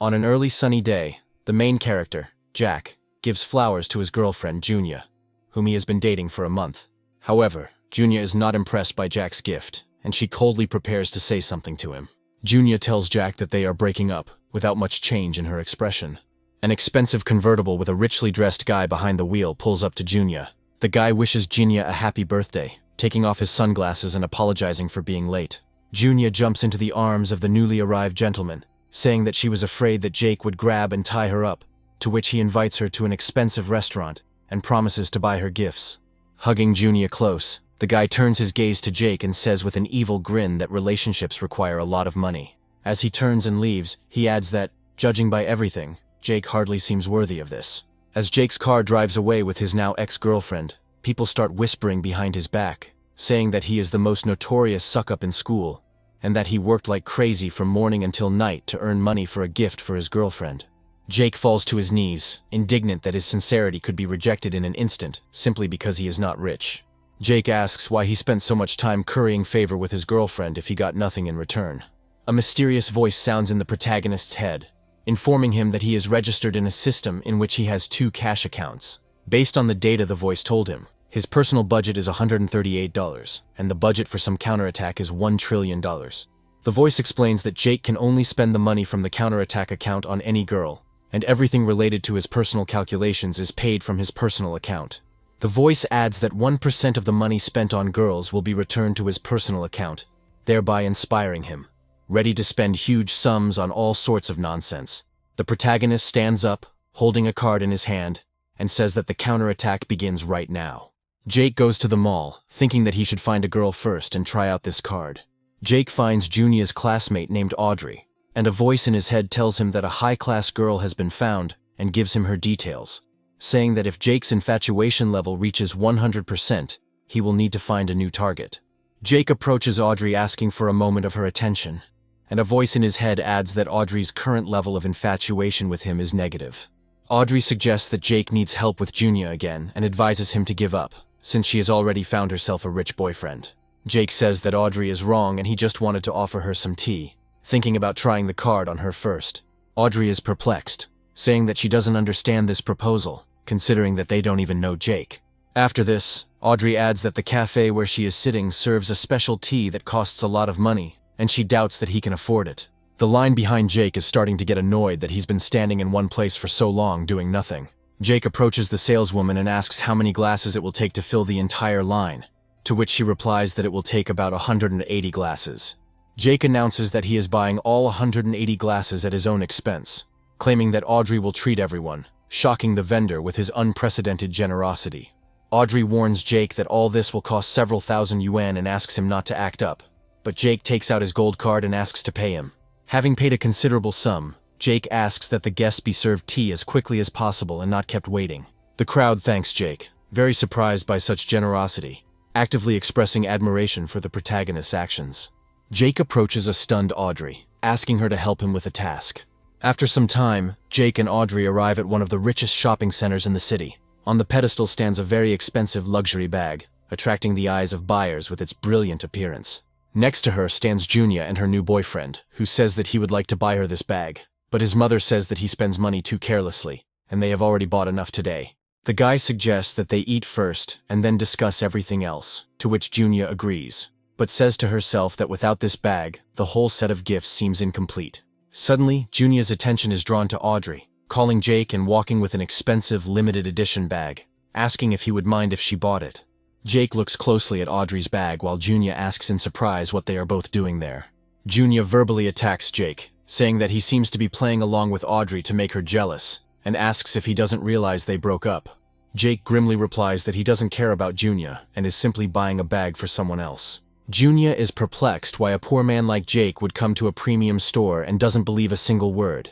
On an early sunny day, the main character, Jack, gives flowers to his girlfriend, Junya, whom he has been dating for a month. However, Junya is not impressed by Jack's gift, and she coldly prepares to say something to him. Junya tells Jack that they are breaking up, without much change in her expression. An expensive convertible with a richly dressed guy behind the wheel pulls up to Junya. The guy wishes Junya a happy birthday, taking off his sunglasses and apologizing for being late. Junya jumps into the arms of the newly arrived gentleman, saying that she was afraid that Jake would grab and tie her up, to which he invites her to an expensive restaurant and promises to buy her gifts. Hugging Junya close, the guy turns his gaze to Jake and says with an evil grin that relationships require a lot of money. As he turns and leaves, he adds that, judging by everything, Jake hardly seems worthy of this. As Jake's car drives away with his now ex-girlfriend, people start whispering behind his back, saying that he is the most notorious suck-up in school, and that he worked like crazy from morning until night to earn money for a gift for his girlfriend. Jake falls to his knees, indignant that his sincerity could be rejected in an instant, simply because he is not rich. Jake asks why he spent so much time currying favor with his girlfriend if he got nothing in return. A mysterious voice sounds in the protagonist's head, informing him that he is registered in a system in which he has 2 cash accounts. Based on the data the voice told him, his personal budget is $138, and the budget for some counterattack is $1 trillion. The voice explains that Jake can only spend the money from the counterattack account on any girl, and everything related to his personal calculations is paid from his personal account. The voice adds that 1% of the money spent on girls will be returned to his personal account, thereby inspiring him, ready to spend huge sums on all sorts of nonsense. The protagonist stands up, holding a card in his hand, and says that the counterattack begins right now. Jake goes to the mall, thinking that he should find a girl first and try out this card. Jake finds Junia's classmate named Audrey, and a voice in his head tells him that a high-class girl has been found and gives him her details, saying that if Jake's infatuation level reaches 100%, he will need to find a new target. Jake approaches Audrey asking for a moment of her attention, and a voice in his head adds that Audrey's current level of infatuation with him is negative. Audrey suggests that Jake needs help with Junya again and advises him to give up, since she has already found herself a rich boyfriend. Jake says that Audrey is wrong and he just wanted to offer her some tea, thinking about trying the card on her first. Audrey is perplexed, saying that she doesn't understand this proposal, considering that they don't even know Jake. After this, Audrey adds that the cafe where she is sitting serves a special tea that costs a lot of money, and she doubts that he can afford it. The line behind Jake is starting to get annoyed that he's been standing in one place for so long doing nothing. Jake approaches the saleswoman and asks how many glasses it will take to fill the entire line, to which she replies that it will take about 180 glasses. Jake announces that he is buying all 180 glasses at his own expense, claiming that Audrey will treat everyone, shocking the vendor with his unprecedented generosity. Audrey warns Jake that all this will cost several thousand yuan and asks him not to act up, but Jake takes out his gold card and asks to pay him. Having paid a considerable sum, Jake asks that the guests be served tea as quickly as possible and not kept waiting. The crowd thanks Jake, very surprised by such generosity, actively expressing admiration for the protagonist's actions. Jake approaches a stunned Audrey, asking her to help him with a task. After some time, Jake and Audrey arrive at one of the richest shopping centers in the city. On the pedestal stands a very expensive luxury bag, attracting the eyes of buyers with its brilliant appearance. Next to her stands Junya and her new boyfriend, who says that he would like to buy her this bag, but his mother says that he spends money too carelessly, and they have already bought enough today. The guy suggests that they eat first and then discuss everything else, to which Junya agrees, but says to herself that without this bag, the whole set of gifts seems incomplete. Suddenly, Junya's attention is drawn to Audrey, calling Jake and walking with an expensive limited edition bag, asking if he would mind if she bought it. Jake looks closely at Audrey's bag while Junya asks in surprise what they are both doing there. Junya verbally attacks Jake, saying that he seems to be playing along with Audrey to make her jealous, and asks if he doesn't realize they broke up. Jake grimly replies that he doesn't care about Junya and is simply buying a bag for someone else. Junya is perplexed why a poor man like Jake would come to a premium store and doesn't believe a single word,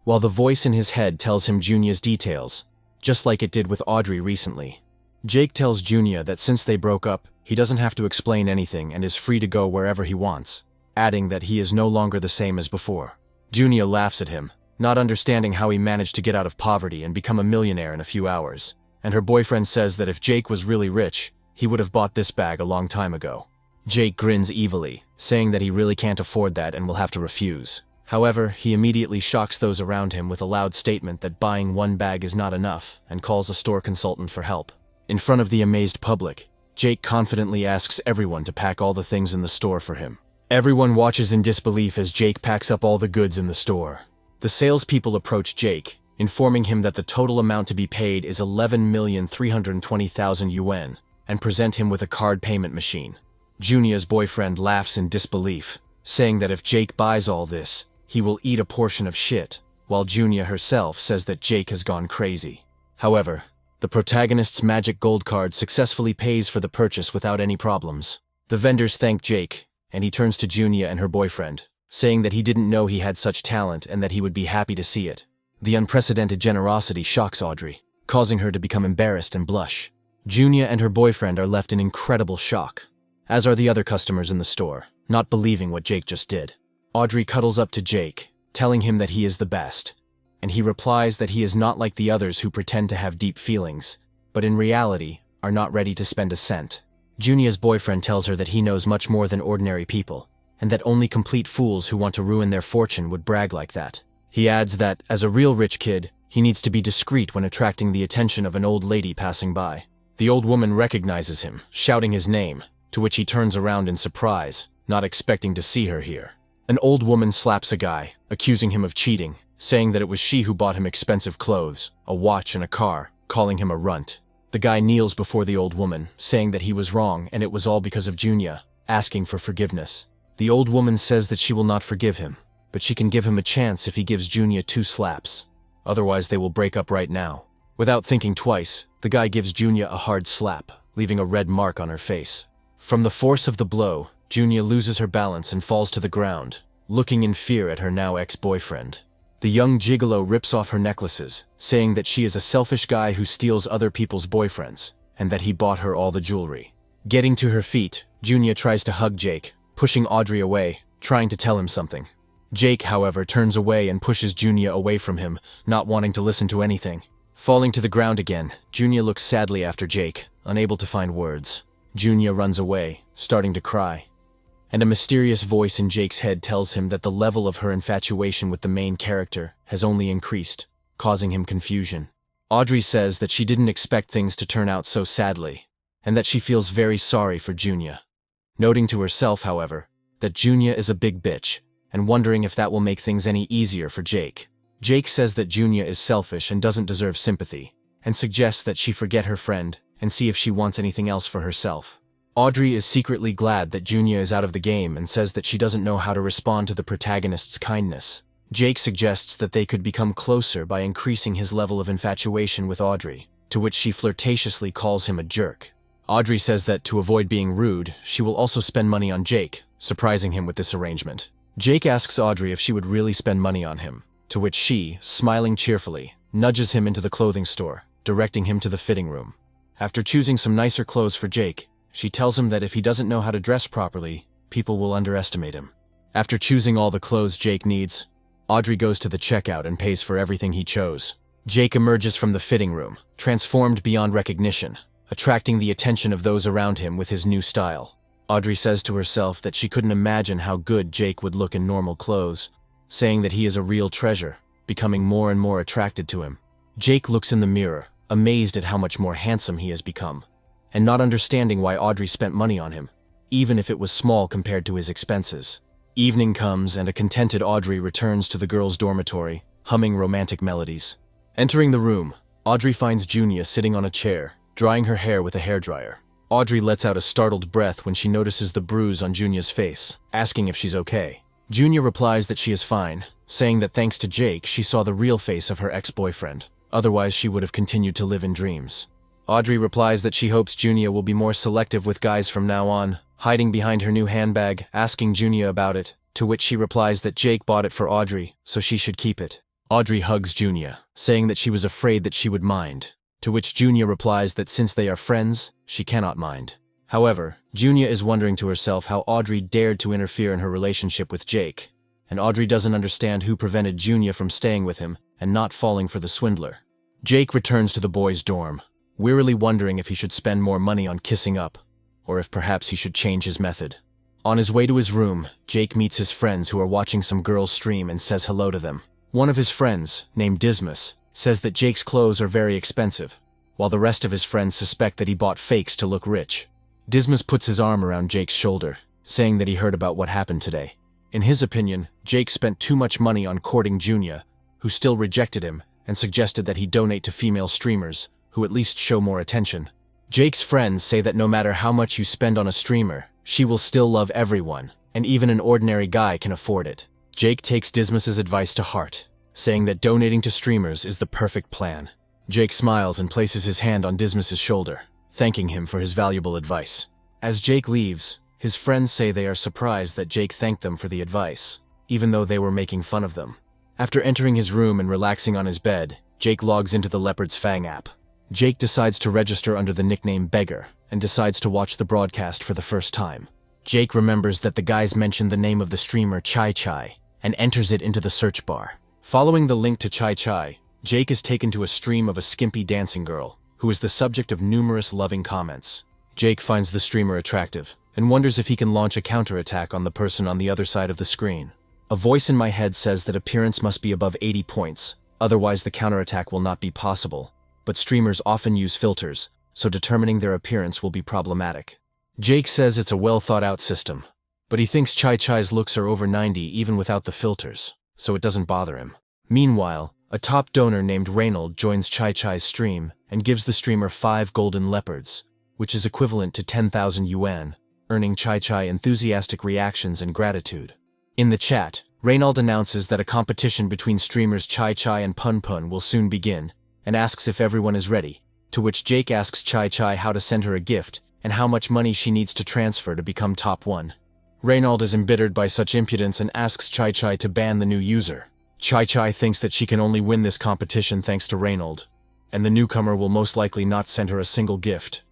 while the voice in his head tells him Junya's details, just like it did with Audrey recently. Jake tells Junya that since they broke up, he doesn't have to explain anything and is free to go wherever he wants, adding that he is no longer the same as before. Junya laughs at him, not understanding how he managed to get out of poverty and become a millionaire in a few hours, and her boyfriend says that if Jake was really rich, he would have bought this bag a long time ago. Jake grins evilly, saying that he really can't afford that and will have to refuse. However, he immediately shocks those around him with a loud statement that buying one bag is not enough and calls a store consultant for help. In front of the amazed public, Jake confidently asks everyone to pack all the things in the store for him. Everyone watches in disbelief as Jake packs up all the goods in the store. The salespeople approach Jake, informing him that the total amount to be paid is 11,320,000 yuan, and present him with a card payment machine. Junia's boyfriend laughs in disbelief, saying that if Jake buys all this, he will eat a portion of shit, while Junia herself says that Jake has gone crazy. However, the protagonist's magic gold card successfully pays for the purchase without any problems. The vendors thank Jake, and he turns to Junia and her boyfriend, saying that he didn't know he had such talent and that he would be happy to see it. The unprecedented generosity shocks Audrey, causing her to become embarrassed and blush. Junia and her boyfriend are left in incredible shock, as are the other customers in the store, not believing what Jake just did. Audrey cuddles up to Jake, telling him that he is the best, and he replies that he is not like the others who pretend to have deep feelings, but in reality are not ready to spend a cent. Junia's boyfriend tells her that he knows much more than ordinary people, and that only complete fools who want to ruin their fortune would brag like that. He adds that, as a real rich kid, he needs to be discreet when attracting the attention of an old lady passing by. The old woman recognizes him, shouting his name, to which he turns around in surprise, not expecting to see her here. An old woman slaps a guy, accusing him of cheating, saying that it was she who bought him expensive clothes, a watch and a car, calling him a runt. The guy kneels before the old woman, saying that he was wrong and it was all because of Junia, asking for forgiveness. The old woman says that she will not forgive him, but she can give him a chance if he gives Junia 2 slaps. Otherwise they will break up right now. Without thinking twice, the guy gives Junia a hard slap, leaving a red mark on her face. From the force of the blow, Junia loses her balance and falls to the ground, looking in fear at her now ex-boyfriend. The young gigolo rips off her necklaces, saying that she is a selfish guy who steals other people's boyfriends, and that he bought her all the jewelry. Getting to her feet, Junia tries to hug Jake, pushing Audrey away, trying to tell him something. Jake, however, turns away and pushes Junia away from him, not wanting to listen to anything. Falling to the ground again, Junia looks sadly after Jake, unable to find words. Junia runs away, starting to cry. And a mysterious voice in Jake's head tells him that the level of her infatuation with the main character has only increased, causing him confusion. Audrey says that she didn't expect things to turn out so sadly, and that she feels very sorry for Junia. Noting to herself, however, that Junia is a big bitch, and wondering if that will make things any easier for Jake. Jake says that Junia is selfish and doesn't deserve sympathy, and suggests that she forget her friend and see if she wants anything else for herself. Audrey is secretly glad that Junia is out of the game and says that she doesn't know how to respond to the protagonist's kindness. Jake suggests that they could become closer by increasing his level of infatuation with Audrey, to which she flirtatiously calls him a jerk. Audrey says that to avoid being rude, she will also spend money on Jake, surprising him with this arrangement. Jake asks Audrey if she would really spend money on him, to which she, smiling cheerfully, nudges him into the clothing store, directing him to the fitting room. After choosing some nicer clothes for Jake, she tells him that if he doesn't know how to dress properly, people will underestimate him. After choosing all the clothes Jake needs, Audrey goes to the checkout and pays for everything he chose. Jake emerges from the fitting room, transformed beyond recognition, attracting the attention of those around him with his new style. Audrey says to herself that she couldn't imagine how good Jake would look in normal clothes, saying that he is a real treasure, becoming more and more attracted to him. Jake looks in the mirror, amazed at how much more handsome he has become, and not understanding why Audrey spent money on him, even if it was small compared to his expenses. Evening comes and a contented Audrey returns to the girls' dormitory, humming romantic melodies. Entering the room, Audrey finds Junia sitting on a chair, drying her hair with a hairdryer. Audrey lets out a startled breath when she notices the bruise on Junia's face, asking if she's okay. Junia replies that she is fine, saying that thanks to Jake she saw the real face of her ex-boyfriend, otherwise she would have continued to live in dreams. Audrey replies that she hopes Junia will be more selective with guys from now on, hiding behind her new handbag, asking Junia about it, to which she replies that Jake bought it for Audrey, so she should keep it. Audrey hugs Junia, saying that she was afraid that she would mind, to which Junia replies that since they are friends, she cannot mind. However, Junia is wondering to herself how Audrey dared to interfere in her relationship with Jake, and Audrey doesn't understand who prevented Junia from staying with him and not falling for the swindler. Jake returns to the boys' dorm, wearily wondering if he should spend more money on kissing up, or if perhaps he should change his method. On his way to his room, Jake meets his friends who are watching some girls stream and says hello to them. One of his friends, named Dismas, says that Jake's clothes are very expensive, while the rest of his friends suspect that he bought fakes to look rich. Dismas puts his arm around Jake's shoulder, saying that he heard about what happened today. In his opinion, Jake spent too much money on courting Junya, who still rejected him and suggested that he donate to female streamers, who at least show more attention. Jake's friends say that no matter how much you spend on a streamer, she will still love everyone, and even an ordinary guy can afford it. Jake takes Dismas's advice to heart, saying that donating to streamers is the perfect plan. Jake smiles and places his hand on Dismas's shoulder, thanking him for his valuable advice. As Jake leaves, his friends say they are surprised that Jake thanked them for the advice, even though they were making fun of them. After entering his room and relaxing on his bed, Jake logs into the Leopard's Fang app. Jake decides to register under the nickname Beggar, and decides to watch the broadcast for the first time. Jake remembers that the guys mentioned the name of the streamer Chai Chai, and enters it into the search bar. Following the link to Chai Chai, Jake is taken to a stream of a skimpy dancing girl, who is the subject of numerous loving comments. Jake finds the streamer attractive, and wonders if he can launch a counterattack on the person on the other side of the screen. A voice in my head says that appearance must be above 80 points, otherwise the counterattack will not be possible, but streamers often use filters, so determining their appearance will be problematic. Jake says it's a well-thought-out system, but he thinks Chai Chai's looks are over 90 even without the filters, so it doesn't bother him. Meanwhile, a top donor named Reynold joins Chai Chai's stream and gives the streamer 5 golden leopards, which is equivalent to 10,000 yuan, earning Chai Chai enthusiastic reactions and gratitude. In the chat, Reynold announces that a competition between streamers Chai Chai and Pun Pun will soon begin, and asks if everyone is ready, to which Jake asks Chai Chai how to send her a gift and how much money she needs to transfer to become top 1. Reynold is embittered by such impudence and asks Chai Chai to ban the new user. Chai Chai thinks that she can only win this competition thanks to Reynold, and the newcomer will most likely not send her a single gift.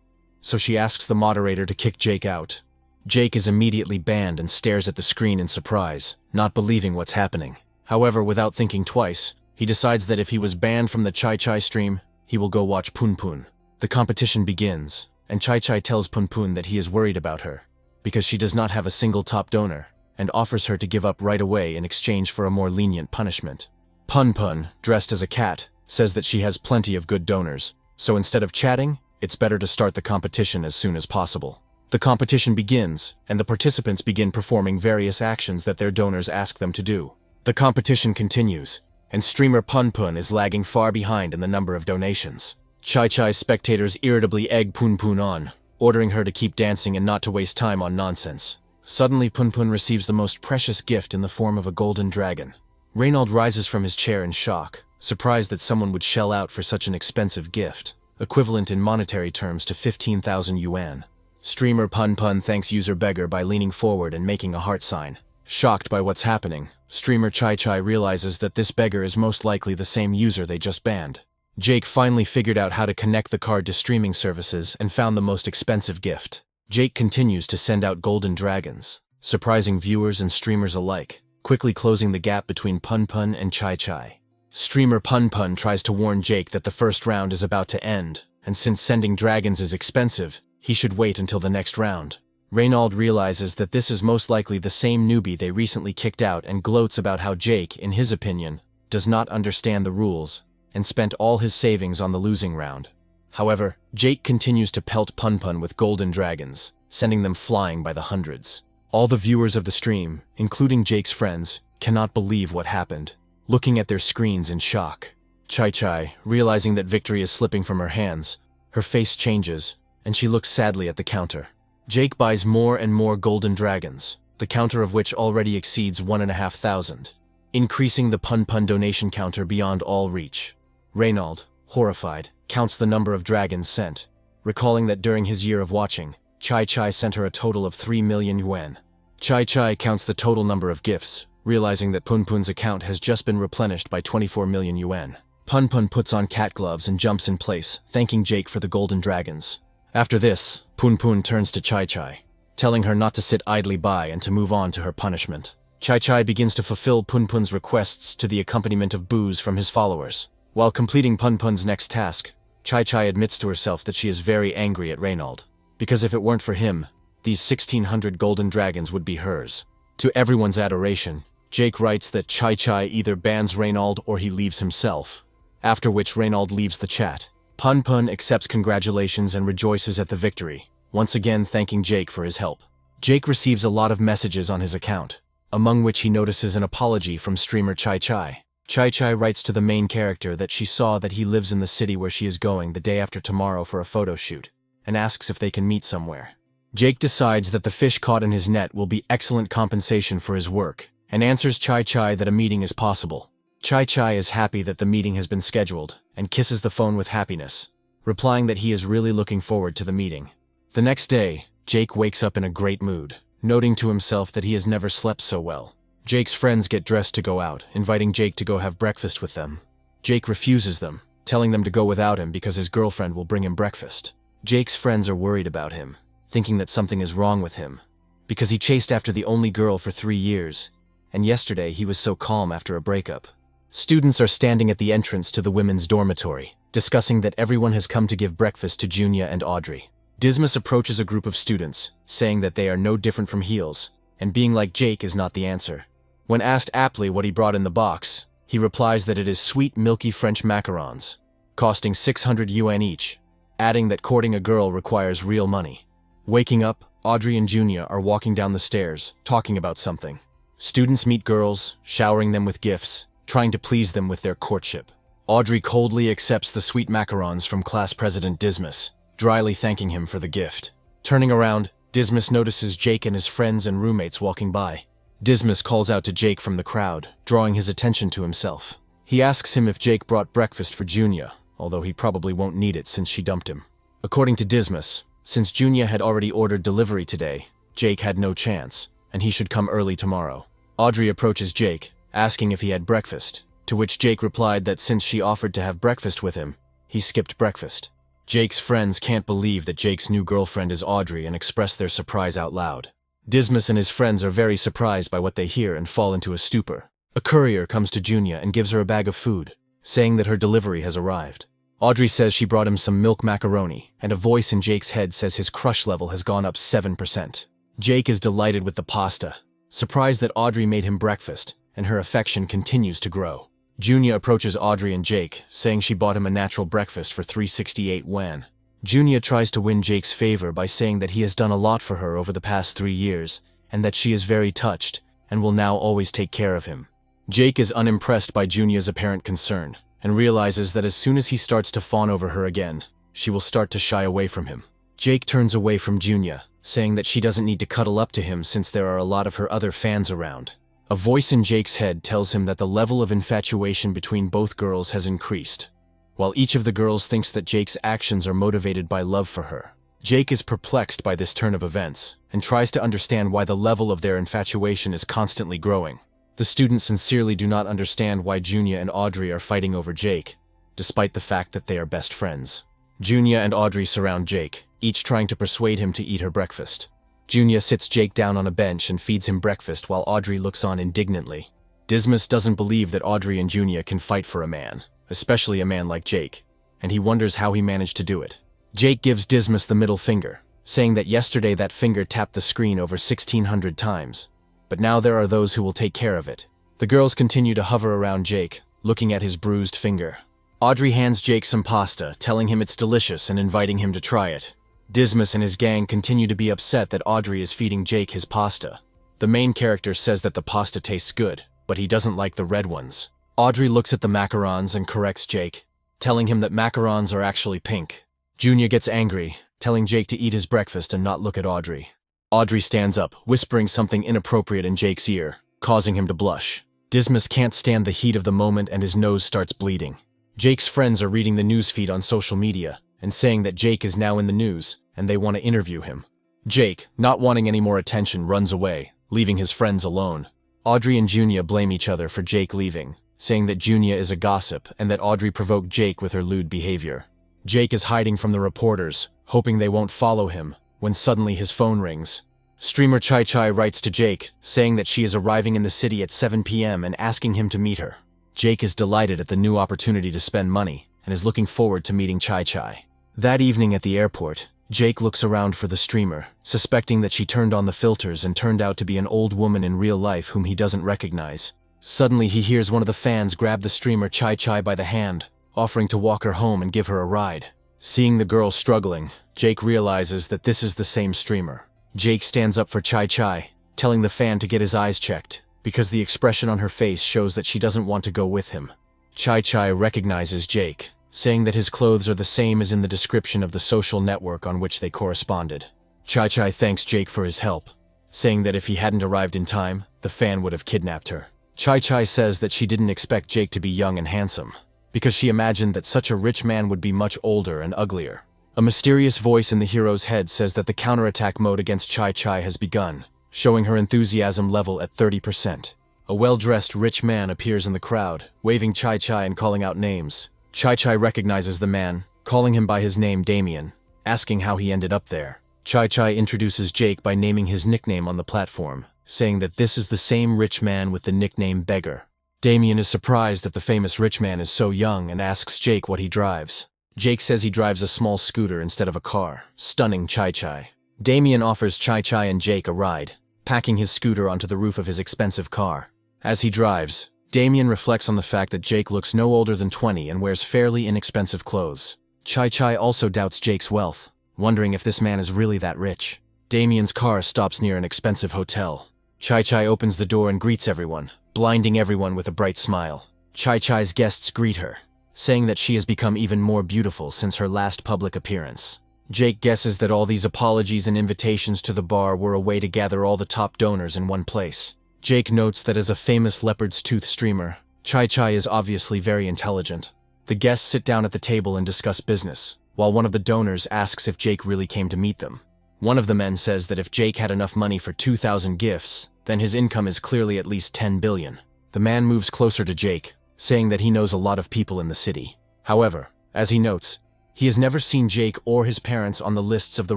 So she asks the moderator to kick Jake out. Jake is immediately banned and stares at the screen in surprise, not believing what's happening. However, without thinking twice, he decides that if he was banned from the Chai Chai stream, he will go watch Pun Pun. The competition begins, and Chai Chai tells Pun Pun that he is worried about her, because she does not have a single top donor, and offers her to give up right away in exchange for a more lenient punishment. Pun Pun, dressed as a cat, says that she has plenty of good donors, so instead of chatting, it's better to start the competition as soon as possible. The competition begins, and the participants begin performing various actions that their donors ask them to do. The competition continues, and streamer Pun Pun is lagging far behind in the number of donations. Chai Chai's spectators irritably egg Pun Pun on, ordering her to keep dancing and not to waste time on nonsense. Suddenly Pun Pun receives the most precious gift in the form of a golden dragon. Reynold rises from his chair in shock, surprised that someone would shell out for such an expensive gift, equivalent in monetary terms to 15,000 yuan. Streamer Pun Pun thanks user Beggar by leaning forward and making a heart sign. Shocked by what's happening, streamer Chai Chai realizes that this beggar is most likely the same user they just banned. Jake finally figured out how to connect the card to streaming services and found the most expensive gift. Jake continues to send out golden dragons, surprising viewers and streamers alike, quickly closing the gap between Pun Pun and Chai Chai. Streamer Pun Pun tries to warn Jake that the first round is about to end, and since sending dragons is expensive, he should wait until the next round. Reynold realizes that this is most likely the same newbie they recently kicked out and gloats about how Jake, in his opinion, does not understand the rules and spent all his savings on the losing round. However, Jake continues to pelt Pun Pun with golden dragons, sending them flying by the hundreds. All the viewers of the stream, including Jake's friends, cannot believe what happened, looking at their screens in shock. Chai Chai, realizing that victory is slipping from her hands, her face changes, and she looks sadly at the counter. Jake buys more and more golden dragons, the counter of which already exceeds 1,500, increasing the Pun Pun donation counter beyond all reach. Reynold, horrified, counts the number of dragons sent, recalling that during his year of watching, Chai Chai sent her a total of 3 million yuan. Chai Chai counts the total number of gifts, realizing that Pun Pun's account has just been replenished by 24 million yuan. Pun Pun puts on cat gloves and jumps in place, thanking Jake for the golden dragons. After this, Pun Pun turns to Chai Chai, telling her not to sit idly by and to move on to her punishment. Chai Chai begins to fulfill Pun Pun's requests to the accompaniment of boos from his followers. While completing Pun Pun's next task, Chai Chai admits to herself that she is very angry at Reynold, because if it weren't for him, these 1600 golden dragons would be hers. To everyone's adoration, Jake writes that Chai Chai either bans Reynald or he leaves himself, after which Reynald leaves the chat. Pun Pun accepts congratulations and rejoices at the victory, once again thanking Jake for his help. Jake receives a lot of messages on his account, among which he notices an apology from streamer Chai Chai. Chai Chai writes to the main character that she saw that he lives in the city where she is going the day after tomorrow for a photo shoot, and asks if they can meet somewhere. Jake decides that the fish caught in his net will be excellent compensation for his work, and answers Chai Chai that a meeting is possible. Chai Chai is happy that the meeting has been scheduled, and kisses the phone with happiness, replying that he is really looking forward to the meeting. The next day, Jake wakes up in a great mood, noting to himself that he has never slept so well. Jake's friends get dressed to go out, inviting Jake to go have breakfast with them. Jake refuses them, telling them to go without him because his girlfriend will bring him breakfast. Jake's friends are worried about him, thinking that something is wrong with him, because he chased after the only girl for 3 years, and yesterday he was so calm after a breakup. Students are standing at the entrance to the women's dormitory, discussing that everyone has come to give breakfast to Junya and Audrey. Dismas approaches a group of students, saying that they are no different from heels, and being like Jake is not the answer. When asked aptly what he brought in the box, he replies that it is sweet milky French macarons, costing 600 yuan each, adding that courting a girl requires real money. Waking up, Audrey and Junya are walking down the stairs, talking about something. Students meet girls, showering them with gifts, trying to please them with their courtship. Audrey coldly accepts the sweet macarons from class president Dismas, dryly thanking him for the gift. Turning around, Dismas notices Jake and his friends and roommates walking by. Dismas calls out to Jake from the crowd, drawing his attention to himself. He asks him if Jake brought breakfast for Junya, although he probably won't need it since she dumped him. According to Dismas, since Junya had already ordered delivery today, Jake had no chance, and he should come early tomorrow. Audrey approaches Jake, asking if he had breakfast, to which Jake replied that since she offered to have breakfast with him, he skipped breakfast. Jake's friends can't believe that Jake's new girlfriend is Audrey and express their surprise out loud. Dismas and his friends are very surprised by what they hear and fall into a stupor. A courier comes to Junya and gives her a bag of food, saying that her delivery has arrived. Audrey says she brought him some milk macaroni, and a voice in Jake's head says his crush level has gone up 7%. Jake is delighted with the pasta, surprised that Audrey made him breakfast, and her affection continues to grow. Junya approaches Audrey and Jake, saying she bought him a natural breakfast for 368 yuan. Junya tries to win Jake's favor by saying that he has done a lot for her over the past 3 years, and that she is very touched, and will now always take care of him. Jake is unimpressed by Junya's apparent concern, and realizes that as soon as he starts to fawn over her again, she will start to shy away from him. Jake turns away from Junya, saying that she doesn't need to cuddle up to him since there are a lot of her other fans around. A voice in Jake's head tells him that the level of infatuation between both girls has increased, while each of the girls thinks that Jake's actions are motivated by love for her. Jake is perplexed by this turn of events, and tries to understand why the level of their infatuation is constantly growing. The students sincerely do not understand why Junya and Audrey are fighting over Jake, despite the fact that they are best friends. Junya and Audrey surround Jake, each trying to persuade him to eat her breakfast. Junya sits Jake down on a bench and feeds him breakfast while Audrey looks on indignantly. Dismas doesn't believe that Audrey and Junya can fight for a man, especially a man like Jake, and he wonders how he managed to do it. Jake gives Dismas the middle finger, saying that yesterday that finger tapped the screen over 1600 times, but now there are those who will take care of it. The girls continue to hover around Jake, looking at his bruised finger. Audrey hands Jake some pasta, telling him it's delicious and inviting him to try it. Dismas and his gang continue to be upset that Audrey is feeding Jake his pasta. The main character says that the pasta tastes good, but he doesn't like the red ones. Audrey looks at the macarons and corrects Jake, telling him that macarons are actually pink. Junya gets angry, telling Jake to eat his breakfast and not look at Audrey. Audrey stands up, whispering something inappropriate in Jake's ear, causing him to blush. Dismas can't stand the heat of the moment and his nose starts bleeding. Jake's friends are reading the newsfeed on social media and saying that Jake is now in the news and they want to interview him. Jake, not wanting any more attention, runs away, leaving his friends alone. Audrey and Junya blame each other for Jake leaving, saying that Junya is a gossip and that Audrey provoked Jake with her lewd behavior. Jake is hiding from the reporters, hoping they won't follow him, when suddenly his phone rings. Streamer Chai Chai writes to Jake, saying that she is arriving in the city at 7 p.m. and asking him to meet her. Jake is delighted at the new opportunity to spend money and is looking forward to meeting Chai Chai. That evening at the airport, Jake looks around for the streamer, suspecting that she turned on the filters and turned out to be an old woman in real life whom he doesn't recognize. Suddenly he hears one of the fans grab the streamer Chai Chai by the hand, offering to walk her home and give her a ride. Seeing the girl struggling, Jake realizes that this is the same streamer. Jake stands up for Chai Chai, telling the fan to get his eyes checked, because the expression on her face shows that she doesn't want to go with him. Chai Chai recognizes Jake, saying that his clothes are the same as in the description of the social network on which they corresponded. Chai Chai thanks Jake for his help, saying that if he hadn't arrived in time, the fan would have kidnapped her. Chai Chai says that she didn't expect Jake to be young and handsome, because she imagined that such a rich man would be much older and uglier. A mysterious voice in the hero's head says that the counterattack mode against Chai Chai has begun, showing her enthusiasm level at 30%. A well-dressed rich man appears in the crowd, waving Chai Chai and calling out names. Chai Chai recognizes the man, calling him by his name Damien, asking how he ended up there. Chai Chai introduces Jake by naming his nickname on the platform, saying that this is the same rich man with the nickname Beggar. Damien is surprised that the famous rich man is so young and asks Jake what he drives. Jake says he drives a small scooter instead of a car, stunning Chai Chai. Damien offers Chai Chai and Jake a ride, packing his scooter onto the roof of his expensive car. As he drives, Damien reflects on the fact that Jake looks no older than 20 and wears fairly inexpensive clothes. Chai Chai also doubts Jake's wealth, wondering if this man is really that rich. Damien's car stops near an expensive hotel. Chai Chai opens the door and greets everyone, blinding everyone with a bright smile. Chai Chai's guests greet her, saying that she has become even more beautiful since her last public appearance. Jake guesses that all these apologies and invitations to the bar were a way to gather all the top donors in one place. Jake notes that as a famous leopard's tooth streamer, Chai Chai is obviously very intelligent. The guests sit down at the table and discuss business, while one of the donors asks if Jake really came to meet them. One of the men says that if Jake had enough money for 2,000 gifts, then his income is clearly at least 10 billion. The man moves closer to Jake, saying that he knows a lot of people in the city. However, as he notes, he has never seen Jake or his parents on the lists of the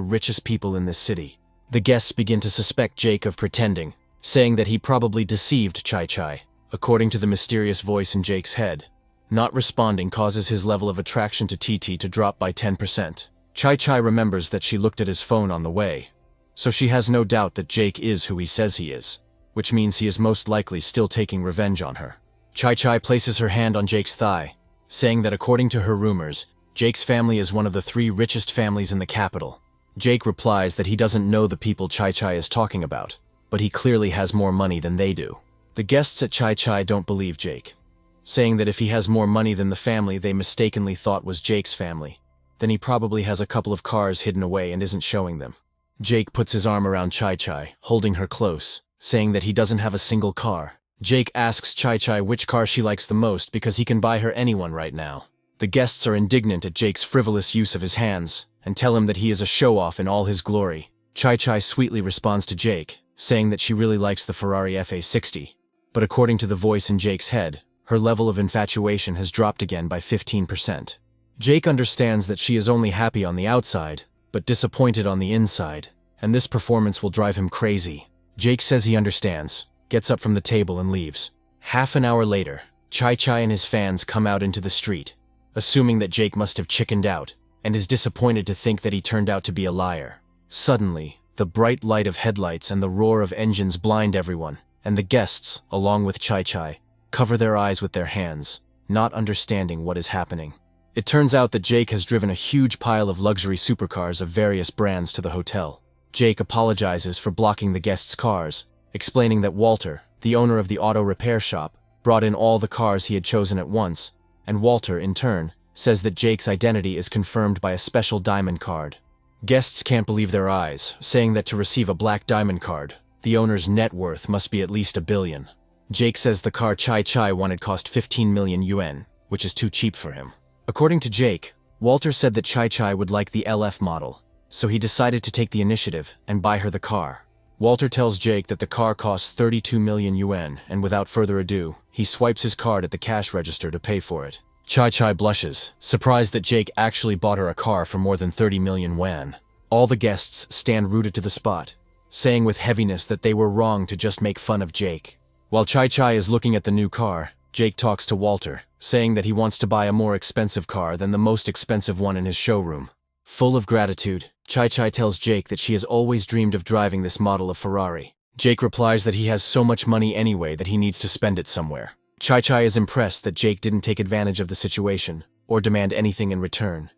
richest people in this city. The guests begin to suspect Jake of pretending, saying that he probably deceived Chai Chai, according to the mysterious voice in Jake's head. Not responding causes his level of attraction to TT to drop by 10%. Chai Chai remembers that she looked at his phone on the way, so she has no doubt that Jake is who he says he is, which means he is most likely still taking revenge on her. Chai Chai places her hand on Jake's thigh, saying that according to her rumors, Jake's family is one of the 3 richest families in the capital. Jake replies that he doesn't know the people Chai Chai is talking about, but he clearly has more money than they do. The guests at Chai Chai don't believe Jake, saying that if he has more money than the family they mistakenly thought was Jake's family, then he probably has a couple of cars hidden away and isn't showing them. Jake puts his arm around Chai Chai, holding her close, saying that he doesn't have a single car. Jake asks Chai Chai which car she likes the most because he can buy her anyone right now. The guests are indignant at Jake's frivolous use of his hands and tell him that he is a show-off in all his glory. Chai Chai sweetly responds to Jake, saying that she really likes the Ferrari FA60. But according to the voice in Jake's head, her level of infatuation has dropped again by 15%. Jake understands that she is only happy on the outside, but disappointed on the inside, and this performance will drive him crazy. Jake says he understands, gets up from the table and leaves. Half an hour later, Chai Chai and his fans come out into the street, assuming that Jake must have chickened out, and is disappointed to think that he turned out to be a liar. Suddenly, the bright light of headlights and the roar of engines blind everyone, and the guests, along with Chai Chai, cover their eyes with their hands, not understanding what is happening. It turns out that Jake has driven a huge pile of luxury supercars of various brands to the hotel. Jake apologizes for blocking the guests' cars, explaining that Walter, the owner of the auto repair shop, brought in all the cars he had chosen at once, and Walter, in turn, says that Jake's identity is confirmed by a special diamond card. Guests can't believe their eyes, saying that to receive a black diamond card, the owner's net worth must be at least 1 billion. Jake says the car Chai Chai wanted cost 15 million yuan, which is too cheap for him. According to Jake, Walter said that Chai Chai would like the LF model, so he decided to take the initiative and buy her the car. Walter tells Jake that the car costs 32 million yuan, and without further ado, he swipes his card at the cash register to pay for it. Chai Chai blushes, surprised that Jake actually bought her a car for more than 30 million yuan. All the guests stand rooted to the spot, saying with heaviness that they were wrong to just make fun of Jake. While Chai Chai is looking at the new car, Jake talks to Walter, saying that he wants to buy a more expensive car than the most expensive one in his showroom. Full of gratitude, Chai tells Jake that she has always dreamed of driving this model of Ferrari. Jake replies that he has so much money anyway that he needs to spend it somewhere. Chai is impressed that Jake didn't take advantage of the situation or demand anything in return.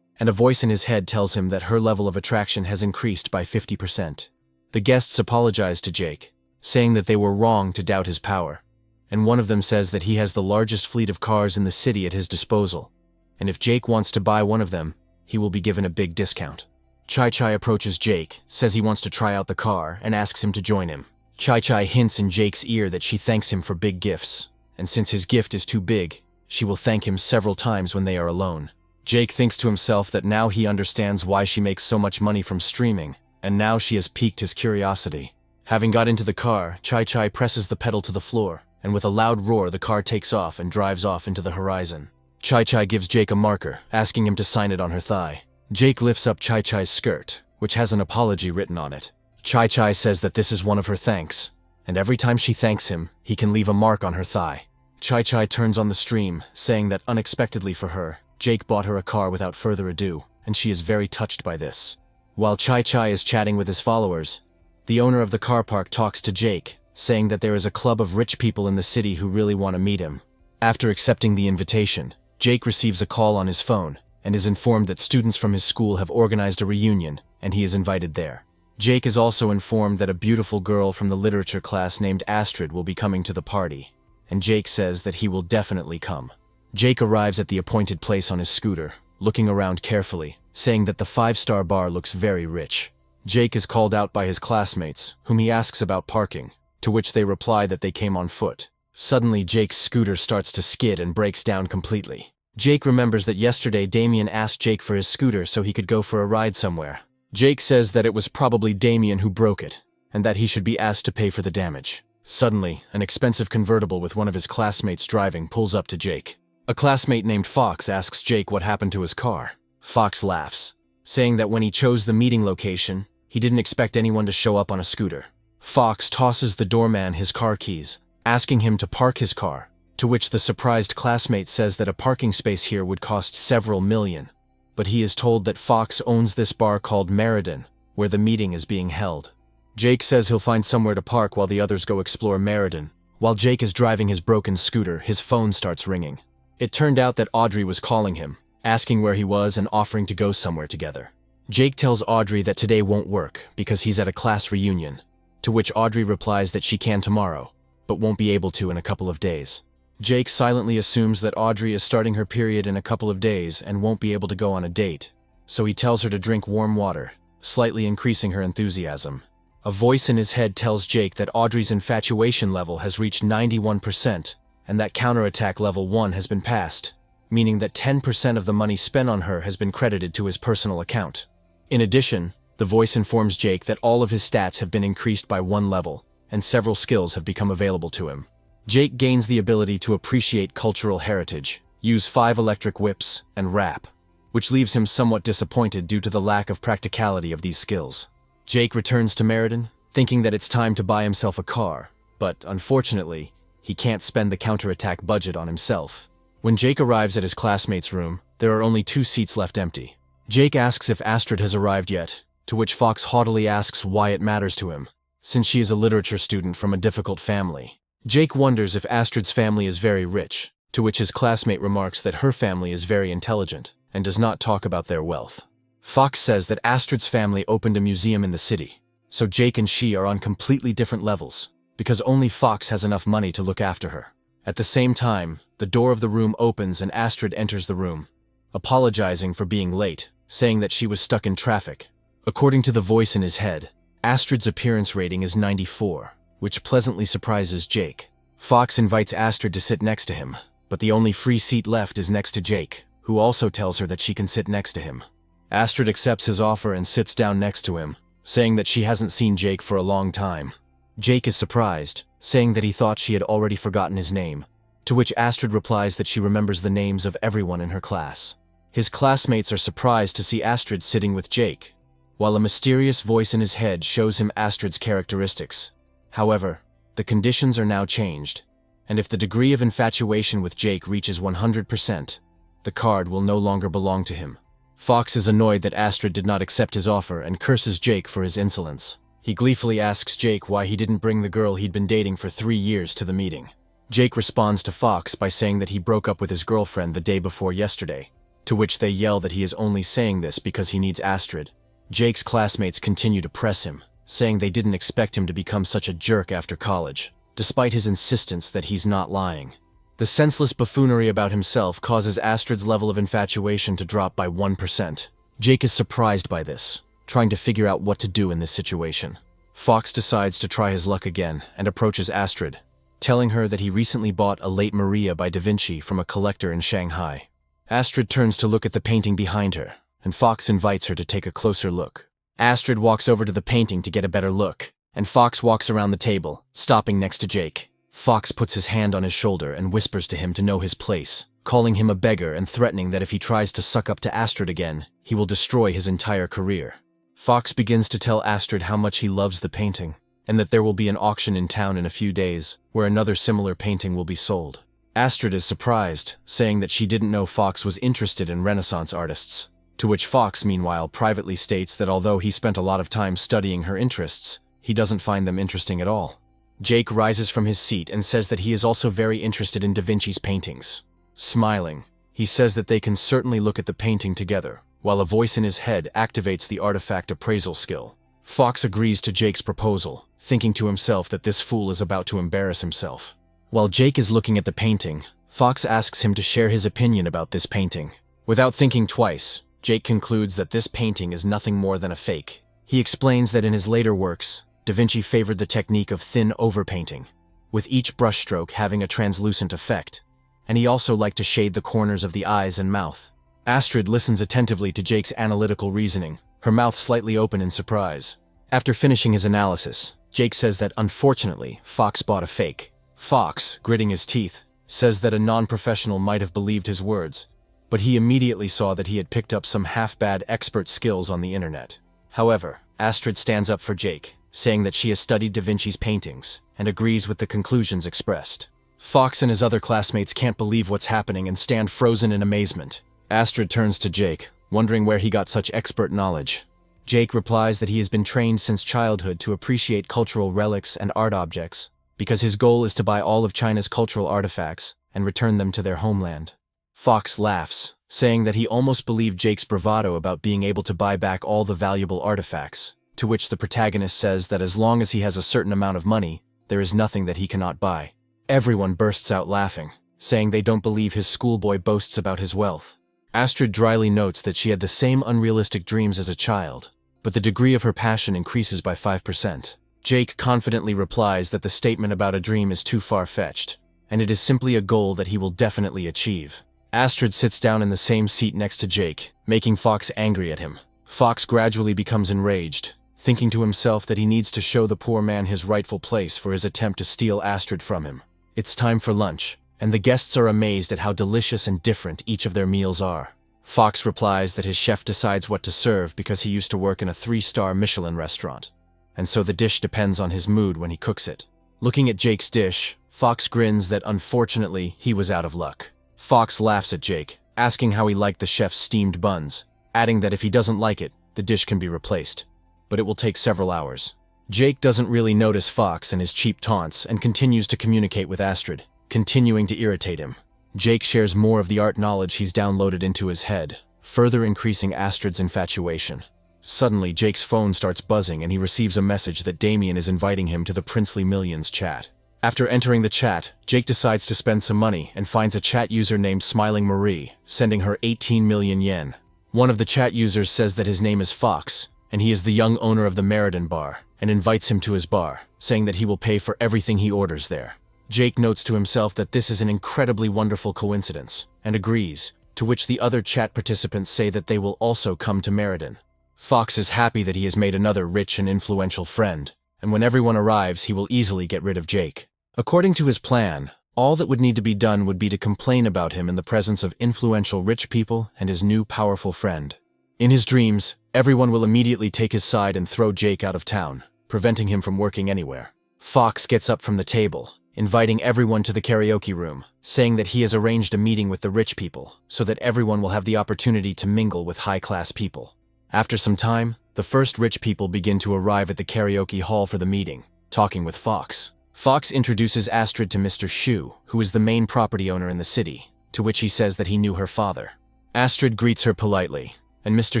And a voice in his head tells him that her level of attraction has increased by 50%. The guests apologize to Jake, saying that they were wrong to doubt his power. And one of them says that he has the largest fleet of cars in the city at his disposal, and if Jake wants to buy one of them, he will be given a big discount. Chai approaches Jake, says he wants to try out the car, and asks him to join him. Chai hints in Jake's ear that she thanks him for big gifts, and since his gift is too big, she will thank him several times when they are alone. Jake thinks to himself that now he understands why she makes so much money from streaming, and now she has piqued his curiosity. Having got into the car, Chai presses the pedal to the floor, and with a loud roar the car takes off and drives off into the horizon. Chai gives Jake a marker, asking him to sign it on her thigh. Jake lifts up Chai's skirt, which has an apology written on it. Chai says that this is one of her thanks, and every time she thanks him, he can leave a mark on her thigh. Chai turns on the stream, saying that unexpectedly for her, Jake bought her a car without further ado, and she is very touched by this. While Chai is chatting with his followers, the owner of the car park talks to Jake, saying that there is a club of rich people in the city who really want to meet him. After accepting the invitation, Jake receives a call on his phone, and is informed that students from his school have organized a reunion, and he is invited there. Jake is also informed that a beautiful girl from the literature class named Astrid will be coming to the party, and Jake says that he will definitely come. Jake arrives at the appointed place on his scooter, looking around carefully, saying that the 5-star bar looks very rich. Jake is called out by his classmates, whom he asks about parking, to which they reply that they came on foot. Suddenly, Jake's scooter starts to skid and breaks down completely. Jake remembers that yesterday Damien asked Jake for his scooter so he could go for a ride somewhere. Jake says that it was probably Damien who broke it, and that he should be asked to pay for the damage. Suddenly, an expensive convertible with one of his classmates driving pulls up to Jake. A classmate named Fox asks Jake what happened to his car. Fox laughs, saying that when he chose the meeting location, he didn't expect anyone to show up on a scooter. Fox tosses the doorman his car keys, asking him to park his car, to which the surprised classmate says that a parking space here would cost several million. But he is told that Fox owns this bar called Meriden, where the meeting is being held. Jake says he'll find somewhere to park while the others go explore Meriden. While Jake is driving his broken scooter, his phone starts ringing. It turned out that Audrey was calling him, asking where he was and offering to go somewhere together. Jake tells Audrey that today won't work because he's at a class reunion, to which Audrey replies that she can tomorrow, but won't be able to in a couple of days. Jake silently assumes that Audrey is starting her period in a couple of days and won't be able to go on a date, so he tells her to drink warm water, slightly increasing her enthusiasm. A voice in his head tells Jake that Audrey's infatuation level has reached 91%, and that counterattack level 1 has been passed, meaning that 10% of the money spent on her has been credited to his personal account. In addition, the voice informs Jake that all of his stats have been increased by 1 level, and several skills have become available to him. Jake gains the ability to appreciate cultural heritage, use 5 electric whips, and rap, which leaves him somewhat disappointed due to the lack of practicality of these skills. Jake returns to Meriden, thinking that it's time to buy himself a car, but unfortunately, he can't spend the counterattack budget on himself. When Jake arrives at his classmate's room, there are only 2 seats left empty. Jake asks if Astrid has arrived yet, to which Fox haughtily asks why it matters to him, since she is a literature student from a difficult family. Jake wonders if Astrid's family is very rich, to which his classmate remarks that her family is very intelligent, and does not talk about their wealth. Fox says that Astrid's family opened a museum in the city, so Jake and she are on completely different levels, because only Fox has enough money to look after her. At the same time, the door of the room opens and Astrid enters the room, apologizing for being late, saying that she was stuck in traffic. According to the voice in his head, Astrid's appearance rating is 94, which pleasantly surprises Jake. Fox invites Astrid to sit next to him, but the only free seat left is next to Jake, who also tells her that she can sit next to him. Astrid accepts his offer and sits down next to him, saying that she hasn't seen Jake for a long time. Jake is surprised, saying that he thought she had already forgotten his name, to which Astrid replies that she remembers the names of everyone in her class. His classmates are surprised to see Astrid sitting with Jake, while a mysterious voice in his head shows him Astrid's characteristics. However, the conditions are now changed, and if the degree of infatuation with Jake reaches 100%, the card will no longer belong to him. Fox is annoyed that Astrid did not accept his offer and curses Jake for his insolence. He gleefully asks Jake why he didn't bring the girl he'd been dating for 3 years to the meeting. Jake responds to Fox by saying that he broke up with his girlfriend the day before yesterday, to which they yell that he is only saying this because he needs Astrid. Jake's classmates continue to press him, saying they didn't expect him to become such a jerk after college, despite his insistence that he's not lying. The senseless buffoonery about himself causes Astrid's level of infatuation to drop by 1%. Jake is surprised by this, trying to figure out what to do in this situation. Fox decides to try his luck again and approaches Astrid, telling her that he recently bought a late Maria by Da Vinci from a collector in Shanghai. Astrid turns to look at the painting behind her, and Fox invites her to take a closer look. Astrid walks over to the painting to get a better look, and Fox walks around the table, stopping next to Jake. Fox puts his hand on his shoulder and whispers to him to know his place, calling him a beggar and threatening that if he tries to suck up to Astrid again, he will destroy his entire career. Fox begins to tell Astrid how much he loves the painting, and that there will be an auction in town in a few days, where another similar painting will be sold. Astrid is surprised, saying that she didn't know Fox was interested in Renaissance artists, to which Fox meanwhile privately states that although he spent a lot of time studying her interests, he doesn't find them interesting at all. Jake rises from his seat and says that he is also very interested in Da Vinci's paintings. Smiling, he says that they can certainly look at the painting together, while a voice in his head activates the artifact appraisal skill. Fox agrees to Jake's proposal, thinking to himself that this fool is about to embarrass himself. While Jake is looking at the painting, Fox asks him to share his opinion about this painting. Without thinking twice, Jake concludes that this painting is nothing more than a fake. He explains that in his later works, Da Vinci favored the technique of thin overpainting, with each brushstroke having a translucent effect, and he also liked to shade the corners of the eyes and mouth. Astrid listens attentively to Jake's analytical reasoning, her mouth slightly open in surprise. After finishing his analysis, Jake says that unfortunately, Fox bought a fake. Fox, gritting his teeth, says that a non-professional might have believed his words, but he immediately saw that he had picked up some half-bad expert skills on the internet. However, Astrid stands up for Jake, saying that she has studied Da Vinci's paintings and agrees with the conclusions expressed. Fox and his other classmates can't believe what's happening and stand frozen in amazement. Astrid turns to Jake, wondering where he got such expert knowledge. Jake replies that he has been trained since childhood to appreciate cultural relics and art objects, because his goal is to buy all of China's cultural artifacts and return them to their homeland. Fox laughs, saying that he almost believed Jake's bravado about being able to buy back all the valuable artifacts, to which the protagonist says that as long as he has a certain amount of money, there is nothing that he cannot buy. Everyone bursts out laughing, saying they don't believe his schoolboy boasts about his wealth. Astrid dryly notes that she had the same unrealistic dreams as a child, but the degree of her passion increases by 5%. Jake confidently replies that the statement about a dream is too far-fetched, and it is simply a goal that he will definitely achieve. Astrid sits down in the same seat next to Jake, making Fox angry at him. Fox gradually becomes enraged, thinking to himself that he needs to show the poor man his rightful place for his attempt to steal Astrid from him. It's time for lunch, and the guests are amazed at how delicious and different each of their meals are. Fox replies that his chef decides what to serve because he used to work in a 3-star Michelin restaurant, and so the dish depends on his mood when he cooks it. Looking at Jake's dish, Fox grins that unfortunately he was out of luck. Fox laughs at Jake, asking how he liked the chef's steamed buns, adding that if he doesn't like it, the dish can be replaced, but it will take several hours. Jake doesn't really notice Fox and his cheap taunts and continues to communicate with Astrid, continuing to irritate him. Jake shares more of the art knowledge he's downloaded into his head, further increasing Astrid's infatuation. Suddenly, Jake's phone starts buzzing and he receives a message that Damien is inviting him to the Princely Millions chat. After entering the chat, Jake decides to spend some money and finds a chat user named Smiling Marie, sending her 18 million yen. One of the chat users says that his name is Fox, and he is the young owner of the Meriden bar, and invites him to his bar, saying that he will pay for everything he orders there. Jake notes to himself that this is an incredibly wonderful coincidence, and agrees, to which the other chat participants say that they will also come to Meriden. Fox is happy that he has made another rich and influential friend, and when everyone arrives he will easily get rid of Jake. According to his plan, all that would need to be done would be to complain about him in the presence of influential rich people and his new powerful friend. In his dreams, everyone will immediately take his side and throw Jake out of town, preventing him from working anywhere. Fox gets up from the table, inviting everyone to the karaoke room, saying that he has arranged a meeting with the rich people so that everyone will have the opportunity to mingle with high-class people. After some time, the first rich people begin to arrive at the karaoke hall for the meeting, talking with Fox. Fox introduces Astrid to Mr. Shu, who is the main property owner in the city, to which he says that he knew her father. Astrid greets her politely, and Mr.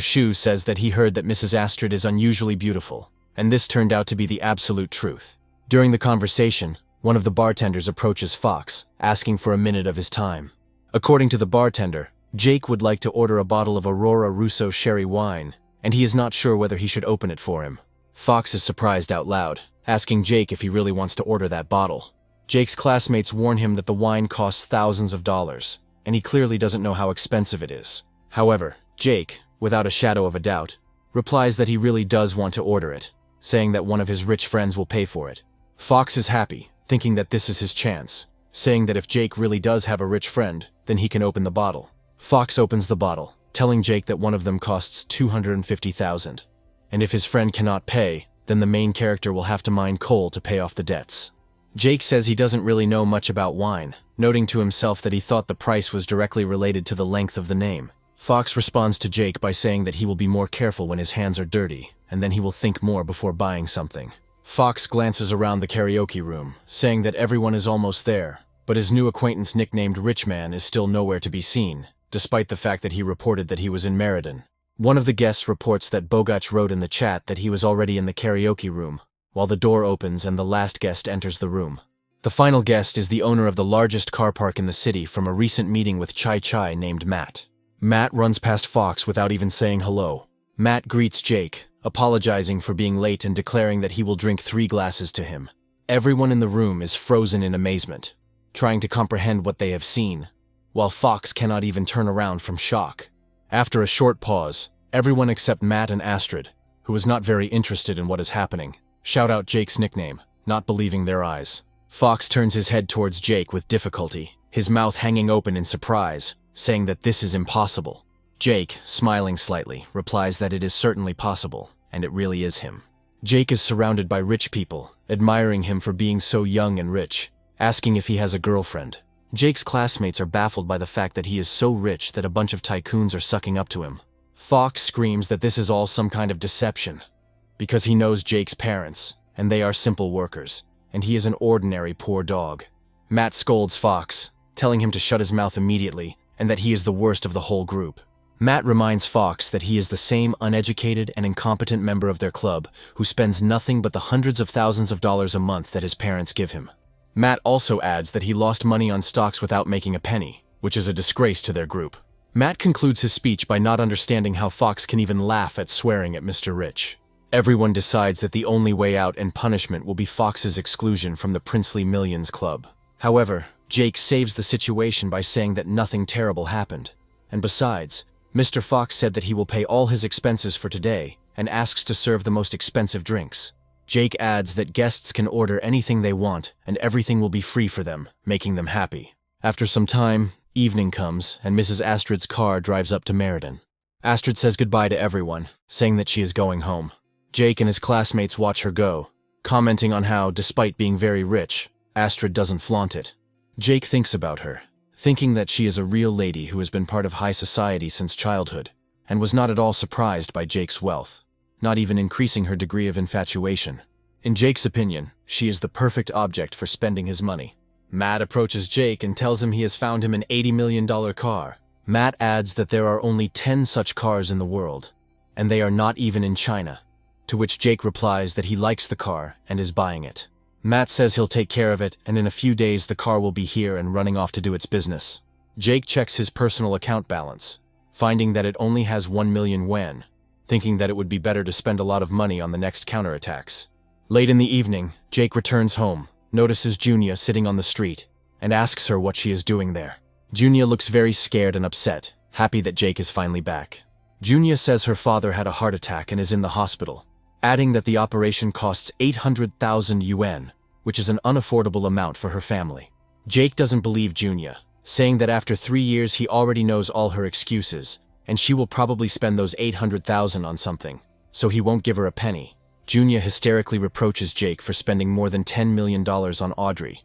Shu says that he heard that Mrs. Astrid is unusually beautiful, and this turned out to be the absolute truth. During the conversation, one of the bartenders approaches Fox, asking for a minute of his time. According to the bartender, Jake would like to order a bottle of Aurora Russo sherry wine, and he is not sure whether he should open it for him. Fox is surprised out loud, asking Jake if he really wants to order that bottle. Jake's classmates warn him that the wine costs thousands of dollars, and he clearly doesn't know how expensive it is. However, Jake, without a shadow of a doubt, replies that he really does want to order it, saying that one of his rich friends will pay for it. Fox is happy, thinking that this is his chance, saying that if Jake really does have a rich friend, then he can open the bottle. Fox opens the bottle, telling Jake that one of them costs $250,000, and if his friend cannot pay, then the main character will have to mine coal to pay off the debts. Jake says he doesn't really know much about wine, noting to himself that he thought the price was directly related to the length of the name. Fox responds to Jake by saying that he will be more careful when his hands are dirty, and then he will think more before buying something. Fox glances around the karaoke room, saying that everyone is almost there, but his new acquaintance nicknamed Rich Man is still nowhere to be seen, despite the fact that he reported that he was in Meriden. One of the guests reports that Bogach wrote in the chat that he was already in the karaoke room, while the door opens and the last guest enters the room. The final guest is the owner of the largest car park in the city from a recent meeting with Chai Chai named Matt. Matt runs past Fox without even saying hello. Matt greets Jake, apologizing for being late and declaring that he will drink 3 glasses to him. Everyone in the room is frozen in amazement, trying to comprehend what they have seen, while Fox cannot even turn around from shock. After a short pause, everyone except Matt and Astrid, who is not very interested in what is happening, shout out Jake's nickname, not believing their eyes. Fox turns his head towards Jake with difficulty, his mouth hanging open in surprise, saying that this is impossible. Jake, smiling slightly, replies that it is certainly possible, and it really is him. Jake is surrounded by rich people, admiring him for being so young and rich, asking if he has a girlfriend. Jake's classmates are baffled by the fact that he is so rich that a bunch of tycoons are sucking up to him. Fox screams that this is all some kind of deception, because he knows Jake's parents, and they are simple workers, and he is an ordinary poor dog. Matt scolds Fox, telling him to shut his mouth immediately, and that he is the worst of the whole group. Matt reminds Fox that he is the same uneducated and incompetent member of their club who spends nothing but the hundreds of thousands of dollars a month that his parents give him. Matt also adds that he lost money on stocks without making a penny, which is a disgrace to their group. Matt concludes his speech by not understanding how Fox can even laugh at swearing at Mr. Rich. Everyone decides that the only way out and punishment will be Fox's exclusion from the Princely Millions Club. However, Jake saves the situation by saying that nothing terrible happened, and besides, Mr. Fox said that he will pay all his expenses for today and asks to serve the most expensive drinks. Jake adds that guests can order anything they want and everything will be free for them, making them happy. After some time, evening comes and Mrs. Astrid's car drives up to Meriden. Astrid says goodbye to everyone, saying that she is going home. Jake and his classmates watch her go, commenting on how, despite being very rich, Astrid doesn't flaunt it. Jake thinks about her, thinking that she is a real lady who has been part of high society since childhood, and was not at all surprised by Jake's wealth, not even increasing her degree of infatuation. In Jake's opinion, she is the perfect object for spending his money. Matt approaches Jake and tells him he has found him an $80 million car. Matt adds that there are only 10 such cars in the world, and they are not even in China, to which Jake replies that he likes the car and is buying it. Matt says he'll take care of it, and in a few days the car will be here and running off to do its business. Jake checks his personal account balance, finding that it only has 1 million yuan, thinking that it would be better to spend a lot of money on the next counterattacks. Late in the evening, Jake returns home, notices Junia sitting on the street, and asks her what she is doing there. Junia looks very scared and upset, happy that Jake is finally back. Junia says her father had a heart attack and is in the hospital, adding that the operation costs 800,000 yuan, which is an unaffordable amount for her family. Jake doesn't believe Junia, saying that after 3 years he already knows all her excuses, and she will probably spend those 800,000 on something, so he won't give her a penny. Junia hysterically reproaches Jake for spending more than $10 million on Audrey,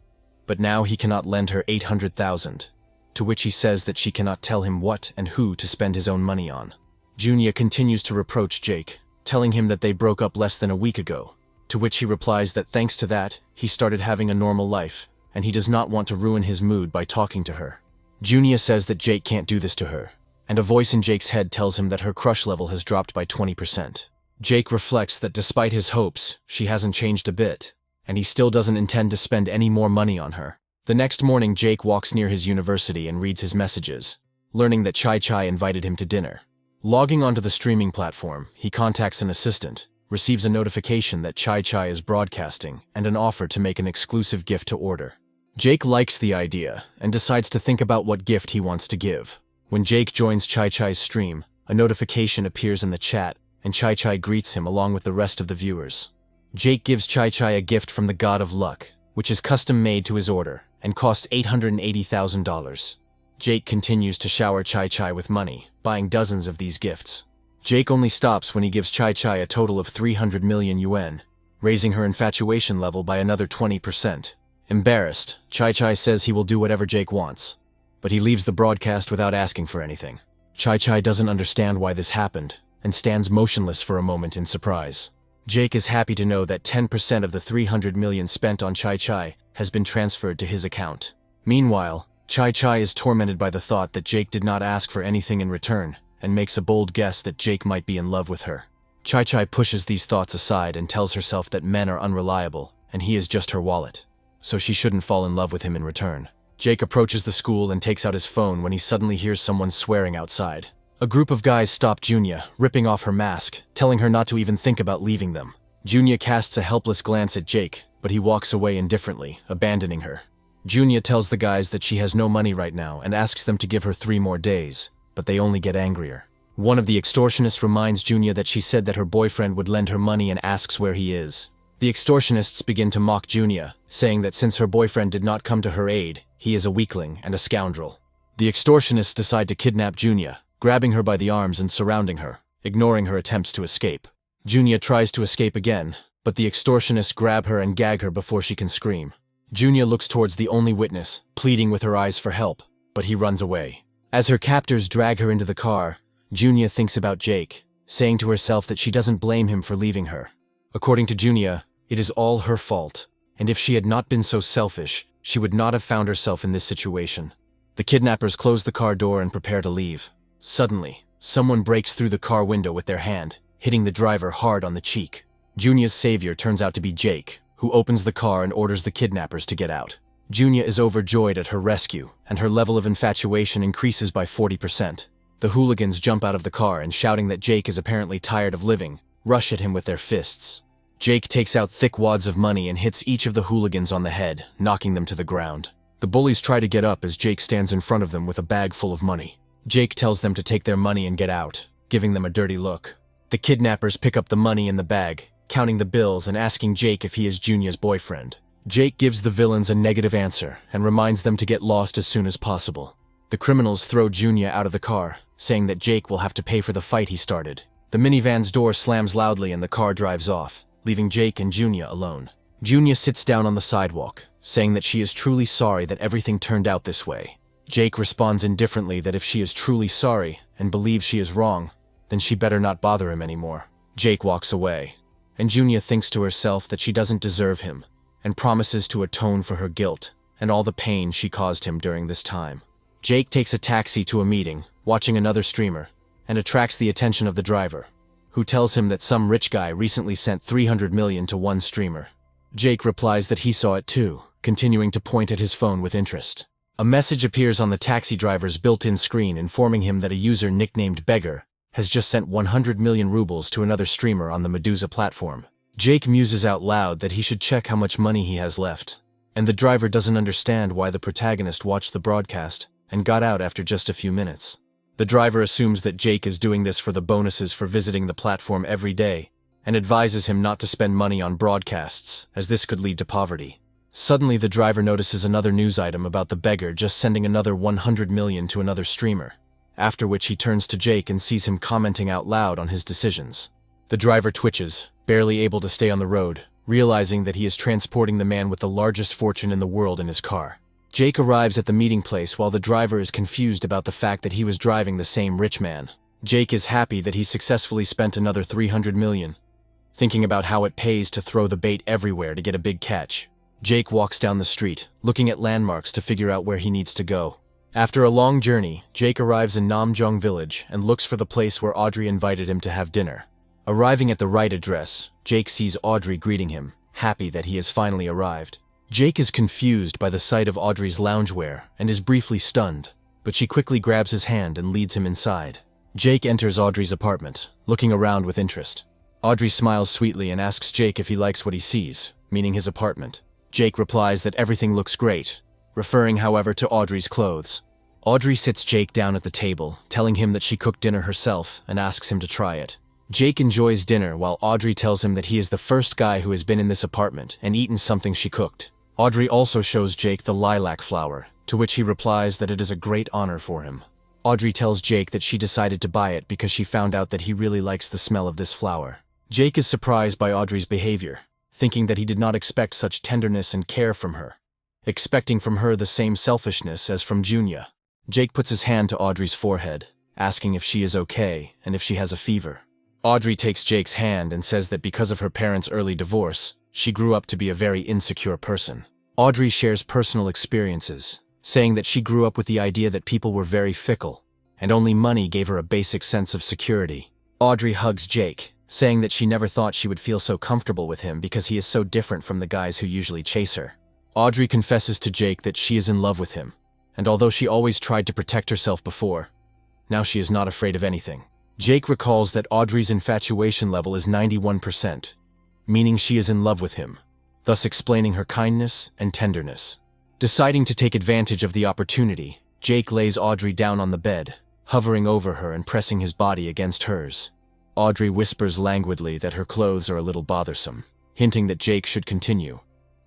but now he cannot lend her 800,000, to which he says that she cannot tell him what and who to spend his own money on. Junya continues to reproach Jake, telling him that they broke up less than a week ago, to which he replies that thanks to that, he started having a normal life, and he does not want to ruin his mood by talking to her. Junya says that Jake can't do this to her, and a voice in Jake's head tells him that her crush level has dropped by 20%. Jake reflects that despite his hopes, she hasn't changed a bit, and he still doesn't intend to spend any more money on her. The next morning, Jake walks near his university and reads his messages, learning that Chai Chai invited him to dinner. Logging onto the streaming platform, he contacts an assistant, receives a notification that Chai Chai is broadcasting, and an offer to make an exclusive gift to order. Jake likes the idea and decides to think about what gift he wants to give. When Jake joins Chai Chai's stream, a notification appears in the chat, and Chai Chai greets him along with the rest of the viewers. Jake gives Chai Chai a gift from the God of Luck, which is custom-made to his order and costs $880,000. Jake continues to shower Chai Chai with money, buying dozens of these gifts. Jake only stops when he gives Chai Chai a total of 300 million yuan, raising her infatuation level by another 20%. Embarrassed, Chai Chai says he will do whatever Jake wants, but he leaves the broadcast without asking for anything. Chai Chai doesn't understand why this happened, and stands motionless for a moment in surprise. Jake is happy to know that 10% of the 300 million spent on Chai Chai has been transferred to his account. Meanwhile, Chai Chai is tormented by the thought that Jake did not ask for anything in return, and makes a bold guess that Jake might be in love with her. Chai Chai pushes these thoughts aside and tells herself that men are unreliable, and he is just her wallet, so she shouldn't fall in love with him in return. Jake approaches the school and takes out his phone when he suddenly hears someone swearing outside. A group of guys stop Junya, ripping off her mask, telling her not to even think about leaving them. Junya casts a helpless glance at Jake, but he walks away indifferently, abandoning her. Junya tells the guys that she has no money right now and asks them to give her 3 more days, but they only get angrier. One of the extortionists reminds Junya that she said that her boyfriend would lend her money and asks where he is. The extortionists begin to mock Junya, saying that since her boyfriend did not come to her aid, he is a weakling and a scoundrel. The extortionists decide to kidnap Junya, grabbing her by the arms and surrounding her, ignoring her attempts to escape. Junya tries to escape again, but the extortionists grab her and gag her before she can scream. Junya looks towards the only witness, pleading with her eyes for help, but he runs away. As her captors drag her into the car, Junya thinks about Jake, saying to herself that she doesn't blame him for leaving her. According to Junya, it is all her fault, and if she had not been so selfish, she would not have found herself in this situation. The kidnappers close the car door and prepare to leave. Suddenly, someone breaks through the car window with their hand, hitting the driver hard on the cheek. Junya's savior turns out to be Jake, who opens the car and orders the kidnappers to get out. Junya is overjoyed at her rescue, and her level of infatuation increases by 40%. The hooligans jump out of the car and, shouting that Jake is apparently tired of living, rush at him with their fists. Jake takes out thick wads of money and hits each of the hooligans on the head, knocking them to the ground. The bullies try to get up as Jake stands in front of them with a bag full of money. Jake tells them to take their money and get out, giving them a dirty look. The kidnappers pick up the money in the bag, counting the bills and asking Jake if he is Junya's boyfriend. Jake gives the villains a negative answer and reminds them to get lost as soon as possible. The criminals throw Junya out of the car, saying that Jake will have to pay for the fight he started. The minivan's door slams loudly and the car drives off, leaving Jake and Junya alone. Junya sits down on the sidewalk, saying that she is truly sorry that everything turned out this way. Jake responds indifferently that if she is truly sorry and believes she is wrong, then she better not bother him anymore. Jake walks away, and Junya thinks to herself that she doesn't deserve him, and promises to atone for her guilt and all the pain she caused him during this time. Jake takes a taxi to a meeting, watching another streamer, and attracts the attention of the driver, who tells him that some rich guy recently sent 300 million to one streamer. Jake replies that he saw it too, continuing to point at his phone with interest. A message appears on the taxi driver's built-in screen informing him that a user nicknamed Beggar has just sent 100 million rubles to another streamer on the Medusa platform. Jake muses out loud that he should check how much money he has left, and the driver doesn't understand why the protagonist watched the broadcast and got out after just a few minutes. The driver assumes that Jake is doing this for the bonuses for visiting the platform every day, and advises him not to spend money on broadcasts, as this could lead to poverty. Suddenly, the driver notices another news item about the beggar just sending another 100 million to another streamer, after which he turns to Jake and sees him commenting out loud on his decisions. The driver twitches, barely able to stay on the road, realizing that he is transporting the man with the largest fortune in the world in his car. Jake arrives at the meeting place while the driver is confused about the fact that he was driving the same rich man. Jake is happy that he successfully spent another 300 million, thinking about how it pays to throw the bait everywhere to get a big catch. Jake walks down the street, looking at landmarks to figure out where he needs to go. After a long journey, Jake arrives in Namjong village and looks for the place where Audrey invited him to have dinner. Arriving at the right address, Jake sees Audrey greeting him, happy that he has finally arrived. Jake is confused by the sight of Audrey's loungewear and is briefly stunned, but she quickly grabs his hand and leads him inside. Jake enters Audrey's apartment, looking around with interest. Audrey smiles sweetly and asks Jake if he likes what he sees, meaning his apartment. Jake replies that everything looks great, referring, however, to Audrey's clothes. Audrey sits Jake down at the table, telling him that she cooked dinner herself and asks him to try it. Jake enjoys dinner while Audrey tells him that he is the first guy who has been in this apartment and eaten something she cooked. Audrey also shows Jake the lilac flower, to which he replies that it is a great honor for him. Audrey tells Jake that she decided to buy it because she found out that he really likes the smell of this flower. Jake is surprised by Audrey's behavior, thinking that he did not expect such tenderness and care from her, expecting from her the same selfishness as from Junya. Jake puts his hand to Audrey's forehead, asking if she is okay and if she has a fever. Audrey takes Jake's hand and says that because of her parents' early divorce, she grew up to be a very insecure person. Audrey shares personal experiences, saying that she grew up with the idea that people were very fickle, and only money gave her a basic sense of security. Audrey hugs Jake, saying that she never thought she would feel so comfortable with him because he is so different from the guys who usually chase her. Audrey confesses to Jake that she is in love with him, and although she always tried to protect herself before, now she is not afraid of anything. Jake recalls that Audrey's infatuation level is 91%, meaning she is in love with him, thus explaining her kindness and tenderness. Deciding to take advantage of the opportunity, Jake lays Audrey down on the bed, hovering over her and pressing his body against hers. Audrey whispers languidly that her clothes are a little bothersome, hinting that Jake should continue,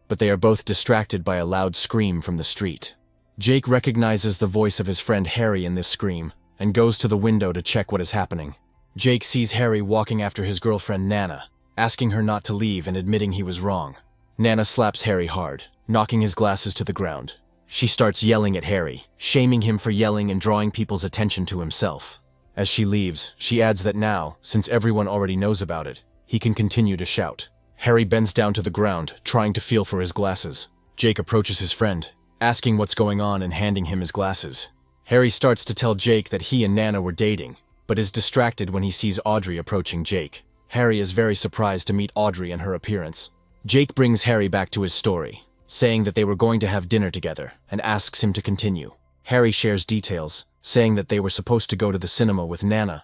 but they are both distracted by a loud scream from the street. Jake recognizes the voice of his friend Harry in this scream and goes to the window to check what is happening. Jake sees Harry walking after his girlfriend Nana, asking her not to leave and admitting he was wrong. Nana slaps Harry hard, knocking his glasses to the ground. She starts yelling at Harry, shaming him for yelling and drawing people's attention to himself. As she leaves, she adds that now, since everyone already knows about it, he can continue to shout. Harry bends down to the ground, trying to feel for his glasses. Jake approaches his friend, asking what's going on and handing him his glasses. Harry starts to tell Jake that he and Nana were dating, but is distracted when he sees Audrey approaching Jake. Harry is very surprised to meet Audrey and her appearance. Jake brings Harry back to his story, saying that they were going to have dinner together, and asks him to continue. Harry shares details, saying that they were supposed to go to the cinema with Nana,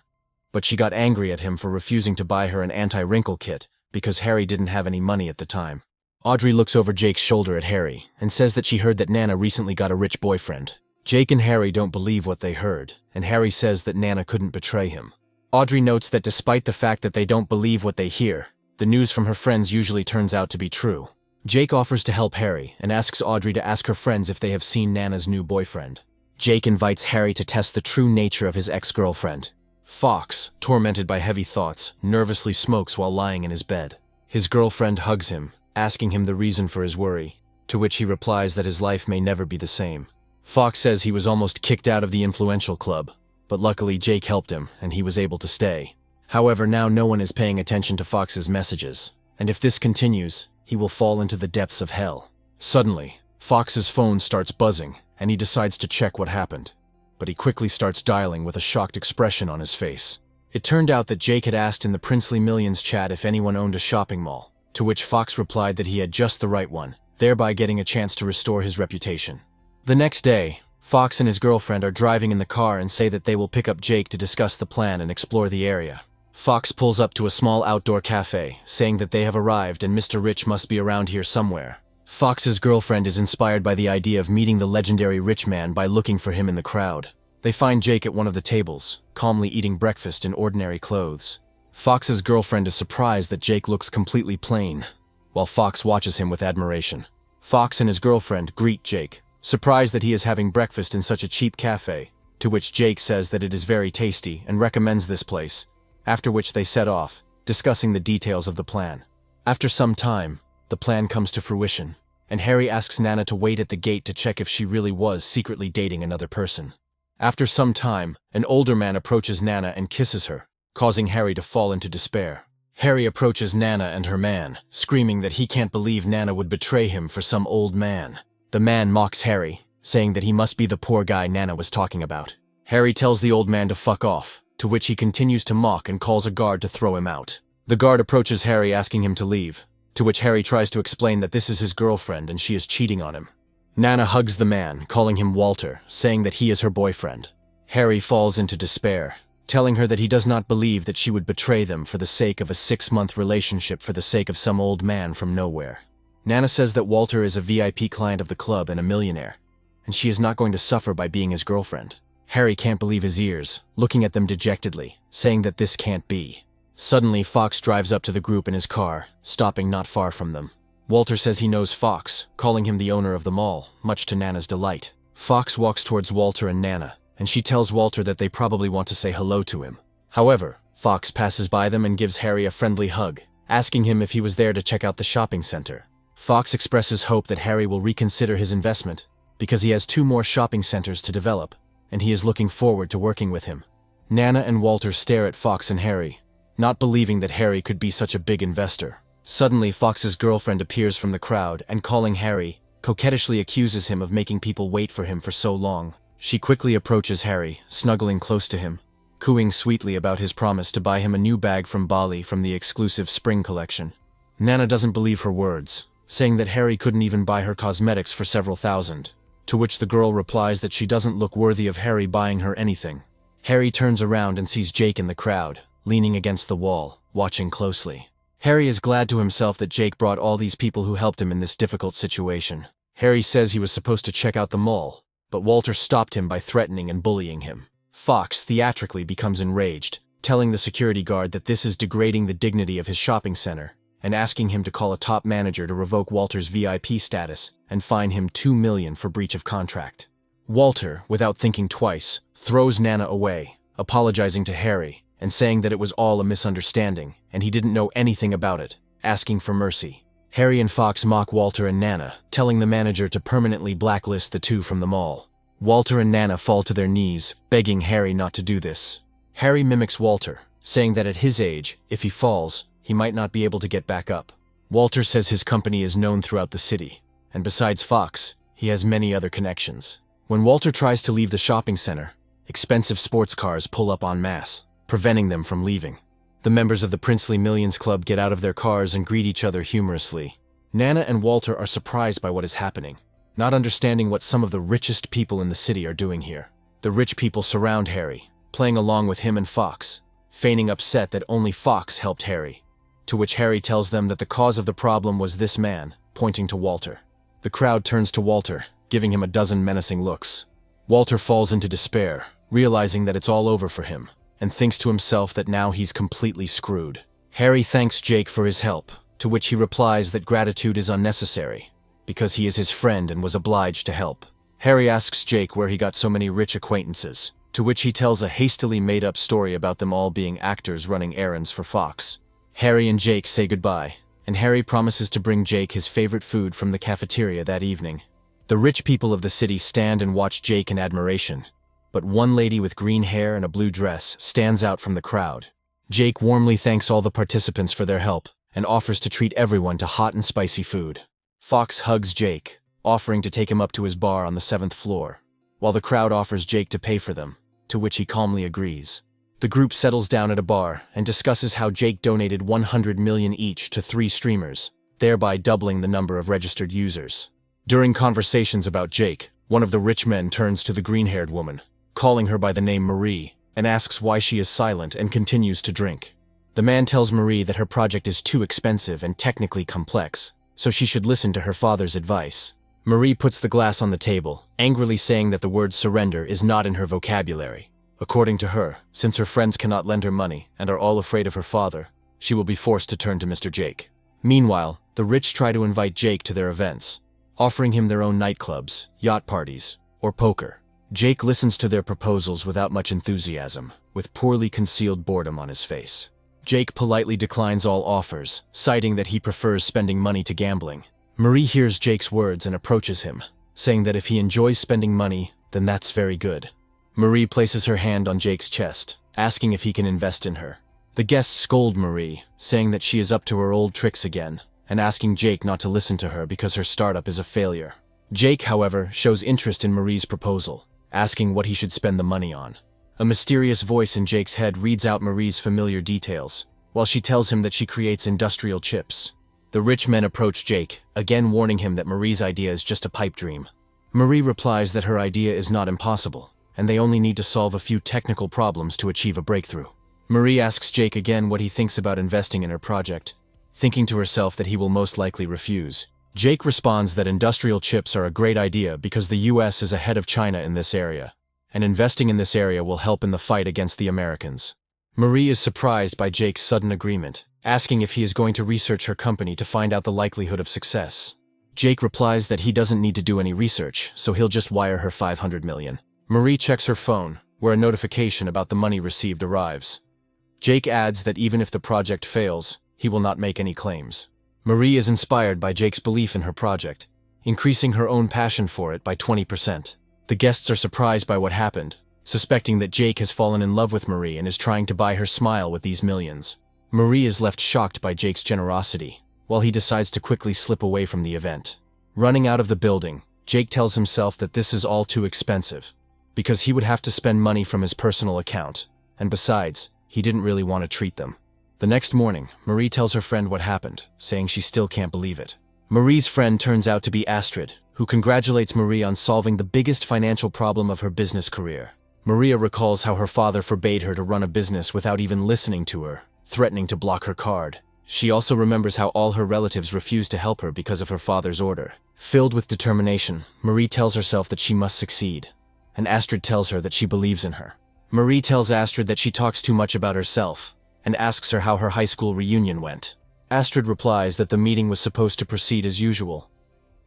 but she got angry at him for refusing to buy her an anti-wrinkle kit because Harry didn't have any money at the time. Audrey looks over Jake's shoulder at Harry and says that she heard that Nana recently got a rich boyfriend. Jake and Harry don't believe what they heard, and Harry says that Nana couldn't betray him. Audrey notes that despite the fact that they don't believe what they hear, the news from her friends usually turns out to be true. Jake offers to help Harry and asks Audrey to ask her friends if they have seen Nana's new boyfriend. Jake invites Harry to test the true nature of his ex-girlfriend. Fox, tormented by heavy thoughts, nervously smokes while lying in his bed. His girlfriend hugs him, asking him the reason for his worry, to which he replies that his life may never be the same. Fox says he was almost kicked out of the influential club, but luckily Jake helped him and he was able to stay. However, now no one is paying attention to Fox's messages, and if this continues, he will fall into the depths of hell. Suddenly, Fox's phone starts buzzing, and he decides to check what happened, but he quickly starts dialing with a shocked expression on his face. It turned out that Jake had asked in the Princely Millions chat if anyone owned a shopping mall, to which Fox replied that he had just the right one, thereby getting a chance to restore his reputation. The next day, Fox and his girlfriend are driving in the car and say that they will pick up Jake to discuss the plan and explore the area. Fox pulls up to a small outdoor cafe, saying that they have arrived and Mr. Rich must be around here somewhere. Fox's girlfriend is inspired by the idea of meeting the legendary rich man by looking for him in the crowd. They find Jake at one of the tables, calmly eating breakfast in ordinary clothes. Fox's girlfriend is surprised that Jake looks completely plain, while Fox watches him with admiration. Fox and his girlfriend greet Jake, surprised that he is having breakfast in such a cheap cafe, to which Jake says that it is very tasty and recommends this place, after which they set off, discussing the details of the plan. After some time, the plan comes to fruition, and Harry asks Nana to wait at the gate to check if she really was secretly dating another person. After some time, an older man approaches Nana and kisses her, causing Harry to fall into despair. Harry approaches Nana and her man, screaming that he can't believe Nana would betray him for some old man. The man mocks Harry, saying that he must be the poor guy Nana was talking about. Harry tells the old man to fuck off, to which he continues to mock and calls a guard to throw him out. The guard approaches Harry asking him to leave, to which Harry tries to explain that this is his girlfriend and she is cheating on him. Nana hugs the man, calling him Walter, saying that he is her boyfriend. Harry falls into despair, telling her that he does not believe that she would betray them for the sake of a 6-month relationship for the sake of some old man from nowhere. Nana says that Walter is a VIP client of the club and a millionaire, and she is not going to suffer by being his girlfriend. Harry can't believe his ears, looking at them dejectedly, saying that this can't be. Suddenly, Fox drives up to the group in his car, stopping not far from them. Walter says he knows Fox, calling him the owner of the mall, much to Nana's delight. Fox walks towards Walter and Nana, and she tells Walter that they probably want to say hello to him. However, Fox passes by them and gives Harry a friendly hug, asking him if he was there to check out the shopping center. Fox expresses hope that Harry will reconsider his investment, because he has 2 more shopping centers to develop, and he is looking forward to working with him. Nana and Walter stare at Fox and Harry, not believing that Harry could be such a big investor. Suddenly, Fox's girlfriend appears from the crowd and, calling Harry, coquettishly accuses him of making people wait for him for so long. She quickly approaches Harry, snuggling close to him, cooing sweetly about his promise to buy him a new bag from Bali from the exclusive spring collection. Nana doesn't believe her words, saying that Harry couldn't even buy her cosmetics for several thousand, to which the girl replies that she doesn't look worthy of Harry buying her anything. Harry turns around and sees Jake in the crowd, leaning against the wall, watching closely. Harry is glad to himself that Jake brought all these people who helped him in this difficult situation. Harry says he was supposed to check out the mall, but Walter stopped him by threatening and bullying him. Fox theatrically becomes enraged, telling the security guard that this is degrading the dignity of his shopping center, and asking him to call a top manager to revoke Walter's VIP status and fine him $2 million for breach of contract. Walter, without thinking twice, throws Nana away, apologizing to Harry and saying that it was all a misunderstanding and he didn't know anything about it, asking for mercy. Harry and Fox mock Walter and Nana, telling the manager to permanently blacklist the 2 from the mall. Walter and Nana fall to their knees, begging Harry not to do this. Harry mimics Walter, saying that at his age, if he falls, he might not be able to get back up. Walter says his company is known throughout the city, and besides Fox, he has many other connections. When Walter tries to leave the shopping center, expensive sports cars pull up en masse, preventing them from leaving. The members of the Princely Millions Club get out of their cars and greet each other humorously. Nana and Walter are surprised by what is happening, not understanding what some of the richest people in the city are doing here. The rich people surround Harry, playing along with him and Fox, feigning upset that only Fox helped Harry, to which Harry tells them that the cause of the problem was this man, pointing to Walter. The crowd turns to Walter, giving him a dozen menacing looks. Walter falls into despair, realizing that it's all over for him, and thinks to himself that now he's completely screwed. Harry thanks Jake for his help, to which he replies that gratitude is unnecessary, because he is his friend and was obliged to help. Harry asks Jake where he got so many rich acquaintances, to which he tells a hastily made-up story about them all being actors running errands for Fox. Harry and Jake say goodbye, and Harry promises to bring Jake his favorite food from the cafeteria that evening. The rich people of the city stand and watch Jake in admiration, but one lady with green hair and a blue dress stands out from the crowd. Jake warmly thanks all the participants for their help and offers to treat everyone to hot and spicy food. Fox hugs Jake, offering to take him up to his bar on the 7th floor, while the crowd offers Jake to pay for them, to which he calmly agrees. The group settles down at a bar and discusses how Jake donated 100 million each to 3 streamers, thereby doubling the number of registered users. During conversations about Jake, one of the rich men turns to the green-haired woman, calling her by the name Marie, and asks why she is silent and continues to drink. The man tells Marie that her project is too expensive and technically complex, so she should listen to her father's advice. Marie puts the glass on the table, angrily saying that the word surrender is not in her vocabulary. According to her, since her friends cannot lend her money and are all afraid of her father, she will be forced to turn to Mr. Jake. Meanwhile, the rich try to invite Jake to their events, offering him their own nightclubs, yacht parties, or poker. Jake listens to their proposals without much enthusiasm, with poorly concealed boredom on his face. Jake politely declines all offers, citing that he prefers spending money to gambling. Marie hears Jake's words and approaches him, saying that if he enjoys spending money, then that's very good. Marie places her hand on Jake's chest, asking if he can invest in her. The guests scold Marie, saying that she is up to her old tricks again, and asking Jake not to listen to her because her startup is a failure. Jake, however, shows interest in Marie's proposal, asking what he should spend the money on. A mysterious voice in Jake's head reads out Marie's familiar details, while she tells him that she creates industrial chips. The rich men approach Jake, again warning him that Marie's idea is just a pipe dream. Marie replies that her idea is not impossible, and they only need to solve a few technical problems to achieve a breakthrough. Marie asks Jake again what he thinks about investing in her project, thinking to herself that he will most likely refuse. Jake responds that industrial chips are a great idea because the US is ahead of China in this area, and investing in this area will help in the fight against the Americans. Marie is surprised by Jake's sudden agreement, asking if he is going to research her company to find out the likelihood of success. Jake replies that he doesn't need to do any research, so he'll just wire her $500 million. Marie checks her phone, where a notification about the money received arrives. Jake adds that even if the project fails, he will not make any claims. Marie is inspired by Jake's belief in her project, increasing her own passion for it by 20%. The guests are surprised by what happened, suspecting that Jake has fallen in love with Marie and is trying to buy her smile with these millions. Marie is left shocked by Jake's generosity, while he decides to quickly slip away from the event. Running out of the building, Jake tells himself that this is all too expensive, because he would have to spend money from his personal account, and besides, he didn't really want to treat them. The next morning, Marie tells her friend what happened, saying she still can't believe it. Marie's friend turns out to be Astrid, who congratulates Marie on solving the biggest financial problem of her business career. Maria recalls how her father forbade her to run a business without even listening to her, threatening to block her card. She also remembers how all her relatives refused to help her because of her father's order. Filled with determination, Marie tells herself that she must succeed, and Astrid tells her that she believes in her. Marie tells Astrid that she talks too much about herself, and asks her how her high school reunion went. Astrid replies that the meeting was supposed to proceed as usual,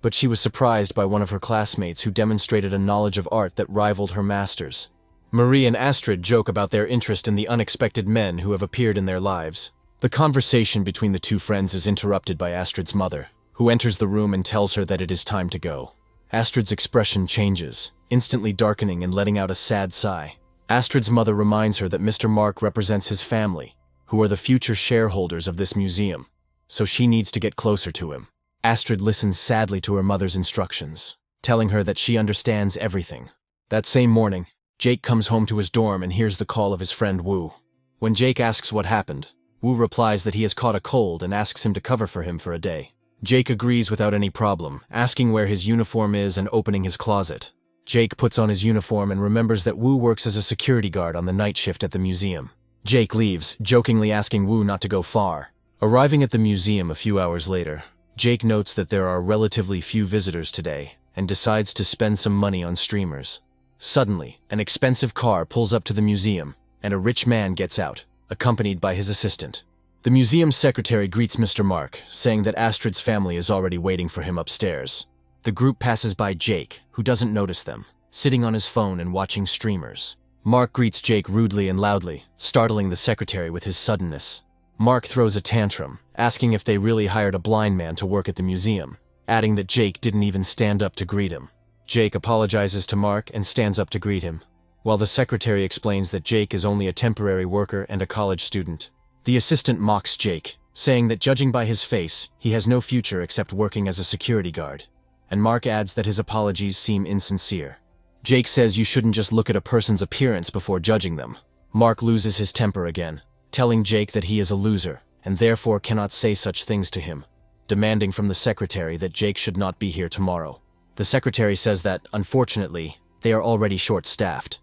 but she was surprised by one of her classmates who demonstrated a knowledge of art that rivaled her master's. Marie and Astrid joke about their interest in the unexpected men who have appeared in their lives. The conversation between the two friends is interrupted by Astrid's mother, who enters the room and tells her that it is time to go. Astrid's expression changes, instantly darkening and letting out a sad sigh. Astrid's mother reminds her that Mr. Mark represents his family, who are the future shareholders of this museum, so she needs to get closer to him. Astrid listens sadly to her mother's instructions, telling her that she understands everything. That same morning, Jake comes home to his dorm and hears the call of his friend Wu. When Jake asks what happened, Wu replies that he has caught a cold and asks him to cover for him for a day. Jake agrees without any problem, asking where his uniform is and opening his closet. Jake puts on his uniform and remembers that Wu works as a security guard on the night shift at the museum. Jake leaves, jokingly asking Wu not to go far. Arriving at the museum a few hours later, Jake notes that there are relatively few visitors today and decides to spend some money on streamers. Suddenly, an expensive car pulls up to the museum, and a rich man gets out, accompanied by his assistant. The museum's secretary greets Mr. Mark, saying that Astrid's family is already waiting for him upstairs. The group passes by Jake, who doesn't notice them, sitting on his phone and watching streamers. Mark greets Jake rudely and loudly, startling the secretary with his suddenness. Mark throws a tantrum, asking if they really hired a blind man to work at the museum, adding that Jake didn't even stand up to greet him. Jake apologizes to Mark and stands up to greet him, while the secretary explains that Jake is only a temporary worker and a college student. The assistant mocks Jake, saying that judging by his face, he has no future except working as a security guard, and Mark adds that his apologies seem insincere. Jake says you shouldn't just look at a person's appearance before judging them. Mark loses his temper again, telling Jake that he is a loser, and therefore cannot say such things to him, demanding from the secretary that Jake should not be here tomorrow. The secretary says that, unfortunately, they are already short-staffed.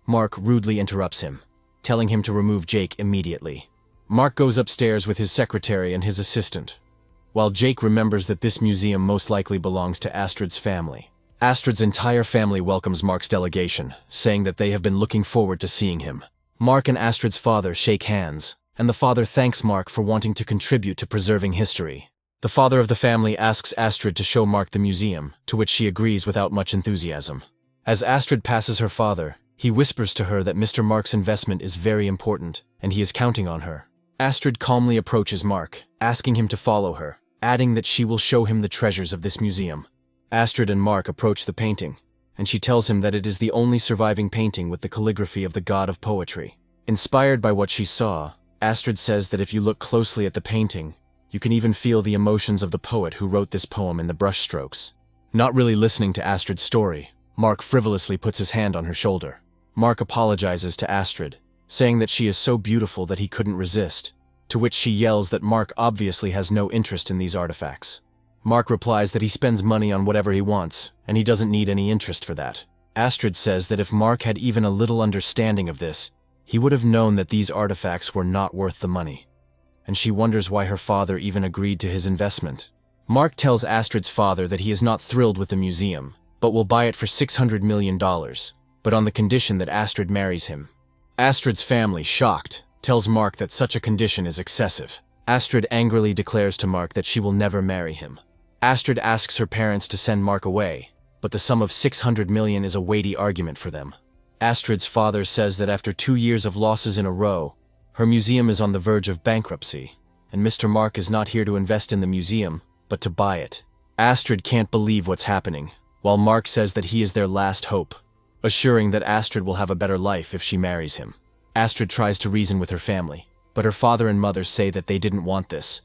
Mark rudely interrupts him, telling him to remove Jake immediately. Mark goes upstairs with his secretary and his assistant, while Jake remembers that this museum most likely belongs to Astrid's family. Astrid's entire family welcomes Mark's delegation, saying that they have been looking forward to seeing him. Mark and Astrid's father shake hands, and the father thanks Mark for wanting to contribute to preserving history. The father of the family asks Astrid to show Mark the museum, to which she agrees without much enthusiasm. As Astrid passes her father, he whispers to her that Mr. Mark's investment is very important, and he is counting on her. Astrid calmly approaches Mark, asking him to follow her, adding that she will show him the treasures of this museum. Astrid and Mark approach the painting, and she tells him that it is the only surviving painting with the calligraphy of the god of poetry. Inspired by what she saw, Astrid says that if you look closely at the painting, you can even feel the emotions of the poet who wrote this poem in the brushstrokes. Not really listening to Astrid's story, Mark frivolously puts his hand on her shoulder. Mark apologizes to Astrid, saying that she is so beautiful that he couldn't resist, to which she yells that Mark obviously has no interest in these artifacts. Mark replies that he spends money on whatever he wants, and he doesn't need any interest for that. Astrid says that if Mark had even a little understanding of this, he would have known that these artifacts were not worth the money. And she wonders why her father even agreed to his investment. Mark tells Astrid's father that he is not thrilled with the museum, but will buy it for $600 million, but on the condition that Astrid marries him. Astrid's family, shocked, tells Mark that such a condition is excessive. Astrid angrily declares to Mark that she will never marry him. Astrid asks her parents to send Mark away, but the sum of $600 million is a weighty argument for them. Astrid's father says that after 2 years of losses in a row, her museum is on the verge of bankruptcy, and Mr. Mark is not here to invest in the museum, but to buy it. Astrid can't believe what's happening, while Mark says that he is their last hope, assuring that Astrid will have a better life if she marries him. Astrid tries to reason with her family, but her father and mother say that they didn't want this,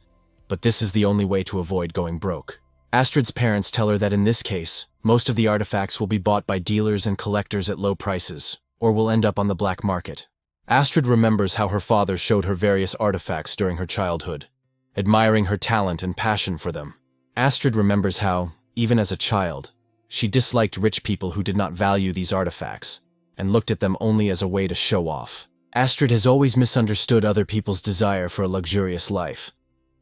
but this is the only way to avoid going broke. Astrid's parents tell her that in this case, most of the artifacts will be bought by dealers and collectors at low prices, or will end up on the black market. Astrid remembers how her father showed her various artifacts during her childhood, admiring her talent and passion for them. Astrid remembers how, even as a child, she disliked rich people who did not value these artifacts, and looked at them only as a way to show off. Astrid has always misunderstood other people's desire for a luxurious life,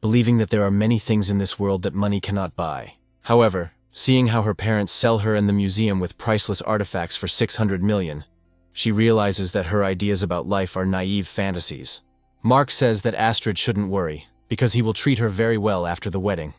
believing that there are many things in this world that money cannot buy. However, seeing how her parents sell her and the museum with priceless artifacts for $600 million, she realizes that her ideas about life are naive fantasies. Mark says that Astrid shouldn't worry, because he will treat her very well after the wedding,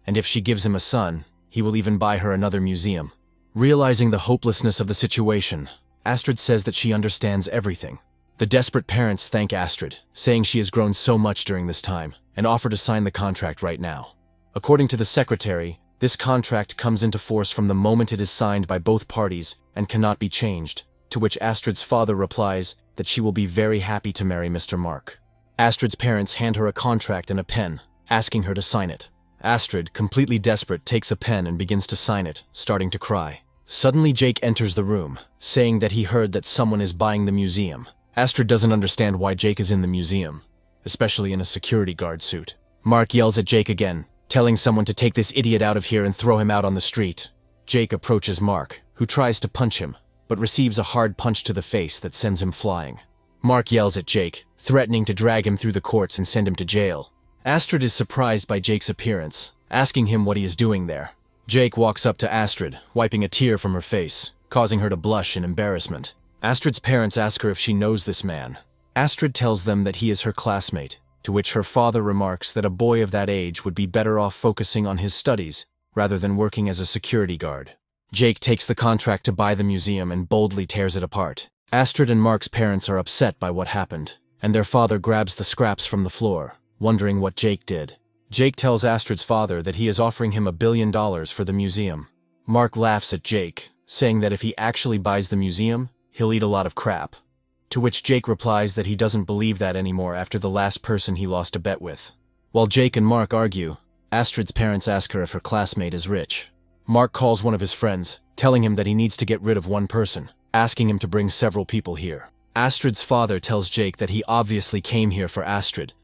and if she gives him a son, he will even buy her another museum. Realizing the hopelessness of the situation, Astrid says that she understands everything. The desperate parents thank Astrid, saying she has grown so much during this time, and offer to sign the contract right now. According to the secretary, this contract comes into force from the moment it is signed by both parties and cannot be changed, to which Astrid's father replies that she will be very happy to marry Mr. Mark. Astrid's parents hand her a contract and a pen, asking her to sign it. Astrid, completely desperate, takes a pen and begins to sign it, starting to cry. Suddenly Jake enters the room, saying that he heard that someone is buying the museum. Astrid doesn't understand why Jake is in the museum, especially in a security guard suit. Mark yells at Jake again, telling someone to take this idiot out of here and throw him out on the street. Jake approaches Mark, who tries to punch him, but receives a hard punch to the face that sends him flying. Mark yells at Jake, threatening to drag him through the courts and send him to jail. Astrid is surprised by Jake's appearance, asking him what he is doing there. Jake walks up to Astrid, wiping a tear from her face, causing her to blush in embarrassment. Astrid's parents ask her if she knows this man. Astrid tells them that he is her classmate, to which her father remarks that a boy of that age would be better off focusing on his studies rather than working as a security guard. Jake takes the contract to buy the museum and boldly tears it apart. Astrid and Mark's parents are upset by what happened, and their father grabs the scraps from the floor, wondering what Jake did. Jake tells Astrid's father that he is offering him $1 billion for the museum. Mark laughs at Jake, saying that if he actually buys the museum, he'll eat a lot of crap. To which Jake replies that he doesn't believe that anymore after the last person he lost a bet with. While Jake and Mark argue, Astrid's parents ask her if her classmate is rich. Mark calls one of his friends, telling him that he needs to get rid of one person, asking him to bring several people here. Astrid's father tells Jake that he obviously came here for Astrid,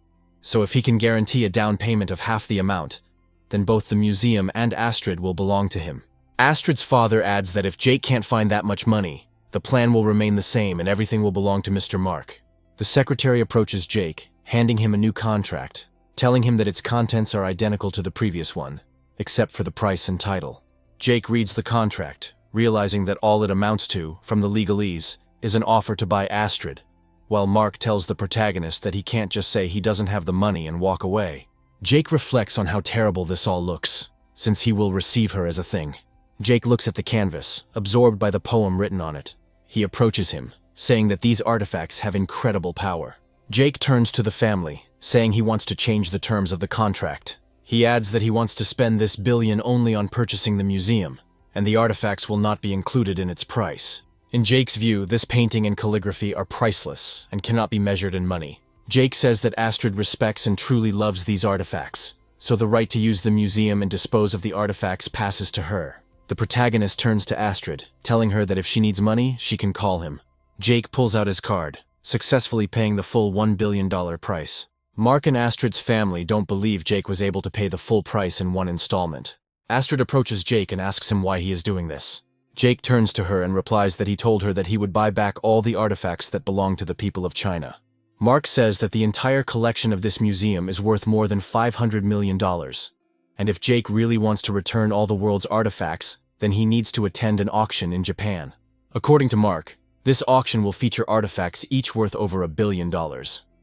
so if he can guarantee a down payment of half the amount, then both the museum and Astrid will belong to him. Astrid's father adds that if Jake can't find that much money, the plan will remain the same and everything will belong to Mr. Mark. The secretary approaches Jake, handing him a new contract, telling him that its contents are identical to the previous one, except for the price and title. Jake reads the contract, realizing that all it amounts to, from the legalese, is an offer to buy Astrid, while Mark tells the protagonist that he can't just say he doesn't have the money and walk away. Jake reflects on how terrible this all looks, since he will receive her as a thing. Jake looks at the canvas, absorbed by the poem written on it. He approaches him, saying that these artifacts have incredible power. Jake turns to the family, saying he wants to change the terms of the contract. He adds that he wants to spend this billion only on purchasing the museum, and the artifacts will not be included in its price. In Jake's view, this painting and calligraphy are priceless and cannot be measured in money. Jake says that Astrid respects and truly loves these artifacts, so the right to use the museum and dispose of the artifacts passes to her. The protagonist turns to Astrid, telling her that if she needs money, she can call him. Jake pulls out his card, successfully paying the full $1 billion price. Mark and Astrid's family don't believe Jake was able to pay the full price in one installment. Astrid approaches Jake and asks him why he is doing this. Jake turns to her and replies that he told her that he would buy back all the artifacts that belong to the people of China. Mark says that the entire collection of this museum is worth more than $500 million, and if Jake really wants to return all the world's artifacts, then he needs to attend an auction in Japan. According to Mark, this auction will feature artifacts each worth over $1 billion.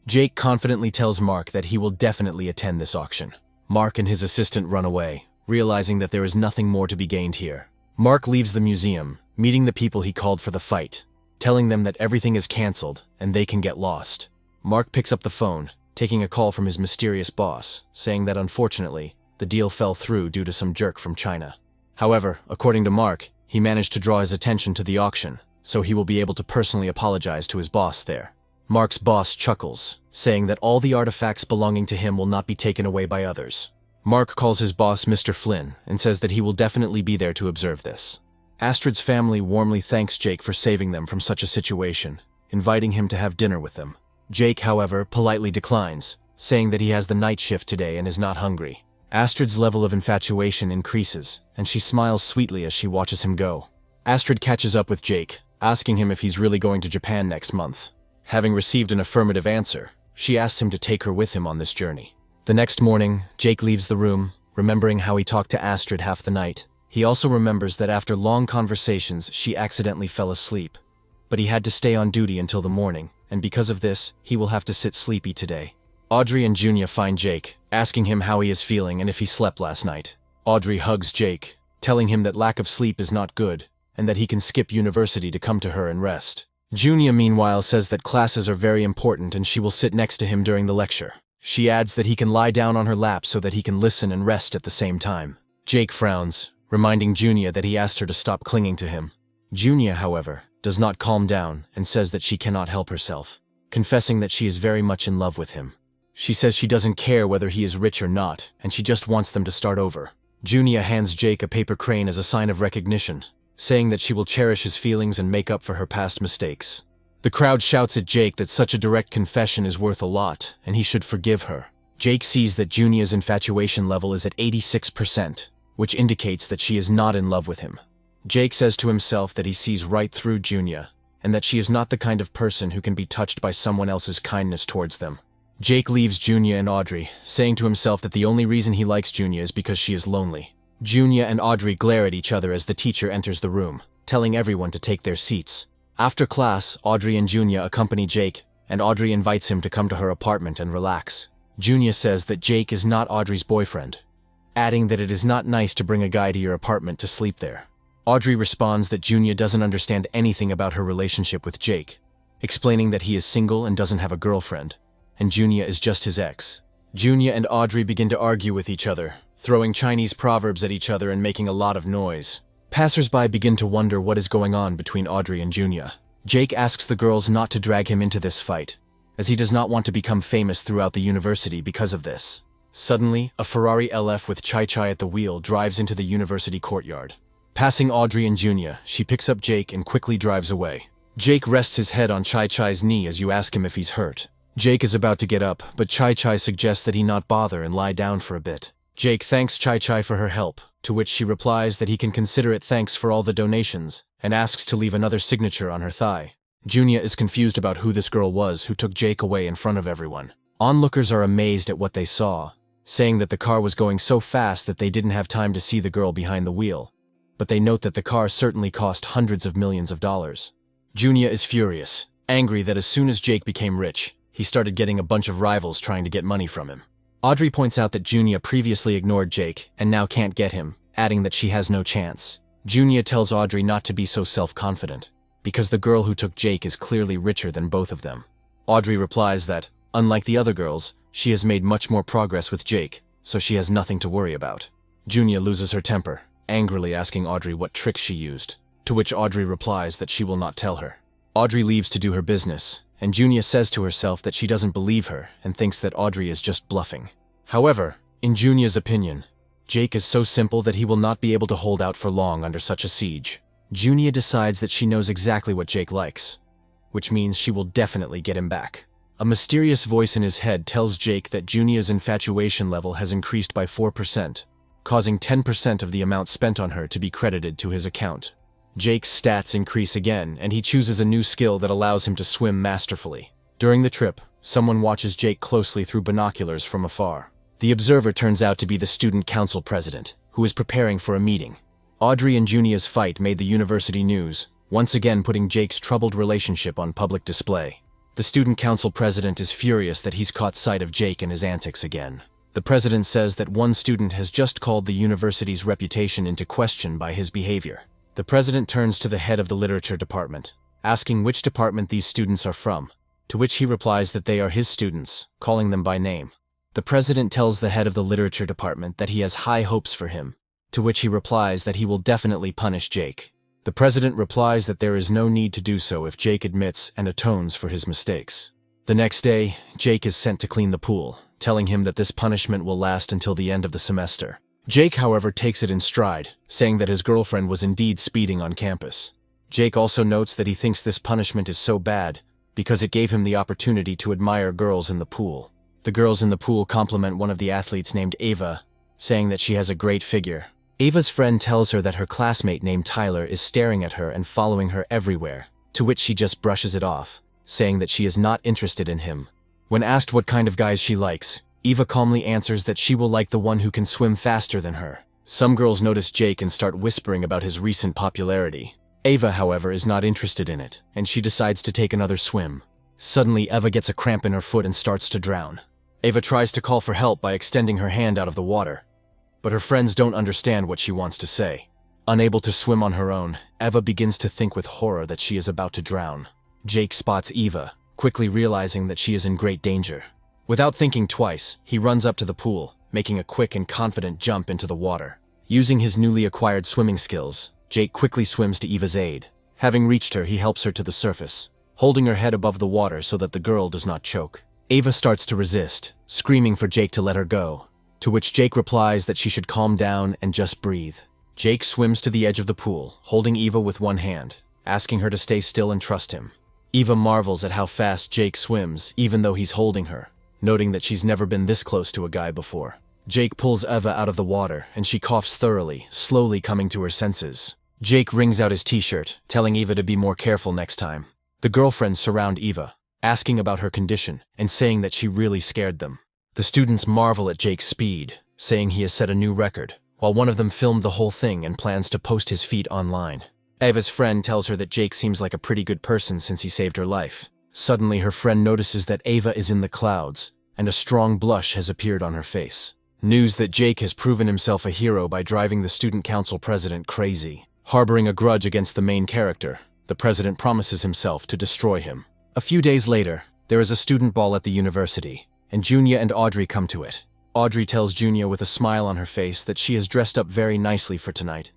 Jake confidently tells Mark that he will definitely attend this auction. Mark and his assistant run away, realizing that there is nothing more to be gained here. Mark leaves the museum, meeting the people he called for the fight, telling them that everything is cancelled and they can get lost. Mark picks up the phone, taking a call from his mysterious boss, saying that unfortunately, the deal fell through due to some jerk from China. However, according to Mark, he managed to draw his attention to the auction, so he will be able to personally apologize to his boss there. Mark's boss chuckles, saying that all the artifacts belonging to him will not be taken away by others. Mark calls his boss Mr. Flynn and says that he will definitely be there to observe this. Astrid's family warmly thanks Jake for saving them from such a situation, inviting him to have dinner with them. Jake, however, politely declines, saying that he has the night shift today and is not hungry. Astrid's level of infatuation increases, and she smiles sweetly as she watches him go. Astrid catches up with Jake, asking him if he's really going to Japan next month. Having received an affirmative answer, she asks him to take her with him on this journey. The next morning, Jake leaves the room, remembering how he talked to Astrid half the night. He also remembers that after long conversations, she accidentally fell asleep. But he had to stay on duty until the morning, and because of this, he will have to sit sleepy today. Audrey and Junya find Jake, asking him how he is feeling and if he slept last night. Audrey hugs Jake, telling him that lack of sleep is not good, and that he can skip university to come to her and rest. Junya, meanwhile, says that classes are very important and she will sit next to him during the lecture. She adds that he can lie down on her lap so that he can listen and rest at the same time. Jake frowns, reminding Junya that he asked her to stop clinging to him. Junya, however, does not calm down and says that she cannot help herself, confessing that she is very much in love with him. She says she doesn't care whether he is rich or not, and she just wants them to start over. Junya hands Jake a paper crane as a sign of recognition, saying that she will cherish his feelings and make up for her past mistakes. The crowd shouts at Jake that such a direct confession is worth a lot, and he should forgive her. Jake sees that Junya's infatuation level is at 86%, which indicates that she is not in love with him. Jake says to himself that he sees right through Junya, and that she is not the kind of person who can be touched by someone else's kindness towards them. Jake leaves Junya and Audrey, saying to himself that the only reason he likes Junya is because she is lonely. Junya and Audrey glare at each other as the teacher enters the room, telling everyone to take their seats. After class, Audrey and Junya accompany Jake, and Audrey invites him to come to her apartment and relax. Junya says that Jake is not Audrey's boyfriend, adding that it is not nice to bring a guy to your apartment to sleep there. Audrey responds that Junya doesn't understand anything about her relationship with Jake, explaining that he is single and doesn't have a girlfriend, and Junya is just his ex. Junya and Audrey begin to argue with each other, throwing Chinese proverbs at each other and making a lot of noise. Passers-by begin to wonder what is going on between Audrey and Junya. Jake asks the girls not to drag him into this fight, as he does not want to become famous throughout the university because of this. Suddenly, a Ferrari LF with Chai Chai at the wheel drives into the university courtyard. Passing Audrey and Junya, she picks up Jake and quickly drives away. Jake rests his head on Chai Chai's knee as you ask him if he's hurt. Jake is about to get up, but Chai Chai suggests that he not bother and lie down for a bit. Jake thanks Chai Chai for her help, to which she replies that he can consider it thanks for all the donations, and asks to leave another signature on her thigh. Junya is confused about who this girl was who took Jake away in front of everyone. Onlookers are amazed at what they saw, saying that the car was going so fast that they didn't have time to see the girl behind the wheel, but they note that the car certainly cost hundreds of millions of dollars. Junya is furious, angry that as soon as Jake became rich, he started getting a bunch of rivals trying to get money from him. Audrey points out that Junya previously ignored Jake and now can't get him, adding that she has no chance. Junya tells Audrey not to be so self-confident, because the girl who took Jake is clearly richer than both of them. Audrey replies that, Unlike the other girls, she has made much more progress with Jake, so she has nothing to worry about. Junya loses her temper, angrily asking Audrey what tricks she used, to which Audrey replies that she will not tell her. Audrey leaves to do her business, and Junya says to herself that she doesn't believe her and thinks that Audrey is just bluffing. However, in Junya's opinion, Jake is so simple that he will not be able to hold out for long under such a siege. Junya decides that she knows exactly what Jake likes, which means she will definitely get him back. A mysterious voice in his head tells Jake that Junya's infatuation level has increased by 4%, causing 10% of the amount spent on her to be credited to his account. Jake's stats increase again, and he chooses a new skill that allows him to swim masterfully. During the trip, someone watches Jake closely through binoculars from afar. The observer turns out to be the student council president, who is preparing for a meeting. Audrey and Junya's fight made the university news, once again putting Jake's troubled relationship on public display. The student council president is furious that he's caught sight of Jake and his antics again. The president says that one student has just called the university's reputation into question by his behavior. The president turns to the head of the literature department, asking which department these students are from, to which he replies that they are his students, calling them by name. The president tells the head of the literature department that he has high hopes for him, to which he replies that he will definitely punish Jake. The president replies that there is no need to do so if Jake admits and atones for his mistakes. The next day, Jake is sent to clean the pool, telling him that this punishment will last until the end of the semester. Jake, however, takes it in stride, saying that his girlfriend was indeed speeding on campus. Jake also notes that he thinks this punishment is so bad because it gave him the opportunity to admire girls in the pool. The girls in the pool compliment one of the athletes named Ava, saying that she has a great figure. Ava's friend tells her that her classmate named Tyler is staring at her and following her everywhere, to which she just brushes it off, saying that she is not interested in him. When asked what kind of guys she likes, Ava calmly answers that she will like the one who can swim faster than her. Some girls notice Jake and start whispering about his recent popularity. Ava, however, is not interested in it, and she decides to take another swim. Suddenly, Ava gets a cramp in her foot and starts to drown. Ava tries to call for help by extending her hand out of the water, but her friends don't understand what she wants to say. Unable to swim on her own, Eva begins to think with horror that she is about to drown. Jake spots Eva, quickly realizing that she is in great danger. Without thinking twice, he runs up to the pool, making a quick and confident jump into the water. Using his newly acquired swimming skills, Jake quickly swims to Eva's aid. Having reached her, he helps her to the surface, holding her head above the water so that the girl does not choke. Eva starts to resist, screaming for Jake to let her go, to which Jake replies that she should calm down and just breathe. Jake swims to the edge of the pool, holding Eva with one hand, asking her to stay still and trust him. Eva marvels at how fast Jake swims, even though he's holding her, noting that she's never been this close to a guy before. Jake pulls Eva out of the water, and she coughs thoroughly, slowly coming to her senses. Jake wrings out his t-shirt, telling Eva to be more careful next time. The girlfriends surround Eva, asking about her condition, and saying that she really scared them. The students marvel at Jake's speed, saying he has set a new record, while one of them filmed the whole thing and plans to post his feat online. Eva's friend tells her that Jake seems like a pretty good person since he saved her life. Suddenly, her friend notices that Eva is in the clouds, and a strong blush has appeared on her face. News that Jake has proven himself a hero by driving the student council president crazy. Harboring a grudge against the main character, the president promises himself to destroy him. A few days later, there is a student ball at the university, and Junya and Audrey come to it. Audrey tells Junya with a smile on her face that she has dressed up very nicely for tonight,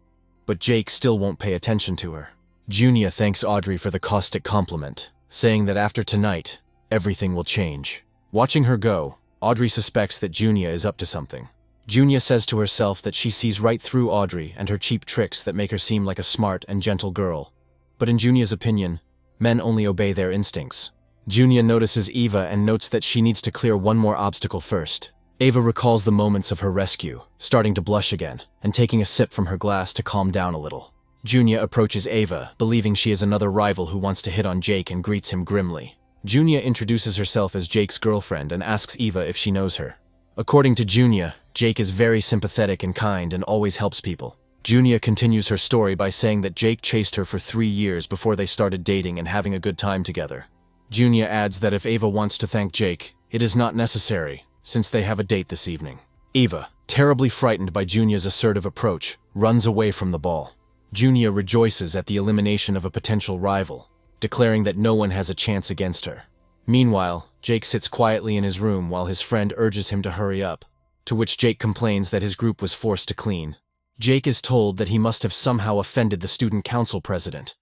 but Jake still won't pay attention to her. Junya thanks Audrey for the caustic compliment, saying that after tonight, everything will change. Watching her go, Audrey suspects that Junya is up to something. Junya says to herself that she sees right through Audrey and her cheap tricks that make her seem like a smart and gentle girl. But in Junya's opinion, men only obey their instincts. Junya notices Eva and notes that she needs to clear one more obstacle first. Eva recalls the moments of her rescue, starting to blush again, and taking a sip from her glass to calm down a little. Junya approaches Eva, believing she is another rival who wants to hit on Jake and greets him grimly. Junya introduces herself as Jake's girlfriend and asks Eva if she knows her. According to Junya, Jake is very sympathetic and kind and always helps people. Junya continues her story by saying that Jake chased her for 3 years before they started dating and having a good time together. Junya adds that if Eva wants to thank Jake, it is not necessary, since they have a date this evening. Eva, terribly frightened by Junya's assertive approach, runs away from the ball. Junya rejoices at the elimination of a potential rival, declaring that no one has a chance against her. Meanwhile, Jake sits quietly in his room while his friend urges him to hurry up, to which Jake complains that his group was forced to clean. Jake is told that he must have somehow offended the student council president,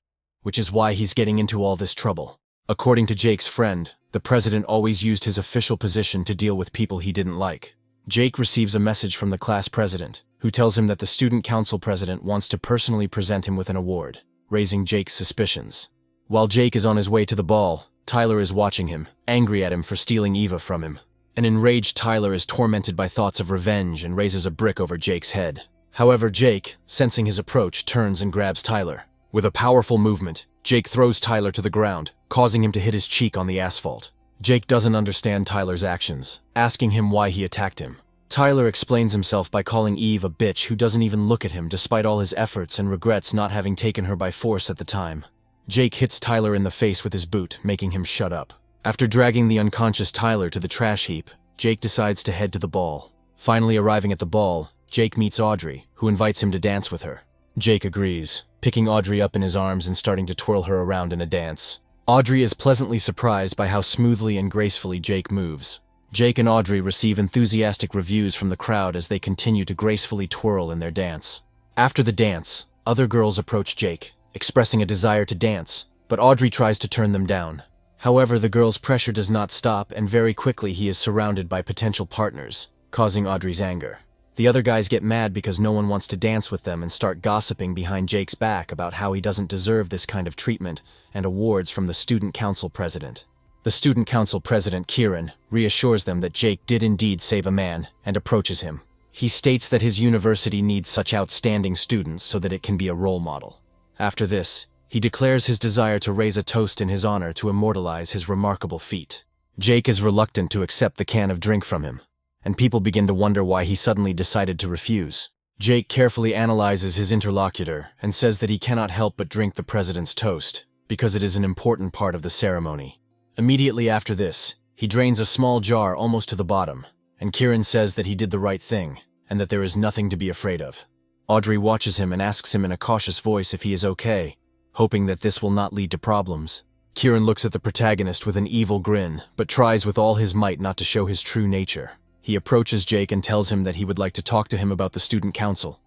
which is why he's getting into all this trouble. According to Jake's friend, the president always used his official position to deal with people he didn't like. Jake receives a message from the class president, who tells him that the student council president wants to personally present him with an award, raising Jake's suspicions. While Jake is on his way to the ball, Tyler is watching him, angry at him for stealing Eva from him. An enraged Tyler is tormented by thoughts of revenge and raises a brick over Jake's head. However, Jake, sensing his approach, turns and grabs Tyler. With a powerful movement, Jake throws Tyler to the ground, causing him to hit his cheek on the asphalt. Jake doesn't understand Tyler's actions, asking him why he attacked him. Tyler explains himself by calling Eve a bitch who doesn't even look at him despite all his efforts and regrets not having taken her by force at the time. Jake hits Tyler in the face with his boot, making him shut up. After dragging the unconscious Tyler to the trash heap, Jake decides to head to the ball. Finally arriving at the ball, Jake meets Audrey, who invites him to dance with her. Jake agrees, picking Audrey up in his arms and starting to twirl her around in a dance. Audrey is pleasantly surprised by how smoothly and gracefully Jake moves. Jake and Audrey receive enthusiastic reviews from the crowd as they continue to gracefully twirl in their dance. After the dance, other girls approach Jake, expressing a desire to dance, but Audrey tries to turn them down. However, the girl's pressure does not stop, and very quickly he is surrounded by potential partners, causing Audrey's anger. The other guys get mad because no one wants to dance with them and start gossiping behind Jake's back about how he doesn't deserve this kind of treatment and awards from the student council president. The student council president, Kieran, reassures them that Jake did indeed save a man and approaches him. He states that his university needs such outstanding students so that it can be a role model. After this, he declares his desire to raise a toast in his honor to immortalize his remarkable feat. Jake is reluctant to accept the can of drink from him, and people begin to wonder why he suddenly decided to refuse. Jake carefully analyzes his interlocutor and says that he cannot help but drink the president's toast, because it is an important part of the ceremony. Immediately after this, he drains a small jar almost to the bottom, and Kieran says that he did the right thing, and that there is nothing to be afraid of. Audrey watches him and asks him in a cautious voice if he is okay, hoping that this will not lead to problems. Kieran looks at the protagonist with an evil grin, but tries with all his might not to show his true nature. He approaches Jake and tells him that he would like to talk to him about the student council,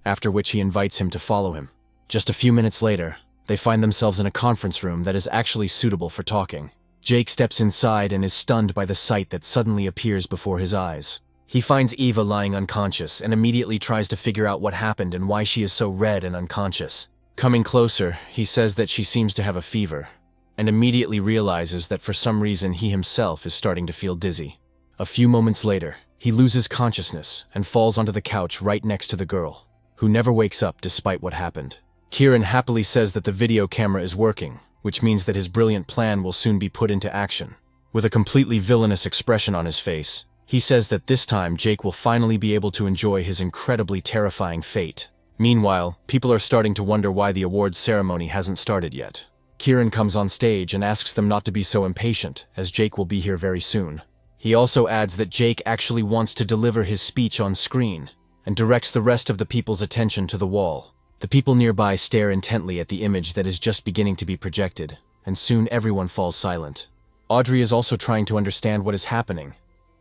after which he invites him to follow him. Just a few minutes later, they find themselves in a conference room that is actually suitable for talking. Jake steps inside and is stunned by the sight that suddenly appears before his eyes. He finds Eva lying unconscious and immediately tries to figure out what happened and why she is so red and unconscious. Coming closer, he says that she seems to have a fever, and immediately realizes that for some reason he himself is starting to feel dizzy. A few moments later, he loses consciousness and falls onto the couch right next to the girl, who never wakes up despite what happened. Kieran happily says that the video camera is working, which means that his brilliant plan will soon be put into action. With a completely villainous expression on his face, he says that this time Jake will finally be able to enjoy his incredibly terrifying fate. Meanwhile, people are starting to wonder why the awards ceremony hasn't started yet. Kieran comes on stage and asks them not to be so impatient, as Jake will be here very soon. He also adds that Jake actually wants to deliver his speech on screen, and directs the rest of the people's attention to the wall. The people nearby stare intently at the image that is just beginning to be projected, and soon everyone falls silent. Audrey is also trying to understand what is happening,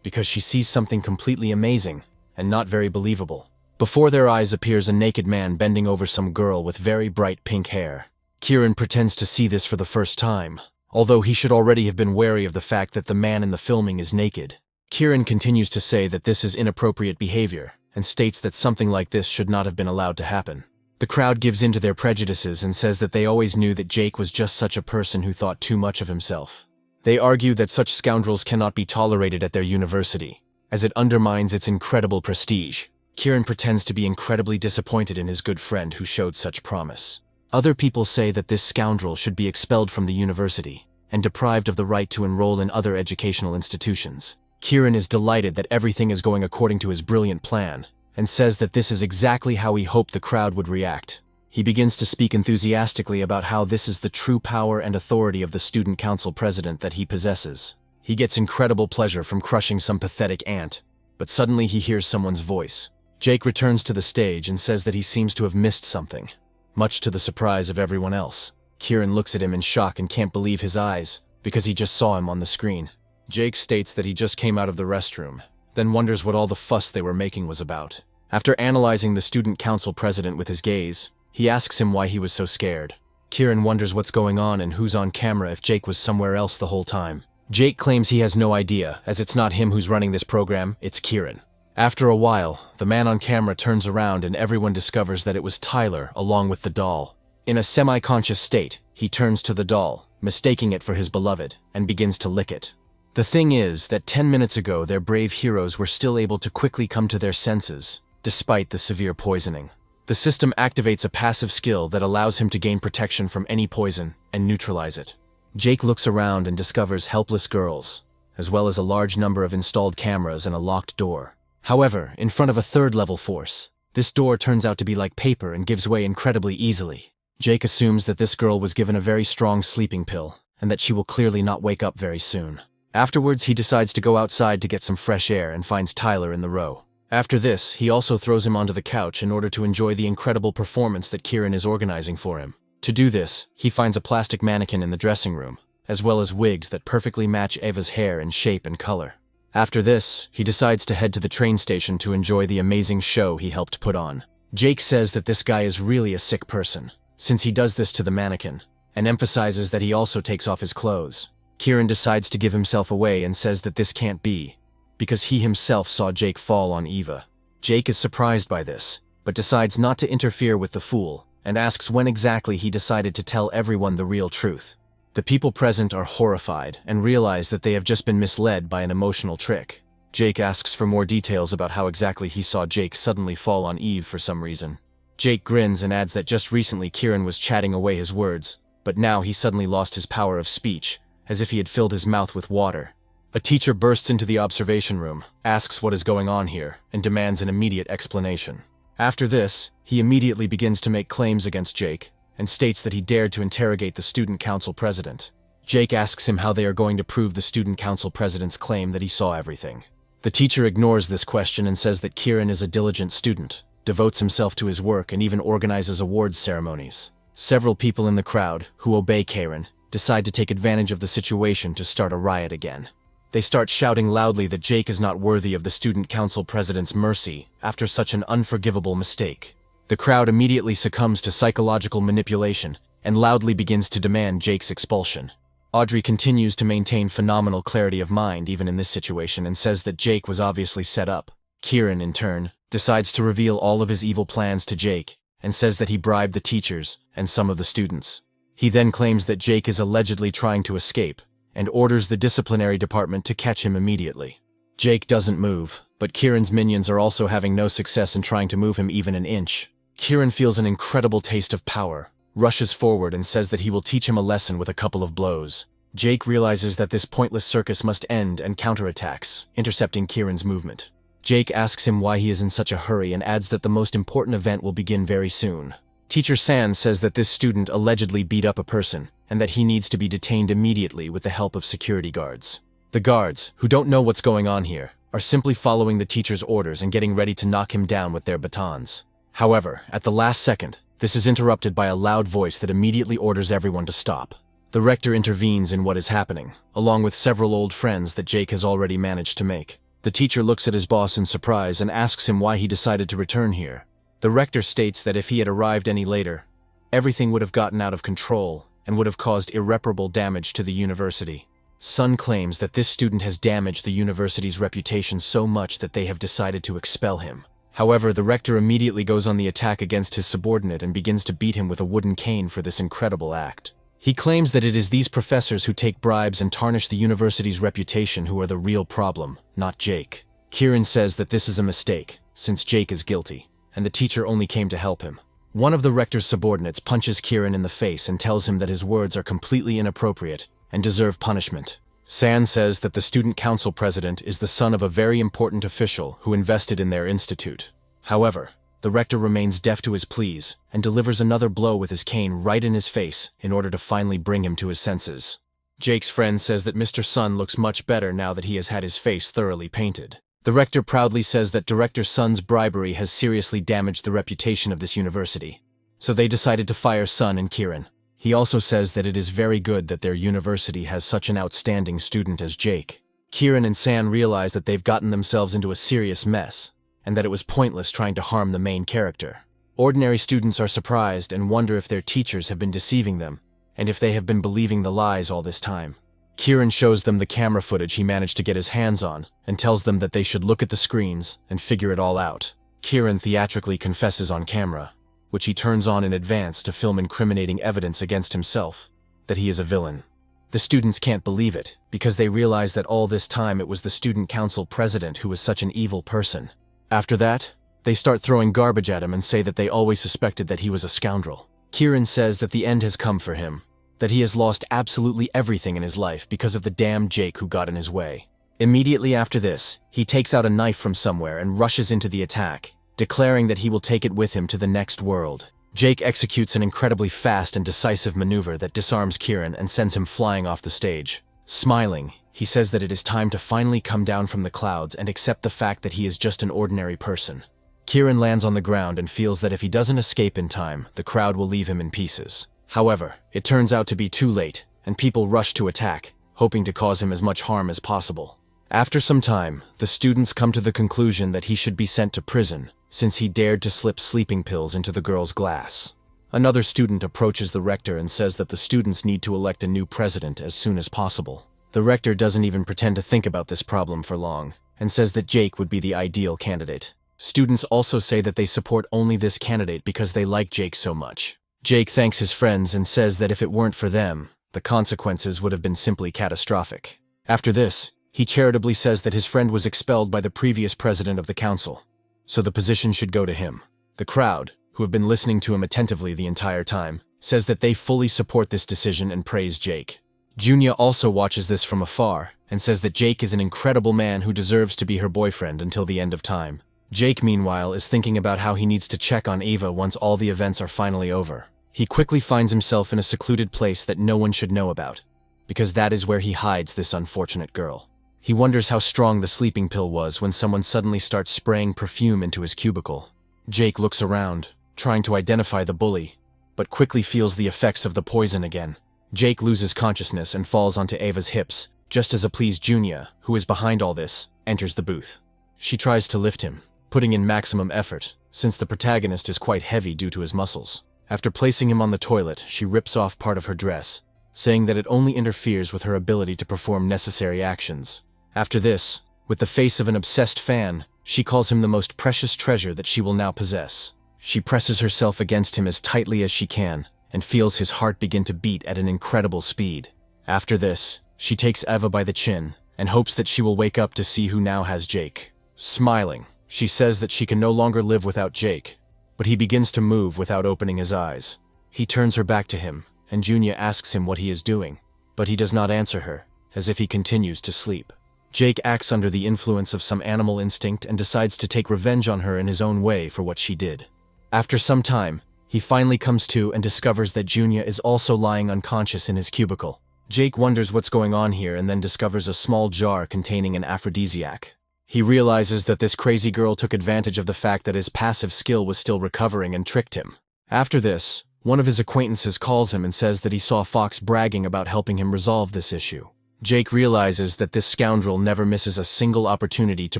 because she sees something completely amazing, and not very believable. Before their eyes appears a naked man bending over some girl with very bright pink hair. Kieran pretends to see this for the first time, although he should already have been wary of the fact that the man in the filming is naked. Kieran continues to say that this is inappropriate behavior, and states that something like this should not have been allowed to happen. The crowd gives in to their prejudices and says that they always knew that Jake was just such a person who thought too much of himself. They argue that such scoundrels cannot be tolerated at their university, as it undermines its incredible prestige. Kieran pretends to be incredibly disappointed in his good friend who showed such promise. Other people say that this scoundrel should be expelled from the university and deprived of the right to enroll in other educational institutions. Kieran is delighted that everything is going according to his brilliant plan, and says that this is exactly how he hoped the crowd would react. He begins to speak enthusiastically about how this is the true power and authority of the student council president that he possesses. He gets incredible pleasure from crushing some pathetic ant, but suddenly he hears someone's voice. Jake returns to the stage and says that he seems to have missed something, much to the surprise of everyone else. Kieran looks at him in shock and can't believe his eyes, because he just saw him on the screen. Jake states that he just came out of the restroom, then wonders what all the fuss they were making was about. After analyzing the student council president with his gaze, he asks him why he was so scared. Kieran wonders what's going on and who's on camera if Jake was somewhere else the whole time. Jake claims he has no idea, as it's not him who's running this program, it's Kieran. After a while, the man on camera turns around and everyone discovers that it was Tyler along with the doll. In a semi-conscious state, he turns to the doll, mistaking it for his beloved, and begins to lick it. The thing is that 10 minutes ago their brave heroes were still able to quickly come to their senses, despite the severe poisoning. The system activates a passive skill that allows him to gain protection from any poison and neutralize it. Jake looks around and discovers helpless girls, as well as a large number of installed cameras and a locked door. However, in front of a third-level force, this door turns out to be like paper and gives way incredibly easily. Jake assumes that this girl was given a very strong sleeping pill, and that she will clearly not wake up very soon. Afterwards, he decides to go outside to get some fresh air and finds Tyler in the row. After this, he also throws him onto the couch in order to enjoy the incredible performance that Kieran is organizing for him. To do this, he finds a plastic mannequin in the dressing room, as well as wigs that perfectly match Eva's hair in shape and color. After this, he decides to head to the train station to enjoy the amazing show he helped put on. Jake says that this guy is really a sick person, since he does this to the mannequin, and emphasizes that he also takes off his clothes. Kieran decides to give himself away and says that this can't be, because he himself saw Jake fall on Eva. Jake is surprised by this, but decides not to interfere with the fool, and asks when exactly he decided to tell everyone the real truth. The people present are horrified and realize that they have just been misled by an emotional trick. Jake asks for more details about how exactly he saw Jake suddenly fall on Eve for some reason. Jake grins and adds that just recently Kieran was chatting away his words, but now he suddenly lost his power of speech, as if he had filled his mouth with water. A teacher bursts into the observation room, asks what is going on here, and demands an immediate explanation. After this, he immediately begins to make claims against Jake, and states that he dared to interrogate the student council president. Jake asks him how they are going to prove the student council president's claim that he saw everything. The teacher ignores this question and says that Kieran is a diligent student, devotes himself to his work, and even organizes awards ceremonies. Several people in the crowd, who obey Kieran, decide to take advantage of the situation to start a riot again. They start shouting loudly that Jake is not worthy of the student council president's mercy after such an unforgivable mistake. The crowd immediately succumbs to psychological manipulation and loudly begins to demand Jake's expulsion. Audrey continues to maintain phenomenal clarity of mind even in this situation and says that Jake was obviously set up. Kieran, in turn, decides to reveal all of his evil plans to Jake and says that he bribed the teachers and some of the students. He then claims that Jake is allegedly trying to escape, and orders the disciplinary department to catch him immediately. Jake doesn't move, but Kieran's minions are also having no success in trying to move him even an inch. Kieran feels an incredible taste of power, rushes forward and says that he will teach him a lesson with a couple of blows. Jake realizes that this pointless circus must end and counterattacks, intercepting Kieran's movement. Jake asks him why he is in such a hurry and adds that the most important event will begin very soon. Teacher San says that this student allegedly beat up a person, and that he needs to be detained immediately with the help of security guards. The guards, who don't know what's going on here, are simply following the teacher's orders and getting ready to knock him down with their batons. However, at the last second, this is interrupted by a loud voice that immediately orders everyone to stop. The rector intervenes in what is happening, along with several old friends that Jake has already managed to make. The teacher looks at his boss in surprise and asks him why he decided to return here. The rector states that if he had arrived any later, everything would have gotten out of control and would have caused irreparable damage to the university. Sun claims that this student has damaged the university's reputation so much that they have decided to expel him. However, the rector immediately goes on the attack against his subordinate and begins to beat him with a wooden cane for this incredible act. He claims that it is these professors who take bribes and tarnish the university's reputation who are the real problem, not Jake. Kieran says that this is a mistake, since Jake is guilty, and the teacher only came to help him. One of the rector's subordinates punches Kieran in the face and tells him that his words are completely inappropriate and deserve punishment. San says that the student council president is the son of a very important official who invested in their institute. However, the rector remains deaf to his pleas and delivers another blow with his cane right in his face in order to finally bring him to his senses. Jake's friend says that Mr. Sun looks much better now that he has had his face thoroughly painted. The rector proudly says that Director Sun's bribery has seriously damaged the reputation of this university, so they decided to fire Sun and Kieran. He also says that it is very good that their university has such an outstanding student as Jake. Kieran and San realize that they've gotten themselves into a serious mess, and that it was pointless trying to harm the main character. Ordinary students are surprised and wonder if their teachers have been deceiving them, and if they have been believing the lies all this time. Kieran shows them the camera footage he managed to get his hands on, and tells them that they should look at the screens and figure it all out. Kieran theatrically confesses on camera, which he turns on in advance to film incriminating evidence against himself, that he is a villain. The students can't believe it, because they realize that all this time it was the student council president who was such an evil person. After that, they start throwing garbage at him and say that they always suspected that he was a scoundrel. Kieran says that the end has come for him, that he has lost absolutely everything in his life because of the damn Jake who got in his way. Immediately after this, he takes out a knife from somewhere and rushes into the attack, declaring that he will take it with him to the next world. Jake executes an incredibly fast and decisive maneuver that disarms Kieran and sends him flying off the stage. Smiling, he says that it is time to finally come down from the clouds and accept the fact that he is just an ordinary person. Kieran lands on the ground and feels that if he doesn't escape in time, the crowd will leave him in pieces. However, it turns out to be too late, and people rush to attack, hoping to cause him as much harm as possible. After some time, the students come to the conclusion that he should be sent to prison, since he dared to slip sleeping pills into the girl's glass. Another student approaches the rector and says that the students need to elect a new president as soon as possible. The rector doesn't even pretend to think about this problem for long, and says that Jake would be the ideal candidate. Students also say that they support only this candidate because they like Jake so much. Jake thanks his friends and says that if it weren't for them, the consequences would have been simply catastrophic. After this, he charitably says that his friend was expelled by the previous president of the council, so the position should go to him. The crowd, who have been listening to him attentively the entire time, says that they fully support this decision and praise Jake. Junya also watches this from afar and says that Jake is an incredible man who deserves to be her boyfriend until the end of time. Jake, meanwhile, is thinking about how he needs to check on Ava once all the events are finally over. He quickly finds himself in a secluded place that no one should know about, because that is where he hides this unfortunate girl. He wonders how strong the sleeping pill was when someone suddenly starts spraying perfume into his cubicle. Jake looks around, trying to identify the bully, but quickly feels the effects of the poison again. Jake loses consciousness and falls onto Ava's hips, just as a pleased Junya, who is behind all this, enters the booth. She tries to lift him, putting in maximum effort, since the protagonist is quite heavy due to his muscles. After placing him on the toilet, she rips off part of her dress, saying that it only interferes with her ability to perform necessary actions. After this, with the face of an obsessed fan, she calls him the most precious treasure that she will now possess. She presses herself against him as tightly as she can, and feels his heart begin to beat at an incredible speed. After this, she takes Eva by the chin, and hopes that she will wake up to see who now has Jake. Smiling, she says that she can no longer live without Jake, but he begins to move without opening his eyes. He turns her back to him, and Junya asks him what he is doing, but he does not answer her, as if he continues to sleep. Jake acts under the influence of some animal instinct and decides to take revenge on her in his own way for what she did. After some time, he finally comes to and discovers that Junya is also lying unconscious in his cubicle. Jake wonders what's going on here and then discovers a small jar containing an aphrodisiac. He realizes that this crazy girl took advantage of the fact that his passive skill was still recovering and tricked him. After this, one of his acquaintances calls him and says that he saw Fox bragging about helping him resolve this issue. Jake realizes that this scoundrel never misses a single opportunity to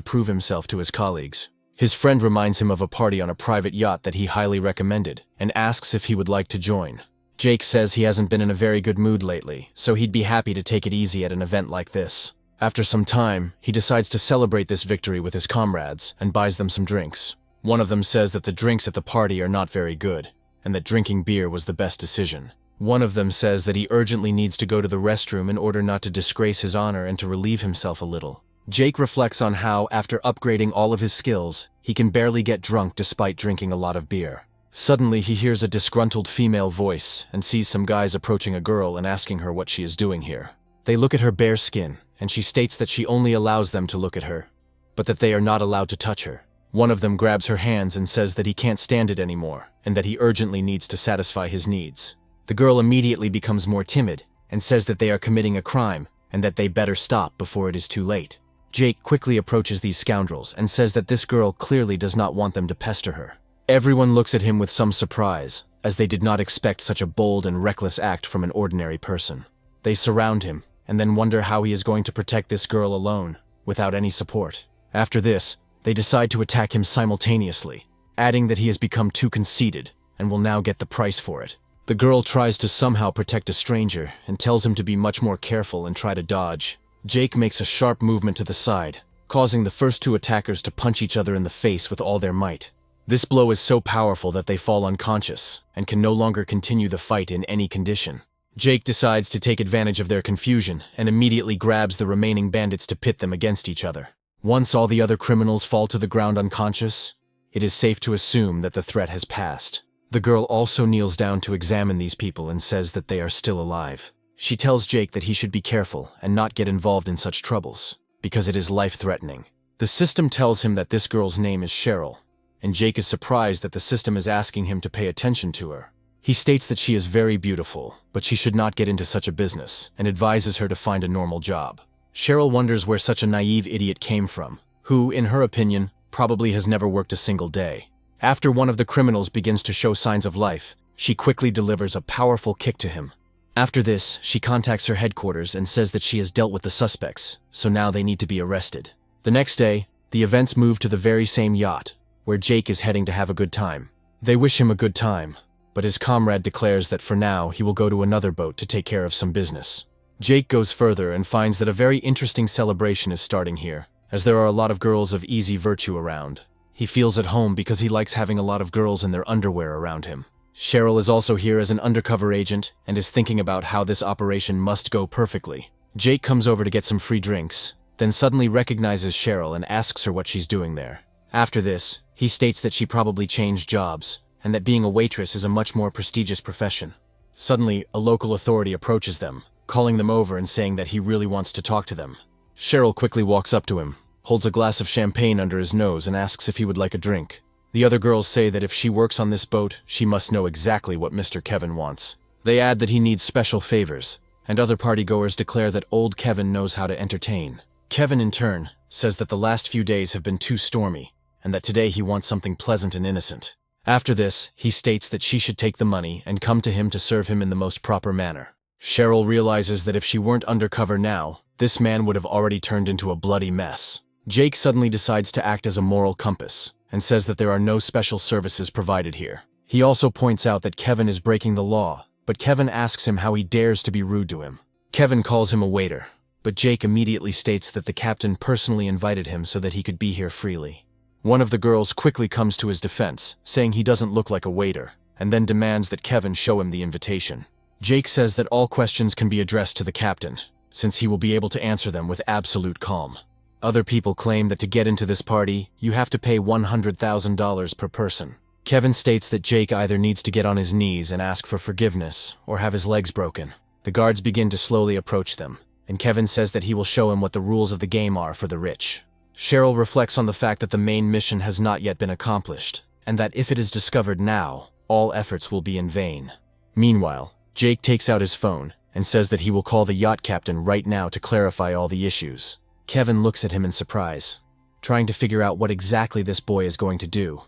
prove himself to his colleagues. His friend reminds him of a party on a private yacht that he highly recommended, and asks if he would like to join. Jake says he hasn't been in a very good mood lately, so he'd be happy to take it easy at an event like this. After some time, he decides to celebrate this victory with his comrades, and buys them some drinks. One of them says that the drinks at the party are not very good, and that drinking beer was the best decision. One of them says that he urgently needs to go to the restroom in order not to disgrace his honor and to relieve himself a little. Jake reflects on how, after upgrading all of his skills, he can barely get drunk despite drinking a lot of beer. Suddenly, he hears a disgruntled female voice and sees some guys approaching a girl and asking her what she is doing here. They look at her bare skin, and she states that she only allows them to look at her, but that they are not allowed to touch her. One of them grabs her hands and says that he can't stand it anymore, and that he urgently needs to satisfy his needs. The girl immediately becomes more timid, and says that they are committing a crime, and that they better stop before it is too late. Jake quickly approaches these scoundrels and says that this girl clearly does not want them to pester her. Everyone looks at him with some surprise, as they did not expect such a bold and reckless act from an ordinary person. They surround him, and then wonder how he is going to protect this girl alone, without any support. After this, they decide to attack him simultaneously, adding that he has become too conceited and will now get the price for it. The girl tries to somehow protect a stranger and tells him to be much more careful and try to dodge. Jake makes a sharp movement to the side, causing the first two attackers to punch each other in the face with all their might. This blow is so powerful that they fall unconscious and can no longer continue the fight in any condition. Jake decides to take advantage of their confusion and immediately grabs the remaining bandits to pit them against each other. Once all the other criminals fall to the ground unconscious, it is safe to assume that the threat has passed. The girl also kneels down to examine these people and says that they are still alive. She tells Jake that he should be careful and not get involved in such troubles, because it is life-threatening. The system tells him that this girl's name is Cheryl, and Jake is surprised that the system is asking him to pay attention to her. He states that she is very beautiful, but she should not get into such a business, and advises her to find a normal job. Cheryl wonders where such a naive idiot came from, who, in her opinion, probably has never worked a single day. After one of the criminals begins to show signs of life, she quickly delivers a powerful kick to him. After this, she contacts her headquarters and says that she has dealt with the suspects, so now they need to be arrested. The next day, the events move to the very same yacht, where Jake is heading to have a good time. They wish him a good time, but his comrade declares that for now he will go to another boat to take care of some business. Jake goes further and finds that a very interesting celebration is starting here, as there are a lot of girls of easy virtue around. He feels at home because he likes having a lot of girls in their underwear around him. Cheryl is also here as an undercover agent and is thinking about how this operation must go perfectly. Jake comes over to get some free drinks, then suddenly recognizes Cheryl and asks her what she's doing there. After this, he states that she probably changed jobs, and that being a waitress is a much more prestigious profession. Suddenly, a local authority approaches them, calling them over and saying that he really wants to talk to them. Cheryl quickly walks up to him, holds a glass of champagne under his nose and asks if he would like a drink. The other girls say that if she works on this boat, she must know exactly what Mr. Kevin wants. They add that he needs special favors, and other partygoers declare that old Kevin knows how to entertain. Kevin, in turn, says that the last few days have been too stormy, and that today he wants something pleasant and innocent. After this, he states that she should take the money and come to him to serve him in the most proper manner. Cheryl realizes that if she weren't undercover now, this man would have already turned into a bloody mess. Jake suddenly decides to act as a moral compass, and says that there are no special services provided here. He also points out that Kevin is breaking the law, but Kevin asks him how he dares to be rude to him. Kevin calls him a waiter, but Jake immediately states that the captain personally invited him so that he could be here freely. One of the girls quickly comes to his defense, saying he doesn't look like a waiter, and then demands that Kevin show him the invitation. Jake says that all questions can be addressed to the captain, since he will be able to answer them with absolute calm. Other people claim that to get into this party, you have to pay $100,000 per person. Kevin states that Jake either needs to get on his knees and ask for forgiveness, or have his legs broken. The guards begin to slowly approach them, and Kevin says that he will show him what the rules of the game are for the rich. Cheryl reflects on the fact that the main mission has not yet been accomplished, and that if it is discovered now, all efforts will be in vain. Meanwhile, Jake takes out his phone and says that he will call the yacht captain right now to clarify all the issues. Kevin looks at him in surprise, trying to figure out what exactly this boy is going to do,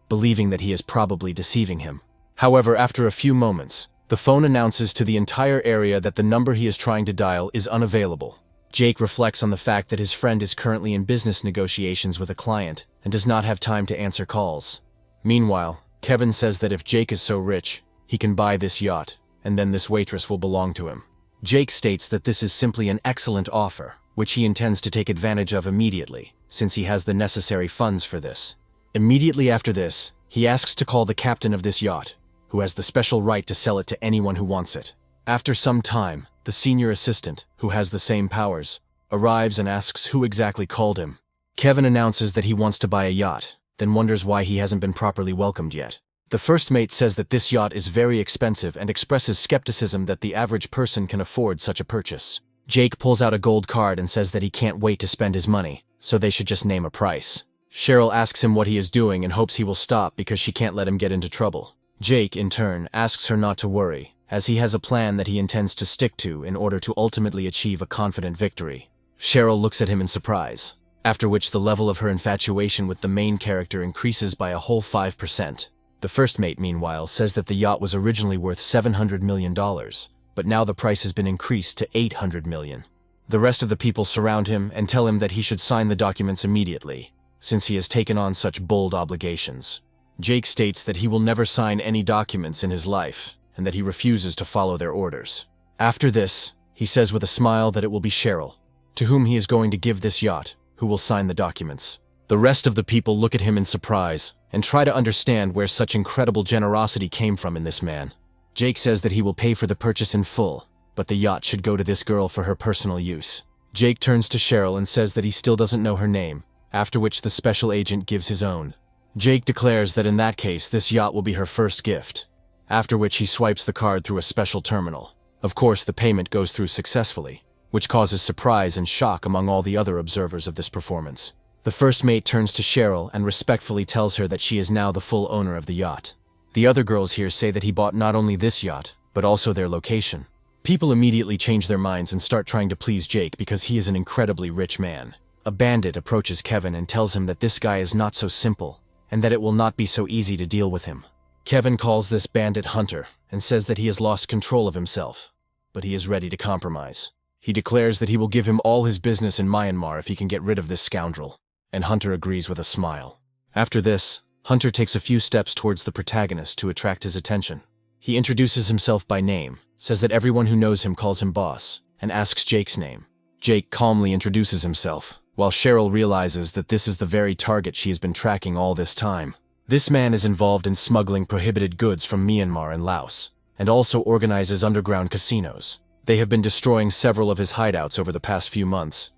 believing that he is probably deceiving him. However, after a few moments, the phone announces to the entire area that the number he is trying to dial is unavailable. Jake reflects on the fact that his friend is currently in business negotiations with a client and does not have time to answer calls. Meanwhile, Kevin says that if Jake is so rich, he can buy this yacht, and then this waitress will belong to him. Jake states that this is simply an excellent offer, which he intends to take advantage of immediately, since he has the necessary funds for this. Immediately after this, he asks to call the captain of this yacht, who has the special right to sell it to anyone who wants it. After some time, the senior assistant, who has the same powers, arrives and asks who exactly called him. Kevin announces that he wants to buy a yacht, then wonders why he hasn't been properly welcomed yet. The first mate says that this yacht is very expensive and expresses skepticism that the average person can afford such a purchase. Jake pulls out a gold card and says that he can't wait to spend his money, so they should just name a price. Cheryl asks him what he is doing and hopes he will stop because she can't let him get into trouble. Jake, in turn, asks her not to worry, as he has a plan that he intends to stick to in order to ultimately achieve a confident victory. Cheryl looks at him in surprise, after which the level of her infatuation with the main character increases by a whole 5%. The first mate, meanwhile, says that the yacht was originally worth $700 million, but now the price has been increased to $800 million. The rest of the people surround him and tell him that he should sign the documents immediately, since he has taken on such bold obligations. Jake states that he will never sign any documents in his life, and that he refuses to follow their orders. After this, he says with a smile that it will be Cheryl, to whom he is going to give this yacht, who will sign the documents. The rest of the people look at him in surprise and try to understand where such incredible generosity came from in this man. Jake says that he will pay for the purchase in full, but the yacht should go to this girl for her personal use. Jake turns to Cheryl and says that he still doesn't know her name, after which the special agent gives his own. Jake declares that in that case this yacht will be her first gift, after which he swipes the card through a special terminal. Of course, the payment goes through successfully, which causes surprise and shock among all the other observers of this performance. The first mate turns to Cheryl and respectfully tells her that she is now the full owner of the yacht. The other girls here say that he bought not only this yacht, but also their location. People immediately change their minds and start trying to please Jake because he is an incredibly rich man. A bandit approaches Kevin and tells him that this guy is not so simple, and that it will not be so easy to deal with him. Kevin calls this bandit Hunter and says that he has lost control of himself, but he is ready to compromise. He declares that he will give him all his business in Myanmar if he can get rid of this scoundrel, and Hunter agrees with a smile. After this, Hunter takes a few steps towards the protagonist to attract his attention. He introduces himself by name, says that everyone who knows him calls him boss, and asks Jake's name. Jake calmly introduces himself, while Cheryl realizes that this is the very target she has been tracking all this time. This man is involved in smuggling prohibited goods from Myanmar and Laos, and also organizes underground casinos. They have been destroying several of his hideouts over the past few months,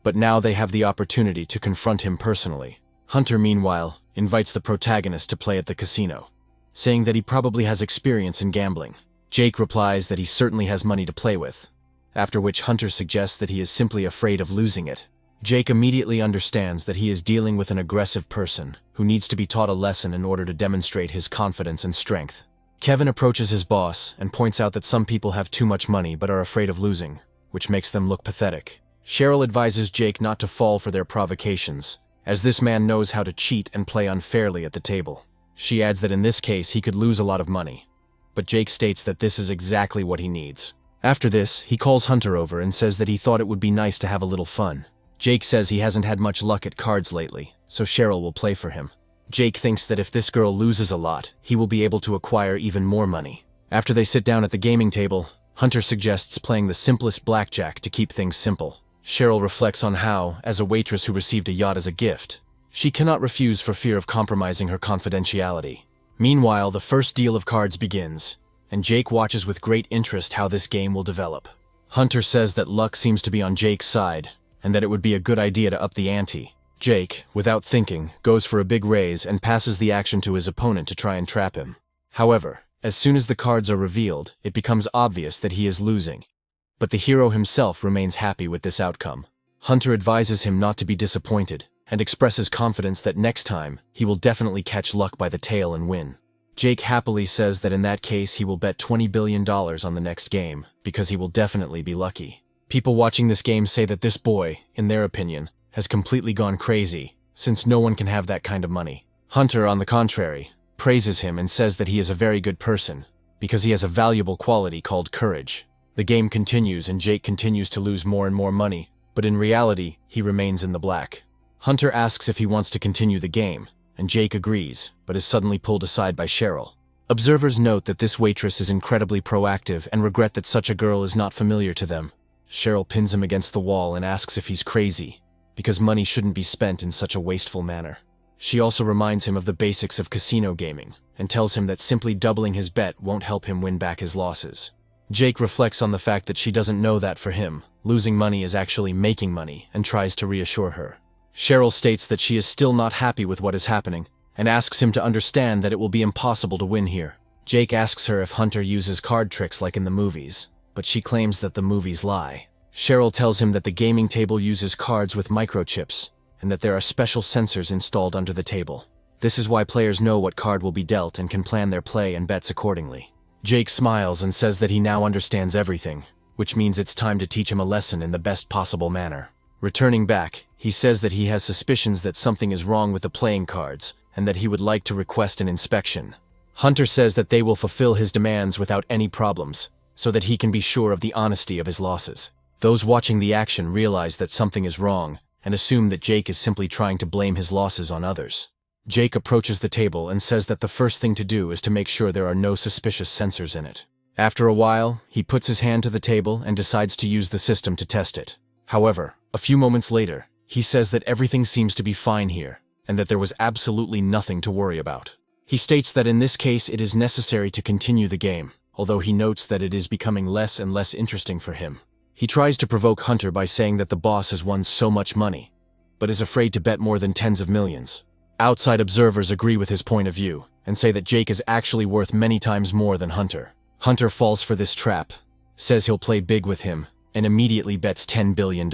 but now they have the opportunity to confront him personally. Hunter, meanwhile, invites the protagonist to play at the casino, saying that he probably has experience in gambling. Jake replies that he certainly has money to play with, after which Hunter suggests that he is simply afraid of losing it. Jake immediately understands that he is dealing with an aggressive person who needs to be taught a lesson in order to demonstrate his confidence and strength. Kevin approaches his boss and points out that some people have too much money but are afraid of losing, which makes them look pathetic. Cheryl advises Jake not to fall for their provocations, as this man knows how to cheat and play unfairly at the table. She adds that in this case he could lose a lot of money, but Jake states that this is exactly what he needs. After this, he calls Hunter over and says that he thought it would be nice to have a little fun. Jake says he hasn't had much luck at cards lately, so Cheryl will play for him. Jake thinks that if this girl loses a lot, he will be able to acquire even more money. After they sit down at the gaming table, Hunter suggests playing the simplest blackjack to keep things simple. Cheryl reflects on how, as a waitress who received a yacht as a gift, she cannot refuse for fear of compromising her confidentiality. Meanwhile, the first deal of cards begins, and Jake watches with great interest how this game will develop. Hunter says that luck seems to be on Jake's side, and that it would be a good idea to up the ante. Jake, without thinking, goes for a big raise and passes the action to his opponent to try and trap him. However, as soon as the cards are revealed, it becomes obvious that he is losing. But the hero himself remains happy with this outcome. Hunter advises him not to be disappointed, and expresses confidence that next time, he will definitely catch luck by the tail and win. Jake happily says that in that case he will bet $20 billion on the next game, because he will definitely be lucky. People watching this game say that this boy, in their opinion, has completely gone crazy, since no one can have that kind of money. Hunter, on the contrary, praises him and says that he is a very good person, because he has a valuable quality called courage. The game continues and Jake continues to lose more and more money, but in reality, he remains in the black. Hunter asks if he wants to continue the game, and Jake agrees, but is suddenly pulled aside by Cheryl. Observers note that this waitress is incredibly proactive and regret that such a girl is not familiar to them. Cheryl pins him against the wall and asks if he's crazy, because money shouldn't be spent in such a wasteful manner. She also reminds him of the basics of casino gaming, and tells him that simply doubling his bet won't help him win back his losses. Jake reflects on the fact that she doesn't know that for him, losing money is actually making money, and tries to reassure her. Cheryl states that she is still not happy with what is happening, and asks him to understand that it will be impossible to win here. Jake asks her if Hunter uses card tricks like in the movies, but she claims that the movies lie. Cheryl tells him that the gaming table uses cards with microchips, and that there are special sensors installed under the table. This is why players know what card will be dealt and can plan their play and bets accordingly. Jake smiles and says that he now understands everything, which means it's time to teach him a lesson in the best possible manner. Returning back, he says that he has suspicions that something is wrong with the playing cards, and that he would like to request an inspection. Hunter says that they will fulfill his demands without any problems, so that he can be sure of the honesty of his losses. Those watching the action realize that something is wrong and assume that Jake is simply trying to blame his losses on others. Jake approaches the table and says that the first thing to do is to make sure there are no suspicious sensors in it. After a while, he puts his hand to the table and decides to use the system to test it. However, a few moments later, he says that everything seems to be fine here, and that there was absolutely nothing to worry about. He states that in this case it is necessary to continue the game, although he notes that it is becoming less and less interesting for him. He tries to provoke Hunter by saying that the boss has won so much money, but is afraid to bet more than tens of millions. Outside observers agree with his point of view, and say that Jake is actually worth many times more than Hunter. Hunter falls for this trap, says he'll play big with him, and immediately bets $10 billion.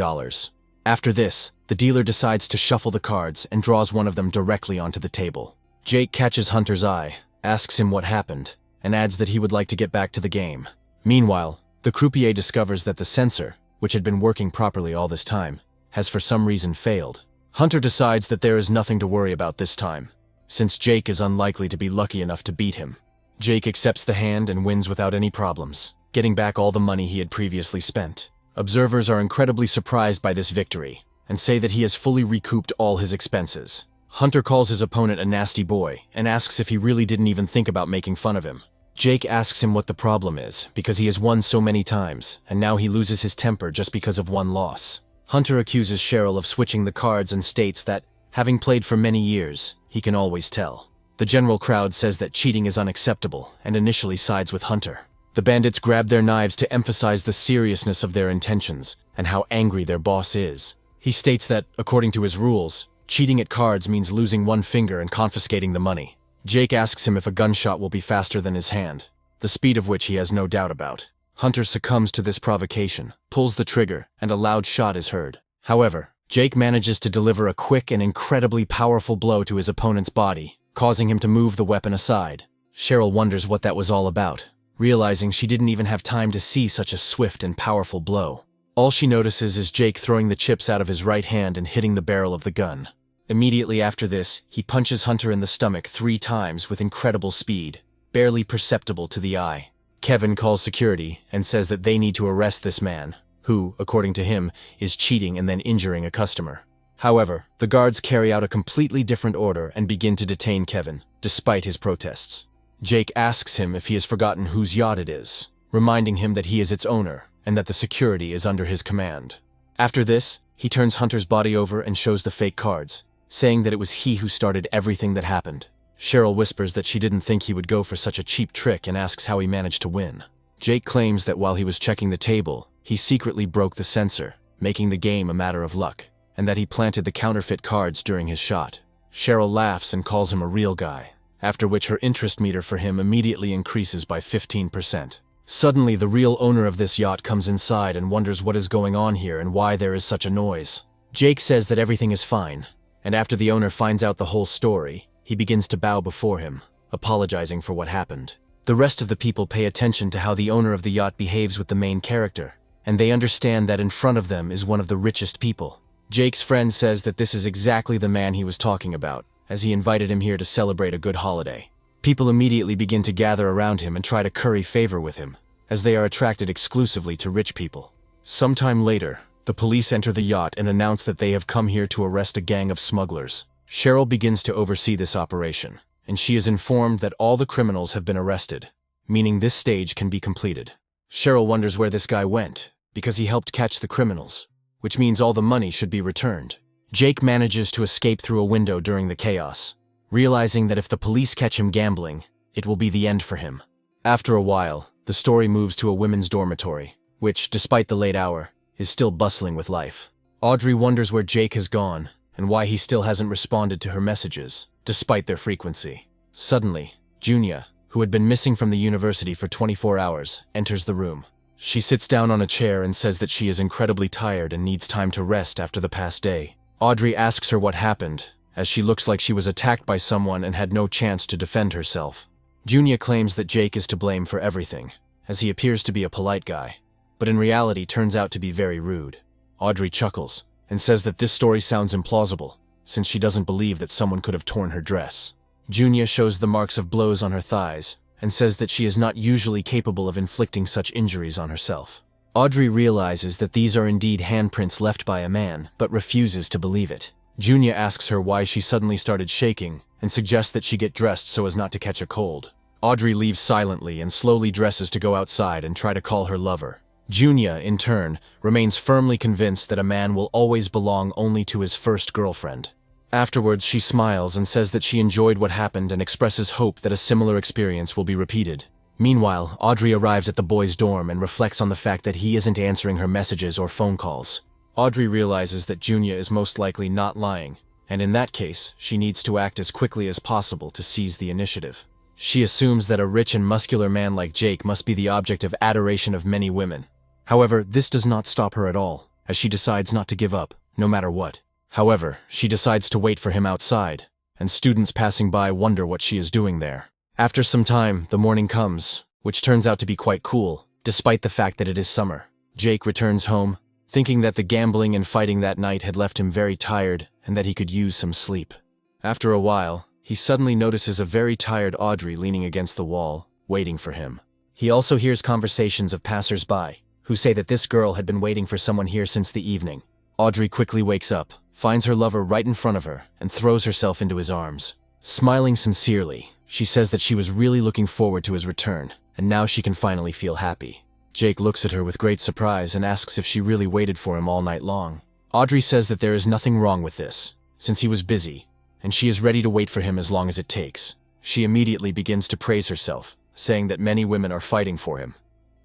After this, the dealer decides to shuffle the cards and draws one of them directly onto the table. Jake catches Hunter's eye, asks him what happened, and adds that he would like to get back to the game. Meanwhile, the croupier discovers that the sensor, which had been working properly all this time, has for some reason failed. Hunter decides that there is nothing to worry about this time, since Jake is unlikely to be lucky enough to beat him. Jake accepts the hand and wins without any problems, getting back all the money he had previously spent. Observers are incredibly surprised by this victory, and say that he has fully recouped all his expenses. Hunter calls his opponent a nasty boy, and asks if he really didn't even think about making fun of him. Jake asks him what the problem is, because he has won so many times, and now he loses his temper just because of one loss. Hunter accuses Cheryl of switching the cards and states that, having played for many years, he can always tell. The general crowd says that cheating is unacceptable, and initially sides with Hunter. The bandits grab their knives to emphasize the seriousness of their intentions, and how angry their boss is. He states that, according to his rules, cheating at cards means losing one finger and confiscating the money. Jake asks him if a gunshot will be faster than his hand, the speed of which he has no doubt about. Hunter succumbs to this provocation, pulls the trigger, and a loud shot is heard. However, Jake manages to deliver a quick and incredibly powerful blow to his opponent's body, causing him to move the weapon aside. Cheryl wonders what that was all about, realizing she didn't even have time to see such a swift and powerful blow. All she notices is Jake throwing the chips out of his right hand and hitting the barrel of the gun. Immediately after this, he punches Hunter in the stomach 3 times with incredible speed, barely perceptible to the eye. Kevin calls security and says that they need to arrest this man, who, according to him, is cheating and then injuring a customer. However, the guards carry out a completely different order and begin to detain Kevin, despite his protests. Jake asks him if he has forgotten whose yacht it is, reminding him that he is its owner and that the security is under his command. After this, he turns Hunter's body over and shows the fake cards, saying that it was he who started everything that happened. Cheryl whispers that she didn't think he would go for such a cheap trick and asks how he managed to win. Jake claims that while he was checking the table, he secretly broke the sensor, making the game a matter of luck, and that he planted the counterfeit cards during his shot. Cheryl laughs and calls him a real guy, after which her interest meter for him immediately increases by 15%. Suddenly, the real owner of this yacht comes inside and wonders what is going on here and why there is such a noise. Jake says that everything is fine, and after the owner finds out the whole story, he begins to bow before him, apologizing for what happened. The rest of the people pay attention to how the owner of the yacht behaves with the main character, and they understand that in front of them is one of the richest people. Jake's friend says that this is exactly the man he was talking about, as he invited him here to celebrate a good holiday. People immediately begin to gather around him and try to curry favor with him, as they are attracted exclusively to rich people. Sometime later, the police enter the yacht and announce that they have come here to arrest a gang of smugglers. Cheryl begins to oversee this operation, and she is informed that all the criminals have been arrested, meaning this stage can be completed. Cheryl wonders where this guy went, because he helped catch the criminals, which means all the money should be returned. Jake manages to escape through a window during the chaos, realizing that if the police catch him gambling, it will be the end for him. After a while, the story moves to a women's dormitory, which, despite the late hour, is still bustling with life. Audrey wonders where Jake has gone, and why he still hasn't responded to her messages, despite their frequency. Suddenly, Junia, who had been missing from the university for 24 hours, enters the room. She sits down on a chair and says that she is incredibly tired and needs time to rest after the past day. Audrey asks her what happened, as she looks like she was attacked by someone and had no chance to defend herself. Junia claims that Jake is to blame for everything, as he appears to be a polite guy, but in reality turns out to be very rude. Audrey chuckles, and says that this story sounds implausible, since she doesn't believe that someone could have torn her dress. Junia shows the marks of blows on her thighs, and says that she is not usually capable of inflicting such injuries on herself. Audrey realizes that these are indeed handprints left by a man, but refuses to believe it. Junya asks her why she suddenly started shaking and suggests that she get dressed so as not to catch a cold. Audrey leaves silently and slowly dresses to go outside and try to call her lover. Junya, in turn, remains firmly convinced that a man will always belong only to his first girlfriend. Afterwards, she smiles and says that she enjoyed what happened and expresses hope that a similar experience will be repeated. Meanwhile, Audrey arrives at the boys' dorm and reflects on the fact that he isn't answering her messages or phone calls. Audrey realizes that Junya is most likely not lying, and in that case, she needs to act as quickly as possible to seize the initiative. She assumes that a rich and muscular man like Jake must be the object of adoration of many women. However, this does not stop her at all, as she decides not to give up, no matter what. However, she decides to wait for him outside, and students passing by wonder what she is doing there. After some time, the morning comes, which turns out to be quite cool, despite the fact that it is summer. Jake returns home, thinking that the gambling and fighting that night had left him very tired and that he could use some sleep. After a while, he suddenly notices a very tired Audrey leaning against the wall, waiting for him. He also hears conversations of passers-by, who say that this girl had been waiting for someone here since the evening. Audrey quickly wakes up, finds her lover right in front of her, and throws herself into his arms. Smiling sincerely, she says that she was really looking forward to his return, and now she can finally feel happy. Jake looks at her with great surprise and asks if she really waited for him all night long. Audrey says that there is nothing wrong with this, since he was busy, and she is ready to wait for him as long as it takes. She immediately begins to praise herself, saying that many women are fighting for him,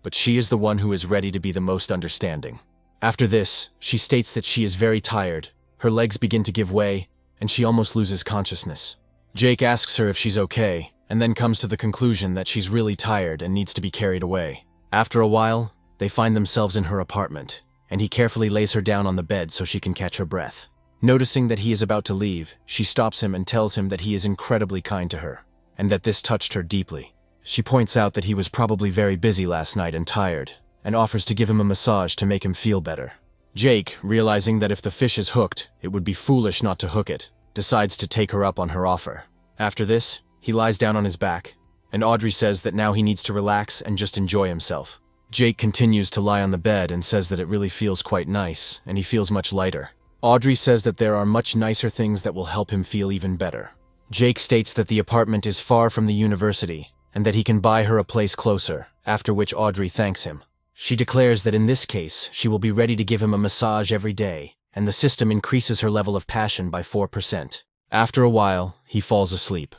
but she is the one who is ready to be the most understanding. After this, she states that she is very tired, her legs begin to give way, and she almost loses consciousness. Jake asks her if she's okay, and then comes to the conclusion that she's really tired and needs to be carried away. After a while, they find themselves in her apartment, and he carefully lays her down on the bed so she can catch her breath. Noticing that he is about to leave, she stops him and tells him that he is incredibly kind to her, and that this touched her deeply. She points out that he was probably very busy last night and tired, and offers to give him a massage to make him feel better. Jake, realizing that if the fish is hooked, it would be foolish not to hook it, decides to take her up on her offer. After this, he lies down on his back, and Audrey says that now he needs to relax and just enjoy himself. Jake continues to lie on the bed and says that it really feels quite nice, and he feels much lighter. Audrey says that there are much nicer things that will help him feel even better. Jake states that the apartment is far from the university, and that he can buy her a place closer, after which Audrey thanks him. She declares that in this case, she will be ready to give him a massage every day, and the system increases her level of passion by 4%. After a while, he falls asleep,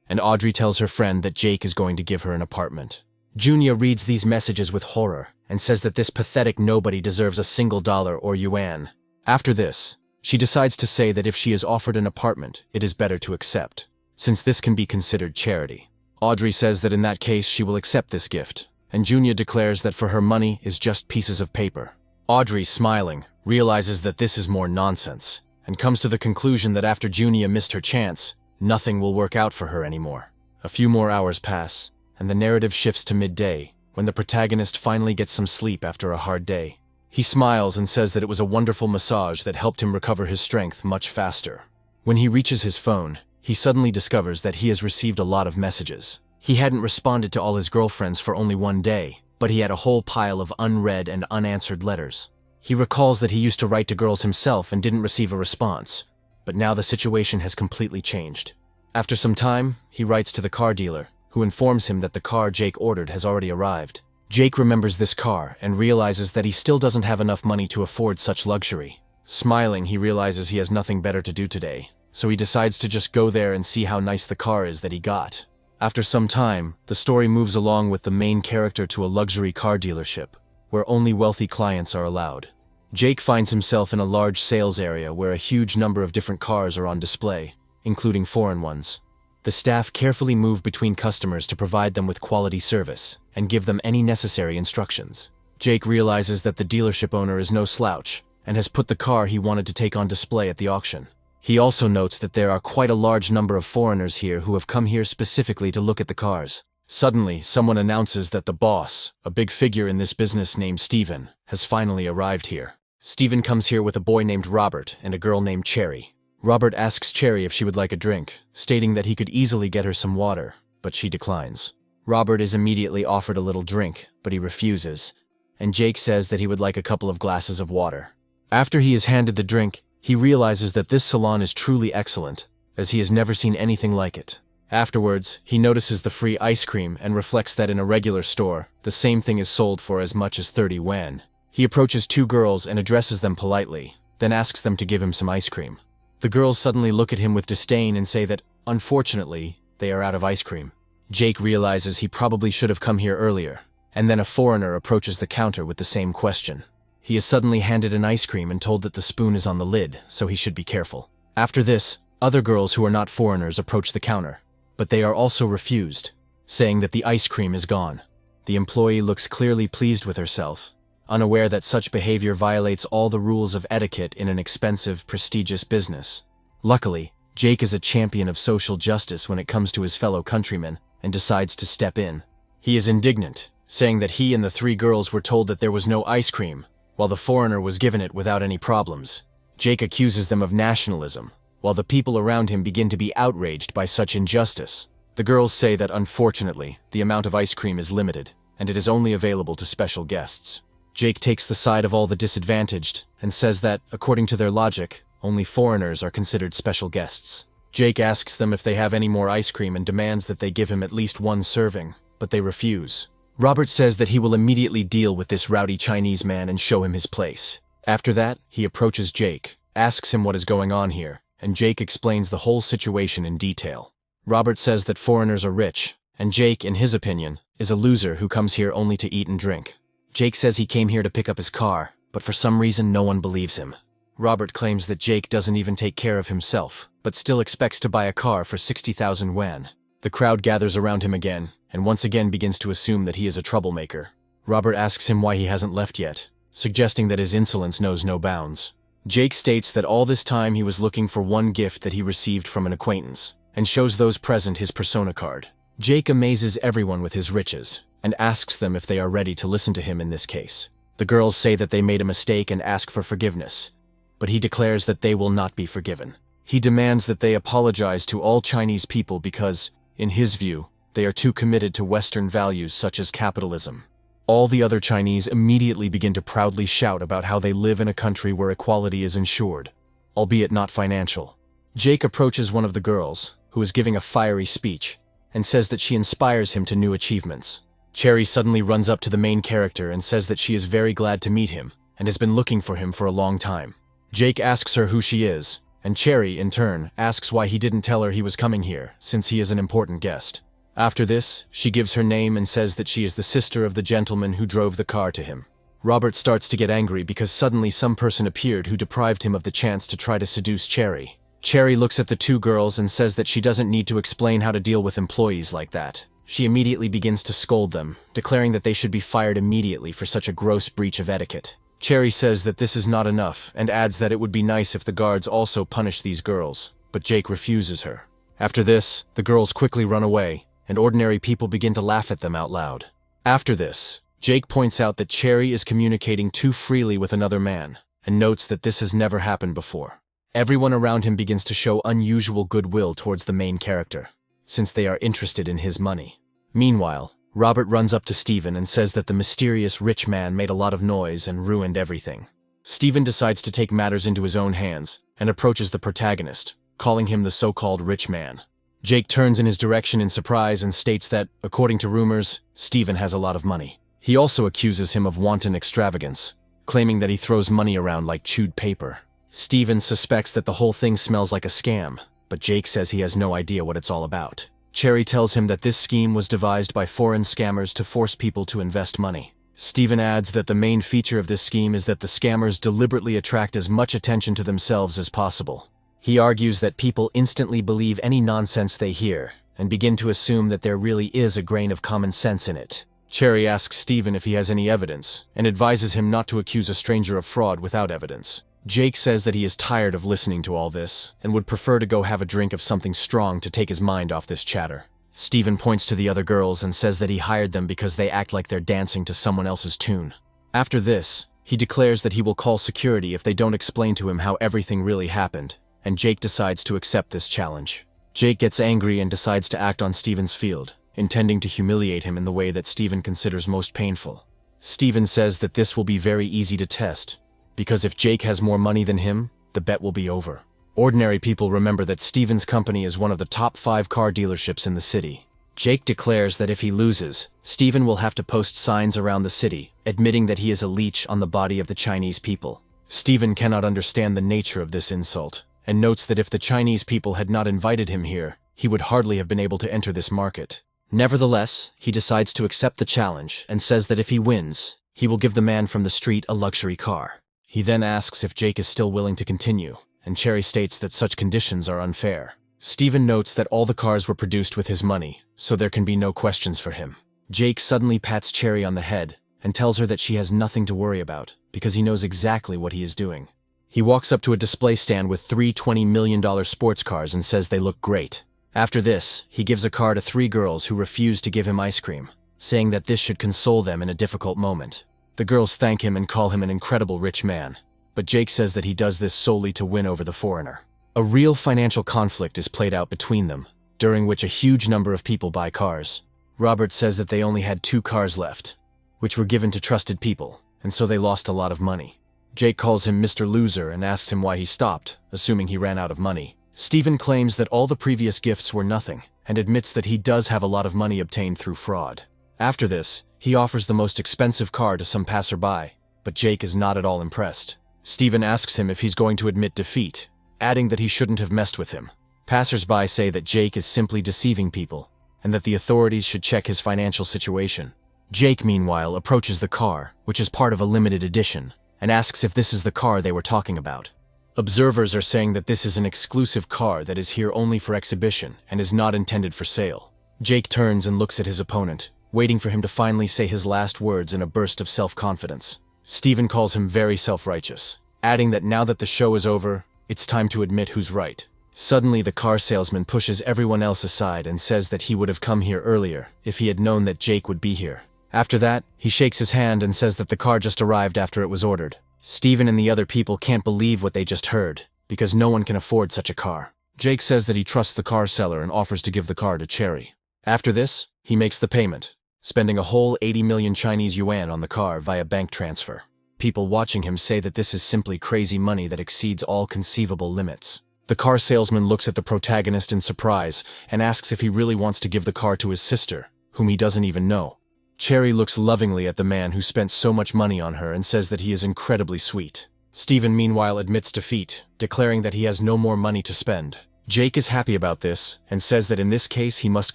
and Audrey tells her friend that Jake is going to give her an apartment. Junya reads these messages with horror, and says that this pathetic nobody deserves a single dollar or yuan. After this, she decides to say that if she is offered an apartment, it is better to accept, since this can be considered charity. Audrey says that in that case she will accept this gift, and Junya declares that for her money is just pieces of paper. Audrey, smiling, realizes that this is more nonsense, and comes to the conclusion that after Junya missed her chance, nothing will work out for her anymore. A few more hours pass, and the narrative shifts to midday, when the protagonist finally gets some sleep after a hard day. He smiles and says that it was a wonderful massage that helped him recover his strength much faster. When he reaches his phone, he suddenly discovers that he has received a lot of messages. He hadn't responded to all his girlfriends for only one day, but he had a whole pile of unread and unanswered letters. He recalls that he used to write to girls himself and didn't receive a response, but now the situation has completely changed. After some time, he writes to the car dealer, who informs him that the car Jake ordered has already arrived. Jake remembers this car and realizes that he still doesn't have enough money to afford such luxury. Smiling, he realizes he has nothing better to do today, so he decides to just go there and see how nice the car is that he got. After some time, the story moves along with the main character to a luxury car dealership, where only wealthy clients are allowed. Jake finds himself in a large sales area where a huge number of different cars are on display, including foreign ones. The staff carefully move between customers to provide them with quality service and give them any necessary instructions. Jake realizes that the dealership owner is no slouch and has put the car he wanted to take on display at the auction. He also notes that there are quite a large number of foreigners here who have come here specifically to look at the cars. Suddenly, someone announces that the boss, a big figure in this business named Steven, has finally arrived here. Steven comes here with a boy named Robert and a girl named Cherry. Robert asks Cherry if she would like a drink, stating that he could easily get her some water, but she declines. Robert is immediately offered a little drink, but he refuses, and Jake says that he would like a couple of glasses of water. After he is handed the drink, he realizes that this salon is truly excellent, as he has never seen anything like it. Afterwards, he notices the free ice cream and reflects that in a regular store, the same thing is sold for as much as 30 yuan. He approaches two girls and addresses them politely, then asks them to give him some ice cream. The girls suddenly look at him with disdain and say that, unfortunately, they are out of ice cream. Jake realizes he probably should have come here earlier, and then a foreigner approaches the counter with the same question. He is suddenly handed an ice cream and told that the spoon is on the lid, so he should be careful. After this, other girls who are not foreigners approach the counter, but they are also refused, saying that the ice cream is gone. The employee looks clearly pleased with herself, unaware that such behavior violates all the rules of etiquette in an expensive, prestigious business. Luckily, Jake is a champion of social justice when it comes to his fellow countrymen and decides to step in. He is indignant, saying that he and the three girls were told that there was no ice cream, while the foreigner was given it without any problems. Jake accuses them of nationalism, while the people around him begin to be outraged by such injustice. The girls say that unfortunately, the amount of ice cream is limited, and it is only available to special guests. Jake takes the side of all the disadvantaged, and says that, according to their logic, only foreigners are considered special guests. Jake asks them if they have any more ice cream and demands that they give him at least one serving, but they refuse. Robert says that he will immediately deal with this rowdy Chinese man and show him his place. After that, he approaches Jake, asks him what is going on here, and Jake explains the whole situation in detail. Robert says that foreigners are rich, and Jake, in his opinion, is a loser who comes here only to eat and drink. Jake says he came here to pick up his car, but for some reason no one believes him. Robert claims that Jake doesn't even take care of himself, but still expects to buy a car for 60,000 yuan. The crowd gathers around him again, and once again begins to assume that he is a troublemaker. Robert asks him why he hasn't left yet, suggesting that his insolence knows no bounds. Jake states that all this time he was looking for one gift that he received from an acquaintance, and shows those present his persona card. Jake amazes everyone with his riches, and asks them if they are ready to listen to him in this case. The girls say that they made a mistake and ask for forgiveness, but he declares that they will not be forgiven. He demands that they apologize to all Chinese people because, in his view, they are too committed to Western values such as capitalism. All the other Chinese immediately begin to proudly shout about how they live in a country where equality is ensured, albeit not financial. Jake approaches one of the girls, who is giving a fiery speech, and says that she inspires him to new achievements. Cherry suddenly runs up to the main character and says that she is very glad to meet him, and has been looking for him for a long time. Jake asks her who she is, and Cherry, in turn, asks why he didn't tell her he was coming here, since he is an important guest. After this, she gives her name and says that she is the sister of the gentleman who drove the car to him. Robert starts to get angry because suddenly some person appeared who deprived him of the chance to try to seduce Cherry. Cherry looks at the two girls and says that she doesn't need to explain how to deal with employees like that. She immediately begins to scold them, declaring that they should be fired immediately for such a gross breach of etiquette. Cherry says that this is not enough and adds that it would be nice if the guards also punished these girls, but Jake refuses her. After this, the girls quickly run away, and ordinary people begin to laugh at them out loud. After this, Jake points out that Cherry is communicating too freely with another man, and notes that this has never happened before. Everyone around him begins to show unusual goodwill towards the main character, since they are interested in his money. Meanwhile, Robert runs up to Steven and says that the mysterious rich man made a lot of noise and ruined everything. Steven decides to take matters into his own hands, and approaches the protagonist, calling him the so-called rich man. Jake turns in his direction in surprise and states that, according to rumors, Steven has a lot of money. He also accuses him of wanton extravagance, claiming that he throws money around like chewed paper. Steven suspects that the whole thing smells like a scam, but Jake says he has no idea what it's all about. Cherry tells him that this scheme was devised by foreign scammers to force people to invest money. Steven adds that the main feature of this scheme is that the scammers deliberately attract as much attention to themselves as possible. He argues that people instantly believe any nonsense they hear, and begin to assume that there really is a grain of common sense in it. Cherry asks Steven if he has any evidence, and advises him not to accuse a stranger of fraud without evidence. Jake says that he is tired of listening to all this, and would prefer to go have a drink of something strong to take his mind off this chatter. Steven points to the other girls and says that he hired them because they act like they're dancing to someone else's tune. After this, he declares that he will call security if they don't explain to him how everything really happened, and Jake decides to accept this challenge. Jake gets angry and decides to act on Steven's field, intending to humiliate him in the way that Steven considers most painful. Steven says that this will be very easy to test, because if Jake has more money than him, the bet will be over. Ordinary people remember that Steven's company is one of the top 5 car dealerships in the city. Jake declares that if he loses, Steven will have to post signs around the city, admitting that he is a leech on the body of the Chinese people. Steven cannot understand the nature of this insult, and notes that if the Chinese people had not invited him here, he would hardly have been able to enter this market. Nevertheless, he decides to accept the challenge and says that if he wins, he will give the man from the street a luxury car. He then asks if Jake is still willing to continue, and Cherry states that such conditions are unfair. Steven notes that all the cars were produced with his money, so there can be no questions for him. Jake suddenly pats Cherry on the head and tells her that she has nothing to worry about, because he knows exactly what he is doing. He walks up to a display stand with 3 $20 million sports cars and says they look great. After this, he gives a car to 3 girls who refuse to give him ice cream, saying that this should console them in a difficult moment. The girls thank him and call him an incredible rich man, but Jake says that he does this solely to win over the foreigner. A real financial conflict is played out between them, during which a huge number of people buy cars. Robert says that they only had 2 cars left, which were given to trusted people, and so they lost a lot of money. Jake calls him Mr. Loser and asks him why he stopped, assuming he ran out of money. Steven claims that all the previous gifts were nothing, and admits that he does have a lot of money obtained through fraud. After this, he offers the most expensive car to some passerby, but Jake is not at all impressed. Steven asks him if he's going to admit defeat, adding that he shouldn't have messed with him. Passersby say that Jake is simply deceiving people, and that the authorities should check his financial situation. Jake, meanwhile, approaches the car, which is part of a limited edition, and asks if this is the car they were talking about. Observers are saying that this is an exclusive car that is here only for exhibition and is not intended for sale. Jake turns and looks at his opponent, waiting for him to finally say his last words in a burst of self-confidence. Steven calls him very self-righteous, adding that now that the show is over, it's time to admit who's right. Suddenly, the car salesman pushes everyone else aside and says that he would have come here earlier if he had known that Jake would be here. After that, he shakes his hand and says that the car just arrived after it was ordered. Steven and the other people can't believe what they just heard, because no one can afford such a car. Jake says that he trusts the car seller and offers to give the car to Cherry. After this, he makes the payment, spending a whole 80 million Chinese yuan on the car via bank transfer. People watching him say that this is simply crazy money that exceeds all conceivable limits. The car salesman looks at the protagonist in surprise and asks if he really wants to give the car to his sister, whom he doesn't even know. Cherry looks lovingly at the man who spent so much money on her and says that he is incredibly sweet. Steven meanwhile admits defeat, declaring that he has no more money to spend. Jake is happy about this and says that in this case he must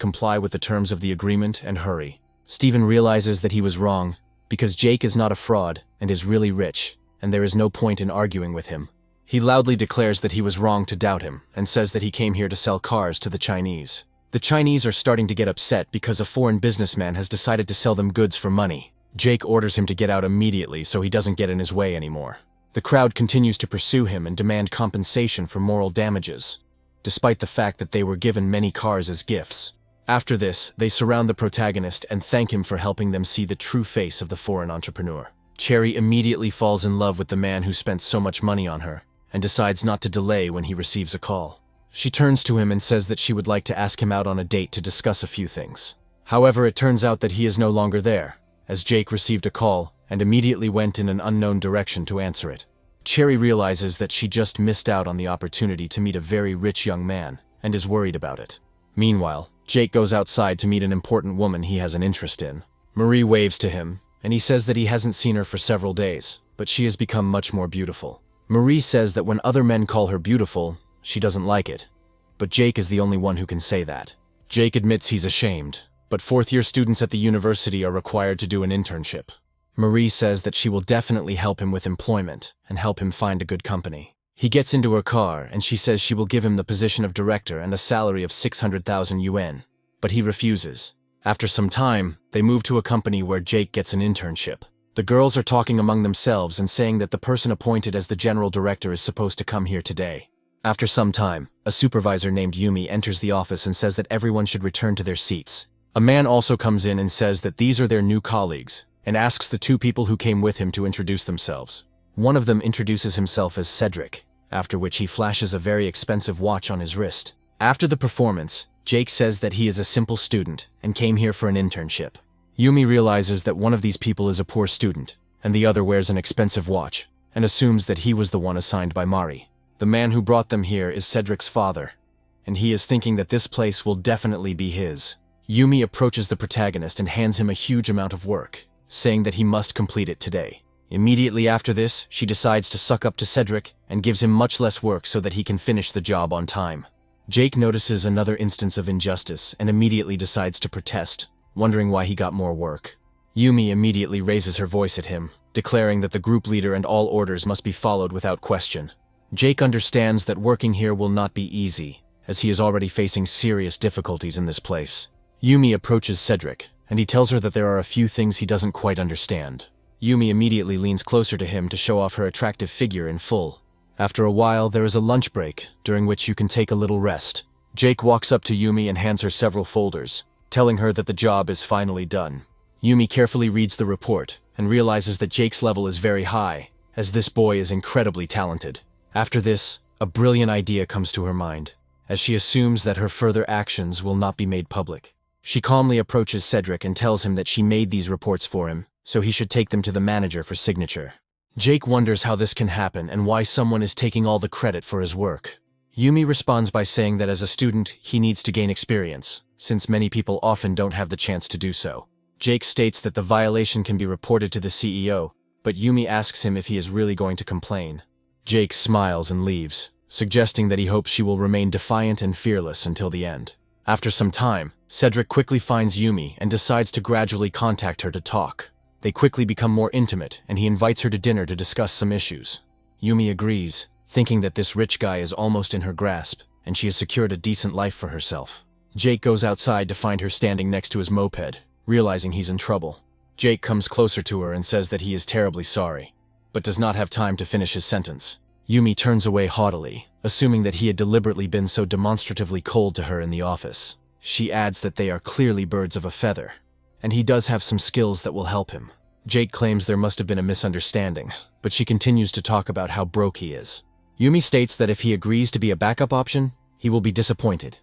comply with the terms of the agreement and hurry. Steven realizes that he was wrong, because Jake is not a fraud and is really rich, and there is no point in arguing with him. He loudly declares that he was wrong to doubt him, and says that he came here to sell cars to the Chinese. The Chinese are starting to get upset because a foreign businessman has decided to sell them goods for money. Jake orders him to get out immediately so he doesn't get in his way anymore. The crowd continues to pursue him and demand compensation for moral damages, despite the fact that they were given many cars as gifts. After this, they surround the protagonist and thank him for helping them see the true face of the foreign entrepreneur. Cherry immediately falls in love with the man who spent so much money on her, and decides not to delay when he receives a call. She turns to him and says that she would like to ask him out on a date to discuss a few things. However, it turns out that he is no longer there, as Jake received a call and immediately went in an unknown direction to answer it. Cherry realizes that she just missed out on the opportunity to meet a very rich young man, and is worried about it. Meanwhile, Jake goes outside to meet an important woman he has an interest in. Marie waves to him, and he says that he hasn't seen her for several days, but she has become much more beautiful. Marie says that when other men call her beautiful, she doesn't like it, but Jake is the only one who can say that. Jake admits he's ashamed, but fourth-year students at the university are required to do an internship. Marie says that she will definitely help him with employment and help him find a good company. He gets into her car and she says she will give him the position of director and a salary of 600,000 yuan, but he refuses. After some time, they move to a company where Jake gets an internship. The girls are talking among themselves and saying that the person appointed as the general director is supposed to come here today. After some time, a supervisor named Yumi enters the office and says that everyone should return to their seats. A man also comes in and says that these are their new colleagues, and asks the 2 people who came with him to introduce themselves. One of them introduces himself as Cedric, after which he flashes a very expensive watch on his wrist. After the performance, Jake says that he is a simple student and came here for an internship. Yumi realizes that one of these people is a poor student, and the other wears an expensive watch, and assumes that he was the one assigned by Mari. The man who brought them here is Cedric's father, and he is thinking that this place will definitely be his. Yumi approaches the protagonist and hands him a huge amount of work, saying that he must complete it today. Immediately after this, she decides to suck up to Cedric and gives him much less work so that he can finish the job on time. Jake notices another instance of injustice and immediately decides to protest, wondering why he got more work. Yumi immediately raises her voice at him, declaring that the group leader and all orders must be followed without question. Jake understands that working here will not be easy, as he is already facing serious difficulties in this place. Yumi approaches Cedric, and he tells her that there are a few things he doesn't quite understand. Yumi immediately leans closer to him to show off her attractive figure in full. After a while, there is a lunch break, during which you can take a little rest. Jake walks up to Yumi and hands her several folders, telling her that the job is finally done. Yumi carefully reads the report, and realizes that Jake's level is very high, as this boy is incredibly talented. After this, a brilliant idea comes to her mind, as she assumes that her further actions will not be made public. She calmly approaches Cedric and tells him that she made these reports for him, so he should take them to the manager for signature. Jake wonders how this can happen and why someone is taking all the credit for his work. Yumi responds by saying that as a student, he needs to gain experience, since many people often don't have the chance to do so. Jake states that the violation can be reported to the CEO, but Yumi asks him if he is really going to complain. Jake smiles and leaves, suggesting that he hopes she will remain defiant and fearless until the end. After some time, Cedric quickly finds Yumi and decides to gradually contact her to talk. They quickly become more intimate, and he invites her to dinner to discuss some issues. Yumi agrees, thinking that this rich guy is almost in her grasp, and she has secured a decent life for herself. Jake goes outside to find her standing next to his moped, realizing he's in trouble. Jake comes closer to her and says that he is terribly sorry, but does not have time to finish his sentence. Yumi turns away haughtily, assuming that he had deliberately been so demonstratively cold to her in the office. She adds that they are clearly birds of a feather, and he does have some skills that will help him. Jake claims there must have been a misunderstanding, but she continues to talk about how broke he is. Yumi states that if he agrees to be a backup option, he will be disappointed,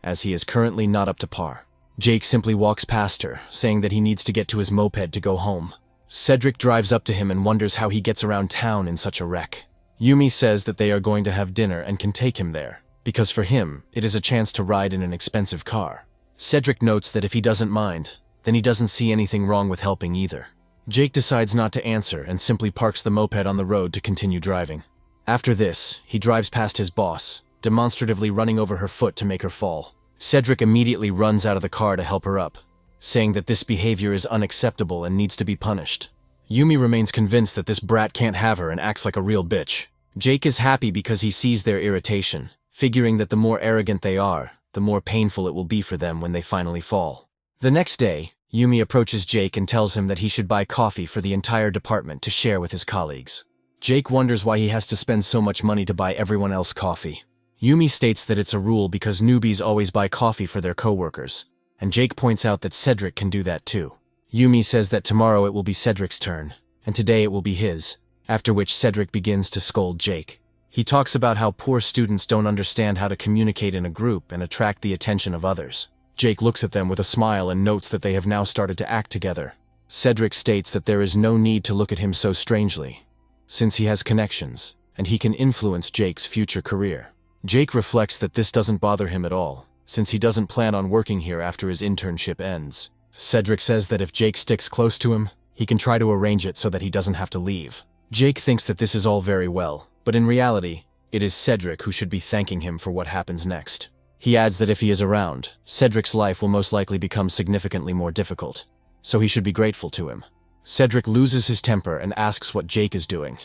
as he is currently not up to par. Jake simply walks past her, saying that he needs to get to his moped to go home. Cedric drives up to him and wonders how he gets around town in such a wreck. Yumi says that they are going to have dinner and can take him there, because for him, it is a chance to ride in an expensive car. Cedric notes that if he doesn't mind, then he doesn't see anything wrong with helping either. Jake decides not to answer and simply parks the moped on the road to continue driving. After this, he drives past his boss, demonstratively running over her foot to make her fall. Cedric immediately runs out of the car to help her up, saying that this behavior is unacceptable and needs to be punished. Yumi remains convinced that this brat can't have her and acts like a real bitch. Jake is happy because he sees their irritation, figuring that the more arrogant they are, the more painful it will be for them when they finally fall. The next day, Yumi approaches Jake and tells him that he should buy coffee for the entire department to share with his colleagues. Jake wonders why he has to spend so much money to buy everyone else coffee. Yumi states that it's a rule because newbies always buy coffee for their coworkers, and Jake points out that Cedric can do that too. Yumi says that tomorrow it will be Cedric's turn, and today it will be his, after which Cedric begins to scold Jake. He talks about how poor students don't understand how to communicate in a group and attract the attention of others. Jake looks at them with a smile and notes that they have now started to act together. Cedric states that there is no need to look at him so strangely, since he has connections, and he can influence Jake's future career. Jake reflects that this doesn't bother him at all, since he doesn't plan on working here after his internship ends. Cedric says that if Jake sticks close to him, he can try to arrange it so that he doesn't have to leave. Jake thinks that this is all very well, but in reality, it is Cedric who should be thanking him for what happens next. He adds that if he is around, Cedric's life will most likely become significantly more difficult, so he should be grateful to him. Cedric loses his temper and asks what Jake is doing,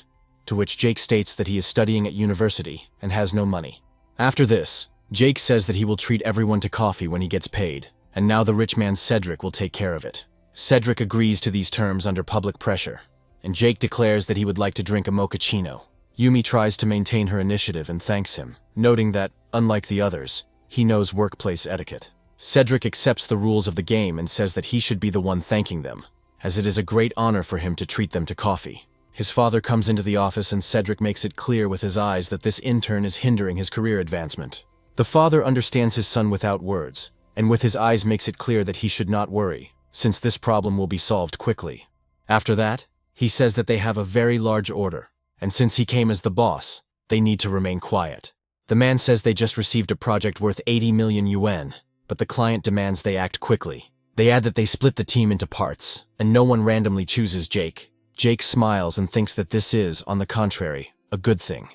to which Jake states that he is studying at university and has no money. After this, Jake says that he will treat everyone to coffee when he gets paid, and now the rich man Cedric will take care of it. Cedric agrees to these terms under public pressure, and Jake declares that he would like to drink a mochaccino. Yumi tries to maintain her initiative and thanks him, noting that, unlike the others, he knows workplace etiquette. Cedric accepts the rules of the game and says that he should be the one thanking them, as it is a great honor for him to treat them to coffee. His father comes into the office and Cedric makes it clear with his eyes that this intern is hindering his career advancement. The father understands his son without words, and with his eyes makes it clear that he should not worry, since this problem will be solved quickly. After that, he says that they have a very large order, and since he came as the boss, they need to remain quiet. The man says they just received a project worth 80 million yuan, but the client demands they act quickly. They add that they split the team into parts, and no one randomly chooses Jake. Jake smiles and thinks that this is, on the contrary, a good thing,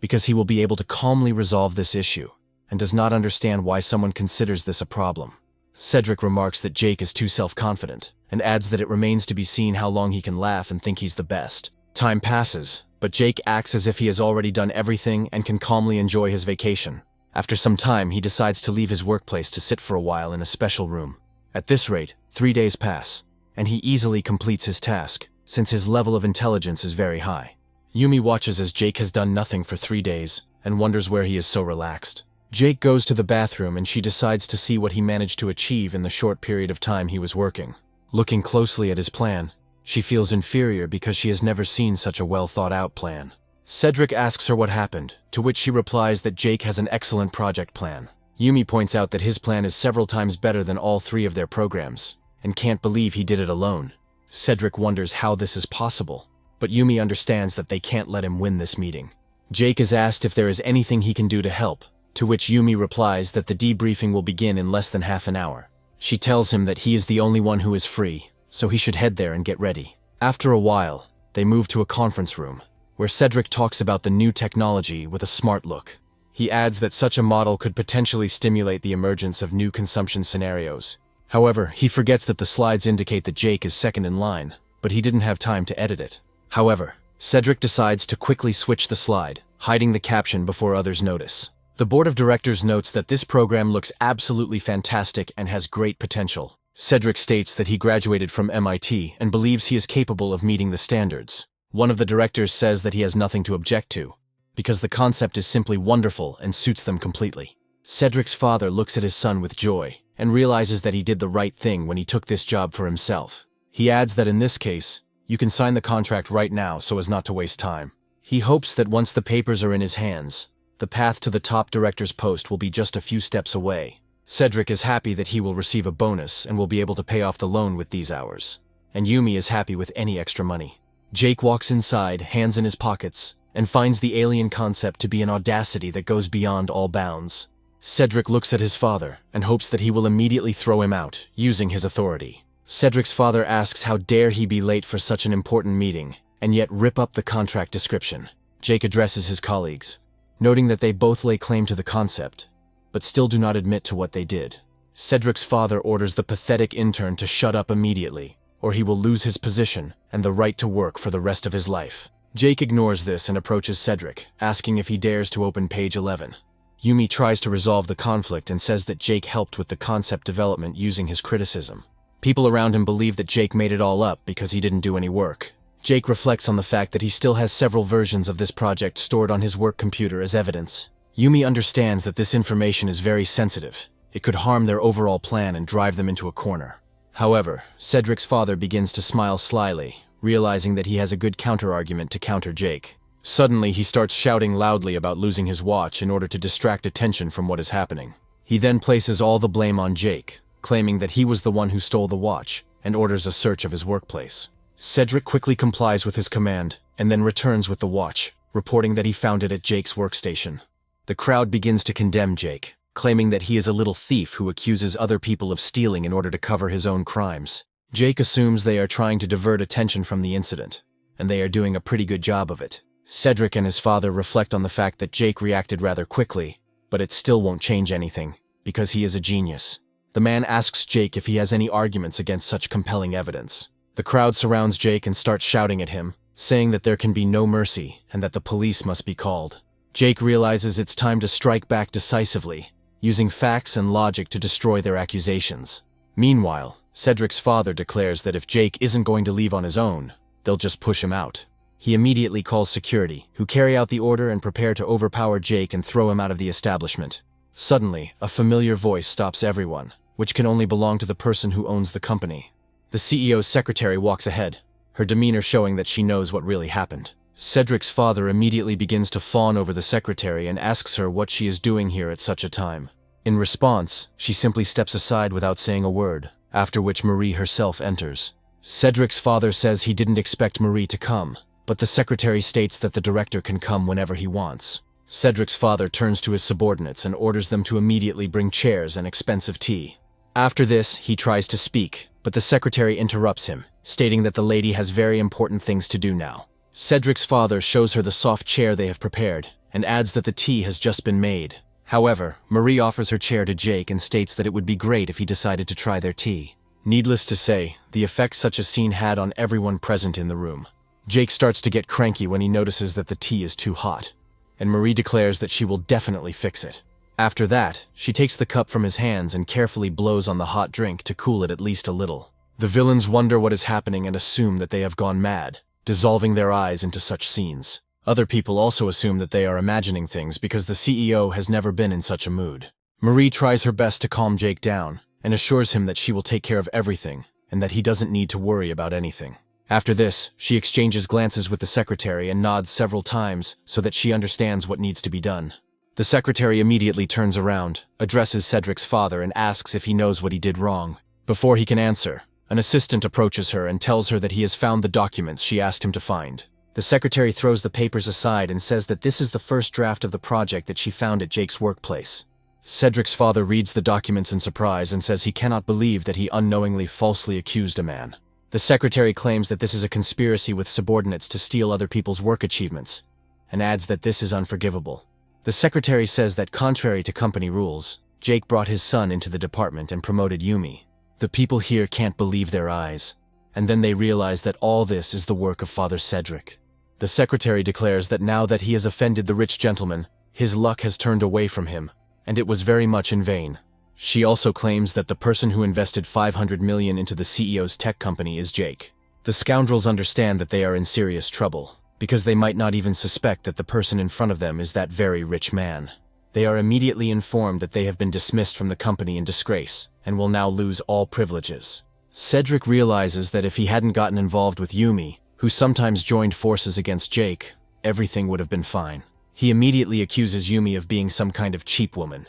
because he will be able to calmly resolve this issue, and does not understand why someone considers this a problem. Cedric remarks that Jake is too self-confident, and adds that it remains to be seen how long he can laugh and think he's the best. Time passes, but Jake acts as if he has already done everything and can calmly enjoy his vacation. After some time, he decides to leave his workplace to sit for a while in a special room. At this rate, 3 days pass, and he easily completes his task, since his level of intelligence is very high. Yumi watches as Jake has done nothing for 3 days, and wonders where he is so relaxed. Jake goes to the bathroom and she decides to see what he managed to achieve in the short period of time he was working. Looking closely at his plan, she feels inferior because she has never seen such a well-thought-out plan. Cedric asks her what happened, to which she replies that Jake has an excellent project plan. Yumi points out that his plan is several times better than all 3 of their programs, and can't believe he did it alone. Cedric wonders how this is possible, but Yumi understands that they can't let him win this meeting. Jake is asked if there is anything he can do to help, to which Yumi replies that the debriefing will begin in less than half an hour. She tells him that he is the only one who is free, so he should head there and get ready. After a while, they move to a conference room, where Cedric talks about the new technology with a smart look. He adds that such a model could potentially stimulate the emergence of new consumption scenarios. However, he forgets that the slides indicate that Jake is second in line, but he didn't have time to edit it. However, Cedric decides to quickly switch the slide, hiding the caption before others notice. The board of directors notes that this program looks absolutely fantastic and has great potential. Cedric states that he graduated from MIT and believes he is capable of meeting the standards. One of the directors says that he has nothing to object to, because the concept is simply wonderful and suits them completely. Cedric's father looks at his son with joy and realizes that he did the right thing when he took this job for himself. He adds that in this case, you can sign the contract right now so as not to waste time. He hopes that once the papers are in his hands, the path to the top director's post will be just a few steps away. Cedric is happy that he will receive a bonus and will be able to pay off the loan with these hours. And Yumi is happy with any extra money. Jake walks inside, hands in his pockets, and finds the alien concept to be an audacity that goes beyond all bounds. Cedric looks at his father and hopes that he will immediately throw him out, using his authority. Cedric's father asks how dare he be late for such an important meeting, and yet rip up the contract description. Jake addresses his colleagues, noting that they both lay claim to the concept, but still do not admit to what they did. Cedric's father orders the pathetic intern to shut up immediately, or he will lose his position and the right to work for the rest of his life. Jake ignores this and approaches Cedric, asking if he dares to open page 11. Yumi tries to resolve the conflict and says that Jake helped with the concept development using his criticism. People around him believe that Jake made it all up because he didn't do any work. Jake reflects on the fact that he still has several versions of this project stored on his work computer as evidence. Yumi understands that this information is very sensitive. It could harm their overall plan and drive them into a corner. However, Cedric's father begins to smile slyly, realizing that he has a good counter-argument to counter Jake. Suddenly, he starts shouting loudly about losing his watch in order to distract attention from what is happening. He then places all the blame on Jake, claiming that he was the one who stole the watch, and orders a search of his workplace. Cedric quickly complies with his command, and then returns with the watch, reporting that he found it at Jake's workstation. The crowd begins to condemn Jake, claiming that he is a little thief who accuses other people of stealing in order to cover his own crimes. Jake assumes they are trying to divert attention from the incident, and they are doing a pretty good job of it. Cedric and his father reflect on the fact that Jake reacted rather quickly, but it still won't change anything, because he is a genius. The man asks Jake if he has any arguments against such compelling evidence. The crowd surrounds Jake and starts shouting at him, saying that there can be no mercy and that the police must be called. Jake realizes it's time to strike back decisively, using facts and logic to destroy their accusations. Meanwhile, Cedric's father declares that if Jake isn't going to leave on his own, they'll just push him out. He immediately calls security, who carry out the order and prepare to overpower Jake and throw him out of the establishment. Suddenly, a familiar voice stops everyone, which can only belong to the person who owns the company. The CEO's secretary walks ahead, her demeanor showing that she knows what really happened. Cedric's father immediately begins to fawn over the secretary and asks her what she is doing here at such a time. In response, she simply steps aside without saying a word, after which Marie herself enters. Cedric's father says he didn't expect Marie to come, but the secretary states that the director can come whenever he wants. Cedric's father turns to his subordinates and orders them to immediately bring chairs and expensive tea. After this, he tries to speak, but the secretary interrupts him, stating that the lady has very important things to do now. Cedric's father shows her the soft chair they have prepared, and adds that the tea has just been made. However, Marie offers her chair to Jake and states that it would be great if he decided to try their tea. Needless to say, the effect such a scene had on everyone present in the room. Jake starts to get cranky when he notices that the tea is too hot, and Marie declares that she will definitely fix it. After that, she takes the cup from his hands and carefully blows on the hot drink to cool it at least a little. The villains wonder what is happening and assume that they have gone mad, dissolving their eyes into such scenes. Other people also assume that they are imagining things because the CEO has never been in such a mood. Marie tries her best to calm Jake down and assures him that she will take care of everything and that he doesn't need to worry about anything. After this, she exchanges glances with the secretary and nods several times so that she understands what needs to be done. The secretary immediately turns around, addresses Cedric's father and asks if he knows what he did wrong. Before he can answer, an assistant approaches her and tells her that he has found the documents she asked him to find. The secretary throws the papers aside and says that this is the first draft of the project that she found at Jake's workplace. Cedric's father reads the documents in surprise and says he cannot believe that he unknowingly falsely accused a man. The secretary claims that this is a conspiracy with subordinates to steal other people's work achievements, and adds that this is unforgivable. The secretary says that contrary to company rules, Jake brought his son into the department and promoted Yumi. The people here can't believe their eyes, and then they realize that all this is the work of Father Cedric. The secretary declares that now that he has offended the rich gentleman, his luck has turned away from him, and it was very much in vain. She also claims that the person who invested $500 million into the CEO's tech company is Jake. The scoundrels understand that they are in serious trouble, because they might not even suspect that the person in front of them is that very rich man. They are immediately informed that they have been dismissed from the company in disgrace, and will now lose all privileges. Cedric realizes that if he hadn't gotten involved with Yumi, who sometimes joined forces against Jake, everything would have been fine. He immediately accuses Yumi of being some kind of cheap woman,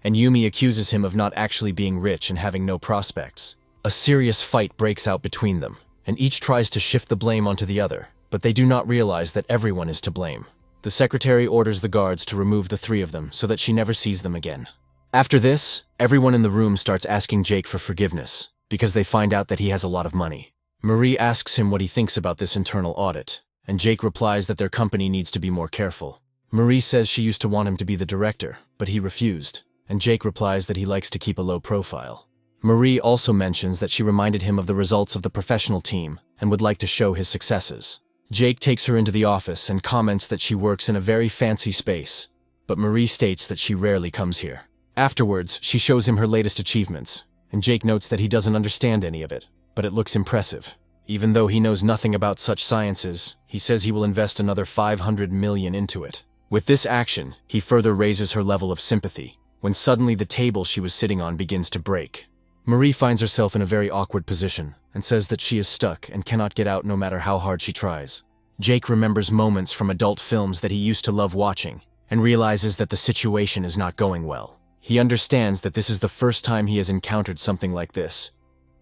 and Yumi accuses him of not actually being rich and having no prospects. A serious fight breaks out between them, and each tries to shift the blame onto the other, but they do not realize that everyone is to blame. The secretary orders the guards to remove the three of them so that she never sees them again. After this, everyone in the room starts asking Jake for forgiveness, because they find out that he has a lot of money. Marie asks him what he thinks about this internal audit, and Jake replies that their company needs to be more careful. Marie says she used to want him to be the director, but he refused, and Jake replies that he likes to keep a low profile. Marie also mentions that she reminded him of the results of the professional team and would like to show his successes. Jake takes her into the office and comments that she works in a very fancy space, but Marie states that she rarely comes here. Afterwards, she shows him her latest achievements, and Jake notes that he doesn't understand any of it, but it looks impressive. Even though he knows nothing about such sciences, he says he will invest another $500 million into it. With this action, he further raises her level of sympathy, when suddenly the table she was sitting on begins to break. Marie finds herself in a very awkward position, and says that she is stuck and cannot get out no matter how hard she tries. Jake remembers moments from adult films that he used to love watching, and realizes that the situation is not going well. He understands that this is the first time he has encountered something like this,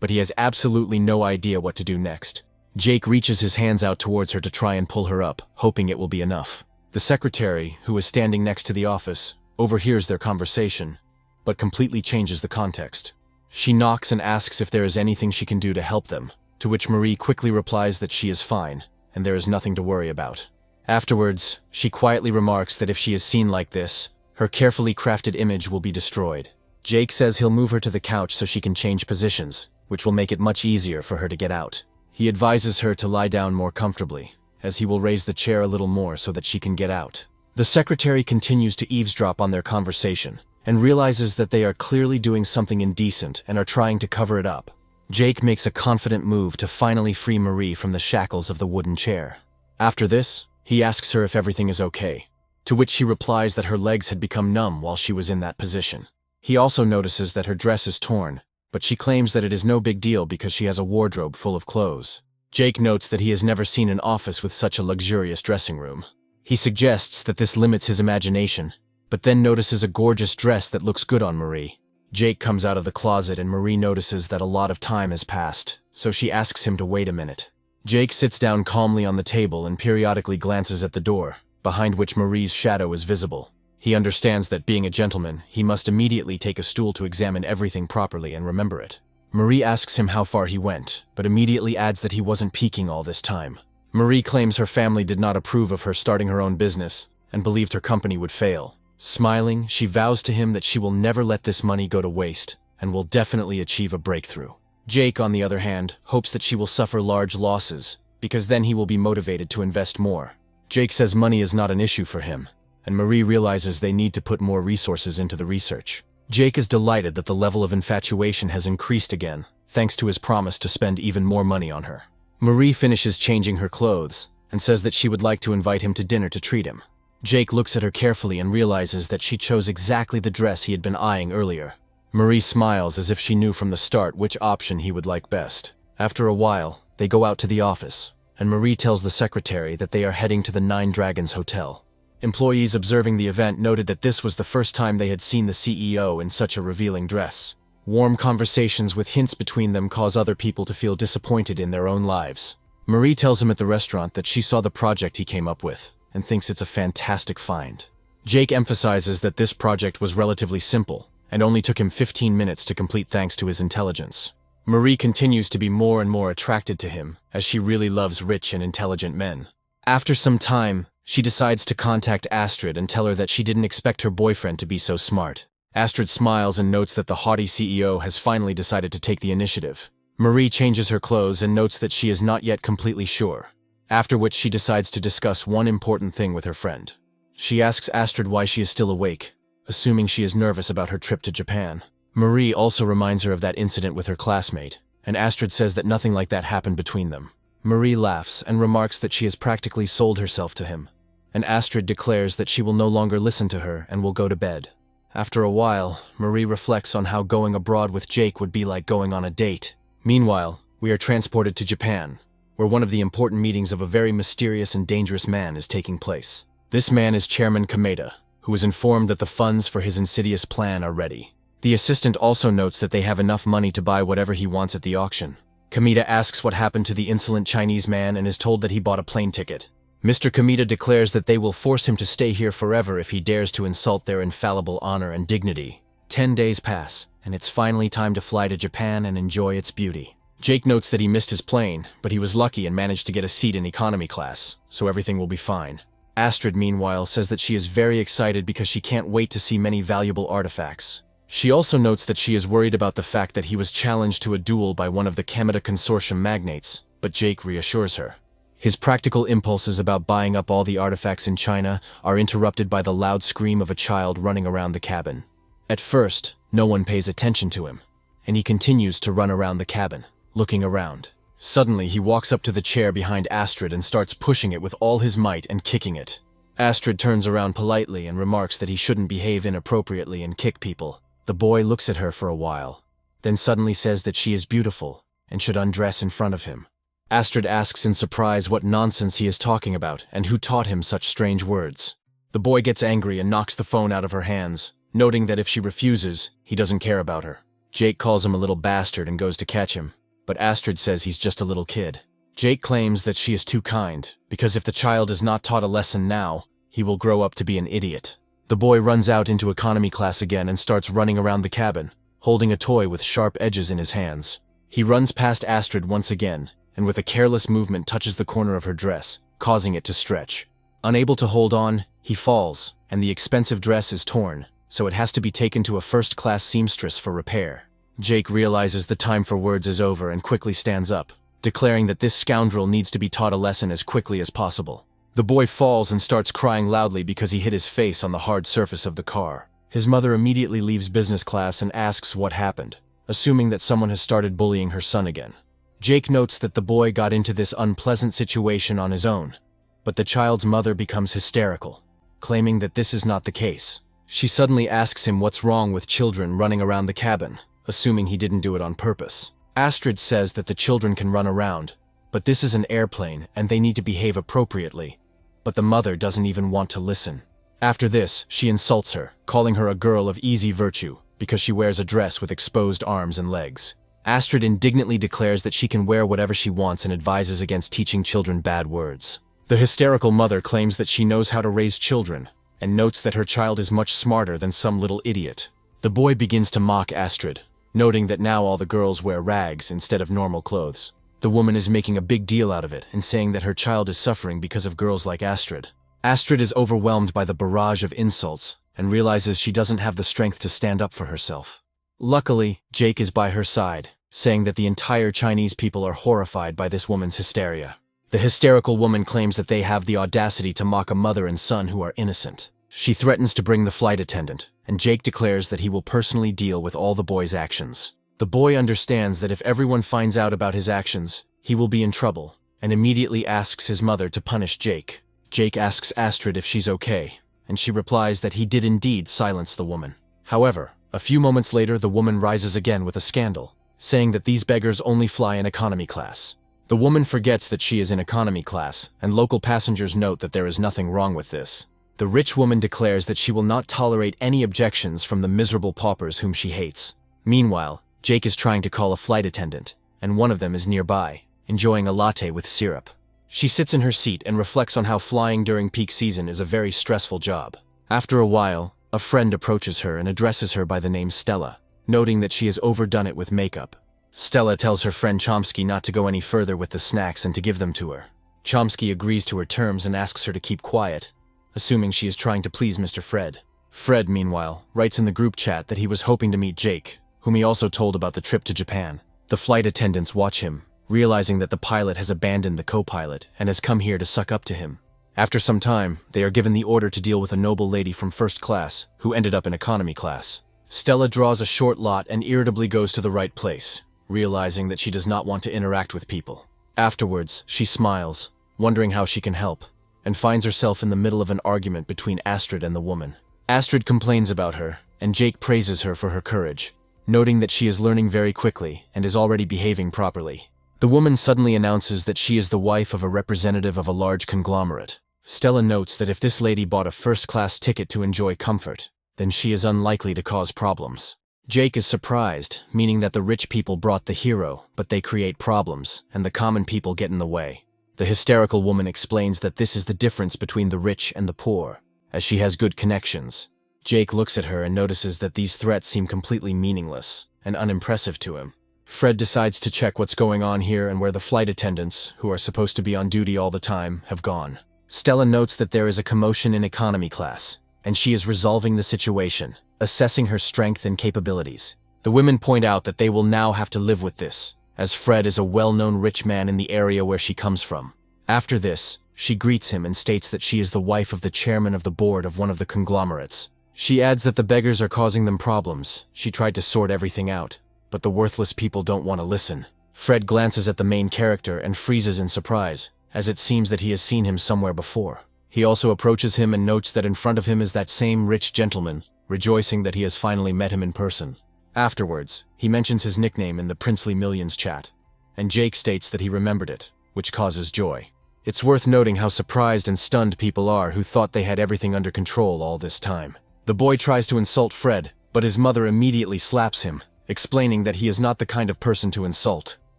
but he has absolutely no idea what to do next. Jake reaches his hands out towards her to try and pull her up, hoping it will be enough. The secretary, who is standing next to the office, overhears their conversation, but completely changes the context. She knocks and asks if there is anything she can do to help them, to which Marie quickly replies that she is fine, and there is nothing to worry about. Afterwards, she quietly remarks that if she is seen like this, her carefully crafted image will be destroyed. Jake says he'll move her to the couch so she can change positions, which will make it much easier for her to get out. He advises her to lie down more comfortably, as he will raise the chair a little more so that she can get out. The secretary continues to eavesdrop on their conversation, and realizes that they are clearly doing something indecent and are trying to cover it up. Jake makes a confident move to finally free Marie from the shackles of the wooden chair. After this, he asks her if everything is okay, to which she replies that her legs had become numb while she was in that position. He also notices that her dress is torn, but she claims that it is no big deal because she has a wardrobe full of clothes. Jake notes that he has never seen an office with such a luxurious dressing room. He suggests that this limits his imagination, but then notices a gorgeous dress that looks good on Marie. Jake comes out of the closet and Marie notices that a lot of time has passed, so she asks him to wait a minute. Jake sits down calmly on the table and periodically glances at the door, behind which Marie's shadow is visible. He understands that being a gentleman, he must immediately take a stool to examine everything properly and remember it. Marie asks him how far he went, but immediately adds that he wasn't peeking all this time. Marie claims her family did not approve of her starting her own business and believed her company would fail. Smiling, she vows to him that she will never let this money go to waste and will definitely achieve a breakthrough. Jake, on the other hand, hopes that she will suffer large losses, because then he will be motivated to invest more. Jake says money is not an issue for him, and Marie realizes they need to put more resources into the research. Jake is delighted that the level of infatuation has increased again, thanks to his promise to spend even more money on her. Marie finishes changing her clothes and says that she would like to invite him to dinner to treat him. Jake looks at her carefully and realizes that she chose exactly the dress he had been eyeing earlier. Marie smiles as if she knew from the start which option he would like best. After a while, they go out to the office, and Marie tells the secretary that they are heading to the Nine Dragons Hotel. Employees observing the event noted that this was the first time they had seen the CEO in such a revealing dress. Warm conversations with hints between them cause other people to feel disappointed in their own lives. Marie tells him at the restaurant that she saw the project he came up with, and thinks it's a fantastic find. Jake emphasizes that this project was relatively simple, and only took him 15 minutes to complete thanks to his intelligence. Marie continues to be more and more attracted to him, as she really loves rich and intelligent men. After some time, she decides to contact Astrid and tell her that she didn't expect her boyfriend to be so smart. Astrid smiles and notes that the haughty CEO has finally decided to take the initiative. Marie changes her clothes and notes that she is not yet completely sure, after which she decides to discuss one important thing with her friend. She asks Astrid why she is still awake, assuming she is nervous about her trip to Japan. Marie also reminds her of that incident with her classmate, and Astrid says that nothing like that happened between them. Marie laughs and remarks that she has practically sold herself to him, and Astrid declares that she will no longer listen to her and will go to bed. After a while, Marie reflects on how going abroad with Jake would be like going on a date. Meanwhile, we are transported to Japan, where one of the important meetings of a very mysterious and dangerous man is taking place. This man is Chairman Kameda, who is informed that the funds for his insidious plan are ready. The assistant also notes that they have enough money to buy whatever he wants at the auction. Kameda asks what happened to the insolent Chinese man and is told that he bought a plane ticket. Mr. Kameda declares that they will force him to stay here forever if he dares to insult their infallible honor and dignity. 10 days pass, and it's finally time to fly to Japan and enjoy its beauty. Jake notes that he missed his plane, but he was lucky and managed to get a seat in economy class, so everything will be fine. Astrid, meanwhile, says that she is very excited because she can't wait to see many valuable artifacts. She also notes that she is worried about the fact that he was challenged to a duel by one of the Kameda Consortium magnates, but Jake reassures her. His practical impulses about buying up all the artifacts in China are interrupted by the loud scream of a child running around the cabin. At first, no one pays attention to him, and he continues to run around the cabin, looking around. Suddenly, he walks up to the chair behind Astrid and starts pushing it with all his might and kicking it. Astrid turns around politely and remarks that he shouldn't behave inappropriately and kick people. The boy looks at her for a while, then suddenly says that she is beautiful and should undress in front of him. Astrid asks in surprise what nonsense he is talking about and who taught him such strange words. The boy gets angry and knocks the phone out of her hands, noting that if she refuses, he doesn't care about her. Jake calls him a little bastard and goes to catch him, but Astrid says he's just a little kid. Jake claims that she is too kind, because if the child is not taught a lesson now, he will grow up to be an idiot. The boy runs out into economy class again and starts running around the cabin, holding a toy with sharp edges in his hands. He runs past Astrid once again, and with a careless movement touches the corner of her dress, causing it to stretch. Unable to hold on, he falls, and the expensive dress is torn, so it has to be taken to a first-class seamstress for repair. Jake realizes the time for words is over and quickly stands up, declaring that this scoundrel needs to be taught a lesson as quickly as possible. The boy falls and starts crying loudly because he hit his face on the hard surface of the car. His mother immediately leaves business class and asks what happened, assuming that someone has started bullying her son again. Jake notes that the boy got into this unpleasant situation on his own, but the child's mother becomes hysterical, claiming that this is not the case. She suddenly asks him what's wrong with children running around the cabin, assuming he didn't do it on purpose. Astrid says that the children can run around, but this is an airplane and they need to behave appropriately, but the mother doesn't even want to listen. After this, she insults her, calling her a girl of easy virtue, because she wears a dress with exposed arms and legs. Astrid indignantly declares that she can wear whatever she wants and advises against teaching children bad words. The hysterical mother claims that she knows how to raise children, and notes that her child is much smarter than some little idiot. The boy begins to mock Astrid, noting that now all the girls wear rags instead of normal clothes. The woman is making a big deal out of it and saying that her child is suffering because of girls like Astrid. Astrid is overwhelmed by the barrage of insults and realizes she doesn't have the strength to stand up for herself. Luckily, Jake is by her side, saying that the entire Chinese people are horrified by this woman's hysteria. The hysterical woman claims that they have the audacity to mock a mother and son who are innocent. She threatens to bring the flight attendant, and Jake declares that he will personally deal with all the boy's actions. The boy understands that if everyone finds out about his actions, he will be in trouble, and immediately asks his mother to punish Jake. Jake asks Astrid if she's okay, and she replies that he did indeed silence the woman. However, a few moments later the woman rises again with a scandal, saying that these beggars only fly in economy class. The woman forgets that she is in economy class, and local passengers note that there is nothing wrong with this. The rich woman declares that she will not tolerate any objections from the miserable paupers whom she hates. Meanwhile, Jake is trying to call a flight attendant, and one of them is nearby, enjoying a latte with syrup. She sits in her seat and reflects on how flying during peak season is a very stressful job. After a while, a friend approaches her and addresses her by the name Stella, noting that she has overdone it with makeup. Stella tells her friend Chomsky not to go any further with the snacks and to give them to her. Chomsky agrees to her terms and asks her to keep quiet, assuming she is trying to please Mr. Fred. Fred, meanwhile, writes in the group chat that he was hoping to meet Jake, whom he also told about the trip to Japan. The flight attendants watch him, realizing that the pilot has abandoned the co-pilot and has come here to suck up to him. After some time, they are given the order to deal with a noble lady from first class who ended up in economy class. Stella draws a short lot and irritably goes to the right place, realizing that she does not want to interact with people. Afterwards, she smiles, wondering how she can help, and finds herself in the middle of an argument between Astrid and the woman. Astrid complains about her, and Jake praises her for her courage, noting that she is learning very quickly and is already behaving properly. The woman suddenly announces that she is the wife of a representative of a large conglomerate. Stella notes that if this lady bought a first-class ticket to enjoy comfort, then she is unlikely to cause problems. Jake is surprised, meaning that the rich people brought the hero, but they create problems, and the common people get in the way. The hysterical woman explains that this is the difference between the rich and the poor, as she has good connections. Jake looks at her and notices that these threats seem completely meaningless and unimpressive to him. Fred decides to check what's going on here and where the flight attendants, who are supposed to be on duty all the time, have gone. Stella notes that there is a commotion in economy class, and she is resolving the situation, assessing her strength and capabilities. The women point out that they will now have to live with this, as Fred is a well-known rich man in the area where she comes from. After this, she greets him and states that she is the wife of the chairman of the board of one of the conglomerates. She adds that the beggars are causing them problems. She tried to sort everything out, but the worthless people don't want to listen. Fred glances at the main character and freezes in surprise, as it seems that he has seen him somewhere before. He also approaches him and notes that in front of him is that same rich gentleman, rejoicing that he has finally met him in person. Afterwards, he mentions his nickname in the Princely Millions chat, and Jake states that he remembered it, which causes joy. It's worth noting how surprised and stunned people are who thought they had everything under control all this time. The boy tries to insult Fred, but his mother immediately slaps him, explaining that he is not the kind of person to insult.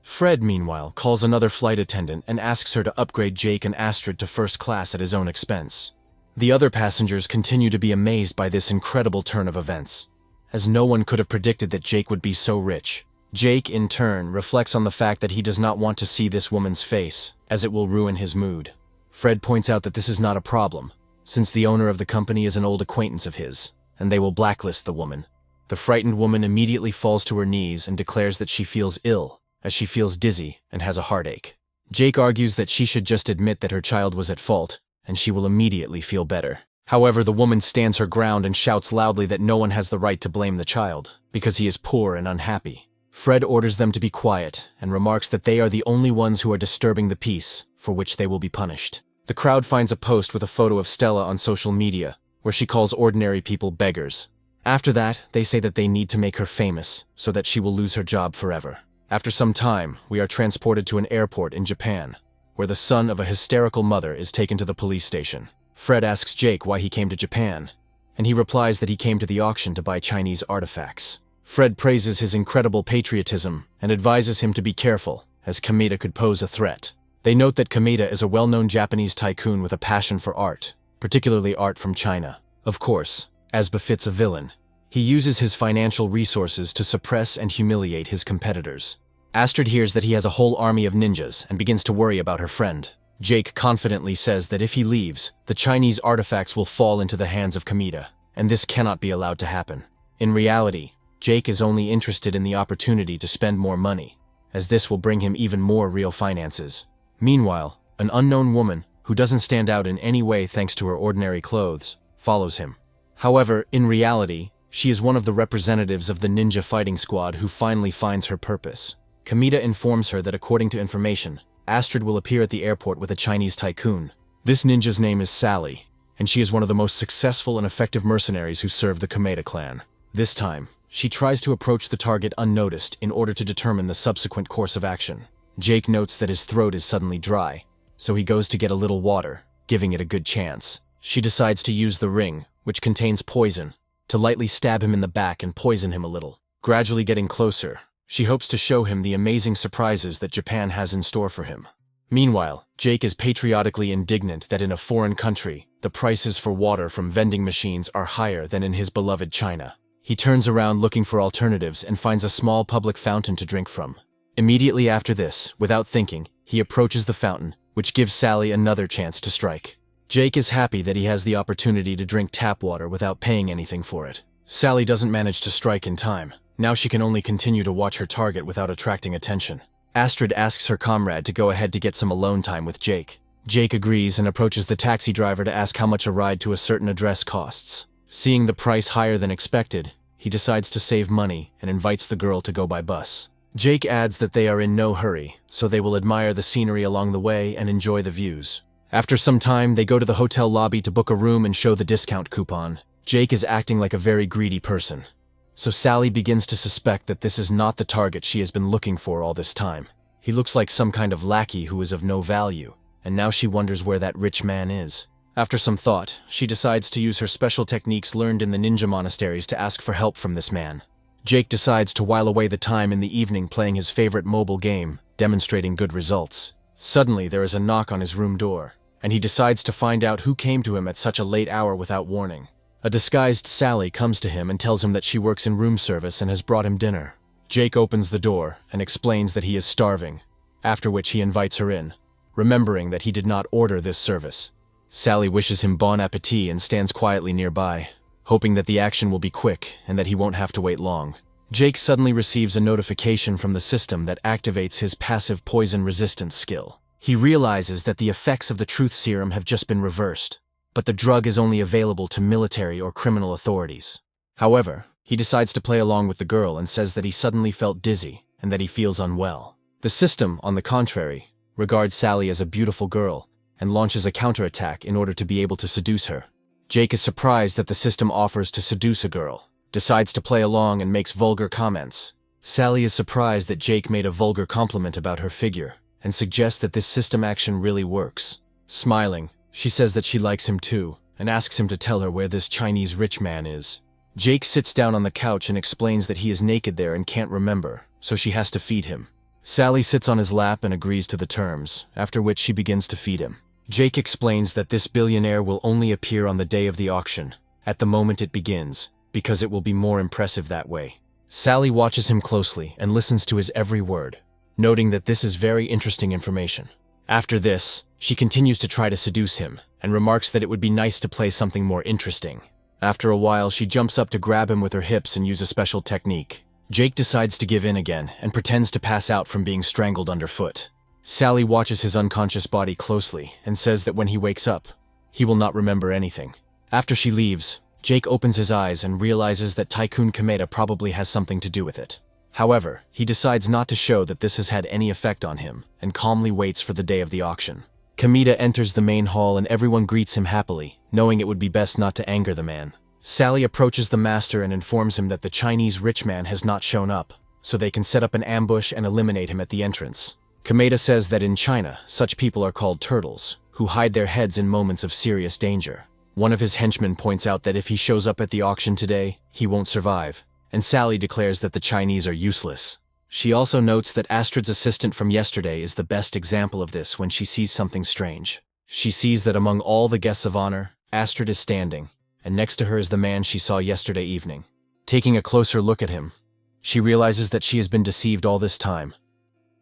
Fred, meanwhile, calls another flight attendant and asks her to upgrade Jake and Astrid to first class at his own expense. The other passengers continue to be amazed by this incredible turn of events, as no one could have predicted that Jake would be so rich. Jake, in turn, reflects on the fact that he does not want to see this woman's face, as it will ruin his mood. Fred points out that this is not a problem, since the owner of the company is an old acquaintance of his, and they will blacklist the woman. The frightened woman immediately falls to her knees and declares that she feels ill, as she feels dizzy and has a heartache. Jake argues that she should just admit that her child was at fault, and she will immediately feel better. However, the woman stands her ground and shouts loudly that no one has the right to blame the child, because he is poor and unhappy. Fred orders them to be quiet and remarks that they are the only ones who are disturbing the peace, for which they will be punished. The crowd finds a post with a photo of Stella on social media, where she calls ordinary people beggars. After that, they say that they need to make her famous, so that she will lose her job forever. After some time, we are transported to an airport in Japan, where the son of a hysterical mother is taken to the police station. Fred asks Jake why he came to Japan, and he replies that he came to the auction to buy Chinese artifacts. Fred praises his incredible patriotism and advises him to be careful, as Kameda could pose a threat. They note that Kameda is a well-known Japanese tycoon with a passion for art, particularly art from China. Of course, as befits a villain, he uses his financial resources to suppress and humiliate his competitors. Astrid hears that he has a whole army of ninjas and begins to worry about her friend. Jake confidently says that if he leaves, the Chinese artifacts will fall into the hands of Kameda, and this cannot be allowed to happen. In reality, Jake is only interested in the opportunity to spend more money, as this will bring him even more real finances. Meanwhile, an unknown woman, who doesn't stand out in any way thanks to her ordinary clothes, follows him. However, in reality, she is one of the representatives of the ninja fighting squad who finally finds her purpose. Kameda informs her that according to information, Astrid will appear at the airport with a Chinese tycoon. This ninja's name is Sally, and she is one of the most successful and effective mercenaries who serve the Kameda clan. This time, she tries to approach the target unnoticed in order to determine the subsequent course of action. Jake notes that his throat is suddenly dry, so he goes to get a little water, giving it a good chance. She decides to use the ring, which contains poison, to lightly stab him in the back and poison him a little. Gradually getting closer, she hopes to show him the amazing surprises that Japan has in store for him. Meanwhile, Jake is patriotically indignant that in a foreign country, the prices for water from vending machines are higher than in his beloved China. He turns around looking for alternatives and finds a small public fountain to drink from. Immediately after this, without thinking, he approaches the fountain, which gives Sally another chance to strike. Jake is happy that he has the opportunity to drink tap water without paying anything for it. Sally doesn't manage to strike in time. Now she can only continue to watch her target without attracting attention. Astrid asks her comrade to go ahead to get some alone time with Jake. Jake agrees and approaches the taxi driver to ask how much a ride to a certain address costs. Seeing the price higher than expected, he decides to save money and invites the girl to go by bus. Jake adds that they are in no hurry, so they will admire the scenery along the way and enjoy the views. After some time, they go to the hotel lobby to book a room and show the discount coupon. Jake is acting like a very greedy person, so Sally begins to suspect that this is not the target she has been looking for all this time. He looks like some kind of lackey who is of no value, and now she wonders where that rich man is. After some thought, she decides to use her special techniques learned in the ninja monasteries to ask for help from this man. Jake decides to while away the time in the evening playing his favorite mobile game, demonstrating good results. Suddenly, there is a knock on his room door, and he decides to find out who came to him at such a late hour without warning. A disguised Sally comes to him and tells him that she works in room service and has brought him dinner. Jake opens the door and explains that he is starving, after which he invites her in, remembering that he did not order this service. Sally wishes him bon appetit and stands quietly nearby, hoping that the action will be quick and that he won't have to wait long. Jake suddenly receives a notification from the system that activates his passive poison resistance skill. He realizes that the effects of the truth serum have just been reversed, but the drug is only available to military or criminal authorities. However, he decides to play along with the girl and says that he suddenly felt dizzy and that he feels unwell. The system, on the contrary, regards Sally as a beautiful girl and launches a counterattack in order to be able to seduce her. Jake is surprised that the system offers to seduce a girl, decides to play along and makes vulgar comments. Sally is surprised that Jake made a vulgar compliment about her figure and suggests that this system action really works. Smiling, she says that she likes him too and asks him to tell her where this Chinese rich man is. Jake sits down on the couch and explains that he is naked there and can't remember, so she has to feed him. Sally sits on his lap and agrees to the terms, after which she begins to feed him. Jake explains that this billionaire will only appear on the day of the auction, at the moment it begins, because it will be more impressive that way. Sally watches him closely and listens to his every word, noting that this is very interesting information. After this, she continues to try to seduce him, and remarks that it would be nice to play something more interesting. After a while, she jumps up to grab him with her hips and use a special technique. Jake decides to give in again and pretends to pass out from being strangled underfoot. Sally watches his unconscious body closely and says that when he wakes up, he will not remember anything. After she leaves, Jake opens his eyes and realizes that Tycoon Kameda probably has something to do with it. However, he decides not to show that this has had any effect on him and calmly waits for the day of the auction. Kameda enters the main hall and everyone greets him happily, knowing it would be best not to anger the man. Sally approaches the master and informs him that the Chinese rich man has not shown up, so they can set up an ambush and eliminate him at the entrance. Kameda says that in China, such people are called turtles, who hide their heads in moments of serious danger. One of his henchmen points out that if he shows up at the auction today, he won't survive, and Sally declares that the Chinese are useless. She also notes that Astrid's assistant from yesterday is the best example of this when she sees something strange. She sees that among all the guests of honor, Astrid is standing, and next to her is the man she saw yesterday evening. Taking a closer look at him, she realizes that she has been deceived all this time,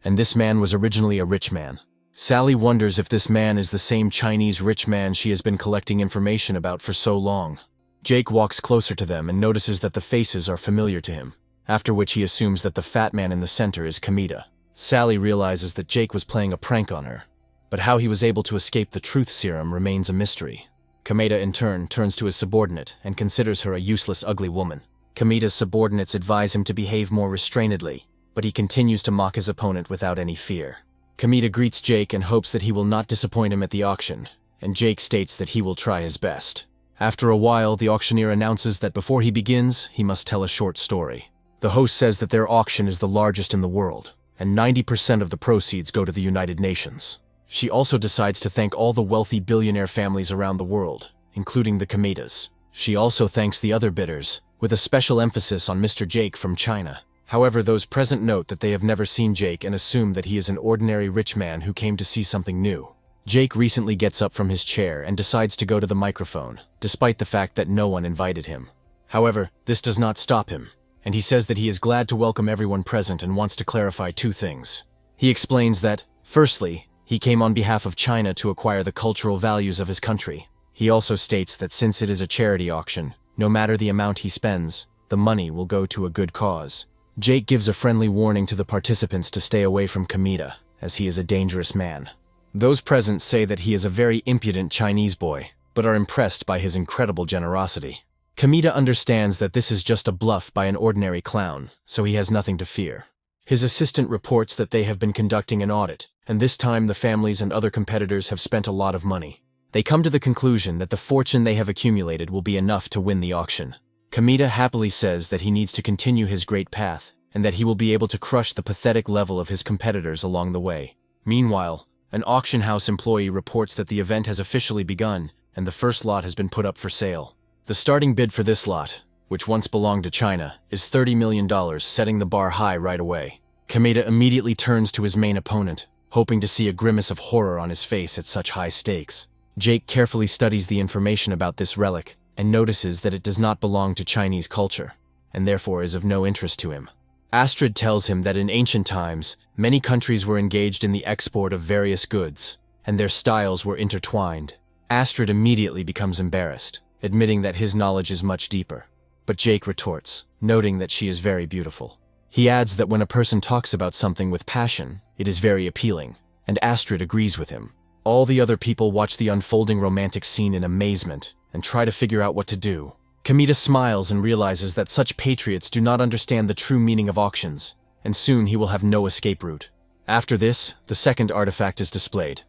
and this man was originally a rich man. Sally wonders if this man is the same Chinese rich man she has been collecting information about for so long. Jake walks closer to them and notices that the faces are familiar to him, after which he assumes that the fat man in the center is Kamita. Sally realizes that Jake was playing a prank on her, but how he was able to escape the truth serum remains a mystery. Kamita in turn turns to his subordinate and considers her a useless ugly woman. Kamita's subordinates advise him to behave more restrainedly, but he continues to mock his opponent without any fear. Kamita greets Jake and hopes that he will not disappoint him at the auction, and Jake states that he will try his best. After a while, the auctioneer announces that before he begins, he must tell a short story. The host says that their auction is the largest in the world, and 90% of the proceeds go to the United Nations. She also decides to thank all the wealthy billionaire families around the world, including the Kamitas. She also thanks the other bidders, with a special emphasis on Mr. Jake from China. However, those present note that they have never seen Jake and assume that he is an ordinary rich man who came to see something new. Jake recently gets up from his chair and decides to go to the microphone, despite the fact that no one invited him. However, this does not stop him, and he says that he is glad to welcome everyone present and wants to clarify two things. He explains that, firstly, he came on behalf of China to acquire the cultural values of his country. He also states that since it is a charity auction, no matter the amount he spends, the money will go to a good cause. Jake gives a friendly warning to the participants to stay away from Kamita, as he is a dangerous man. Those present say that he is a very impudent Chinese boy, but are impressed by his incredible generosity. Kamita understands that this is just a bluff by an ordinary clown, so he has nothing to fear. His assistant reports that they have been conducting an audit, and this time the families and other competitors have spent a lot of money. They come to the conclusion that the fortune they have accumulated will be enough to win the auction. Kamita happily says that he needs to continue his great path, and that he will be able to crush the pathetic level of his competitors along the way. Meanwhile, an auction house employee reports that the event has officially begun, and the first lot has been put up for sale. The starting bid for this lot, which once belonged to China, is $30 million, setting the bar high right away. Kamita immediately turns to his main opponent, hoping to see a grimace of horror on his face at such high stakes. Jake carefully studies the information about this relic and notices that it does not belong to Chinese culture, and therefore is of no interest to him. Astrid tells him that in ancient times, many countries were engaged in the export of various goods, and their styles were intertwined. Astrid immediately becomes embarrassed, admitting that his knowledge is much deeper. But Jake retorts, noting that she is very beautiful. He adds that when a person talks about something with passion, it is very appealing, and Astrid agrees with him. All the other people watch the unfolding romantic scene in amazement and try to figure out what to do. Kamita smiles and realizes that such patriots do not understand the true meaning of auctions, and soon he will have no escape route. After this, the second artifact is displayed.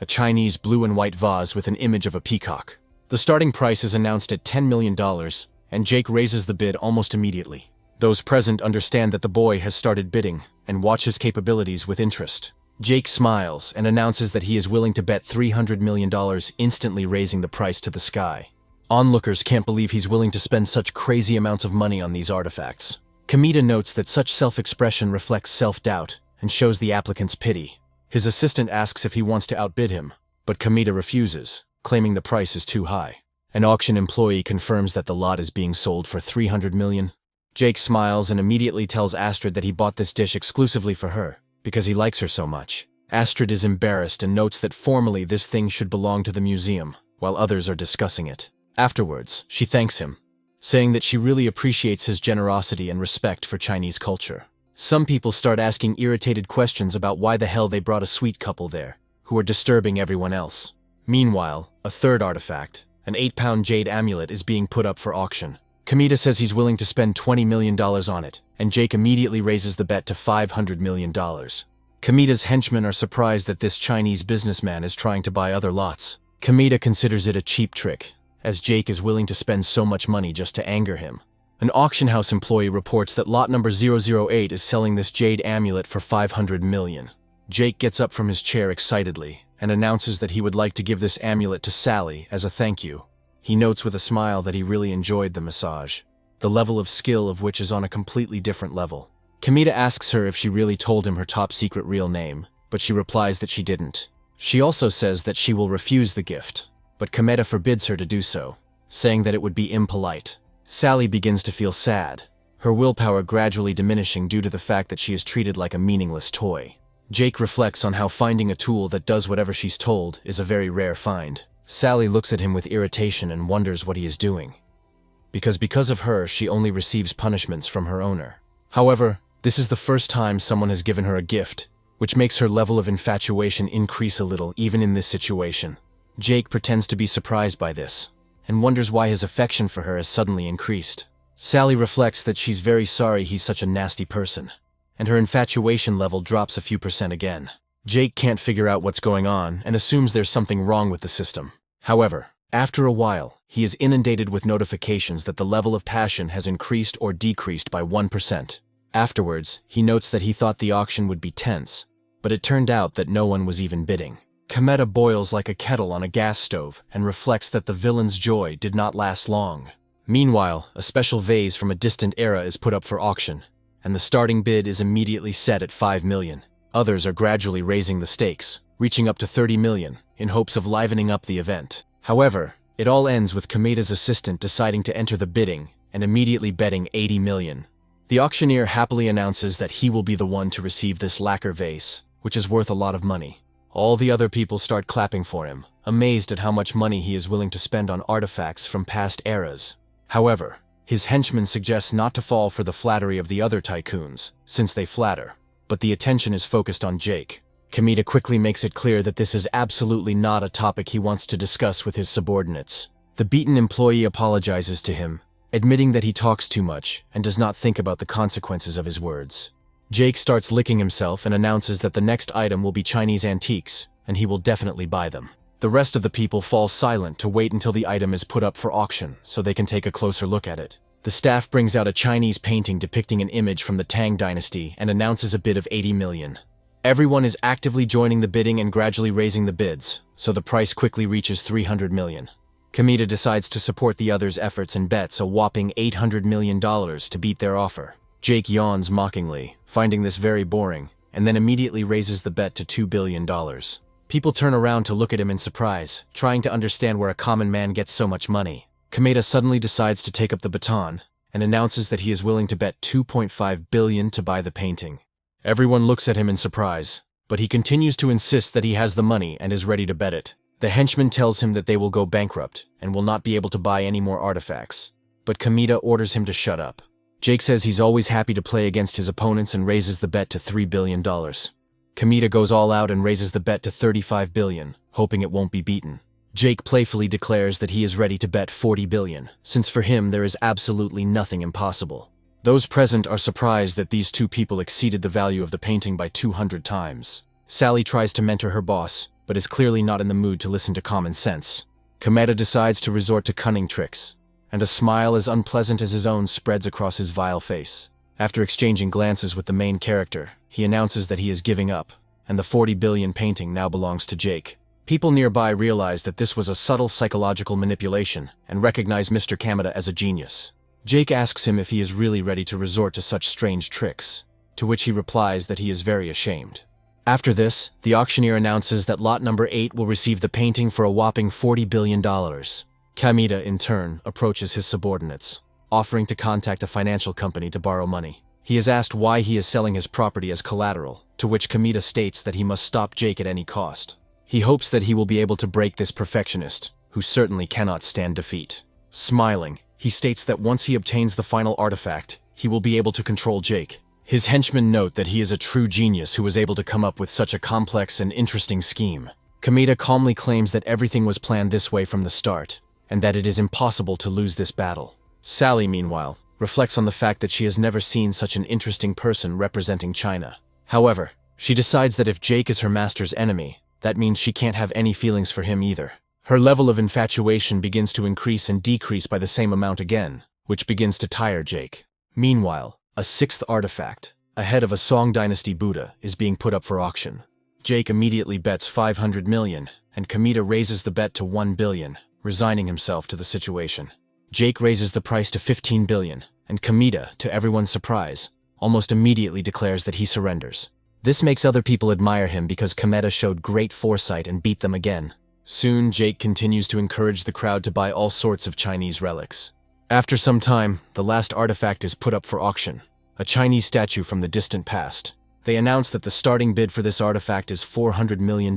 A Chinese blue and white vase with an image of a peacock. The starting price is announced at $10 million, and Jake raises the bid almost immediately. Those present understand that the boy has started bidding and watch his capabilities with interest. Jake smiles and announces that he is willing to bet $300 million, instantly raising the price to the sky. Onlookers can't believe he's willing to spend such crazy amounts of money on these artifacts. Kamita notes that such self-expression reflects self-doubt and shows the applicant's pity. His assistant asks if he wants to outbid him, but Kamita refuses, claiming the price is too high. An auction employee confirms that the lot is being sold for $300 million. Jake smiles and immediately tells Astrid that he bought this dish exclusively for her, because he likes her so much. Astrid is embarrassed and notes that formally this thing should belong to the museum, while others are discussing it. Afterwards, she thanks him, saying that she really appreciates his generosity and respect for Chinese culture. Some people start asking irritated questions about why the hell they brought a sweet couple there, who are disturbing everyone else. Meanwhile, a third artifact, an 8-pound jade amulet, is being put up for auction. Kamita says he's willing to spend $20 million on it, and Jake immediately raises the bet to $500 million. Kamita's henchmen are surprised that this Chinese businessman is trying to buy other lots. Kamita considers it a cheap trick, as Jake is willing to spend so much money just to anger him. An auction house employee reports that lot number 008 is selling this jade amulet for $500 million. Jake gets up from his chair excitedly and announces that he would like to give this amulet to Sally as a thank you. He notes with a smile that he really enjoyed the massage, the level of skill of which is on a completely different level. Kamita asks her if she really told him her top-secret real name, but she replies that she didn't. She also says that she will refuse the gift, but Kamita forbids her to do so, saying that it would be impolite. Sally begins to feel sad, her willpower gradually diminishing due to the fact that she is treated like a meaningless toy. Jake reflects on how finding a tool that does whatever she's told is a very rare find. Sally looks at him with irritation and wonders what he is doing. Because of her, she only receives punishments from her owner. However, this is the first time someone has given her a gift, which makes her level of infatuation increase a little even in this situation. Jake pretends to be surprised by this, and wonders why his affection for her has suddenly increased. Sally reflects that she's very sorry he's such a nasty person, and her infatuation level drops a few percent again. Jake can't figure out what's going on and assumes there's something wrong with the system. However, after a while, he is inundated with notifications that the level of passion has increased or decreased by 1%. Afterwards, he notes that he thought the auction would be tense, but it turned out that no one was even bidding. Kamita boils like a kettle on a gas stove and reflects that the villain's joy did not last long. Meanwhile, a special vase from a distant era is put up for auction, and the starting bid is immediately set at 5 million. Others are gradually raising the stakes, reaching up to 30 million, in hopes of livening up the event. However, it all ends with Kamita's assistant deciding to enter the bidding and immediately betting 80 million. The auctioneer happily announces that he will be the one to receive this lacquer vase, which is worth a lot of money. All the other people start clapping for him, amazed at how much money he is willing to spend on artifacts from past eras. However, his henchmen suggest not to fall for the flattery of the other tycoons, since they flatter, but the attention is focused on Jake. Kamita quickly makes it clear that this is absolutely not a topic he wants to discuss with his subordinates. The beaten employee apologizes to him, admitting that he talks too much and does not think about the consequences of his words. Jake starts licking himself and announces that the next item will be Chinese antiques, and he will definitely buy them. The rest of the people fall silent to wait until the item is put up for auction so they can take a closer look at it. The staff brings out a Chinese painting depicting an image from the Tang dynasty and announces a bid of 80 million. Everyone is actively joining the bidding and gradually raising the bids, so the price quickly reaches 300 million. Kamita decides to support the others' efforts and bets a whopping $800 million to beat their offer. Jake yawns mockingly, finding this very boring, and then immediately raises the bet to $2 billion. People turn around to look at him in surprise, trying to understand where a common man gets so much money. Kamita suddenly decides to take up the baton, and announces that he is willing to bet 2.5 billion to buy the painting. Everyone looks at him in surprise, but he continues to insist that he has the money and is ready to bet it. The henchman tells him that they will go bankrupt and will not be able to buy any more artifacts, but Kamita orders him to shut up. Jake says he's always happy to play against his opponents and raises the bet to $3 billion. Kamita goes all out and raises the bet to 35 billion, hoping it won't be beaten. Jake playfully declares that he is ready to bet 40 billion, since for him there is absolutely nothing impossible. Those present are surprised that these two people exceeded the value of the painting by 200 times. Sally tries to mentor her boss, but is clearly not in the mood to listen to common sense. Kamita decides to resort to cunning tricks, and a smile as unpleasant as his own spreads across his vile face. After exchanging glances with the main character, he announces that he is giving up, and the 40 billion painting now belongs to Jake. People nearby realize that this was a subtle psychological manipulation and recognize Mr. Kamita as a genius. Jake asks him if he is really ready to resort to such strange tricks, to which he replies that he is very ashamed. After this, the auctioneer announces that lot number 8 will receive the painting for a whopping $40 billion. Kamita, in turn, approaches his subordinates, offering to contact a financial company to borrow money. He is asked why he is selling his property as collateral, to which Kamita states that he must stop Jake at any cost. He hopes that he will be able to break this perfectionist, who certainly cannot stand defeat. Smiling, he states that once he obtains the final artifact, he will be able to control Jake. His henchmen note that he is a true genius who was able to come up with such a complex and interesting scheme. Kamita calmly claims that everything was planned this way from the start, and that it is impossible to lose this battle. Sally, meanwhile, reflects on the fact that she has never seen such an interesting person representing China. However, she decides that if Jake is her master's enemy, that means she can't have any feelings for him either. Her level of infatuation begins to increase and decrease by the same amount again, which begins to tire Jake. Meanwhile, a 6th artifact, a head of a Song Dynasty Buddha, is being put up for auction. Jake immediately bets 500 million, and Kamita raises the bet to 1 billion. resigning himself to the situation. Jake raises the price to 15 billion, and Kamita, to everyone's surprise, almost immediately declares that he surrenders. This makes other people admire him because Kamita showed great foresight and beat them again. Soon, Jake continues to encourage the crowd to buy all sorts of Chinese relics. After some time, the last artifact is put up for auction, a Chinese statue from the distant past. They announce that the starting bid for this artifact is $400 million,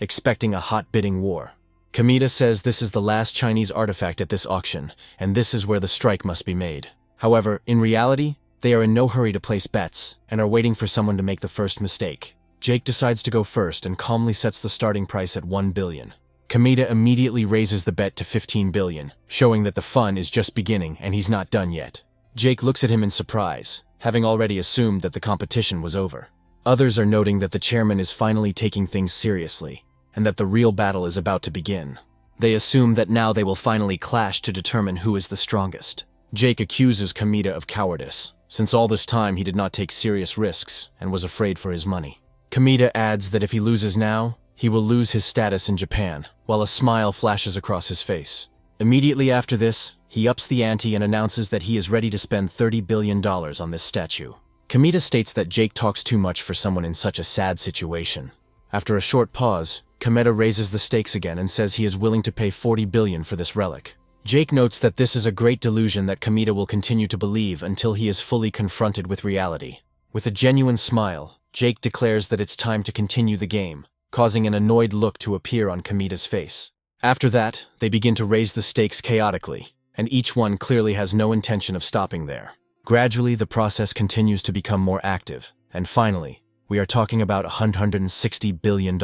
expecting a hot bidding war. Kamita says this is the last Chinese artifact at this auction, and this is where the strike must be made. However, in reality, they are in no hurry to place bets, and are waiting for someone to make the first mistake. Jake decides to go first and calmly sets the starting price at 1 billion. Kamita immediately raises the bet to 15 billion, showing that the fun is just beginning and he's not done yet. Jake looks at him in surprise, having already assumed that the competition was over. Others are noting that the chairman is finally taking things seriously, and that the real battle is about to begin. They assume that now they will finally clash to determine who is the strongest. Jake accuses Kamita of cowardice, since all this time he did not take serious risks and was afraid for his money. Kamita adds that if he loses now, he will lose his status in Japan, while a smile flashes across his face. Immediately after this, he ups the ante and announces that he is ready to spend $30 billion on this statue. Kamita states that Jake talks too much for someone in such a sad situation. After a short pause, Kamita raises the stakes again and says he is willing to pay 40 billion for this relic. Jake notes that this is a great delusion that Kamita will continue to believe until he is fully confronted with reality. With a genuine smile, Jake declares that it's time to continue the game, causing an annoyed look to appear on Kamita's face. After that, they begin to raise the stakes chaotically, and each one clearly has no intention of stopping there. Gradually, the process continues to become more active, and finally, we are talking about $160 billion.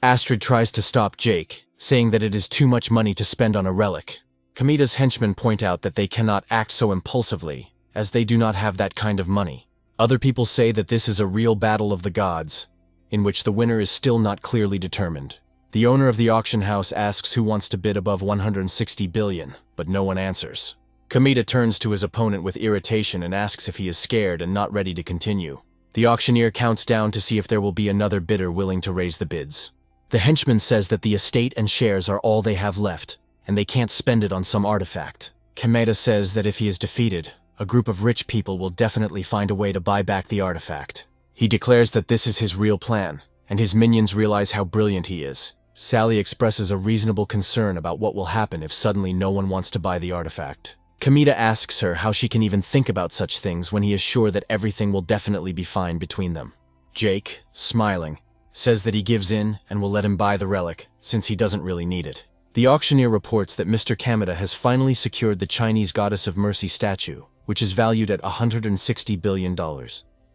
Astrid tries to stop Jake, saying that it is too much money to spend on a relic. Kamita's henchmen point out that they cannot act so impulsively, as they do not have that kind of money. Other people say that this is a real battle of the gods, in which the winner is still not clearly determined. The owner of the auction house asks who wants to bid above 160 billion, but no one answers. Kamita turns to his opponent with irritation and asks if he is scared and not ready to continue. The auctioneer counts down to see if there will be another bidder willing to raise the bids. The henchman says that the estate and shares are all they have left, and they can't spend it on some artifact. Kamita says that if he is defeated, a group of rich people will definitely find a way to buy back the artifact. He declares that this is his real plan, and his minions realize how brilliant he is. Sally expresses a reasonable concern about what will happen if suddenly no one wants to buy the artifact. Kamita asks her how she can even think about such things when he is sure that everything will definitely be fine between them. Jake, smiling, says that he gives in and will let him buy the relic, since he doesn't really need it. The auctioneer reports that Mr. Kamita has finally secured the Chinese Goddess of Mercy statue, which is valued at $160 billion.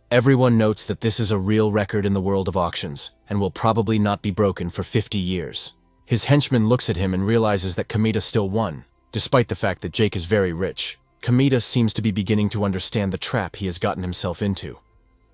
Everyone notes that this is a real record in the world of auctions, and will probably not be broken for 50 years. His henchman looks at him and realizes that Kamita still won, despite the fact that Jake is very rich. Kamita seems to be beginning to understand the trap he has gotten himself into,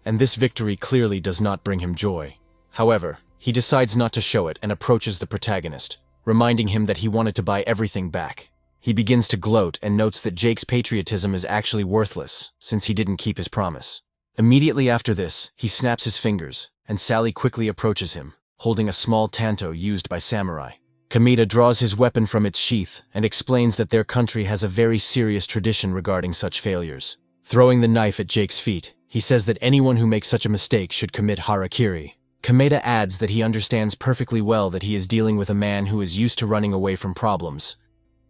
and this victory clearly does not bring him joy. However, he decides not to show it and approaches the protagonist, reminding him that he wanted to buy everything back. He begins to gloat and notes that Jake's patriotism is actually worthless, since he didn't keep his promise. Immediately after this, he snaps his fingers, and Sally quickly approaches him, holding a small tanto used by samurai. Kamita draws his weapon from its sheath and explains that their country has a very serious tradition regarding such failures. Throwing the knife at Jake's feet, he says that anyone who makes such a mistake should commit harakiri. Kamita adds that he understands perfectly well that he is dealing with a man who is used to running away from problems,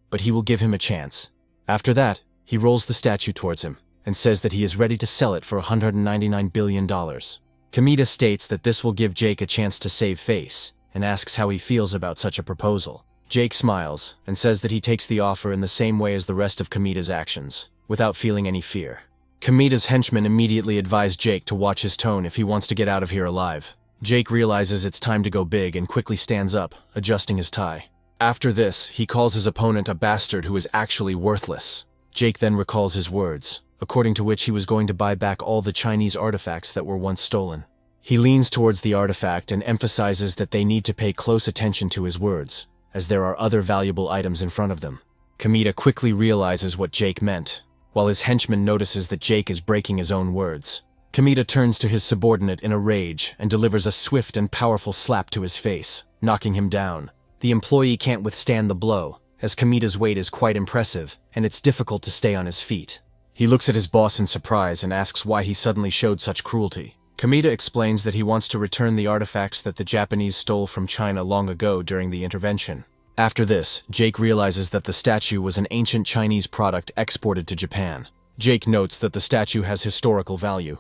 but he will give him a chance. After that, he rolls the statue towards him, and says that he is ready to sell it for $199 billion. Kamita states that this will give Jake a chance to save face, and asks how he feels about such a proposal. Jake smiles, and says that he takes the offer in the same way as the rest of Kamita's actions, without feeling any fear. Kamita's henchmen immediately advise Jake to watch his tone if he wants to get out of here alive. Jake realizes it's time to go big and quickly stands up, adjusting his tie. After this, he calls his opponent a bastard who is actually worthless. Jake then recalls his words, according to which he was going to buy back all the Chinese artifacts that were once stolen. He leans towards the artifact and emphasizes that they need to pay close attention to his words, as there are other valuable items in front of them. Kamita quickly realizes what Jake meant, while his henchman notices that Jake is breaking his own words. Kamita turns to his subordinate in a rage and delivers a swift and powerful slap to his face, knocking him down. The employee can't withstand the blow, as Kamida's weight is quite impressive, and it's difficult to stay on his feet. He looks at his boss in surprise and asks why he suddenly showed such cruelty. Kamita explains that he wants to return the artifacts that the Japanese stole from China long ago during the intervention. After this, Jake realizes that the statue was an ancient Chinese product exported to Japan. Jake notes that the statue has historical value,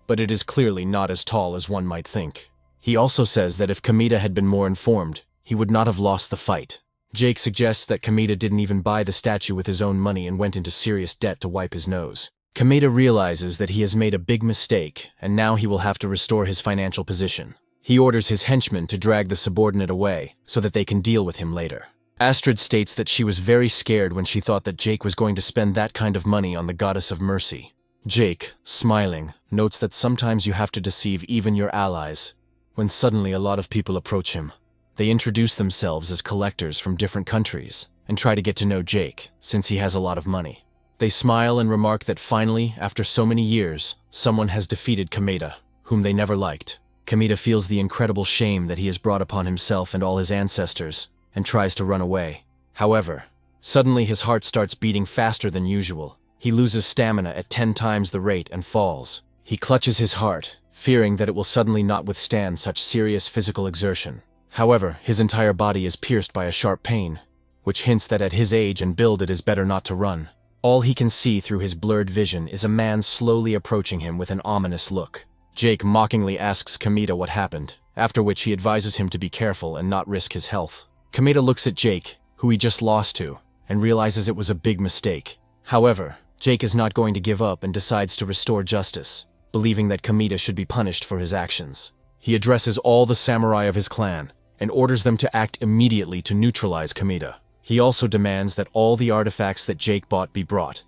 but it is clearly not as tall as one might think. He also says that if Kamita had been more informed, he would not have lost the fight. Jake suggests that Kamita didn't even buy the statue with his own money and went into serious debt to wipe his nose. Kamita realizes that he has made a big mistake, and now he will have to restore his financial position. He orders his henchmen to drag the subordinate away, so that they can deal with him later. Astrid states that she was very scared when she thought that Jake was going to spend that kind of money on the goddess of mercy. Jake, smiling, notes that sometimes you have to deceive even your allies, when suddenly a lot of people approach him. They introduce themselves as collectors from different countries, and try to get to know Jake, since he has a lot of money. They smile and remark that finally, after so many years, someone has defeated Kamita, whom they never liked. Kamita feels the incredible shame that he has brought upon himself and all his ancestors, and tries to run away. However, suddenly his heart starts beating faster than usual. He loses stamina at 10 times the rate and falls. He clutches his heart, fearing that it will suddenly not withstand such serious physical exertion. However, his entire body is pierced by a sharp pain, which hints that at his age and build it is better not to run. All he can see through his blurred vision is a man slowly approaching him with an ominous look. Jake mockingly asks Kamita what happened, after which he advises him to be careful and not risk his health. Kamita looks at Jake, who he just lost to, and realizes it was a big mistake. However, Jake is not going to give up and decides to restore justice, believing that Kamita should be punished for his actions. He addresses all the samurai of his clan, and orders them to act immediately to neutralize Kamita. He also demands that all the artifacts that Jake bought be brought,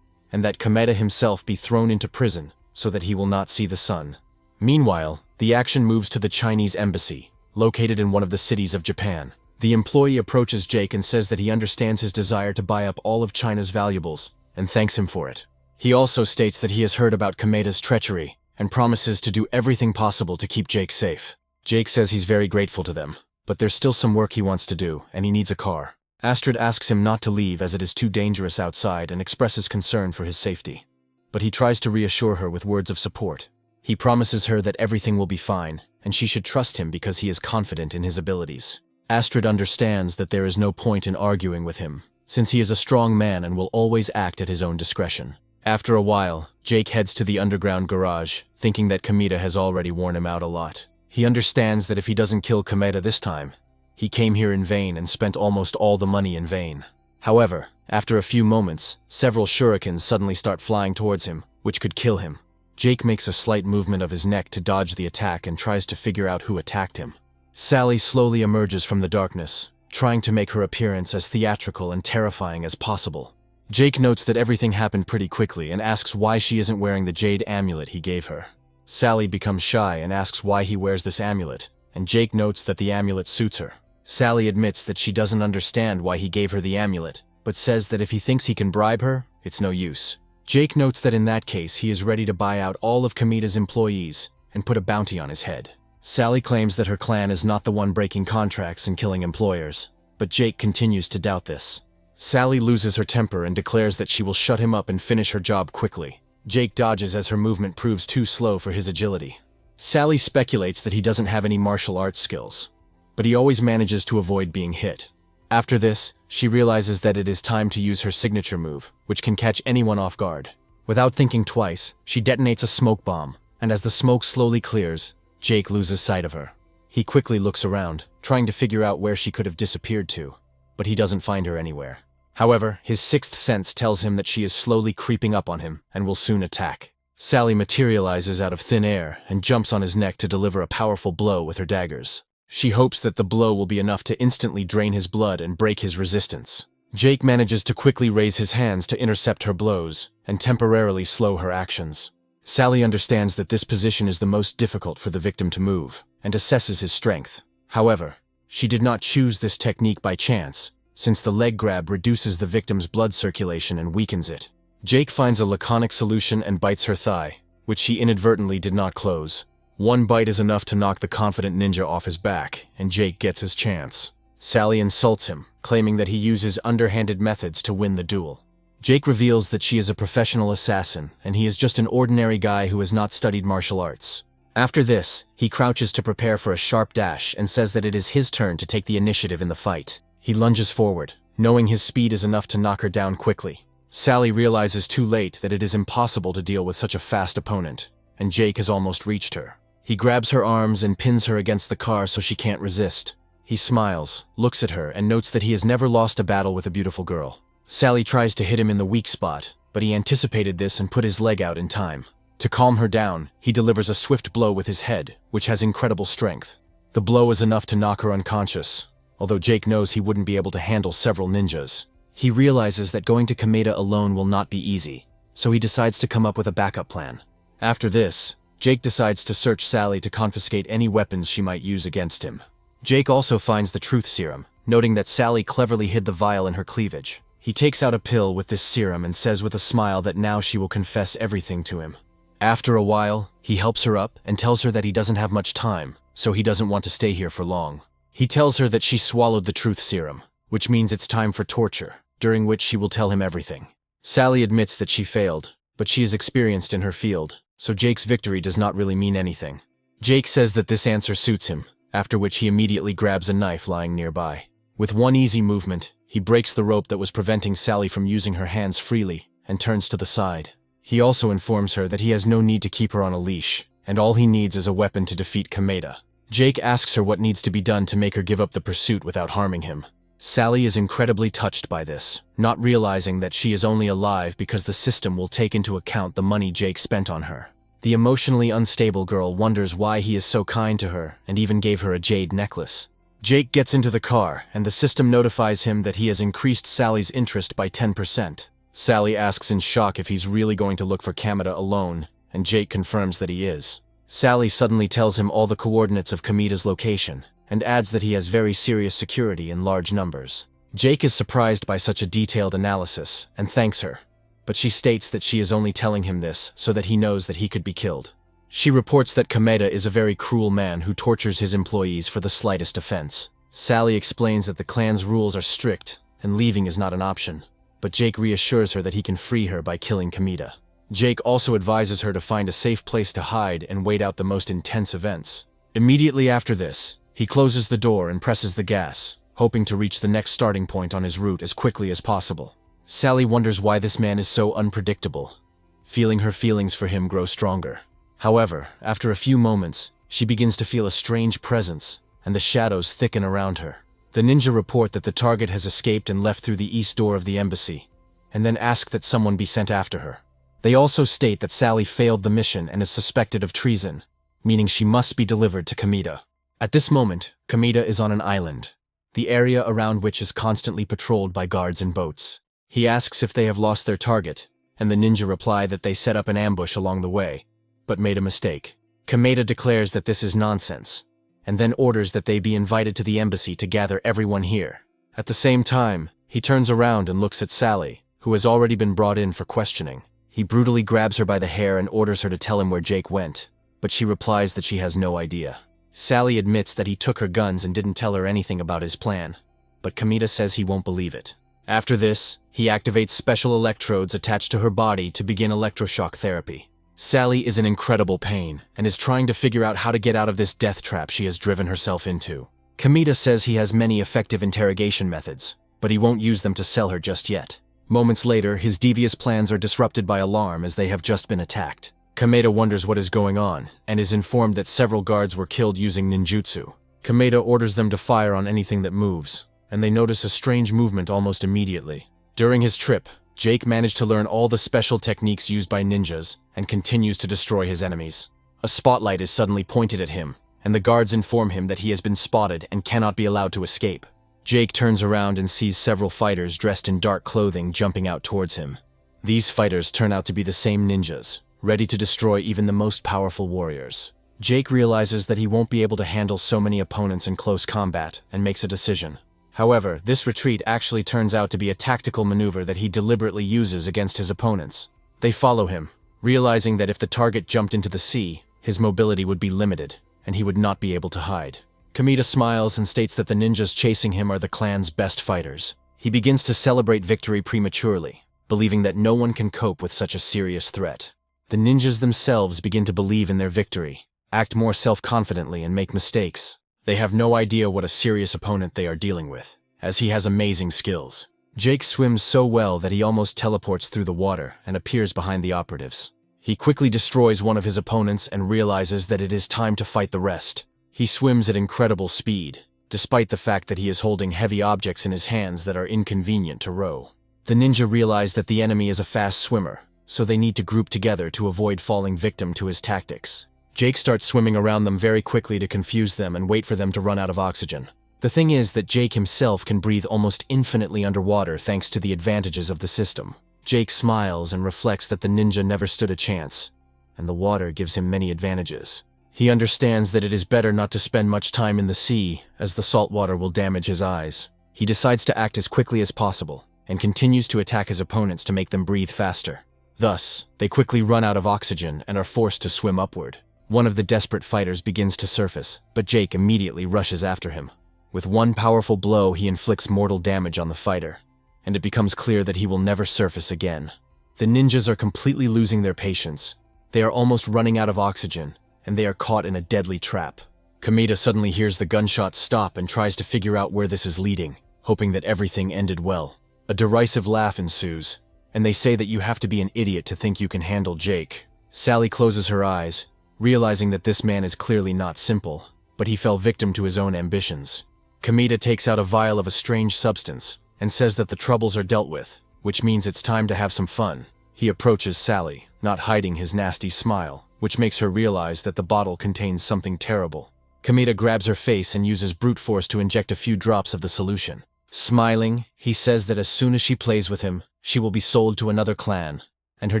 and that Kamita himself be thrown into prison so that he will not see the sun. Meanwhile, the action moves to the Chinese embassy, located in one of the cities of Japan. The employee approaches Jake and says that he understands his desire to buy up all of China's valuables, and thanks him for it. He also states that he has heard about Kamita's treachery, and promises to do everything possible to keep Jake safe. Jake says he's very grateful to them, but there's still some work he wants to do, and he needs a car. Astrid asks him not to leave as it is too dangerous outside and expresses concern for his safety. But he tries to reassure her with words of support. He promises her that everything will be fine, and she should trust him because he is confident in his abilities. Astrid understands that there is no point in arguing with him, since he is a strong man and will always act at his own discretion. After a while, Jake heads to the underground garage, thinking that Kamita has already worn him out a lot. He understands that if he doesn't kill Kamita this time, he came here in vain and spent almost all the money in vain. However, after a few moments, several shurikens suddenly start flying towards him, which could kill him. Jake makes a slight movement of his neck to dodge the attack and tries to figure out who attacked him. Sally slowly emerges from the darkness, trying to make her appearance as theatrical and terrifying as possible. Jake notes that everything happened pretty quickly and asks why she isn't wearing the jade amulet he gave her. Sally becomes shy and asks why he wears this amulet, and Jake notes that the amulet suits her. Sally admits that she doesn't understand why he gave her the amulet, but says that if he thinks he can bribe her, it's no use. Jake notes that in that case he is ready to buy out all of Kamita's employees and put a bounty on his head. Sally claims that her clan is not the one breaking contracts and killing employers, but Jake continues to doubt this. Sally loses her temper and declares that she will shut him up and finish her job quickly. Jake dodges as her movement proves too slow for his agility. Sally speculates that he doesn't have any martial arts skills, but he always manages to avoid being hit. After this, she realizes that it is time to use her signature move, which can catch anyone off guard. Without thinking twice, she detonates a smoke bomb, and as the smoke slowly clears, Jake loses sight of her. He quickly looks around, trying to figure out where she could have disappeared to, but he doesn't find her anywhere. However, his sixth sense tells him that she is slowly creeping up on him and will soon attack. Sally materializes out of thin air and jumps on his neck to deliver a powerful blow with her daggers. She hopes that the blow will be enough to instantly drain his blood and break his resistance. Jake manages to quickly raise his hands to intercept her blows and temporarily slow her actions. Sally understands that this position is the most difficult for the victim to move and assesses his strength. However, she did not choose this technique by chance, since the leg grab reduces the victim's blood circulation and weakens it. Jake finds a laconic solution and bites her thigh, which she inadvertently did not close. One bite is enough to knock the confident ninja off his back, and Jake gets his chance. Sally insults him, claiming that he uses underhanded methods to win the duel. Jake reveals that she is a professional assassin, and he is just an ordinary guy who has not studied martial arts. After this, he crouches to prepare for a sharp dash and says that it is his turn to take the initiative in the fight. He lunges forward, knowing his speed is enough to knock her down quickly. Sally realizes too late that it is impossible to deal with such a fast opponent, and Jake has almost reached her. He grabs her arms and pins her against the car so she can't resist. He smiles, looks at her, and notes that he has never lost a battle with a beautiful girl. Sally tries to hit him in the weak spot, but he anticipated this and put his leg out in time. To calm her down, he delivers a swift blow with his head, which has incredible strength. The blow is enough to knock her unconscious, although Jake knows he wouldn't be able to handle several ninjas. He realizes that going to Kameda alone will not be easy, so he decides to come up with a backup plan. After this, Jake decides to search Sally to confiscate any weapons she might use against him. Jake also finds the truth serum, noting that Sally cleverly hid the vial in her cleavage. He takes out a pill with this serum and says with a smile that now she will confess everything to him. After a while, he helps her up and tells her that he doesn't have much time, so he doesn't want to stay here for long. He tells her that she swallowed the truth serum, which means it's time for torture, during which she will tell him everything. Sally admits that she failed, but she is experienced in her field, so Jake's victory does not really mean anything. Jake says that this answer suits him, after which he immediately grabs a knife lying nearby. With one easy movement, he breaks the rope that was preventing Sally from using her hands freely and turns to the side. He also informs her that he has no need to keep her on a leash, and all he needs is a weapon to defeat Kameda. Jake asks her what needs to be done to make her give up the pursuit without harming him. Sally is incredibly touched by this, not realizing that she is only alive because the system will take into account the money Jake spent on her. The emotionally unstable girl wonders why he is so kind to her and even gave her a jade necklace. Jake gets into the car, and the system notifies him that he has increased Sally's interest by 10%. Sally asks in shock if he's really going to look for Kameda alone, and Jake confirms that he is. Sally suddenly tells him all the coordinates of Kameda's location, and adds that he has very serious security in large numbers. Jake is surprised by such a detailed analysis, and thanks her, but she states that she is only telling him this so that he knows that he could be killed. She reports that Kameda is a very cruel man who tortures his employees for the slightest offense. Sally explains that the clan's rules are strict, and leaving is not an option. But Jake reassures her that he can free her by killing Kameda. Jake also advises her to find a safe place to hide and wait out the most intense events. Immediately after this, he closes the door and presses the gas, hoping to reach the next starting point on his route as quickly as possible. Sally wonders why this man is so unpredictable, feeling her feelings for him grow stronger. However, after a few moments, she begins to feel a strange presence, and the shadows thicken around her. The ninja report that the target has escaped and left through the east door of the embassy, and then ask that someone be sent after her. They also state that Sally failed the mission and is suspected of treason, meaning she must be delivered to Kameda. At this moment, Kameda is on an island, the area around which is constantly patrolled by guards and boats. He asks if they have lost their target, and the ninja reply that they set up an ambush along the way, but made a mistake. Kameda declares that this is nonsense, and then orders that they be invited to the embassy to gather everyone here. At the same time, he turns around and looks at Sally, who has already been brought in for questioning. He brutally grabs her by the hair and orders her to tell him where Jake went, but she replies that she has no idea. Sally admits that he took her guns and didn't tell her anything about his plan, but Kameda says he won't believe it. After this, he activates special electrodes attached to her body to begin electroshock therapy. Sally is in incredible pain and is trying to figure out how to get out of this death trap she has driven herself into. Kameda says he has many effective interrogation methods, but he won't use them to sell her just yet. Moments later, his devious plans are disrupted by alarm as they have just been attacked. Kameda wonders what is going on and is informed that several guards were killed using ninjutsu. Kameda orders them to fire on anything that moves, and they notice a strange movement almost immediately. During his trip, Jake managed to learn all the special techniques used by ninjas and continues to destroy his enemies. A spotlight is suddenly pointed at him, and the guards inform him that he has been spotted and cannot be allowed to escape. Jake turns around and sees several fighters dressed in dark clothing jumping out towards him. These fighters turn out to be the same ninjas, ready to destroy even the most powerful warriors. Jake realizes that he won't be able to handle so many opponents in close combat and makes a decision. However, this retreat actually turns out to be a tactical maneuver that he deliberately uses against his opponents. They follow him, realizing that if the target jumped into the sea, his mobility would be limited, and he would not be able to hide. Kamita smiles and states that the ninjas chasing him are the clan's best fighters. He begins to celebrate victory prematurely, believing that no one can cope with such a serious threat. The ninjas themselves begin to believe in their victory, act more self-confidently, and make mistakes. They have no idea what a serious opponent they are dealing with, as he has amazing skills. Jake swims so well that he almost teleports through the water and appears behind the operatives. He quickly destroys one of his opponents and realizes that it is time to fight the rest. He swims at incredible speed, despite the fact that he is holding heavy objects in his hands that are inconvenient to row. The ninja realize that the enemy is a fast swimmer, so they need to group together to avoid falling victim to his tactics. Jake starts swimming around them very quickly to confuse them and wait for them to run out of oxygen. The thing is that Jake himself can breathe almost infinitely underwater thanks to the advantages of the system. Jake smiles and reflects that the ninja never stood a chance, and the water gives him many advantages. He understands that it is better not to spend much time in the sea, as the salt water will damage his eyes. He decides to act as quickly as possible, and continues to attack his opponents to make them breathe faster. Thus, they quickly run out of oxygen and are forced to swim upward. One of the desperate fighters begins to surface, but Jake immediately rushes after him. With one powerful blow, he inflicts mortal damage on the fighter, and it becomes clear that he will never surface again. The ninjas are completely losing their patience. They are almost running out of oxygen, and they are caught in a deadly trap. Kamita suddenly hears the gunshots stop and tries to figure out where this is leading, hoping that everything ended well. A derisive laugh ensues, and they say that you have to be an idiot to think you can handle Jake. Sally closes her eyes, realizing that this man is clearly not simple, but he fell victim to his own ambitions. Kamita takes out a vial of a strange substance and says that the troubles are dealt with, which means it's time to have some fun. He approaches Sally, not hiding his nasty smile, which makes her realize that the bottle contains something terrible. Kamita grabs her face and uses brute force to inject a few drops of the solution. Smiling, he says that as soon as she plays with him, she will be sold to another clan, and her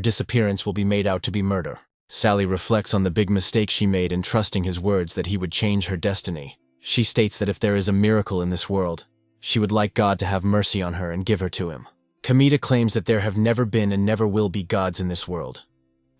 disappearance will be made out to be murder. Sally reflects on the big mistake she made in trusting his words that he would change her destiny. She states that if there is a miracle in this world, she would like God to have mercy on her and give her to him. Kamita claims that there have never been and never will be gods in this world,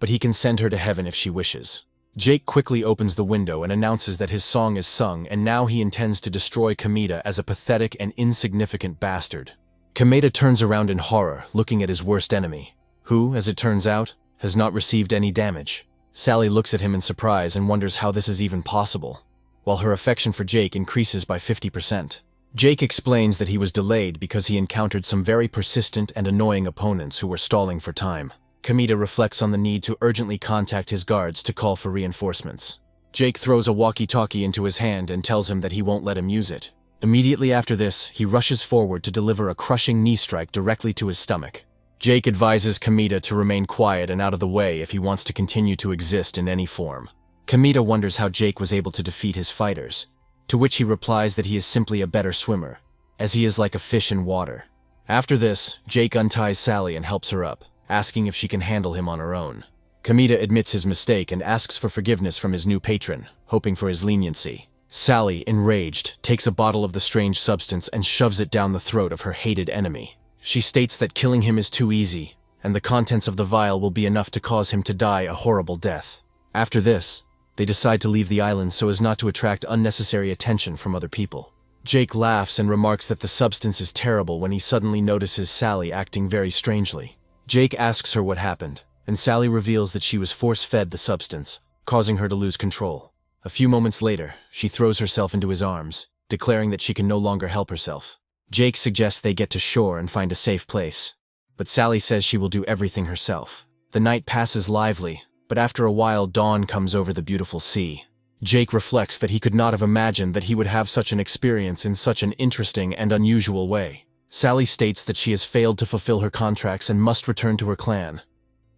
but he can send her to heaven if she wishes. Jake quickly opens the window and announces that his song is sung, and now he intends to destroy Kamita as a pathetic and insignificant bastard. Kamita turns around in horror, looking at his worst enemy, who, as it turns out, has not received any damage. Sally looks at him in surprise and wonders how this is even possible, while her affection for Jake increases by 50%. Jake explains that he was delayed because he encountered some very persistent and annoying opponents who were stalling for time. Kamita reflects on the need to urgently contact his guards to call for reinforcements. Jake throws a walkie-talkie into his hand and tells him that he won't let him use it. Immediately after this, he rushes forward to deliver a crushing knee strike directly to his stomach. Jake advises Kamita to remain quiet and out of the way if he wants to continue to exist in any form. Kamita wonders how Jake was able to defeat his fighters, to which he replies that he is simply a better swimmer, as he is like a fish in water. After this, Jake unties Sally and helps her up, asking if she can handle him on her own. Kamita admits his mistake and asks for forgiveness from his new patron, hoping for his leniency. Sally, enraged, takes a bottle of the strange substance and shoves it down the throat of her hated enemy. She states that killing him is too easy, and the contents of the vial will be enough to cause him to die a horrible death. After this, they decide to leave the island so as not to attract unnecessary attention from other people. Jake laughs and remarks that the substance is terrible when he suddenly notices Sally acting very strangely. Jake asks her what happened, and Sally reveals that she was force-fed the substance, causing her to lose control. A few moments later, she throws herself into his arms, declaring that she can no longer help herself. Jake suggests they get to shore and find a safe place, but Sally says she will do everything herself. The night passes lively, but after a while dawn comes over the beautiful sea. Jake reflects that he could not have imagined that he would have such an experience in such an interesting and unusual way. Sally states that she has failed to fulfill her contracts and must return to her clan,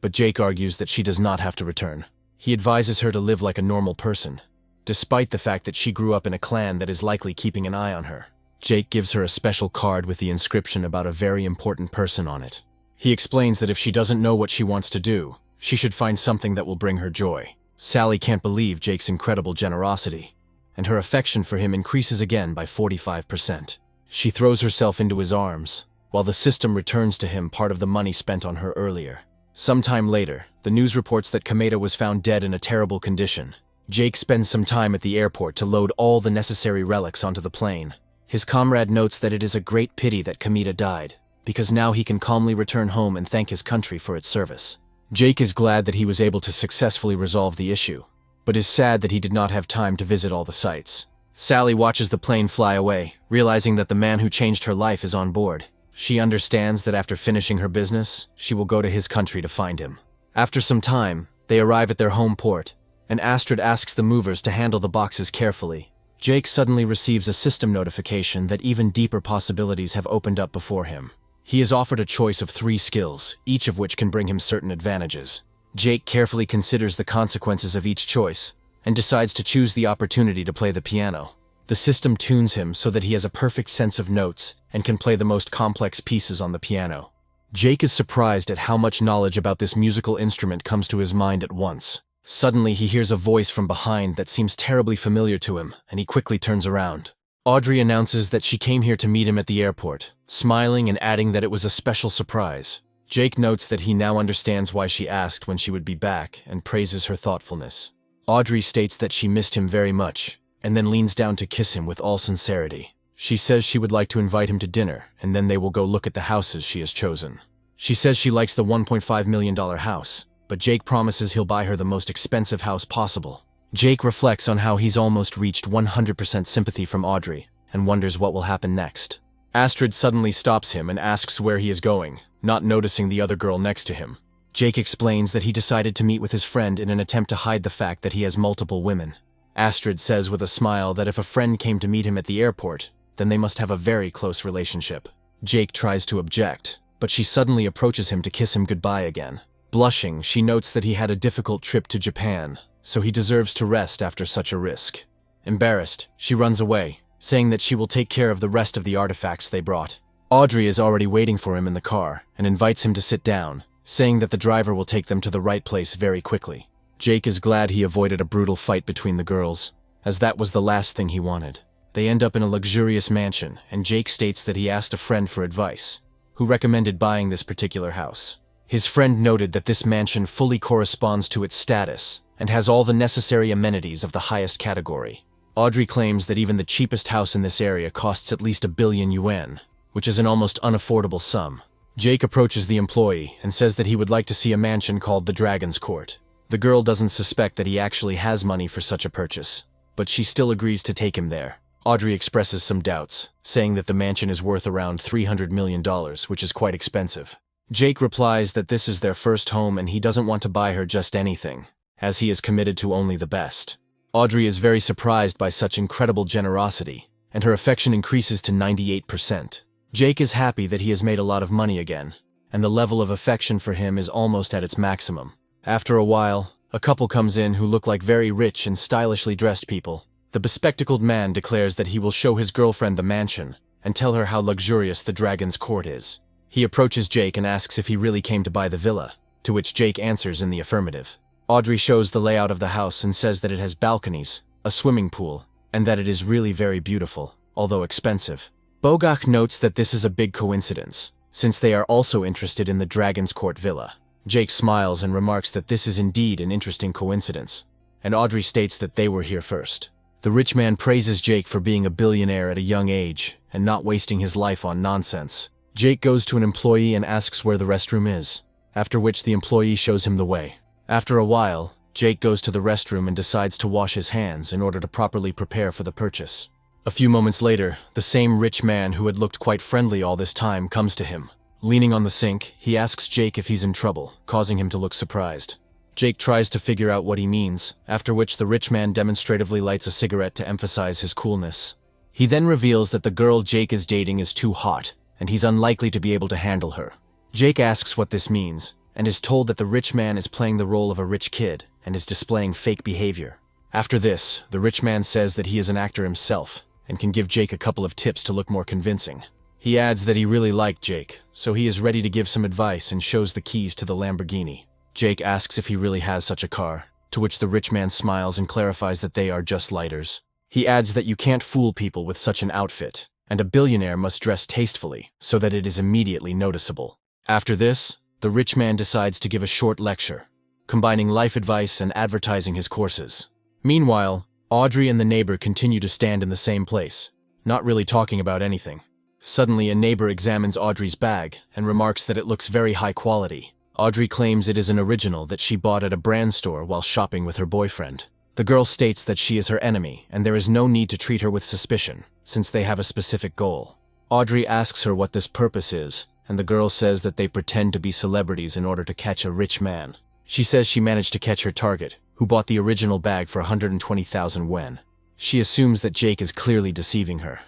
but Jake argues that she does not have to return. He advises her to live like a normal person, despite the fact that she grew up in a clan that is likely keeping an eye on her. Jake gives her a special card with the inscription about a very important person on it. He explains that if she doesn't know what she wants to do, she should find something that will bring her joy. Sally can't believe Jake's incredible generosity, and her affection for him increases again by 45%. She throws herself into his arms, while the system returns to him part of the money spent on her earlier. Sometime later, the news reports that Kamita was found dead in a terrible condition. Jake spends some time at the airport to load all the necessary relics onto the plane. His comrade notes that it is a great pity that Kamita died, because now he can calmly return home and thank his country for its service. Jake is glad that he was able to successfully resolve the issue, but is sad that he did not have time to visit all the sites. Sally watches the plane fly away, realizing that the man who changed her life is on board. She understands that after finishing her business, she will go to his country to find him. After some time, they arrive at their home port, and Astrid asks the movers to handle the boxes carefully. Jake suddenly receives a system notification that even deeper possibilities have opened up before him. He is offered a choice of 3 skills, each of which can bring him certain advantages. Jake carefully considers the consequences of each choice, and decides to choose the opportunity to play the piano. The system tunes him so that he has a perfect sense of notes and can play the most complex pieces on the piano. Jake is surprised at how much knowledge about this musical instrument comes to his mind at once. Suddenly, he hears a voice from behind that seems terribly familiar to him, and he quickly turns around. Audrey announces that she came here to meet him at the airport, smiling and adding that it was a special surprise. Jake notes that he now understands why she asked when she would be back and praises her thoughtfulness. Audrey states that she missed him very much, and then leans down to kiss him with all sincerity. She says she would like to invite him to dinner, and then they will go look at the houses she has chosen. She says she likes the $1.5 million house, but Jake promises he'll buy her the most expensive house possible. Jake reflects on how he's almost reached 100% sympathy from Audrey, and wonders what will happen next. Astrid suddenly stops him and asks where he is going, not noticing the other girl next to him. Jake explains that he decided to meet with his friend in an attempt to hide the fact that he has multiple women. Astrid says with a smile that if a friend came to meet him at the airport, then they must have a very close relationship. Jake tries to object, but she suddenly approaches him to kiss him goodbye again. Blushing, she notes that he had a difficult trip to Japan, so he deserves to rest after such a risk. Embarrassed, she runs away, saying that she will take care of the rest of the artifacts they brought. Audrey is already waiting for him in the car and invites him to sit down, saying that the driver will take them to the right place very quickly. Jake is glad he avoided a brutal fight between the girls, as that was the last thing he wanted. They end up in a luxurious mansion, and Jake states that he asked a friend for advice, who recommended buying this particular house. His friend noted that this mansion fully corresponds to its status and has all the necessary amenities of the highest category. Audrey claims that even the cheapest house in this area costs at least 1 billion yuan, which is an almost unaffordable sum. Jake approaches the employee and says that he would like to see a mansion called the Dragon's Court. The girl doesn't suspect that he actually has money for such a purchase, but she still agrees to take him there. Audrey expresses some doubts, saying that the mansion is worth around $300 million, which is quite expensive. Jake replies that this is their first home and he doesn't want to buy her just anything, as he is committed to only the best. Audrey is very surprised by such incredible generosity, and her affection increases to 98%. Jake is happy that he has made a lot of money again, and the level of affection for him is almost at its maximum. After a while, a couple comes in who look like very rich and stylishly dressed people. The bespectacled man declares that he will show his girlfriend the mansion and tell her how luxurious the Dragon's Court is. He approaches Jake and asks if he really came to buy the villa, to which Jake answers in the affirmative. Audrey shows the layout of the house and says that it has balconies, a swimming pool, and that it is really very beautiful, although expensive. Bogach notes that this is a big coincidence, since they are also interested in the Dragon's Court villa. Jake smiles and remarks that this is indeed an interesting coincidence, and Audrey states that they were here first. The rich man praises Jake for being a billionaire at a young age and not wasting his life on nonsense. Jake goes to an employee and asks where the restroom is, after which the employee shows him the way. After a while, Jake goes to the restroom and decides to wash his hands in order to properly prepare for the purchase. A few moments later, the same rich man who had looked quite friendly all this time comes to him. Leaning on the sink, he asks Jake if he's in trouble, causing him to look surprised. Jake tries to figure out what he means, after which the rich man demonstratively lights a cigarette to emphasize his coolness. He then reveals that the girl Jake is dating is too hot, and he's unlikely to be able to handle her. Jake asks what this means, and is told that the rich man is playing the role of a rich kid and is displaying fake behavior. After this, the rich man says that he is an actor himself and can give Jake a couple of tips to look more convincing. He adds that he really liked Jake, so he is ready to give some advice and shows the keys to the Lamborghini. Jake asks if he really has such a car, to which the rich man smiles and clarifies that they are just lighters. He adds that you can't fool people with such an outfit, and a billionaire must dress tastefully so that it is immediately noticeable. After this, the rich man decides to give a short lecture, combining life advice and advertising his courses. Meanwhile, Audrey and the neighbor continue to stand in the same place, not really talking about anything. Suddenly, a neighbor examines Audrey's bag and remarks that it looks very high quality. Audrey claims it is an original that she bought at a brand store while shopping with her boyfriend. The girl states that she is her enemy and there is no need to treat her with suspicion, since they have a specific goal. Audrey asks her what this purpose is, and the girl says that they pretend to be celebrities in order to catch a rich man. She says she managed to catch her target, who bought the original bag for 120,000 yen. She assumes that Jake is clearly deceiving her,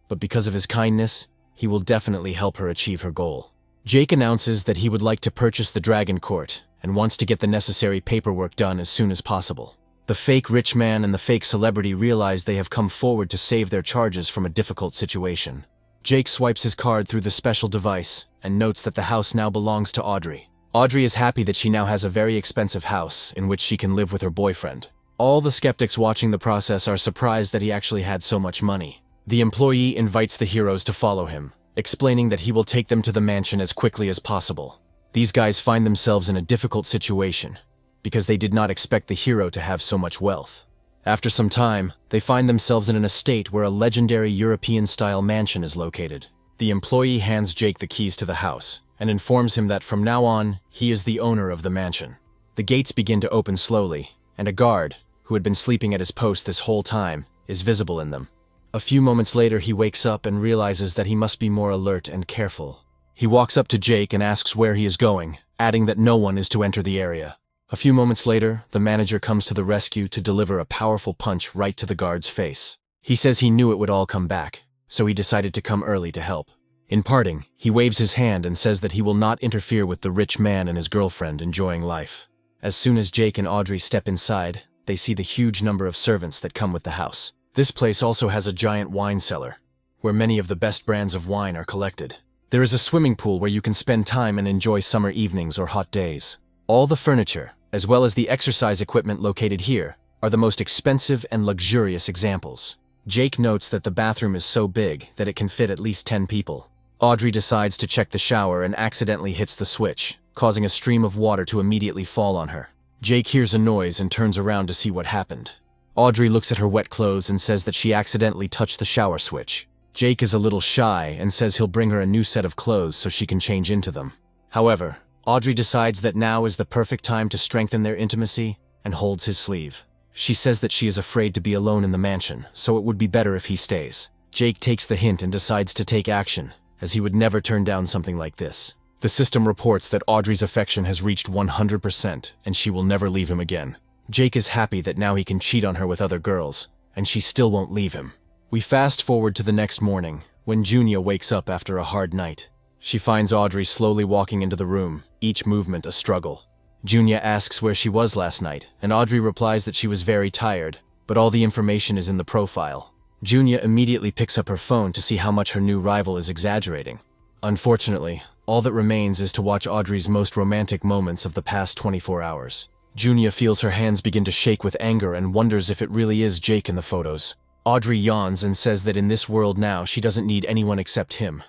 but because of his kindness, he will definitely help her achieve her goal. Jake announces that he would like to purchase the Dragon Court and wants to get the necessary paperwork done as soon as possible. The fake rich man and the fake celebrity realize they have come forward to save their charges from a difficult situation. Jake swipes his card through the special device and notes that the house now belongs to Audrey. Audrey is happy that she now has a very expensive house in which she can live with her boyfriend. All the skeptics watching the process are surprised that he actually had so much money. The employee invites the heroes to follow him, explaining that he will take them to the mansion as quickly as possible. These guys find themselves in a difficult situation, because they did not expect the hero to have so much wealth. After some time, they find themselves in an estate where a legendary European-style mansion is located. The employee hands Jake the keys to the house, and informs him that from now on, he is the owner of the mansion. The gates begin to open slowly, and a guard, who had been sleeping at his post this whole time, is visible in them. A few moments later, he wakes up and realizes that he must be more alert and careful. He walks up to Jake and asks where he is going, adding that no one is to enter the area. A few moments later, the manager comes to the rescue to deliver a powerful punch right to the guard's face. He says he knew it would all come back, so he decided to come early to help. In parting, he waves his hand and says that he will not interfere with the rich man and his girlfriend enjoying life. As soon as Jake and Audrey step inside, they see the huge number of servants that come with the house. This place also has a giant wine cellar, where many of the best brands of wine are collected. There is a swimming pool where you can spend time and enjoy summer evenings or hot days. All the furniture, as well as the exercise equipment located here, are the most expensive and luxurious examples. Jake notes that the bathroom is so big that it can fit at least 10 people. Audrey decides to check the shower and accidentally hits the switch, causing a stream of water to immediately fall on her. Jake hears a noise and turns around to see what happened. Audrey looks at her wet clothes and says that she accidentally touched the shower switch. Jake is a little shy and says he'll bring her a new set of clothes so she can change into them. However, Audrey decides that now is the perfect time to strengthen their intimacy and holds his sleeve. She says that she is afraid to be alone in the mansion, so it would be better if he stays. Jake takes the hint and decides to take action, as he would never turn down something like this. The system reports that Audrey's affection has reached 100% and she will never leave him again. Jake is happy that now he can cheat on her with other girls, and she still won't leave him. We fast forward to the next morning, when Junya wakes up after a hard night. She finds Audrey slowly walking into the room, each movement a struggle. Junya asks where she was last night, and Audrey replies that she was very tired, but all the information is in the profile. Junya immediately picks up her phone to see how much her new rival is exaggerating. Unfortunately, all that remains is to watch Audrey's most romantic moments of the past 24 hours. Junya feels her hands begin to shake with anger and wonders if it really is Jake in the photos. Audrey yawns and says that in this world now she doesn't need anyone except him,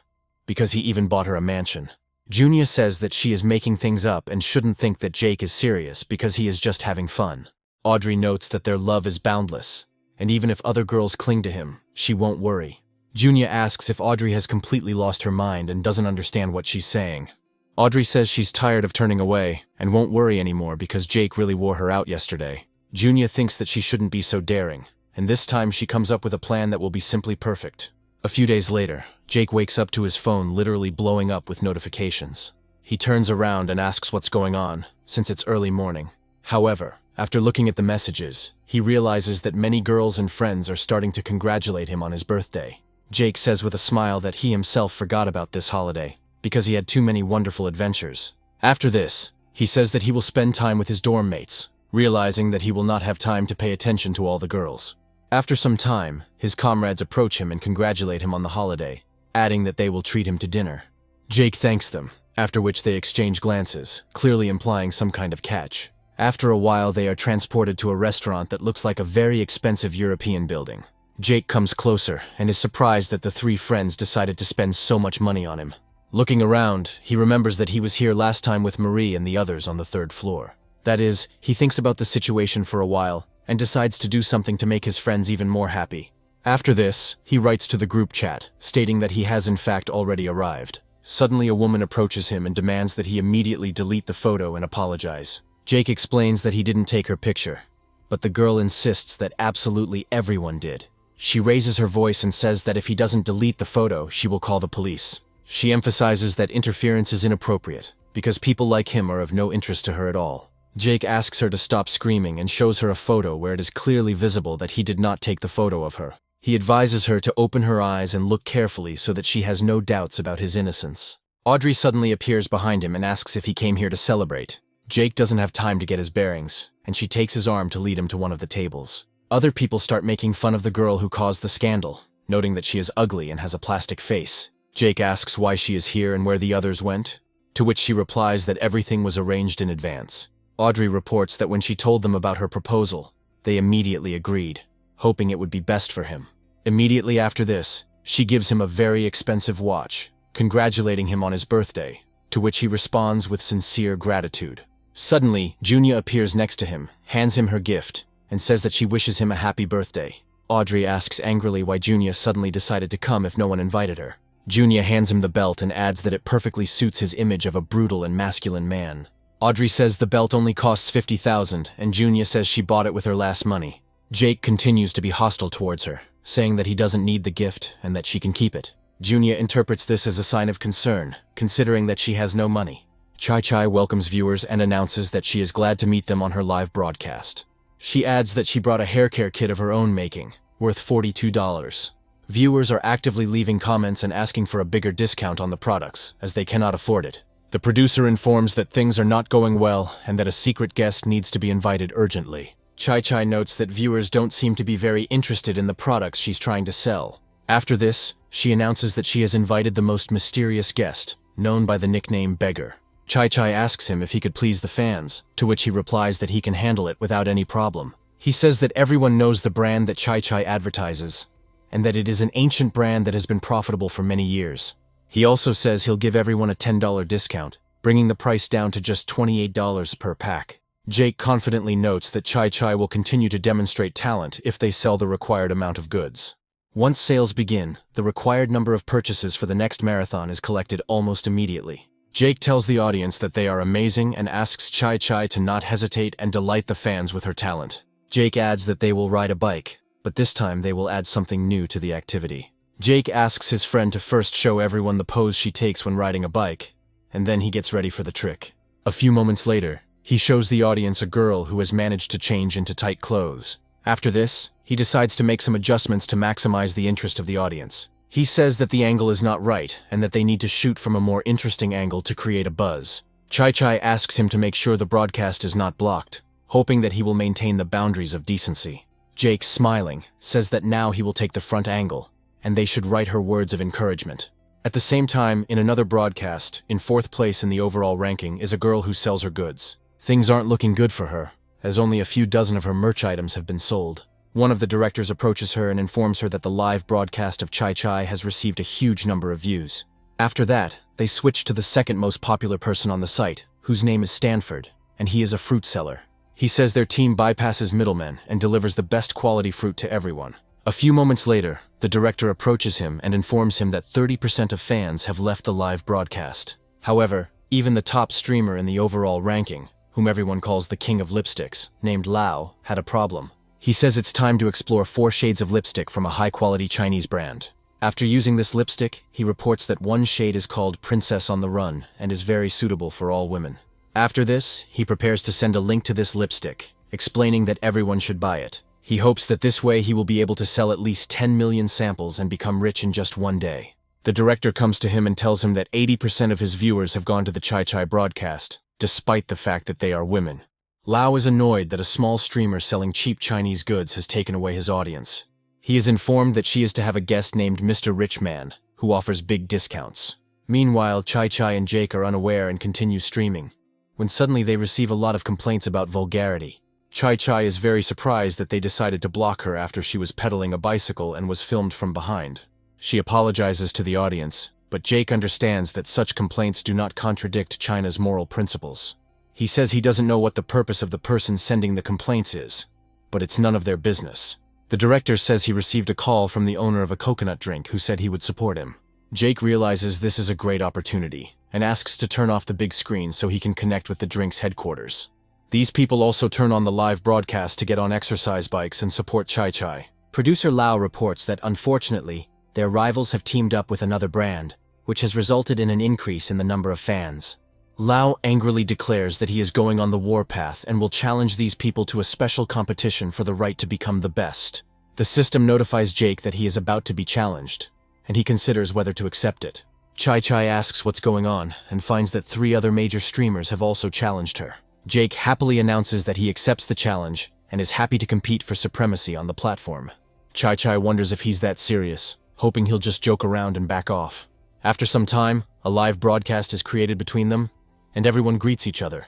because he even bought her a mansion. Junya says that she is making things up and shouldn't think that Jake is serious because he is just having fun. Audrey notes that their love is boundless, and even if other girls cling to him, she won't worry. Junya asks if Audrey has completely lost her mind and doesn't understand what she's saying. Audrey says she's tired of turning away and won't worry anymore because Jake really wore her out yesterday. Junya thinks that she shouldn't be so daring, and this time she comes up with a plan that will be simply perfect. A few days later, Jake wakes up to his phone literally blowing up with notifications. He turns around and asks what's going on, since it's early morning. However, after looking at the messages, he realizes that many girls and friends are starting to congratulate him on his birthday. Jake says with a smile that he himself forgot about this holiday, because he had too many wonderful adventures. After this, he says that he will spend time with his dorm mates, realizing that he will not have time to pay attention to all the girls. After some time, his comrades approach him and congratulate him on the holiday, adding that they will treat him to dinner. Jake thanks them, after which they exchange glances, clearly implying some kind of catch. After a while, they are transported to a restaurant that looks like a very expensive European building. Jake comes closer and is surprised that the three friends decided to spend so much money on him. Looking around, he remembers that he was here last time with Marie and the others on the third floor. That is, he thinks about the situation for a while, and decides to do something to make his friends even more happy. After this, he writes to the group chat, stating that he has in fact already arrived. Suddenly a woman approaches him and demands that he immediately delete the photo and apologize. Jake explains that he didn't take her picture, but the girl insists that absolutely everyone did. She raises her voice and says that if he doesn't delete the photo, she will call the police. She emphasizes that interference is inappropriate, because people like him are of no interest to her at all. Jake asks her to stop screaming and shows her a photo where it is clearly visible that he did not take the photo of her. He advises her to open her eyes and look carefully so that she has no doubts about his innocence. Audrey suddenly appears behind him and asks if he came here to celebrate. Jake doesn't have time to get his bearings, and she takes his arm to lead him to one of the tables. Other people start making fun of the girl who caused the scandal, noting that she is ugly and has a plastic face. Jake asks why she is here and where the others went, to which she replies that everything was arranged in advance. Audrey reports that when she told them about her proposal, they immediately agreed, hoping it would be best for him. Immediately after this, she gives him a very expensive watch, congratulating him on his birthday, to which he responds with sincere gratitude. Suddenly, Junya appears next to him, hands him her gift, and says that she wishes him a happy birthday. Audrey asks angrily why Junya suddenly decided to come if no one invited her. Junya hands him the belt and adds that it perfectly suits his image of a brutal and masculine man. Audrey says the belt only costs 50,000, and Junya says she bought it with her last money. Jake continues to be hostile towards her, saying that he doesn't need the gift and that she can keep it. Junya interprets this as a sign of concern, considering that she has no money. Chai welcomes viewers and announces that she is glad to meet them on her live broadcast. She adds that she brought a hair care kit of her own making, worth $42. Viewers are actively leaving comments and asking for a bigger discount on the products, as they cannot afford it. The producer informs that things are not going well and that a secret guest needs to be invited urgently. Chai notes that viewers don't seem to be very interested in the products she's trying to sell. After this, she announces that she has invited the most mysterious guest, known by the nickname Beggar. Chai asks him if he could please the fans, to which he replies that he can handle it without any problem. He says that everyone knows the brand that Chai advertises, and that it is an ancient brand that has been profitable for many years. He also says he'll give everyone a $10 discount, bringing the price down to just $28 per pack. Jake confidently notes that Chai will continue to demonstrate talent if they sell the required amount of goods. Once sales begin, the required number of purchases for the next marathon is collected almost immediately. Jake tells the audience that they are amazing and asks Chai to not hesitate and delight the fans with her talent. Jake adds that they will ride a bike, but this time they will add something new to the activity. Jake asks his friend to first show everyone the pose she takes when riding a bike, and then he gets ready for the trick. A few moments later, he shows the audience a girl who has managed to change into tight clothes. After this, he decides to make some adjustments to maximize the interest of the audience. He says that the angle is not right and that they need to shoot from a more interesting angle to create a buzz. Chai asks him to make sure the broadcast is not blocked, hoping that he will maintain the boundaries of decency. Jake, smiling, says that now he will take the front angle, and they should write her words of encouragement. At the same time, in another broadcast, in 4th place in the overall ranking is a girl who sells her goods. Things aren't looking good for her, as only a few dozen of her merch items have been sold. One of the directors approaches her and informs her that the live broadcast of Chai has received a huge number of views. After that, they switch to the second most popular person on the site, whose name is Stanford, and he is a fruit seller. He says their team bypasses middlemen and delivers the best quality fruit to everyone. A few moments later, the director approaches him and informs him that 30% of fans have left the live broadcast. However, even the top streamer in the overall ranking, whom everyone calls the king of lipsticks, named Lao, had a problem. He says it's time to explore 4 shades of lipstick from a high-quality Chinese brand. After using this lipstick, he reports that one shade is called Princess on the Run and is very suitable for all women. After this, he prepares to send a link to this lipstick, explaining that everyone should buy it. He hopes that this way he will be able to sell at least 10 million samples and become rich in just one day. The director comes to him and tells him that 80% of his viewers have gone to the Chai broadcast, despite the fact that they are women. Lao is annoyed that a small streamer selling cheap Chinese goods has taken away his audience. He is informed that she is to have a guest named Mr. Richman, who offers big discounts. Meanwhile, Chai and Jake are unaware and continue streaming, when suddenly they receive a lot of complaints about vulgarity. Chai is very surprised that they decided to block her after she was pedaling a bicycle and was filmed from behind. She apologizes to the audience, but Jake understands that such complaints do not contradict China's moral principles. He says he doesn't know what the purpose of the person sending the complaints is, but it's none of their business. The director says he received a call from the owner of a coconut drink who said he would support him. Jake realizes this is a great opportunity and asks to turn off the big screen so he can connect with the drink's headquarters. These people also turn on the live broadcast to get on exercise bikes and support Chai Chai. Producer Lau reports that unfortunately, their rivals have teamed up with another brand, which has resulted in an increase in the number of fans. Lau angrily declares that he is going on the warpath and will challenge these people to a special competition for the right to become the best. The system notifies Jake that he is about to be challenged, and he considers whether to accept it. Chai Chai asks what's going on and finds that 3 other major streamers have also challenged her. Jake happily announces that he accepts the challenge and is happy to compete for supremacy on the platform. Chai Chai wonders if he's that serious, hoping he'll just joke around and back off. After some time, a live broadcast is created between them, and everyone greets each other.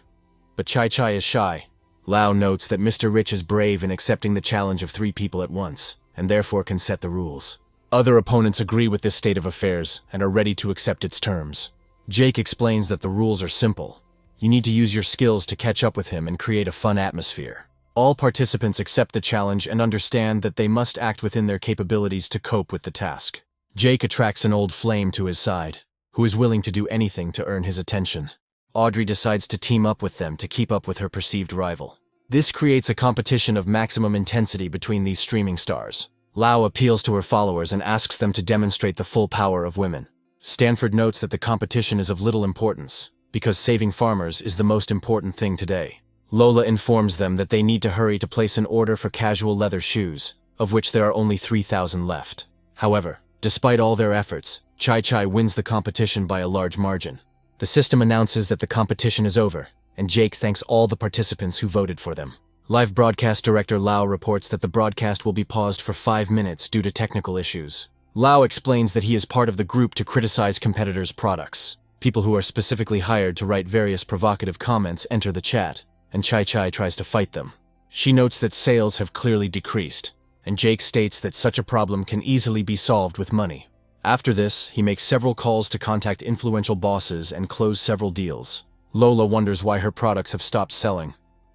But Chai Chai is shy. Lau notes that Mr. Rich is brave in accepting the challenge of 3 people at once, and therefore can set the rules. Other opponents agree with this state of affairs and are ready to accept its terms. Jake explains that the rules are simple. You need to use your skills to catch up with him and create a fun atmosphere. All participants accept the challenge and understand that they must act within their capabilities to cope with the task. Jake attracts an old flame to his side, who is willing to do anything to earn his attention. Audrey decides to team up with them to keep up with her perceived rival. This creates a competition of maximum intensity between these streaming stars. Lau appeals to her followers and asks them to demonstrate the full power of women. Stanford notes that the competition is of little importance, because saving farmers is the most important thing today. Lola informs them that they need to hurry to place an order for casual leather shoes, of which there are only 3,000 left. However, despite all their efforts, Chai Chai wins the competition by a large margin. The system announces that the competition is over, and Jake thanks all the participants who voted for them. Live broadcast director Lau reports that the broadcast will be paused for 5 minutes due to technical issues. Lau explains that he is part of the group to criticize competitors' products. People who are specifically hired to write various provocative comments enter the chat, and Chai Chai tries to fight them. She notes that sales have clearly decreased, and Jake states that such a problem can easily be solved with money. After this, he makes several calls to contact influential bosses and close several deals. Lola wonders why her products have stopped selling,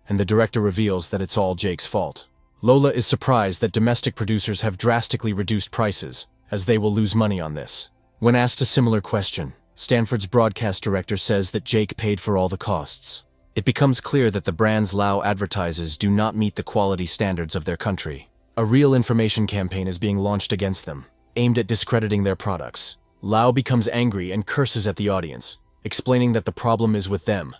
and the director reveals that it's all Jake's fault. Lola is surprised that domestic producers have drastically reduced prices, as they will lose money on this. When asked a similar question, Stanford's broadcast director says that Jake paid for all the costs. It becomes clear that the brands Lau advertises do not meet the quality standards of their country. A real information campaign is being launched against them, aimed at discrediting their products. Lau becomes angry and curses at the audience, explaining that the problem is with them,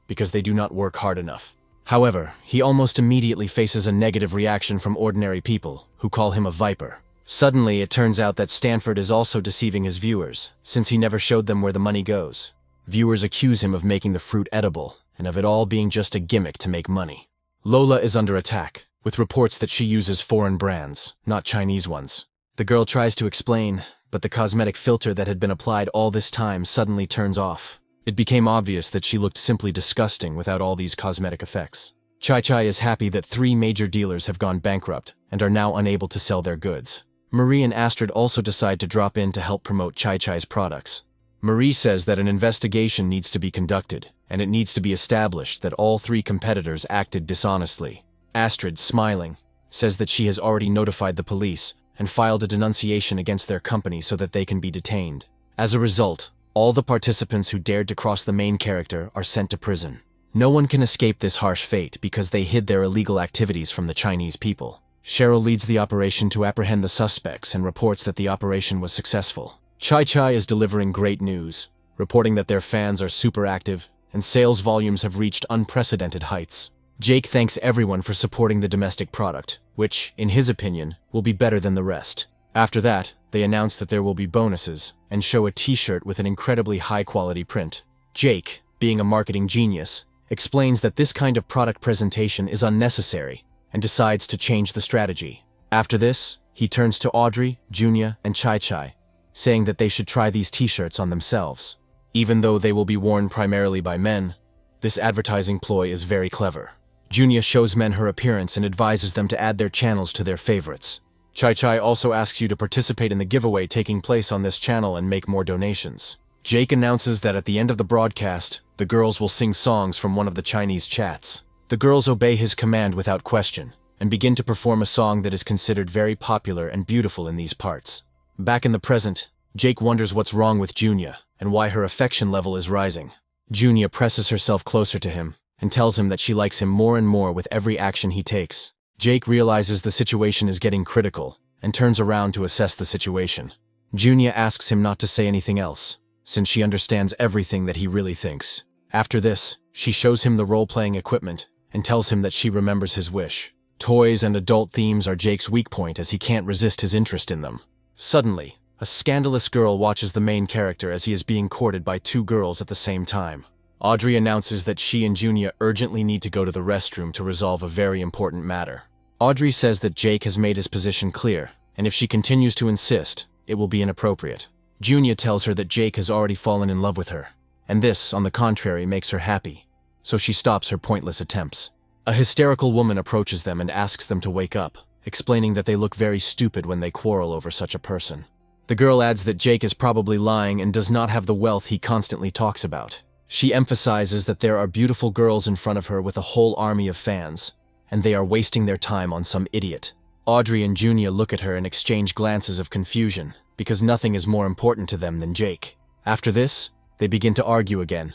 because they do not work hard enough. However, he almost immediately faces a negative reaction from ordinary people, who call him a viper. Suddenly, it turns out that Stanford is also deceiving his viewers, since he never showed them where the money goes. Viewers accuse him of making the fruit edible, and of it all being just a gimmick to make money. Lola is under attack, with reports that she uses foreign brands, not Chinese ones. The girl tries to explain, but the cosmetic filter that had been applied all this time suddenly turns off. It became obvious that she looked simply disgusting without all these cosmetic effects. Chai Chai is happy that 3 major dealers have gone bankrupt and are now unable to sell their goods. Marie and Astrid also decide to drop in to help promote Chai Chai's products. Marie says that an investigation needs to be conducted, and it needs to be established that all 3 competitors acted dishonestly. Astrid, smiling, says that she has already notified the police and filed a denunciation against their company so that they can be detained. As a result, all the participants who dared to cross the main character are sent to prison. No one can escape this harsh fate because they hid their illegal activities from the Chinese people. Cheryl leads the operation to apprehend the suspects and reports that the operation was successful. Chai Chai is delivering great news, reporting that their fans are super active and sales volumes have reached unprecedented heights. Jake thanks everyone for supporting the domestic product, which, in his opinion, will be better than the rest. After that, they announce that there will be bonuses and show a t-shirt with an incredibly high-quality print. Jake, being a marketing genius, explains that this kind of product presentation is unnecessary and decides to change the strategy. After this, he turns to Audrey, Junya, and Chai Chai, saying that they should try these t-shirts on themselves. Even though they will be worn primarily by men, this advertising ploy is very clever. Junya shows men her appearance and advises them to add their channels to their favorites. Chai Chai also asks you to participate in the giveaway taking place on this channel and make more donations. Jake announces that at the end of the broadcast, the girls will sing songs from one of the Chinese chats. The girls obey his command without question, and begin to perform a song that is considered very popular and beautiful in these parts. Back in the present, Jake wonders what's wrong with Junya and why her affection level is rising. Junya presses herself closer to him and tells him that she likes him more and more with every action he takes. Jake realizes the situation is getting critical and turns around to assess the situation. Junya asks him not to say anything else, since she understands everything that he really thinks. After this, she shows him the role-playing equipment and tells him that she remembers his wish. Toys and adult themes are Jake's weak point as he can't resist his interest in them. Suddenly, a scandalous girl watches the main character as he is being courted by two girls at the same time. Audrey announces that she and Junya urgently need to go to the restroom to resolve a very important matter. Audrey says that Jake has made his position clear, and if she continues to insist, it will be inappropriate. Junya tells her that Jake has already fallen in love with her, and this, on the contrary, makes her happy, so she stops her pointless attempts. A hysterical woman approaches them and asks them to wake up, explaining that they look very stupid when they quarrel over such a person. The girl adds that Jake is probably lying and does not have the wealth he constantly talks about. She emphasizes that there are beautiful girls in front of her with a whole army of fans, and they are wasting their time on some idiot. Audrey and Junya look at her and exchange glances of confusion, because nothing is more important to them than Jake. After this, they begin to argue again,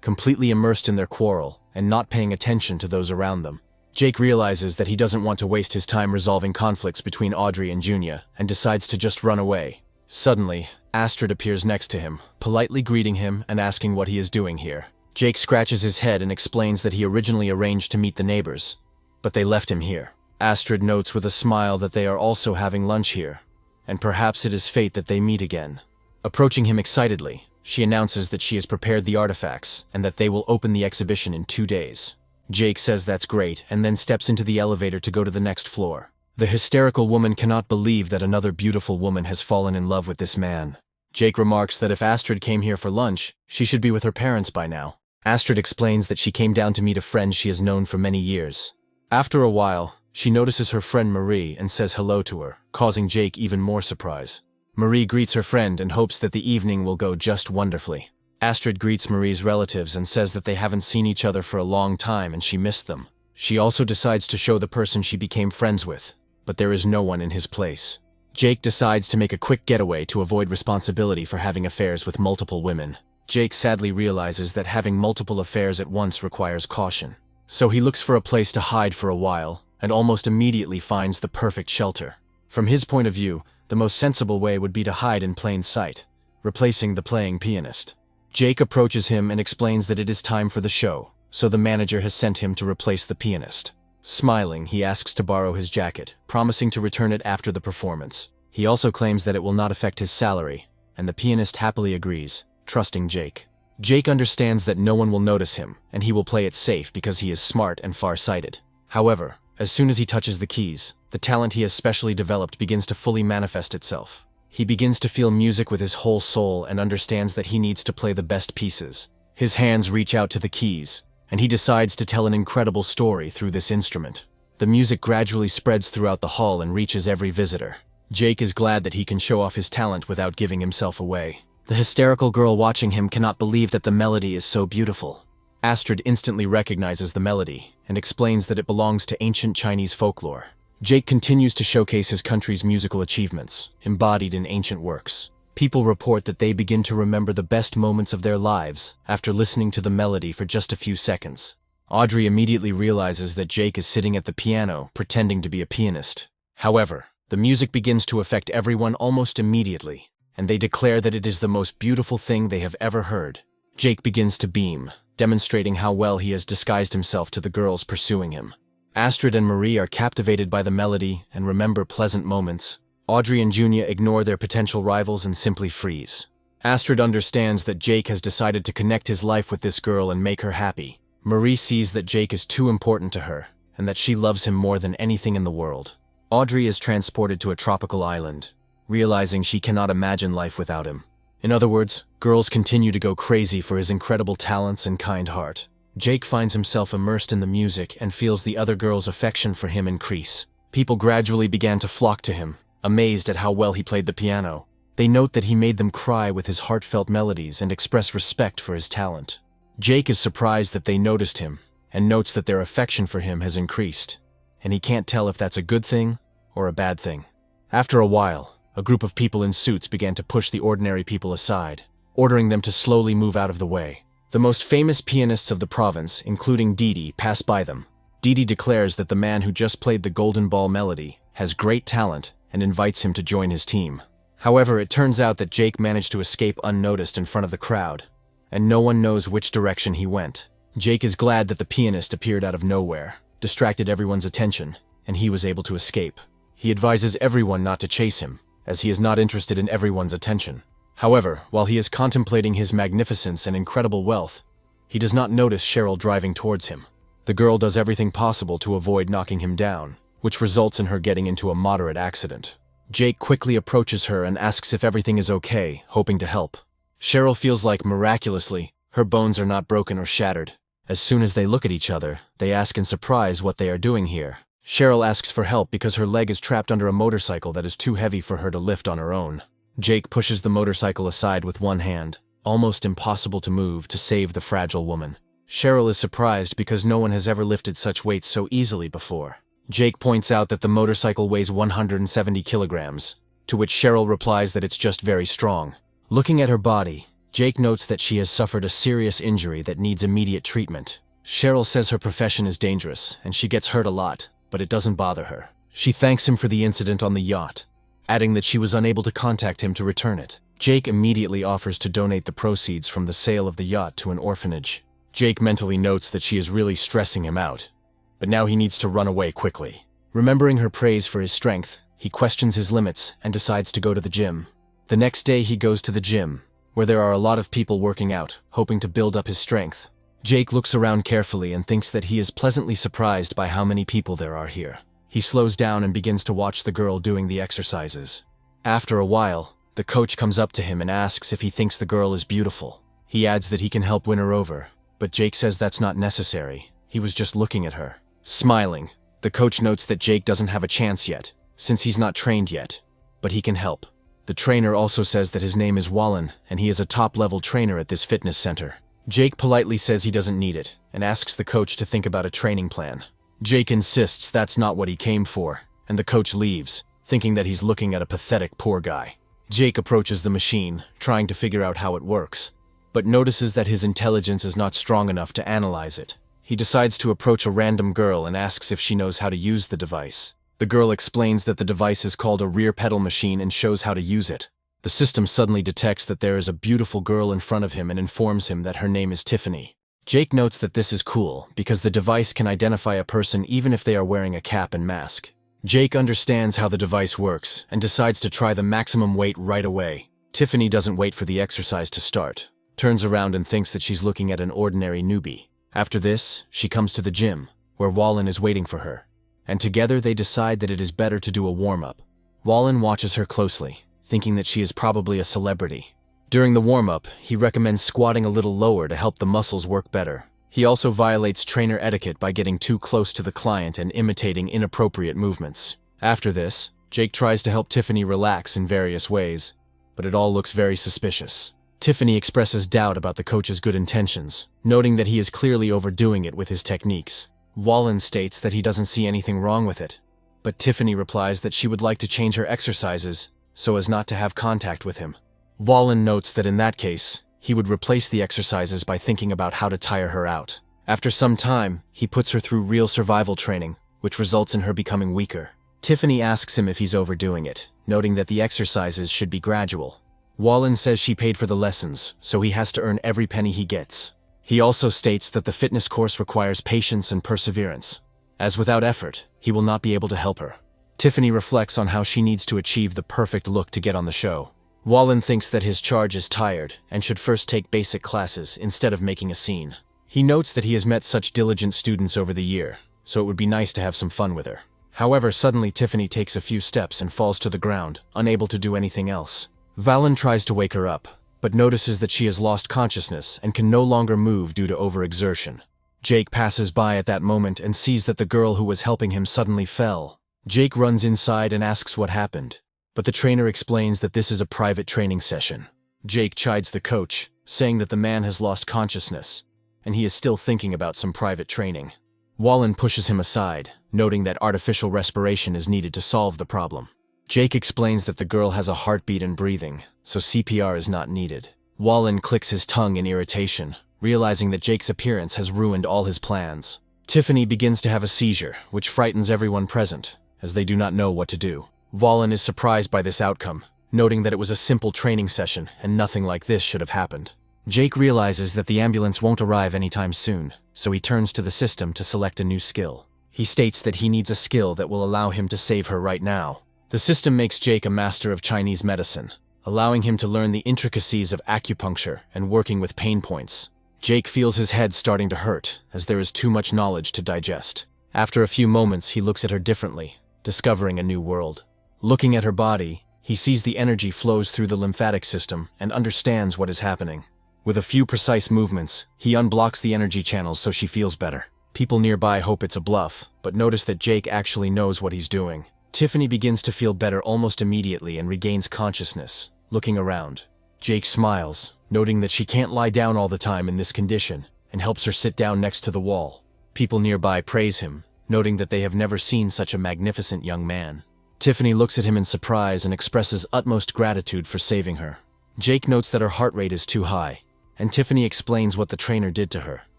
completely immersed in their quarrel and not paying attention to those around them. Jake realizes that he doesn't want to waste his time resolving conflicts between Audrey and Junya and decides to just run away. Suddenly, Astrid appears next to him, politely greeting him and asking what he is doing here. Jake scratches his head and explains that he originally arranged to meet the neighbors, but they left him here. Astrid notes with a smile that they are also having lunch here, and perhaps it is fate that they meet again. Approaching him excitedly, she announces that she has prepared the artifacts and that they will open the exhibition in 2 days. Jake says that's great and then steps into the elevator to go to the next floor. The hysterical woman cannot believe that another beautiful woman has fallen in love with this man. Jake remarks that if Astrid came here for lunch, she should be with her parents by now. Astrid explains that she came down to meet a friend she has known for many years. After a while, she notices her friend Marie and says hello to her, causing Jake even more surprise. Marie greets her friend and hopes that the evening will go just wonderfully. Astrid greets Marie's relatives and says that they haven't seen each other for a long time and she missed them. She also decides to show the person she became friends with, but there is no one in his place. Jake decides to make a quick getaway to avoid responsibility for having affairs with multiple women. Jake sadly realizes that having multiple affairs at once requires caution. So he looks for a place to hide for a while, and almost immediately finds the perfect shelter. From his point of view, the most sensible way would be to hide in plain sight, replacing the playing pianist. Jake approaches him and explains that it is time for the show, so the manager has sent him to replace the pianist. Smiling, he asks to borrow his jacket, promising to return it after the performance. He also claims that it will not affect his salary, and the pianist happily agrees, trusting Jake. Jake understands that no one will notice him, and he will play it safe because he is smart and far-sighted. However, as soon as he touches the keys, the talent he has specially developed begins to fully manifest itself. He begins to feel music with his whole soul and understands that he needs to play the best pieces. His hands reach out to the keys, and he decides to tell an incredible story through this instrument. The music gradually spreads throughout the hall and reaches every visitor. Jake is glad that he can show off his talent without giving himself away. The hysterical girl watching him cannot believe that the melody is so beautiful. Astrid instantly recognizes the melody and explains that it belongs to ancient Chinese folklore. Jake continues to showcase his country's musical achievements, embodied in ancient works. People report that they begin to remember the best moments of their lives after listening to the melody for just a few seconds. Audrey immediately realizes that Jake is sitting at the piano, pretending to be a pianist. However, the music begins to affect everyone almost immediately, and they declare that it is the most beautiful thing they have ever heard. Jake begins to beam, demonstrating how well he has disguised himself to the girls pursuing him. Astrid and Marie are captivated by the melody and remember pleasant moments. Audrey and Junya ignore their potential rivals and simply freeze. Astrid understands that Jake has decided to connect his life with this girl and make her happy. Marie sees that Jake is too important to her, and that she loves him more than anything in the world. Audrey is transported to a tropical island, realizing she cannot imagine life without him. In other words, girls continue to go crazy for his incredible talents and kind heart. Jake finds himself immersed in the music and feels the other girls' affection for him increase. People gradually began to flock to him, amazed at how well he played the piano. They note that he made them cry with his heartfelt melodies and express respect for his talent. Jake is surprised that they noticed him, and notes that their affection for him has increased. and he can't tell if that's a good thing or a bad thing. After a while, a group of people in suits began to push the ordinary people aside, ordering them to slowly move out of the way. The most famous pianists of the province, including Didi, pass by them. Didi declares that the man who just played the Golden Ball melody has great talent and invites him to join his team. However, it turns out that Jake managed to escape unnoticed in front of the crowd, and no one knows which direction he went. Jake is glad that the pianist appeared out of nowhere, distracted everyone's attention, and he was able to escape. He advises everyone not to chase him, as he is not interested in everyone's attention. However, while he is contemplating his magnificence and incredible wealth, he does not notice Cheryl driving towards him. The girl does everything possible to avoid knocking him down, which results in her getting into a moderate accident. Jake quickly approaches her and asks if everything is okay, hoping to help. Cheryl feels like, miraculously, her bones are not broken or shattered. As soon as they look at each other, they ask in surprise what they are doing here. Cheryl asks for help because her leg is trapped under a motorcycle that is too heavy for her to lift on her own. Jake pushes the motorcycle aside with one hand, almost impossible to move, to save the fragile woman. Cheryl is surprised because no one has ever lifted such weights so easily before. Jake points out that the motorcycle weighs 170 kilograms, to which Cheryl replies that it's just very strong. Looking at her body, Jake notes that she has suffered a serious injury that needs immediate treatment. Cheryl says her profession is dangerous, and she gets hurt a lot, but it doesn't bother her. She thanks him for the incident on the yacht, adding that she was unable to contact him to return it. Jake immediately offers to donate the proceeds from the sale of the yacht to an orphanage. Jake mentally notes that she is really stressing him out, but now he needs to run away quickly. Remembering her praise for his strength, he questions his limits and decides to go to the gym. The next day he goes to the gym, where there are a lot of people working out, hoping to build up his strength. Jake looks around carefully and thinks that he is pleasantly surprised by how many people there are here. He slows down and begins to watch the girl doing the exercises. After a while, the coach comes up to him and asks if he thinks the girl is beautiful. He adds that he can help win her over, but Jake says that's not necessary. He was just looking at her. Smiling, the coach notes that Jake doesn't have a chance yet, since he's not trained yet, but he can help. The trainer also says that his name is Wallen, and he is a top-level trainer at this fitness center. Jake politely says he doesn't need it, and asks the coach to think about a training plan. Jake insists that's not what he came for, and the coach leaves, thinking that he's looking at a pathetic poor guy. Jake approaches the machine, trying to figure out how it works, but notices that his intelligence is not strong enough to analyze it. He decides to approach a random girl and asks if she knows how to use the device. The girl explains that the device is called a rear pedal machine and shows how to use it. The system suddenly detects that there is a beautiful girl in front of him and informs him that her name is Tiffany. Jake notes that this is cool because the device can identify a person even if they are wearing a cap and mask. Jake understands how the device works and decides to try the maximum weight right away. Tiffany doesn't wait for the exercise to start, turns around and thinks that she's looking at an ordinary newbie. After this, she comes to the gym, where Wallen is waiting for her, and together they decide that it is better to do a warm-up. Wallen watches her closely, thinking that she is probably a celebrity. During the warm-up, he recommends squatting a little lower to help the muscles work better. He also violates trainer etiquette by getting too close to the client and imitating inappropriate movements. After this, Jake tries to help Tiffany relax in various ways, but it all looks very suspicious. Tiffany expresses doubt about the coach's good intentions, noting that he is clearly overdoing it with his techniques. Wallen states that he doesn't see anything wrong with it, but Tiffany replies that she would like to change her exercises so as not to have contact with him. Wallen notes that in that case, he would replace the exercises by thinking about how to tire her out. After some time, he puts her through real survival training, which results in her becoming weaker. Tiffany asks him if he's overdoing it, noting that the exercises should be gradual. Wallen says she paid for the lessons, so he has to earn every penny he gets. He also states that the fitness course requires patience and perseverance, as without effort, he will not be able to help her. Tiffany reflects on how she needs to achieve the perfect look to get on the show. Wallen thinks that his charge is tired and should first take basic classes instead of making a scene. He notes that he has met such diligent students over the year, so it would be nice to have some fun with her. However, suddenly Tiffany takes a few steps and falls to the ground, unable to do anything else. Wallen tries to wake her up, but notices that she has lost consciousness and can no longer move due to overexertion. Jake passes by at that moment and sees that the girl who was helping him suddenly fell. Jake runs inside and asks what happened, but the trainer explains that this is a private training session. Jake chides the coach, saying that the man has lost consciousness, and he is still thinking about some private training. Wallen pushes him aside, noting that artificial respiration is needed to solve the problem. Jake explains that the girl has a heartbeat and breathing, so CPR is not needed. Wallen clicks his tongue in irritation, realizing that Jake's appearance has ruined all his plans. Tiffany begins to have a seizure, which frightens everyone present, as they do not know what to do. Wallen is surprised by this outcome, noting that it was a simple training session and nothing like this should have happened. Jake realizes that the ambulance won't arrive anytime soon, so he turns to the system to select a new skill. He states that he needs a skill that will allow him to save her right now. The system makes Jake a master of Chinese medicine, allowing him to learn the intricacies of acupuncture and working with pain points. Jake feels his head starting to hurt, as there is too much knowledge to digest. After a few moments, he looks at her differently, discovering a new world. Looking at her body, he sees the energy flows through the lymphatic system and understands what is happening. With a few precise movements, he unblocks the energy channels so she feels better. People nearby hope it's a bluff, but notice that Jake actually knows what he's doing. Tiffany begins to feel better almost immediately and regains consciousness. Looking around, Jake smiles, noting that she can't lie down all the time in this condition, and helps her sit down next to the wall. People nearby praise him, noting that they have never seen such a magnificent young man. Tiffany looks at him in surprise and expresses utmost gratitude for saving her. Jake notes that her heart rate is too high, and Tiffany explains what the trainer did to her.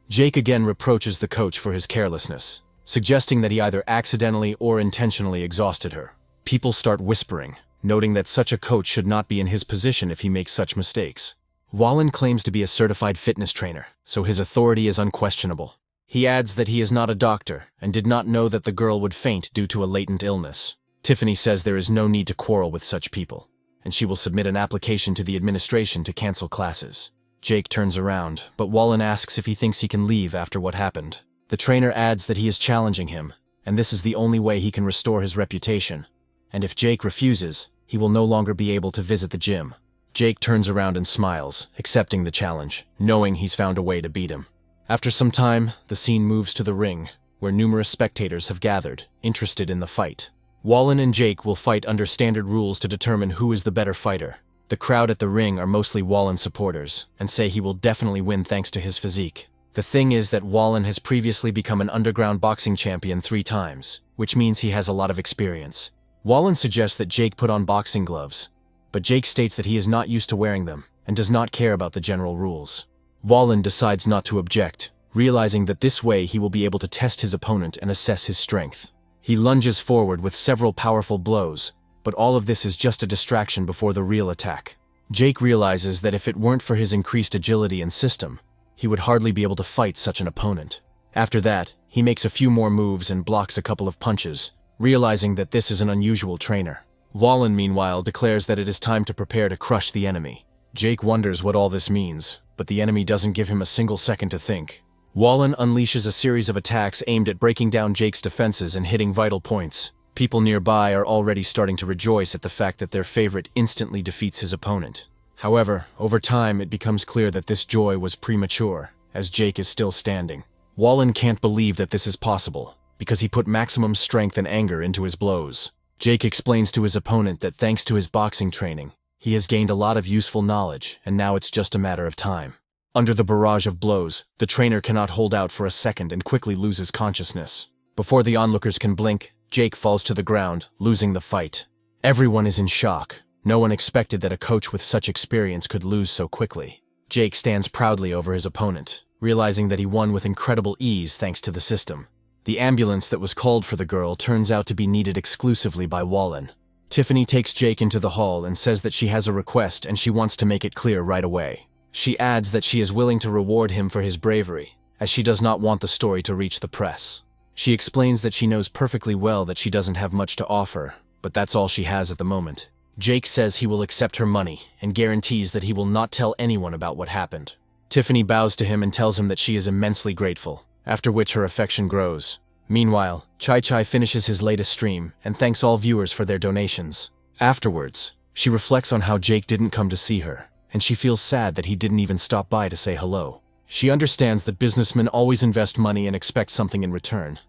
Jake again reproaches the coach for his carelessness, suggesting that he either accidentally or intentionally exhausted her. People start whispering, noting that such a coach should not be in his position if he makes such mistakes. Wallen claims to be a certified fitness trainer, so his authority is unquestionable. He adds that he is not a doctor and did not know that the girl would faint due to a latent illness. Tiffany says there is no need to quarrel with such people, and she will submit an application to the administration to cancel classes. Jake turns around, but Wallen asks if he thinks he can leave after what happened. The trainer adds that he is challenging him, and this is the only way he can restore his reputation. And if Jake refuses, he will no longer be able to visit the gym. Jake turns around and smiles, accepting the challenge, knowing he's found a way to beat him. After some time, the scene moves to the ring, where numerous spectators have gathered, interested in the fight. Wallen and Jake will fight under standard rules to determine who is the better fighter. The crowd at the ring are mostly Wallen supporters, and say he will definitely win thanks to his physique. The thing is that Wallen has previously become an underground boxing champion 3 times, which means he has a lot of experience. Wallen suggests that Jake put on boxing gloves, but Jake states that he is not used to wearing them, and does not care about the general rules. Wallen decides not to object, realizing that this way he will be able to test his opponent and assess his strength. He lunges forward with several powerful blows, but all of this is just a distraction before the real attack. Jake realizes that if it weren't for his increased agility and system, he would hardly be able to fight such an opponent. After that, he makes a few more moves and blocks a couple of punches, realizing that this is an unusual trainer. Wallen, meanwhile, declares that it is time to prepare to crush the enemy. Jake wonders what all this means, but the enemy doesn't give him a single second to think. Wallen unleashes a series of attacks aimed at breaking down Jake's defenses and hitting vital points. People nearby are already starting to rejoice at the fact that their favorite instantly defeats his opponent. However, over time it becomes clear that this joy was premature, as Jake is still standing. Wallen can't believe that this is possible, because he put maximum strength and anger into his blows. Jake explains to his opponent that thanks to his boxing training, he has gained a lot of useful knowledge, and now it's just a matter of time. Under the barrage of blows, the trainer cannot hold out for a second and quickly loses consciousness. Before the onlookers can blink, Jake falls to the ground, losing the fight. Everyone is in shock. No one expected that a coach with such experience could lose so quickly. Jake stands proudly over his opponent, realizing that he won with incredible ease thanks to the system. The ambulance that was called for the girl turns out to be needed exclusively by Wallen. Tiffany takes Jake into the hall and says that she has a request and she wants to make it clear right away. She adds that she is willing to reward him for his bravery, as she does not want the story to reach the press. She explains that she knows perfectly well that she doesn't have much to offer, but that's all she has at the moment. Jake says he will accept her money and guarantees that he will not tell anyone about what happened. Tiffany bows to him and tells him that she is immensely grateful, after which her affection grows. Meanwhile, Chai Chai finishes his latest stream and thanks all viewers for their donations. Afterwards, she reflects on how Jake didn't come to see her, and she feels sad that he didn't even stop by to say hello. She understands that businessmen always invest money and expect something in return,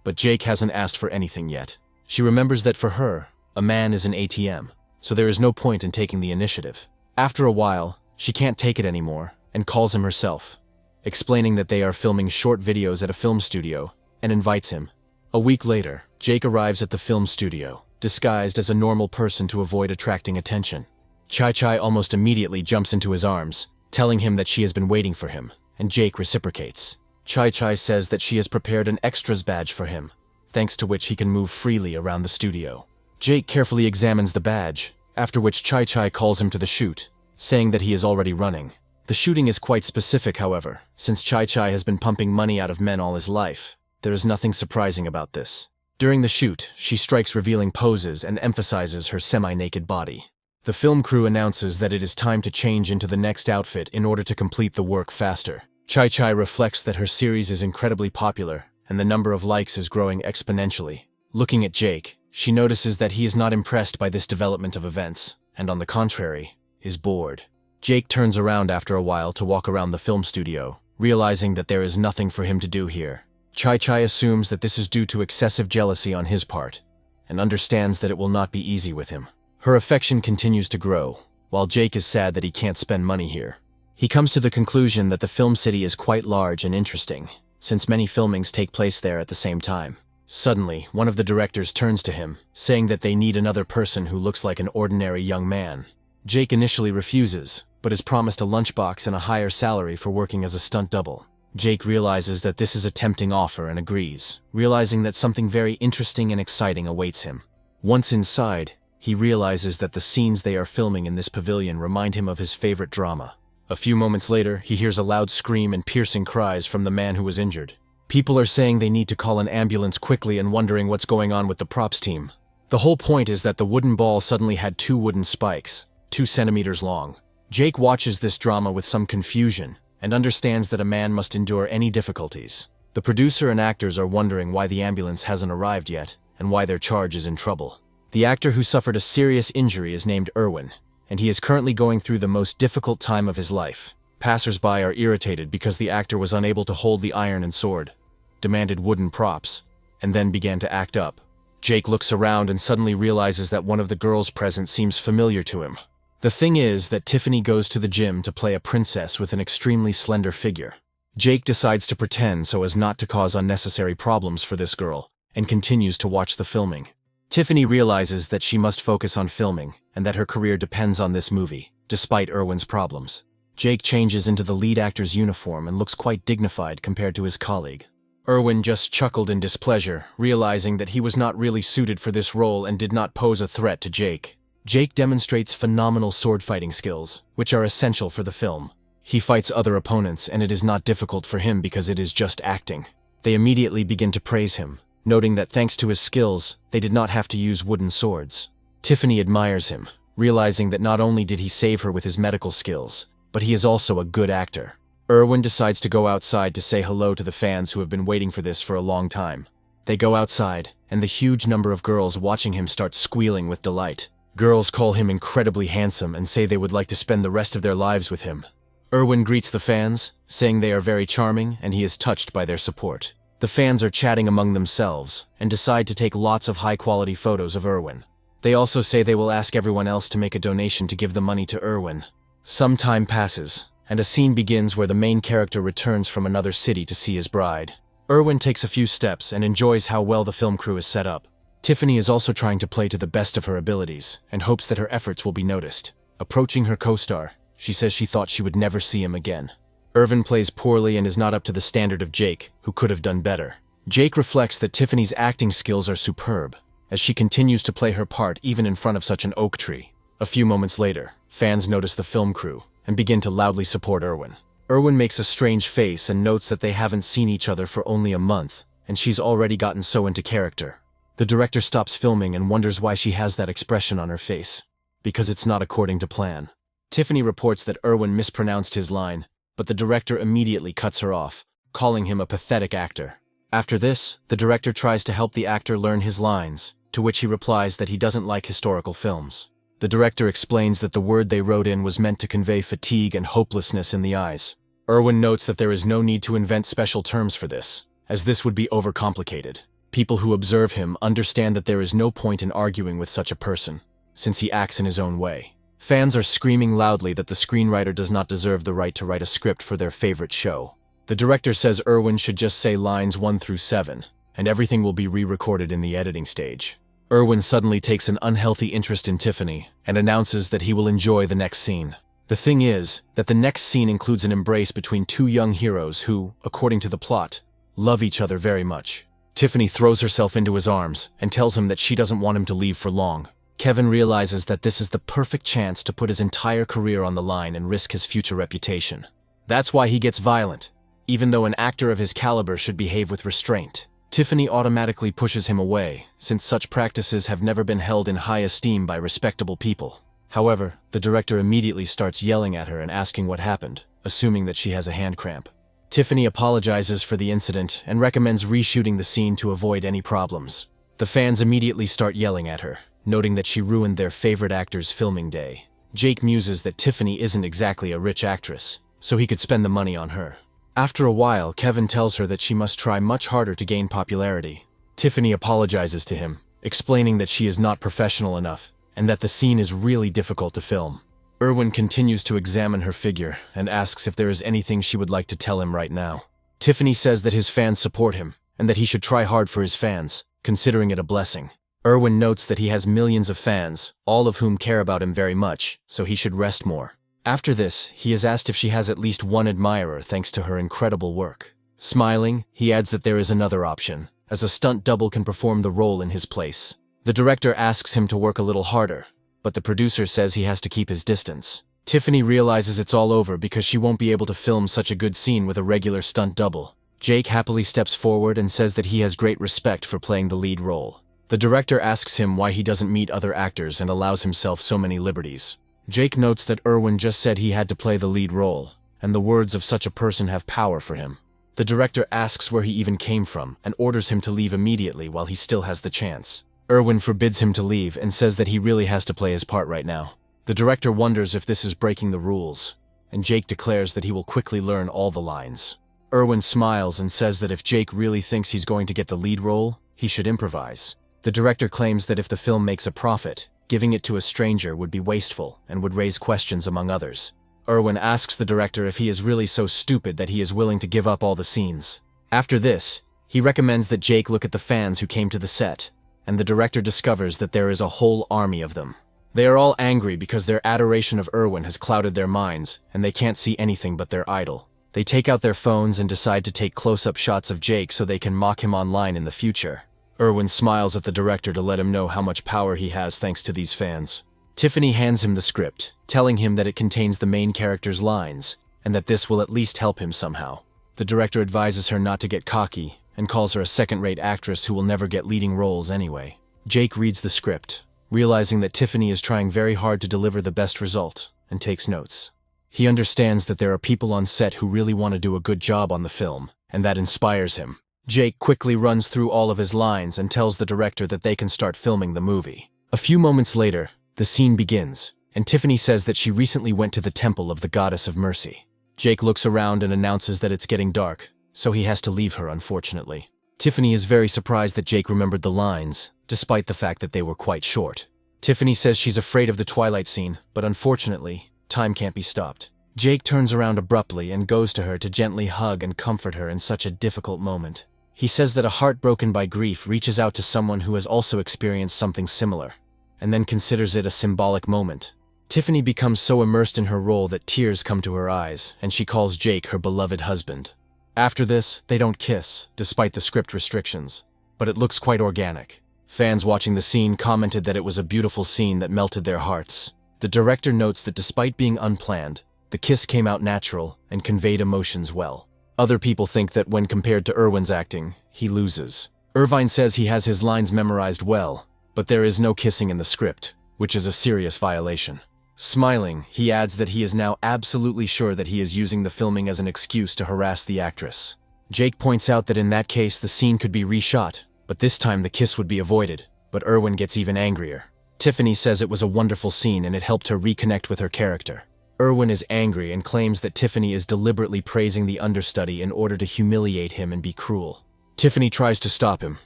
but Jake hasn't asked for anything yet. She remembers that for her, a man is an ATM, so there is no point in taking the initiative. After a while, she can't take it anymore and calls him herself, explaining that they are filming short videos at a film studio, and invites him. A week later, Jake arrives at the film studio, disguised as a normal person to avoid attracting attention. Chai almost immediately jumps into his arms, telling him that she has been waiting for him, and Jake reciprocates. Chai says that she has prepared an extras badge for him, thanks to which he can move freely around the studio. Jake carefully examines the badge, after which Chai calls him to the shoot, saying that he is already running. The shooting is quite specific, however, since Chai has been pumping money out of men all his life. There is nothing surprising about this. During the shoot, she strikes revealing poses and emphasizes her semi-naked body. The film crew announces that it is time to change into the next outfit in order to complete the work faster. Chai reflects that her series is incredibly popular, and the number of likes is growing exponentially. Looking at Jake, she notices that he is not impressed by this development of events, and on the contrary, is bored. Jake turns around after a while to walk around the film studio, realizing that there is nothing for him to do here. Chai assumes that this is due to excessive jealousy on his part, and understands that it will not be easy with him. Her affection continues to grow, while Jake is sad that he can't spend money here. He comes to the conclusion that the film city is quite large and interesting, since many filmings take place there at the same time. Suddenly, one of the directors turns to him, saying that they need another person who looks like an ordinary young man. Jake initially refuses, but is promised a lunchbox and a higher salary for working as a stunt double. Jake realizes that this is a tempting offer and agrees, realizing that something very interesting and exciting awaits him. Once inside, he realizes that the scenes they are filming in this pavilion remind him of his favorite drama. A few moments later, he hears a loud scream and piercing cries from the man who was injured. People are saying they need to call an ambulance quickly and wondering what's going on with the props team. The whole point is that the wooden ball suddenly had 2 wooden spikes, 2 centimeters long. Jake watches this drama with some confusion, and understands that a man must endure any difficulties. The producer and actors are wondering why the ambulance hasn't arrived yet, and why their charge is in trouble. The actor who suffered a serious injury is named Erwin, and he is currently going through the most difficult time of his life. Passers-by are irritated because the actor was unable to hold the iron and sword, demanded wooden props, and then began to act up. Jake looks around and suddenly realizes that one of the girls present seems familiar to him. The thing is that Tiffany goes to the gym to play a princess with an extremely slender figure. Jake decides to pretend so as not to cause unnecessary problems for this girl, and continues to watch the filming. Tiffany realizes that she must focus on filming, and that her career depends on this movie, despite Erwin's problems. Jake changes into the lead actor's uniform and looks quite dignified compared to his colleague. Erwin just chuckled in displeasure, realizing that he was not really suited for this role and did not pose a threat to Jake. Jake demonstrates phenomenal sword-fighting skills, which are essential for the film. He fights other opponents, and it is not difficult for him because it is just acting. They immediately begin to praise him, noting that thanks to his skills, they did not have to use wooden swords. Tiffany admires him, realizing that not only did he save her with his medical skills, but he is also a good actor. Erwin decides to go outside to say hello to the fans who have been waiting for this for a long time. They go outside, and the huge number of girls watching him start squealing with delight. Girls call him incredibly handsome and say they would like to spend the rest of their lives with him. Erwin greets the fans, saying they are very charming and he is touched by their support. The fans are chatting among themselves and decide to take lots of high-quality photos of Erwin. They also say they will ask everyone else to make a donation to give the money to Erwin. Some time passes, and a scene begins where the main character returns from another city to see his bride. Erwin takes a few steps and enjoys how well the film crew is set up. Tiffany is also trying to play to the best of her abilities and hopes that her efforts will be noticed. Approaching her co-star, she says she thought she would never see him again. Erwin plays poorly and is not up to the standard of Jake, who could have done better. Jake reflects that Tiffany's acting skills are superb, as she continues to play her part even in front of such an oak tree. A few moments later, fans notice the film crew and begin to loudly support Erwin. Erwin makes a strange face and notes that they haven't seen each other for only a month, and she's already gotten so into character. The director stops filming and wonders why she has that expression on her face. Because it's not according to plan. Tiffany reports that Erwin mispronounced his line, but the director immediately cuts her off, calling him a pathetic actor. After this, the director tries to help the actor learn his lines, to which he replies that he doesn't like historical films. The director explains that the word they wrote in was meant to convey fatigue and hopelessness in the eyes. Erwin notes that there is no need to invent special terms for this, as this would be overcomplicated. People who observe him understand that there is no point in arguing with such a person, since he acts in his own way. Fans are screaming loudly that the screenwriter does not deserve the right to write a script for their favorite show. The director says Erwin should just say lines 1 through 7, and everything will be re-recorded in the editing stage. Erwin suddenly takes an unhealthy interest in Tiffany and announces that he will enjoy the next scene. The thing is that the next scene includes an embrace between two young heroes who, according to the plot, love each other very much. Tiffany throws herself into his arms and tells him that she doesn't want him to leave for long. Kevin realizes that this is the perfect chance to put his entire career on the line and risk his future reputation. That's why he gets violent, even though an actor of his caliber should behave with restraint. Tiffany automatically pushes him away, since such practices have never been held in high esteem by respectable people. However, the director immediately starts yelling at her and asking what happened, assuming that she has a hand cramp. Tiffany apologizes for the incident and recommends reshooting the scene to avoid any problems. The fans immediately start yelling at her, noting that she ruined their favorite actor's filming day. Jake muses that Tiffany isn't exactly a rich actress, so he could spend the money on her. After a while, Kevin tells her that she must try much harder to gain popularity. Tiffany apologizes to him, explaining that she is not professional enough and that the scene is really difficult to film. Erwin continues to examine her figure and asks if there is anything she would like to tell him right now. Tiffany says that his fans support him and that he should try hard for his fans, considering it a blessing. Erwin notes that he has millions of fans, all of whom care about him very much, so he should rest more. After this, he is asked if she has at least one admirer thanks to her incredible work. Smiling, he adds that there is another option, as a stunt double can perform the role in his place. The director asks him to work a little harder, but the producer says he has to keep his distance. Tiffany realizes it's all over because she won't be able to film such a good scene with a regular stunt double. Jake happily steps forward and says that he has great respect for playing the lead role. The director asks him why he doesn't meet other actors and allows himself so many liberties. Jake notes that Erwin just said he had to play the lead role, and the words of such a person have power for him. The director asks where he even came from and orders him to leave immediately while he still has the chance. Erwin forbids him to leave and says that he really has to play his part right now. The director wonders if this is breaking the rules, and Jake declares that he will quickly learn all the lines. Erwin smiles and says that if Jake really thinks he's going to get the lead role, he should improvise. The director claims that if the film makes a profit, giving it to a stranger would be wasteful and would raise questions among others. Erwin asks the director if he is really so stupid that he is willing to give up all the scenes. After this, he recommends that Jake look at the fans who came to the set, and the director discovers that there is a whole army of them. They are all angry because their adoration of Erwin has clouded their minds, and they can't see anything but their idol. They take out their phones and decide to take close-up shots of Jake so they can mock him online in the future. Erwin smiles at the director to let him know how much power he has thanks to these fans. Tiffany hands him the script, telling him that it contains the main character's lines, and that this will at least help him somehow. The director advises her not to get cocky, and calls her a second-rate actress who will never get leading roles anyway. Jake reads the script, realizing that Tiffany is trying very hard to deliver the best result, and takes notes. He understands that there are people on set who really want to do a good job on the film, and that inspires him. Jake quickly runs through all of his lines and tells the director that they can start filming the movie. A few moments later, the scene begins, and Tiffany says that she recently went to the temple of the goddess of mercy. Jake looks around and announces that it's getting dark, so he has to leave her, unfortunately. Tiffany is very surprised that Jake remembered the lines, despite the fact that they were quite short. Tiffany says she's afraid of the twilight scene, but unfortunately, time can't be stopped. Jake turns around abruptly and goes to her to gently hug and comfort her in such a difficult moment. He says that a heart broken by grief reaches out to someone who has also experienced something similar, and then considers it a symbolic moment. Tiffany becomes so immersed in her role that tears come to her eyes, and she calls Jake her beloved husband. After this, they don't kiss, despite the script restrictions, but it looks quite organic. Fans watching the scene commented that it was a beautiful scene that melted their hearts. The director notes that despite being unplanned, the kiss came out natural and conveyed emotions well. Other people think that when compared to Erwin's acting, he loses. Irvine says he has his lines memorized well, but there is no kissing in the script, which is a serious violation. Smiling, he adds that he is now absolutely sure that he is using the filming as an excuse to harass the actress. Jake points out that in that case the scene could be reshot, but this time the kiss would be avoided, but Erwin gets even angrier. Tiffany says it was a wonderful scene and it helped her reconnect with her character. Erwin is angry and claims that Tiffany is deliberately praising the understudy in order to humiliate him and be cruel. Tiffany tries to stop him,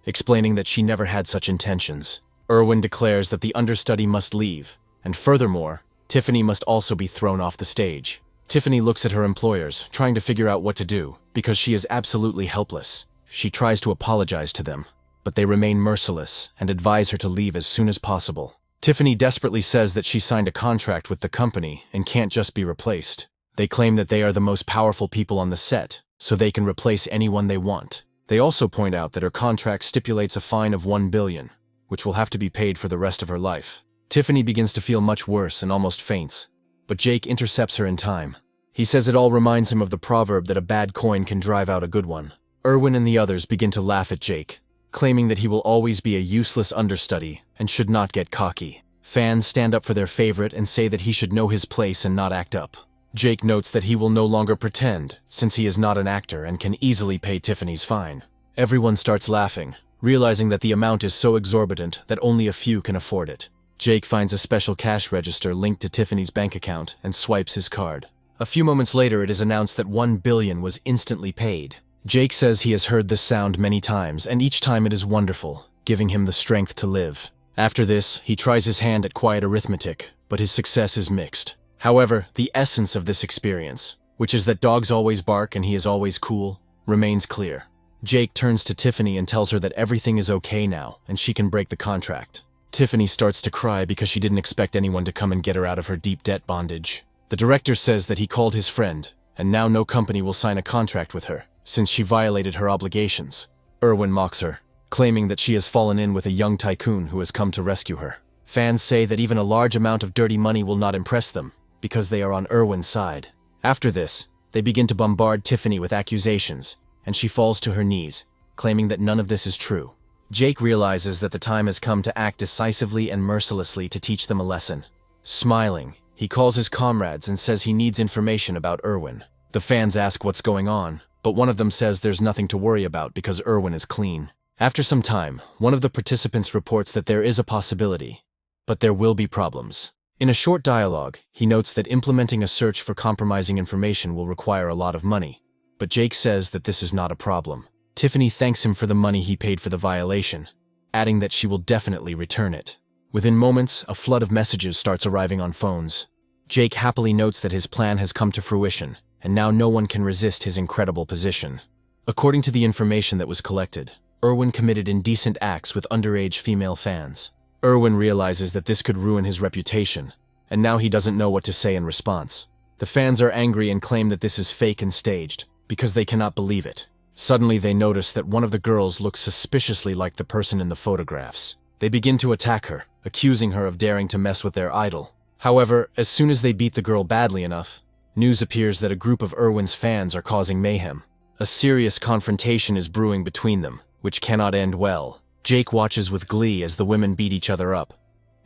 explaining that she never had such intentions. Erwin declares that the understudy must leave, and furthermore, Tiffany must also be thrown off the stage. Tiffany looks at her employers, trying to figure out what to do, because she is absolutely helpless. She tries to apologize to them, but they remain merciless and advise her to leave as soon as possible. Tiffany desperately says that she signed a contract with the company and can't just be replaced. They claim that they are the most powerful people on the set, so they can replace anyone they want. They also point out that her contract stipulates a fine of $1 billion, which will have to be paid for the rest of her life. Tiffany begins to feel much worse and almost faints, but Jake intercepts her in time. He says it all reminds him of the proverb that a bad coin can drive out a good one. Erwin and the others begin to laugh at Jake, claiming that he will always be a useless understudy and should not get cocky. Fans stand up for their favorite and say that he should know his place and not act up. Jake notes that he will no longer pretend, since he is not an actor and can easily pay Tiffany's fine. Everyone starts laughing, realizing that the amount is so exorbitant that only a few can afford it. Jake finds a special cash register linked to Tiffany's bank account and swipes his card. A few moments later, it is announced that $1 billion was instantly paid. Jake says he has heard this sound many times, and each time it is wonderful, giving him the strength to live. After this, he tries his hand at quiet arithmetic, but his success is mixed. However, the essence of this experience, which is that dogs always bark and he is always cool, remains clear. Jake turns to Tiffany and tells her that everything is okay now and she can break the contract. Tiffany starts to cry because she didn't expect anyone to come and get her out of her deep debt bondage. The director says that he called his friend, and now no company will sign a contract with her, since she violated her obligations. Erwin mocks her, claiming that she has fallen in with a young tycoon who has come to rescue her. Fans say that even a large amount of dirty money will not impress them, because they are on Erwin's side. After this, they begin to bombard Tiffany with accusations, and she falls to her knees, claiming that none of this is true. Jake realizes that the time has come to act decisively and mercilessly to teach them a lesson. Smiling, he calls his comrades and says he needs information about Erwin. The fans ask what's going on, but one of them says there's nothing to worry about because Erwin is clean. After some time, one of the participants reports that there is a possibility, but there will be problems. In a short dialogue, he notes that implementing a search for compromising information will require a lot of money, but Jake says that this is not a problem. Tiffany thanks him for the money he paid for the violation, adding that she will definitely return it. Within moments, a flood of messages starts arriving on phones. Jake happily notes that his plan has come to fruition, and now no one can resist his incredible position. According to the information that was collected, Erwin committed indecent acts with underage female fans. Erwin realizes that this could ruin his reputation, and now he doesn't know what to say in response. The fans are angry and claim that this is fake and staged, because they cannot believe it. Suddenly they notice that one of the girls looks suspiciously like the person in the photographs. They begin to attack her, accusing her of daring to mess with their idol. However, as soon as they beat the girl badly enough, news appears that a group of Erwin's fans are causing mayhem. A serious confrontation is brewing between them, which cannot end well. Jake watches with glee as the women beat each other up,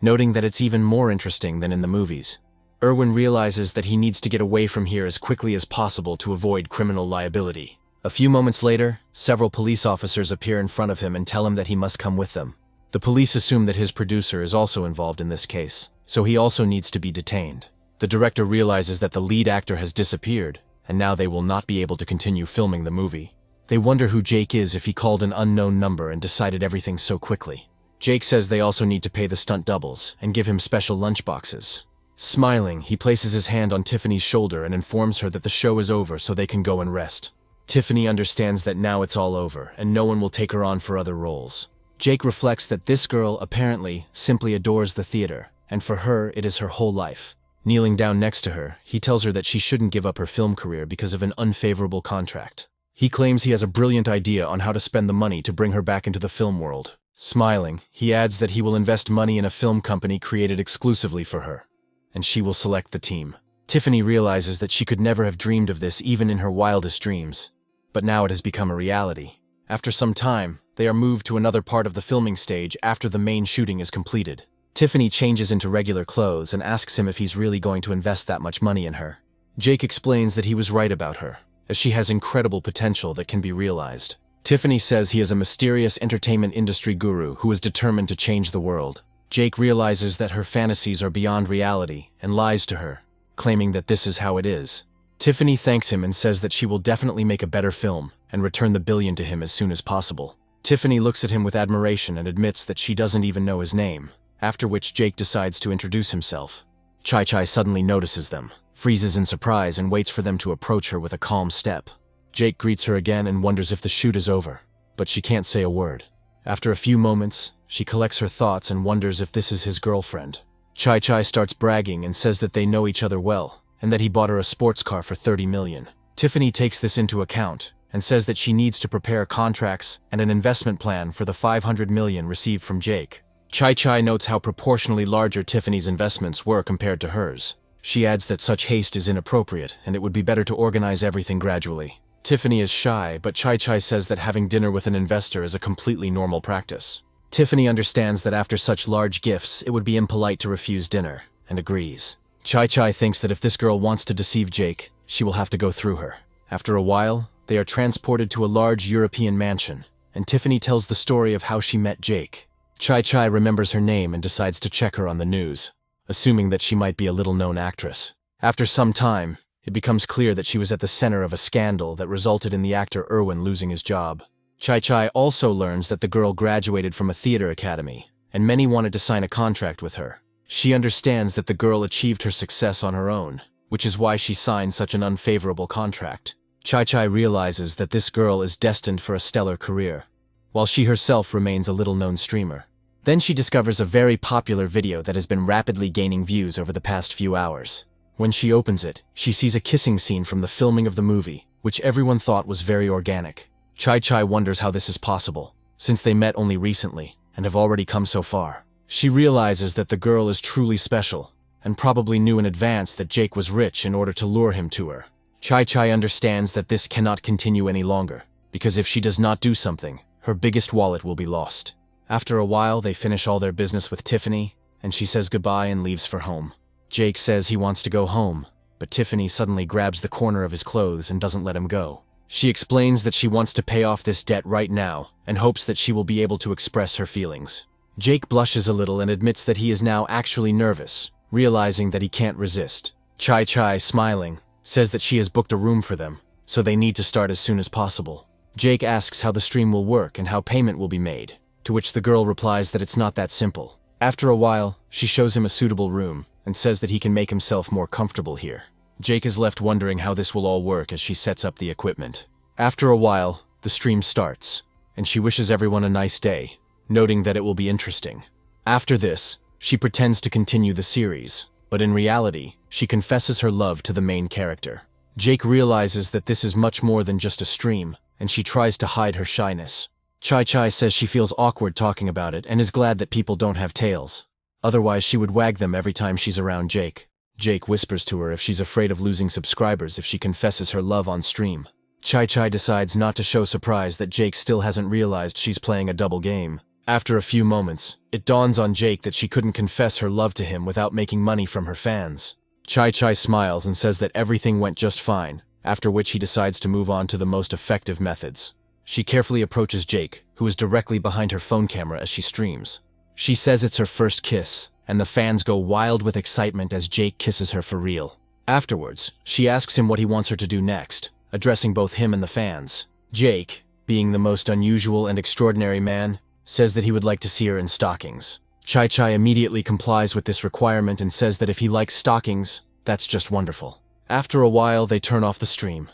noting that it's even more interesting than in the movies. Erwin realizes that he needs to get away from here as quickly as possible to avoid criminal liability. A few moments later, several police officers appear in front of him and tell him that he must come with them. The police assume that his producer is also involved in this case, so he also needs to be detained. The director realizes that the lead actor has disappeared, and now they will not be able to continue filming the movie. They wonder who Jake is if he called an unknown number and decided everything so quickly. Jake says they also need to pay the stunt doubles and give him special lunchboxes. Smiling, he places his hand on Tiffany's shoulder and informs her that the show is over so they can go and rest. Tiffany understands that now it's all over and no one will take her on for other roles. Jake reflects that this girl apparently simply adores the theater, and for her it is her whole life. Kneeling down next to her, he tells her that she shouldn't give up her film career because of an unfavorable contract. He claims he has a brilliant idea on how to spend the money to bring her back into the film world. Smiling, he adds that he will invest money in a film company created exclusively for her, and she will select the team. Tiffany realizes that she could never have dreamed of this even in her wildest dreams, but now it has become a reality. After some time, they are moved to another part of the filming stage after the main shooting is completed. Tiffany changes into regular clothes and asks him if he's really going to invest that much money in her. Jake explains that he was right about her, as she has incredible potential that can be realized. Tiffany says he is a mysterious entertainment industry guru who is determined to change the world. Jake realizes that her fantasies are beyond reality and lies to her, claiming that this is how it is. Tiffany thanks him and says that she will definitely make a better film and return the billion to him as soon as possible. Tiffany looks at him with admiration and admits that she doesn't even know his name, after which Jake decides to introduce himself. Chai Chai suddenly notices them, freezes in surprise and waits for them to approach her with a calm step. Jake greets her again and wonders if the shoot is over. but she can't say a word. After a few moments, she collects her thoughts and wonders if this is his girlfriend. Chai starts bragging and says that they know each other well, and that he bought her a sports car for 30 million. Tiffany takes this into account and says that she needs to prepare contracts and an investment plan for the 500 million received from Jake. Chai notes how proportionally larger Tiffany's investments were compared to hers. She adds that such haste is inappropriate and it would be better to organize everything gradually. Tiffany is shy, but Chai says that having dinner with an investor is a completely normal practice. Tiffany understands that after such large gifts, it would be impolite to refuse dinner, and agrees. Chai thinks that if this girl wants to deceive Jake, she will have to go through her. After a while, they are transported to a large European mansion, and Tiffany tells the story of how she met Jake. Chai remembers her name and decides to check her on the news, assuming that she might be a little-known actress. After some time, it becomes clear that she was at the center of a scandal that resulted in the actor Erwin losing his job. Chai also learns that the girl graduated from a theater academy, and many wanted to sign a contract with her. She understands that the girl achieved her success on her own, which is why she signed such an unfavorable contract. Chai realizes that this girl is destined for a stellar career, while she herself remains a little-known streamer. Then she discovers a very popular video that has been rapidly gaining views over the past few hours. When she opens it, she sees a kissing scene from the filming of the movie, which everyone thought was very organic. Chai wonders how this is possible, since they met only recently and have already come so far. She realizes that the girl is truly special, and probably knew in advance that Jake was rich in order to lure him to her. Chai understands that this cannot continue any longer, because if she does not do something, her biggest wallet will be lost. After a while, they finish all their business with Tiffany, and she says goodbye and leaves for home. Jake says he wants to go home, but Tiffany suddenly grabs the corner of his clothes and doesn't let him go. She explains that she wants to pay off this debt right now and hopes that she will be able to express her feelings. Jake blushes a little and admits that he is now actually nervous, realizing that he can't resist. Chai, smiling, says that she has booked a room for them, so they need to start as soon as possible. Jake asks how the stream will work and how payment will be made, to which the girl replies that it's not that simple. After a while, she shows him a suitable room and says that he can make himself more comfortable here. Jake is left wondering how this will all work as she sets up the equipment. After a while, the stream starts, and she wishes everyone a nice day, noting that it will be interesting. After this, she pretends to continue the series, but in reality, she confesses her love to the main character. Jake realizes that this is much more than just a stream, and she tries to hide her shyness. Chai says she feels awkward talking about it and is glad that people don't have tails. Otherwise, she would wag them every time she's around Jake. Jake whispers to her if she's afraid of losing subscribers if she confesses her love on stream. Chai decides not to show surprise that Jake still hasn't realized she's playing a double game. After a few moments, it dawns on Jake that she couldn't confess her love to him without making money from her fans. Chai smiles and says that everything went just fine, after which he decides to move on to the most effective methods. She carefully approaches Jake, who is directly behind her phone camera as she streams. She says it's her first kiss, and the fans go wild with excitement as Jake kisses her for real. Afterwards, she asks him what he wants her to do next, addressing both him and the fans. Jake, being the most unusual and extraordinary man, says that he would like to see her in stockings. Chai immediately complies with this requirement and says that if he likes stockings, that's just wonderful. After a while, they turn off the stream,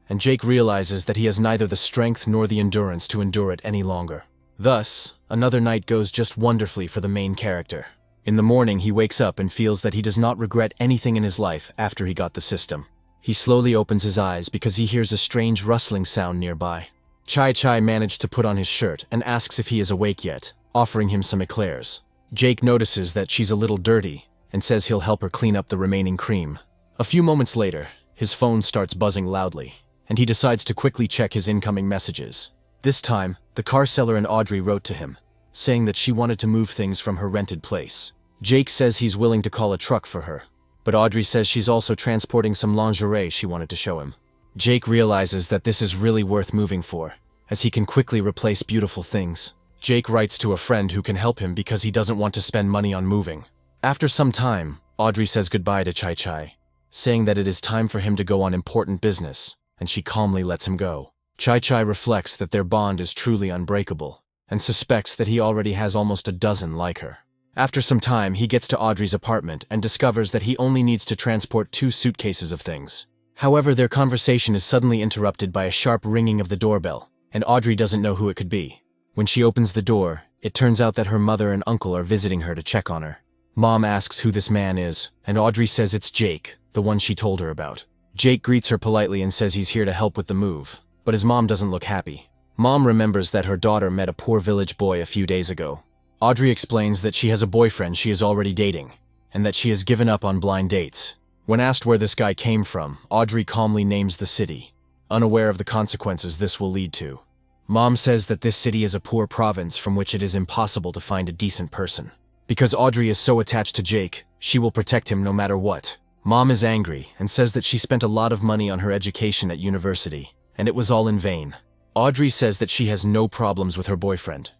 and Jake realizes that he has neither the strength nor the endurance to endure it any longer. Thus, another night goes just wonderfully for the main character. In the morning, he wakes up and feels that he does not regret anything in his life after he got the system. He slowly opens his eyes because he hears a strange rustling sound nearby. Chai managed to put on his shirt and asks if he is awake yet, offering him some eclairs. Jake notices that she's a little dirty and says he'll help her clean up the remaining cream. A few moments later, his phone starts buzzing loudly, and he decides to quickly check his incoming messages. This time, the car seller and Audrey wrote to him, saying that she wanted to move things from her rented place. Jake says he's willing to call a truck for her, but Audrey says she's also transporting some lingerie she wanted to show him. Jake realizes that this is really worth moving for, as he can quickly replace beautiful things. Jake writes to a friend who can help him because he doesn't want to spend money on moving. After some time, Audrey says goodbye to Chai, saying that it is time for him to go on important business, and she calmly lets him go. Chai reflects that their bond is truly unbreakable, and suspects that he already has almost a dozen like her. After some time, he gets to Audrey's apartment and discovers that he only needs to transport 2 suitcases of things. However, their conversation is suddenly interrupted by a sharp ringing of the doorbell, and Audrey doesn't know who it could be. When she opens the door, it turns out that her mother and uncle are visiting her to check on her. Mom asks who this man is, and Audrey says it's Jake, the one she told her about. Jake greets her politely and says he's here to help with the move, but his mom doesn't look happy. Mom remembers that her daughter met a poor village boy a few days ago. Audrey explains that she has a boyfriend she is already dating, and that she has given up on blind dates. When asked where this guy came from, Audrey calmly names the city, unaware of the consequences this will lead to. Mom says that this city is a poor province from which it is impossible to find a decent person. Because Audrey is so attached to Jake, she will protect him no matter what. Mom is angry and says that she spent a lot of money on her education at university, and it was all in vain. Audrey says that she has no problems with her boyfriend,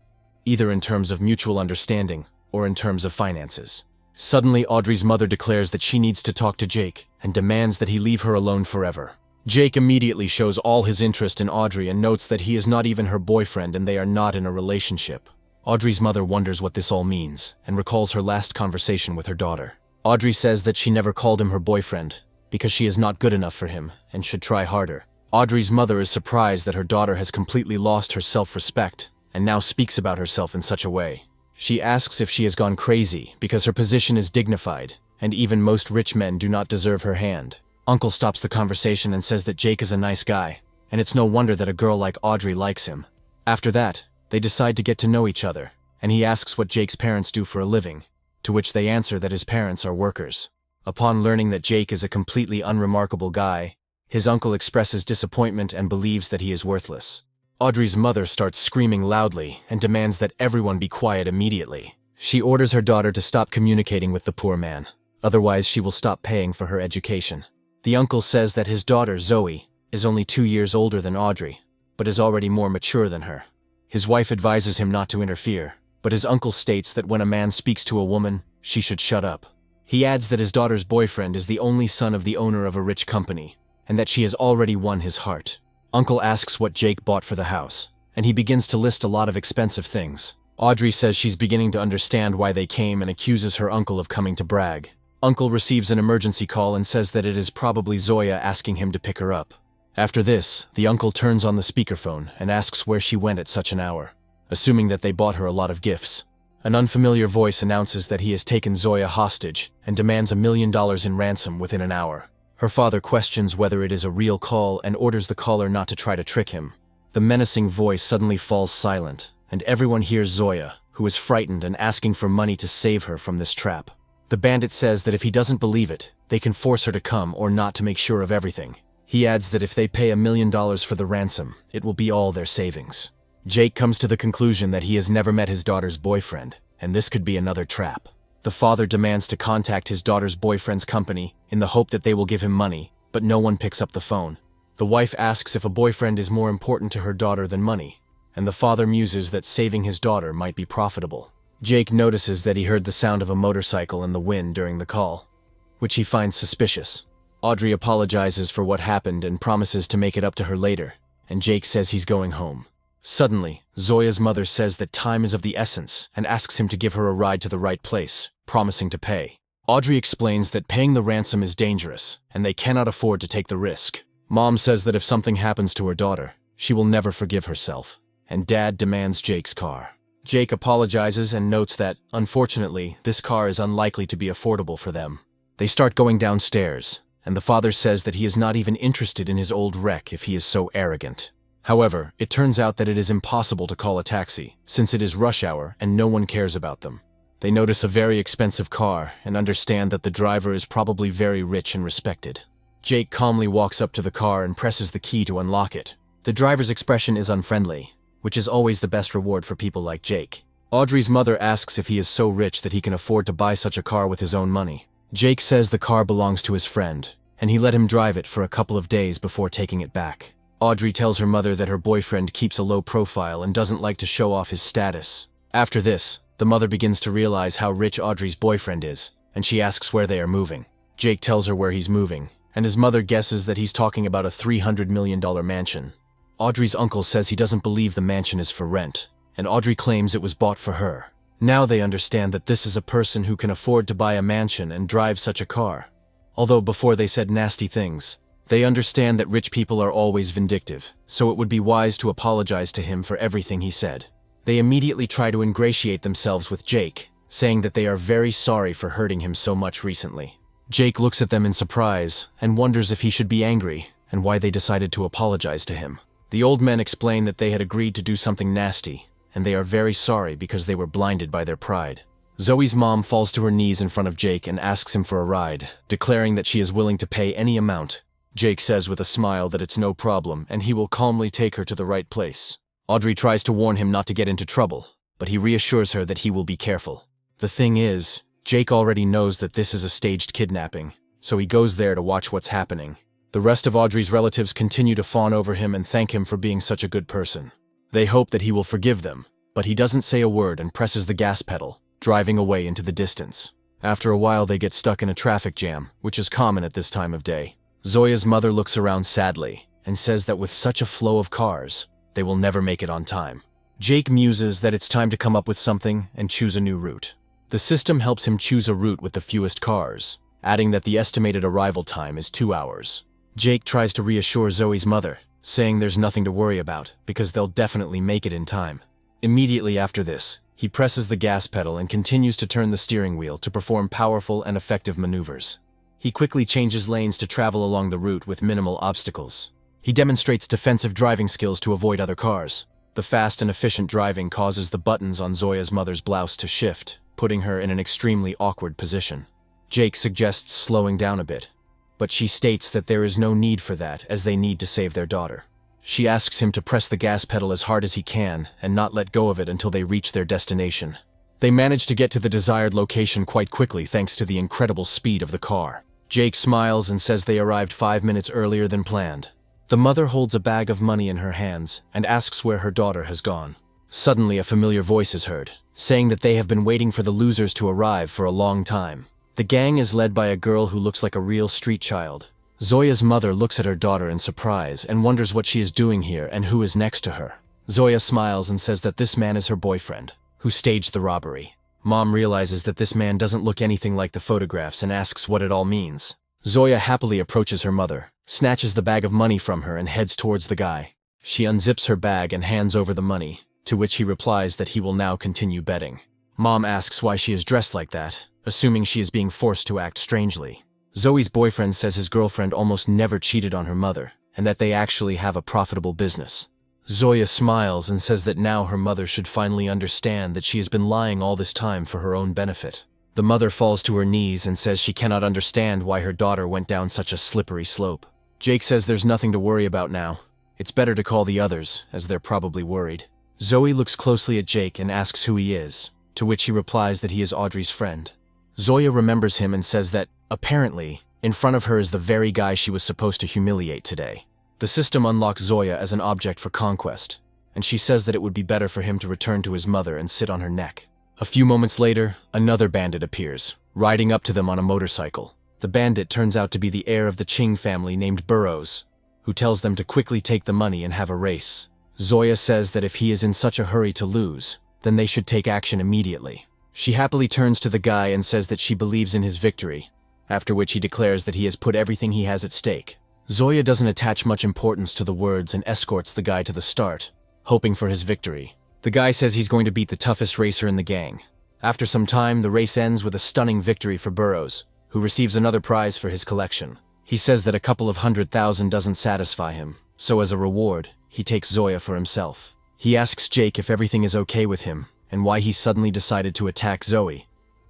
either in terms of mutual understanding or in terms of finances. Suddenly, Audrey's mother declares that she needs to talk to Jake and demands that he leave her alone forever. Jake immediately shows all his interest in Audrey and notes that he is not even her boyfriend and they are not in a relationship. Audrey's mother wonders what this all means and recalls her last conversation with her daughter. Audrey says that she never called him her boyfriend because she is not good enough for him and should try harder. Audrey's mother is surprised that her daughter has completely lost her self-respect and now speaks about herself in such a way. She asks if she has gone crazy because her position is dignified, and even most rich men do not deserve her hand. Uncle stops the conversation and says that Jake is a nice guy, and it's no wonder that a girl like Audrey likes him. After that, they decide to get to know each other, and he asks what Jake's parents do for a living, to which they answer that his parents are workers. Upon learning that Jake is a completely unremarkable guy, his uncle expresses disappointment and believes that he is worthless. Audrey's mother starts screaming loudly and demands that everyone be quiet immediately. She orders her daughter to stop communicating with the poor man, otherwise she will stop paying for her education. The uncle says that his daughter, Zoe, is only 2 years older than Audrey, but is already more mature than her. His wife advises him not to interfere, but his uncle states that when a man speaks to a woman, she should shut up. He adds that his daughter's boyfriend is the only son of the owner of a rich company, and that she has already won his heart. Uncle asks what Jake bought for the house, and he begins to list a lot of expensive things. Audrey says she's beginning to understand why they came and accuses her uncle of coming to brag. Uncle receives an emergency call and says that it is probably Zoya asking him to pick her up. After this, the uncle turns on the speakerphone and asks where she went at such an hour, assuming that they bought her a lot of gifts. An unfamiliar voice announces that he has taken Zoya hostage and demands $1 million in ransom within an hour. Her father questions whether it is a real call and orders the caller not to try to trick him. The menacing voice suddenly falls silent, and everyone hears Zoya, who is frightened and asking for money to save her from this trap. The bandit says that if he doesn't believe it, they can force her to come or not to make sure of everything. He adds that if they pay $1 million for the ransom, it will be all their savings. Jake comes to the conclusion that he has never met his daughter's boyfriend, and this could be another trap. The father demands to contact his daughter's boyfriend's company in the hope that they will give him money, but no one picks up the phone. The wife asks if a boyfriend is more important to her daughter than money, and the father muses that saving his daughter might be profitable. Jake notices that he heard the sound of a motorcycle in the wind during the call, which he finds suspicious. Audrey apologizes for what happened and promises to make it up to her later, and Jake says he's going home. Suddenly, Zoya's mother says that time is of the essence and asks him to give her a ride to the right place, promising to pay. Audrey explains that paying the ransom is dangerous, and they cannot afford to take the risk. Mom says that if something happens to her daughter, she will never forgive herself, and Dad demands Jake's car. Jake apologizes and notes that, unfortunately, this car is unlikely to be affordable for them. They start going downstairs, and the father says that he is not even interested in his old wreck if he is so arrogant. However, it turns out that it is impossible to call a taxi, since it is rush hour and no one cares about them. They notice a very expensive car and understand that the driver is probably very rich and respected. Jake calmly walks up to the car and presses the key to unlock it. The driver's expression is unfriendly, which is always the best reward for people like Jake. Audrey's mother asks if he is so rich that he can afford to buy such a car with his own money. Jake says the car belongs to his friend, and he let him drive it for a couple of days before taking it back. Audrey tells her mother that her boyfriend keeps a low profile and doesn't like to show off his status. After this, the mother begins to realize how rich Audrey's boyfriend is, and she asks where they are moving. Jake tells her where he's moving, and his mother guesses that he's talking about a $300 million mansion. Audrey's uncle says he doesn't believe the mansion is for rent, and Audrey claims it was bought for her. Now they understand that this is a person who can afford to buy a mansion and drive such a car. Although before they said nasty things, They understand that rich people are always vindictive, so it would be wise to apologize to him for everything he said. They immediately try to ingratiate themselves with Jake, saying that they are very sorry for hurting him so much recently. Jake looks at them in surprise and wonders if he should be angry and why they decided to apologize to him. The old men explain that they had agreed to do something nasty, and they are very sorry because they were blinded by their pride. Zoe's mom falls to her knees in front of Jake and asks him for a ride, declaring that she is willing to pay any amount. Jake says with a smile that it's no problem and he will calmly take her to the right place. Audrey tries to warn him not to get into trouble, but he reassures her that he will be careful. The thing is, Jake already knows that this is a staged kidnapping, so he goes there to watch what's happening. The rest of Audrey's relatives continue to fawn over him and thank him for being such a good person. They hope that he will forgive them, but he doesn't say a word and presses the gas pedal, driving away into the distance. After a while they get stuck in a traffic jam, which is common at this time of day. Zoya's mother looks around sadly and says that with such a flow of cars, they will never make it on time. Jake muses that it's time to come up with something and choose a new route. The system helps him choose a route with the fewest cars, adding that the estimated arrival time is 2 hours. Jake tries to reassure Zoe's mother, saying there's nothing to worry about because they'll definitely make it in time. Immediately after this, he presses the gas pedal and continues to turn the steering wheel to perform powerful and effective maneuvers. He quickly changes lanes to travel along the route with minimal obstacles. He demonstrates defensive driving skills to avoid other cars. The fast and efficient driving causes the buttons on Zoya's mother's blouse to shift, putting her in an extremely awkward position. Jake suggests slowing down a bit, but she states that there is no need for that as they need to save their daughter. She asks him to press the gas pedal as hard as he can and not let go of it until they reach their destination. They manage to get to the desired location quite quickly thanks to the incredible speed of the car. Jake smiles and says they arrived 5 minutes earlier than planned. The mother holds a bag of money in her hands and asks where her daughter has gone. Suddenly a familiar voice is heard, saying that they have been waiting for the losers to arrive for a long time. The gang is led by a girl who looks like a real street child. Zoya's mother looks at her daughter in surprise and wonders what she is doing here and who is next to her. Zoya smiles and says that this man is her boyfriend, who staged the robbery. Mom realizes that this man doesn't look anything like the photographs and asks what it all means. Zoya happily approaches her mother, snatches the bag of money from her and heads towards the guy. She unzips her bag and hands over the money, to which he replies that he will now continue betting. Mom asks why she is dressed like that, assuming she is being forced to act strangely. Zoe's boyfriend says his girlfriend almost never cheated on her mother, and that they actually have a profitable business. Zoya smiles and says that now her mother should finally understand that she has been lying all this time for her own benefit. The mother falls to her knees and says she cannot understand why her daughter went down such a slippery slope. Jake says there's nothing to worry about now. It's better to call the others, as they're probably worried. Zoe looks closely at Jake and asks who he is, to which he replies that he is Audrey's friend. Zoya remembers him and says that, apparently, in front of her is the very guy she was supposed to humiliate today. The system unlocks Zoya as an object for conquest, and she says that it would be better for him to return to his mother and sit on her neck. A few moments later, another bandit appears, riding up to them on a motorcycle. The bandit turns out to be the heir of the Ching family named Burrows, who tells them to quickly take the money and have a race. Zoya says that if he is in such a hurry to lose, then they should take action immediately. She happily turns to the guy and says that she believes in his victory, after which he declares that he has put everything he has at stake. Zoya doesn't attach much importance to the words and escorts the guy to the start, hoping for his victory. The guy says he's going to beat the toughest racer in the gang. After some time, the race ends with a stunning victory for Burrows, who receives another prize for his collection. He says that a couple of 100,000 doesn't satisfy him, so as a reward, he takes Zoya for himself. He asks Jake if everything is okay with him, and why he suddenly decided to attack Zoe,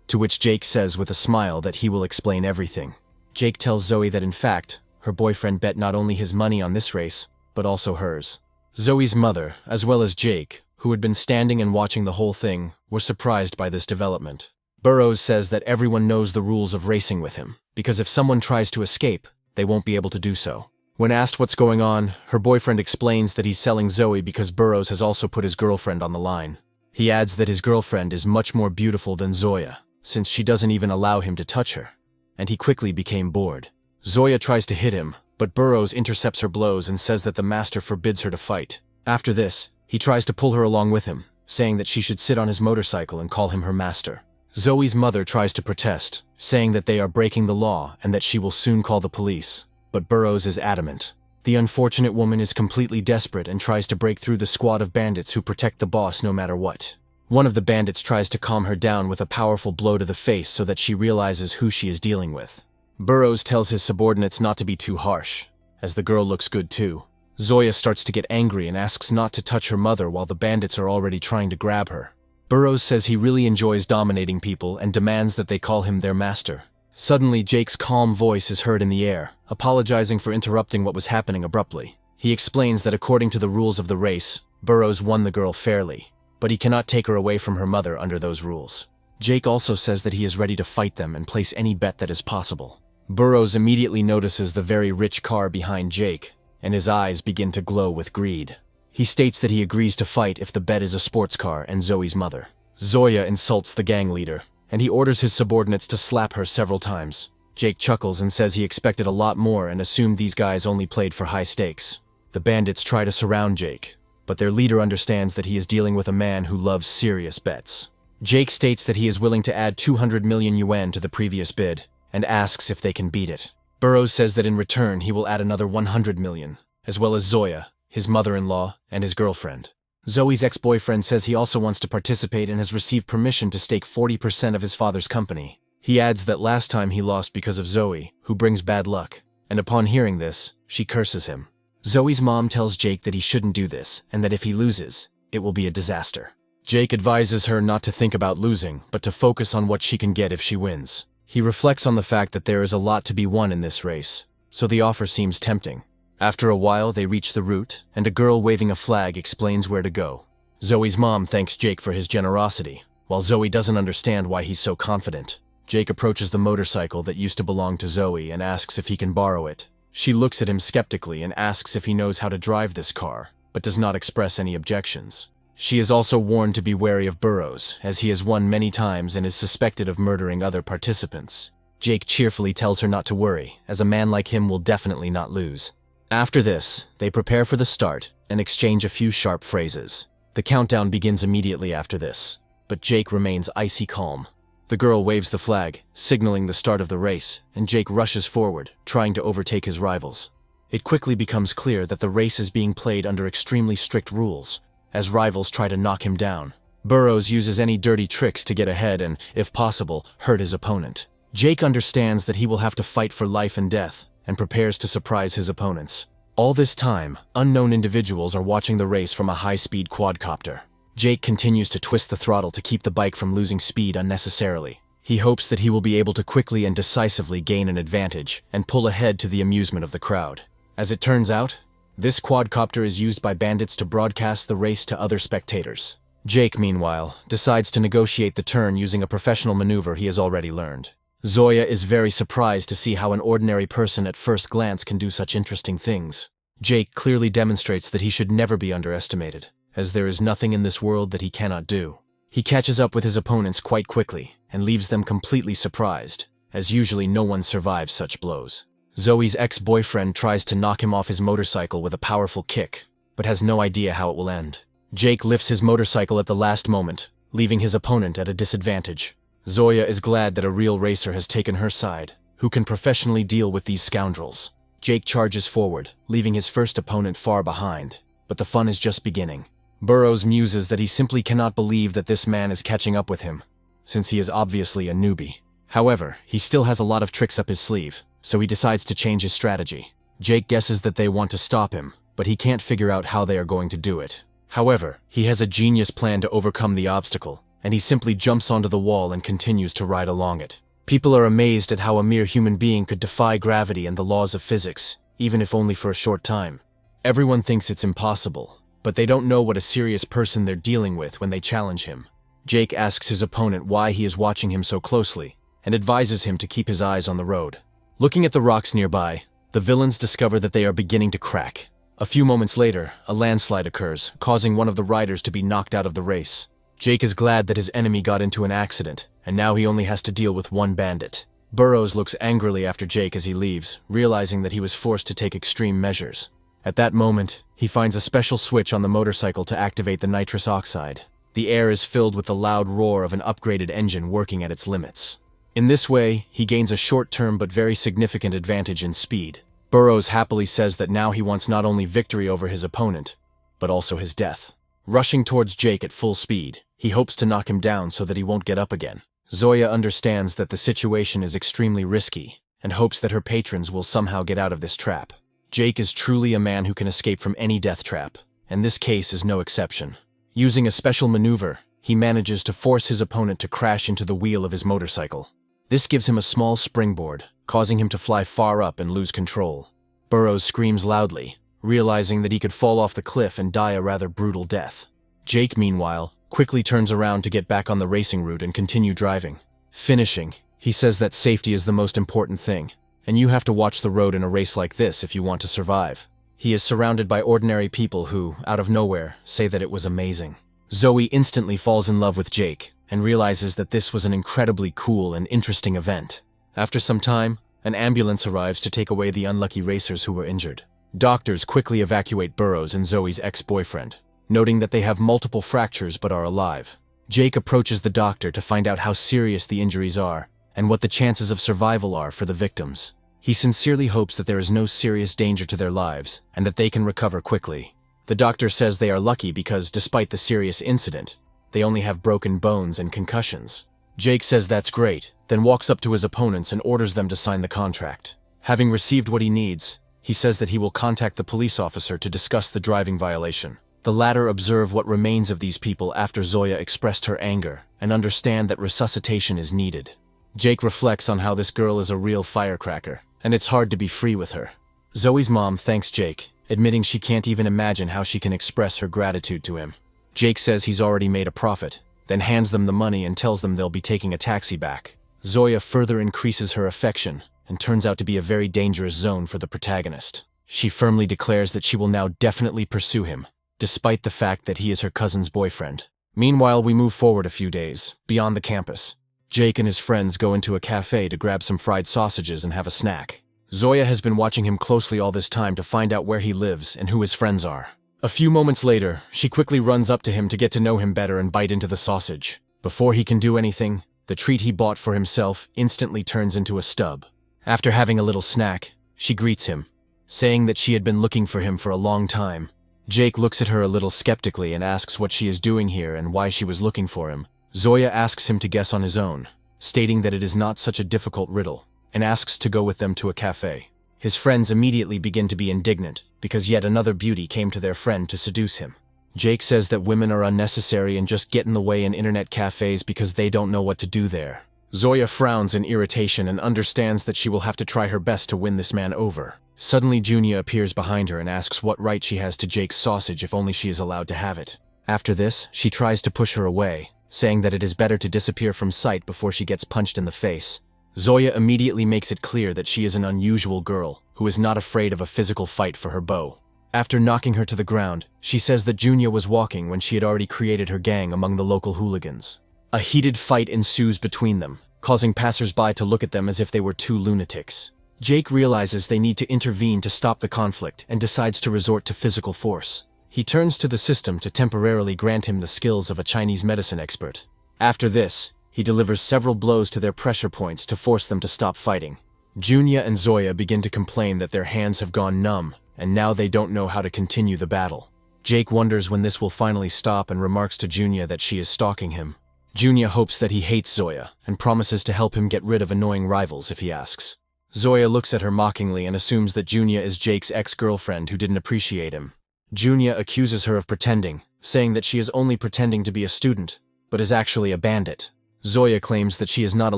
to which Jake says with a smile that he will explain everything. Jake tells Zoe that in fact, her boyfriend bet not only his money on this race, but also hers. Zoe's mother, as well as Jake, who had been standing and watching the whole thing, were surprised by this development. Burrows says that everyone knows the rules of racing with him, because if someone tries to escape, they won't be able to do so. When asked what's going on, her boyfriend explains that he's selling Zoe because Burrows has also put his girlfriend on the line. He adds that his girlfriend is much more beautiful than Zoya, since she doesn't even allow him to touch her, and he quickly became bored. Zoya tries to hit him, but Burrows intercepts her blows and says that the master forbids her to fight. After this, he tries to pull her along with him, saying that she should sit on his motorcycle and call him her master. Zoe's mother tries to protest, saying that they are breaking the law and that she will soon call the police. but Burrows is adamant. The unfortunate woman is completely desperate and tries to break through the squad of bandits who protect the boss no matter what. One of the bandits tries to calm her down with a powerful blow to the face so that she realizes who she is dealing with. Burrows tells his subordinates not to be too harsh, as the girl looks good too. Zoya starts to get angry and asks not to touch her mother while the bandits are already trying to grab her. Burrows says he really enjoys dominating people and demands that they call him their master. Suddenly, Jake's calm voice is heard in the air, apologizing for interrupting what was happening abruptly. He explains that according to the rules of the race, Burrows won the girl fairly, but he cannot take her away from her mother under those rules. Jake also says that he is ready to fight them and place any bet that is possible. Burrows immediately notices the very rich car behind Jake, and his eyes begin to glow with greed. He states that he agrees to fight if the bet is a sports car and Zoe's mother. Zoya insults the gang leader, and he orders his subordinates to slap her several times. Jake chuckles and says he expected a lot more and assumed these guys only played for high stakes. The bandits try to surround Jake, but their leader understands that he is dealing with a man who loves serious bets. Jake states that he is willing to add 200 million yuan to the previous bid, and asks if they can beat it. Burrows says that in return he will add another 100 million, as well as Zoya, his mother-in-law, and his girlfriend. Zoe's ex-boyfriend says he also wants to participate and has received permission to stake 40% of his father's company. He adds that last time he lost because of Zoe, who brings bad luck, and upon hearing this, she curses him. Zoe's mom tells Jake that he shouldn't do this, and that if he loses, it will be a disaster. Jake advises her not to think about losing, but to focus on what she can get if she wins. He reflects on the fact that there is a lot to be won in this race, so the offer seems tempting. After a while, they reach the route, and a girl waving a flag explains where to go. Zoe's mom thanks Jake for his generosity, while Zoe doesn't understand why he's so confident. Jake approaches the motorcycle that used to belong to Zoe and asks if he can borrow it. She looks at him skeptically and asks if he knows how to drive this car, but does not express any objections. She is also warned to be wary of Burrows, as he has won many times and is suspected of murdering other participants. Jake cheerfully tells her not to worry, as a man like him will definitely not lose. After this, they prepare for the start and exchange a few sharp phrases. The countdown begins immediately after this, but Jake remains icy calm. The girl waves the flag, signaling the start of the race, and Jake rushes forward, trying to overtake his rivals. It quickly becomes clear that the race is being played under extremely strict rules, as rivals try to knock him down. Burrows uses any dirty tricks to get ahead and, if possible, hurt his opponent. Jake understands that he will have to fight for life and death, and prepares to surprise his opponents. All this time, unknown individuals are watching the race from a high-speed quadcopter. Jake continues to twist the throttle to keep the bike from losing speed unnecessarily. He hopes that he will be able to quickly and decisively gain an advantage and pull ahead to the amusement of the crowd. As it turns out, this quadcopter is used by bandits to broadcast the race to other spectators. Jake, meanwhile, decides to negotiate the turn using a professional maneuver he has already learned. Zoya is very surprised to see how an ordinary person at first glance can do such interesting things. Jake clearly demonstrates that he should never be underestimated, as there is nothing in this world that he cannot do. He catches up with his opponents quite quickly and leaves them completely surprised, as usually no one survives such blows. Zoe's ex-boyfriend tries to knock him off his motorcycle with a powerful kick, but has no idea how it will end. Jake lifts his motorcycle at the last moment, leaving his opponent at a disadvantage. Zoya is glad that a real racer has taken her side, who can professionally deal with these scoundrels. Jake charges forward, leaving his first opponent far behind, but the fun is just beginning. Burrows muses that he simply cannot believe that this man is catching up with him, since he is obviously a newbie. However, he still has a lot of tricks up his sleeve, so he decides to change his strategy. Jake guesses that they want to stop him, but he can't figure out how they are going to do it. However, he has a genius plan to overcome the obstacle, and he simply jumps onto the wall and continues to ride along it. People are amazed at how a mere human being could defy gravity and the laws of physics, even if only for a short time. Everyone thinks it's impossible, but they don't know what a serious person they're dealing with when they challenge him. Jake asks his opponent why he is watching him so closely, and advises him to keep his eyes on the road. Looking at the rocks nearby, the villains discover that they are beginning to crack. A few moments later, a landslide occurs, causing one of the riders to be knocked out of the race. Jake is glad that his enemy got into an accident, and now he only has to deal with one bandit. Burrows looks angrily after Jake as he leaves, realizing that he was forced to take extreme measures. At that moment, he finds a special switch on the motorcycle to activate the nitrous oxide. The air is filled with the loud roar of an upgraded engine working at its limits. In this way, he gains a short-term but very significant advantage in speed. Burrows happily says that now he wants not only victory over his opponent, but also his death. Rushing towards Jake at full speed, he hopes to knock him down so that he won't get up again. Zoya understands that the situation is extremely risky and hopes that her patrons will somehow get out of this trap. Jake is truly a man who can escape from any death trap, and this case is no exception. Using a special maneuver, he manages to force his opponent to crash into the wheel of his motorcycle. This gives him a small springboard, causing him to fly far up and lose control. Burrows screams loudly, realizing that he could fall off the cliff and die a rather brutal death. Jake, meanwhile, quickly turns around to get back on the racing route and continue driving. Finishing, he says that safety is the most important thing, and you have to watch the road in a race like this if you want to survive. He is surrounded by ordinary people who, out of nowhere, say that it was amazing. Zoe instantly falls in love with Jake and realizes that this was an incredibly cool and interesting event. After some time, an ambulance arrives to take away the unlucky racers who were injured. Doctors quickly evacuate Burrows and Zoe's ex-boyfriend, noting that they have multiple fractures but are alive. Jake approaches the doctor to find out how serious the injuries are and what the chances of survival are for the victims. He sincerely hopes that there is no serious danger to their lives and that they can recover quickly. The doctor says they are lucky because, despite the serious incident, they only have broken bones and concussions. Jake says that's great, then walks up to his opponents and orders them to sign the contract. Having received what he needs, he says that he will contact the police officer to discuss the driving violation. The latter observe what remains of these people after Zoya expressed her anger and understand that resuscitation is needed. Jake reflects on how this girl is a real firecracker, and it's hard to be free with her. Zoe's mom thanks Jake, admitting she can't even imagine how she can express her gratitude to him. Jake says he's already made a profit, then hands them the money and tells them they'll be taking a taxi back. Zoya further increases her affection and turns out to be a very dangerous zone for the protagonist. She firmly declares that she will now definitely pursue him, despite the fact that he is her cousin's boyfriend. Meanwhile, we move forward a few days, beyond the campus. Jake and his friends go into a cafe to grab some fried sausages and have a snack. Zoya has been watching him closely all this time to find out where he lives and who his friends are. A few moments later, she quickly runs up to him to get to know him better and bite into the sausage. Before he can do anything, the treat he bought for himself instantly turns into a stub. After having a little snack, she greets him, saying that she had been looking for him for a long time. Jake looks at her a little skeptically and asks what she is doing here and why she was looking for him. Zoya asks him to guess on his own, stating that it is not such a difficult riddle, and asks to go with them to a cafe. His friends immediately begin to be indignant, because yet another beauty came to their friend to seduce him. Jake says that women are unnecessary and just get in the way in internet cafes because they don't know what to do there. Zoya frowns in irritation and understands that she will have to try her best to win this man over. Suddenly, Junia appears behind her and asks what right she has to Jake's sausage if only she is allowed to have it. After this, she tries to push her away, saying that it is better to disappear from sight before she gets punched in the face. Zoya immediately makes it clear that she is an unusual girl who is not afraid of a physical fight for her beau. After knocking her to the ground, she says that Junia was walking when she had already created her gang among the local hooligans. A heated fight ensues between them, causing passers-by to look at them as if they were two lunatics. Jake realizes they need to intervene to stop the conflict and decides to resort to physical force. He turns to the system to temporarily grant him the skills of a Chinese medicine expert. After this, he delivers several blows to their pressure points to force them to stop fighting. Junia and Zoya begin to complain that their hands have gone numb, and now they don't know how to continue the battle. Jake wonders when this will finally stop and remarks to Junia that she is stalking him. Junia hopes that he hates Zoya and promises to help him get rid of annoying rivals if he asks. Zoya looks at her mockingly and assumes that Junia is Jake's ex-girlfriend who didn't appreciate him. Junia accuses her of pretending, saying that she is only pretending to be a student, but is actually a bandit. Zoya claims that she is not a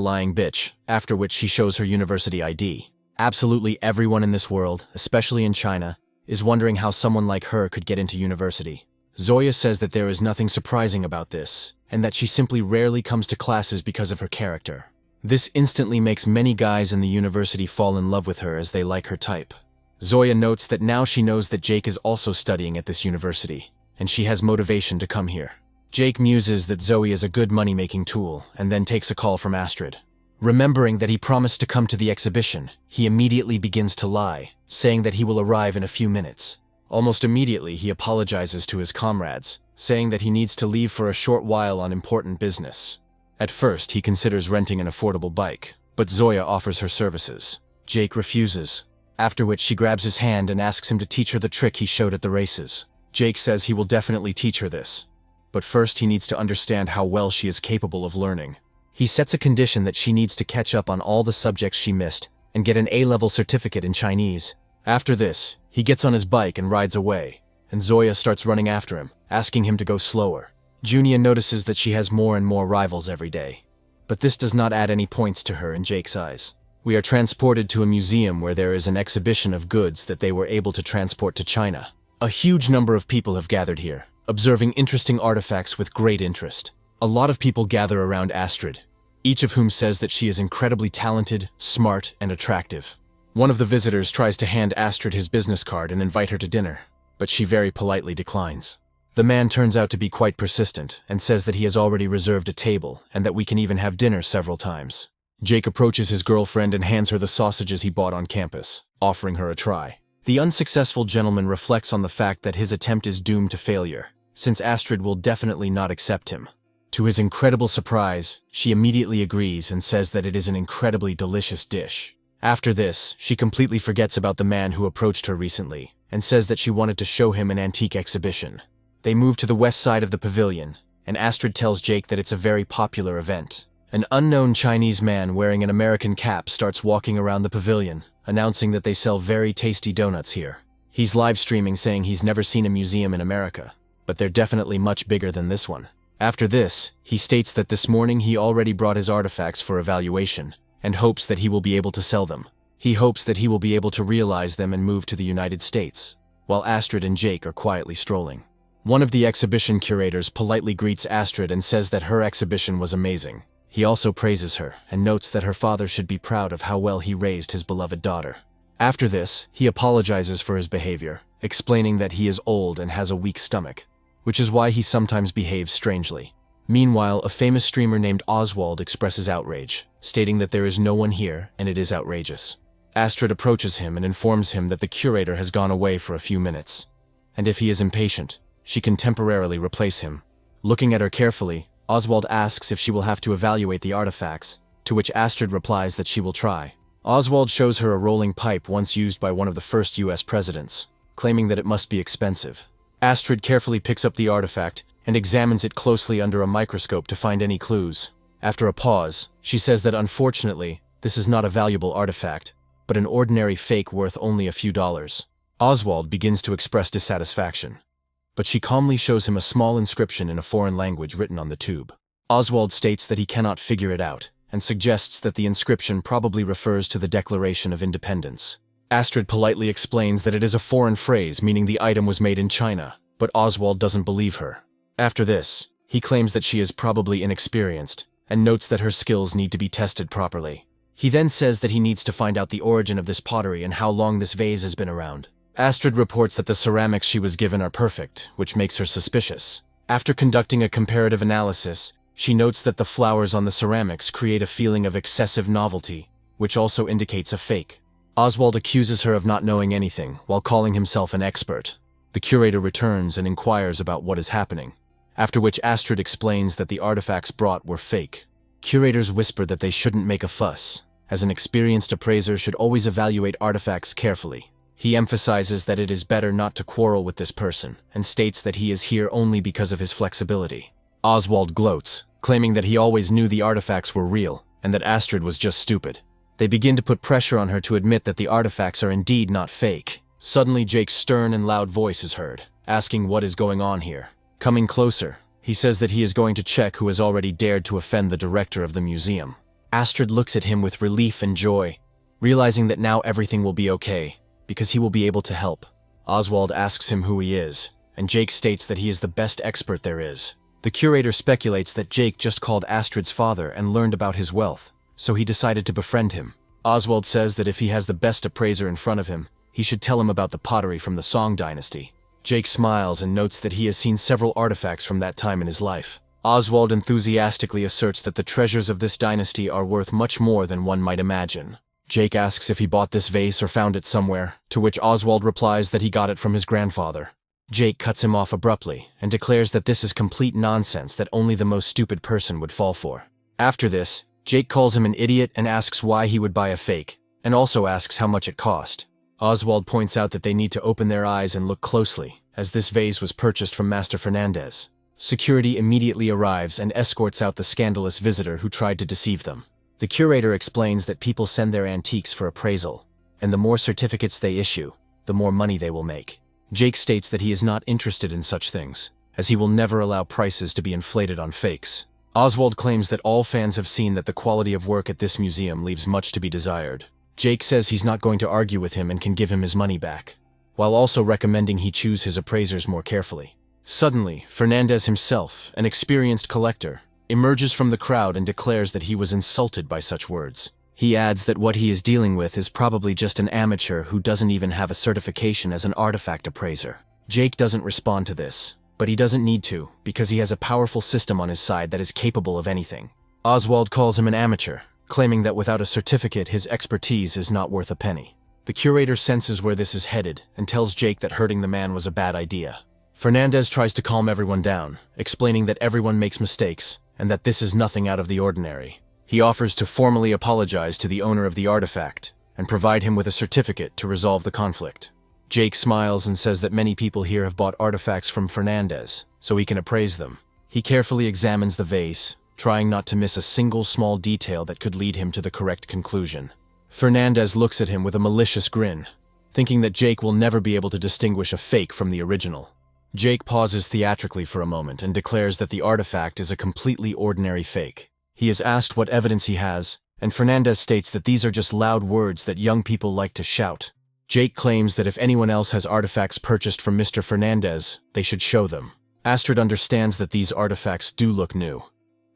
lying bitch, after which she shows her university ID. Absolutely everyone in this world, especially in China, is wondering how someone like her could get into university. Zoya says that there is nothing surprising about this, and that she simply rarely comes to classes because of her character. This instantly makes many guys in the university fall in love with her as they like her type. Zoya notes that now she knows that Jake is also studying at this university, and she has motivation to come here. Jake muses that Zoe is a good money-making tool, and then takes a call from Astrid. Remembering that he promised to come to the exhibition, he immediately begins to lie, saying that he will arrive in a few minutes. Almost immediately, he apologizes to his comrades, saying that he needs to leave for a short while on important business. At first, he considers renting an affordable bike, but Zoya offers her services. Jake refuses, after which she grabs his hand and asks him to teach her the trick he showed at the races. Jake says he will definitely teach her this, but first he needs to understand how well she is capable of learning. He sets a condition that she needs to catch up on all the subjects she missed and get an A-level certificate in Chinese. After this, he gets on his bike and rides away, and Zoya starts running after him, asking him to go slower. Junia notices that she has more and more rivals every day, but this does not add any points to her in Jake's eyes. We are transported to a museum where there is an exhibition of goods that they were able to transport to China. A huge number of people have gathered here, observing interesting artifacts with great interest. A lot of people gather around Astrid, each of whom says that she is incredibly talented, smart, and attractive. One of the visitors tries to hand Astrid his business card and invite her to dinner, but she very politely declines. The man turns out to be quite persistent and says that he has already reserved a table and that we can even have dinner several times. Jake approaches his girlfriend and hands her the sausages he bought on campus, offering her a try. The unsuccessful gentleman reflects on the fact that his attempt is doomed to failure, since Astrid will definitely not accept him. To his incredible surprise, she immediately agrees and says that it is an incredibly delicious dish. After this, she completely forgets about the man who approached her recently and says that she wanted to show him an antique exhibition. They move to the west side of the pavilion, and Astrid tells Jake that it's a very popular event. An unknown Chinese man wearing an American cap starts walking around the pavilion, announcing that they sell very tasty donuts here. He's live streaming saying he's never seen a museum in America, but they're definitely much bigger than this one. After this, he states that this morning he already brought his artifacts for evaluation, and hopes that he will be able to sell them. He hopes that he will be able to realize them and move to the United States, while Astrid and Jake are quietly strolling. One of the exhibition curators politely greets Astrid and says that her exhibition was amazing. He also praises her and notes that her father should be proud of how well he raised his beloved daughter. After this, he apologizes for his behavior, explaining that he is old and has a weak stomach, which is why he sometimes behaves strangely. Meanwhile, a famous streamer named Oswald expresses outrage, stating that there is no one here and it is outrageous. Astrid approaches him and informs him that the curator has gone away for a few minutes, and if he is impatient, she can temporarily replace him. Looking at her carefully, Oswald asks if she will have to evaluate the artifacts, to which Astrid replies that she will try. Oswald shows her a rolling pipe once used by one of the first US presidents, claiming that it must be expensive. Astrid carefully picks up the artifact and examines it closely under a microscope to find any clues. After a pause, she says that unfortunately, this is not a valuable artifact, but an ordinary fake worth only a few dollars. Oswald begins to express dissatisfaction, but she calmly shows him a small inscription in a foreign language written on the tube. Oswald states that he cannot figure it out, and suggests that the inscription probably refers to the Declaration of Independence. Astrid politely explains that it is a foreign phrase meaning the item was made in China, but Oswald doesn't believe her. After this, he claims that she is probably inexperienced, and notes that her skills need to be tested properly. He then says that he needs to find out the origin of this pottery and how long this vase has been around. Astrid reports that the ceramics she was given are perfect, which makes her suspicious. After conducting a comparative analysis, she notes that the flowers on the ceramics create a feeling of excessive novelty, which also indicates a fake. Oswald accuses her of not knowing anything, while calling himself an expert. The curator returns and inquires about what is happening, after which Astrid explains that the artifacts brought were fake. Curators whisper that they shouldn't make a fuss, as an experienced appraiser should always evaluate artifacts carefully. He emphasizes that it is better not to quarrel with this person, and states that he is here only because of his flexibility. Oswald gloats, claiming that he always knew the artifacts were real, and that Astrid was just stupid. They begin to put pressure on her to admit that the artifacts are indeed not fake. Suddenly, Jake's stern and loud voice is heard, asking what is going on here. Coming closer, he says that he is going to check who has already dared to offend the director of the museum. Astrid looks at him with relief and joy, realizing that now everything will be okay, because he will be able to help. Oswald asks him who he is, and Jake states that he is the best expert there is. The curator speculates that Jake just called Astrid's father and learned about his wealth, so he decided to befriend him. Oswald says that if he has the best appraiser in front of him, he should tell him about the pottery from the Song dynasty. Jake smiles and notes that he has seen several artifacts from that time in his life. Oswald enthusiastically asserts that the treasures of this dynasty are worth much more than one might imagine. Jake asks if he bought this vase or found it somewhere, to which Oswald replies that he got it from his grandfather. Jake cuts him off abruptly and declares that this is complete nonsense that only the most stupid person would fall for. After this, Jake calls him an idiot and asks why he would buy a fake, and also asks how much it cost. Oswald points out that they need to open their eyes and look closely, as this vase was purchased from Master Fernandez. Security immediately arrives and escorts out the scandalous visitor who tried to deceive them. The curator explains that people send their antiques for appraisal, and the more certificates they issue, the more money they will make. Jake states that he is not interested in such things, as he will never allow prices to be inflated on fakes. Oswald claims that all fans have seen that the quality of work at this museum leaves much to be desired. Jake says he's not going to argue with him and can give him his money back, while also recommending he choose his appraisers more carefully. Suddenly, Fernandez himself, an experienced collector, emerges from the crowd and declares that he was insulted by such words. He adds that what he is dealing with is probably just an amateur who doesn't even have a certification as an artifact appraiser. Jake doesn't respond to this, but he doesn't need to, because he has a powerful system on his side that is capable of anything. Oswald calls him an amateur, claiming that without a certificate his expertise is not worth a penny. The curator senses where this is headed and tells Jake that hurting the man was a bad idea. Fernandez tries to calm everyone down, explaining that everyone makes mistakes and that this is nothing out of the ordinary. He offers to formally apologize to the owner of the artifact and provide him with a certificate to resolve the conflict. Jake smiles and says that many people here have bought artifacts from Fernandez, so he can appraise them. He carefully examines the vase, trying not to miss a single small detail that could lead him to the correct conclusion. Fernandez looks at him with a malicious grin, thinking that Jake will never be able to distinguish a fake from the original. Jake pauses theatrically for a moment and declares that the artifact is a completely ordinary fake. He is asked what evidence he has, and Fernandez states that these are just loud words that young people like to shout. Jake claims that if anyone else has artifacts purchased from Mr. Fernandez, they should show them. Astrid understands that these artifacts do look new,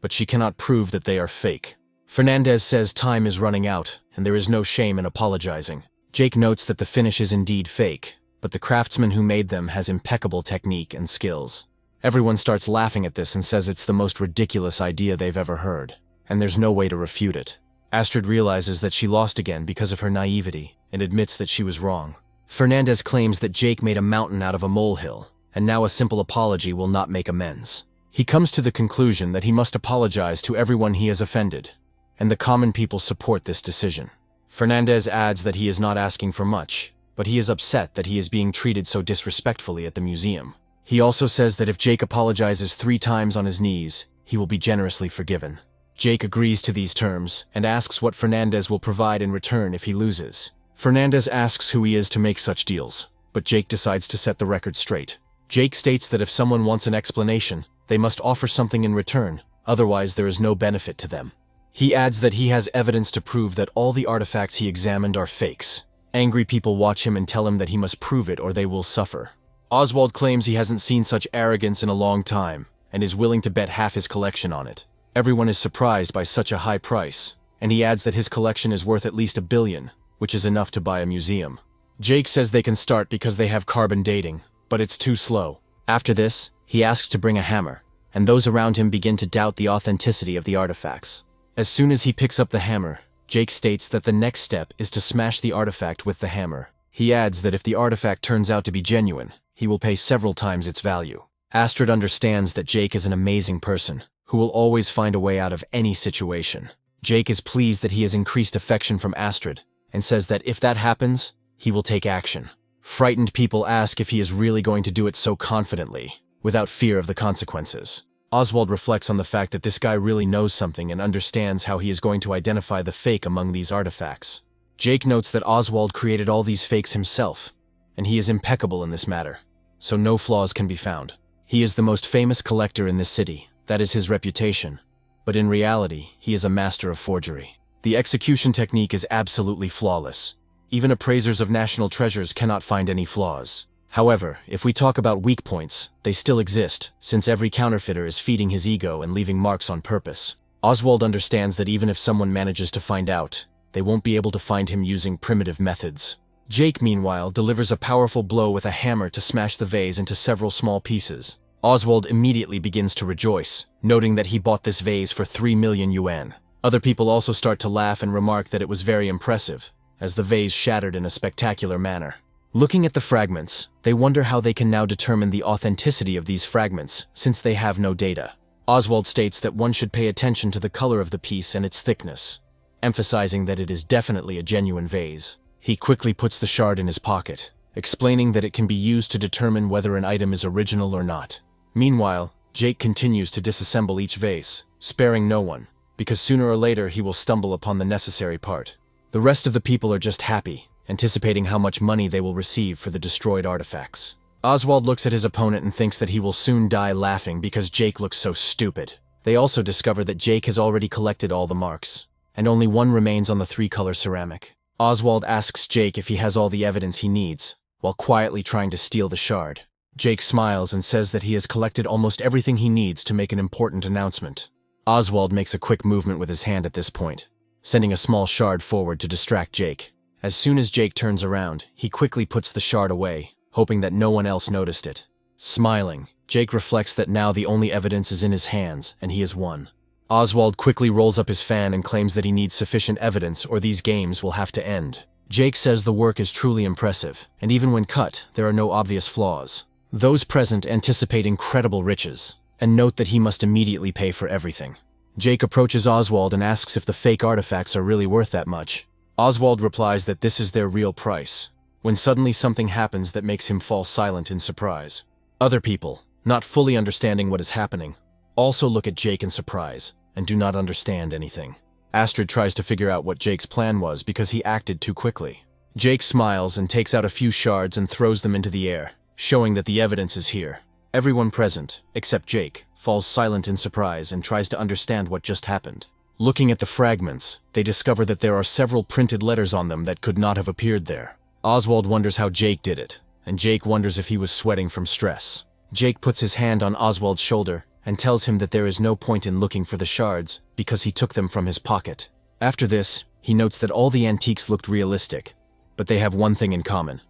but she cannot prove that they are fake. Fernandez says time is running out, and there is no shame in apologizing. Jake notes that the finish is indeed fake, but the craftsman who made them has impeccable technique and skills. Everyone starts laughing at this and says it's the most ridiculous idea they've ever heard, and there's no way to refute it. Astrid realizes that she lost again because of her naivety and admits that she was wrong. Fernandez claims that Jake made a mountain out of a molehill, and now a simple apology will not make amends. He comes to the conclusion that he must apologize to everyone he has offended, and the common people support this decision. Fernandez adds that he is not asking for much, but he is upset that he is being treated so disrespectfully at the museum. He also says that if Jake apologizes 3 times on his knees, he will be generously forgiven. Jake agrees to these terms and asks what Fernandez will provide in return if he loses. Fernandez asks who he is to make such deals, but Jake decides to set the record straight. Jake states that if someone wants an explanation, they must offer something in return, otherwise there is no benefit to them. He adds that he has evidence to prove that all the artifacts he examined are fakes. Angry people watch him and tell him that he must prove it or they will suffer. Oswald claims he hasn't seen such arrogance in a long time, and is willing to bet half his collection on it. Everyone is surprised by such a high price, and he adds that his collection is worth at least $1 billion, which is enough to buy a museum. Jake says they can start because they have carbon dating, but it's too slow. After this, he asks to bring a hammer, and those around him begin to doubt the authenticity of the artifacts. As soon as he picks up the hammer, Jake states that the next step is to smash the artifact with the hammer. He adds that if the artifact turns out to be genuine, he will pay several times its value. Astrid understands that Jake is an amazing person, who will always find a way out of any situation. Jake is pleased that he has increased affection from Astrid, and says that if that happens, he will take action. Frightened people ask if he is really going to do it so confidently, without fear of the consequences. Oswald reflects on the fact that this guy really knows something and understands how he is going to identify the fake among these artifacts. Jake notes that Oswald created all these fakes himself, and he is impeccable in this matter, so no flaws can be found. He is the most famous collector in this city, that is his reputation, but in reality, he is a master of forgery. The execution technique is absolutely flawless. Even appraisers of national treasures cannot find any flaws. However, if we talk about weak points, they still exist, since every counterfeiter is feeding his ego and leaving marks on purpose. Oswald understands that even if someone manages to find out, they won't be able to find him using primitive methods. Jake, meanwhile, delivers a powerful blow with a hammer to smash the vase into several small pieces. Oswald immediately begins to rejoice, noting that he bought this vase for 3 million yuan. Other people also start to laugh and remark that it was very impressive, as the vase shattered in a spectacular manner. Looking at the fragments, they wonder how they can now determine the authenticity of these fragments, since they have no data. Oswald states that one should pay attention to the color of the piece and its thickness, emphasizing that it is definitely a genuine vase. He quickly puts the shard in his pocket, explaining that it can be used to determine whether an item is original or not. Meanwhile, Jake continues to disassemble each vase, sparing no one, because sooner or later he will stumble upon the necessary part. The rest of the people are just happy, anticipating how much money they will receive for the destroyed artifacts. Oswald looks at his opponent and thinks that he will soon die laughing because Jake looks so stupid. They also discover that Jake has already collected all the marks, and only one remains on the 3-color ceramic. Oswald asks Jake if he has all the evidence he needs, while quietly trying to steal the shard. Jake smiles and says that he has collected almost everything he needs to make an important announcement. Oswald makes a quick movement with his hand at this point, sending a small shard forward to distract Jake. As soon as Jake turns around, he quickly puts the shard away, hoping that no one else noticed it. Smiling, Jake reflects that now the only evidence is in his hands, and he has won. Oswald quickly rolls up his fan and claims that he needs sufficient evidence or these games will have to end. Jake says the work is truly impressive, and even when cut, there are no obvious flaws. Those present anticipate incredible riches, and note that he must immediately pay for everything. Jake approaches Oswald and asks if the fake artifacts are really worth that much. Oswald replies that this is their real price, when suddenly something happens that makes him fall silent in surprise. Other people, not fully understanding what is happening, also look at Jake in surprise and do not understand anything. Astrid tries to figure out what Jake's plan was because he acted too quickly. Jake smiles and takes out a few shards and throws them into the air, showing that the evidence is here. Everyone present, except Jake, falls silent in surprise and tries to understand what just happened. Looking at the fragments, they discover that there are several printed letters on them that could not have appeared there. Oswald wonders how Jake did it, and Jake wonders if he was sweating from stress. Jake puts his hand on Oswald's shoulder and tells him that there is no point in looking for the shards because he took them from his pocket. After this, he notes that all the antiques looked realistic, but they have one thing in common: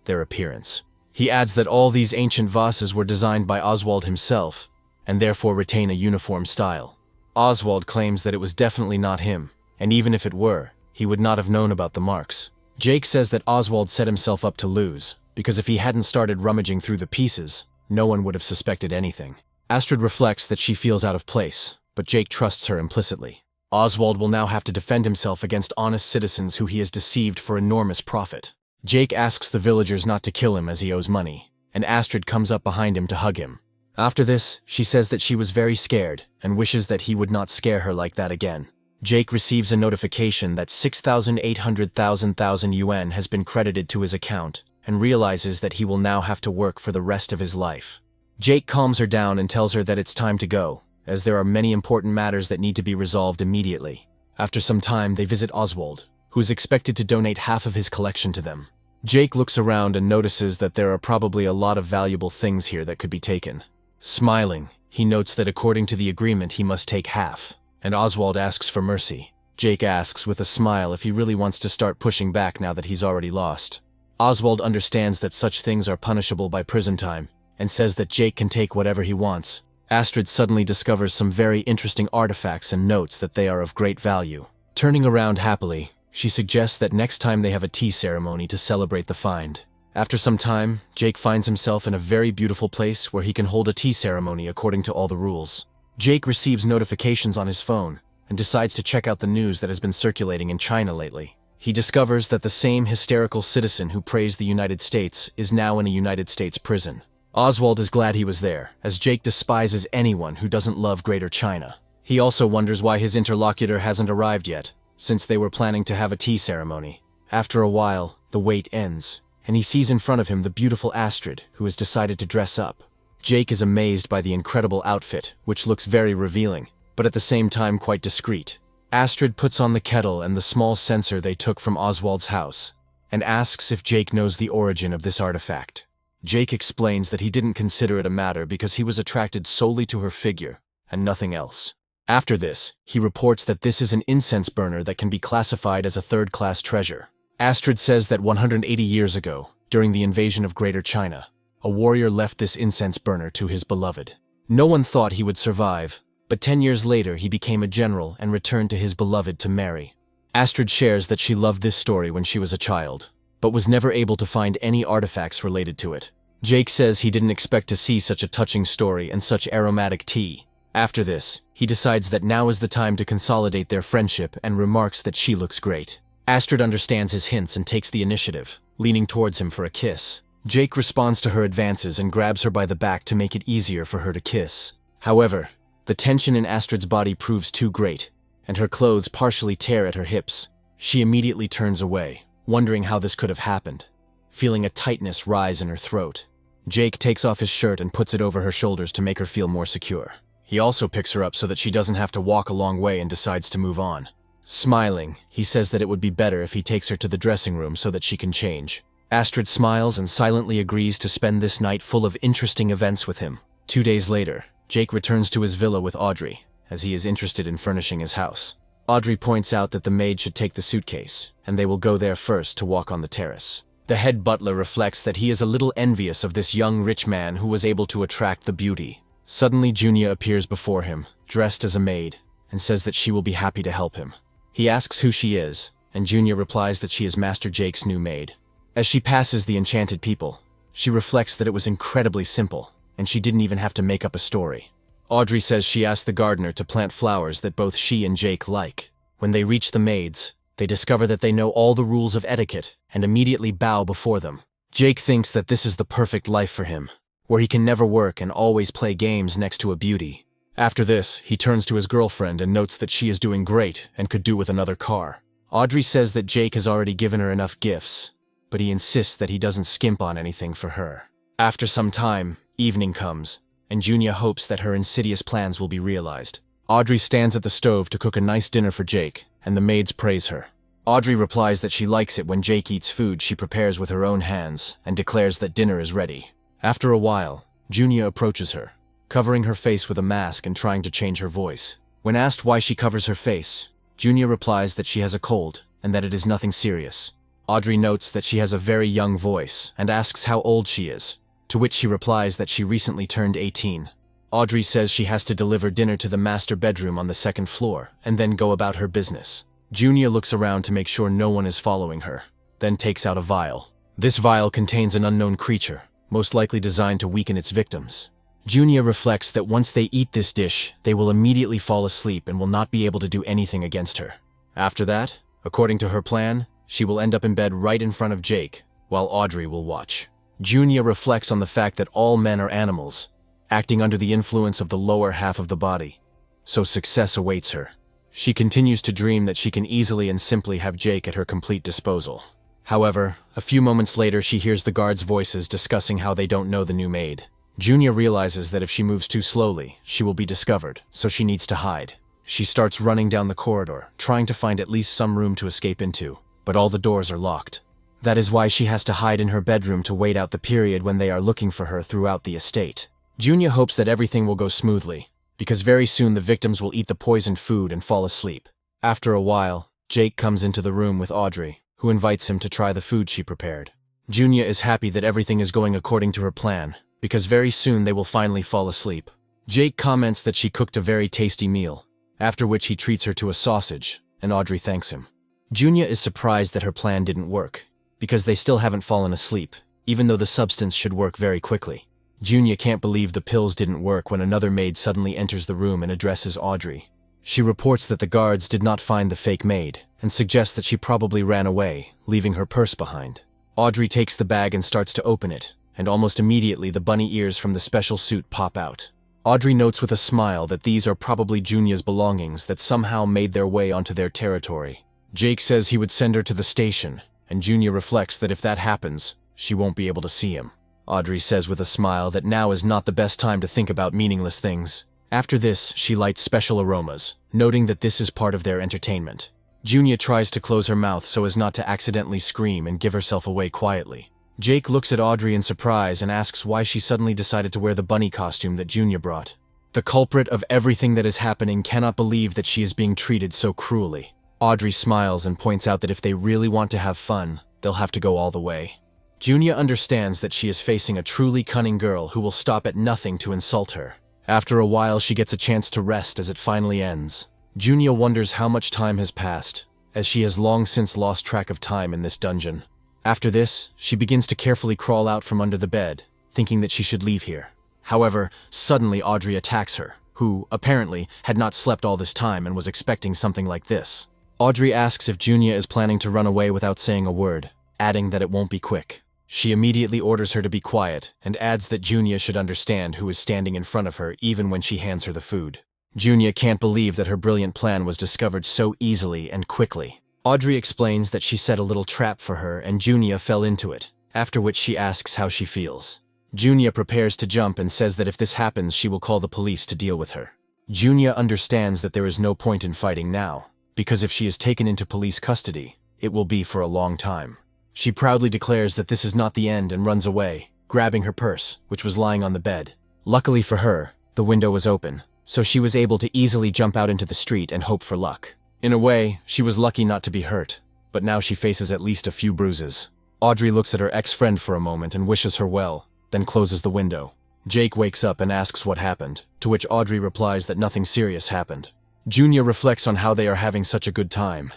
their appearance. He adds that all these ancient vases were designed by Oswald himself, and therefore retain a uniform style. Oswald claims that it was definitely not him, and even if it were, he would not have known about the marks. Jake says that Oswald set himself up to lose, because if he hadn't started rummaging through the pieces, no one would have suspected anything. Astrid reflects that she feels out of place, but Jake trusts her implicitly. Oswald will now have to defend himself against honest citizens who he has deceived for enormous profit. Jake asks the villagers not to kill him as he owes money, and Astrid comes up behind him to hug him. After this, she says that she was very scared and wishes that he would not scare her like that again. Jake receives a notification that 6,800,000 yuan has been credited to his account and realizes that he will now have to work for the rest of his life. Jake calms her down and tells her that it's time to go, as there are many important matters that need to be resolved immediately. After some time, they visit Oswald, who is expected to donate half of his collection to them. Jake looks around and notices that there are probably a lot of valuable things here that could be taken. Smiling, he notes that according to the agreement he must take half, and Oswald asks for mercy. Jake asks with a smile if he really wants to start pushing back now that he's already lost. Oswald understands that such things are punishable by prison time, and says that Jake can take whatever he wants. Astrid suddenly discovers some very interesting artifacts and notes that they are of great value. Turning around happily, she suggests that next time they have a tea ceremony to celebrate the find. After some time, Jake finds himself in a very beautiful place where he can hold a tea ceremony according to all the rules. Jake receives notifications on his phone and decides to check out the news that has been circulating in China lately. He discovers that the same hysterical citizen who praised the United States is now in a United States prison. Oswald is glad he was there, as Jake despises anyone who doesn't love Greater China. He also wonders why his interlocutor hasn't arrived yet, since they were planning to have a tea ceremony. After a while, the wait ends, and he sees in front of him the beautiful Astrid, who has decided to dress up. Jake is amazed by the incredible outfit, which looks very revealing, but at the same time quite discreet. Astrid puts on the kettle and the small censer they took from Oswald's house, and asks if Jake knows the origin of this artifact. Jake explains that he didn't consider it a matter because he was attracted solely to her figure, and nothing else. After this, he reports that this is an incense burner that can be classified as a third-class treasure. Astrid says that 180 years ago, during the invasion of Greater China, a warrior left this incense burner to his beloved. No one thought he would survive, but 10 years later he became a general and returned to his beloved to marry. Astrid shares that she loved this story when she was a child, but was never able to find any artifacts related to it. Jake says he didn't expect to see such a touching story and such aromatic tea. After this, he decides that now is the time to consolidate their friendship and remarks that she looks great. Astrid understands his hints and takes the initiative, leaning towards him for a kiss. Jake responds to her advances and grabs her by the back to make it easier for her to kiss. However, the tension in Astrid's body proves too great, and her clothes partially tear at her hips. She immediately turns away, wondering how this could have happened, feeling a tightness rise in her throat. Jake takes off his shirt and puts it over her shoulders to make her feel more secure. He also picks her up so that she doesn't have to walk a long way and decides to move on. Smiling, he says that it would be better if he takes her to the dressing room so that she can change. Astrid smiles and silently agrees to spend this night full of interesting events with him. 2 days later, Jake returns to his villa with Audrey, as he is interested in furnishing his house. Audrey points out that the maid should take the suitcase, and they will go there first to walk on the terrace. The head butler reflects that he is a little envious of this young rich man who was able to attract the beauty. Suddenly Junia appears before him, dressed as a maid, and says that she will be happy to help him. He asks who she is, and Junia replies that she is Master Jake's new maid. As she passes the enchanted people, she reflects that it was incredibly simple, and she didn't even have to make up a story. Audrey says she asked the gardener to plant flowers that both she and Jake like. When they reach the maids, they discover that they know all the rules of etiquette and immediately bow before them. Jake thinks that this is the perfect life for him, where he can never work and always play games next to a beauty. After this, he turns to his girlfriend and notes that she is doing great and could do with another car. Audrey says that Jake has already given her enough gifts, but he insists that he doesn't skimp on anything for her. After some time, evening comes, and Junia hopes that her insidious plans will be realized. Audrey stands at the stove to cook a nice dinner for Jake, and the maids praise her. Audrey replies that she likes it when Jake eats food she prepares with her own hands and declares that dinner is ready. After a while, Junia approaches her, covering her face with a mask and trying to change her voice. When asked why she covers her face, Junia replies that she has a cold and that it is nothing serious. Audrey notes that she has a very young voice and asks how old she is, to which she replies that she recently turned 18. Audrey says she has to deliver dinner to the master bedroom on the 2nd floor and then go about her business. Junia looks around to make sure no one is following her, then takes out a vial. This vial contains an unknown creature, most likely designed to weaken its victims. Junia reflects that once they eat this dish, they will immediately fall asleep and will not be able to do anything against her. After that, according to her plan, she will end up in bed right in front of Jake, while Audrey will watch. Junia reflects on the fact that all men are animals, acting under the influence of the lower half of the body, so success awaits her. She continues to dream that she can easily and simply have Jake at her complete disposal. However, a few moments later she hears the guards' voices discussing how they don't know the new maid. Junia realizes that if she moves too slowly, she will be discovered, so she needs to hide. She starts running down the corridor, trying to find at least some room to escape into, but all the doors are locked. That is why she has to hide in her bedroom to wait out the period when they are looking for her throughout the estate. Junia hopes that everything will go smoothly, because very soon the victims will eat the poisoned food and fall asleep. After a while, Jake comes into the room with Audrey, who invites him to try the food she prepared. Junia is happy that everything is going according to her plan, because very soon they will finally fall asleep. Jake comments that she cooked a very tasty meal, after which he treats her to a sausage, and Audrey thanks him. Junia is surprised that her plan didn't work, because they still haven't fallen asleep, even though the substance should work very quickly. Junia can't believe the pills didn't work when another maid suddenly enters the room and addresses Audrey. She reports that the guards did not find the fake maid, and suggests that she probably ran away, leaving her purse behind. Audrey takes the bag and starts to open it, and almost immediately the bunny ears from the special suit pop out. Audrey notes with a smile that these are probably Junia's belongings that somehow made their way onto their territory. Jake says he would send her to the station, and Junia reflects that if that happens, she won't be able to see him. Audrey says with a smile that now is not the best time to think about meaningless things. After this, she lights special aromas, noting that this is part of their entertainment. Junia tries to close her mouth so as not to accidentally scream and give herself away quietly. Jake looks at Audrey in surprise and asks why she suddenly decided to wear the bunny costume that Junia brought. The culprit of everything that is happening cannot believe that she is being treated so cruelly. Audrey smiles and points out that if they really want to have fun, they'll have to go all the way. Junia understands that she is facing a truly cunning girl who will stop at nothing to insult her. After a while, she gets a chance to rest as it finally ends. Junia wonders how much time has passed, as she has long since lost track of time in this dungeon. After this, she begins to carefully crawl out from under the bed, thinking that she should leave here. However, suddenly Audrey attacks her, who, apparently, had not slept all this time and was expecting something like this. Audrey asks if Junya is planning to run away without saying a word, adding that it won't be quick. She immediately orders her to be quiet and adds that Junya should understand who is standing in front of her even when she hands her the food. Junya can't believe that her brilliant plan was discovered so easily and quickly. Audrey explains that she set a little trap for her and Junya fell into it, after which she asks how she feels. Junya prepares to jump and says that if this happens she will call the police to deal with her. Junya understands that there is no point in fighting now, because if she is taken into police custody, it will be for a long time. She proudly declares that this is not the end and runs away, grabbing her purse, which was lying on the bed. Luckily for her, the window was open, so she was able to easily jump out into the street and hope for luck. In a way, she was lucky not to be hurt, but now she faces at least a few bruises. Audrey looks at her ex-friend for a moment and wishes her well, then closes the window. Jake wakes up and asks what happened, to which Audrey replies that nothing serious happened. Junya reflects on how they are having such a good time,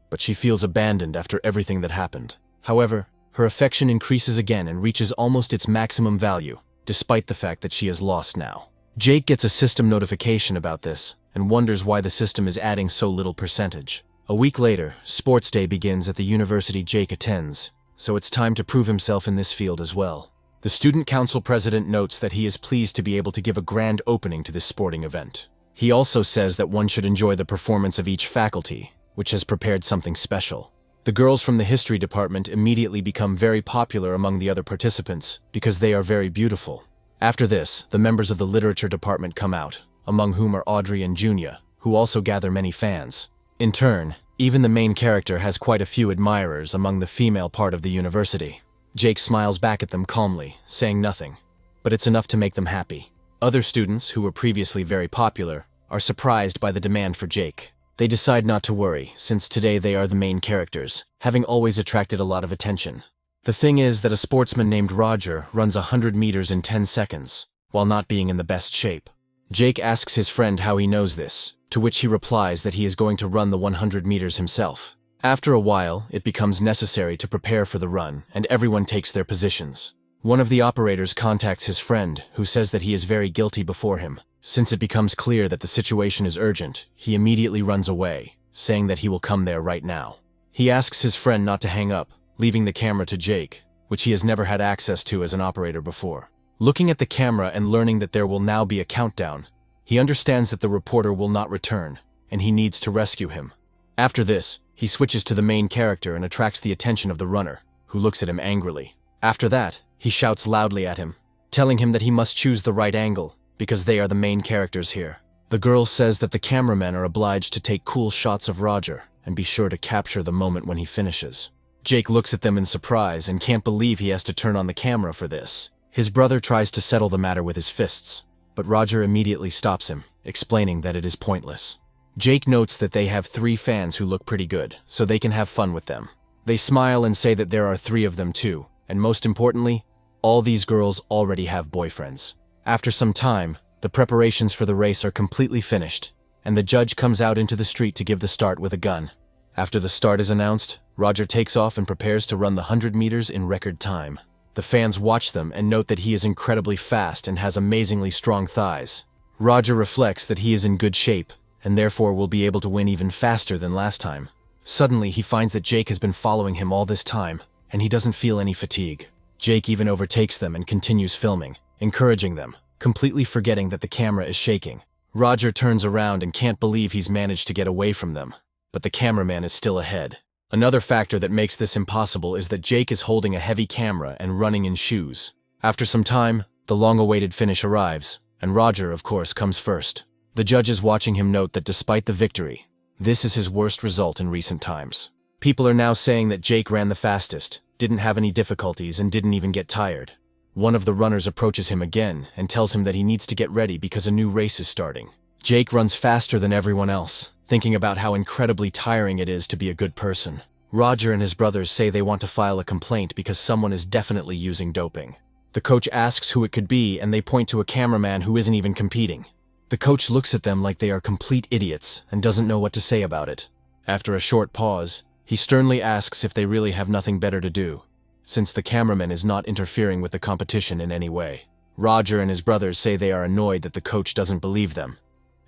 but she feels abandoned after everything that happened. However, her affection increases again and reaches almost its maximum value, despite the fact that she is lost now. Jake gets a system notification about this and wonders why the system is adding so little percentage. A week later, sports day begins at the university Jake attends, so it's time to prove himself in this field as well. The student council president notes that he is pleased to be able to give a grand opening to this sporting event. He also says that one should enjoy the performance of each faculty, which has prepared something special. The girls from the history department immediately become very popular among the other participants because they are very beautiful. After this, the members of the literature department come out, among whom are Audrey and Junya, who also gather many fans. In turn, even the main character has quite a few admirers among the female part of the university. Jake smiles back at them calmly, saying nothing, but it's enough to make them happy. Other students, who were previously very popular, are surprised by the demand for Jake. They decide not to worry, since today they are the main characters, having always attracted a lot of attention. The thing is that a sportsman named Roger runs 100 meters in 10 seconds, while not being in the best shape. Jake asks his friend how he knows this, to which he replies that he is going to run the 100 meters himself. After a while, it becomes necessary to prepare for the run, and everyone takes their positions. One of the operators contacts his friend, who says that he is very guilty before him. Since it becomes clear that the situation is urgent, he immediately runs away, saying that he will come there right now. He asks his friend not to hang up, leaving the camera to Jake, which he has never had access to as an operator before. Looking at the camera and learning that there will now be a countdown, he understands that the reporter will not return, and he needs to rescue him. After this, he switches to the main character and attracts the attention of the runner, who looks at him angrily. After that, he shouts loudly at him, telling him that he must choose the right angle, because they are the main characters here. The girl says that the cameramen are obliged to take cool shots of Roger, and be sure to capture the moment when he finishes. Jake looks at them in surprise and can't believe he has to turn on the camera for this. His brother tries to settle the matter with his fists, but Roger immediately stops him, explaining that it is pointless. Jake notes that they have 3 fans who look pretty good, so they can have fun with them. They smile and say that there are 3 of them too, and most importantly, all these girls already have boyfriends. After some time, the preparations for the race are completely finished, and the judge comes out into the street to give the start with a gun. After the start is announced, Roger takes off and prepares to run the 100 meters in record time. The fans watch them and note that he is incredibly fast and has amazingly strong thighs. Roger reflects that he is in good shape, and therefore will be able to win even faster than last time. Suddenly, he finds that Jake has been following him all this time, and he doesn't feel any fatigue. Jake even overtakes them and continues filming, encouraging them, completely forgetting that the camera is shaking. Roger turns around and can't believe he's managed to get away from them, but the cameraman is still ahead. Another factor that makes this impossible is that Jake is holding a heavy camera and running in shoes. After some time, the long-awaited finish arrives, and Roger, of course, comes first. The judges watching him note that despite the victory, this is his worst result in recent times. People are now saying that Jake ran the fastest, didn't have any difficulties, and didn't even get tired. One of the runners approaches him again and tells him that he needs to get ready because a new race is starting. Jake runs faster than everyone else, thinking about how incredibly tiring it is to be a good person. Roger and his brothers say they want to file a complaint because someone is definitely using doping. The coach asks who it could be, and they point to a cameraman who isn't even competing. The coach looks at them like they are complete idiots and doesn't know what to say about it. After a short pause, he sternly asks if they really have nothing better to do, since the cameraman is not interfering with the competition in any way. Roger and his brothers say they are annoyed that the coach doesn't believe them,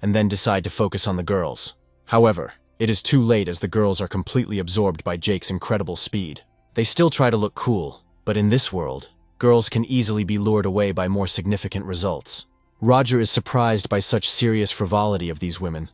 and then decide to focus on the girls. However, It is too late as the girls are completely absorbed by Jake's incredible speed. They still try to look cool, but in this world, girls can easily be lured away by more significant results. Roger is surprised by such serious frivolity of these women.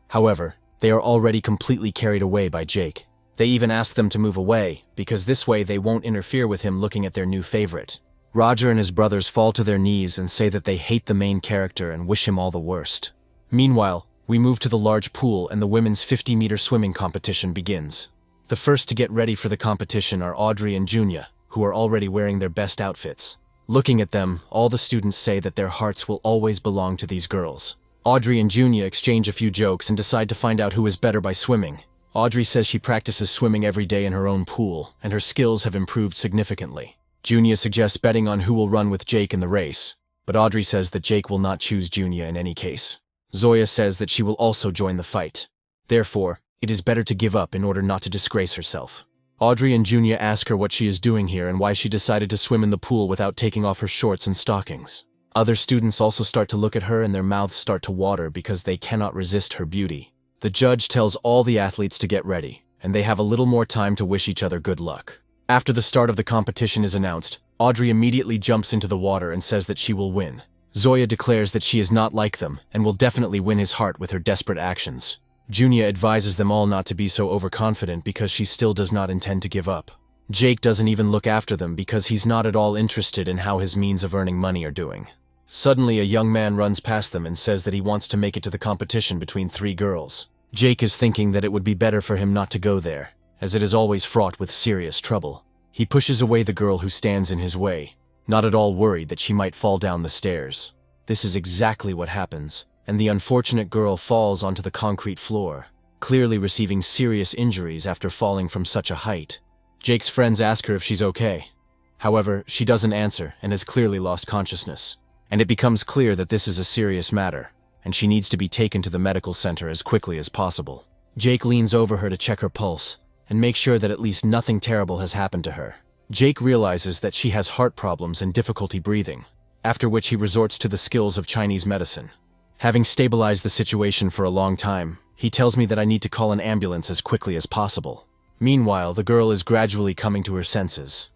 However, they are already completely carried away by Jake. They even ask them to move away, because this way they won't interfere with him looking at their new favorite. Roger and his brothers fall to their knees and say that they hate the main character and wish him all the worst. Meanwhile, we move to the large pool and the women's 50-meter swimming competition begins. The first to get ready for the competition are Audrey and Junya, who are already wearing their best outfits. Looking at them, all the students say that their hearts will always belong to these girls. Audrey and Junya exchange a few jokes and decide to find out who is better by swimming. Audrey says she practices swimming every day in her own pool, and her skills have improved significantly. Junya suggests betting on who will run with Jake in the race, but Audrey says that Jake will not choose Junya in any case. Zoya says that she will also join the fight. Therefore, it is better to give up in order not to disgrace herself. Audrey and Junya ask her what she is doing here and why she decided to swim in the pool without taking off her shorts and stockings. Other students also start to look at her and their mouths start to water because they cannot resist her beauty. The judge tells all the athletes to get ready, and they have a little more time to wish each other good luck. After the start of the competition is announced, Audrey immediately jumps into the water and says that she will win. Zoya declares that she is not like them and will definitely win his heart with her desperate actions. Junya advises them all not to be so overconfident because she still does not intend to give up. Jake doesn't even look after them because he's not at all interested in how his means of earning money are doing. Suddenly, a young man runs past them and says that he wants to make it to the competition between 3 girls. Jake is thinking that it would be better for him not to go there, as it is always fraught with serious trouble. He pushes away the girl who stands in his way, not at all worried that she might fall down the stairs. This is exactly what happens, and the unfortunate girl falls onto the concrete floor, clearly receiving serious injuries after falling from such a height. Jake's friends ask her if she's okay. However, she doesn't answer and has clearly lost consciousness, and it becomes clear that this is a serious matter, and she needs to be taken to the medical center as quickly as possible. Jake leans over her to check her pulse, and make sure that at least nothing terrible has happened to her. Jake realizes that she has heart problems and difficulty breathing, after which he resorts to the skills of Chinese medicine. Having stabilized the situation for a long time, he tells me that I need to call an ambulance as quickly as possible. Meanwhile, the girl is gradually coming to her senses.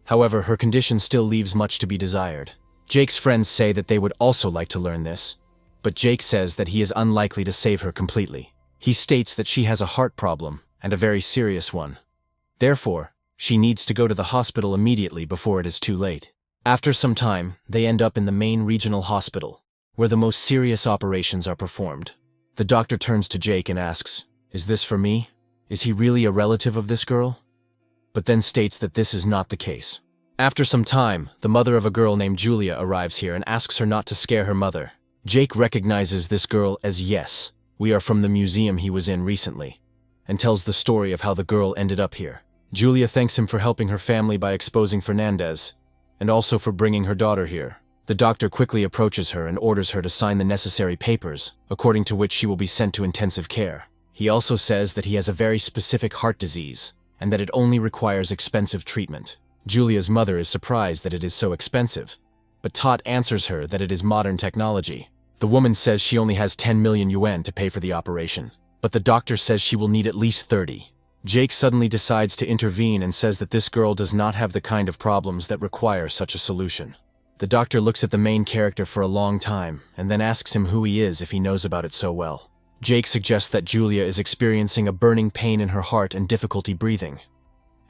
However, her condition still leaves much to be desired. Jake's friends say that they would also like to learn this, but Jake says that he is unlikely to save her completely. He states that she has a heart problem, and a very serious one. Therefore, she needs to go to the hospital immediately before it is too late. After some time, they end up in the main regional hospital, where the most serious operations are performed. The doctor turns to Jake and asks, "Is this for me? Is he really a relative of this girl?" But then states that this is not the case. After some time, the mother of a girl named Julia arrives here and asks her not to scare her mother. Jake recognizes this girl as yes, we are from the museum he was in recently, and tells the story of how the girl ended up here. Julia thanks him for helping her family by exposing Fernandez, and also for bringing her daughter here. The doctor quickly approaches her and orders her to sign the necessary papers, according to which she will be sent to intensive care. He also says that he has a very specific heart disease, and that it only requires expensive treatment. Julia's mother is surprised that it is so expensive, but Tot answers her that it is modern technology. The woman says she only has 10 million yuan to pay for the operation, but the doctor says she will need at least 30. Jake suddenly decides to intervene and says that this girl does not have the kind of problems that require such a solution. The doctor looks at the main character for a long time and then asks him who he is if he knows about it so well. Jake suggests that Julia is experiencing a burning pain in her heart and difficulty breathing,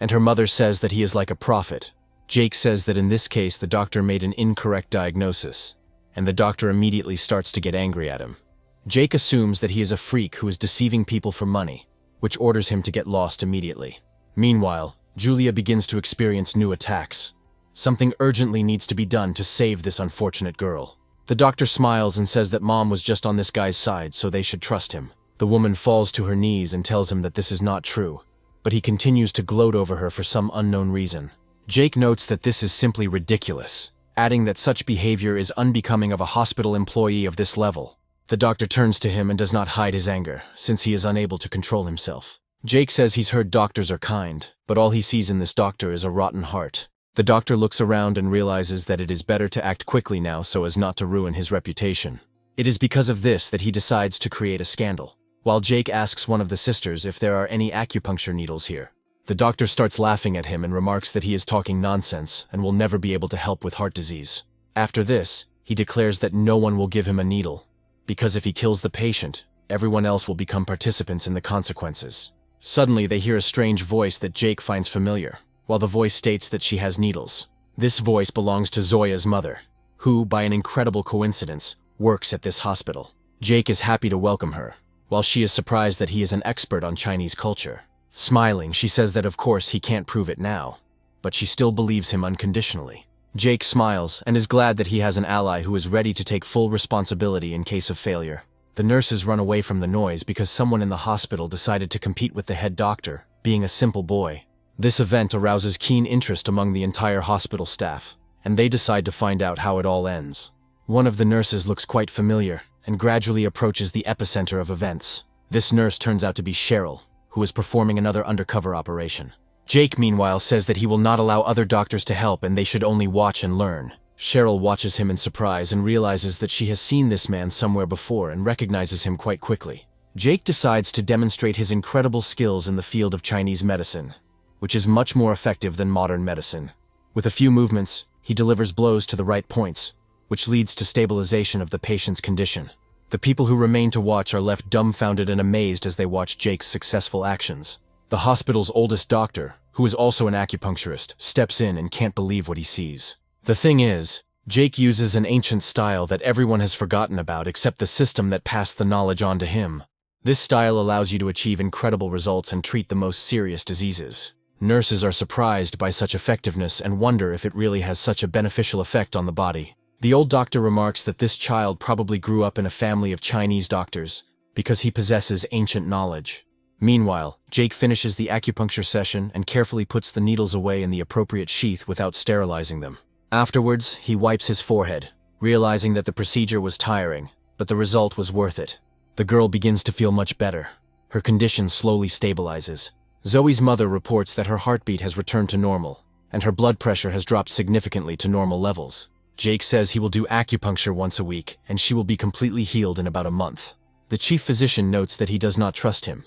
and her mother says that he is like a prophet. Jake says that in this case the doctor made an incorrect diagnosis, and the doctor immediately starts to get angry at him. Jake assumes that he is a freak who is deceiving people for money, which orders him to get lost immediately. Meanwhile, Julia begins to experience new attacks. Something urgently needs to be done to save this unfortunate girl. The doctor smiles and says that Mom was just on this guy's side, so they should trust him. The woman falls to her knees and tells him that this is not true, but he continues to gloat over her for some unknown reason. Jake notes that this is simply ridiculous, adding that such behavior is unbecoming of a hospital employee of this level. The doctor turns to him and does not hide his anger, since he is unable to control himself. Jake says he's heard doctors are kind, but all he sees in this doctor is a rotten heart. The doctor looks around and realizes that it is better to act quickly now so as not to ruin his reputation. It is because of this that he decides to create a scandal. while Jake asks one of the sisters if there are any acupuncture needles here. The doctor starts laughing at him and remarks that he is talking nonsense and will never be able to help with heart disease. After this, he declares that no one will give him a needle, because if he kills the patient, everyone else will become participants in the consequences. Suddenly, they hear a strange voice that Jake finds familiar, while the voice states that she has needles. This voice belongs to Zoya's mother, who, by an incredible coincidence, works at this hospital. Jake is happy to welcome her, while she is surprised that he is an expert on Chinese culture. Smiling, she says that of course he can't prove it now, but she still believes him unconditionally. Jake smiles and is glad that he has an ally who is ready to take full responsibility in case of failure. The nurses run away from the noise because someone in the hospital decided to compete with the head doctor, being a simple boy. This event arouses keen interest among the entire hospital staff, and they decide to find out how it all ends. One of the nurses looks quite familiar and gradually approaches the epicenter of events. This nurse turns out to be Cheryl, who is performing another undercover operation. Jake, meanwhile, says that he will not allow other doctors to help and they should only watch and learn. Cheryl watches him in surprise and realizes that she has seen this man somewhere before and recognizes him quite quickly. Jake decides to demonstrate his incredible skills in the field of Chinese medicine, which is much more effective than modern medicine. With a few movements, he delivers blows to the right points, which leads to stabilization of the patient's condition. The people who remain to watch are left dumbfounded and amazed as they watch Jake's successful actions. The hospital's oldest doctor, who is also an acupuncturist, steps in and can't believe what he sees. The thing is, Jake uses an ancient style that everyone has forgotten about except the system that passed the knowledge on to him. This style allows you to achieve incredible results and treat the most serious diseases. Nurses are surprised by such effectiveness and wonder if it really has such a beneficial effect on the body. The old doctor remarks that this child probably grew up in a family of Chinese doctors, because he possesses ancient knowledge. Meanwhile, Jake finishes the acupuncture session and carefully puts the needles away in the appropriate sheath without sterilizing them. Afterwards, he wipes his forehead, realizing that the procedure was tiring, but the result was worth it. The girl begins to feel much better. Her condition slowly stabilizes. Zoe's mother reports that her heartbeat has returned to normal, and her blood pressure has dropped significantly to normal levels. Jake says he will do acupuncture once a week, and she will be completely healed in about a month. The chief physician notes that he does not trust him,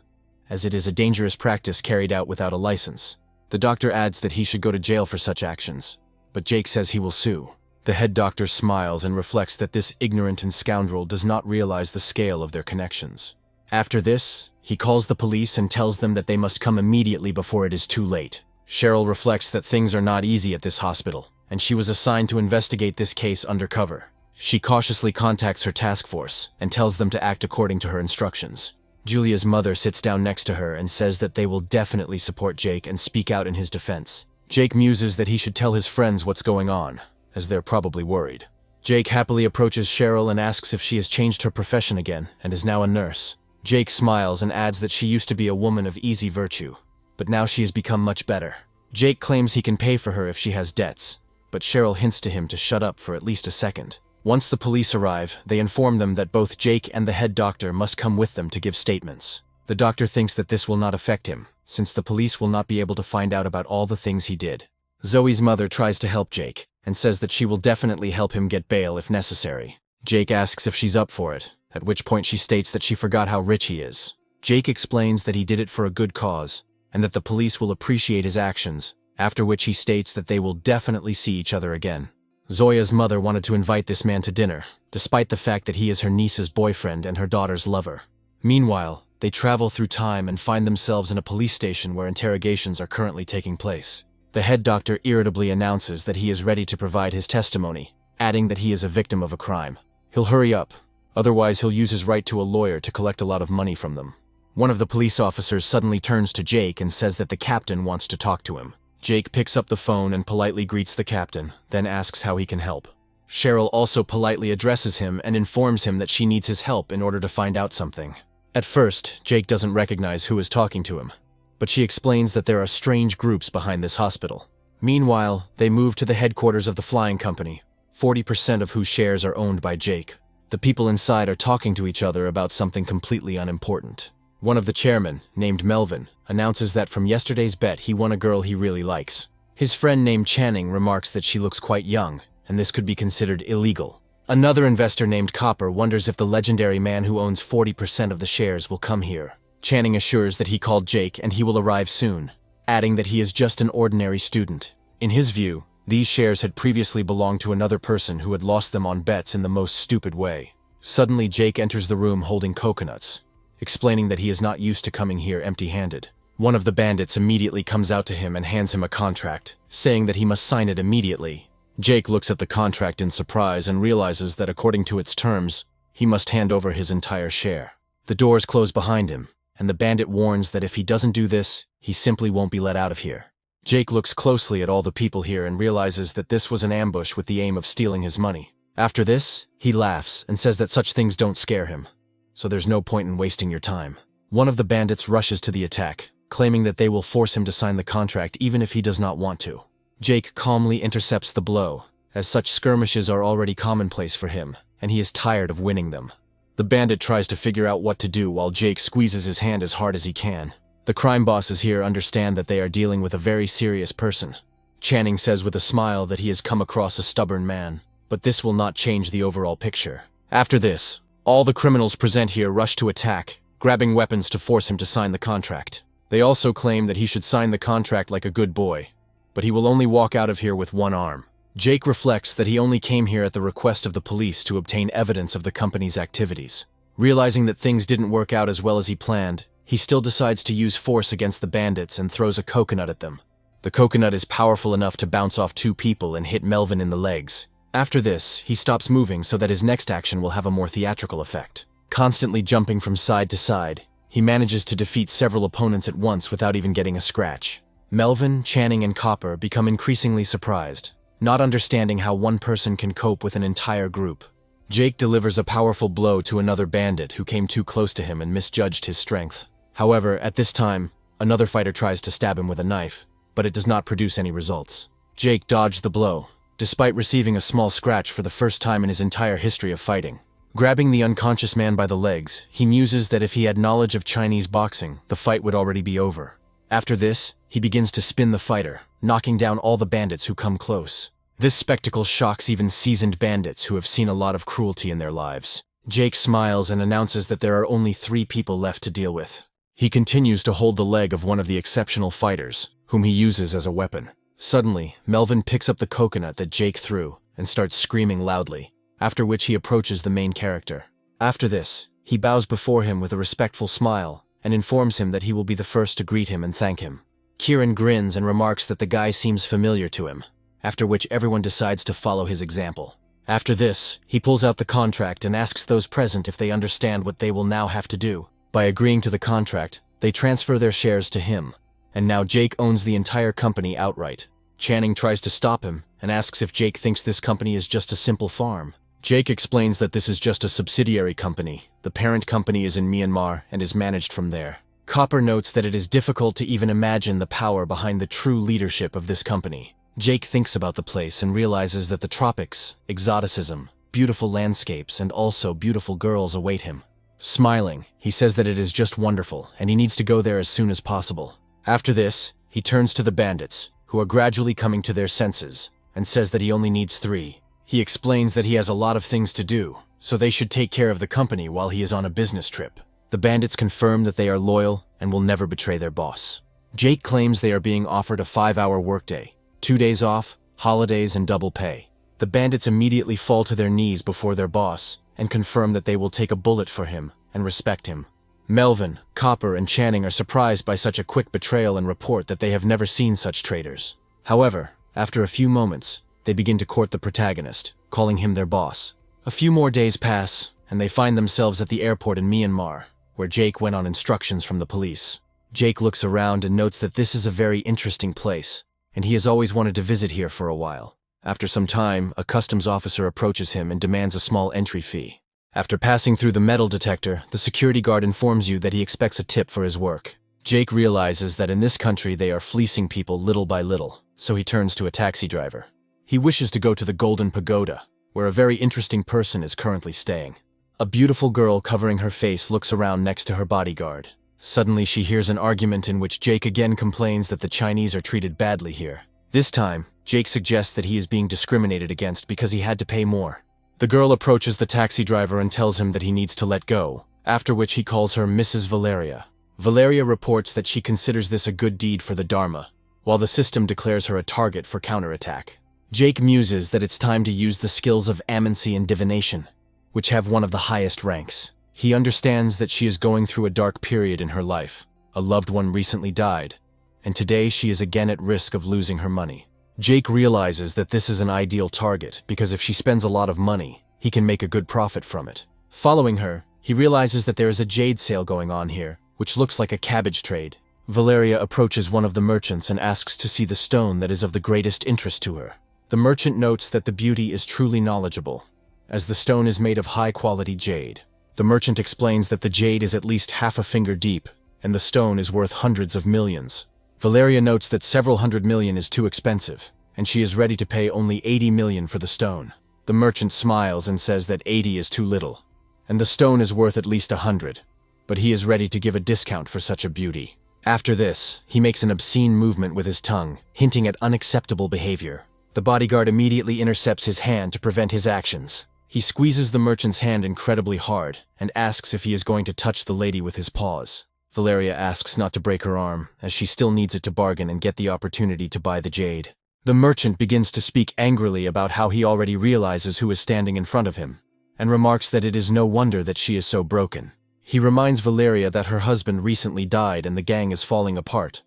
as it is a dangerous practice carried out without a license. The doctor adds that he should go to jail for such actions, but Jake says he will sue. The head doctor smiles and reflects that this ignorant and scoundrel does not realize the scale of their connections. After this, he calls the police and tells them that they must come immediately before it is too late. Cheryl reflects that things are not easy at this hospital, and she was assigned to investigate this case undercover. She cautiously contacts her task force and tells them to act according to her instructions. Julia's mother sits down next to her and says that they will definitely support Jake and speak out in his defense. Jake muses that he should tell his friends what's going on, as they're probably worried. Jake happily approaches Cheryl and asks if she has changed her profession again and is now a nurse. Jake smiles and adds that she used to be a woman of easy virtue, but now she has become much better. Jake claims he can pay for her if she has debts, but Cheryl hints to him to shut up for at least a second. Once the police arrive, they inform them that both Jake and the head doctor must come with them to give statements. The doctor thinks that this will not affect him, since the police will not be able to find out about all the things he did. Zoe's mother tries to help Jake, and says that she will definitely help him get bail if necessary. Jake asks if she's up for it, at which point she states that she forgot how rich he is. Jake explains that he did it for a good cause, and that the police will appreciate his actions, after which he states that they will definitely see each other again. Zoya's mother wanted to invite this man to dinner, despite the fact that he is her niece's boyfriend and her daughter's lover. Meanwhile, they travel through time and find themselves in a police station where interrogations are currently taking place. The head doctor irritably announces that he is ready to provide his testimony, adding that he is a victim of a crime. He'll hurry up, otherwise he'll use his right to a lawyer to collect a lot of money from them. One of the police officers suddenly turns to Jake and says that the captain wants to talk to him. Jake picks up the phone and politely greets the captain, then asks how he can help. Cheryl also politely addresses him and informs him that she needs his help in order to find out something. At first, Jake doesn't recognize who is talking to him, but she explains that there are strange groups behind this hospital. Meanwhile, they move to the headquarters of the flying company, 40% of whose shares are owned by Jake. The people inside are talking to each other about something completely unimportant. One of the chairmen, named Melvin, announces that from yesterday's bet he won a girl he really likes. His friend named Channing remarks that she looks quite young, and this could be considered illegal. Another investor named Copper wonders if the legendary man who owns 40% of the shares will come here. Channing assures that he called Jake and he will arrive soon, adding that he is just an ordinary student. In his view, these shares had previously belonged to another person who had lost them on bets in the most stupid way. Suddenly, Jake enters the room holding coconuts, explaining that he is not used to coming here empty-handed. One of the bandits immediately comes out to him and hands him a contract, saying that he must sign it immediately. Jake looks at the contract in surprise and realizes that according to its terms, he must hand over his entire share. The doors close behind him, and the bandit warns that if he doesn't do this, he simply won't be let out of here. Jake looks closely at all the people here and realizes that this was an ambush with the aim of stealing his money. After this, he laughs and says that such things don't scare him, so there's no point in wasting your time. One of the bandits rushes to the attack, claiming that they will force him to sign the contract even if he does not want to. Jake calmly intercepts the blow, as such skirmishes are already commonplace for him, and he is tired of winning them. The bandit tries to figure out what to do while Jake squeezes his hand as hard as he can. The crime bosses here understand that they are dealing with a very serious person. Channing says with a smile that he has come across a stubborn man, but this will not change the overall picture. After this, all the criminals present here rush to attack, grabbing weapons to force him to sign the contract. They also claim that he should sign the contract like a good boy, but he will only walk out of here with one arm. Jake reflects that he only came here at the request of the police to obtain evidence of the company's activities. Realizing that things didn't work out as well as he planned, he still decides to use force against the bandits and throws a coconut at them. The coconut is powerful enough to bounce off two people and hit Melvin in the legs. After this, he stops moving so that his next action will have a more theatrical effect. Constantly jumping from side to side, he manages to defeat several opponents at once without even getting a scratch. Melvin, Channing, and Copper become increasingly surprised, not understanding how one person can cope with an entire group. Jake delivers a powerful blow to another bandit who came too close to him and misjudged his strength. However, at this time, another fighter tries to stab him with a knife, but it does not produce any results. Jake dodged the blow, despite receiving a small scratch for the first time in his entire history of fighting. Grabbing the unconscious man by the legs, he muses that if he had knowledge of Chinese boxing, the fight would already be over. After this, he begins to spin the fighter, knocking down all the bandits who come close. This spectacle shocks even seasoned bandits who have seen a lot of cruelty in their lives. Jake smiles and announces that there are only 3 people left to deal with. He continues to hold the leg of one of the exceptional fighters, whom he uses as a weapon. Suddenly, Melvin picks up the coconut that Jake threw and starts screaming loudly, after which he approaches the main character. After this, he bows before him with a respectful smile and informs him that he will be the first to greet him and thank him. Kieran grins and remarks that the guy seems familiar to him, after which everyone decides to follow his example. After this, he pulls out the contract and asks those present if they understand what they will now have to do. By agreeing to the contract, they transfer their shares to him, and now Jake owns the entire company outright. Channing tries to stop him and asks if Jake thinks this company is just a simple farm. Jake explains that this is just a subsidiary company. The parent company is in Myanmar and is managed from there. Copper notes that it is difficult to even imagine the power behind the true leadership of this company. Jake thinks about the place and realizes that the tropics, exoticism, beautiful landscapes, and also beautiful girls await him. Smiling, he says that it is just wonderful and he needs to go there as soon as possible. After this, he turns to the bandits, who are gradually coming to their senses, and says that he only needs 3. He explains that he has a lot of things to do, so they should take care of the company while he is on a business trip. The bandits confirm that they are loyal and will never betray their boss. Jake claims they are being offered a 5-hour workday, 2 days off, holidays, and double pay. The bandits immediately fall to their knees before their boss and confirm that they will take a bullet for him and respect him. Melvin, Copper, and Channing are surprised by such a quick betrayal and report that they have never seen such traitors. However, after a few moments, they begin to court the protagonist, calling him their boss. A few more days pass, and they find themselves at the airport in Myanmar, where Jake went on instructions from the police. Jake looks around and notes that this is a very interesting place, and he has always wanted to visit here for a while. After some time, a customs officer approaches him and demands a small entry fee. After passing through the metal detector, the security guard informs you that he expects a tip for his work. Jake realizes that in this country they are fleecing people little by little, so he turns to a taxi driver. He wishes to go to the Golden Pagoda, where a very interesting person is currently staying. A beautiful girl covering her face looks around next to her bodyguard. Suddenly she hears an argument in which Jake again complains that the Chinese are treated badly here. This time, Jake suggests that he is being discriminated against because he had to pay more. The girl approaches the taxi driver and tells him that he needs to let go, after which he calls her Mrs. Valeria. Valeria reports that she considers this a good deed for the Dharma, while the system declares her a target for counterattack. Jake muses that it's time to use the skills of amancy and divination, which have one of the highest ranks. He understands that she is going through a dark period in her life. A loved one recently died, and today she is again at risk of losing her money. Jake realizes that this is an ideal target because if she spends a lot of money, he can make a good profit from it. Following her, he realizes that there is a jade sale going on here, which looks like a cabbage trade. Valeria approaches one of the merchants and asks to see the stone that is of the greatest interest to her. The merchant notes that the beauty is truly knowledgeable, as the stone is made of high-quality jade. The merchant explains that the jade is at least half a finger deep, and the stone is worth hundreds of millions. Valeria notes that several hundred million is too expensive, and she is ready to pay only 80 million for the stone. The merchant smiles and says that 80 is too little, and the stone is worth at least 100, but he is ready to give a discount for such a beauty. After this, he makes an obscene movement with his tongue, hinting at unacceptable behavior. The bodyguard immediately intercepts his hand to prevent his actions. He squeezes the merchant's hand incredibly hard and asks if he is going to touch the lady with his paws. Valeria asks not to break her arm, as she still needs it to bargain and get the opportunity to buy the jade. The merchant begins to speak angrily about how he already realizes who is standing in front of him, and remarks that it is no wonder that she is so broken. He reminds Valeria that her husband recently died and the gang is falling apart,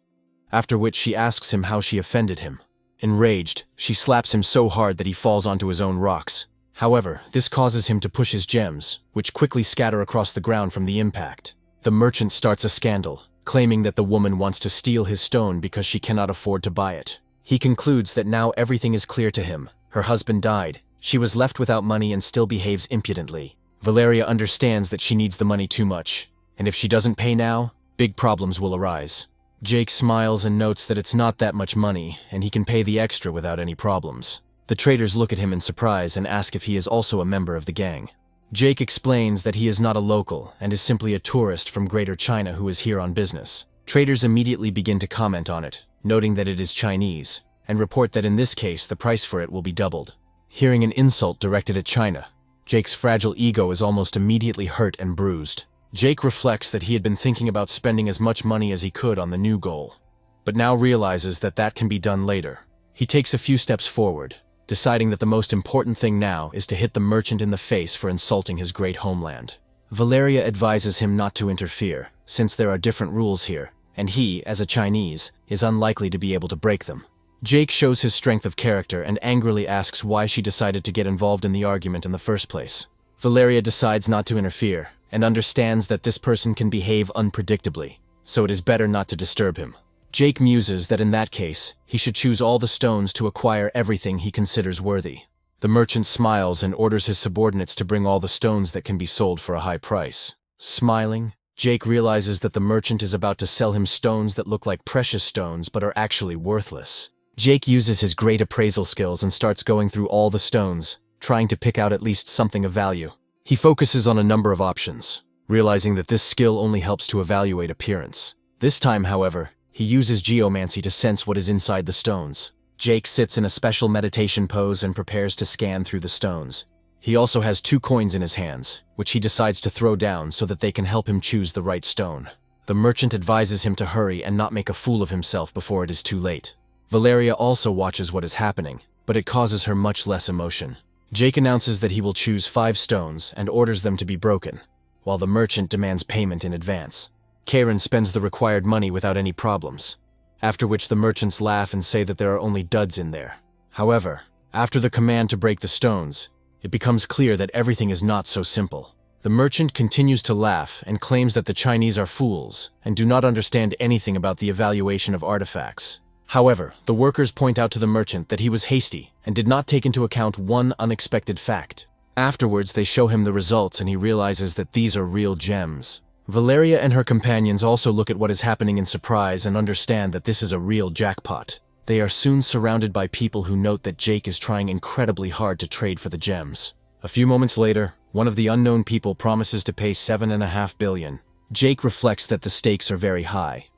after which she asks him how she offended him. Enraged, she slaps him so hard that he falls onto his own rocks. However, this causes him to push his gems, which quickly scatter across the ground from the impact. The merchant starts a scandal, claiming that the woman wants to steal his stone because she cannot afford to buy it. He concludes that now everything is clear to him. Her husband died, she was left without money and still behaves impudently. Valeria understands that she needs the money too much, and if she doesn't pay now, big problems will arise. Jake smiles and notes that it's not that much money, and he can pay the extra without any problems. The traders look at him in surprise and ask if he is also a member of the gang. Jake explains that he is not a local and is simply a tourist from Greater China who is here on business. Traders immediately begin to comment on it, noting that it is Chinese, and report that in this case the price for it will be doubled. Hearing an insult directed at China, Jake's fragile ego is almost immediately hurt and bruised. Jake reflects that he had been thinking about spending as much money as he could on the new goal, but now realizes that that can be done later. He takes a few steps forward, deciding that the most important thing now is to hit the merchant in the face for insulting his great homeland. Valeria advises him not to interfere, since there are different rules here, and he, as a Chinese, is unlikely to be able to break them. Jake shows his strength of character and angrily asks why she decided to get involved in the argument in the first place. Valeria decides not to interfere, and understands that this person can behave unpredictably, so it is better not to disturb him. Jake muses that in that case, he should choose all the stones to acquire everything he considers worthy. The merchant smiles and orders his subordinates to bring all the stones that can be sold for a high price. Smiling, Jake realizes that the merchant is about to sell him stones that look like precious stones but are actually worthless. Jake uses his great appraisal skills and starts going through all the stones, trying to pick out at least something of value. He focuses on a number of options, realizing that this skill only helps to evaluate appearance. This time, however, he uses geomancy to sense what is inside the stones. Jake sits in a special meditation pose and prepares to scan through the stones. He also has 2 coins in his hands, which he decides to throw down so that they can help him choose the right stone. The merchant advises him to hurry and not make a fool of himself before it is too late. Valeria also watches what is happening, but it causes her much less emotion. Jake announces that he will choose 5 stones and orders them to be broken, while the merchant demands payment in advance. Karen spends the required money without any problems, after which the merchants laugh and say that there are only duds in there. However, after the command to break the stones, it becomes clear that everything is not so simple. The merchant continues to laugh and claims that the Chinese are fools and do not understand anything about the evaluation of artifacts. However, the workers point out to the merchant that he was hasty and did not take into account one unexpected fact. Afterwards, they show him the results and he realizes that these are real gems. Valeria and her companions also look at what is happening in surprise and understand that this is a real jackpot. They are soon surrounded by people who note that Jake is trying incredibly hard to trade for the gems. A few moments later, one of the unknown people promises to pay 7.5 billion. Jake reflects that the stakes are very high,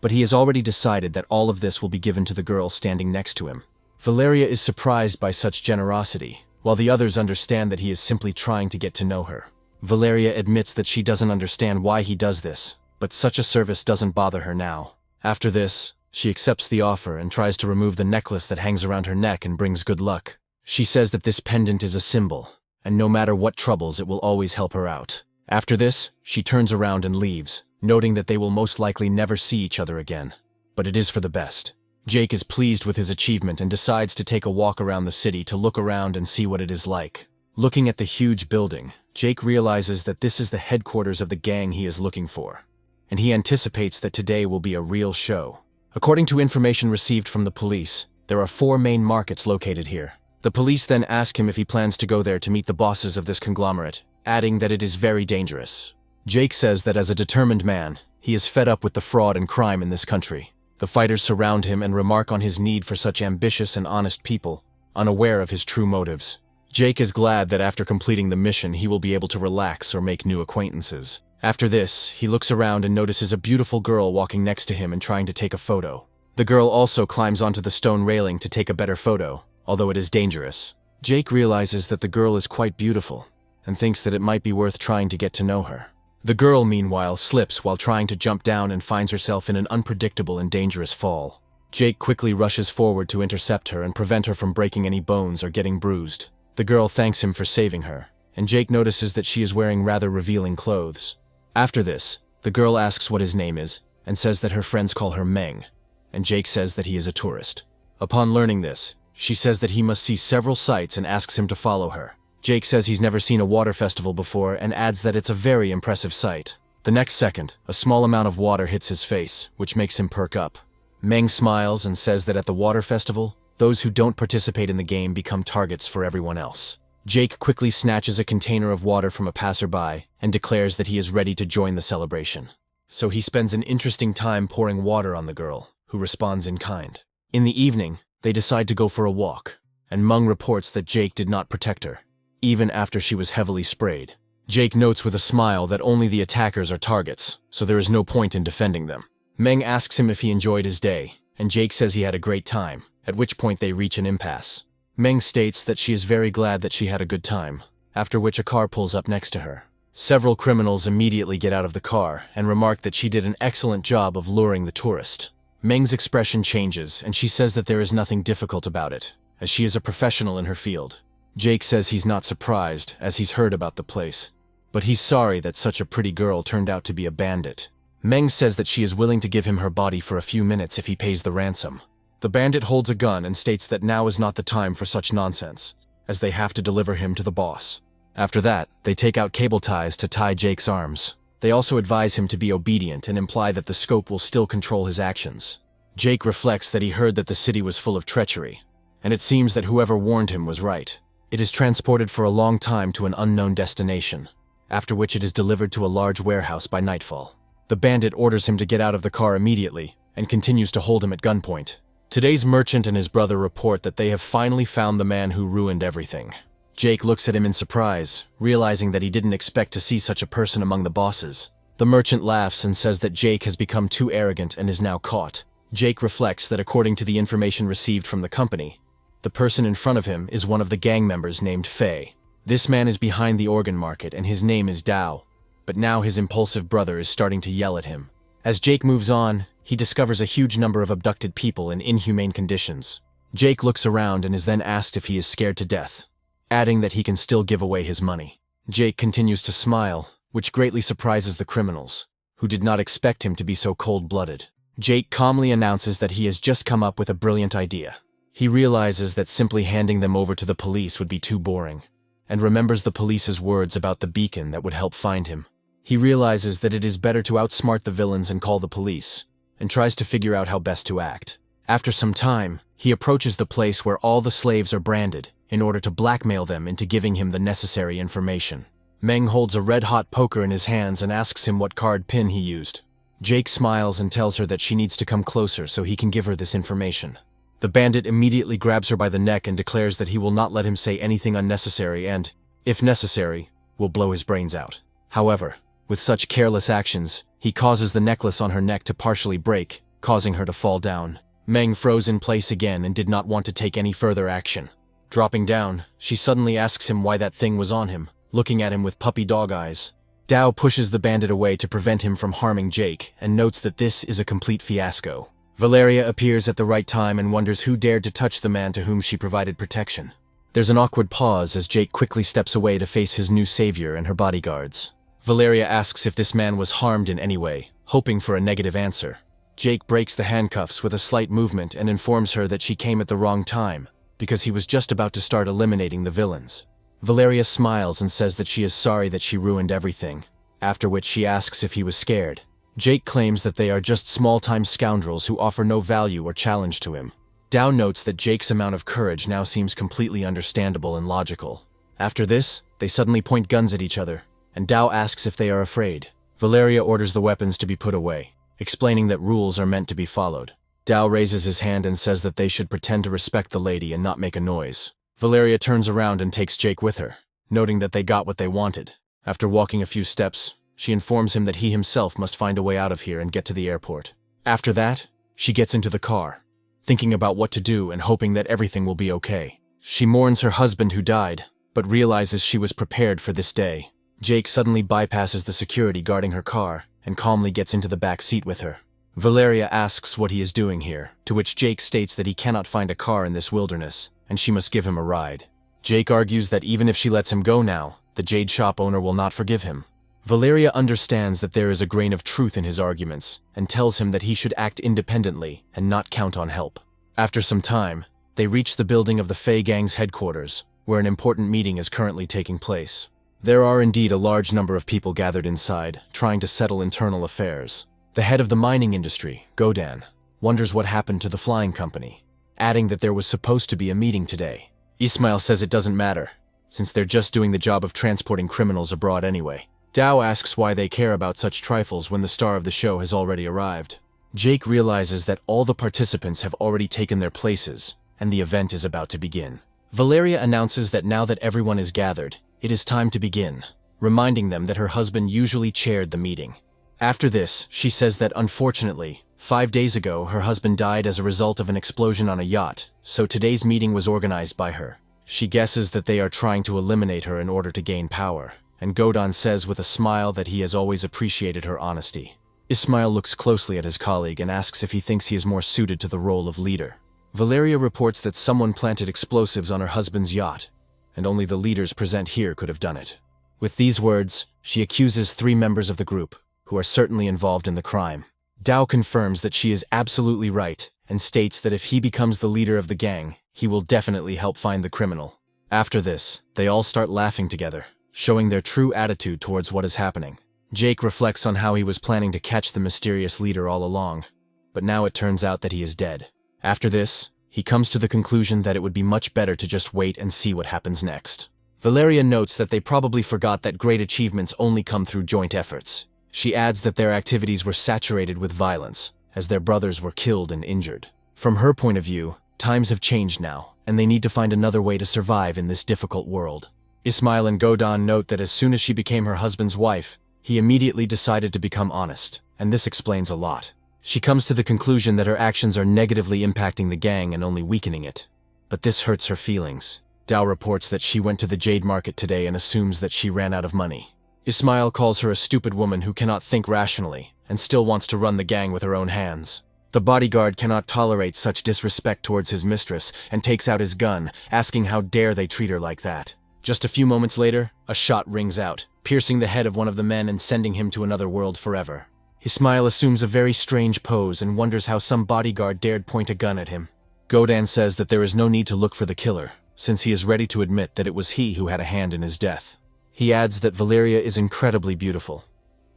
but he has already decided that all of this will be given to the girl standing next to him. Valeria is surprised by such generosity, while the others understand that he is simply trying to get to know her. Valeria admits that she doesn't understand why he does this, but such a service doesn't bother her now. After this, she accepts the offer and tries to remove the necklace that hangs around her neck and brings good luck. She says that this pendant is a symbol, and no matter what troubles, it will always help her out. After this, she turns around and leaves, noting that they will most likely never see each other again. But it is for the best. Jake is pleased with his achievement and decides to take a walk around the city to look around and see what it is like. Looking at the huge building, Jake realizes that this is the headquarters of the gang he is looking for, and he anticipates that today will be a real show. According to information received from the police, there are 4 main markets located here. The police then ask him if he plans to go there to meet the bosses of this conglomerate, adding that it is very dangerous. Jake says that as a determined man, he is fed up with the fraud and crime in this country. The fighters surround him and remark on his need for such ambitious and honest people, unaware of his true motives. Jake is glad that after completing the mission he will be able to relax or make new acquaintances. After this, he looks around and notices a beautiful girl walking next to him and trying to take a photo. The girl also climbs onto the stone railing to take a better photo, although it is dangerous. Jake realizes that the girl is quite beautiful, and thinks that it might be worth trying to get to know her. The girl, meanwhile, slips while trying to jump down and finds herself in an unpredictable and dangerous fall. Jake quickly rushes forward to intercept her and prevent her from breaking any bones or getting bruised. The girl thanks him for saving her, and Jake notices that she is wearing rather revealing clothes. After this, the girl asks what his name is, and says that her friends call her Meng, and Jake says that he is a tourist. Upon learning this, she says that he must see several sights and asks him to follow her. Jake says he's never seen a water festival before and adds that it's a very impressive sight. The next second, a small amount of water hits his face, which makes him perk up. Meng smiles and says that at the water festival, those who don't participate in the game become targets for everyone else. Jake quickly snatches a container of water from a passerby and declares that he is ready to join the celebration. So he spends an interesting time pouring water on the girl, who responds in kind. In the evening, they decide to go for a walk, and Meng reports that Jake did not protect her, even after she was heavily sprayed. Jake notes with a smile that only the attackers are targets, so there is no point in defending them. Meng asks him if he enjoyed his day, and Jake says he had a great time, at which point they reach an impasse. Meng states that she is very glad that she had a good time, after which a car pulls up next to her. Several criminals immediately get out of the car and remark that she did an excellent job of luring the tourist. Meng's expression changes, and she says that there is nothing difficult about it, as she is a professional in her field. Jake says he's not surprised, as he's heard about the place, but he's sorry that such a pretty girl turned out to be a bandit. Meng says that she is willing to give him her body for a few minutes if he pays the ransom. The bandit holds a gun and states that now is not the time for such nonsense, as they have to deliver him to the boss. After that, they take out cable ties to tie Jake's arms. They also advise him to be obedient and imply that the scope will still control his actions. Jake reflects that he heard that the city was full of treachery, and it seems that whoever warned him was right. It is transported for a long time to an unknown destination, after which it is delivered to a large warehouse by nightfall. The bandit orders him to get out of the car immediately, and continues to hold him at gunpoint. Today's merchant and his brother report that they have finally found the man who ruined everything. Jake looks at him in surprise, realizing that he didn't expect to see such a person among the bosses. The merchant laughs and says that Jake has become too arrogant and is now caught. Jake reflects that according to the information received from the company, the person in front of him is one of the gang members named Faye. This man is behind the organ market and his name is Dao, but now his impulsive brother is starting to yell at him. As Jake moves on, he discovers a huge number of abducted people in inhumane conditions. Jake looks around and is then asked if he is scared to death, adding that he can still give away his money. Jake continues to smile, which greatly surprises the criminals, who did not expect him to be so cold-blooded. Jake calmly announces that he has just come up with a brilliant idea. He realizes that simply handing them over to the police would be too boring, and remembers the police's words about the beacon that would help find him. He realizes that it is better to outsmart the villains and call the police, and tries to figure out how best to act. After some time, he approaches the place where all the slaves are branded, in order to blackmail them into giving him the necessary information. Meng holds a red-hot poker in his hands and asks him what card pin he used. Jake smiles and tells her that she needs to come closer so he can give her this information. The bandit immediately grabs her by the neck and declares that he will not let him say anything unnecessary and, if necessary, will blow his brains out. However, with such careless actions, he causes the necklace on her neck to partially break, causing her to fall down. Meng froze in place again and did not want to take any further action. Dropping down, she suddenly asks him why that thing was on him, looking at him with puppy dog eyes. Dao pushes the bandit away to prevent him from harming Jake and notes that this is a complete fiasco. Valeria appears at the right time and wonders who dared to touch the man to whom she provided protection. There's an awkward pause as Jake quickly steps away to face his new savior and her bodyguards. Valeria asks if this man was harmed in any way, hoping for a negative answer. Jake breaks the handcuffs with a slight movement and informs her that she came at the wrong time, because he was just about to start eliminating the villains. Valeria smiles and says that she is sorry that she ruined everything, after which she asks if he was scared. Jake claims that they are just small-time scoundrels who offer no value or challenge to him. Dao notes that Jake's amount of courage now seems completely understandable and logical. After this, they suddenly point guns at each other, and Dao asks if they are afraid. Valeria orders the weapons to be put away, explaining that rules are meant to be followed. Dao raises his hand and says that they should pretend to respect the lady and not make a noise. Valeria turns around and takes Jake with her, noting that they got what they wanted. After walking a few steps, she informs him that he himself must find a way out of here and get to the airport. After that, she gets into the car, thinking about what to do and hoping that everything will be okay. She mourns her husband who died, but realizes she was prepared for this day. Jake suddenly bypasses the security guarding her car and calmly gets into the back seat with her. Valeria asks what he is doing here, to which Jake states that he cannot find a car in this wilderness, and she must give him a ride. Jake argues that even if she lets him go now, the jade shop owner will not forgive him. Valeria understands that there is a grain of truth in his arguments, and tells him that he should act independently and not count on help. After some time, they reach the building of the Fey Gang's headquarters, where an important meeting is currently taking place. There are indeed a large number of people gathered inside, trying to settle internal affairs. The head of the mining industry, Godan, wonders what happened to the flying company, adding that there was supposed to be a meeting today. Ismail says it doesn't matter, since they're just doing the job of transporting criminals abroad anyway. Dao asks why they care about such trifles when the star of the show has already arrived. Jake realizes that all the participants have already taken their places, and the event is about to begin. Valeria announces that now that everyone is gathered, it is time to begin, reminding them that her husband usually chaired the meeting. After this, she says that unfortunately, 5 days ago her husband died as a result of an explosion on a yacht, so today's meeting was organized by her. She guesses that they are trying to eliminate her in order to gain power, and Godan says with a smile that he has always appreciated her honesty. Ismail looks closely at his colleague and asks if he thinks he is more suited to the role of leader. Valeria reports that someone planted explosives on her husband's yacht, and only the leaders present here could have done it. With these words, she accuses 3 members of the group, who are certainly involved in the crime. Dao confirms that she is absolutely right, and states that if he becomes the leader of the gang, he will definitely help find the criminal. After this, they all start laughing together, showing their true attitude towards what is happening. Jake reflects on how he was planning to catch the mysterious leader all along, but now it turns out that he is dead. After this, he comes to the conclusion that it would be much better to just wait and see what happens next. Valeria notes that they probably forgot that great achievements only come through joint efforts. She adds that their activities were saturated with violence, as their brothers were killed and injured. From her point of view, times have changed now, and they need to find another way to survive in this difficult world. Ismail and Godan note that as soon as she became her husband's wife, he immediately decided to become honest, and this explains a lot. She comes to the conclusion that her actions are negatively impacting the gang and only weakening it. But this hurts her feelings. Dao reports that she went to the jade market today and assumes that she ran out of money. Ismail calls her a stupid woman who cannot think rationally and still wants to run the gang with her own hands. The bodyguard cannot tolerate such disrespect towards his mistress and takes out his gun, asking how dare they treat her like that. Just a few moments later, a shot rings out, piercing the head of one of the men and sending him to another world forever. Ismail assumes a very strange pose and wonders how some bodyguard dared point a gun at him. Godan says that there is no need to look for the killer, since he is ready to admit that it was he who had a hand in his death. He adds that Valeria is incredibly beautiful,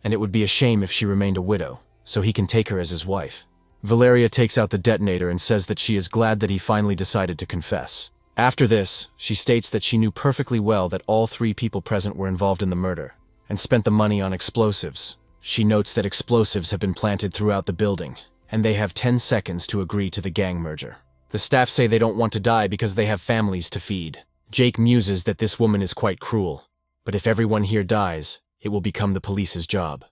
and it would be a shame if she remained a widow, so he can take her as his wife. Valeria takes out the detonator and says that she is glad that he finally decided to confess. After this, she states that she knew perfectly well that all 3 people present were involved in the murder, and spent the money on explosives. She notes that explosives have been planted throughout the building, and they have 10 seconds to agree to the gang merger. The staff say they don't want to die because they have families to feed. Jake muses that this woman is quite cruel, but if everyone here dies, it will become the police's job.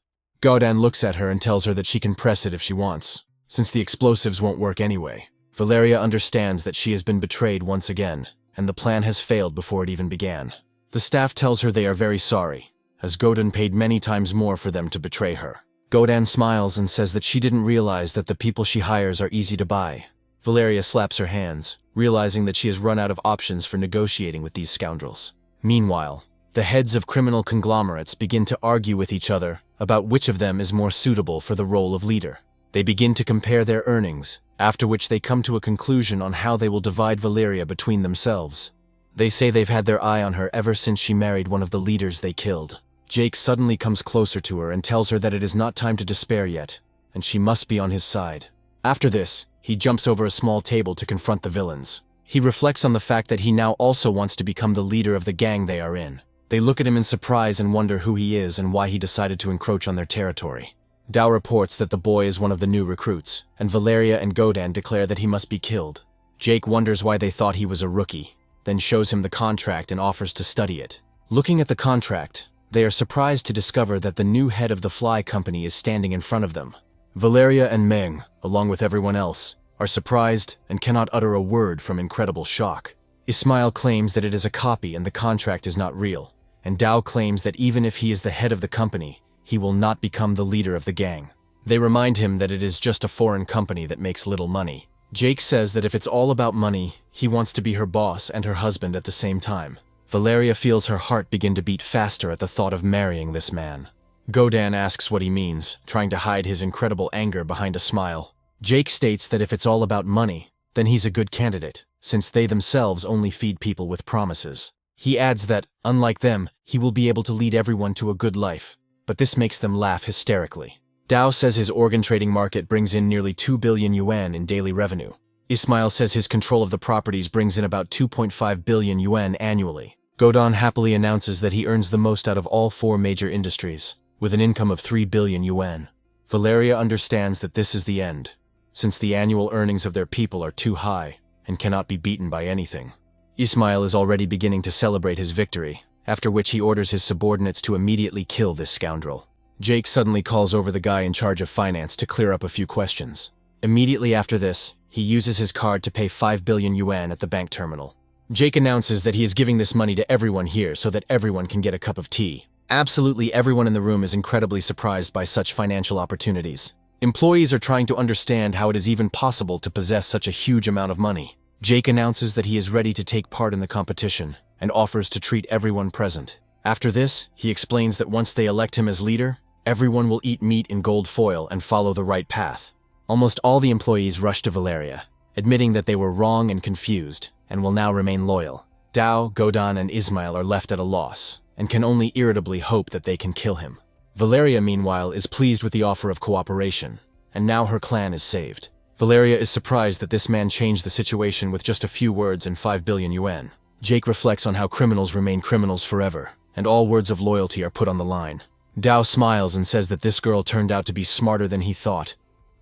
Godan looks at her and tells her that she can press it if she wants, since the explosives won't work anyway. Valeria understands that she has been betrayed once again, and the plan has failed before it even began. The staff tells her they are very sorry, as Godan paid many times more for them to betray her. Godan smiles and says that she didn't realize that the people she hires are easy to buy. Valeria slaps her hands, realizing that she has run out of options for negotiating with these scoundrels. Meanwhile, the heads of criminal conglomerates begin to argue with each other about which of them is more suitable for the role of leader. They begin to compare their earnings, after which they come to a conclusion on how they will divide Valeria between themselves. They say they've had their eye on her ever since she married one of the leaders they killed. Jake suddenly comes closer to her and tells her that it is not time to despair yet, and she must be on his side. After this, he jumps over a small table to confront the villains. He reflects on the fact that he now also wants to become the leader of the gang they are in. They look at him in surprise and wonder who he is and why he decided to encroach on their territory. Dao reports that the boy is one of the new recruits, and Valeria and Godan declare that he must be killed. Jake wonders why they thought he was a rookie, then shows him the contract and offers to study it. Looking at the contract, they are surprised to discover that the new head of the fly company is standing in front of them. Valeria and Meng, along with everyone else, are surprised and cannot utter a word from incredible shock. Ismail claims that it is a copy and the contract is not real, and Dao claims that even if he is the head of the company, he will not become the leader of the gang. They remind him that it is just a foreign company that makes little money. Jake says that if it's all about money, he wants to be her boss and her husband at the same time. Valeria feels her heart begin to beat faster at the thought of marrying this man. Godan asks what he means, trying to hide his incredible anger behind a smile. Jake states that if it's all about money, then he's a good candidate, since they themselves only feed people with promises. He adds that, unlike them, he will be able to lead everyone to a good life, but this makes them laugh hysterically. Dao says his organ trading market brings in nearly 2 billion yuan in daily revenue. Ismail says his control of the properties brings in about 2.5 billion yuan annually. Godan happily announces that he earns the most out of all 4 major industries, with an income of 3 billion yuan. Valeria understands that this is the end, since the annual earnings of their people are too high and cannot be beaten by anything. Ismail is already beginning to celebrate his victory, after which he orders his subordinates to immediately kill this scoundrel. Jake suddenly calls over the guy in charge of finance to clear up a few questions. Immediately after this, he uses his card to pay 5 billion yuan at the bank terminal. Jake announces that he is giving this money to everyone here so that everyone can get a cup of tea. Absolutely everyone in the room is incredibly surprised by such financial opportunities. Employees are trying to understand how it is even possible to possess such a huge amount of money. Jake announces that he is ready to take part in the competition and offers to treat everyone present. After this, he explains that once they elect him as leader, everyone will eat meat in gold foil and follow the right path. Almost all the employees rush to Valeria, admitting that they were wrong and confused, and will now remain loyal. Dao, Godan, and Ismail are left at a loss, and can only irritably hope that they can kill him. Valeria, meanwhile, is pleased with the offer of cooperation, and now her clan is saved. Valeria is surprised that this man changed the situation with just a few words and 5 billion yuan. Jake reflects on how criminals remain criminals forever, and all words of loyalty are put on the line. Dao smiles and says that this girl turned out to be smarter than he thought,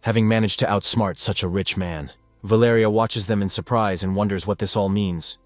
having managed to outsmart such a rich man. Valeria watches them in surprise and wonders what this all means,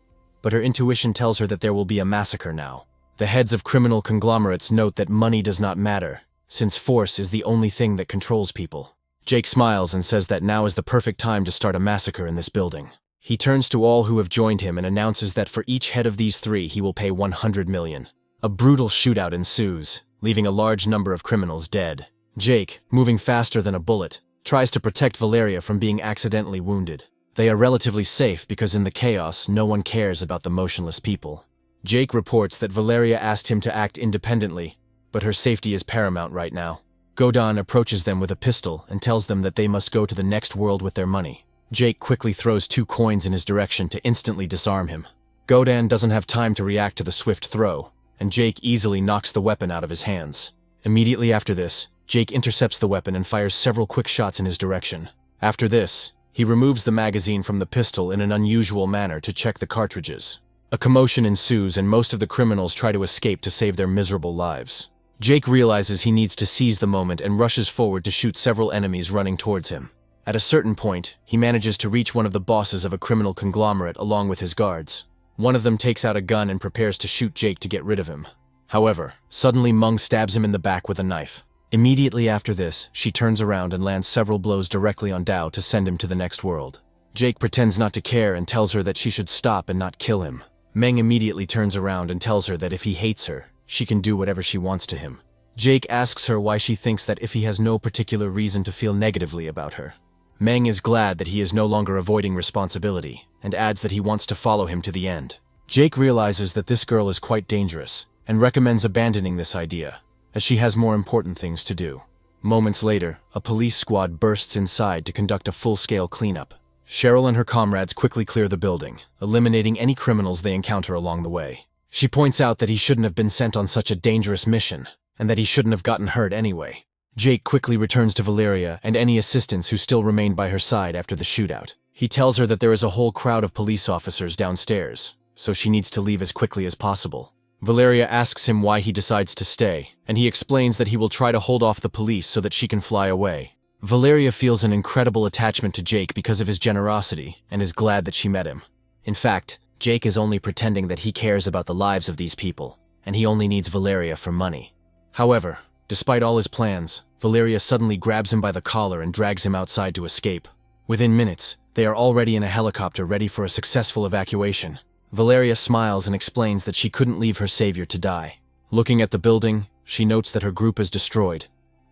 but her intuition tells her that there will be a massacre now. The heads of criminal conglomerates note that money does not matter, since force is the only thing that controls people. Jake smiles and says that now is the perfect time to start a massacre in this building. He turns to all who have joined him and announces that for each head of these 3 he will pay 100 million. A brutal shootout ensues, leaving a large number of criminals dead. Jake, moving faster than a bullet, tries to protect Valeria from being accidentally wounded. They are relatively safe because in the chaos, no one cares about the motionless people. Jake reports that Valeria asked him to act independently, but her safety is paramount right now. Godan approaches them with a pistol and tells them that they must go to the next world with their money. Jake quickly throws 2 coins in his direction to instantly disarm him. Godan doesn't have time to react to the swift throw, and Jake easily knocks the weapon out of his hands. Immediately after this, Jake intercepts the weapon and fires several quick shots in his direction. After this, he removes the magazine from the pistol in an unusual manner to check the cartridges. A commotion ensues and most of the criminals try to escape to save their miserable lives. Jake realizes he needs to seize the moment and rushes forward to shoot several enemies running towards him. At a certain point, he manages to reach one of the bosses of a criminal conglomerate along with his guards. One of them takes out a gun and prepares to shoot Jake to get rid of him. However, suddenly Meng stabs him in the back with a knife. Immediately after this, she turns around and lands several blows directly on Dao to send him to the next world. Jake pretends not to care and tells her that she should stop and not kill him. Meng immediately turns around and tells her that if he hates her, she can do whatever she wants to him. Jake asks her why she thinks that if he has no particular reason to feel negatively about her. Meng is glad that he is no longer avoiding responsibility, and adds that he wants to follow him to the end. Jake realizes that this girl is quite dangerous, and recommends abandoning this idea, as she has more important things to do. Moments later, a police squad bursts inside to conduct a full-scale cleanup. Cheryl and her comrades quickly clear the building, eliminating any criminals they encounter along the way. She points out that he shouldn't have been sent on such a dangerous mission, and that he shouldn't have gotten hurt anyway. Jake quickly returns to Valeria and any assistants who still remained by her side after the shootout. He tells her that there is a whole crowd of police officers downstairs, so she needs to leave as quickly as possible. Valeria asks him why he decides to stay, and he explains that he will try to hold off the police so that she can fly away. Valeria feels an incredible attachment to Jake because of his generosity and is glad that she met him. In fact, Jake is only pretending that he cares about the lives of these people, and he only needs Valeria for money. However, despite all his plans, Valeria suddenly grabs him by the collar and drags him outside to escape. Within minutes, they are already in a helicopter ready for a successful evacuation. Valeria smiles and explains that she couldn't leave her savior to die. Looking at the building, she notes that her group is destroyed,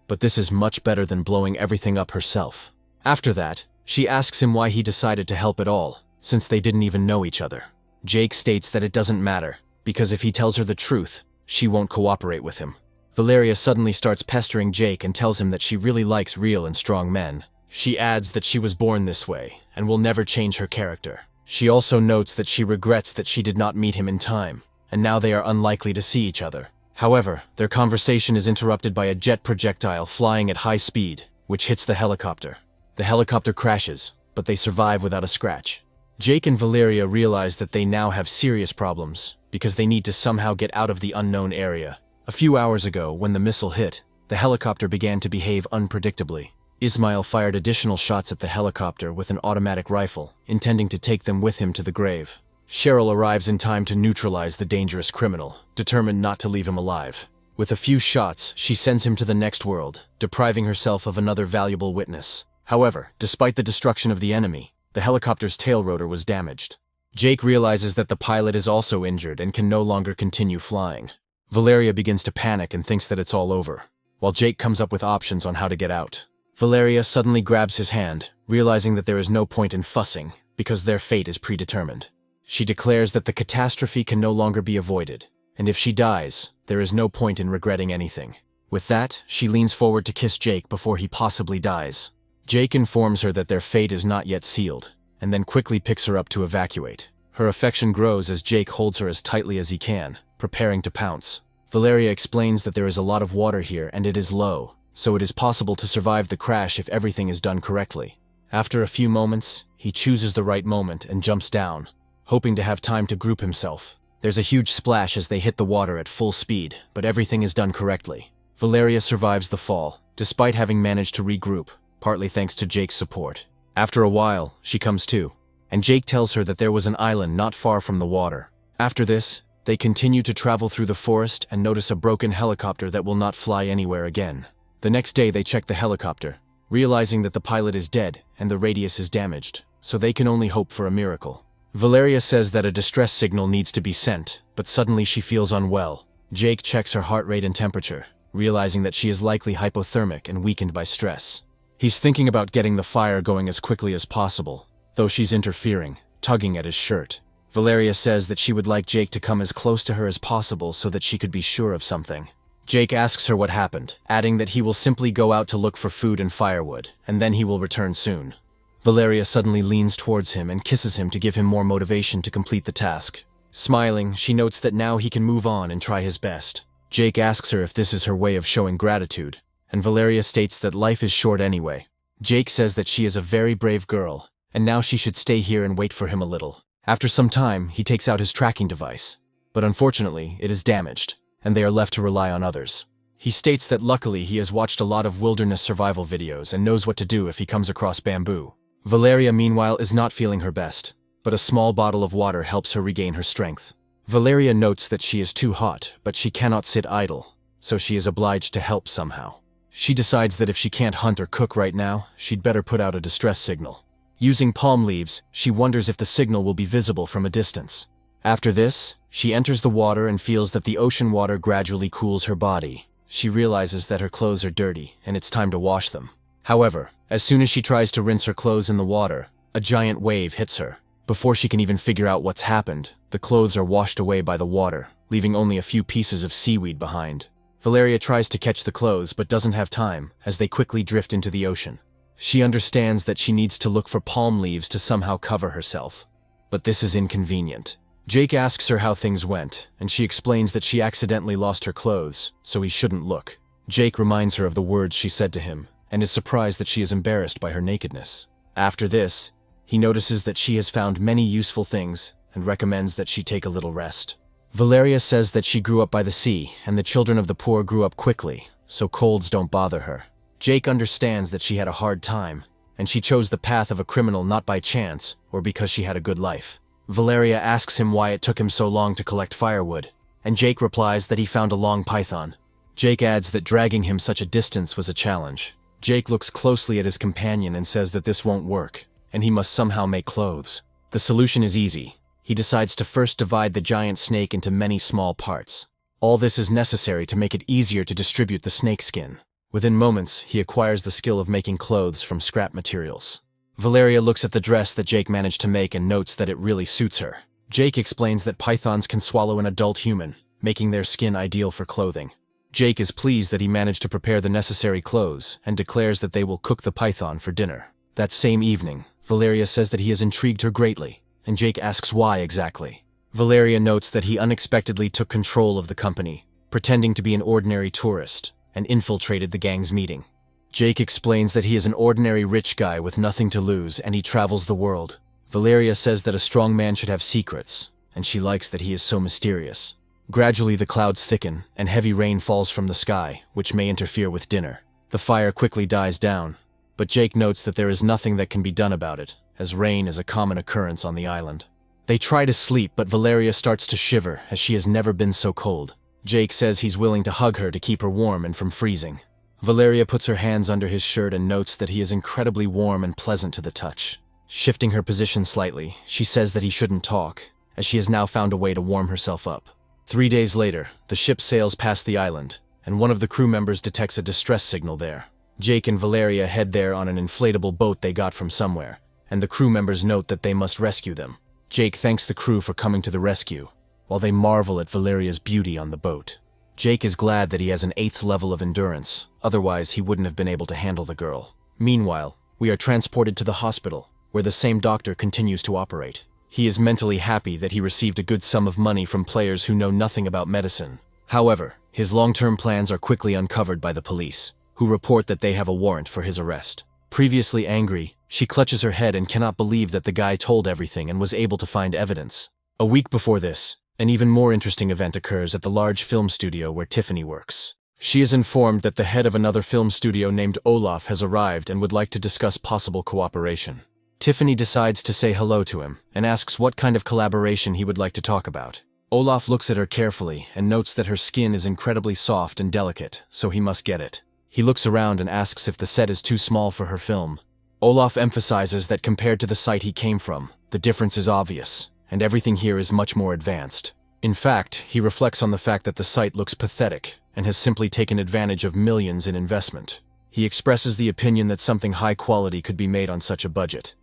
but this is much better than blowing everything up herself. After that, she asks him why he decided to help at all, since they didn't even know each other. Jake states that it doesn't matter, because if he tells her the truth, she won't cooperate with him. Valeria suddenly starts pestering Jake and tells him that she really likes real and strong men. She adds that she was born this way, and will never change her character. She also notes that she regrets that she did not meet him in time, and now they are unlikely to see each other. However, their conversation is interrupted by a jet projectile flying at high speed, which hits the helicopter. The helicopter crashes, but they survive without a scratch. Jake and Valeria realize that they now have serious problems, because they need to somehow get out of the unknown area. A few hours ago, when the missile hit, the helicopter began to behave unpredictably. Ismail fired additional shots at the helicopter with an automatic rifle, intending to take them with him to the grave. Cheryl arrives in time to neutralize the dangerous criminal, determined not to leave him alive. With a few shots, she sends him to the next world, depriving herself of another valuable witness. However, despite the destruction of the enemy, the helicopter's tail rotor was damaged. Jake realizes that the pilot is also injured and can no longer continue flying. Valeria begins to panic and thinks that it's all over, while Jake comes up with options on how to get out. Valeria suddenly grabs his hand, realizing that there is no point in fussing, because their fate is predetermined. She declares that the catastrophe can no longer be avoided, and if she dies, there is no point in regretting anything. With that, she leans forward to kiss Jake before he possibly dies. Jake informs her that their fate is not yet sealed, and then quickly picks her up to evacuate. Her affection grows as Jake holds her as tightly as he can, preparing to pounce. Valeria explains that there is a lot of water here and it is low, so it is possible to survive the crash if everything is done correctly. After a few moments, he chooses the right moment and jumps down, hoping to have time to group himself. There's a huge splash as they hit the water at full speed, but everything is done correctly. Valeria survives the fall, despite having managed to regroup, partly thanks to Jake's support. After a while, she comes to, and Jake tells her that there was an island not far from the water. After this, they continue to travel through the forest and notice a broken helicopter that will not fly anywhere again. The next day they check the helicopter, realizing that the pilot is dead and the radius is damaged, so they can only hope for a miracle. Valeria says that a distress signal needs to be sent, but suddenly she feels unwell. Jake checks her heart rate and temperature, realizing that she is likely hypothermic and weakened by stress. He's thinking about getting the fire going as quickly as possible, though she's interfering, tugging at his shirt. Valeria says that she would like Jake to come as close to her as possible so that she could be sure of something. Jake asks her what happened, adding that he will simply go out to look for food and firewood, and then he will return soon. Valeria suddenly leans towards him and kisses him to give him more motivation to complete the task. Smiling, she notes that now he can move on and try his best. Jake asks her if this is her way of showing gratitude, and Valeria states that life is short anyway. Jake says that she is a very brave girl, and now she should stay here and wait for him a little. After some time, he takes out his tracking device, but unfortunately, it is damaged, and they are left to rely on others. He states that luckily he has watched a lot of wilderness survival videos and knows what to do if he comes across bamboo. Valeria, meanwhile, is not feeling her best, but a small bottle of water helps her regain her strength. Valeria notes that she is too hot, but she cannot sit idle, so she is obliged to help somehow. She decides that if she can't hunt or cook right now, she'd better put out a distress signal. Using palm leaves, she wonders if the signal will be visible from a distance. After this, she enters the water and feels that the ocean water gradually cools her body. She realizes that her clothes are dirty and it's time to wash them. However, as soon as she tries to rinse her clothes in the water, a giant wave hits her. Before she can even figure out what's happened, the clothes are washed away by the water, leaving only a few pieces of seaweed behind. Valeria tries to catch the clothes but doesn't have time, as they quickly drift into the ocean. She understands that she needs to look for palm leaves to somehow cover herself. But this is inconvenient. Jake asks her how things went, and she explains that she accidentally lost her clothes, so he shouldn't look. Jake reminds her of the words she said to him, and is surprised that she is embarrassed by her nakedness. After this, he notices that she has found many useful things, and recommends that she take a little rest. Valeria says that she grew up by the sea, and the children of the poor grew up quickly, so colds don't bother her. Jake understands that she had a hard time, and she chose the path of a criminal not by chance, or because she had a good life. Valeria asks him why it took him so long to collect firewood, and Jake replies that he found a long python. Jake adds that dragging him such a distance was a challenge. Jake looks closely at his companion and says that this won't work, and he must somehow make clothes. The solution is easy. He decides to first divide the giant snake into many small parts. All this is necessary to make it easier to distribute the snake skin. Within moments, he acquires the skill of making clothes from scrap materials. Valeria looks at the dress that Jake managed to make and notes that it really suits her. Jake explains that pythons can swallow an adult human, making their skin ideal for clothing. Jake is pleased that he managed to prepare the necessary clothes and declares that they will cook the python for dinner. That same evening, Valeria says that he has intrigued her greatly, and Jake asks why exactly. Valeria notes that he unexpectedly took control of the company, pretending to be an ordinary tourist, and infiltrated the gang's meeting. Jake explains that he is an ordinary rich guy with nothing to lose and he travels the world. Valeria says that a strong man should have secrets, and she likes that he is so mysterious. Gradually the clouds thicken and heavy rain falls from the sky, which may interfere with dinner. The fire quickly dies down, but Jake notes that there is nothing that can be done about it, as rain is a common occurrence on the island. They try to sleep, but Valeria starts to shiver as she has never been so cold. Jake says he's willing to hug her to keep her warm and from freezing. Valeria puts her hands under his shirt and notes that he is incredibly warm and pleasant to the touch. Shifting her position slightly, she says that he shouldn't talk, as she has now found a way to warm herself up. 3 days later, the ship sails past the island, and one of the crew members detects a distress signal there. Jake and Valeria head there on an inflatable boat they got from somewhere, and the crew members note that they must rescue them. Jake thanks the crew for coming to the rescue, while they marvel at Valeria's beauty on the boat. Jake is glad that he has an 8th level of endurance, otherwise he wouldn't have been able to handle the girl. Meanwhile, we are transported to the hospital, where the same doctor continues to operate. He is mentally happy that he received a good sum of money from players who know nothing about medicine. However, his long-term plans are quickly uncovered by the police, who report that they have a warrant for his arrest. Previously angry, she clutches her head and cannot believe that the guy told everything and was able to find evidence. A week before this, an even more interesting event occurs at the large film studio where Tiffany works. She is informed that the head of another film studio named Olaf has arrived and would like to discuss possible cooperation. Tiffany decides to say hello to him and asks what kind of collaboration he would like to talk about. Olaf looks at her carefully and notes that her skin is incredibly soft and delicate, so he must get it. He looks around and asks if the set is too small for her film. Olaf emphasizes that compared to the site he came from, the difference is obvious, and everything here is much more advanced. In fact, he reflects on the fact that the site looks pathetic and has simply taken advantage of millions in investment. He expresses the opinion that something high quality could be made on such a budget,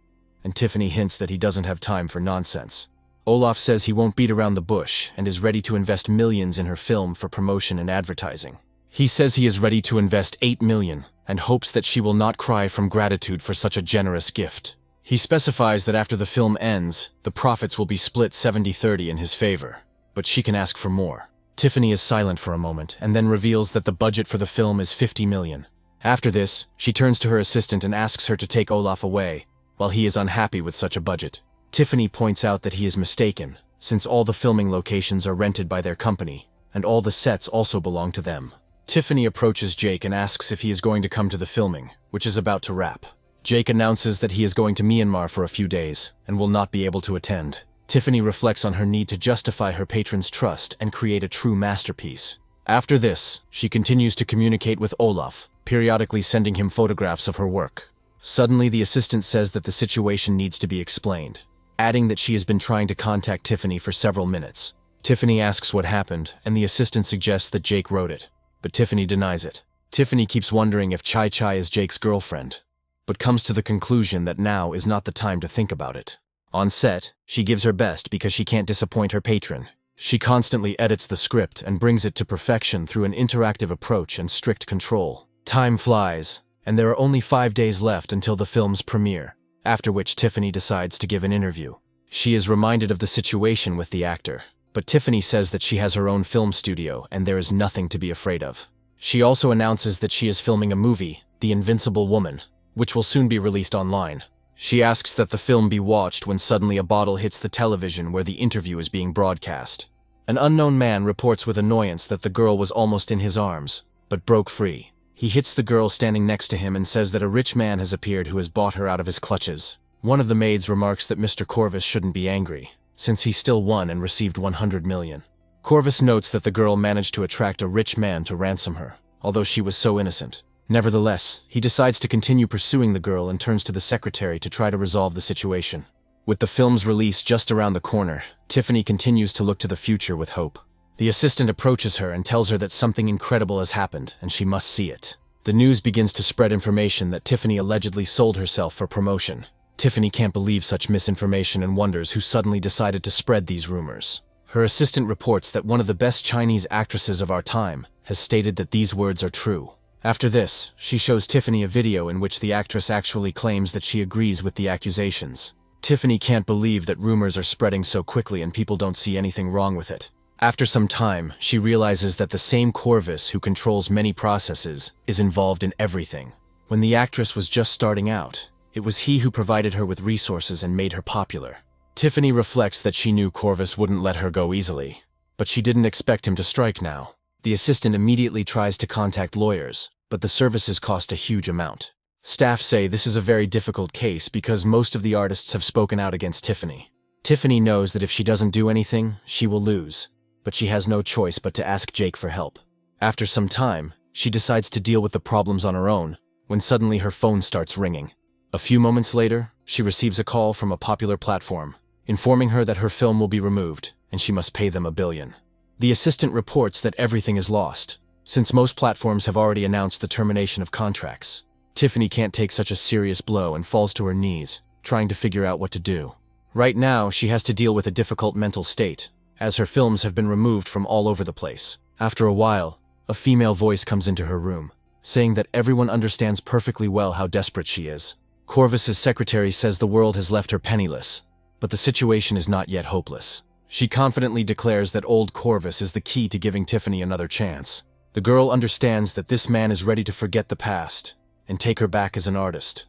and Tiffany hints that he doesn't have time for nonsense. Olaf says he won't beat around the bush and is ready to invest millions in her film for promotion and advertising. He says he is ready to invest 8 million and hopes that she will not cry from gratitude for such a generous gift. He specifies that after the film ends, the profits will be split 70-30 in his favor, but she can ask for more. Tiffany is silent for a moment and then reveals that the budget for the film is 50 million. After this, she turns to her assistant and asks her to take Olaf away, while he is unhappy with such a budget. Tiffany points out that he is mistaken, since all the filming locations are rented by their company, and all the sets also belong to them. Tiffany approaches Jake and asks if he is going to come to the filming, which is about to wrap. Jake announces that he is going to Myanmar for a few days and will not be able to attend. Tiffany reflects on her need to justify her patron's trust and create a true masterpiece. After this, she continues to communicate with Olaf, periodically sending him photographs of her work. Suddenly, the assistant says that the situation needs to be explained, adding that she has been trying to contact Tiffany for several minutes. Tiffany asks what happened, and the assistant suggests that Jake wrote it, but Tiffany denies it. Tiffany keeps wondering if Chai Chai is Jake's girlfriend, but comes to the conclusion that now is not the time to think about it. On set, she gives her best because she can't disappoint her patron. She constantly edits the script and brings it to perfection through an interactive approach and strict control. Time flies, and there are only 5 days left until the film's premiere, after which Tiffany decides to give an interview. She is reminded of the situation with the actor, but Tiffany says that she has her own film studio and there is nothing to be afraid of. She also announces that she is filming a movie, The Invincible Woman, which will soon be released online. She asks that the film be watched when suddenly a bottle hits the television where the interview is being broadcast. An unknown man reports with annoyance that the girl was almost in his arms, but broke free. He hits the girl standing next to him and says that a rich man has appeared who has bought her out of his clutches. One of the maids remarks that Mr. Corvus shouldn't be angry, since he still won and received 100 million. Corvus notes that the girl managed to attract a rich man to ransom her, although she was so innocent. Nevertheless, he decides to continue pursuing the girl and turns to the secretary to try to resolve the situation. With the film's release just around the corner, Tiffany continues to look to the future with hope. The assistant approaches her and tells her that something incredible has happened and she must see it. The news begins to spread information that Tiffany allegedly sold herself for promotion. Tiffany can't believe such misinformation and wonders who suddenly decided to spread these rumors. Her assistant reports that one of the best Chinese actresses of our time has stated that these words are true. After this, she shows Tiffany a video in which the actress actually claims that she agrees with the accusations. Tiffany can't believe that rumors are spreading so quickly and people don't see anything wrong with it. After some time, she realizes that the same Corvus who controls many processes is involved in everything. When the actress was just starting out, it was he who provided her with resources and made her popular. Tiffany reflects that she knew Corvus wouldn't let her go easily, but she didn't expect him to strike now. The assistant immediately tries to contact lawyers, but the services cost a huge amount. Staff say this is a very difficult case because most of the artists have spoken out against Tiffany. Tiffany knows that if she doesn't do anything, she will lose, but she has no choice but to ask Jake for help. After some time, she decides to deal with the problems on her own, when suddenly her phone starts ringing. A few moments later, she receives a call from a popular platform, informing her that her film will be removed, and she must pay them $1 billion. The assistant reports that everything is lost, since most platforms have already announced the termination of contracts. Tiffany can't take such a serious blow and falls to her knees, trying to figure out what to do. Right now, she has to deal with a difficult mental state, as her films have been removed from all over the place. After a while, a female voice comes into her room, saying that everyone understands perfectly well how desperate she is. Corvus's secretary says the world has left her penniless, but the situation is not yet hopeless. She confidently declares that old Corvus is the key to giving Tiffany another chance. The girl understands that this man is ready to forget the past and take her back as an artist,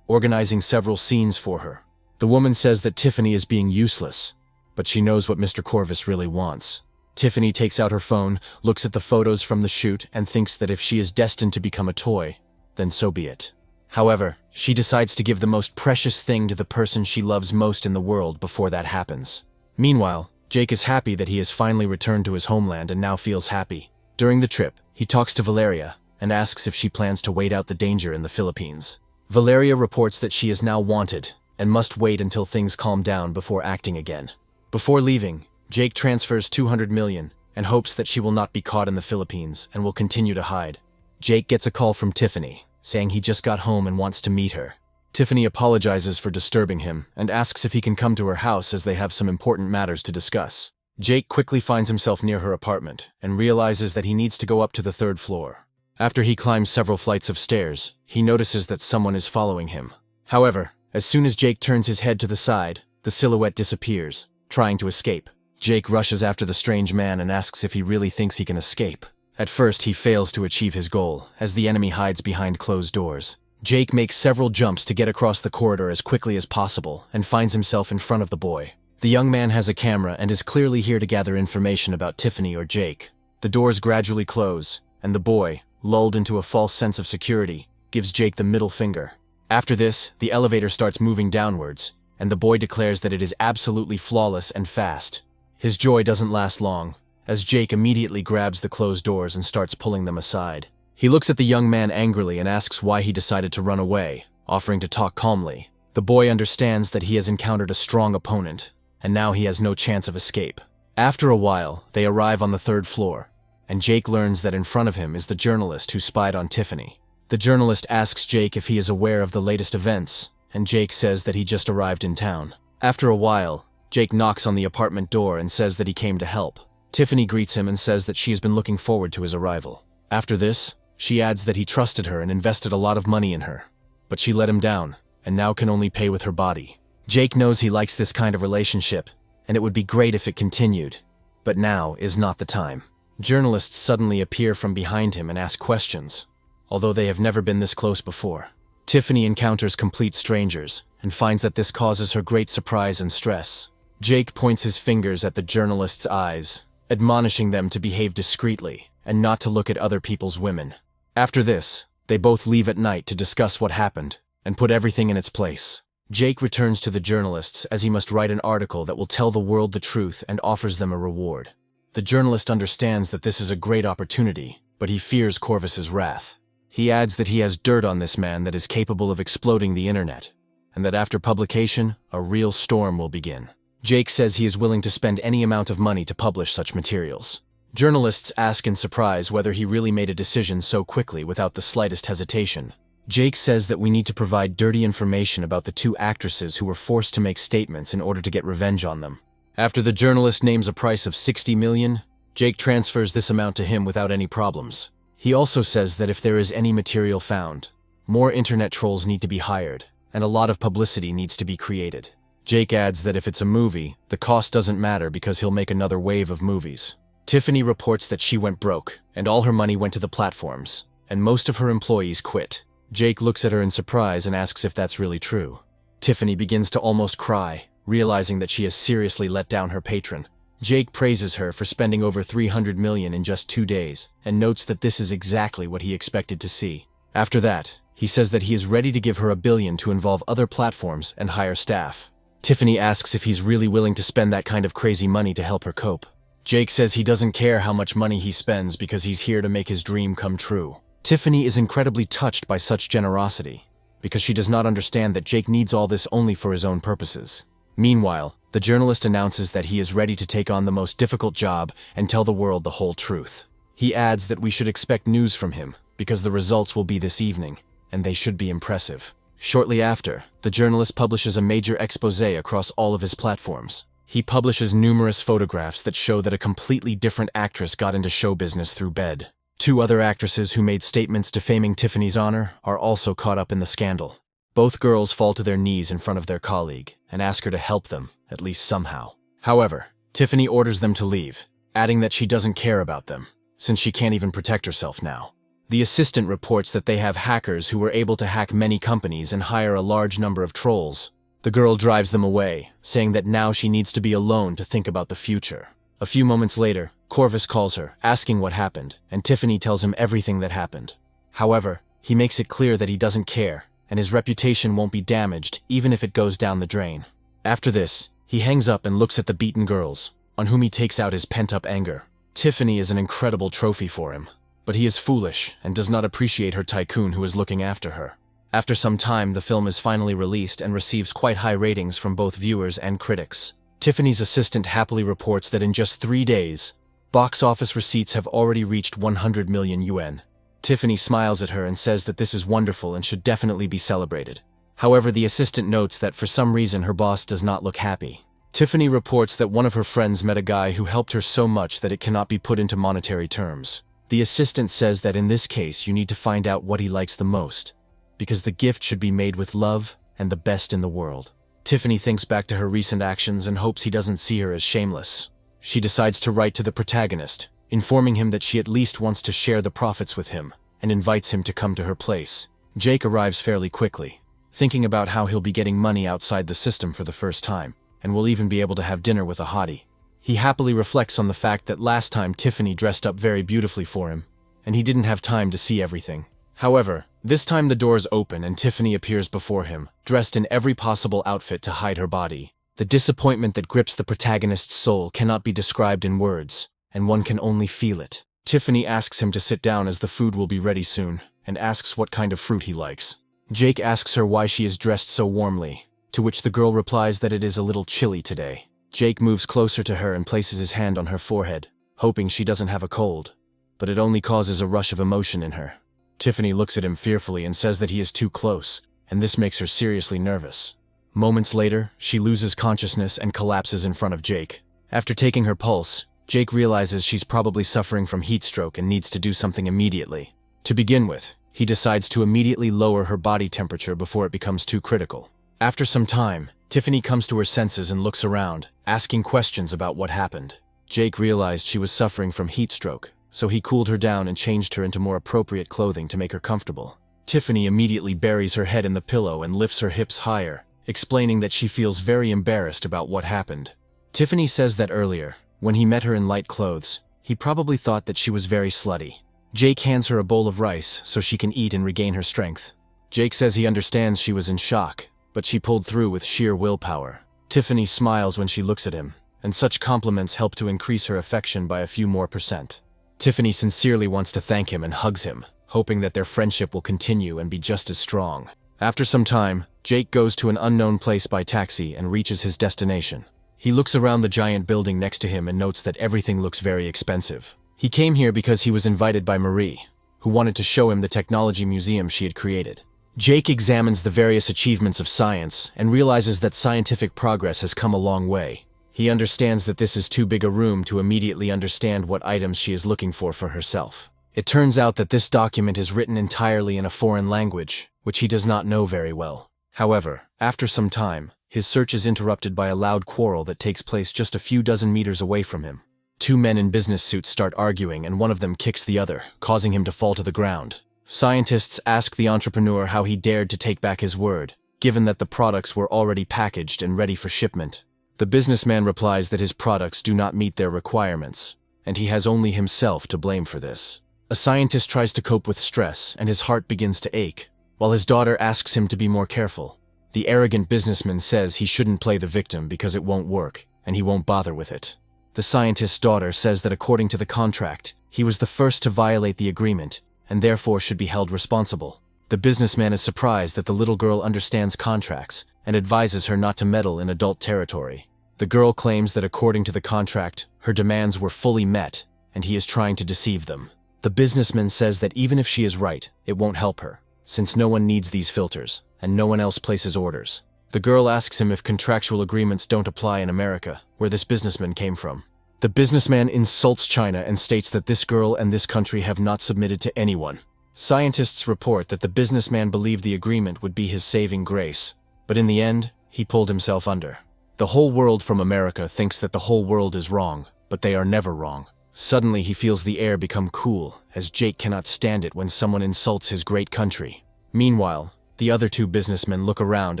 organizing several scenes for her. The woman says that Tiffany is being useless, but she knows what Mr. Corvus really wants. Tiffany takes out her phone, looks at the photos from the shoot, and thinks that if she is destined to become a toy, then so be it. However, she decides to give the most precious thing to the person she loves most in the world before that happens. Meanwhile, Jake is happy that he has finally returned to his homeland and now feels happy. During the trip, he talks to Valeria and asks if she plans to wait out the danger in the Philippines. Valeria reports that she is now wanted and must wait until things calm down before acting again. Before leaving, Jake transfers 200 million and hopes that she will not be caught in the Philippines and will continue to hide. Jake gets a call from Tiffany, saying he just got home and wants to meet her. Tiffany apologizes for disturbing him and asks if he can come to her house as they have some important matters to discuss. Jake quickly finds himself near her apartment and realizes that he needs to go up to the 3rd floor. After he climbs several flights of stairs, he notices that someone is following him. However, as soon as Jake turns his head to the side, the silhouette disappears, trying to escape. Jake rushes after the strange man and asks if he really thinks he can escape. At first, he fails to achieve his goal, as the enemy hides behind closed doors. Jake makes several jumps to get across the corridor as quickly as possible and finds himself in front of the boy. The young man has a camera and is clearly here to gather information about Tiffany or Jake. The doors gradually close, and the boy, lulled into a false sense of security, gives Jake the middle finger. After this, the elevator starts moving downwards, and the boy declares that it is absolutely flawless and fast. His joy doesn't last long, as Jake immediately grabs the closed doors and starts pulling them aside. He looks at the young man angrily and asks why he decided to run away, offering to talk calmly. The boy understands that he has encountered a strong opponent, and now he has no chance of escape. After a while, they arrive on the 3rd floor, and Jake learns that in front of him is the journalist who spied on Tiffany. The journalist asks Jake if he is aware of the latest events, and Jake says that he just arrived in town. After a while, Jake knocks on the apartment door and says that he came to help. Tiffany greets him and says that she has been looking forward to his arrival. After this, she adds that he trusted her and invested a lot of money in her, but she let him down, and now can only pay with her body. Jake knows he likes this kind of relationship, and it would be great if it continued, but now is not the time. Journalists suddenly appear from behind him and ask questions, although they have never been this close before. Tiffany encounters complete strangers and finds that this causes her great surprise and stress. Jake points his fingers at the journalists' eyes, admonishing them to behave discreetly and not to look at other people's women. After this, they both leave at night to discuss what happened and put everything in its place. Jake returns to the journalists as he must write an article that will tell the world the truth and offers them a reward. The journalist understands that this is a great opportunity, but he fears Corvus's wrath. He adds that he has dirt on this man that is capable of exploding the internet, and that after publication, a real storm will begin. Jake says he is willing to spend any amount of money to publish such materials. Journalists ask in surprise whether he really made a decision so quickly without the slightest hesitation. Jake says that we need to provide dirty information about the 2 actresses who were forced to make statements in order to get revenge on them. After the journalist names a price of 60 million, Jake transfers this amount to him without any problems. He also says that if there is any material found, more internet trolls need to be hired, and a lot of publicity needs to be created. Jake adds that if it's a movie, the cost doesn't matter because he'll make another wave of movies. Tiffany reports that she went broke, and all her money went to the platforms, and most of her employees quit. Jake looks at her in surprise and asks if that's really true. Tiffany begins to almost cry, realizing that she has seriously let down her patron. Jake praises her for spending over 300 million in just 2 days, and notes that this is exactly what he expected to see. After that, he says that he is ready to give her $1 billion to involve other platforms and hire staff. Tiffany asks if he's really willing to spend that kind of crazy money to help her cope. Jake says he doesn't care how much money he spends because he's here to make his dream come true. Tiffany is incredibly touched by such generosity, because she does not understand that Jake needs all this only for his own purposes. Meanwhile, the journalist announces that he is ready to take on the most difficult job and tell the world the whole truth. He adds that we should expect news from him, because the results will be this evening, and they should be impressive. Shortly after, the journalist publishes a major exposé across all of his platforms. He publishes numerous photographs that show that a completely different actress got into show business through bed. 2 other actresses who made statements defaming Tiffany's honor are also caught up in the scandal. Both girls fall to their knees in front of their colleague and ask her to help them, at least somehow. However, Tiffany orders them to leave, adding that she doesn't care about them, since she can't even protect herself now. The assistant reports that they have hackers who were able to hack many companies and hire a large number of trolls. The girl drives them away, saying that now she needs to be alone to think about the future. A few moments later, Corvus calls her, asking what happened, and Tiffany tells him everything that happened. However, he makes it clear that he doesn't care, and his reputation won't be damaged even if it goes down the drain. After this, he hangs up and looks at the beaten girls, on whom he takes out his pent-up anger. Tiffany is an incredible trophy for him, but he is foolish and does not appreciate her tycoon who is looking after her. After some time, the film is finally released and receives quite high ratings from both viewers and critics. Tiffany's assistant happily reports that in just 3 days, box office receipts have already reached 100 million yuan. Tiffany smiles at her and says that this is wonderful and should definitely be celebrated. However, the assistant notes that for some reason her boss does not look happy. Tiffany reports that one of her friends met a guy who helped her so much that it cannot be put into monetary terms. The assistant says that in this case you need to find out what he likes the most, because the gift should be made with love and the best in the world. Tiffany thinks back to her recent actions and hopes he doesn't see her as shameless. She decides to write to the protagonist, informing him that she at least wants to share the profits with him, and invites him to come to her place. Jake arrives fairly quickly, thinking about how he'll be getting money outside the system for the first time, and will even be able to have dinner with a hottie. He happily reflects on the fact that last time Tiffany dressed up very beautifully for him, and he didn't have time to see everything. However, this time the doors open and Tiffany appears before him, dressed in every possible outfit to hide her body. The disappointment that grips the protagonist's soul cannot be described in words, and one can only feel it. Tiffany asks him to sit down as the food will be ready soon, and asks what kind of fruit he likes. Jake asks her why she is dressed so warmly, to which the girl replies that it is a little chilly today. Jake moves closer to her and places his hand on her forehead, hoping she doesn't have a cold, but it only causes a rush of emotion in her. Tiffany looks at him fearfully and says that he is too close, and this makes her seriously nervous. Moments later, she loses consciousness and collapses in front of Jake. After taking her pulse, Jake realizes she's probably suffering from heat stroke and needs to do something immediately. To begin with, he decides to immediately lower her body temperature before it becomes too critical. After some time, Tiffany comes to her senses and looks around, asking questions about what happened. Jake realized she was suffering from heat stroke, so he cooled her down and changed her into more appropriate clothing to make her comfortable. Tiffany immediately buries her head in the pillow and lifts her hips higher, explaining that she feels very embarrassed about what happened. Tiffany says that earlier, when he met her in light clothes, he probably thought that she was very slutty. Jake hands her a bowl of rice so she can eat and regain her strength. Jake says he understands she was in shock, but she pulled through with sheer willpower. Tiffany smiles when she looks at him, and such compliments help to increase her affection by a few more %. Tiffany sincerely wants to thank him and hugs him, hoping that their friendship will continue and be just as strong. After some time, Jake goes to an unknown place by taxi and reaches his destination. He looks around the giant building next to him and notes that everything looks very expensive. He came here because he was invited by Marie, who wanted to show him the technology museum she had created. Jake examines the various achievements of science and realizes that scientific progress has come a long way. He understands that this is too big a room to immediately understand what items she is looking for herself. It turns out that this document is written entirely in a foreign language, which he does not know very well. However, after some time, his search is interrupted by a loud quarrel that takes place just a few dozen meters away from him. Two men in business suits start arguing and one of them kicks the other, causing him to fall to the ground. Scientists ask the entrepreneur how he dared to take back his word, given that the products were already packaged and ready for shipment. The businessman replies that his products do not meet their requirements, and he has only himself to blame for this. A scientist tries to cope with stress and his heart begins to ache, while his daughter asks him to be more careful. The arrogant businessman says he shouldn't play the victim because it won't work, and he won't bother with it. The scientist's daughter says that according to the contract, he was the first to violate the agreement, and therefore should be held responsible. The businessman is surprised that the little girl understands contracts, and advises her not to meddle in adult territory. The girl claims that according to the contract, her demands were fully met, and he is trying to deceive them. The businessman says that even if she is right, it won't help her, since no one needs these filters, and no one else places orders. The girl asks him if contractual agreements don't apply in America, where this businessman came from. The businessman insults China and states that this girl and this country have not submitted to anyone. Scientists report that the businessman believed the agreement would be his saving grace, but in the end, he pulled himself under. The whole world from America thinks that the whole world is wrong, but they are never wrong. Suddenly he feels the air become cool, as Jake cannot stand it when someone insults his great country. Meanwhile, the other two businessmen look around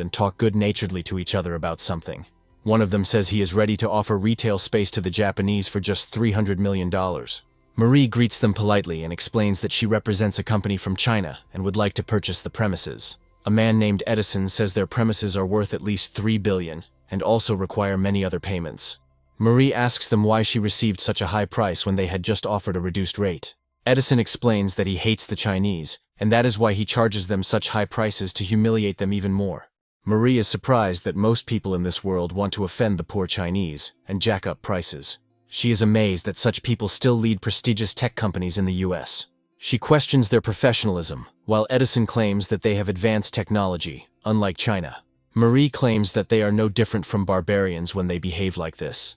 and talk good-naturedly to each other about something. One of them says he is ready to offer retail space to the Japanese for just $300 million. Marie greets them politely and explains that she represents a company from China and would like to purchase the premises. A man named Edison says their premises are worth at least $3 billion and also require many other payments. Marie asks them why she received such a high price when they had just offered a reduced rate. Edison explains that he hates the Chinese, and that is why he charges them such high prices to humiliate them even more. Marie is surprised that most people in this world want to offend the poor Chinese and jack up prices. She is amazed that such people still lead prestigious tech companies in the US. She questions their professionalism, while Edison claims that they have advanced technology, unlike China. Marie claims that they are no different from barbarians when they behave like this.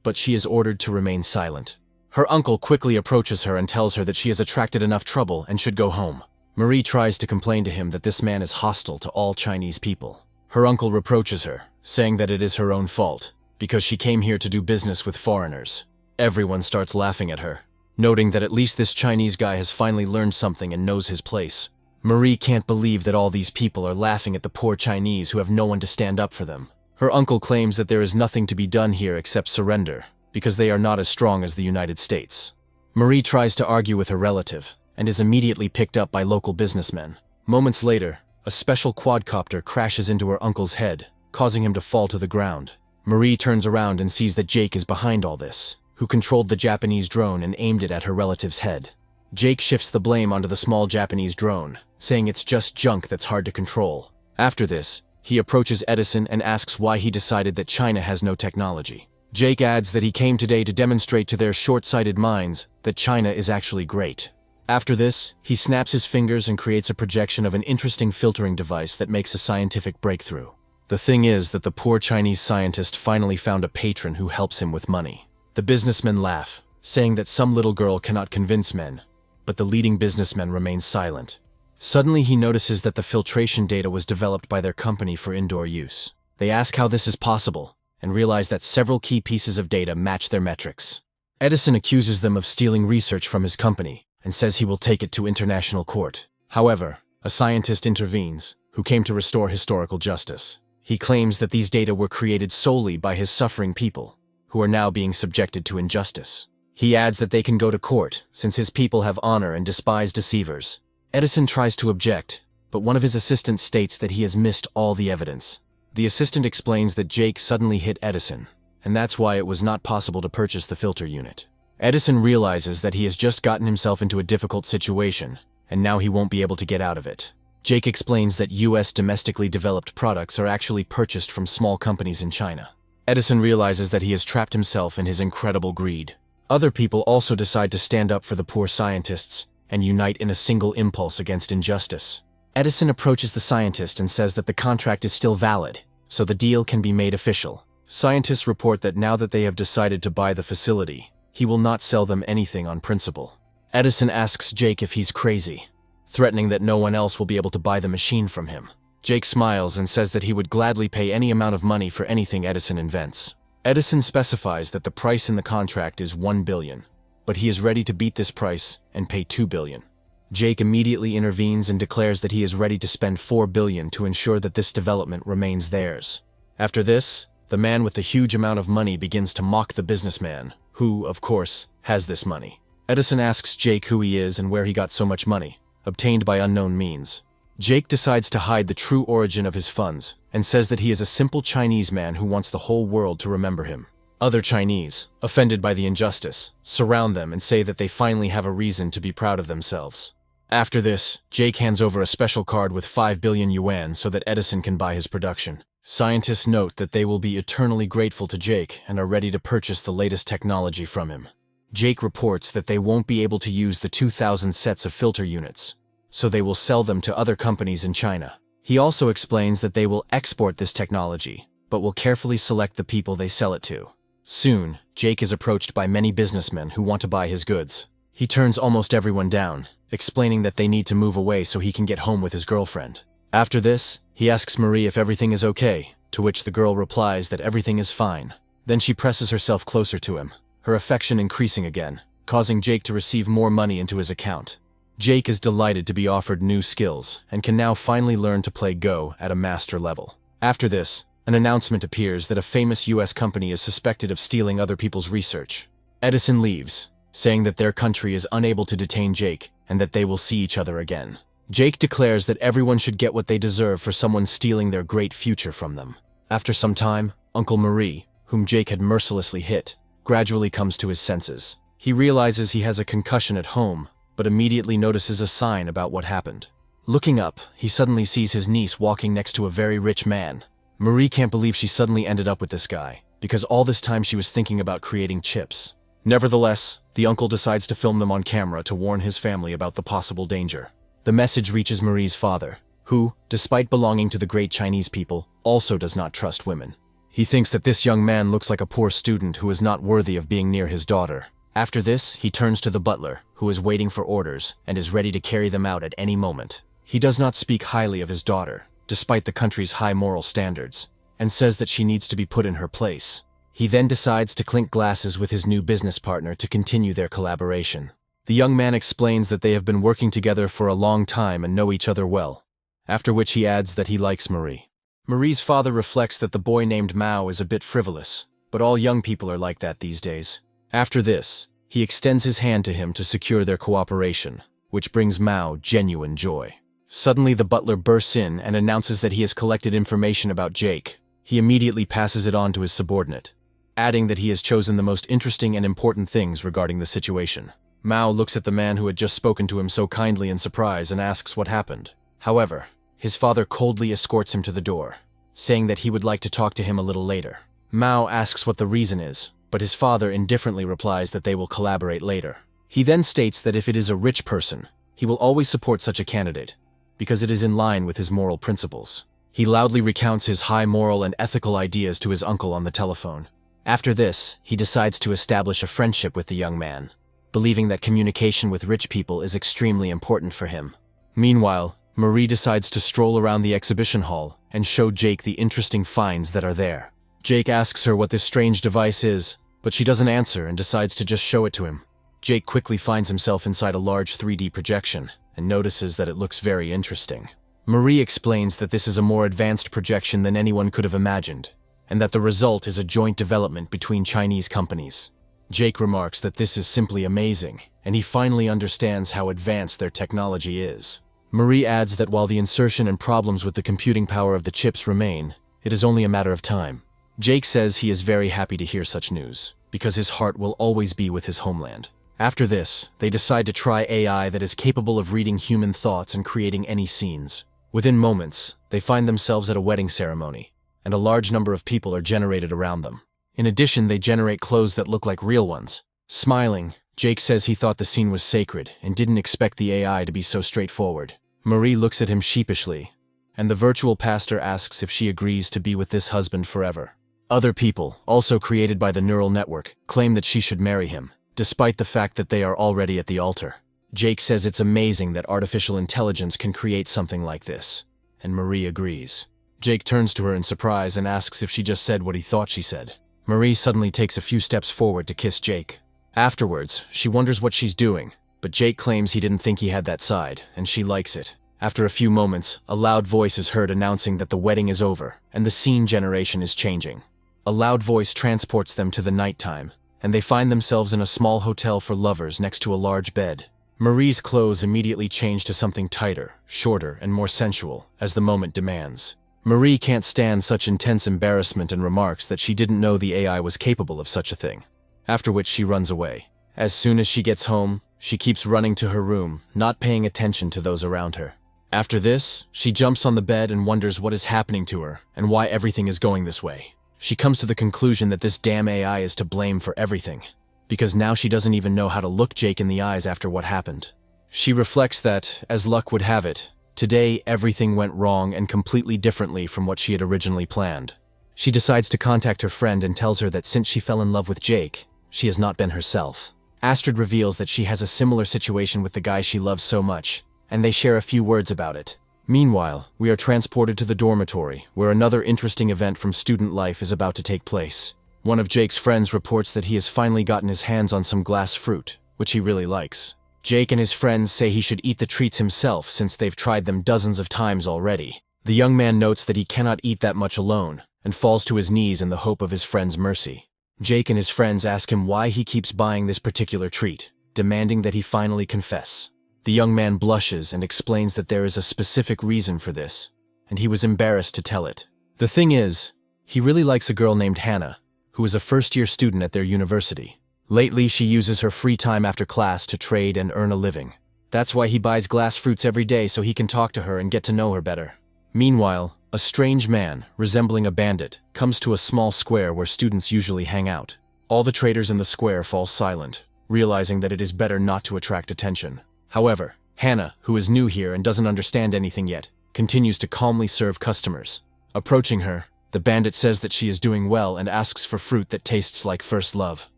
But she is ordered to remain silent. Her uncle quickly approaches her and tells her that she has attracted enough trouble and should go home. Marie tries to complain to him that this man is hostile to all Chinese people. Her uncle reproaches her, saying that it is her own fault, because she came here to do business with foreigners. Everyone starts laughing at her, noting that at least this Chinese guy has finally learned something and knows his place. Marie can't believe that all these people are laughing at the poor Chinese who have no one to stand up for them. Her uncle claims that there is nothing to be done here except surrender, because they are not as strong as the United States. Marie tries to argue with her relative, and is immediately picked up by local businessmen. Moments later, a special quadcopter crashes into her uncle's head, causing him to fall to the ground. Marie turns around and sees that Jake is behind all this, who controlled the Japanese drone and aimed it at her relative's head. Jake shifts the blame onto the small Japanese drone, saying it's just junk that's hard to control. After this, he approaches Edison and asks why he decided that China has no technology. Jake adds that he came today to demonstrate to their short-sighted minds that China is actually great. After this, he snaps his fingers and creates a projection of an interesting filtering device that makes a scientific breakthrough. The thing is that the poor Chinese scientist finally found a patron who helps him with money. The businessmen laugh, saying that some little girl cannot convince men, but the leading businessman remains silent. Suddenly he notices that the filtration data was developed by their company for indoor use. They ask how this is possible, and realize that several key pieces of data match their metrics. Edison accuses them of stealing research from his company, and says he will take it to international court. However, a scientist intervenes, who came to restore historical justice. He claims that these data were created solely by his suffering people, who are now being subjected to injustice. He adds that they can go to court, since his people have honor and despise deceivers. Edison tries to object, but one of his assistants states that he has missed all the evidence. The assistant explains that Jake suddenly hit Edison, and that's why it was not possible to purchase the filter unit. Edison realizes that he has just gotten himself into a difficult situation, and now he won't be able to get out of it. Jake explains that US domestically developed products are actually purchased from small companies in China. Edison realizes that he has trapped himself in his incredible greed. Other people also decide to stand up for the poor scientists and unite in a single impulse against injustice. Edison approaches the scientist and says that the contract is still valid, so the deal can be made official. Scientists report that now that they have decided to buy the facility, he will not sell them anything on principle. Edison asks Jake if he's crazy, threatening that no one else will be able to buy the machine from him. Jake smiles and says that he would gladly pay any amount of money for anything Edison invents. Edison specifies that the price in the contract is $1 billion, but he is ready to beat this price and pay $2 billion. Jake immediately intervenes and declares that he is ready to spend $4 billion to ensure that this development remains theirs. After this, the man with the huge amount of money begins to mock the businessman, who, of course, has this money. Edison asks Jake who he is and where he got so much money, obtained by unknown means. Jake decides to hide the true origin of his funds and says that he is a simple Chinese man who wants the whole world to remember him. Other Chinese, offended by the injustice, surround them and say that they finally have a reason to be proud of themselves. After this, Jake hands over a special card with 5 billion yuan so that Edison can buy his production. Scientists note that they will be eternally grateful to Jake and are ready to purchase the latest technology from him. Jake reports that they won't be able to use the 2,000 sets of filter units, so they will sell them to other companies in China. He also explains that they will export this technology, but will carefully select the people they sell it to. Soon, Jake is approached by many businessmen who want to buy his goods. He turns almost everyone down, explaining that they need to move away so he can get home with his girlfriend. After this, he asks Marie if everything is okay, to which the girl replies that everything is fine. Then she presses herself closer to him, her affection increasing again, causing Jake to receive more money into his account. Jake is delighted to be offered new skills and can now finally learn to play Go at a master level. After this, an announcement appears that a famous US company is suspected of stealing other people's research. Edison leaves, saying that their country is unable to detain Jake and that they will see each other again. Jake declares that everyone should get what they deserve for someone stealing their great future from them. After some time, Uncle Marie, whom Jake had mercilessly hit, gradually comes to his senses. He realizes he has a concussion at home, but immediately notices a sign about what happened. Looking up, he suddenly sees his niece walking next to a very rich man. Marie can't believe she suddenly ended up with this guy, because all this time she was thinking about creating chips. Nevertheless, the uncle decides to film them on camera to warn his family about the possible danger. The message reaches Marie's father, who, despite belonging to the great Chinese people, also does not trust women. He thinks that this young man looks like a poor student who is not worthy of being near his daughter. After this, he turns to the butler, who is waiting for orders and is ready to carry them out at any moment. He does not speak highly of his daughter, despite the country's high moral standards, and says that she needs to be put in her place. He then decides to clink glasses with his new business partner to continue their collaboration. The young man explains that they have been working together for a long time and know each other well, after which he adds that he likes Marie. Marie's father reflects that the boy named Mao is a bit frivolous, but all young people are like that these days. After this, he extends his hand to him to secure their cooperation, which brings Mao genuine joy. Suddenly the butler bursts in and announces that he has collected information about Jake. He immediately passes it on to his subordinate, adding that he has chosen the most interesting and important things regarding the situation. Mao looks at the man who had just spoken to him so kindly in surprise and asks what happened. However, his father coldly escorts him to the door, saying that he would like to talk to him a little later. Mao asks what the reason is, but his father indifferently replies that they will collaborate later. He then states that if it is a rich person, he will always support such a candidate, because it is in line with his moral principles. He loudly recounts his high moral and ethical ideas to his uncle on the telephone. After this, he decides to establish a friendship with the young man, believing that communication with rich people is extremely important for him. Meanwhile, Marie decides to stroll around the exhibition hall and show Jake the interesting finds that are there. Jake asks her what this strange device is, but she doesn't answer and decides to just show it to him. Jake quickly finds himself inside a large 3D projection and notices that it looks very interesting. Marie explains that this is a more advanced projection than anyone could have imagined, and that the result is a joint development between Chinese companies. Jake remarks that this is simply amazing, and he finally understands how advanced their technology is. Marie adds that while the insertion and problems with the computing power of the chips remain, it is only a matter of time. Jake says he is very happy to hear such news, because his heart will always be with his homeland. After this, they decide to try AI that is capable of reading human thoughts and creating any scenes. Within moments, they find themselves at a wedding ceremony, and a large number of people are generated around them. In addition, they generate clothes that look like real ones. Smiling, Jake says he thought the scene was sacred and didn't expect the AI to be so straightforward. Marie looks at him sheepishly, and the virtual pastor asks if she agrees to be with this husband forever. Other people, also created by the neural network, claim that she should marry him, despite the fact that they are already at the altar. Jake says it's amazing that artificial intelligence can create something like this, and Marie agrees. Jake turns to her in surprise and asks if she just said what he thought she said. Marie suddenly takes a few steps forward to kiss Jake. Afterwards, she wonders what she's doing, but Jake claims he didn't think he had that side, and she likes it. After a few moments, a loud voice is heard announcing that the wedding is over, and the scene generation is changing. A loud voice transports them to the nighttime, and they find themselves in a small hotel for lovers next to a large bed. Marie's clothes immediately change to something tighter, shorter, and more sensual, as the moment demands. Marie can't stand such intense embarrassment and remarks that she didn't know the AI was capable of such a thing, after which she runs away. As soon as she gets home, she keeps running to her room, not paying attention to those around her. After this, she jumps on the bed and wonders what is happening to her and why everything is going this way. She comes to the conclusion that this damn AI is to blame for everything, because now she doesn't even know how to look Jake in the eyes after what happened. She reflects that, as luck would have it, today everything went wrong and completely differently from what she had originally planned. She decides to contact her friend and tells her that since she fell in love with Jake, she has not been herself. Astrid reveals that she has a similar situation with the guy she loves so much, and they share a few words about it. Meanwhile, we are transported to the dormitory, where another interesting event from student life is about to take place. One of Jake's friends reports that he has finally gotten his hands on some glass fruit, which he really likes. Jake and his friends say he should eat the treats himself since they've tried them dozens of times already. The young man notes that he cannot eat that much alone, and falls to his knees in the hope of his friend's mercy. Jake and his friends ask him why he keeps buying this particular treat, demanding that he finally confess. The young man blushes and explains that there is a specific reason for this, and he was embarrassed to tell it. The thing is, he really likes a girl named Hannah, who is a first-year student at their university. Lately, she uses her free time after class to trade and earn a living. That's why he buys glass fruits every day so he can talk to her and get to know her better. Meanwhile, a strange man, resembling a bandit, comes to a small square where students usually hang out. All the traders in the square fall silent, realizing that it is better not to attract attention. However, Hannah, who is new here and doesn't understand anything yet, continues to calmly serve customers. Approaching her, the bandit says that she is doing well and asks for fruit that tastes like first love.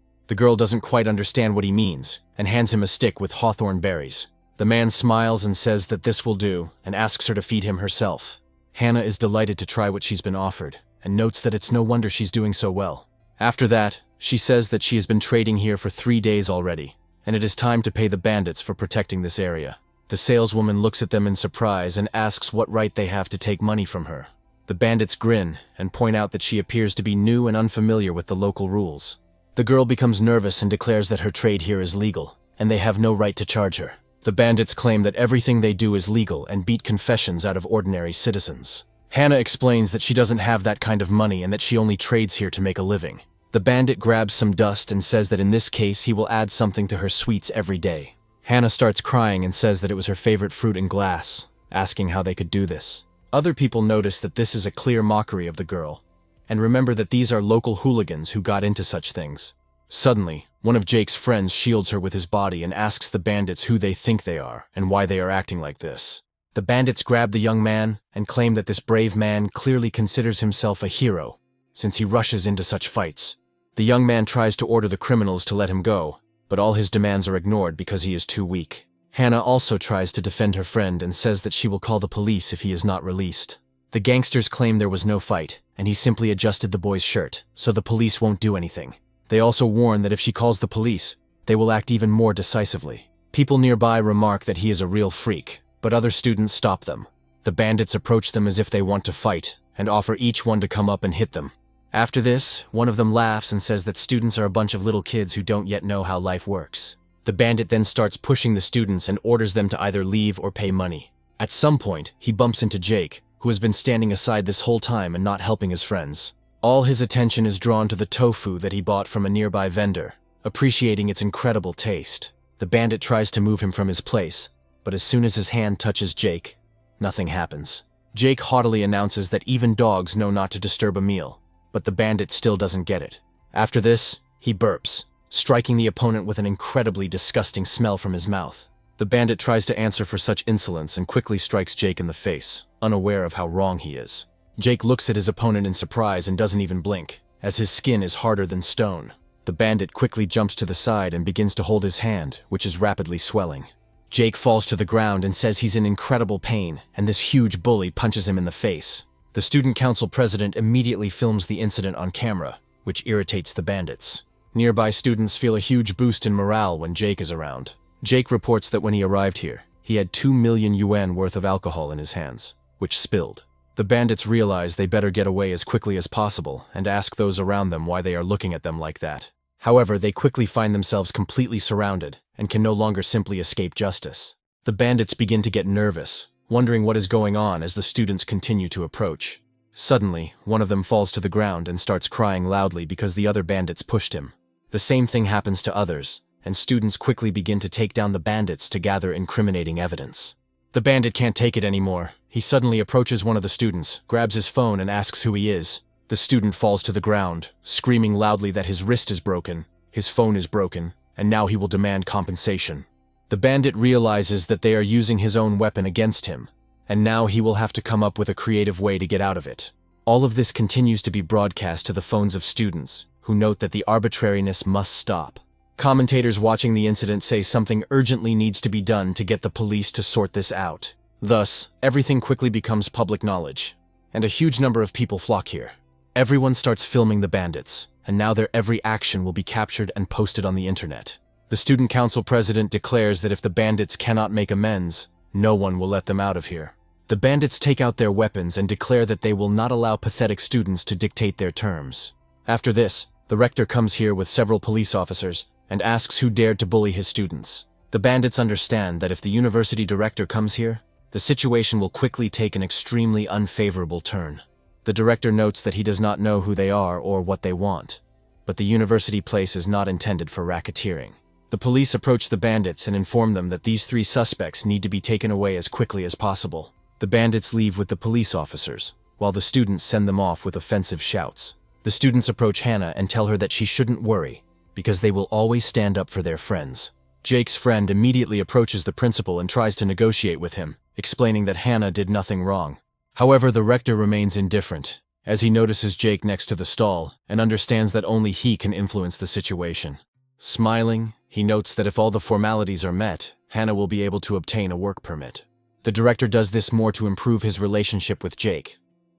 The girl doesn't quite understand what he means, and hands him a stick with hawthorn berries. The man smiles and says that this will do, and asks her to feed him herself. Hannah is delighted to try what she's been offered, and notes that it's no wonder she's doing so well. After that, she says that she has been trading here for 3 days already, and it is time to pay the bandits for protecting this area. The saleswoman looks at them in surprise and asks what right they have to take money from her. The bandits grin and point out that she appears to be new and unfamiliar with the local rules. The girl becomes nervous and declares that her trade here is legal, and they have no right to charge her. The bandits claim that everything they do is legal and beat confessions out of ordinary citizens. Hannah explains that she doesn't have that kind of money and that she only trades here to make a living. The bandit grabs some dust and says that in this case he will add something to her sweets every day. Hannah starts crying and says that it was her favorite fruit in glass, asking how they could do this. Other people notice that this is a clear mockery of the girl, and remember that these are local hooligans who got into such things. Suddenly, one of Jake's friends shields her with his body and asks the bandits who they think they are and why they are acting like this. The bandits grab the young man and claim that this brave man clearly considers himself a hero, since he rushes into such fights. The young man tries to order the criminals to let him go, but all his demands are ignored because he is too weak. Hannah also tries to defend her friend and says that she will call the police if he is not released. The gangsters claim there was no fight, and he simply adjusted the boy's shirt, so the police won't do anything. They also warn that if she calls the police, they will act even more decisively. People nearby remark that he is a real freak, but other students stop them. The bandits approach them as if they want to fight, and offer each one to come up and hit them. After this, one of them laughs and says that students are a bunch of little kids who don't yet know how life works. The bandit then starts pushing the students and orders them to either leave or pay money. At some point, he bumps into Jake, who has been standing aside this whole time and not helping his friends. All his attention is drawn to the tofu that he bought from a nearby vendor, appreciating its incredible taste. The bandit tries to move him from his place, but as soon as his hand touches Jake, nothing happens. Jake haughtily announces that even dogs know not to disturb a meal, but the bandit still doesn't get it. After this, he burps, striking the opponent with an incredibly disgusting smell from his mouth. The bandit tries to answer for such insolence and quickly strikes Jake in the face, unaware of how wrong he is. Jake looks at his opponent in surprise and doesn't even blink, as his skin is harder than stone. The bandit quickly jumps to the side and begins to hold his hand, which is rapidly swelling. Jake falls to the ground and says he's in incredible pain, and this huge bully punches him in the face. The student council president immediately films the incident on camera, which irritates the bandits. Nearby students feel a huge boost in morale when Jake is around. Jake reports that when he arrived here, he had 2 million yuan worth of alcohol in his hands, which spilled. The bandits realize they better get away as quickly as possible and ask those around them why they are looking at them like that. However, they quickly find themselves completely surrounded and can no longer simply escape justice. The bandits begin to get nervous, wondering what is going on as the students continue to approach. Suddenly, one of them falls to the ground and starts crying loudly because the other bandits pushed him. The same thing happens to others, and students quickly begin to take down the bandits to gather incriminating evidence. The bandit can't take it anymore. He suddenly approaches one of the students, grabs his phone and asks who he is. The student falls to the ground, screaming loudly that his wrist is broken, his phone is broken, and now he will demand compensation. The bandit realizes that they are using his own weapon against him, and now he will have to come up with a creative way to get out of it. All of this continues to be broadcast to the phones of students, who note that the arbitrariness must stop. Commentators watching the incident say something urgently needs to be done to get the police to sort this out. Thus, everything quickly becomes public knowledge, and a huge number of people flock here. Everyone starts filming the bandits, and now their every action will be captured and posted on the internet. The student council president declares that if the bandits cannot make amends, no one will let them out of here. The bandits take out their weapons and declare that they will not allow pathetic students to dictate their terms. After this, the rector comes here with several police officers and asks who dared to bully his students. The bandits understand that if the university director comes here, the situation will quickly take an extremely unfavorable turn. The director notes that he does not know who they are or what they want, but the university place is not intended for racketeering. The police approach the bandits and inform them that these 3 suspects need to be taken away as quickly as possible. The bandits leave with the police officers, while the students send them off with offensive shouts. The students approach Hannah and tell her that she shouldn't worry, because they will always stand up for their friends. Jake's friend immediately approaches the principal and tries to negotiate with him, explaining that Hannah did nothing wrong. However, the rector remains indifferent, as he notices Jake next to the stall and understands that only he can influence the situation. Smiling, he notes that if all the formalities are met, Hannah will be able to obtain a work permit. The director does this more to improve his relationship with Jake,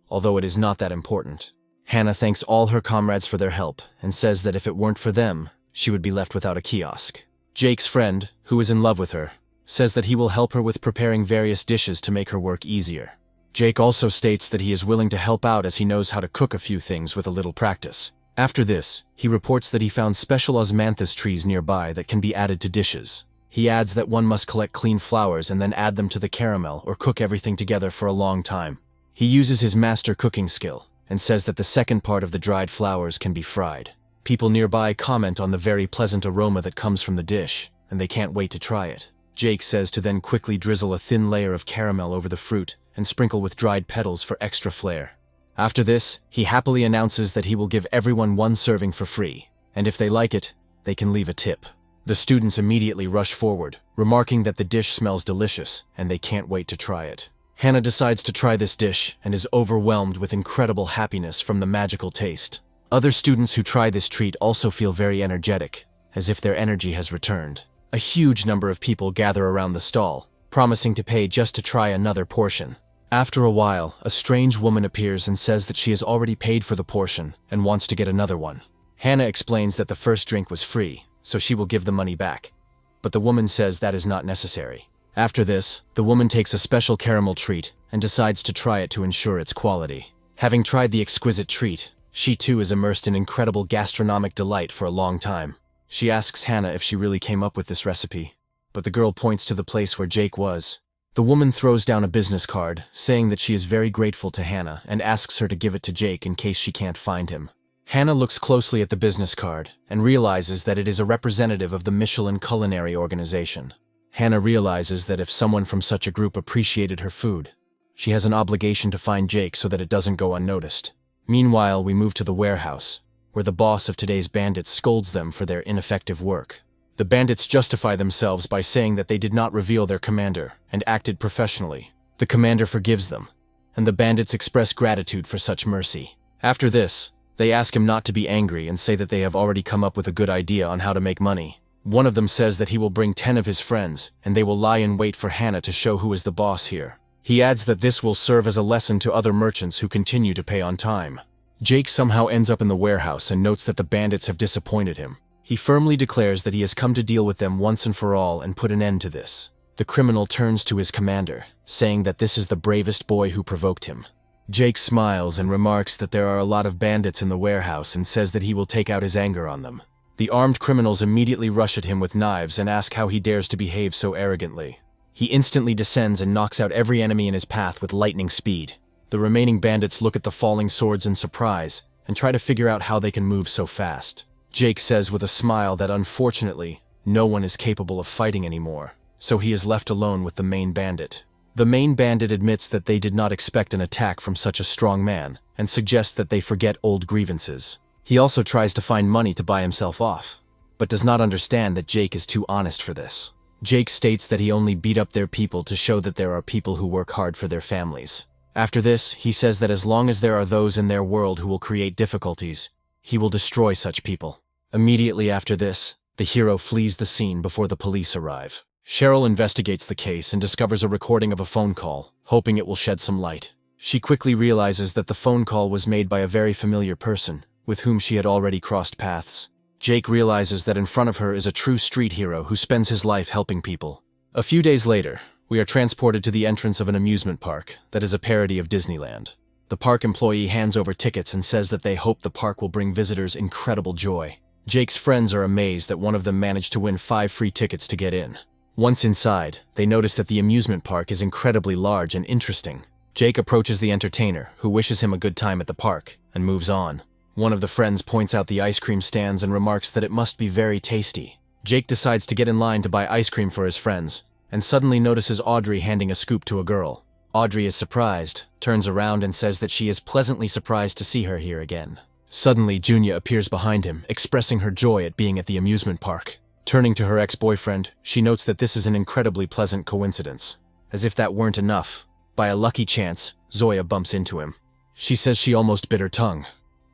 although it is not that important. Hannah thanks all her comrades for their help and says that if it weren't for them, she would be left without a kiosk. Jake's friend, who is in love with her, says that he will help her with preparing various dishes to make her work easier. Jake also states that he is willing to help out as he knows how to cook a few things with a little practice. After this, he reports that he found special osmanthus trees nearby that can be added to dishes. He adds that one must collect clean flowers and then add them to the caramel or cook everything together for a long time. He uses his master cooking skill and says that the second part of the dried flowers can be fried. People nearby comment on the very pleasant aroma that comes from the dish, and they can't wait to try it. Jake says to then quickly drizzle a thin layer of caramel over the fruit and sprinkle with dried petals for extra flair. After this, he happily announces that he will give everyone one serving for free, and if they like it, they can leave a tip. The students immediately rush forward, remarking that the dish smells delicious and they can't wait to try it. Hannah decides to try this dish and is overwhelmed with incredible happiness from the magical taste. Other students who try this treat also feel very energetic, as if their energy has returned. A huge number of people gather around the stall, promising to pay just to try another portion. After a while, a strange woman appears and says that she has already paid for the portion and wants to get another one. Hannah explains that the first drink was free, so she will give the money back. But the woman says that is not necessary. After this, the woman takes a special caramel treat and decides to try it to ensure its quality. Having tried the exquisite treat, she too is immersed in incredible gastronomic delight for a long time. She asks Hannah if she really came up with this recipe, but the girl points to the place where Jake was. The woman throws down a business card, saying that she is very grateful to Hannah and asks her to give it to Jake in case she can't find him. Hannah looks closely at the business card and realizes that it is a representative of the Michelin Culinary Organization. Hannah realizes that if someone from such a group appreciated her food, she has an obligation to find Jake so that it doesn't go unnoticed. Meanwhile, we move to the warehouse, where the boss of today's bandits scolds them for their ineffective work. The bandits justify themselves by saying that they did not reveal their commander and acted professionally. The commander forgives them, and the bandits express gratitude for such mercy. After this, they ask him not to be angry and say that they have already come up with a good idea on how to make money. One of them says that he will bring 10 of his friends, and they will lie in wait for Hannah to show who is the boss here. He adds that this will serve as a lesson to other merchants who continue to pay on time. Jake somehow ends up in the warehouse and notes that the bandits have disappointed him. He firmly declares that he has come to deal with them once and for all and put an end to this. The criminal turns to his commander, saying that this is the bravest boy who provoked him. Jake smiles and remarks that there are a lot of bandits in the warehouse and says that he will take out his anger on them. The armed criminals immediately rush at him with knives and ask how he dares to behave so arrogantly. He instantly descends and knocks out every enemy in his path with lightning speed. The remaining bandits look at the falling swords in surprise and try to figure out how they can move so fast. Jake says with a smile that unfortunately, no one is capable of fighting anymore, so he is left alone with the main bandit. The main bandit admits that they did not expect an attack from such a strong man and suggests that they forget old grievances. He also tries to find money to buy himself off, but does not understand that Jake is too honest for this. Jake states that he only beat up their people to show that there are people who work hard for their families. After this, he says that as long as there are those in their world who will create difficulties, he will destroy such people. Immediately after this, the hero flees the scene before the police arrive. Cheryl investigates the case and discovers a recording of a phone call, hoping it will shed some light. She quickly realizes that the phone call was made by a very familiar person, with whom she had already crossed paths. Jake realizes that in front of her is a true street hero who spends his life helping people. A few days later, we are transported to the entrance of an amusement park that is a parody of Disneyland. The park employee hands over tickets and says that they hope the park will bring visitors incredible joy. Jake's friends are amazed that one of them managed to win 5 free tickets to get in. Once inside, they notice that the amusement park is incredibly large and interesting. Jake approaches the entertainer, who wishes him a good time at the park, and moves on. One of the friends points out the ice cream stands and remarks that it must be very tasty. Jake decides to get in line to buy ice cream for his friends, and suddenly notices Audrey handing a scoop to a girl. Audrey is surprised, turns around and says that she is pleasantly surprised to see her here again. Suddenly, Junya appears behind him, expressing her joy at being at the amusement park. Turning to her ex-boyfriend, she notes that this is an incredibly pleasant coincidence. As if that weren't enough, by a lucky chance, Zoya bumps into him. She says she almost bit her tongue,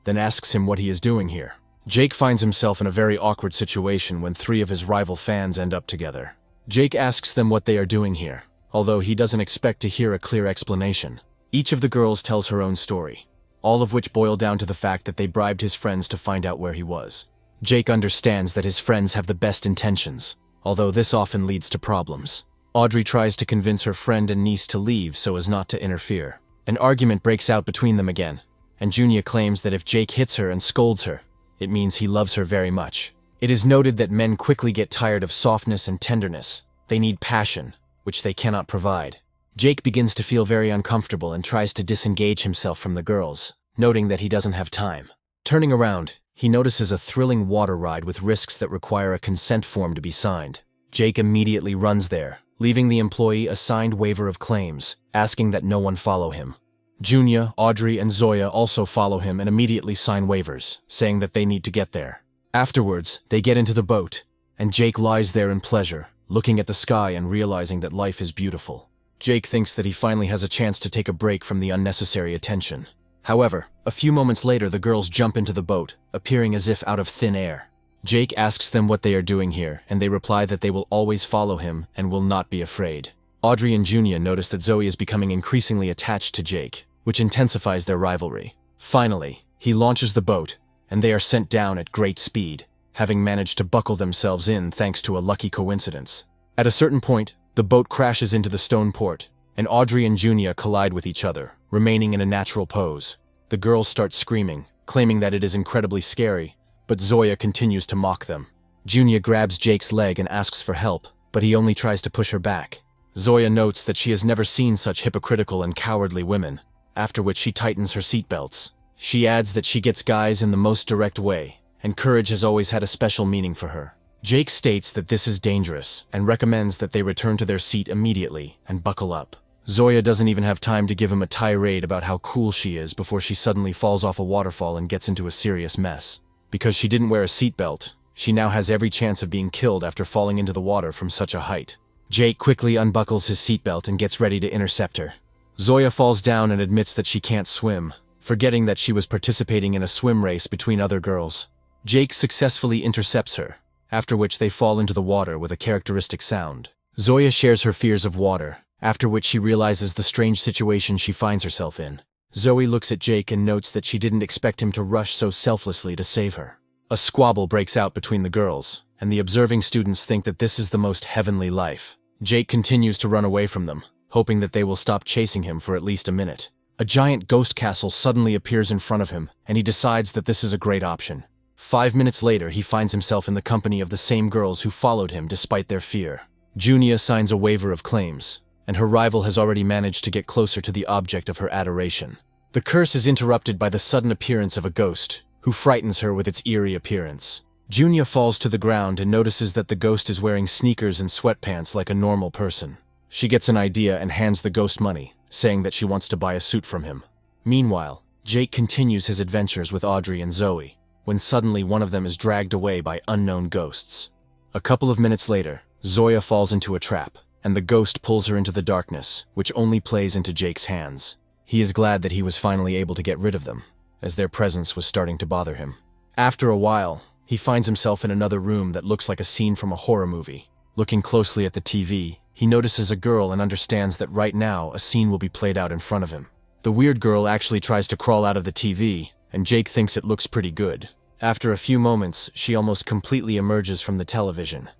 then asks him what he is doing here. Jake finds himself in a very awkward situation when 3 of his rival fans end up together. Jake asks them what they are doing here, although he doesn't expect to hear a clear explanation. Each of the girls tells her own story, all of which boil down to the fact that they bribed his friends to find out where he was. Jake understands that his friends have the best intentions, although this often leads to problems. Audrey tries to convince her friend and niece to leave so as not to interfere. An argument breaks out between them again, and Junya claims that if Jake hits her and scolds her, it means he loves her very much. It is noted that men quickly get tired of softness and tenderness. They need passion, which they cannot provide. Jake begins to feel very uncomfortable and tries to disengage himself from the girls, noting that he doesn't have time. Turning around, he notices a thrilling water ride with risks that require a consent form to be signed. Jake immediately runs there, leaving the employee a signed waiver of claims, asking that no one follow him. Junya, Audrey, and Zoya also follow him and immediately sign waivers, saying that they need to get there. Afterwards, they get into the boat, and Jake lies there in pleasure, looking at the sky and realizing that life is beautiful. Jake thinks that he finally has a chance to take a break from the unnecessary attention. However, a few moments later the girls jump into the boat, appearing as if out of thin air. Jake asks them what they are doing here, and they reply that they will always follow him and will not be afraid. Audrey and Junya notice that Zoe is becoming increasingly attached to Jake, which intensifies their rivalry. Finally, he launches the boat, and they are sent down at great speed, having managed to buckle themselves in thanks to a lucky coincidence. At a certain point, the boat crashes into the stone port, and Audrey and Junya collide with each other, remaining in a natural pose. The girls start screaming, claiming that it is incredibly scary, but Zoya continues to mock them. Junya grabs Jake's leg and asks for help, but he only tries to push her back. Zoya notes that she has never seen such hypocritical and cowardly women, after which she tightens her seatbelts. She adds that she gets guys in the most direct way, and courage has always had a special meaning for her. Jake states that this is dangerous, and recommends that they return to their seat immediately and buckle up. Zoya doesn't even have time to give him a tirade about how cool she is before she suddenly falls off a waterfall and gets into a serious mess. Because she didn't wear a seatbelt, she now has every chance of being killed after falling into the water from such a height. Jake quickly unbuckles his seatbelt and gets ready to intercept her. Zoya falls down and admits that she can't swim, forgetting that she was participating in a swim race between other girls. Jake successfully intercepts her, after which they fall into the water with a characteristic sound. Zoya shares her fears of water, after which she realizes the strange situation she finds herself in. Zoe looks at Jake and notes that she didn't expect him to rush so selflessly to save her. A squabble breaks out between the girls, and the observing students think that this is the most heavenly life. Jake continues to run away from them, hoping that they will stop chasing him for at least a minute. A giant ghost castle suddenly appears in front of him, and he decides that this is a great option. 5 minutes later, he finds himself in the company of the same girls who followed him despite their fear. Junya signs a waiver of claims, and her rival has already managed to get closer to the object of her adoration. The curse is interrupted by the sudden appearance of a ghost, who frightens her with its eerie appearance. Junya falls to the ground and notices that the ghost is wearing sneakers and sweatpants like a normal person. She gets an idea and hands the ghost money, saying that she wants to buy a suit from him. Meanwhile, Jake continues his adventures with Audrey and Zoe, when suddenly one of them is dragged away by unknown ghosts. A couple of minutes later, Zoya falls into a trap, and the ghost pulls her into the darkness, which only plays into Jake's hands. He is glad that he was finally able to get rid of them, as their presence was starting to bother him. After a while, he finds himself in another room that looks like a scene from a horror movie. Looking closely at the TV, he notices a girl and understands that right now a scene will be played out in front of him. The weird girl actually tries to crawl out of the TV, and Jake thinks it looks pretty good. After a few moments, she almost completely emerges from the television.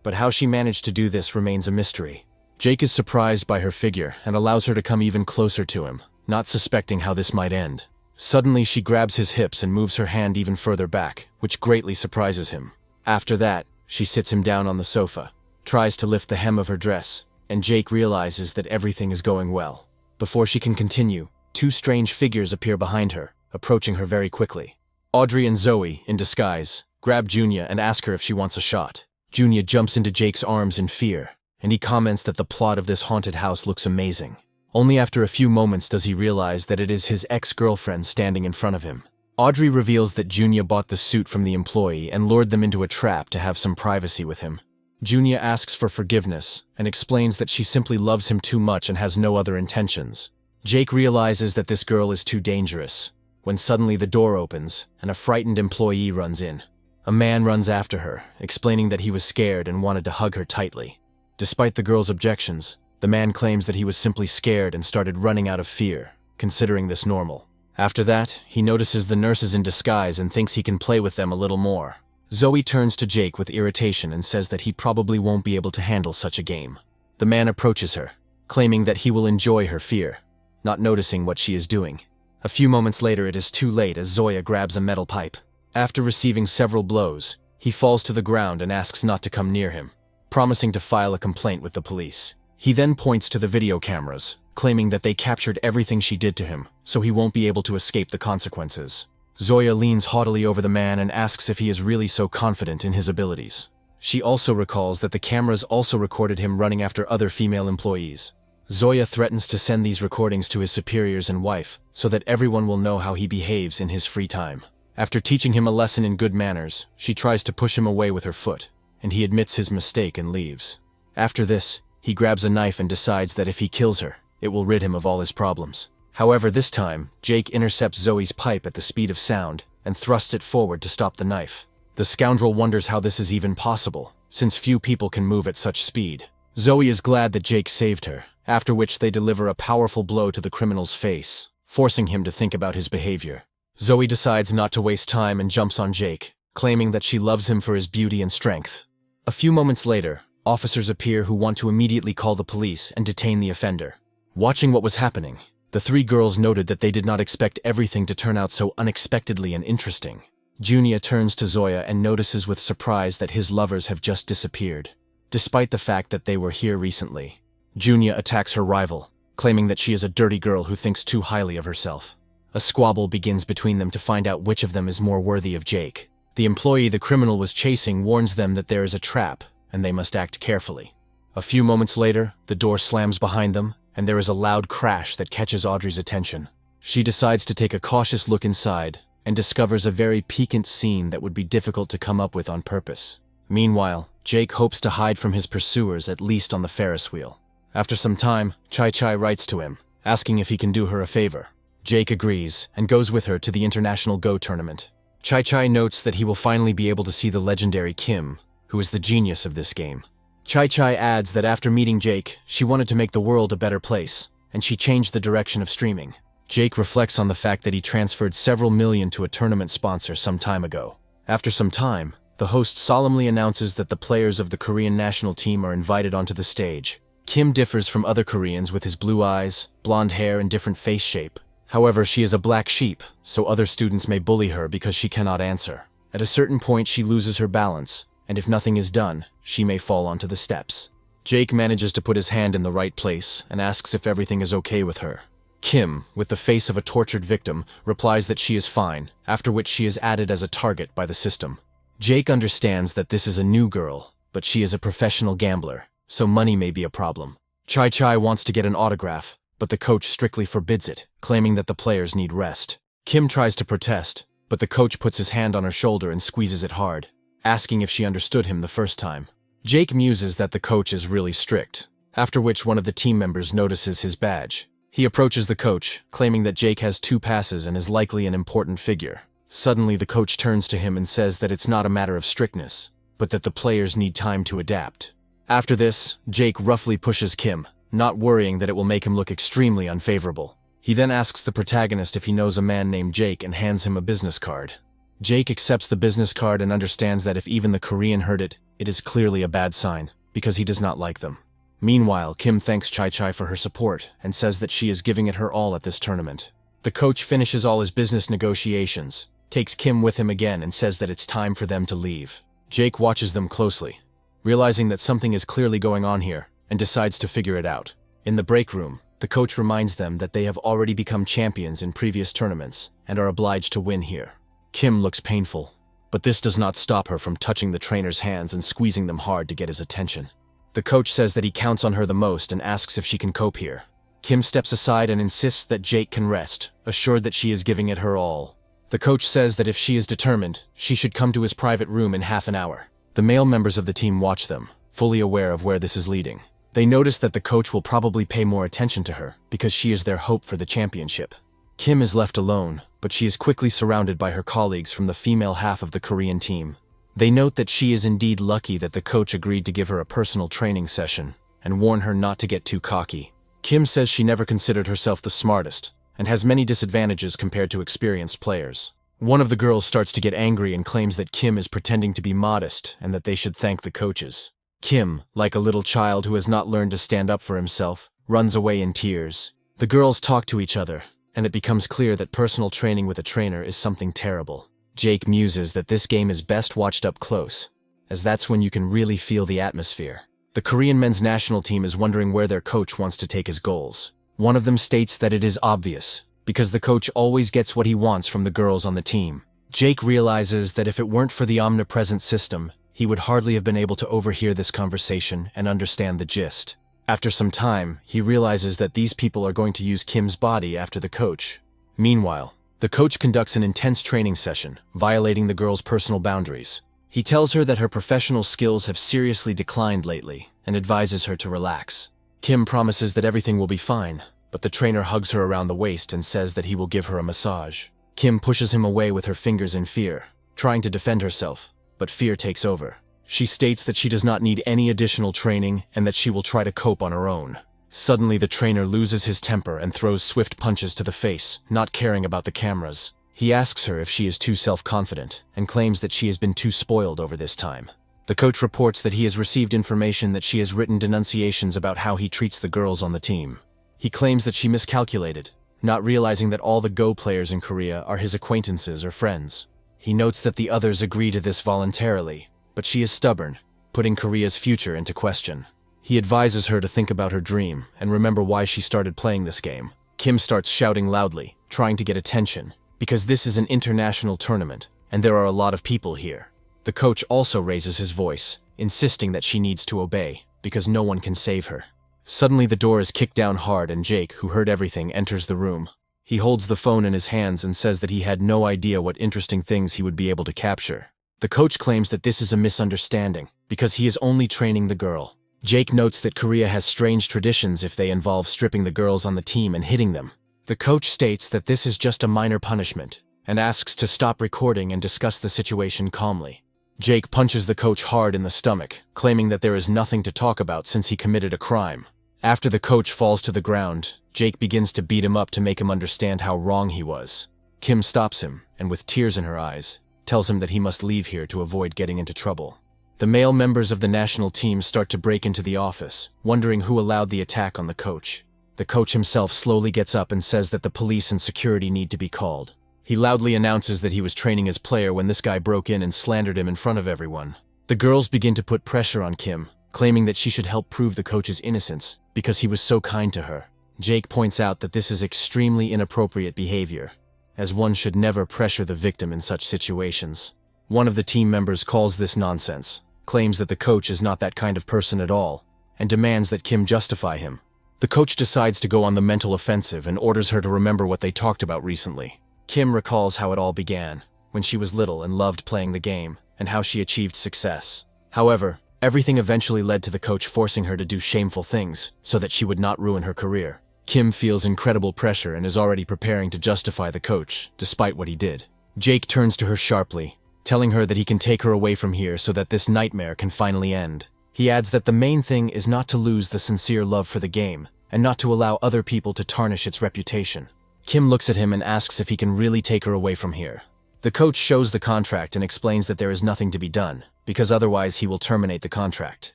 But how she managed to do this remains a mystery. Jake is surprised by her figure and allows her to come even closer to him, not suspecting how this might end. Suddenly, she grabs his hips and moves her hand even further back, which greatly surprises him. After that, she sits him down on the sofa, tries to lift the hem of her dress, and Jake realizes that everything is going well. Before she can continue, two strange figures appear behind her, approaching her very quickly. Audrey and Zoe, in disguise, grab Junya and ask her if she wants a shot. Junya jumps into Jake's arms in fear, and he comments that the plot of this haunted house looks amazing. Only after a few moments does he realize that it is his ex-girlfriend standing in front of him. Audrey reveals that Junya bought the suit from the employee and lured them into a trap to have some privacy with him. Junya asks for forgiveness and explains that she simply loves him too much and has no other intentions. Jake realizes that this girl is too dangerous, when suddenly the door opens and a frightened employee runs in. A man runs after her, explaining that he was scared and wanted to hug her tightly. Despite the girl's objections, the man claims that he was simply scared and started running out of fear, considering this normal. After that, he notices the nurses in disguise and thinks he can play with them a little more. Zoe turns to Jake with irritation and says that he probably won't be able to handle such a game. The man approaches her, claiming that he will enjoy her fear, not noticing what she is doing. A few moments later, it is too late as Zoya grabs a metal pipe. After receiving several blows, he falls to the ground and asks not to come near him, promising to file a complaint with the police. He then points to the video cameras, claiming that they captured everything she did to him, so he won't be able to escape the consequences. Zoya leans haughtily over the man and asks if he is really so confident in his abilities. She also recalls that the cameras also recorded him running after other female employees. Zoya threatens to send these recordings to his superiors and wife, so that everyone will know how he behaves in his free time. After teaching him a lesson in good manners, she tries to push him away with her foot, and he admits his mistake and leaves. After this, he grabs a knife and decides that if he kills her, it will rid him of all his problems. However, this time, Jake intercepts Zoe's pipe at the speed of sound and thrusts it forward to stop the knife. The scoundrel wonders how this is even possible, since few people can move at such speed. Zoe is glad that Jake saved her, after which they deliver a powerful blow to the criminal's face, forcing him to think about his behavior. Zoe decides not to waste time and jumps on Jake, claiming that she loves him for his beauty and strength. A few moments later, officers appear who want to immediately call the police and detain the offender. Watching what was happening, the three girls noted that they did not expect everything to turn out so unexpectedly and interesting. Junya turns to Zoya and notices with surprise that his lovers have just disappeared, despite the fact that they were here recently. Junya attacks her rival, claiming that she is a dirty girl who thinks too highly of herself. A squabble begins between them to find out which of them is more worthy of Jake. The employee the criminal was chasing warns them that there is a trap, and they must act carefully. A few moments later, the door slams behind them, and there is a loud crash that catches Audrey's attention. She decides to take a cautious look inside, and discovers a very piquant scene that would be difficult to come up with on purpose. Meanwhile, Jake hopes to hide from his pursuers at least on the Ferris wheel. After some time, Chai writes to him, asking if he can do her a favor. Jake agrees, and goes with her to the International Go tournament. Chai notes that he will finally be able to see the legendary Kim, who is the genius of this game. Chai adds that after meeting Jake, she wanted to make the world a better place, and she changed the direction of streaming. Jake reflects on the fact that he transferred several million to a tournament sponsor some time ago. After some time, the host solemnly announces that the players of the Korean national team are invited onto the stage. Kim differs from other Koreans with his blue eyes, blonde hair, and different face shape. However, she is a black sheep, so other students may bully her because she cannot answer. At a certain point, she loses her balance, and if nothing is done, she may fall onto the steps. Jake manages to put his hand in the right place and asks if everything is okay with her. Kim, with the face of a tortured victim, replies that she is fine, after which she is added as a target by the system. Jake understands that this is a new girl, but she is a professional gambler, so money may be a problem. Chai wants to get an autograph, but the coach strictly forbids it, claiming that the players need rest. Kim tries to protest, but the coach puts his hand on her shoulder and squeezes it hard, asking if she understood him the first time. Jake muses that the coach is really strict, after which one of the team members notices his badge. He approaches the coach, claiming that Jake has 2 passes and is likely an important figure. Suddenly, the coach turns to him and says that it's not a matter of strictness, but that the players need time to adapt. After this, Jake roughly pushes Kim, not worrying that it will make him look extremely unfavorable. He then asks the protagonist if he knows a man named Jake and hands him a business card. Jake accepts the business card and understands that if even the Korean heard it, it is clearly a bad sign, because he does not like them. Meanwhile, Kim thanks Chai for her support and says that she is giving it her all at this tournament. The coach finishes all his business negotiations, takes Kim with him again and says that it's time for them to leave. Jake watches them closely, realizing that something is clearly going on here, and decides to figure it out. In the break room, the coach reminds them that they have already become champions in previous tournaments and are obliged to win here. Kim looks painful, but this does not stop her from touching the trainer's hands and squeezing them hard to get his attention. The coach says that he counts on her the most and asks if she can cope here. Kim steps aside and insists that Jake can rest, assured that she is giving it her all. The coach says that if she is determined, she should come to his private room in half an hour. The male members of the team watch them, fully aware of where this is leading. They notice that the coach will probably pay more attention to her because she is their hope for the championship. Kim is left alone, but she is quickly surrounded by her colleagues from the female half of the Korean team. They note that she is indeed lucky that the coach agreed to give her a personal training session and warn her not to get too cocky. Kim says she never considered herself the smartest and has many disadvantages compared to experienced players. One of the girls starts to get angry and claims that Kim is pretending to be modest and that they should thank the coaches. Kim, like a little child who has not learned to stand up for himself, runs away in tears. The girls talk to each other, and it becomes clear that personal training with a trainer is something terrible. Jake muses that this game is best watched up close, as that's when you can really feel the atmosphere. The Korean men's national team is wondering where their coach wants to take his goals. One of them states that it is obvious, because the coach always gets what he wants from the girls on the team. Jake realizes that if it weren't for the omnipresent system, he would hardly have been able to overhear this conversation and understand the gist. After some time, he realizes that these people are going to use Kim's body after the coach. Meanwhile, the coach conducts an intense training session, violating the girl's personal boundaries. He tells her that her professional skills have seriously declined lately and advises her to relax. Kim promises that everything will be fine, but the trainer hugs her around the waist and says that he will give her a massage. Kim pushes him away with her fingers in fear, trying to defend herself, but fear takes over. She states that she does not need any additional training and that she will try to cope on her own. Suddenly, the trainer loses his temper and throws swift punches to the face, not caring about the cameras. He asks her if she is too self-confident and claims that she has been too spoiled over this time. The coach reports that he has received information that she has written denunciations about how he treats the girls on the team. He claims that she miscalculated, not realizing that all the Go players in Korea are his acquaintances or friends. He notes that the others agree to this voluntarily, but she is stubborn, putting Korea's future into question. He advises her to think about her dream and remember why she started playing this game. Kim starts shouting loudly, trying to get attention, because this is an international tournament, and there are a lot of people here. The coach also raises his voice, insisting that she needs to obey, because no one can save her. Suddenly the door is kicked down hard and Jake, who heard everything, enters the room. He holds the phone in his hands and says that he had no idea what interesting things he would be able to capture. The coach claims that this is a misunderstanding, because he is only training the girl. Jake notes that Korea has strange traditions if they involve stripping the girls on the team and hitting them. The coach states that this is just a minor punishment, and asks to stop recording and discuss the situation calmly. Jake punches the coach hard in the stomach, claiming that there is nothing to talk about since he committed a crime. After the coach falls to the ground, Jake begins to beat him up to make him understand how wrong he was. Kim stops him, and with tears in her eyes, tells him that he must leave here to avoid getting into trouble. The male members of the national team start to break into the office, wondering who allowed the attack on the coach. The coach himself slowly gets up and says that the police and security need to be called. He loudly announces that he was training his player when this guy broke in and slandered him in front of everyone. The girls begin to put pressure on Kim, claiming that she should help prove the coach's innocence because he was so kind to her. Jake points out that this is extremely inappropriate behavior, as one should never pressure the victim in such situations. One of the team members calls this nonsense, claims that the coach is not that kind of person at all, and demands that Kim justify him. The coach decides to go on the mental offensive and orders her to remember what they talked about recently. Kim recalls how it all began, when she was little and loved playing the game, and how she achieved success. However, everything eventually led to the coach forcing her to do shameful things so that she would not ruin her career. Kim feels incredible pressure and is already preparing to justify the coach, despite what he did. Jake turns to her sharply, telling her that he can take her away from here so that this nightmare can finally end. He adds that the main thing is not to lose the sincere love for the game, and not to allow other people to tarnish its reputation. Kim looks at him and asks if he can really take her away from here. The coach shows the contract and explains that there is nothing to be done, because otherwise he will terminate the contract.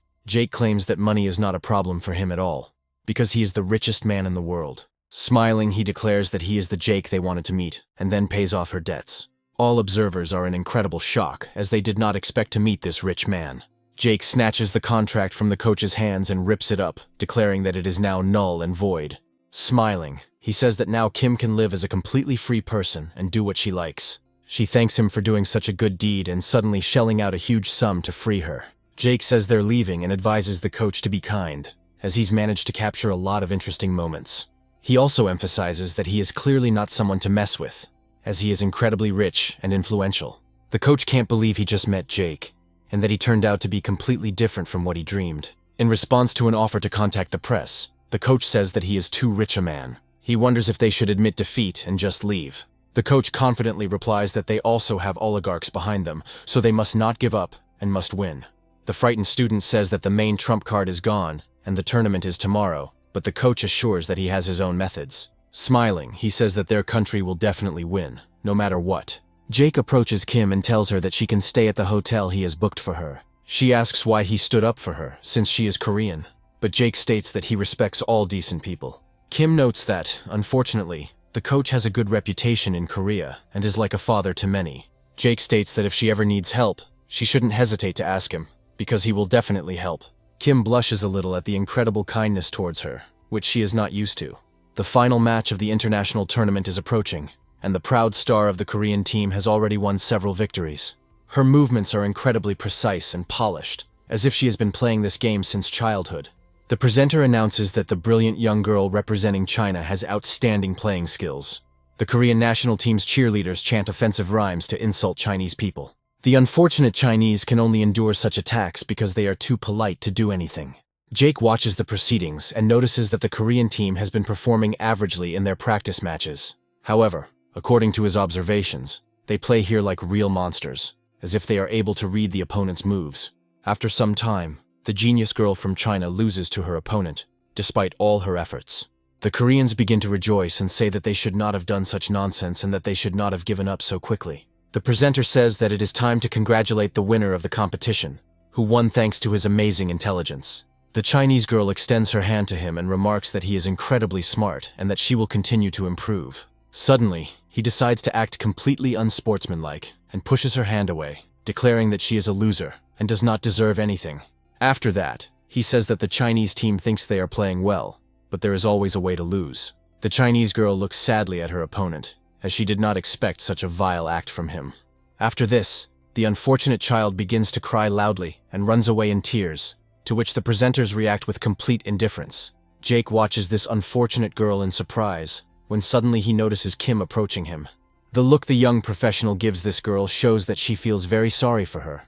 Jake claims that money is not a problem for him at all, because he is the richest man in the world. Smiling, he declares that he is the Jake they wanted to meet, and then pays off her debts. All observers are in incredible shock, as they did not expect to meet this rich man. Jake snatches the contract from the coach's hands and rips it up, declaring that it is now null and void. Smiling, he says that now Kim can live as a completely free person and do what she likes. She thanks him for doing such a good deed and suddenly shelling out a huge sum to free her. Jake says they're leaving and advises the coach to be kind, as he's managed to capture a lot of interesting moments. He also emphasizes that he is clearly not someone to mess with, as he is incredibly rich and influential. The coach can't believe he just met Jake, and that he turned out to be completely different from what he dreamed. In response to an offer to contact the press, the coach says that he is too rich a man. He wonders if they should admit defeat and just leave. The coach confidently replies that they also have oligarchs behind them, so they must not give up and must win. The frightened student says that the main trump card is gone, and the tournament is tomorrow, but the coach assures that he has his own methods. Smiling, he says that their country will definitely win, no matter what. Jake approaches Kim and tells her that she can stay at the hotel he has booked for her. She asks why he stood up for her, since she is Korean, but Jake states that he respects all decent people. Kim notes that, unfortunately, the coach has a good reputation in Korea and is like a father to many. Jake states that if she ever needs help, she shouldn't hesitate to ask him, because he will definitely help. Kim blushes a little at the incredible kindness towards her, which she is not used to. The final match of the international tournament is approaching, and the proud star of the Korean team has already won several victories. Her movements are incredibly precise and polished, as if she has been playing this game since childhood. The presenter announces that the brilliant young girl representing China has outstanding playing skills. The Korean national team's cheerleaders chant offensive rhymes to insult Chinese people. The unfortunate Chinese can only endure such attacks because they are too polite to do anything. Jake watches the proceedings and notices that the Korean team has been performing averagely in their practice matches. However, according to his observations, they play here like real monsters, as if they are able to read the opponent's moves. After some time, the genius girl from China loses to her opponent, despite all her efforts. The Koreans begin to rejoice and say that they should not have done such nonsense and that they should not have given up so quickly. The presenter says that it is time to congratulate the winner of the competition, who won thanks to his amazing intelligence. The Chinese girl extends her hand to him and remarks that he is incredibly smart and that she will continue to improve. Suddenly, he decides to act completely unsportsmanlike and pushes her hand away, declaring that she is a loser and does not deserve anything. After that, he says that the Chinese team thinks they are playing well, but there is always a way to lose. The Chinese girl looks sadly at her opponent, as she did not expect such a vile act from him. After this, the unfortunate child begins to cry loudly and runs away in tears, to which the presenters react with complete indifference. Jake watches this unfortunate girl in surprise, when suddenly he notices Kim approaching him. The look the young professional gives this girl shows that she feels very sorry for her,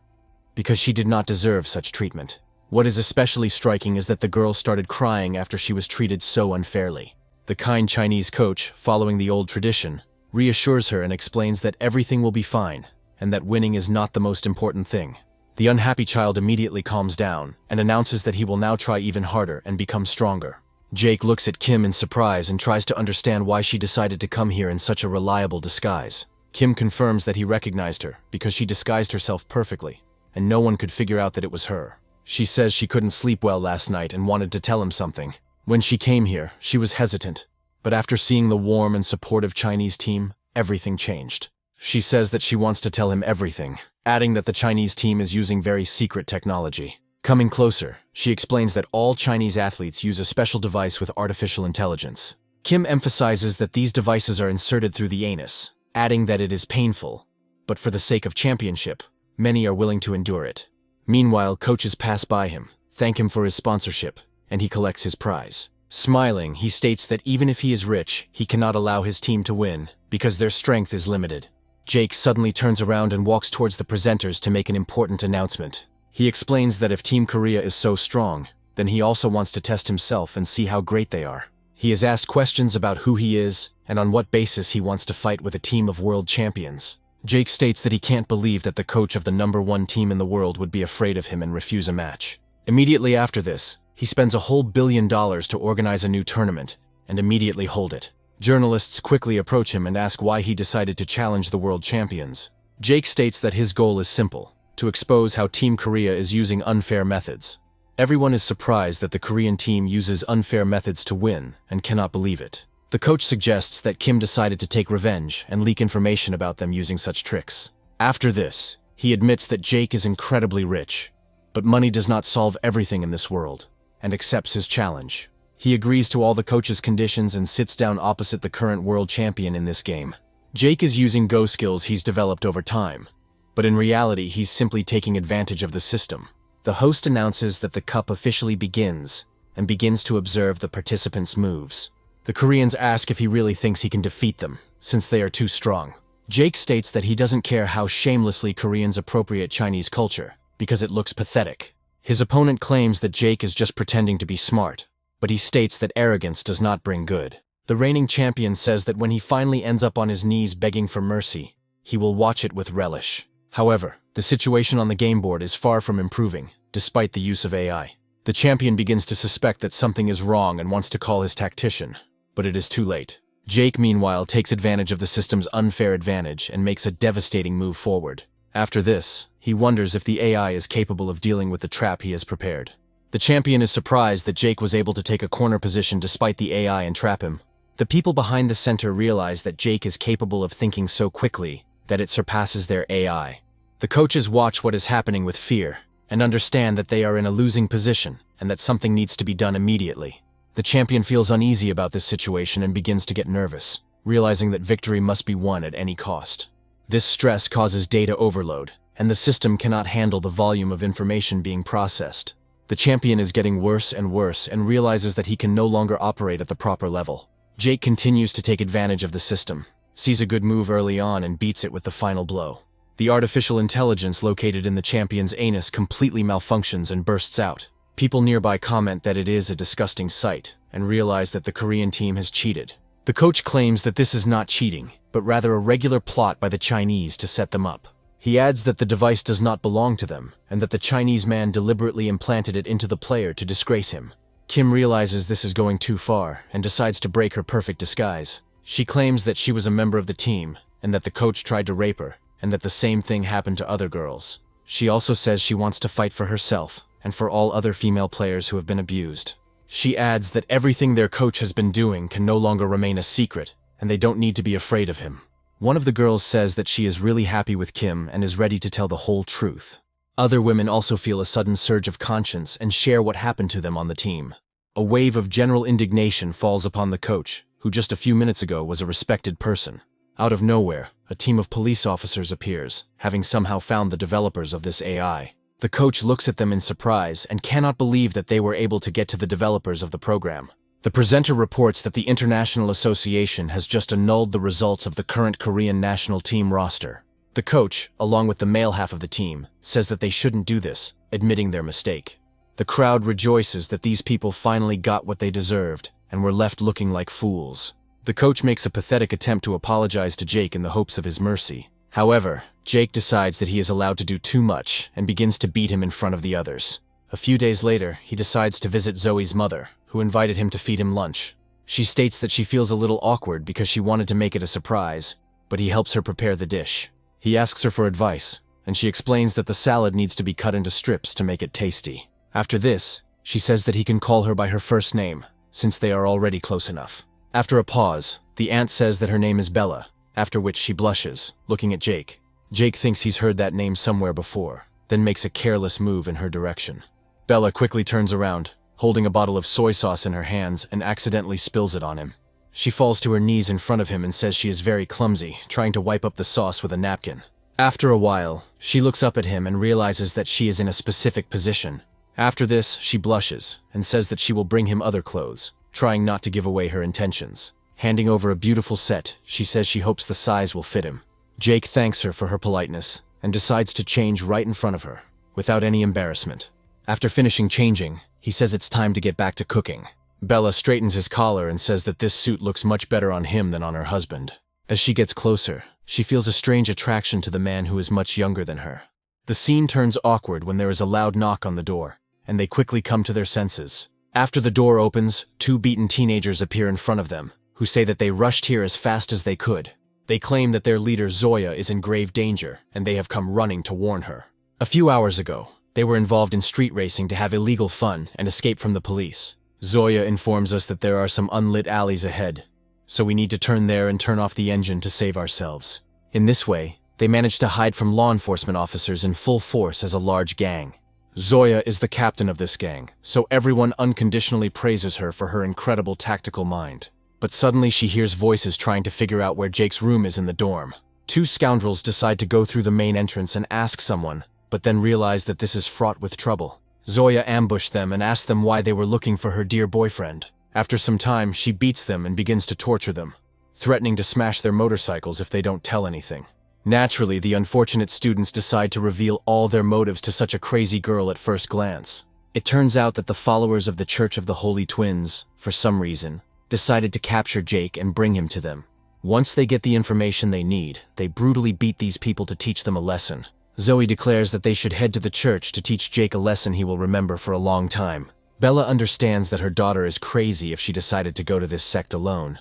because she did not deserve such treatment. What is especially striking is that the girl started crying after she was treated so unfairly. The kind Chinese coach, following the old tradition, reassures her and explains that everything will be fine, and that winning is not the most important thing. The unhappy child immediately calms down and announces that he will now try even harder and become stronger. Jake looks at Kim in surprise and tries to understand why she decided to come here in such a reliable disguise. Kim confirms that he recognized her because she disguised herself perfectly, and no one could figure out that it was her. She says she couldn't sleep well last night and wanted to tell him something. When she came here, she was hesitant, but after seeing the warm and supportive Chinese team, everything changed. She says that she wants to tell him everything, adding that the Chinese team is using very secret technology. Coming closer, she explains that all Chinese athletes use a special device with artificial intelligence. Kim emphasizes that these devices are inserted through the anus, adding that it is painful, but for the sake of championship, many are willing to endure it. Meanwhile, coaches pass by him, thank him for his sponsorship, and he collects his prize. Smiling, he states that even if he is rich, he cannot allow his team to win, because their strength is limited. Jake suddenly turns around and walks towards the presenters to make an important announcement. He explains that if Team Korea is so strong, then he also wants to test himself and see how great they are. He is asked questions about who he is and on what basis he wants to fight with a team of world champions. Jake states that he can't believe that the coach of the #1 team in the world would be afraid of him and refuse a match. Immediately after this, he spends a whole $1 billion to organize a new tournament and immediately hold it. Journalists quickly approach him and ask why he decided to challenge the world champions. Jake states that his goal is simple: to expose how Team Korea is using unfair methods. Everyone is surprised that the Korean team uses unfair methods to win and cannot believe it. The coach suggests that Kim decided to take revenge and leak information about them using such tricks. After this, he admits that Jake is incredibly rich, but money does not solve everything in this world, and accepts his challenge. He agrees to all the coach's conditions and sits down opposite the current world champion in this game. Jake is using Go skills he's developed over time, but in reality he's simply taking advantage of the system. The host announces that the cup officially begins, and begins to observe the participants' moves. The Koreans ask if he really thinks he can defeat them, since they are too strong. Jake states that he doesn't care how shamelessly Koreans appropriate Chinese culture, because it looks pathetic. His opponent claims that Jake is just pretending to be smart, but he states that arrogance does not bring good. The reigning champion says that when he finally ends up on his knees begging for mercy, he will watch it with relish. However, the situation on the game board is far from improving, despite the use of AI. The champion begins to suspect that something is wrong and wants to call his tactician, but it is too late. Jake, meanwhile, takes advantage of the system's unfair advantage and makes a devastating move forward. After this, he wonders if the AI is capable of dealing with the trap he has prepared. The champion is surprised that Jake was able to take a corner position despite the AI and trap him. The people behind the center realize that Jake is capable of thinking so quickly that it surpasses their AI. The coaches watch what is happening with fear and understand that they are in a losing position and that something needs to be done immediately. The champion feels uneasy about this situation and begins to get nervous, realizing that victory must be won at any cost. This stress causes data overload, and the system cannot handle the volume of information being processed. The champion is getting worse and worse and realizes that he can no longer operate at the proper level. Jake continues to take advantage of the system, sees a good move early on and beats it with the final blow. The artificial intelligence located in the champion's anus completely malfunctions and bursts out. People nearby comment that it is a disgusting sight and realize that the Korean team has cheated. The coach claims that this is not cheating, but rather a regular plot by the Chinese to set them up. He adds that the device does not belong to them and that the Chinese man deliberately implanted it into the player to disgrace him. Kim realizes this is going too far and decides to break her perfect disguise. She claims that she was a member of the team and that the coach tried to rape her and that the same thing happened to other girls. She also says she wants to fight for herself and for all other female players who have been abused. She adds that everything their coach has been doing can no longer remain a secret and they don't need to be afraid of him. One of the girls says that she is really happy with Kim and is ready to tell the whole truth. Other women also feel a sudden surge of conscience and share what happened to them on the team. A wave of general indignation falls upon the coach, who just a few minutes ago was a respected person. Out of nowhere, a team of police officers appears, having somehow found the developers of this AI. The coach looks at them in surprise and cannot believe that they were able to get to the developers of the program. The presenter reports that the International Association has just annulled the results of the current Korean national team roster. The coach, along with the male half of the team, says that they shouldn't do this, admitting their mistake. The crowd rejoices that these people finally got what they deserved and were left looking like fools. The coach makes a pathetic attempt to apologize to Jake in the hopes of his mercy. However, Jake decides that he is allowed to do too much and begins to beat him in front of the others. A few days later, he decides to visit Zoe's mother, who invited him to feed him lunch. She states that she feels a little awkward because she wanted to make it a surprise, but he helps her prepare the dish. He asks her for advice, and she explains that the salad needs to be cut into strips to make it tasty. After this, she says that he can call her by her first name, since they are already close enough. After a pause, the aunt says that her name is Bella, after which she blushes, looking at Jake. Jake thinks he's heard that name somewhere before, then makes a careless move in her direction. Bella quickly turns around, holding a bottle of soy sauce in her hands and accidentally spills it on him. She falls to her knees in front of him and says she is very clumsy, trying to wipe up the sauce with a napkin. After a while, she looks up at him and realizes that she is in a specific position. After this, she blushes and says that she will bring him other clothes, trying not to give away her intentions. Handing over a beautiful set, she says she hopes the size will fit him. Jake thanks her for her politeness and decides to change right in front of her, without any embarrassment. After finishing changing, he says it's time to get back to cooking. Bella straightens his collar and says that this suit looks much better on him than on her husband. As she gets closer, she feels a strange attraction to the man who is much younger than her. The scene turns awkward when there is a loud knock on the door, and they quickly come to their senses. After the door opens, two beaten teenagers appear in front of them, who say that they rushed here as fast as they could. They claim that their leader Zoya is in grave danger, and they have come running to warn her. A few hours ago, they were involved in street racing to have illegal fun and escape from the police. Zoya informs us that there are some unlit alleys ahead, so we need to turn there and turn off the engine to save ourselves. In this way, they manage to hide from law enforcement officers in full force as a large gang. Zoya is the captain of this gang, so everyone unconditionally praises her for her incredible tactical mind. But suddenly she hears voices trying to figure out where Jake's room is in the dorm. Two scoundrels decide to go through the main entrance and ask someone, but then realize that this is fraught with trouble. Zoya ambushed them and asked them why they were looking for her dear boyfriend. After some time, she beats them and begins to torture them, threatening to smash their motorcycles if they don't tell anything. Naturally, the unfortunate students decide to reveal all their motives to such a crazy girl at first glance. It turns out that the followers of the Church of the Holy Twins, for some reason, decided to capture Jake and bring him to them. Once they get the information they need, they brutally beat these people to teach them a lesson. Zoe declares that they should head to the church to teach Jake a lesson he will remember for a long time. Bella understands that her daughter is crazy if she decided to go to this sect alone,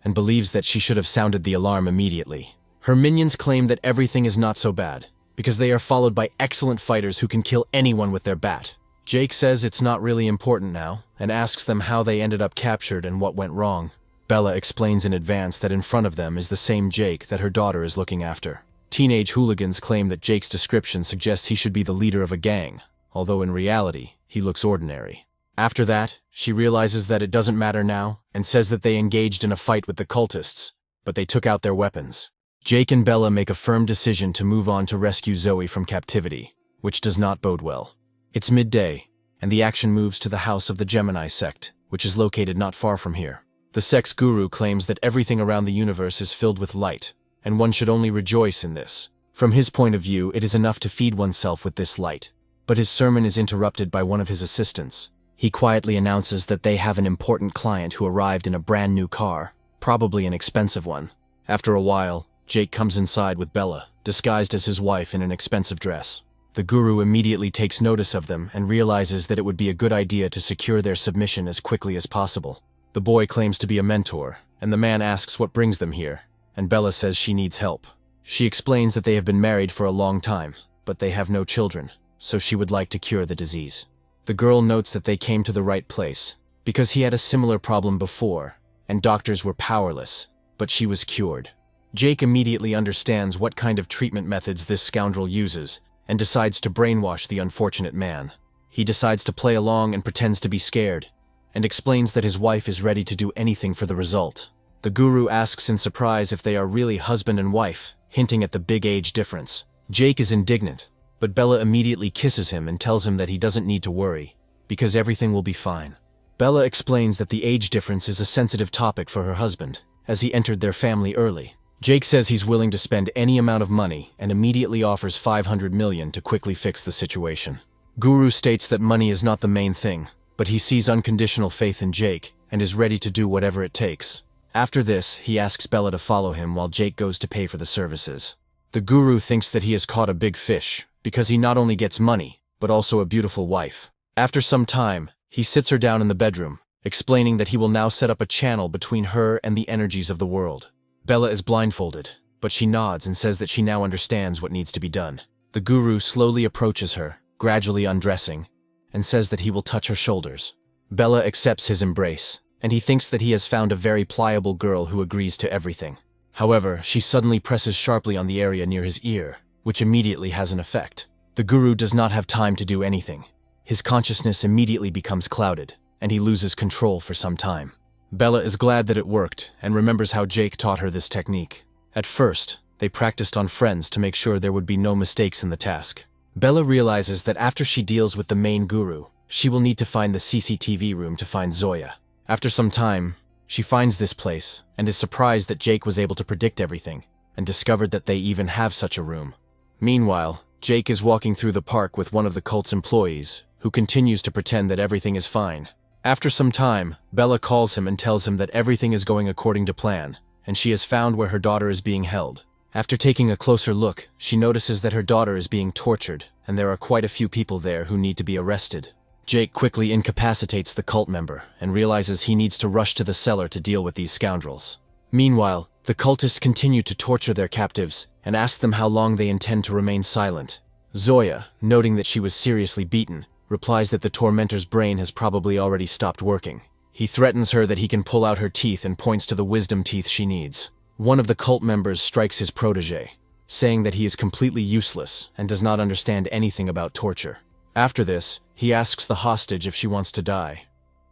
and believes that she should have sounded the alarm immediately. Her minions claim that everything is not so bad, because they are followed by excellent fighters who can kill anyone with their bat. Jake says it's not really important now, and asks them how they ended up captured and what went wrong. Bella explains in advance that in front of them is the same Jake that her daughter is looking after. Teenage hooligans claim that Jake's description suggests he should be the leader of a gang, although in reality, he looks ordinary. After that, she realizes that it doesn't matter now and says that they engaged in a fight with the cultists, but they took out their weapons. Jake and Bella make a firm decision to move on to rescue Zoe from captivity, which does not bode well. It's midday, and the action moves to the house of the Gemini sect, which is located not far from here. The sect's guru claims that everything around the universe is filled with light, and one should only rejoice in this. From his point of view, it is enough to feed oneself with this light. But his sermon is interrupted by one of his assistants. He quietly announces that they have an important client who arrived in a brand new car, probably an expensive one. After a while, Jake comes inside with Bella, disguised as his wife in an expensive dress. The guru immediately takes notice of them and realizes that it would be a good idea to secure their submission as quickly as possible. The boy claims to be a mentor, and the man asks what brings them here, and Bella says she needs help. She explains that they have been married for a long time, but they have no children, so she would like to cure the disease. The girl notes that they came to the right place, because he had a similar problem before, and doctors were powerless, but she was cured. Jake immediately understands what kind of treatment methods this scoundrel uses, and decides to brainwash the unfortunate man. He decides to play along and pretends to be scared, and explains that his wife is ready to do anything for the result. The guru asks in surprise if they are really husband and wife, hinting at the big age difference. Jake is indignant, but Bella immediately kisses him and tells him that he doesn't need to worry, because everything will be fine. Bella explains that the age difference is a sensitive topic for her husband, as he entered their family early. Jake says he's willing to spend any amount of money and immediately offers $500 million to quickly fix the situation. Guru states that money is not the main thing, but he sees unconditional faith in Jake and is ready to do whatever it takes. After this, he asks Bella to follow him while Jake goes to pay for the services. The guru thinks that he has caught a big fish, because he not only gets money, but also a beautiful wife. After some time, he sits her down in the bedroom, explaining that he will now set up a channel between her and the energies of the world. Bella is blindfolded, but she nods and says that she now understands what needs to be done. The guru slowly approaches her, gradually undressing, and says that he will touch her shoulders. Bella accepts his embrace, and he thinks that he has found a very pliable girl who agrees to everything. However, she suddenly presses sharply on the area near his ear, which immediately has an effect. The guru does not have time to do anything. His consciousness immediately becomes clouded, and he loses control for some time. Bella is glad that it worked and remembers how Jake taught her this technique. At first, they practiced on friends to make sure there would be no mistakes in the task. Bella realizes that after she deals with the main guru, she will need to find the CCTV room to find Zoya. After some time, she finds this place and is surprised that Jake was able to predict everything and discovered that they even have such a room. Meanwhile, Jake is walking through the park with one of the cult's employees, who continues to pretend that everything is fine. After some time, Bella calls him and tells him that everything is going according to plan, and she has found where her daughter is being held. After taking a closer look, she notices that her daughter is being tortured, and there are quite a few people there who need to be arrested. Jake quickly incapacitates the cult member and realizes he needs to rush to the cellar to deal with these scoundrels. Meanwhile, the cultists continue to torture their captives and ask them how long they intend to remain silent. Zoya, noting that she was seriously beaten, replies that the tormentor's brain has probably already stopped working. He threatens her that he can pull out her teeth and points to the wisdom teeth she needs. One of the cult members strikes his protege, saying that he is completely useless and does not understand anything about torture. After this, he asks the hostage if she wants to die,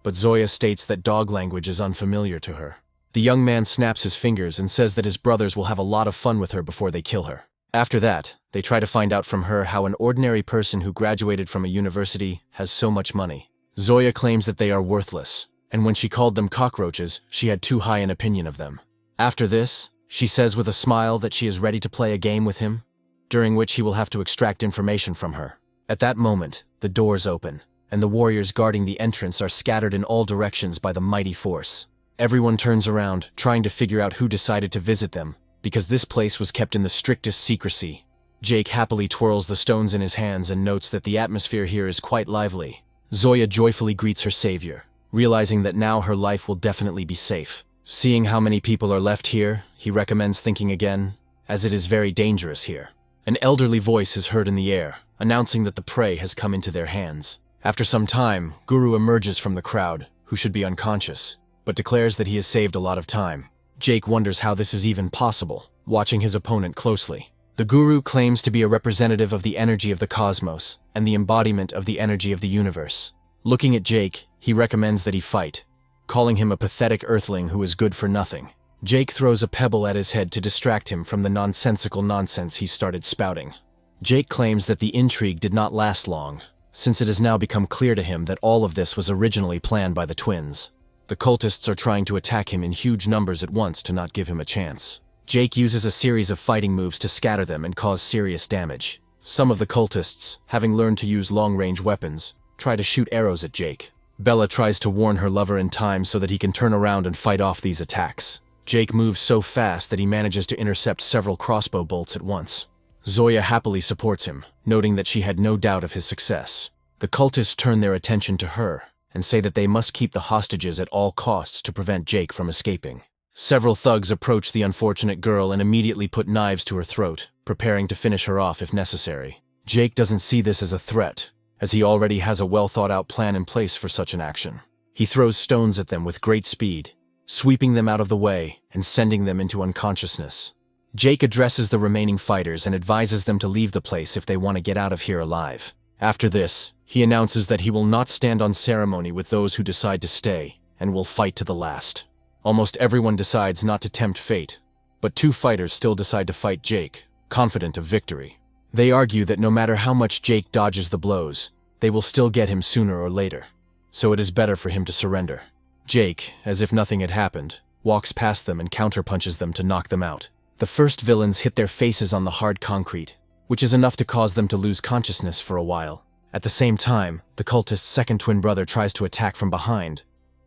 but Zoya states that dog language is unfamiliar to her. The young man snaps his fingers and says that his brothers will have a lot of fun with her before they kill her. After that, they try to find out from her how an ordinary person who graduated from a university has so much money. Zoya claims that they are worthless, and when she called them cockroaches, she had too high an opinion of them. After this, she says with a smile that she is ready to play a game with him, during which he will have to extract information from her. At that moment, the doors open, and the warriors guarding the entrance are scattered in all directions by the mighty force. Everyone turns around, trying to figure out who decided to visit them, because this place was kept in the strictest secrecy. Jake happily twirls the stones in his hands and notes that the atmosphere here is quite lively. Zoya joyfully greets her savior, realizing that now her life will definitely be safe. Seeing how many people are left here, he recommends thinking again, as it is very dangerous here. An elderly voice is heard in the air, announcing that the prey has come into their hands. After some time, Guru emerges from the crowd, who should be unconscious, but declares that he has saved a lot of time. Jake wonders how this is even possible, watching his opponent closely. The guru claims to be a representative of the energy of the cosmos and the embodiment of the energy of the universe. Looking at Jake, he recommends that he fight, calling him a pathetic earthling who is good for nothing. Jake throws a pebble at his head to distract him from the nonsensical nonsense he started spouting. Jake claims that the intrigue did not last long, since it has now become clear to him that all of this was originally planned by the twins. The cultists are trying to attack him in huge numbers at once to not give him a chance. Jake uses a series of fighting moves to scatter them and cause serious damage. Some of the cultists, having learned to use long-range weapons, try to shoot arrows at Jake. Bella tries to warn her lover in time so that he can turn around and fight off these attacks. Jake moves so fast that he manages to intercept several crossbow bolts at once. Zoya happily supports him, noting that she had no doubt of his success. The cultists turn their attention to her and say that they must keep the hostages at all costs to prevent Jake from escaping. Several thugs approach the unfortunate girl and immediately put knives to her throat, preparing to finish her off if necessary. Jake doesn't see this as a threat, as he already has a well-thought-out plan in place for such an action. He throws stones at them with great speed, sweeping them out of the way and sending them into unconsciousness. Jake addresses the remaining fighters and advises them to leave the place if they want to get out of here alive. After this, he announces that he will not stand on ceremony with those who decide to stay, and will fight to the last. Almost everyone decides not to tempt fate, but 2 fighters still decide to fight Jake, confident of victory. They argue that no matter how much Jake dodges the blows, they will still get him sooner or later, so it is better for him to surrender. Jake, as if nothing had happened, walks past them and counterpunches them to knock them out. The first villains hit their faces on the hard concrete, which is enough to cause them to lose consciousness for a while. At the same time, the cultist's second twin brother tries to attack from behind,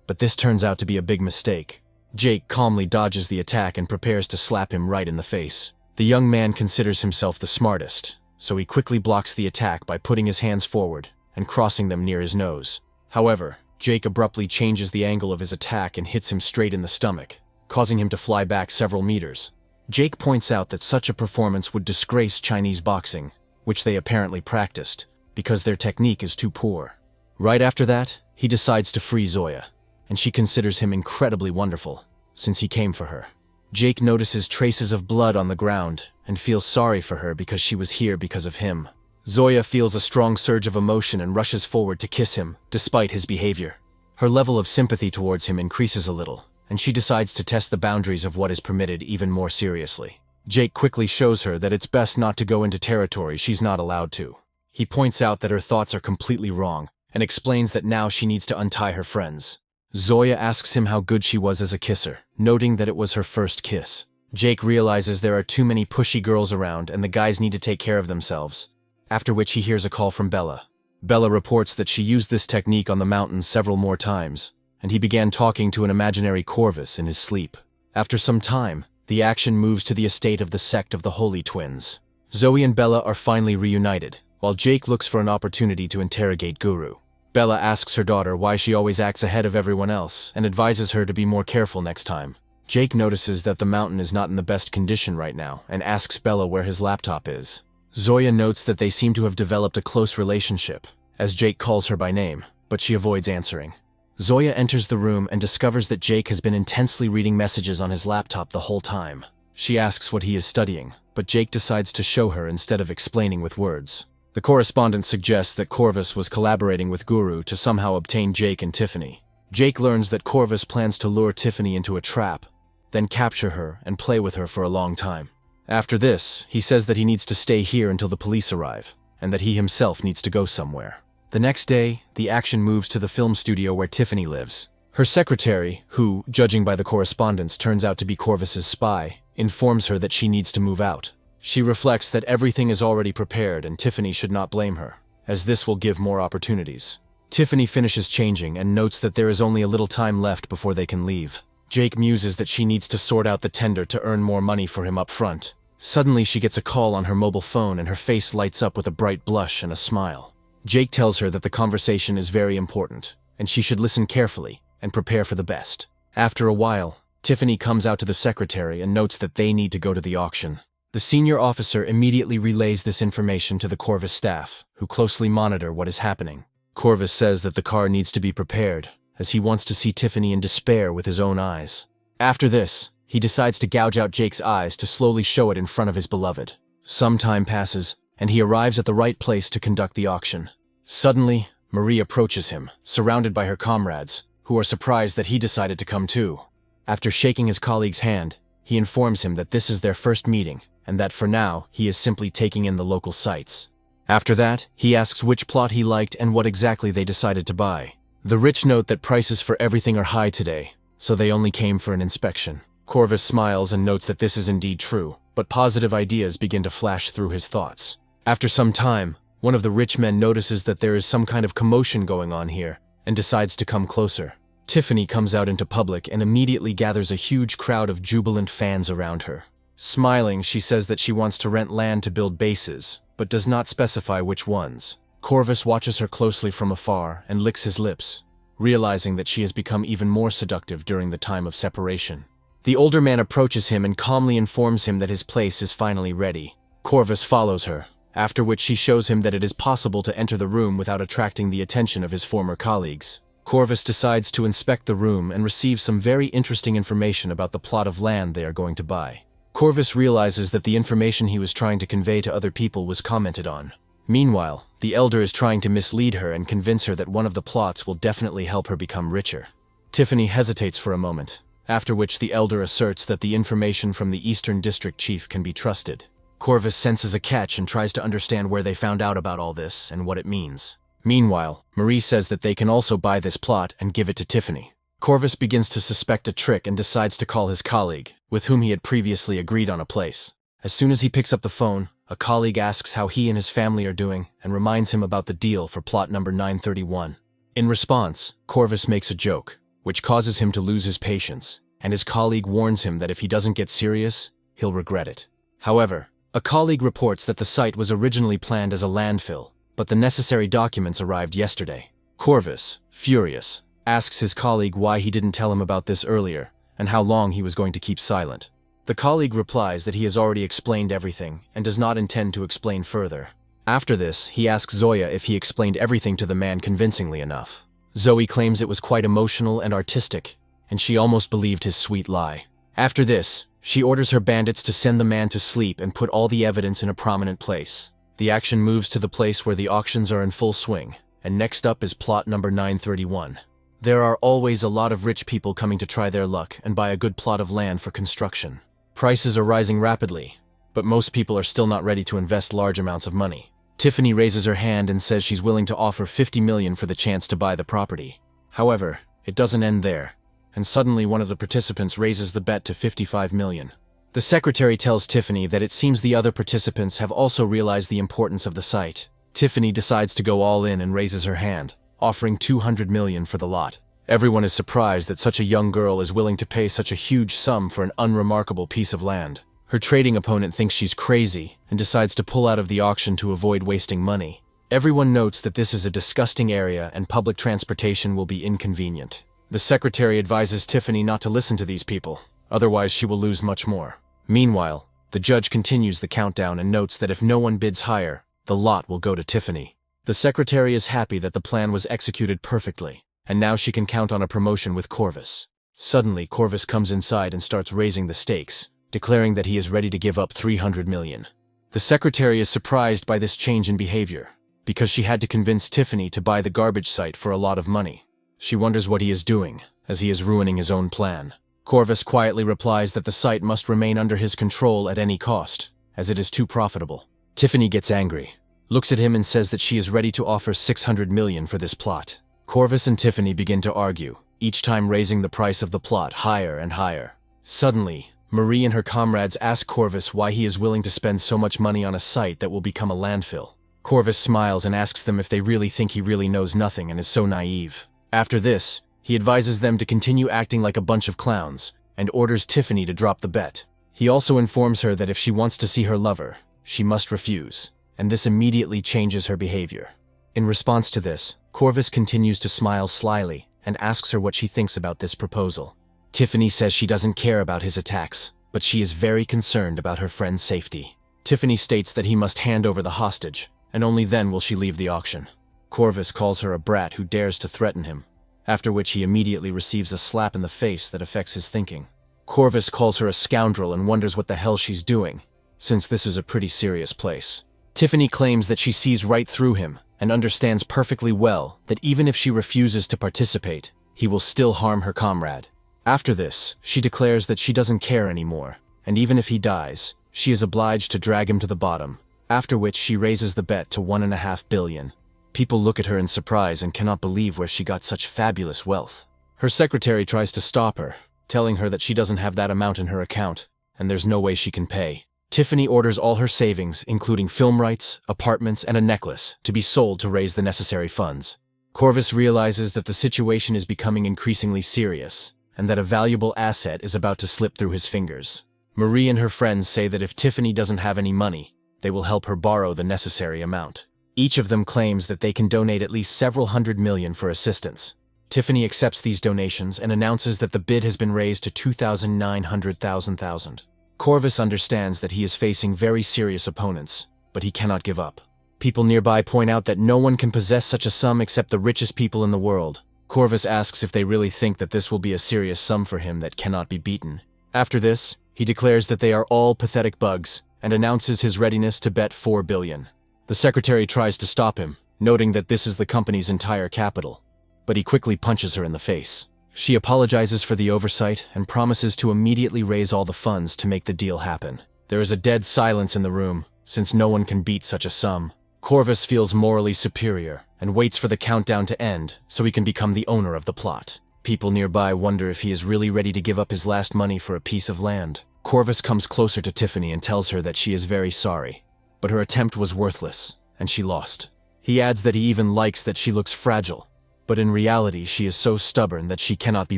but this turns out to be a big mistake. Jake calmly dodges the attack and prepares to slap him right in the face. The young man considers himself the smartest, so he quickly blocks the attack by putting his hands forward and crossing them near his nose. However, Jake abruptly changes the angle of his attack and hits him straight in the stomach, causing him to fly back several meters. Jake points out that such a performance would disgrace Chinese boxing, which they apparently practiced, because their technique is too poor. Right after that, he decides to free Zoya, and she considers him incredibly wonderful, since he came for her. Jake notices traces of blood on the ground and feels sorry for her because she was here because of him. Zoya feels a strong surge of emotion and rushes forward to kiss him, despite his behavior. Her level of sympathy towards him increases a little, and she decides to test the boundaries of what is permitted even more seriously. Jake quickly shows her that it's best not to go into territory she's not allowed to. He points out that her thoughts are completely wrong, and explains that now she needs to untie her friends. Zoya asks him how good she was as a kisser, noting that it was her first kiss. Jake realizes there are too many pushy girls around and the guys need to take care of themselves, after which he hears a call from Bella. Bella reports that she used this technique on the mountain several more times, and he began talking to an imaginary Corvus in his sleep. After some time, the action moves to the estate of the sect of the Holy Twins. Zoe and Bella are finally reunited, while Jake looks for an opportunity to interrogate Guru. Bella asks her daughter why she always acts ahead of everyone else and advises her to be more careful next time. Jake notices that the mountain is not in the best condition right now and asks Bella where his laptop is. Zoya notes that they seem to have developed a close relationship, as Jake calls her by name, but she avoids answering. Zoya enters the room and discovers that Jake has been intensely reading messages on his laptop the whole time. She asks what he is studying, but Jake decides to show her instead of explaining with words. The correspondent suggests that Corvus was collaborating with Guru to somehow obtain Jake and Tiffany. Jake learns that Corvus plans to lure Tiffany into a trap, then capture her and play with her for a long time. After this, he says that he needs to stay here until the police arrive, and that he himself needs to go somewhere. The next day, the action moves to the film studio where Tiffany lives. Her secretary, who, judging by the correspondence, turns out to be Corvus's spy, informs her that she needs to move out. She reflects that everything is already prepared and Tiffany should not blame her, as this will give more opportunities. Tiffany finishes changing and notes that there is only a little time left before they can leave. Jake muses that she needs to sort out the tender to earn more money for him up front. Suddenly she gets a call on her mobile phone and her face lights up with a bright blush and a smile. Jake tells her that the conversation is very important, and she should listen carefully and prepare for the best. After a while, Tiffany comes out to the secretary and notes that they need to go to the auction. The senior officer immediately relays this information to the Corvus staff, who closely monitor what is happening. Corvus says that the car needs to be prepared, as he wants to see Tiffany in despair with his own eyes. After this, he decides to gouge out Jake's eyes to slowly show it in front of his beloved. Some time passes, and he arrives at the right place to conduct the auction. Suddenly, Marie approaches him, surrounded by her comrades, who are surprised that he decided to come too. After shaking his colleague's hand, he informs him that this is their first meeting, and that for now, he is simply taking in the local sights. After that, he asks which plot he liked and what exactly they decided to buy. The rich note that prices for everything are high today, so they only came for an inspection. Corvus smiles and notes that this is indeed true, but positive ideas begin to flash through his thoughts. After some time, one of the rich men notices that there is some kind of commotion going on here, and decides to come closer. Tiffany comes out into public and immediately gathers a huge crowd of jubilant fans around her. Smiling, she says that she wants to rent land to build bases, but does not specify which ones. Corvus watches her closely from afar and licks his lips, realizing that she has become even more seductive during the time of separation. The older man approaches him and calmly informs him that his place is finally ready. Corvus follows her, after which she shows him that it is possible to enter the room without attracting the attention of his former colleagues. Corvus decides to inspect the room and receive some very interesting information about the plot of land they are going to buy. Corvus realizes that the information he was trying to convey to other people was commented on. Meanwhile, the elder is trying to mislead her and convince her that one of the plots will definitely help her become richer. Tiffany hesitates for a moment, after which the elder asserts that the information from the Eastern District Chief can be trusted. Corvus senses a catch and tries to understand where they found out about all this and what it means. Meanwhile, Marie says that they can also buy this plot and give it to Tiffany. Corvus begins to suspect a trick and decides to call his colleague, with whom he had previously agreed on a place. As soon as he picks up the phone, a colleague asks how he and his family are doing and reminds him about the deal for plot number 931. In response, Corvus makes a joke, which causes him to lose his patience, and his colleague warns him that if he doesn't get serious, he'll regret it. However, a colleague reports that the site was originally planned as a landfill, but the necessary documents arrived yesterday. Corvus, furious, asks his colleague why he didn't tell him about this earlier, and how long he was going to keep silent. The colleague replies that he has already explained everything and does not intend to explain further. After this, he asks Zoya if he explained everything to the man convincingly enough. Zoe claims it was quite emotional and artistic, and she almost believed his sweet lie. After this, she orders her bandits to send the man to sleep and put all the evidence in a prominent place. The action moves to the place where the auctions are in full swing, and next up is plot number 931. There are always a lot of rich people coming to try their luck and buy a good plot of land for construction. Prices are rising rapidly, but most people are still not ready to invest large amounts of money. Tiffany raises her hand and says she's willing to offer $50 million for the chance to buy the property. However, it doesn't end there, and suddenly one of the participants raises the bet to $55 million. The secretary tells Tiffany that it seems the other participants have also realized the importance of the site. Tiffany decides to go all in and raises her hand, offering $200 million for the lot. Everyone is surprised that such a young girl is willing to pay such a huge sum for an unremarkable piece of land. Her trading opponent thinks she's crazy and decides to pull out of the auction to avoid wasting money. Everyone notes that this is a disgusting area and public transportation will be inconvenient. The secretary advises Tiffany not to listen to these people, otherwise she will lose much more. Meanwhile, the judge continues the countdown and notes that if no one bids higher, the lot will go to Tiffany. The secretary is happy that the plan was executed perfectly, and now she can count on a promotion with Corvus. Suddenly, Corvus comes inside and starts raising the stakes, declaring that he is ready to give up $300 million. The secretary is surprised by this change in behavior, because she had to convince Tiffany to buy the garbage site for a lot of money. She wonders what he is doing, as he is ruining his own plan. Corvus quietly replies that the site must remain under his control at any cost, as it is too profitable. Tiffany gets angry, looks at him and says that she is ready to offer $600 million for this plot. Corvus and Tiffany begin to argue, each time raising the price of the plot higher and higher. Suddenly, Marie and her comrades ask Corvus why he is willing to spend so much money on a site that will become a landfill. Corvus smiles and asks them if they really think he really knows nothing and is so naive. After this, he advises them to continue acting like a bunch of clowns, and orders Tiffany to drop the bet. He also informs her that if she wants to see her lover, she must refuse, and this immediately changes her behavior. In response to this, Corvus continues to smile slyly and asks her what she thinks about this proposal. Tiffany says she doesn't care about his attacks, but she is very concerned about her friend's safety. Tiffany states that he must hand over the hostage, and only then will she leave the auction. Corvus calls her a brat who dares to threaten him, after which he immediately receives a slap in the face that affects his thinking. Corvus calls her a scoundrel and wonders what the hell she's doing, since this is a pretty serious place. Tiffany claims that she sees right through him and understands perfectly well that even if she refuses to participate, he will still harm her comrade. After this, she declares that she doesn't care anymore, and even if he dies, she is obliged to drag him to the bottom, after which she raises the bet to 1.5 billion. People look at her in surprise and cannot believe where she got such fabulous wealth. Her secretary tries to stop her, telling her that she doesn't have that amount in her account, and there's no way she can pay. Tiffany orders all her savings, including film rights, apartments, and a necklace, to be sold to raise the necessary funds. Corvus realizes that the situation is becoming increasingly serious, and that a valuable asset is about to slip through his fingers. Marie and her friends say that if Tiffany doesn't have any money, they will help her borrow the necessary amount. Each of them claims that they can donate at least several hundred million for assistance. Tiffany accepts these donations and announces that the bid has been raised to 2,900,000. Corvus understands that he is facing very serious opponents, but he cannot give up. People nearby point out that no one can possess such a sum except the richest people in the world. Corvus asks if they really think that this will be a serious sum for him that cannot be beaten. After this, he declares that they are all pathetic bugs and announces his readiness to bet 4 billion. The secretary tries to stop him, noting that this is the company's entire capital, but he quickly punches her in the face. She apologizes for the oversight and promises to immediately raise all the funds to make the deal happen. There is a dead silence in the room, since no one can beat such a sum. Corvus feels morally superior and waits for the countdown to end so he can become the owner of the plot. People nearby wonder if he is really ready to give up his last money for a piece of land. Corvus comes closer to Tiffany and tells her that she is very sorry, but her attempt was worthless, and she lost. He adds that he even likes that she looks fragile, but in reality she is so stubborn that she cannot be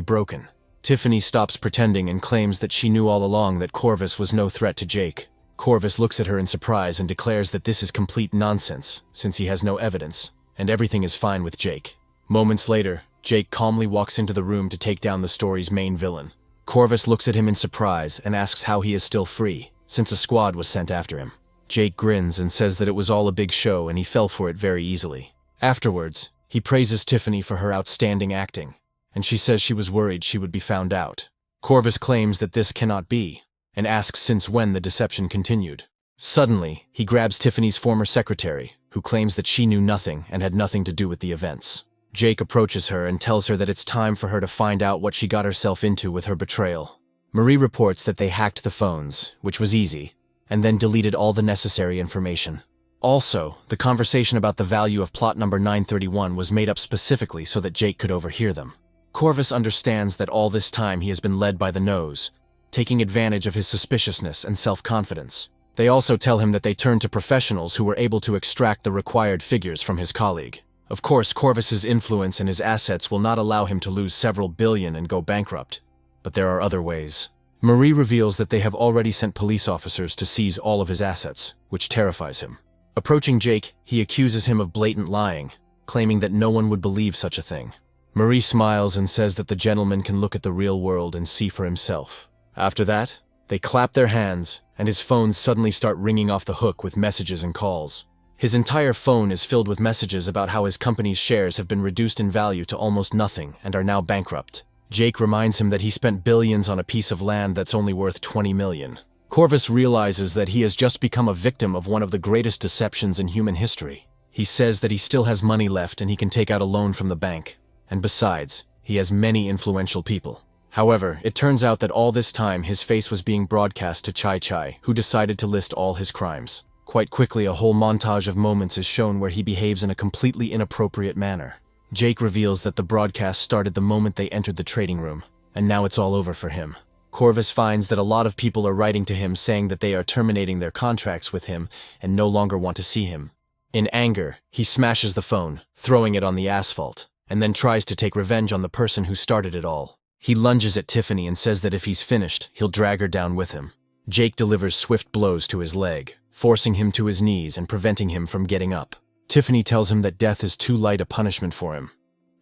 broken. Tiffany stops pretending and claims that she knew all along that Corvus was no threat to Jake. Corvus looks at her in surprise and declares that this is complete nonsense, since he has no evidence, and everything is fine with Jake. Moments later, Jake calmly walks into the room to take down the story's main villain. Corvus looks at him in surprise and asks how he is still free, since a squad was sent after him. Jake grins and says that it was all a big show and he fell for it very easily. Afterwards, he praises Tiffany for her outstanding acting, and she says she was worried she would be found out. Corvus claims that this cannot be, and asks since when the deception continued. Suddenly, he grabs Tiffany's former secretary, who claims that she knew nothing and had nothing to do with the events. Jake approaches her and tells her that it's time for her to find out what she got herself into with her betrayal. Marie reports that they hacked the phones, which was easy, and then deleted all the necessary information. Also, the conversation about the value of plot number 931 was made up specifically so that Jake could overhear them. Corvus understands that all this time he has been led by the nose, taking advantage of his suspiciousness and self-confidence. They also tell him that they turned to professionals who were able to extract the required figures from his colleague. Of course, Corvus's influence and his assets will not allow him to lose several billion and go bankrupt, but there are other ways. Marie reveals that they have already sent police officers to seize all of his assets, which terrifies him. Approaching Jake, he accuses him of blatant lying, claiming that no one would believe such a thing. Marie smiles and says that the gentleman can look at the real world and see for himself. After that, they clap their hands, and his phones suddenly start ringing off the hook with messages and calls. His entire phone is filled with messages about how his company's shares have been reduced in value to almost nothing and are now bankrupt. Jake reminds him that he spent billions on a piece of land that's only worth 20 million. Corvus realizes that he has just become a victim of one of the greatest deceptions in human history. He says that he still has money left and he can take out a loan from the bank. And besides, he has many influential people. However, it turns out that all this time his face was being broadcast to Chai Chai, who decided to list all his crimes. Quite quickly, a whole montage of moments is shown where he behaves in a completely inappropriate manner. Jake reveals that the broadcast started the moment they entered the trading room, and now it's all over for him. Corvus finds that a lot of people are writing to him saying that they are terminating their contracts with him and no longer want to see him. In anger, he smashes the phone, throwing it on the asphalt, and then tries to take revenge on the person who started it all. He lunges at Tiffany and says that if he's finished, he'll drag her down with him. Jake delivers swift blows to his leg, forcing him to his knees and preventing him from getting up. Tiffany tells him that death is too light a punishment for him,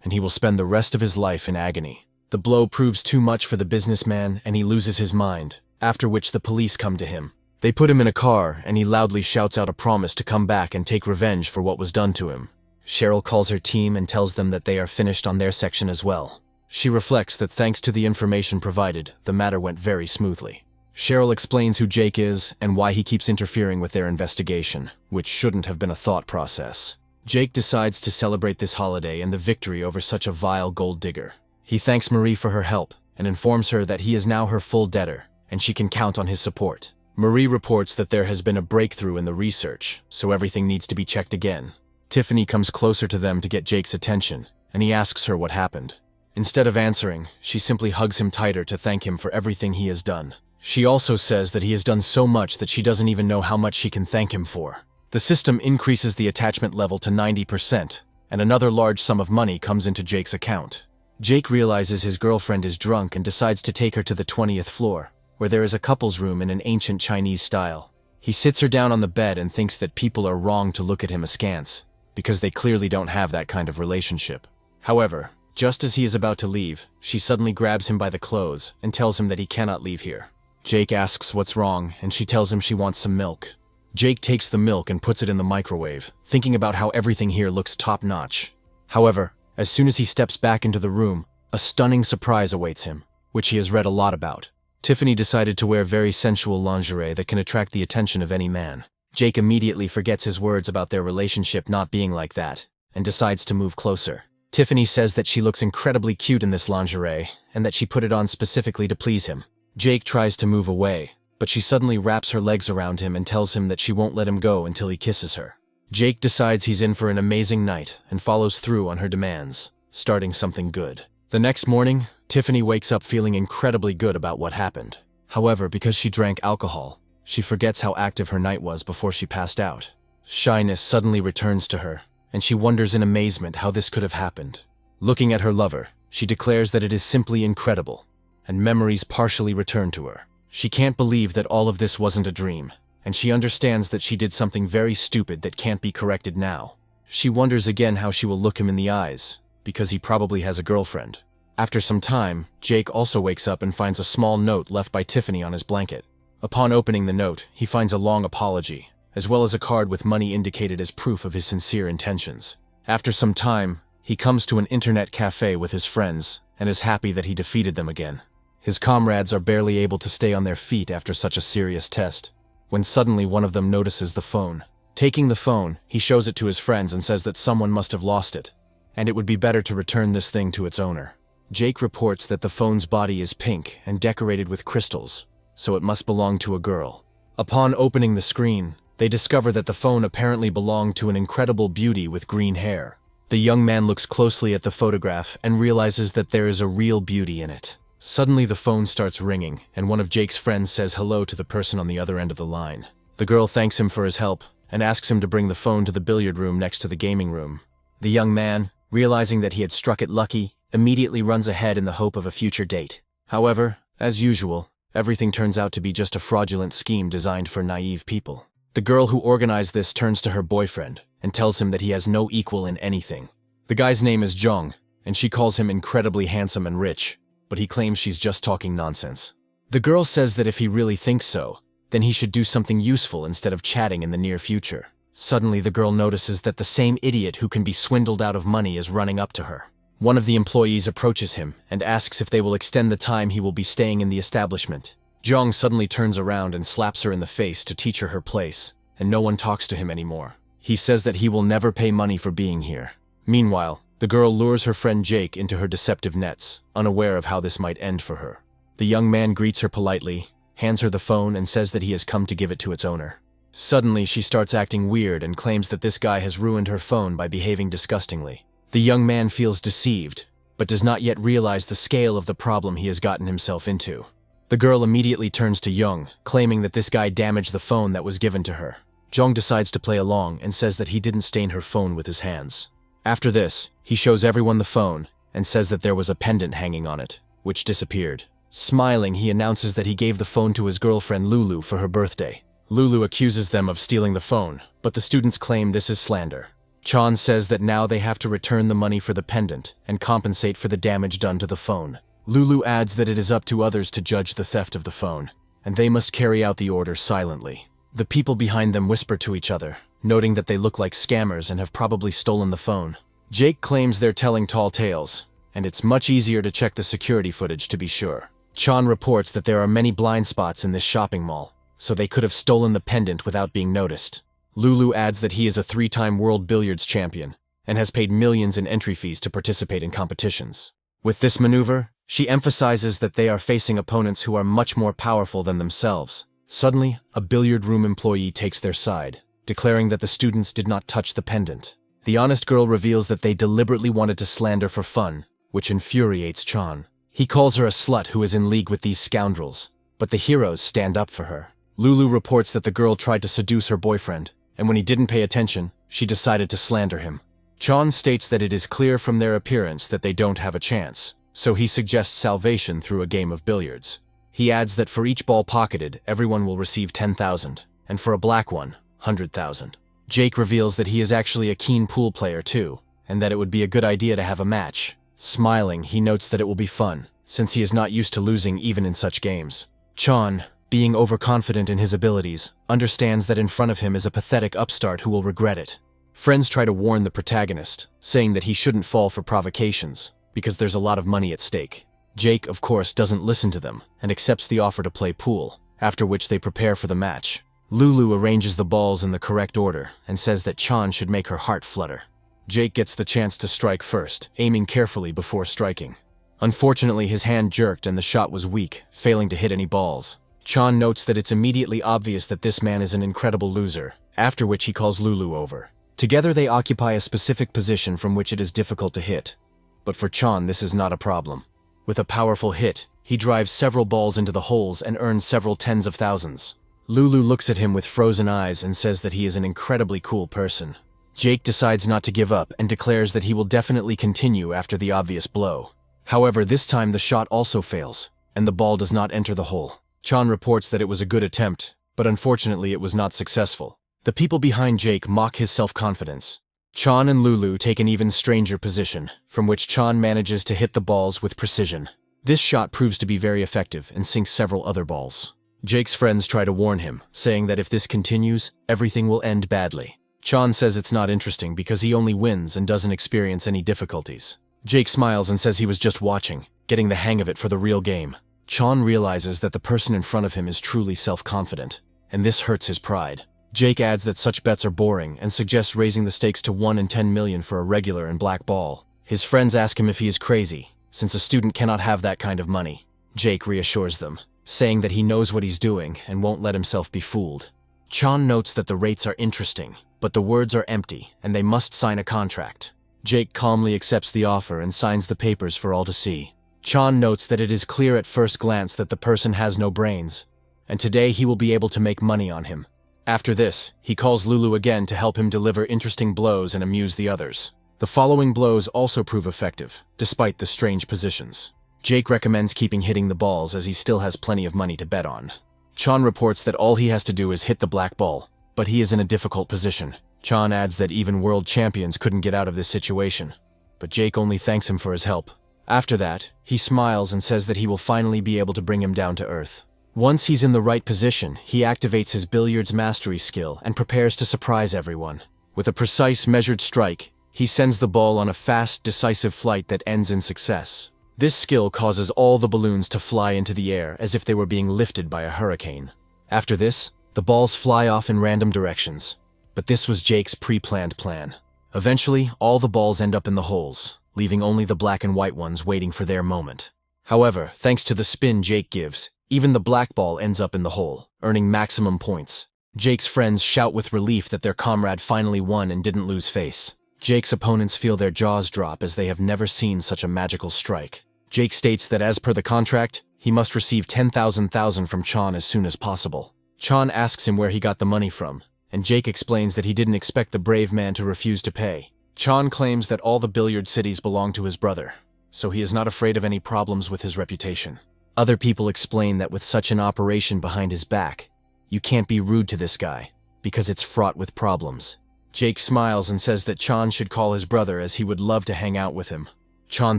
and he will spend the rest of his life in agony. The blow proves too much for the businessman and he loses his mind, after which the police come to him. They put him in a car and he loudly shouts out a promise to come back and take revenge for what was done to him. Cheryl calls her team and tells them that they are finished on their section as well. She reflects that thanks to the information provided, the matter went very smoothly. Cheryl explains who Jake is and why he keeps interfering with their investigation, which shouldn't have been a thought process. Jake decides to celebrate this holiday and the victory over such a vile gold digger. He thanks Marie for her help and informs her that he is now her full debtor and she can count on his support. Marie reports that there has been a breakthrough in the research, so everything needs to be checked again. Tiffany comes closer to them to get Jake's attention, and he asks her what happened. Instead of answering, she simply hugs him tighter to thank him for everything he has done. She also says that he has done so much that she doesn't even know how much she can thank him for. The system increases the attachment level to 90%, and another large sum of money comes into Jake's account. Jake realizes his girlfriend is drunk and decides to take her to the 20th floor, where there is a couple's room in an ancient Chinese style. He sits her down on the bed and thinks that people are wrong to look at him askance, because they clearly don't have that kind of relationship. However, just as he is about to leave, she suddenly grabs him by the clothes and tells him that he cannot leave here. Jake asks what's wrong, and she tells him she wants some milk. Jake takes the milk and puts it in the microwave, thinking about how everything here looks top-notch. However, as soon as he steps back into the room, a stunning surprise awaits him, which he has read a lot about. Tiffany decided to wear very sensual lingerie that can attract the attention of any man. Jake immediately forgets his words about their relationship not being like that, and decides to move closer. Tiffany says that she looks incredibly cute in this lingerie, and that she put it on specifically to please him. Jake tries to move away, but she suddenly wraps her legs around him and tells him that she won't let him go until he kisses her. Jake decides he's in for an amazing night and follows through on her demands, starting something good. The next morning, Tiffany wakes up feeling incredibly good about what happened. However, because she drank alcohol, she forgets how active her night was before she passed out. Shyness suddenly returns to her, and she wonders in amazement how this could have happened. Looking at her lover, she declares that it is simply incredible, and memories partially return to her. She can't believe that all of this wasn't a dream, and she understands that she did something very stupid that can't be corrected now. She wonders again how she will look him in the eyes, because he probably has a girlfriend. After some time, Jake also wakes up and finds a small note left by Tiffany on his blanket. Upon opening the note, he finds a long apology, as well as a card with money indicated as proof of his sincere intentions. After some time, he comes to an internet cafe with his friends and is happy that he defeated them again. His comrades are barely able to stay on their feet after such a serious test, when suddenly one of them notices the phone. Taking the phone, he shows it to his friends and says that someone must have lost it, and it would be better to return this thing to its owner. Jake reports that the phone's body is pink and decorated with crystals, so it must belong to a girl. Upon opening the screen, they discover that the phone apparently belonged to an incredible beauty with green hair. The young man looks closely at the photograph and realizes that there is a real beauty in it. Suddenly the phone starts ringing, and one of Jake's friends says hello to the person on the other end of the line. The girl thanks him for his help and asks him to bring the phone to the billiard room next to the gaming room. The young man, realizing that he had struck it lucky, immediately runs ahead in the hope of a future date. However, as usual, everything turns out to be just a fraudulent scheme designed for naive people. The girl who organized this turns to her boyfriend and tells him that he has no equal in anything. The guy's name is Jong, and she calls him incredibly handsome and rich, but he claims she's just talking nonsense. The girl says that if he really thinks so, then he should do something useful instead of chatting in the near future. Suddenly the girl notices that the same idiot who can be swindled out of money is running up to her. One of the employees approaches him and asks if they will extend the time he will be staying in the establishment. Jong suddenly turns around and slaps her in the face to teach her her place, and no one talks to him anymore. He says that he will never pay money for being here. Meanwhile, the girl lures her friend Jake into her deceptive nets, unaware of how this might end for her. The young man greets her politely, hands her the phone, and says that he has come to give it to its owner. Suddenly, she starts acting weird and claims that this guy has ruined her phone by behaving disgustingly. The young man feels deceived, but does not yet realize the scale of the problem he has gotten himself into. The girl immediately turns to Young, claiming that this guy damaged the phone that was given to her. Jong decides to play along and says that he didn't stain her phone with his hands. After this, he shows everyone the phone and says that there was a pendant hanging on it, which disappeared. Smiling, he announces that he gave the phone to his girlfriend Lulu for her birthday. Lulu accuses them of stealing the phone, but the students claim this is slander. Chan says that now they have to return the money for the pendant and compensate for the damage done to the phone. Lulu adds that it is up to others to judge the theft of the phone, and they must carry out the order silently. The people behind them whisper to each other, noting that they look like scammers and have probably stolen the phone. Jake claims they're telling tall tales, and it's much easier to check the security footage to be sure. Chan reports that there are many blind spots in this shopping mall, so they could have stolen the pendant without being noticed. Lulu adds that he is a 3-time world billiards champion and has paid millions in entry fees to participate in competitions. With this maneuver, she emphasizes that they are facing opponents who are much more powerful than themselves. Suddenly, a billiard room employee takes their side, declaring that the students did not touch the pendant. The honest girl reveals that they deliberately wanted to slander for fun, which infuriates Chan. He calls her a slut who is in league with these scoundrels, but the heroes stand up for her. Lulu reports that the girl tried to seduce her boyfriend, and when he didn't pay attention, she decided to slander him. Chan states that it is clear from their appearance that they don't have a chance, so he suggests salvation through a game of billiards. He adds that for each ball pocketed, everyone will receive 10,000, and for a black one, 100,000. Jake reveals that he is actually a keen pool player too, and that it would be a good idea to have a match. Smiling, he notes that it will be fun, since he is not used to losing even in such games. Chan, being overconfident in his abilities, understands that in front of him is a pathetic upstart who will regret it. Friends try to warn the protagonist, saying that he shouldn't fall for provocations, because there's a lot of money at stake. Jake, of course, doesn't listen to them and accepts the offer to play pool, after which they prepare for the match. Lulu arranges the balls in the correct order and says that Chan should make her heart flutter. Jake gets the chance to strike first, aiming carefully before striking. Unfortunately, his hand jerked and the shot was weak, failing to hit any balls. Chan notes that it's immediately obvious that this man is an incredible loser, after which he calls Lulu over. Together they occupy a specific position from which it is difficult to hit. But for Chan, this is not a problem. With a powerful hit, he drives several balls into the holes and earns several tens of thousands. Lulu looks at him with frozen eyes and says that he is an incredibly cool person. Jake decides not to give up and declares that he will definitely continue after the obvious blow. However, this time the shot also fails, and the ball does not enter the hole. Chan reports that it was a good attempt, but unfortunately it was not successful. The people behind Jake mock his self-confidence. Chan and Lulu take an even stranger position, from which Chan manages to hit the balls with precision. This shot proves to be very effective and sinks several other balls. Jake's friends try to warn him, saying that if this continues, everything will end badly. Chan says it's not interesting because he only wins and doesn't experience any difficulties. Jake smiles and says he was just watching, getting the hang of it for the real game. Chan realizes that the person in front of him is truly self-confident, and this hurts his pride. Jake adds that such bets are boring and suggests raising the stakes to 1 in 10 million for a regular and black ball. His friends ask him if he is crazy, since a student cannot have that kind of money. Jake reassures them, saying that he knows what he's doing and won't let himself be fooled. Chan notes that the rates are interesting, but the words are empty and they must sign a contract. Jake calmly accepts the offer and signs the papers for all to see. Chan notes that it is clear at first glance that the person has no brains, and today he will be able to make money on him. After this, he calls Lulu again to help him deliver interesting blows and amuse the others. The following blows also prove effective, despite the strange positions. Jake recommends keeping hitting the balls as he still has plenty of money to bet on. Chan reports that all he has to do is hit the black ball, but he is in a difficult position. Chan adds that even world champions couldn't get out of this situation, but Jake only thanks him for his help. After that, he smiles and says that he will finally be able to bring him down to earth. Once he's in the right position, he activates his billiards mastery skill and prepares to surprise everyone. With a precise, measured strike, he sends the ball on a fast, decisive flight that ends in success. This skill causes all the balloons to fly into the air as if they were being lifted by a hurricane. After this, the balls fly off in random directions. But this was Jake's pre-planned plan. Eventually, all the balls end up in the holes, leaving only the black and white ones waiting for their moment. However, thanks to the spin Jake gives, even the black ball ends up in the hole, earning maximum points. Jake's friends shout with relief that their comrade finally won and didn't lose face. Jake's opponents feel their jaws drop as they have never seen such a magical strike. Jake states that as per the contract, he must receive 10,000 from Chan as soon as possible. Chan asks him where he got the money from, and Jake explains that he didn't expect the brave man to refuse to pay. Chan claims that all the billiard cities belong to his brother, so he is not afraid of any problems with his reputation. Other people explain that with such an operation behind his back, you can't be rude to this guy, because it's fraught with problems. Jake smiles and says that Chan should call his brother as he would love to hang out with him. Chan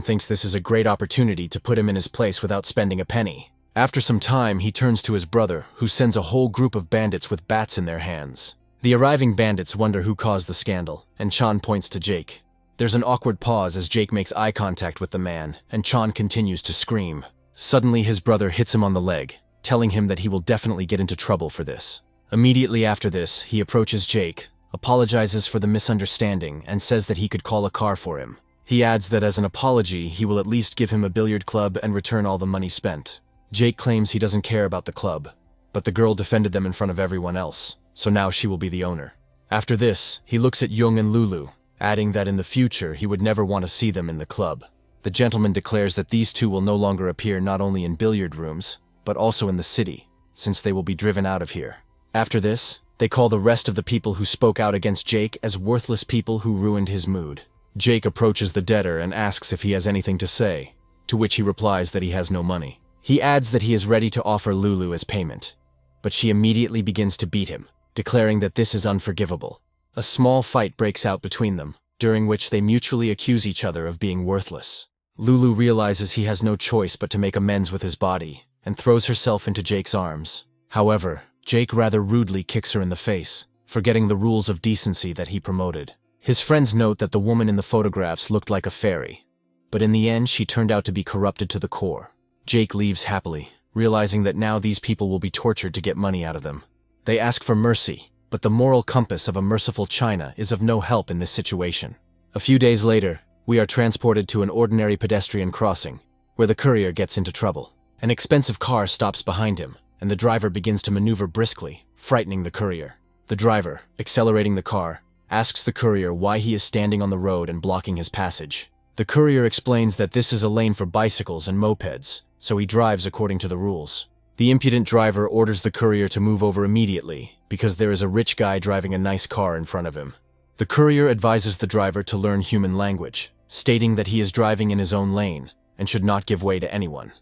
thinks this is a great opportunity to put him in his place without spending a penny. After some time, he turns to his brother, who sends a whole group of bandits with bats in their hands. The arriving bandits wonder who caused the scandal, and Chan points to Jake. There's an awkward pause as Jake makes eye contact with the man, and Chan continues to scream. Suddenly, his brother hits him on the leg, telling him that he will definitely get into trouble for this. Immediately after this, he approaches Jake, apologizes for the misunderstanding, and says that he could call a car for him. He adds that as an apology, he will at least give him a billiard club and return all the money spent. Jake claims he doesn't care about the club, but the girl defended them in front of everyone else, so now she will be the owner. After this, he looks at Young and Lulu, adding that in the future he would never want to see them in the club. The gentleman declares that these two will no longer appear not only in billiard rooms, but also in the city, since they will be driven out of here. After this, they call the rest of the people who spoke out against Jake as worthless people who ruined his mood. Jake approaches the debtor and asks if he has anything to say, to which he replies that he has no money. He adds that he is ready to offer Lulu as payment, but she immediately begins to beat him, declaring that this is unforgivable. A small fight breaks out between them, during which they mutually accuse each other of being worthless. Lulu realizes he has no choice but to make amends with his body, and throws herself into Jake's arms. However, Jake rather rudely kicks her in the face, forgetting the rules of decency that he promoted. His friends note that the woman in the photographs looked like a fairy, but in the end she turned out to be corrupted to the core. Jake leaves happily, realizing that now these people will be tortured to get money out of them. They ask for mercy, but the moral compass of a merciful China is of no help in this situation. A few days later, we are transported to an ordinary pedestrian crossing, where the courier gets into trouble. An expensive car stops behind him, and the driver begins to maneuver briskly, frightening the courier. The driver, accelerating the car, asks the courier why he is standing on the road and blocking his passage. The courier explains that this is a lane for bicycles and mopeds, so he drives according to the rules. The impudent driver orders the courier to move over immediately, because there is a rich guy driving a nice car in front of him. The courier advises the driver to learn human language, stating that he is driving in his own lane and should not give way to anyone.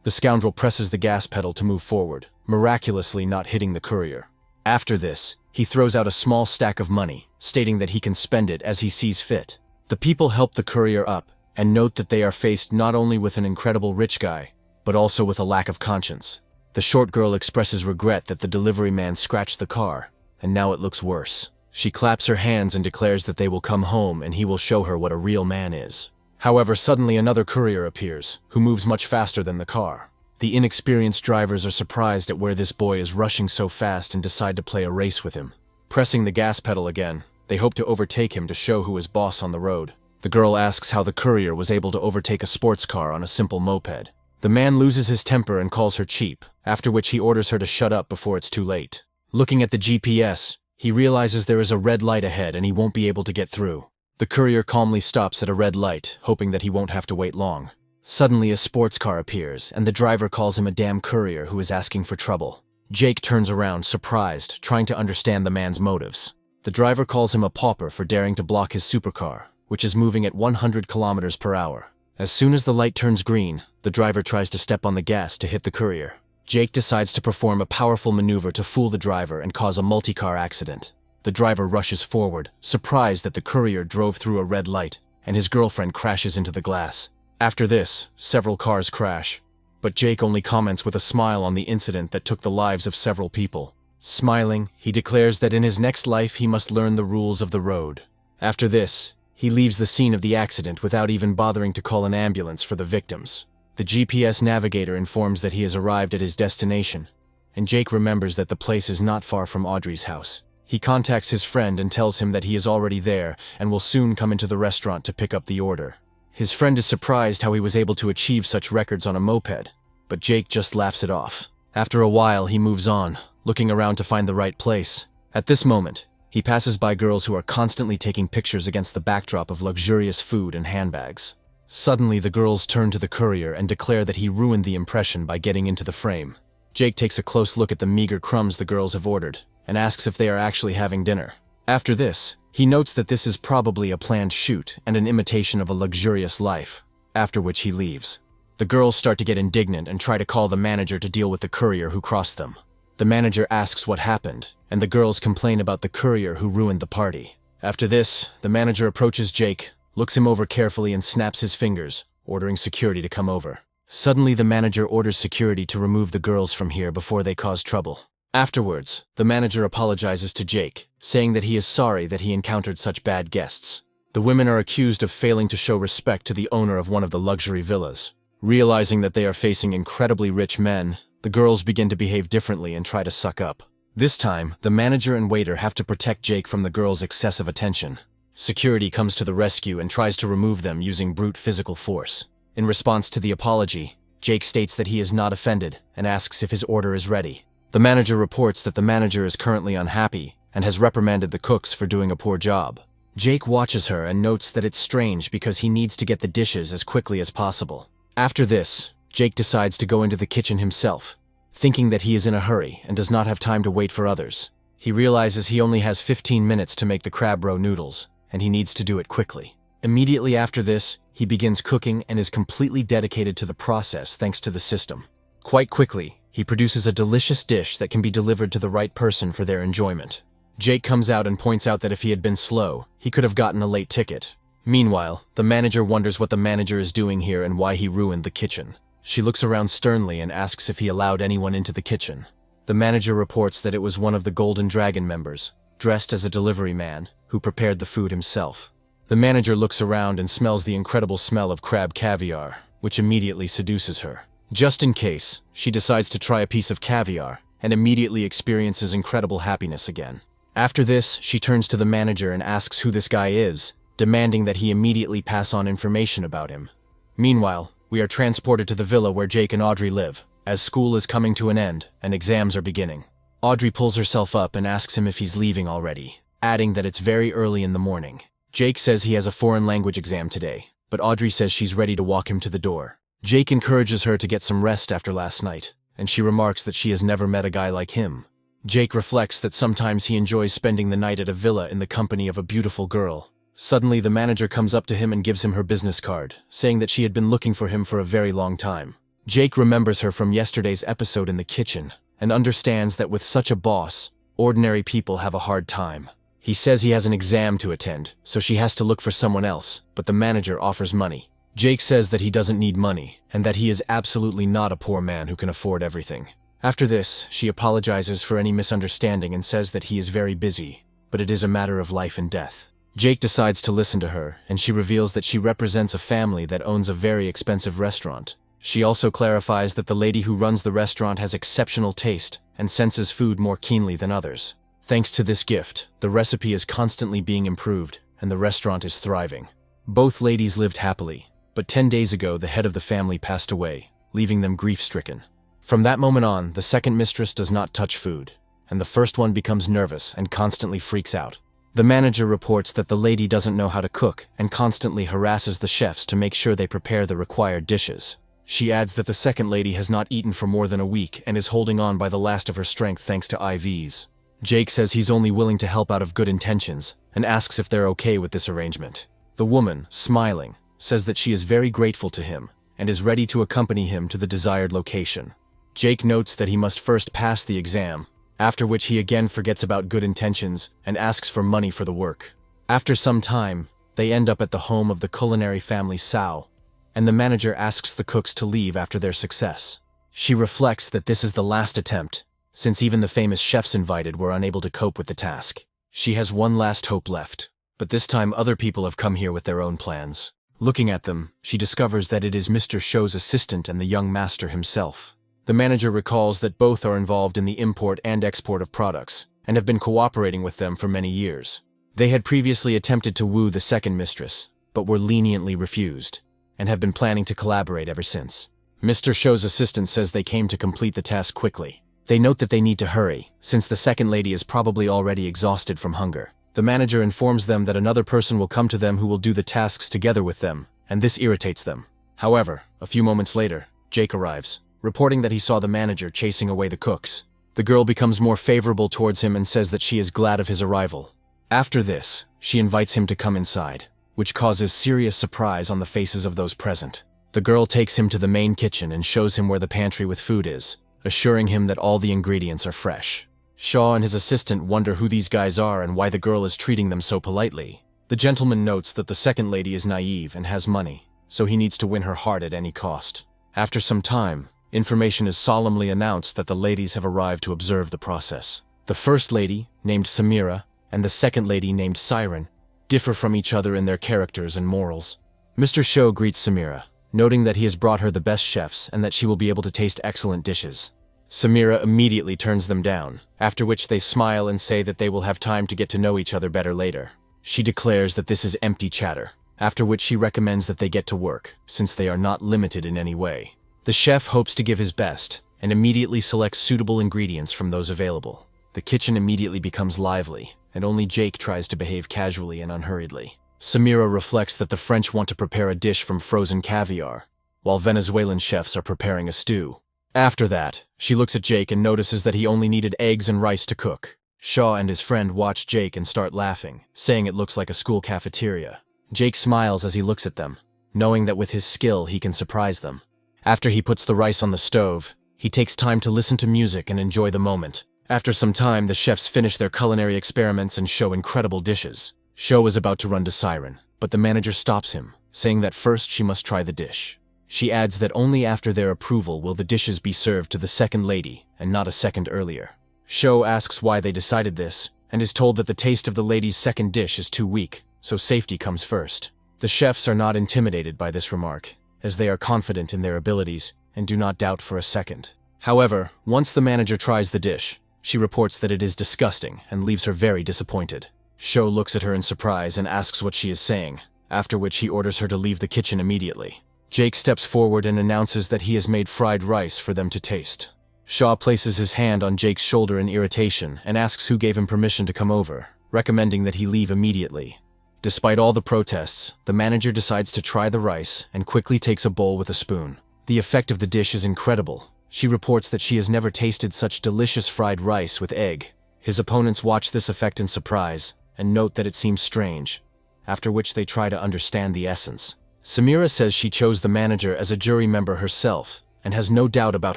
The scoundrel presses the gas pedal to move forward, miraculously not hitting the courier. After this, he throws out a small stack of money, stating that he can spend it as he sees fit. The people help the courier up and note that they are faced not only with an incredible rich guy, but also with a lack of conscience. The short girl expresses regret that the delivery man scratched the car, and now it looks worse. She claps her hands and declares that they will come home and he will show her what a real man is. However, suddenly another courier appears, who moves much faster than the car. The inexperienced drivers are surprised at where this boy is rushing so fast and decide to play a race with him. Pressing the gas pedal again, they hope to overtake him to show who is boss on the road. The girl asks how the courier was able to overtake a sports car on a simple moped. The man loses his temper and calls her cheap, after which he orders her to shut up before it's too late. Looking at the GPS, he realizes there is a red light ahead and he won't be able to get through. The courier calmly stops at a red light, hoping that he won't have to wait long. Suddenly a sports car appears, and the driver calls him a damn courier who is asking for trouble. Jake turns around, surprised, trying to understand the man's motives. The driver calls him a pauper for daring to block his supercar, which is moving at 100 kilometers per hour. As soon as the light turns green, the driver tries to step on the gas to hit the courier. Jake decides to perform a powerful maneuver to fool the driver and cause a multi-car accident. The driver rushes forward, surprised that the courier drove through a red light, and his girlfriend crashes into the glass. After this, several cars crash, but Jake only comments with a smile on the incident that took the lives of several people. Smiling, he declares that in his next life he must learn the rules of the road. After this, he leaves the scene of the accident without even bothering to call an ambulance for the victims. The GPS navigator informs that he has arrived at his destination, and Jake remembers that the place is not far from Audrey's house. He contacts his friend and tells him that he is already there and will soon come into the restaurant to pick up the order. His friend is surprised how he was able to achieve such records on a moped, but Jake just laughs it off. After a while, he moves on, looking around to find the right place. At this moment, he passes by girls who are constantly taking pictures against the backdrop of luxurious food and handbags. Suddenly, the girls turn to the courier and declare that he ruined the impression by getting into the frame. Jake takes a close look at the meager crumbs the girls have ordered and asks if they are actually having dinner. After this, he notes that this is probably a planned shoot and an imitation of a luxurious life, after which he leaves. The girls start to get indignant and try to call the manager to deal with the courier who crossed them. The manager asks what happened, and the girls complain about the courier who ruined the party. After this, the manager approaches Jake, looks him over carefully and snaps his fingers, ordering security to come over. Suddenly, the manager orders security to remove the girls from here before they cause trouble. Afterwards, the manager apologizes to Jake, saying that he is sorry that he encountered such bad guests. The women are accused of failing to show respect to the owner of one of the luxury villas. Realizing that they are facing incredibly rich men, the girls begin to behave differently and try to suck up. This time, the manager and waiter have to protect Jake from the girl's excessive attention. Security comes to the rescue and tries to remove them using brute physical force. In response to the apology, Jake states that he is not offended and asks if his order is ready. The manager reports that the manager is currently unhappy and has reprimanded the cooks for doing a poor job. Jake watches her and notes that it's strange because he needs to get the dishes as quickly as possible. After this, Jake decides to go into the kitchen himself, thinking that he is in a hurry and does not have time to wait for others. He realizes he only has 15 minutes to make the crab roe noodles, and he needs to do it quickly. Immediately after this, he begins cooking and is completely dedicated to the process thanks to the system. Quite quickly, he produces a delicious dish that can be delivered to the right person for their enjoyment. Jake comes out and points out that if he had been slow, he could have gotten a late ticket. Meanwhile, the manager wonders what the manager is doing here and why he ruined the kitchen. She looks around sternly and asks if he allowed anyone into the kitchen. The manager reports that it was one of the Golden Dragon members, dressed as a delivery man, who prepared the food himself. The manager looks around and smells the incredible smell of crab caviar, which immediately seduces her. Just in case, she decides to try a piece of caviar and immediately experiences incredible happiness again. After this, she turns to the manager and asks who this guy is, demanding that he immediately pass on information about him. Meanwhile, we are transported to the villa where Jake and Audrey live, as school is coming to an end and exams are beginning. Audrey pulls herself up and asks him if he's leaving already, adding that it's very early in the morning. Jake says he has a foreign language exam today, but Audrey says she's ready to walk him to the door. Jake encourages her to get some rest after last night, and she remarks that she has never met a guy like him. Jake reflects that sometimes he enjoys spending the night at a villa in the company of a beautiful girl. Suddenly, the manager comes up to him and gives him her business card, saying that she had been looking for him for a very long time. Jake remembers her from yesterday's episode in the kitchen, and understands that with such a boss, ordinary people have a hard time. He says he has an exam to attend, so she has to look for someone else, but the manager offers money. Jake says that he doesn't need money, and that he is absolutely not a poor man who can afford everything. After this, she apologizes for any misunderstanding and says that he is very busy, but it is a matter of life and death. Jake decides to listen to her, and she reveals that she represents a family that owns a very expensive restaurant. She also clarifies that the lady who runs the restaurant has exceptional taste and senses food more keenly than others. Thanks to this gift, the recipe is constantly being improved, and the restaurant is thriving. Both ladies lived happily, but 10 days ago the head of the family passed away, leaving them grief-stricken. From that moment on, the second mistress does not touch food, and the first one becomes nervous and constantly freaks out. The manager reports that the lady doesn't know how to cook and constantly harasses the chefs to make sure they prepare the required dishes. She adds that the second lady has not eaten for more than a week and is holding on by the last of her strength thanks to IVs. Jake says he's only willing to help out of good intentions and asks if they're okay with this arrangement. The woman, smiling, says that she is very grateful to him and is ready to accompany him to the desired location. Jake notes that he must first pass the exam, after which he again forgets about good intentions and asks for money for the work. After some time, they end up at the home of the culinary family Sao, and the manager asks the cooks to leave after their success. She reflects that this is the last attempt, since even the famous chefs invited were unable to cope with the task. She has one last hope left, but this time other people have come here with their own plans. Looking at them, she discovers that it is Mr. Shou's assistant and the young master himself. The manager recalls that both are involved in the import and export of products, and have been cooperating with them for many years. They had previously attempted to woo the second mistress, but were leniently refused, and have been planning to collaborate ever since. Mr. Shou's assistant says they came to complete the task quickly. They note that they need to hurry, since the second lady is probably already exhausted from hunger. The manager informs them that another person will come to them who will do the tasks together with them, and this irritates them. However, a few moments later, Jake arrives, reporting that he saw the manager chasing away the cooks. The girl becomes more favorable towards him and says that she is glad of his arrival. After this, she invites him to come inside, which causes serious surprise on the faces of those present. The girl takes him to the main kitchen and shows him where the pantry with food is, assuring him that all the ingredients are fresh. Shaw and his assistant wonder who these guys are and why the girl is treating them so politely. The gentleman notes that the second lady is naive and has money, so he needs to win her heart at any cost. After some time, information is solemnly announced that the ladies have arrived to observe the process. The first lady, named Samira, and the second lady, named Siren, differ from each other in their characters and morals. Mr. Shou greets Samira, noting that he has brought her the best chefs and that she will be able to taste excellent dishes. Samira immediately turns them down after which they smile and say that they will have time to get to know each other better later. She declares that this is empty chatter, after which she recommends that they get to work, since they are not limited in any way. The chef hopes to give his best, and immediately selects suitable ingredients from those available. The kitchen immediately becomes lively, and only Jake tries to behave casually and unhurriedly. Samira reflects that the French want to prepare a dish from frozen caviar, while Venezuelan chefs are preparing a stew. After that, she looks at Jake and notices that he only needed eggs and rice to cook. Shaw and his friend watch Jake and start laughing, saying it looks like a school cafeteria. Jake smiles as he looks at them, knowing that with his skill he can surprise them. After he puts the rice on the stove, he takes time to listen to music and enjoy the moment. After some time, the chefs finish their culinary experiments and show incredible dishes. Sho is about to run to Siren, but the manager stops him, saying that first she must try the dish. She adds that only after their approval will the dishes be served to the second lady, and not a second earlier. Sho asks why they decided this, and is told that the taste of the lady's second dish is too weak, so safety comes first. The chefs are not intimidated by this remark, as they are confident in their abilities and do not doubt for a second. However, once the manager tries the dish, she reports that it is disgusting and leaves her very disappointed. Sho looks at her in surprise and asks what she is saying, after which he orders her to leave the kitchen immediately. Jake steps forward and announces that he has made fried rice for them to taste. Shaw places his hand on Jake's shoulder in irritation and asks who gave him permission to come over, recommending that he leave immediately. Despite all the protests, the manager decides to try the rice and quickly takes a bowl with a spoon. The effect of the dish is incredible. She reports that she has never tasted such delicious fried rice with egg. His opponents watch this effect in surprise and note that it seems strange, after which they try to understand the essence. Samira says she chose the manager as a jury member herself and has no doubt about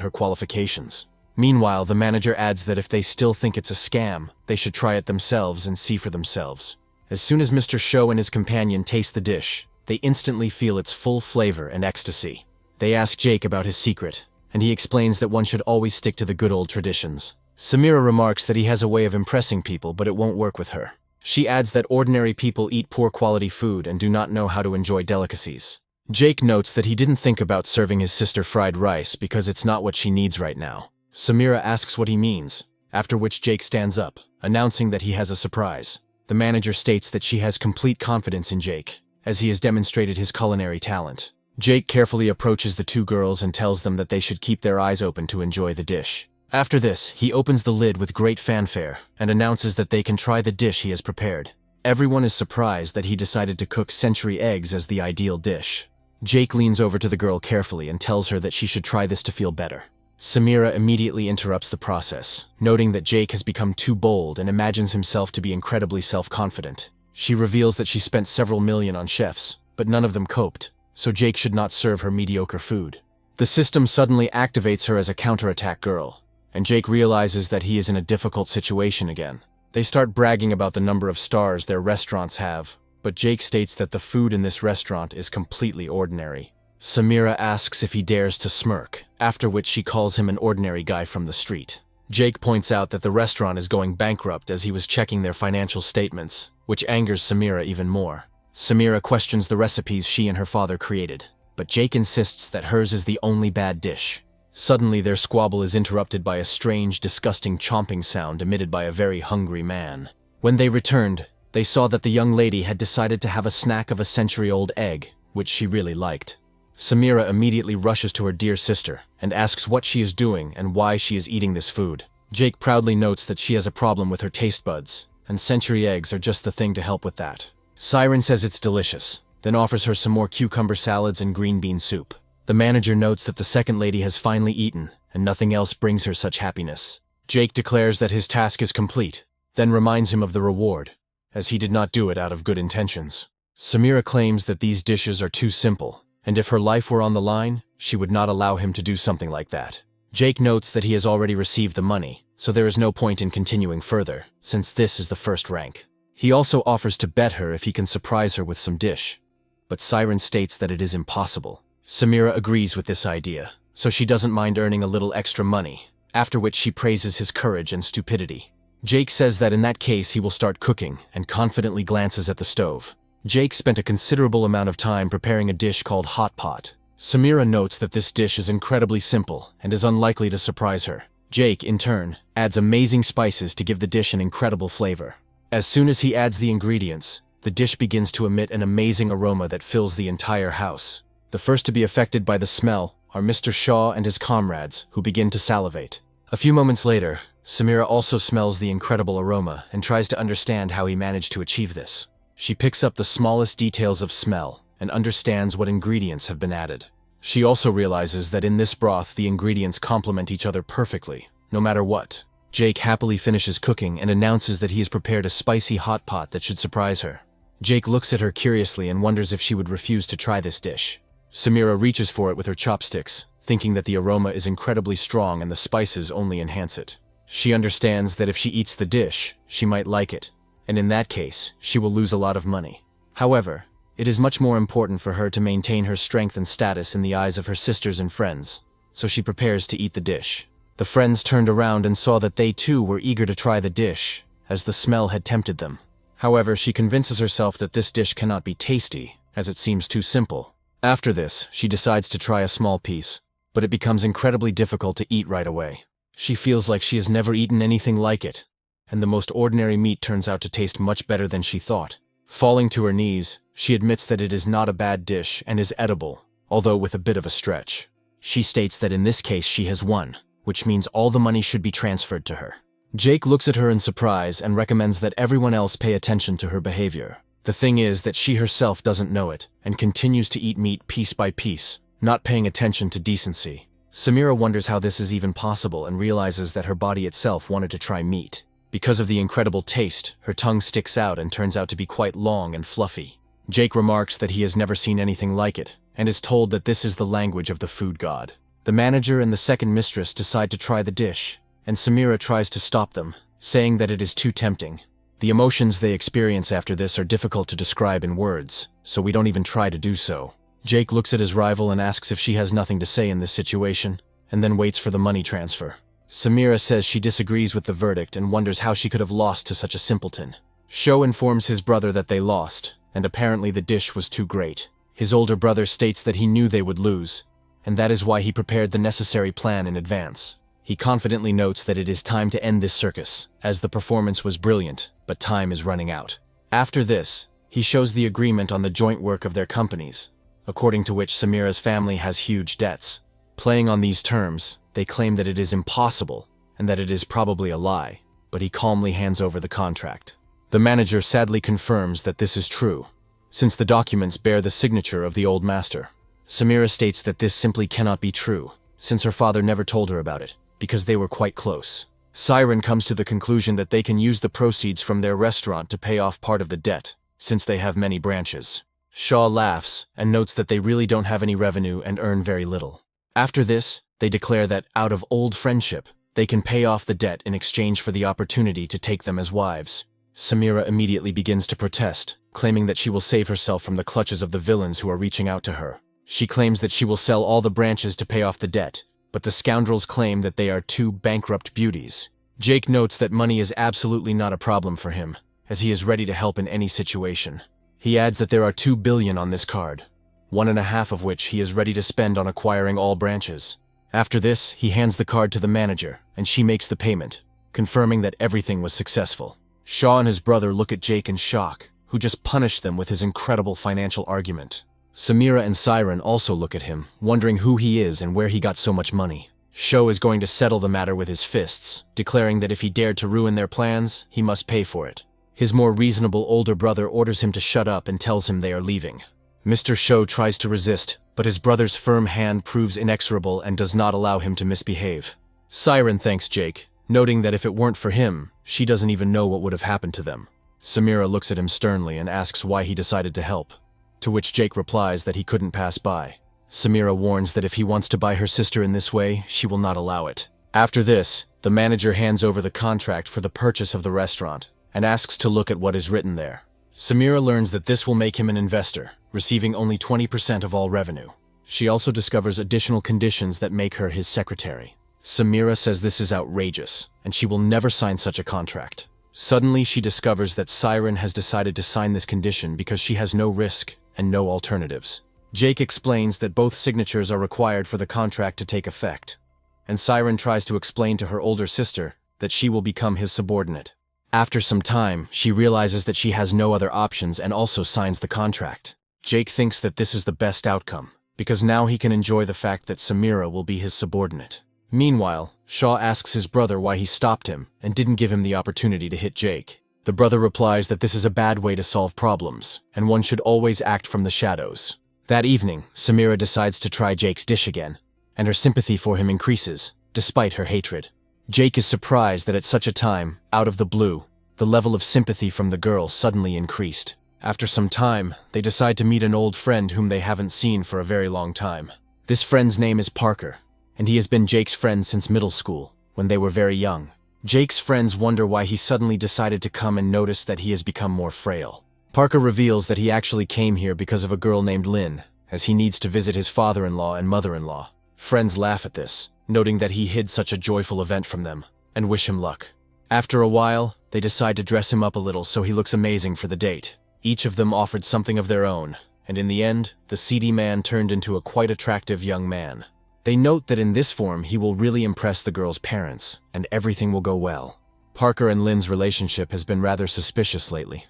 her qualifications. Meanwhile, the manager adds that if they still think it's a scam, they should try it themselves and see for themselves. As soon as Mr. Sho and his companion taste the dish, they instantly feel its full flavor and ecstasy. They ask Jake about his secret, and he explains that one should always stick to the good old traditions. Samira remarks that he has a way of impressing people, but it won't work with her. She adds that ordinary people eat poor quality food and do not know how to enjoy delicacies. Jake notes that he didn't think about serving his sister fried rice because it's not what she needs right now. Samira asks what he means, after which Jake stands up, announcing that he has a surprise. The manager states that she has complete confidence in Jake, as he has demonstrated his culinary talent. Jake carefully approaches the two girls and tells them that they should keep their eyes open to enjoy the dish. After this, he opens the lid with great fanfare and announces that they can try the dish he has prepared. Everyone is surprised that he decided to cook century eggs as the ideal dish. Jake leans over to the girl carefully and tells her that she should try this to feel better. Samira immediately interrupts the process, noting that Jake has become too bold and imagines himself to be incredibly self-confident. She reveals that she spent several million on chefs, but none of them coped, so Jake should not serve her mediocre food. The system suddenly activates her as a counterattack girl, and Jake realizes that he is in a difficult situation again. They start bragging about the number of stars their restaurants have, but Jake states that the food in this restaurant is completely ordinary. Samira asks if he dares to smirk, after which she calls him an ordinary guy from the street. Jake points out that the restaurant is going bankrupt as he was checking their financial statements, which angers Samira even more. Samira questions the recipes she and her father created, but Jake insists that hers is the only bad dish. Suddenly, their squabble is interrupted by a strange, disgusting chomping sound emitted by a very hungry man. When they returned, they saw that the young lady had decided to have a snack of a century-old egg, which she really liked. Samira immediately rushes to her dear sister and asks what she is doing and why she is eating this food. Jake proudly notes that she has a problem with her taste buds, and century eggs are just the thing to help with that. Siren says it's delicious, then offers her some more cucumber salads and green bean soup. The manager notes that the second lady has finally eaten, and nothing else brings her such happiness. Jake declares that his task is complete, then reminds him of the reward, as he did not do it out of good intentions. Samira claims that these dishes are too simple, and if her life were on the line, she would not allow him to do something like that. Jake notes that he has already received the money, so there is no point in continuing further, since this is the first rank. He also offers to bet her if he can surprise her with some dish, but Siren states that it is impossible. Samira agrees with this idea, so she doesn't mind earning a little extra money, after which she praises his courage and stupidity. Jake says that in that case he will start cooking and confidently glances at the stove. Jake spent a considerable amount of time preparing a dish called Hot Pot. Samira notes that this dish is incredibly simple and is unlikely to surprise her. Jake, in turn, adds amazing spices to give the dish an incredible flavor. As soon as he adds the ingredients, the dish begins to emit an amazing aroma that fills the entire house. The first to be affected by the smell are Mr. Shaw and his comrades, who begin to salivate. A few moments later, Samira also smells the incredible aroma and tries to understand how he managed to achieve this. She picks up the smallest details of smell and understands what ingredients have been added. She also realizes that in this broth the ingredients complement each other perfectly, no matter what. Jake happily finishes cooking and announces that he has prepared a spicy hot pot that should surprise her. Jake looks at her curiously and wonders if she would refuse to try this dish. Samira reaches for it with her chopsticks, thinking that the aroma is incredibly strong and the spices only enhance it. She understands that if she eats the dish, she might like it, and in that case, she will lose a lot of money. However, it is much more important for her to maintain her strength and status in the eyes of her sisters and friends, so she prepares to eat the dish. The friends turned around and saw that they too were eager to try the dish, as the smell had tempted them. However, she convinces herself that this dish cannot be tasty, as it seems too simple. After this, she decides to try a small piece, but it becomes incredibly difficult to eat right away. She feels like she has never eaten anything like it, and the most ordinary meat turns out to taste much better than she thought. Falling to her knees, she admits that it is not a bad dish and is edible, although with a bit of a stretch. She states that in this case she has won, which means all the money should be transferred to her. Jake looks at her in surprise and recommends that everyone else pay attention to her behavior. The thing is that she herself doesn't know it, and continues to eat meat piece by piece, not paying attention to decency. Samira wonders how this is even possible and realizes that her body itself wanted to try meat. Because of the incredible taste, her tongue sticks out and turns out to be quite long and fluffy. Jake remarks that he has never seen anything like it, and is told that this is the language of the food god. The manager and the second mistress decide to try the dish, and Samira tries to stop them, saying that it is too tempting. The emotions they experience after this are difficult to describe in words, so we don't even try to do so. Jake looks at his rival and asks if she has nothing to say in this situation, and then waits for the money transfer. Samira says she disagrees with the verdict and wonders how she could have lost to such a simpleton. Sho informs his brother that they lost, and apparently the dish was too great. His older brother states that he knew they would lose, and that is why he prepared the necessary plan in advance. He confidently notes that it is time to end this circus, as the performance was brilliant, but time is running out. After this, he shows the agreement on the joint work of their companies, according to which Samira's family has huge debts. Playing on these terms, they claim that it is impossible, and that it is probably a lie, but he calmly hands over the contract. The manager sadly confirms that this is true, since the documents bear the signature of the old master. Samira states that this simply cannot be true, since her father never told her about it, because they were quite close. Siren comes to the conclusion that they can use the proceeds from their restaurant to pay off part of the debt, since they have many branches. Shaw laughs and notes that they really don't have any revenue and earn very little. After this, they declare that, out of old friendship, they can pay off the debt in exchange for the opportunity to take them as wives. Samira immediately begins to protest, claiming that she will save herself from the clutches of the villains who are reaching out to her. She claims that she will sell all the branches to pay off the debt, but the scoundrels claim that they are two bankrupt beauties. Jake notes that money is absolutely not a problem for him, as he is ready to help in any situation. He adds that there are 2 billion on this card, 1.5 of which he is ready to spend on acquiring all branches. After this, he hands the card to the manager, and she makes the payment, confirming that everything was successful. Shaw and his brother look at Jake in shock, who just punished them with his incredible financial argument. Samira and Siren also look at him, wondering who he is and where he got so much money. Sho is going to settle the matter with his fists, declaring that if he dared to ruin their plans, he must pay for it. His more reasonable older brother orders him to shut up and tells him they are leaving. Mr. Sho tries to resist, but his brother's firm hand proves inexorable and does not allow him to misbehave. Siren thanks Jake, noting that if it weren't for him, she doesn't even know what would have happened to them. Samira looks at him sternly and asks why he decided to help, to which Jake replies that he couldn't pass by. Samira warns that if he wants to buy her sister in this way, she will not allow it. After this, the manager hands over the contract for the purchase of the restaurant, and asks to look at what is written there. Samira learns that this will make him an investor, receiving only 20% of all revenue. She also discovers additional conditions that make her his secretary. Samira says this is outrageous, and she will never sign such a contract. Suddenly, she discovers that Siren has decided to sign this condition because she has no risk and no alternatives. Jake explains that both signatures are required for the contract to take effect. and Siren tries to explain to her older sister that she will become his subordinate. After some time, she realizes that she has no other options and also signs the contract. Jake thinks that this is the best outcome, because now he can enjoy the fact that Samira will be his subordinate. Meanwhile, Shaw asks his brother why he stopped him and didn't give him the opportunity to hit Jake. The brother replies that this is a bad way to solve problems, and one should always act from the shadows. That evening, Samira decides to try Jake's dish again, and her sympathy for him increases, despite her hatred. Jake is surprised that at such a time, out of the blue, the level of sympathy from the girl suddenly increased. After some time, they decide to meet an old friend whom they haven't seen for a very long time. This friend's name is Parker, and he has been Jake's friend since middle school, when they were very young. Jake's friends wonder why he suddenly decided to come and notice that he has become more frail. Parker reveals that he actually came here because of a girl named Lynn, as he needs to visit his father-in-law and mother-in-law. Friends laugh at this, noting that he hid such a joyful event from them, and wish him luck. After a while, they decide to dress him up a little so he looks amazing for the date. Each of them offered something of their own, and in the end, the seedy man turned into a quite attractive young man. They note that in this form he will really impress the girl's parents, and everything will go well. Parker and Lynn's relationship has been rather suspicious lately,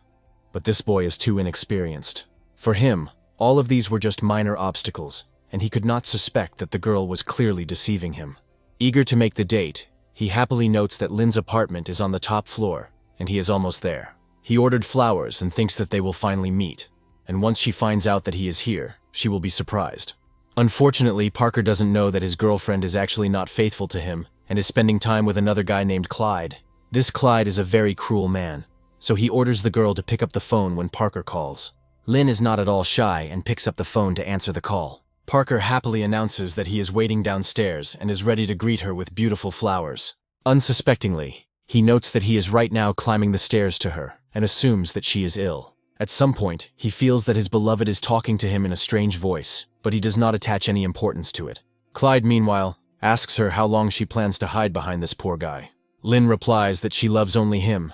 but this boy is too inexperienced. For him, all of these were just minor obstacles, and he could not suspect that the girl was clearly deceiving him. Eager to make the date, he happily notes that Lynn's apartment is on the top floor, and he is almost there. He ordered flowers and thinks that they will finally meet, and once she finds out that he is here, she will be surprised. Unfortunately, Parker doesn't know that his girlfriend is actually not faithful to him and is spending time with another guy named Clyde. This Clyde is a very cruel man, so he orders the girl to pick up the phone when Parker calls. Lynn is not at all shy and picks up the phone to answer the call. Parker happily announces that he is waiting downstairs and is ready to greet her with beautiful flowers. Unsuspectingly, he notes that he is right now climbing the stairs to her and assumes that she is ill. At some point, he feels that his beloved is talking to him in a strange voice, but he does not attach any importance to it. Clyde, meanwhile, asks her how long she plans to hide behind this poor guy. Lynn replies that she loves only him,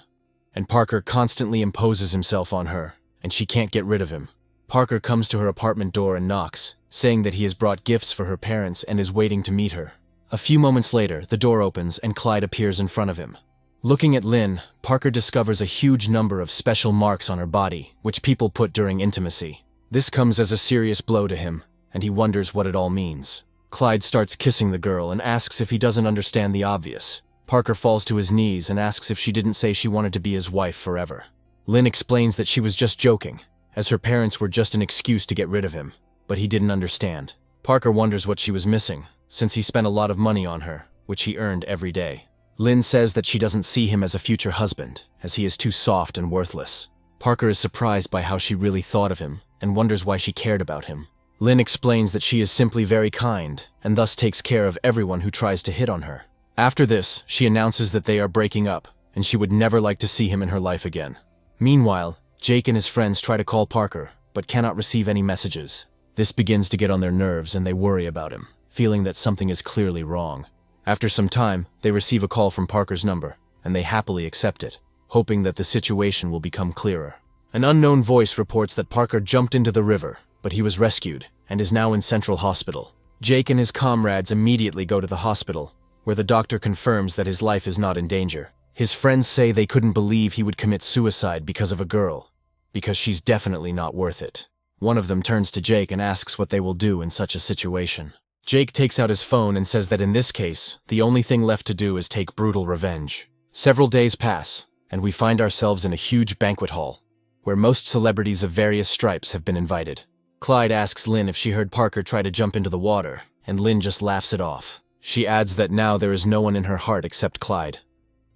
and Parker constantly imposes himself on her, and she can't get rid of him. Parker comes to her apartment door and knocks, saying that he has brought gifts for her parents and is waiting to meet her. A few moments later, the door opens and Clyde appears in front of him. Looking at Lynn, Parker discovers a huge number of special marks on her body, which people put during intimacy. This comes as a serious blow to him, and he wonders what it all means. Clyde starts kissing the girl and asks if he doesn't understand the obvious. Parker falls to his knees and asks if she didn't say she wanted to be his wife forever. Lynn explains that she was just joking, as her parents were just an excuse to get rid of him, but he didn't understand. Parker wonders what she was missing, since he spent a lot of money on her, which he earned every day. Lynn says that she doesn't see him as a future husband, as he is too soft and worthless. Parker is surprised by how she really thought of him, and wonders why she cared about him. Lynn explains that she is simply very kind, and thus takes care of everyone who tries to hit on her. After this, she announces that they are breaking up, and she would never like to see him in her life again. Meanwhile, Jake and his friends try to call Parker, but cannot receive any messages. This begins to get on their nerves and they worry about him, feeling that something is clearly wrong. After some time, they receive a call from Parker's number, and they happily accept it, hoping that the situation will become clearer. An unknown voice reports that Parker jumped into the river, but he was rescued, and is now in Central Hospital. Jake and his comrades immediately go to the hospital, where the doctor confirms that his life is not in danger. His friends say they couldn't believe he would commit suicide because of a girl, because she's definitely not worth it. One of them turns to Jake and asks what they will do in such a situation. Jake takes out his phone and says that in this case, the only thing left to do is take brutal revenge. Several days pass, and we find ourselves in a huge banquet hall, where most celebrities of various stripes have been invited. Clyde asks Lynn if she heard Parker try to jump into the water, and Lynn just laughs it off. She adds that now there is no one in her heart except Clyde,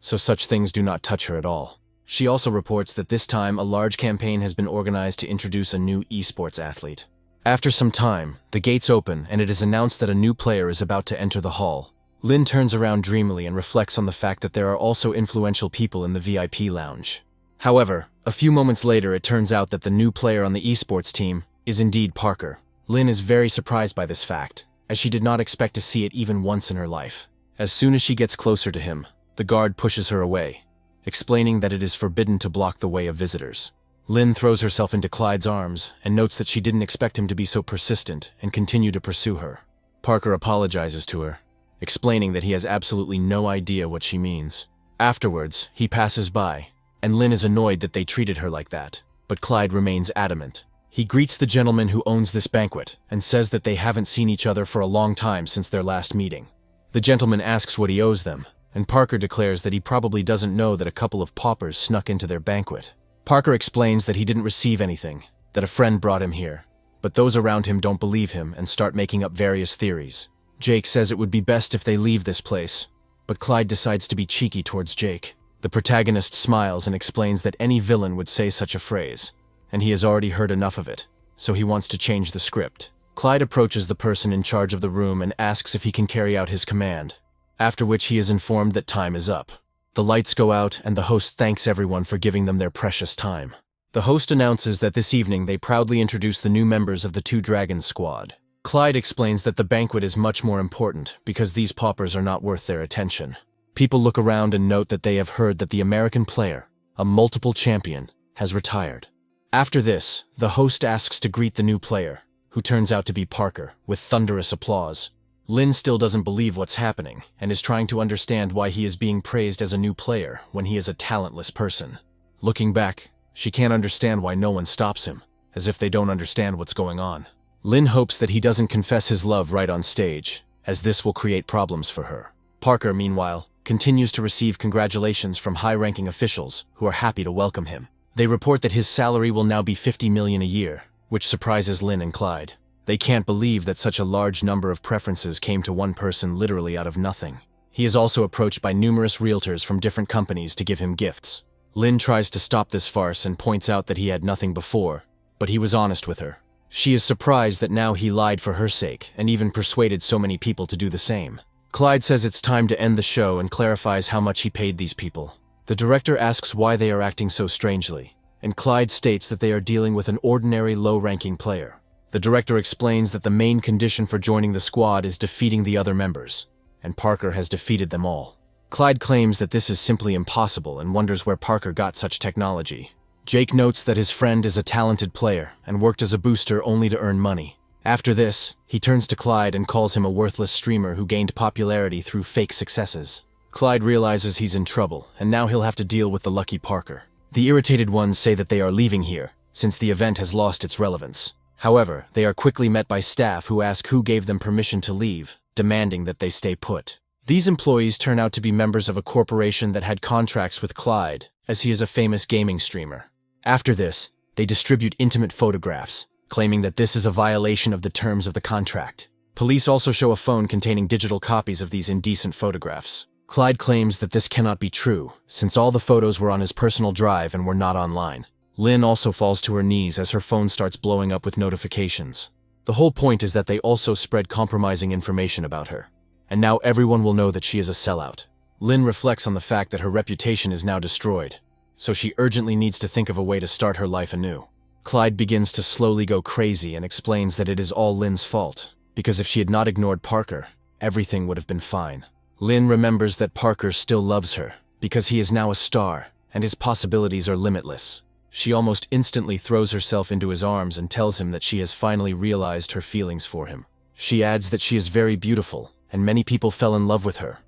so such things do not touch her at all. She also reports that this time a large campaign has been organized to introduce a new esports athlete. After some time, the gates open and it is announced that a new player is about to enter the hall. Lynn turns around dreamily and reflects on the fact that there are also influential people in the VIP lounge. However, a few moments later it turns out that the new player on the esports team is indeed Parker. Lynn is very surprised by this fact, as she did not expect to see it even once in her life. As soon as she gets closer to him, the guard pushes her away, explaining that it is forbidden to block the way of visitors. Lynn throws herself into Clyde's arms and notes that she didn't expect him to be so persistent and continue to pursue her. Parker apologizes to her, explaining that he has absolutely no idea what she means. Afterwards, he passes by, and Lynn is annoyed that they treated her like that, but Clyde remains adamant. He greets the gentleman who owns this banquet and says that they haven't seen each other for a long time since their last meeting. The gentleman asks what he owes them, and Parker declares that he probably doesn't know that a couple of paupers snuck into their banquet. Parker explains that he didn't receive anything, that a friend brought him here, but those around him don't believe him and start making up various theories. Jake says it would be best if they leave this place, but Clyde decides to be cheeky towards Jake. The protagonist smiles and explains that any villain would say such a phrase, and he has already heard enough of it, so he wants to change the script. Clyde approaches the person in charge of the room and asks if he can carry out his command, after which he is informed that time is up. The lights go out and the host thanks everyone for giving them their precious time. The host announces that this evening they proudly introduce the new members of the Two Dragons squad. Clyde explains that the banquet is much more important because these paupers are not worth their attention. People look around and note that they have heard that the American player, a multiple champion, has retired. After this, the host asks to greet the new player, who turns out to be Parker, with thunderous applause. Lynn still doesn't believe what's happening, and is trying to understand why he is being praised as a new player when he is a talentless person. Looking back, she can't understand why no one stops him, as if they don't understand what's going on. Lynn hopes that he doesn't confess his love right on stage, as this will create problems for her. Parker, meanwhile, continues to receive congratulations from high-ranking officials who are happy to welcome him. They report that his salary will now be $50 million a year, which surprises Lynn and Clyde. They can't believe that such a large number of preferences came to one person literally out of nothing. He is also approached by numerous realtors from different companies to give him gifts. Lynn tries to stop this farce and points out that he had nothing before, but he was honest with her. She is surprised that now he lied for her sake and even persuaded so many people to do the same. Clyde says it's time to end the show and clarifies how much he paid these people. The director asks why they are acting so strangely, and Clyde states that they are dealing with an ordinary low-ranking player. The director explains that the main condition for joining the squad is defeating the other members, and Parker has defeated them all. Clyde claims that this is simply impossible and wonders where Parker got such technology. Jake notes that his friend is a talented player and worked as a booster only to earn money. After this, he turns to Clyde and calls him a worthless streamer who gained popularity through fake successes. Clyde realizes he's in trouble, and now he'll have to deal with the lucky Parker. The irritated ones say that they are leaving here, since the event has lost its relevance. However, they are quickly met by staff who ask who gave them permission to leave, demanding that they stay put. These employees turn out to be members of a corporation that had contracts with Clyde, as he is a famous gaming streamer. After this, they distribute intimate photographs, claiming that this is a violation of the terms of the contract. Police also show a phone containing digital copies of these indecent photographs. Clyde claims that this cannot be true, since all the photos were on his personal drive and were not online. Lynn also falls to her knees as her phone starts blowing up with notifications. The whole point is that they also spread compromising information about her, and now everyone will know that she is a sellout. Lynn reflects on the fact that her reputation is now destroyed, so she urgently needs to think of a way to start her life anew. Clyde begins to slowly go crazy and explains that it is all Lynn's fault, because if she had not ignored Parker, everything would have been fine. Lynn remembers that Parker still loves her, because he is now a star, and his possibilities are limitless. She almost instantly throws herself into his arms and tells him that she has finally realized her feelings for him. She adds that she is very beautiful, and many people fell in love with her,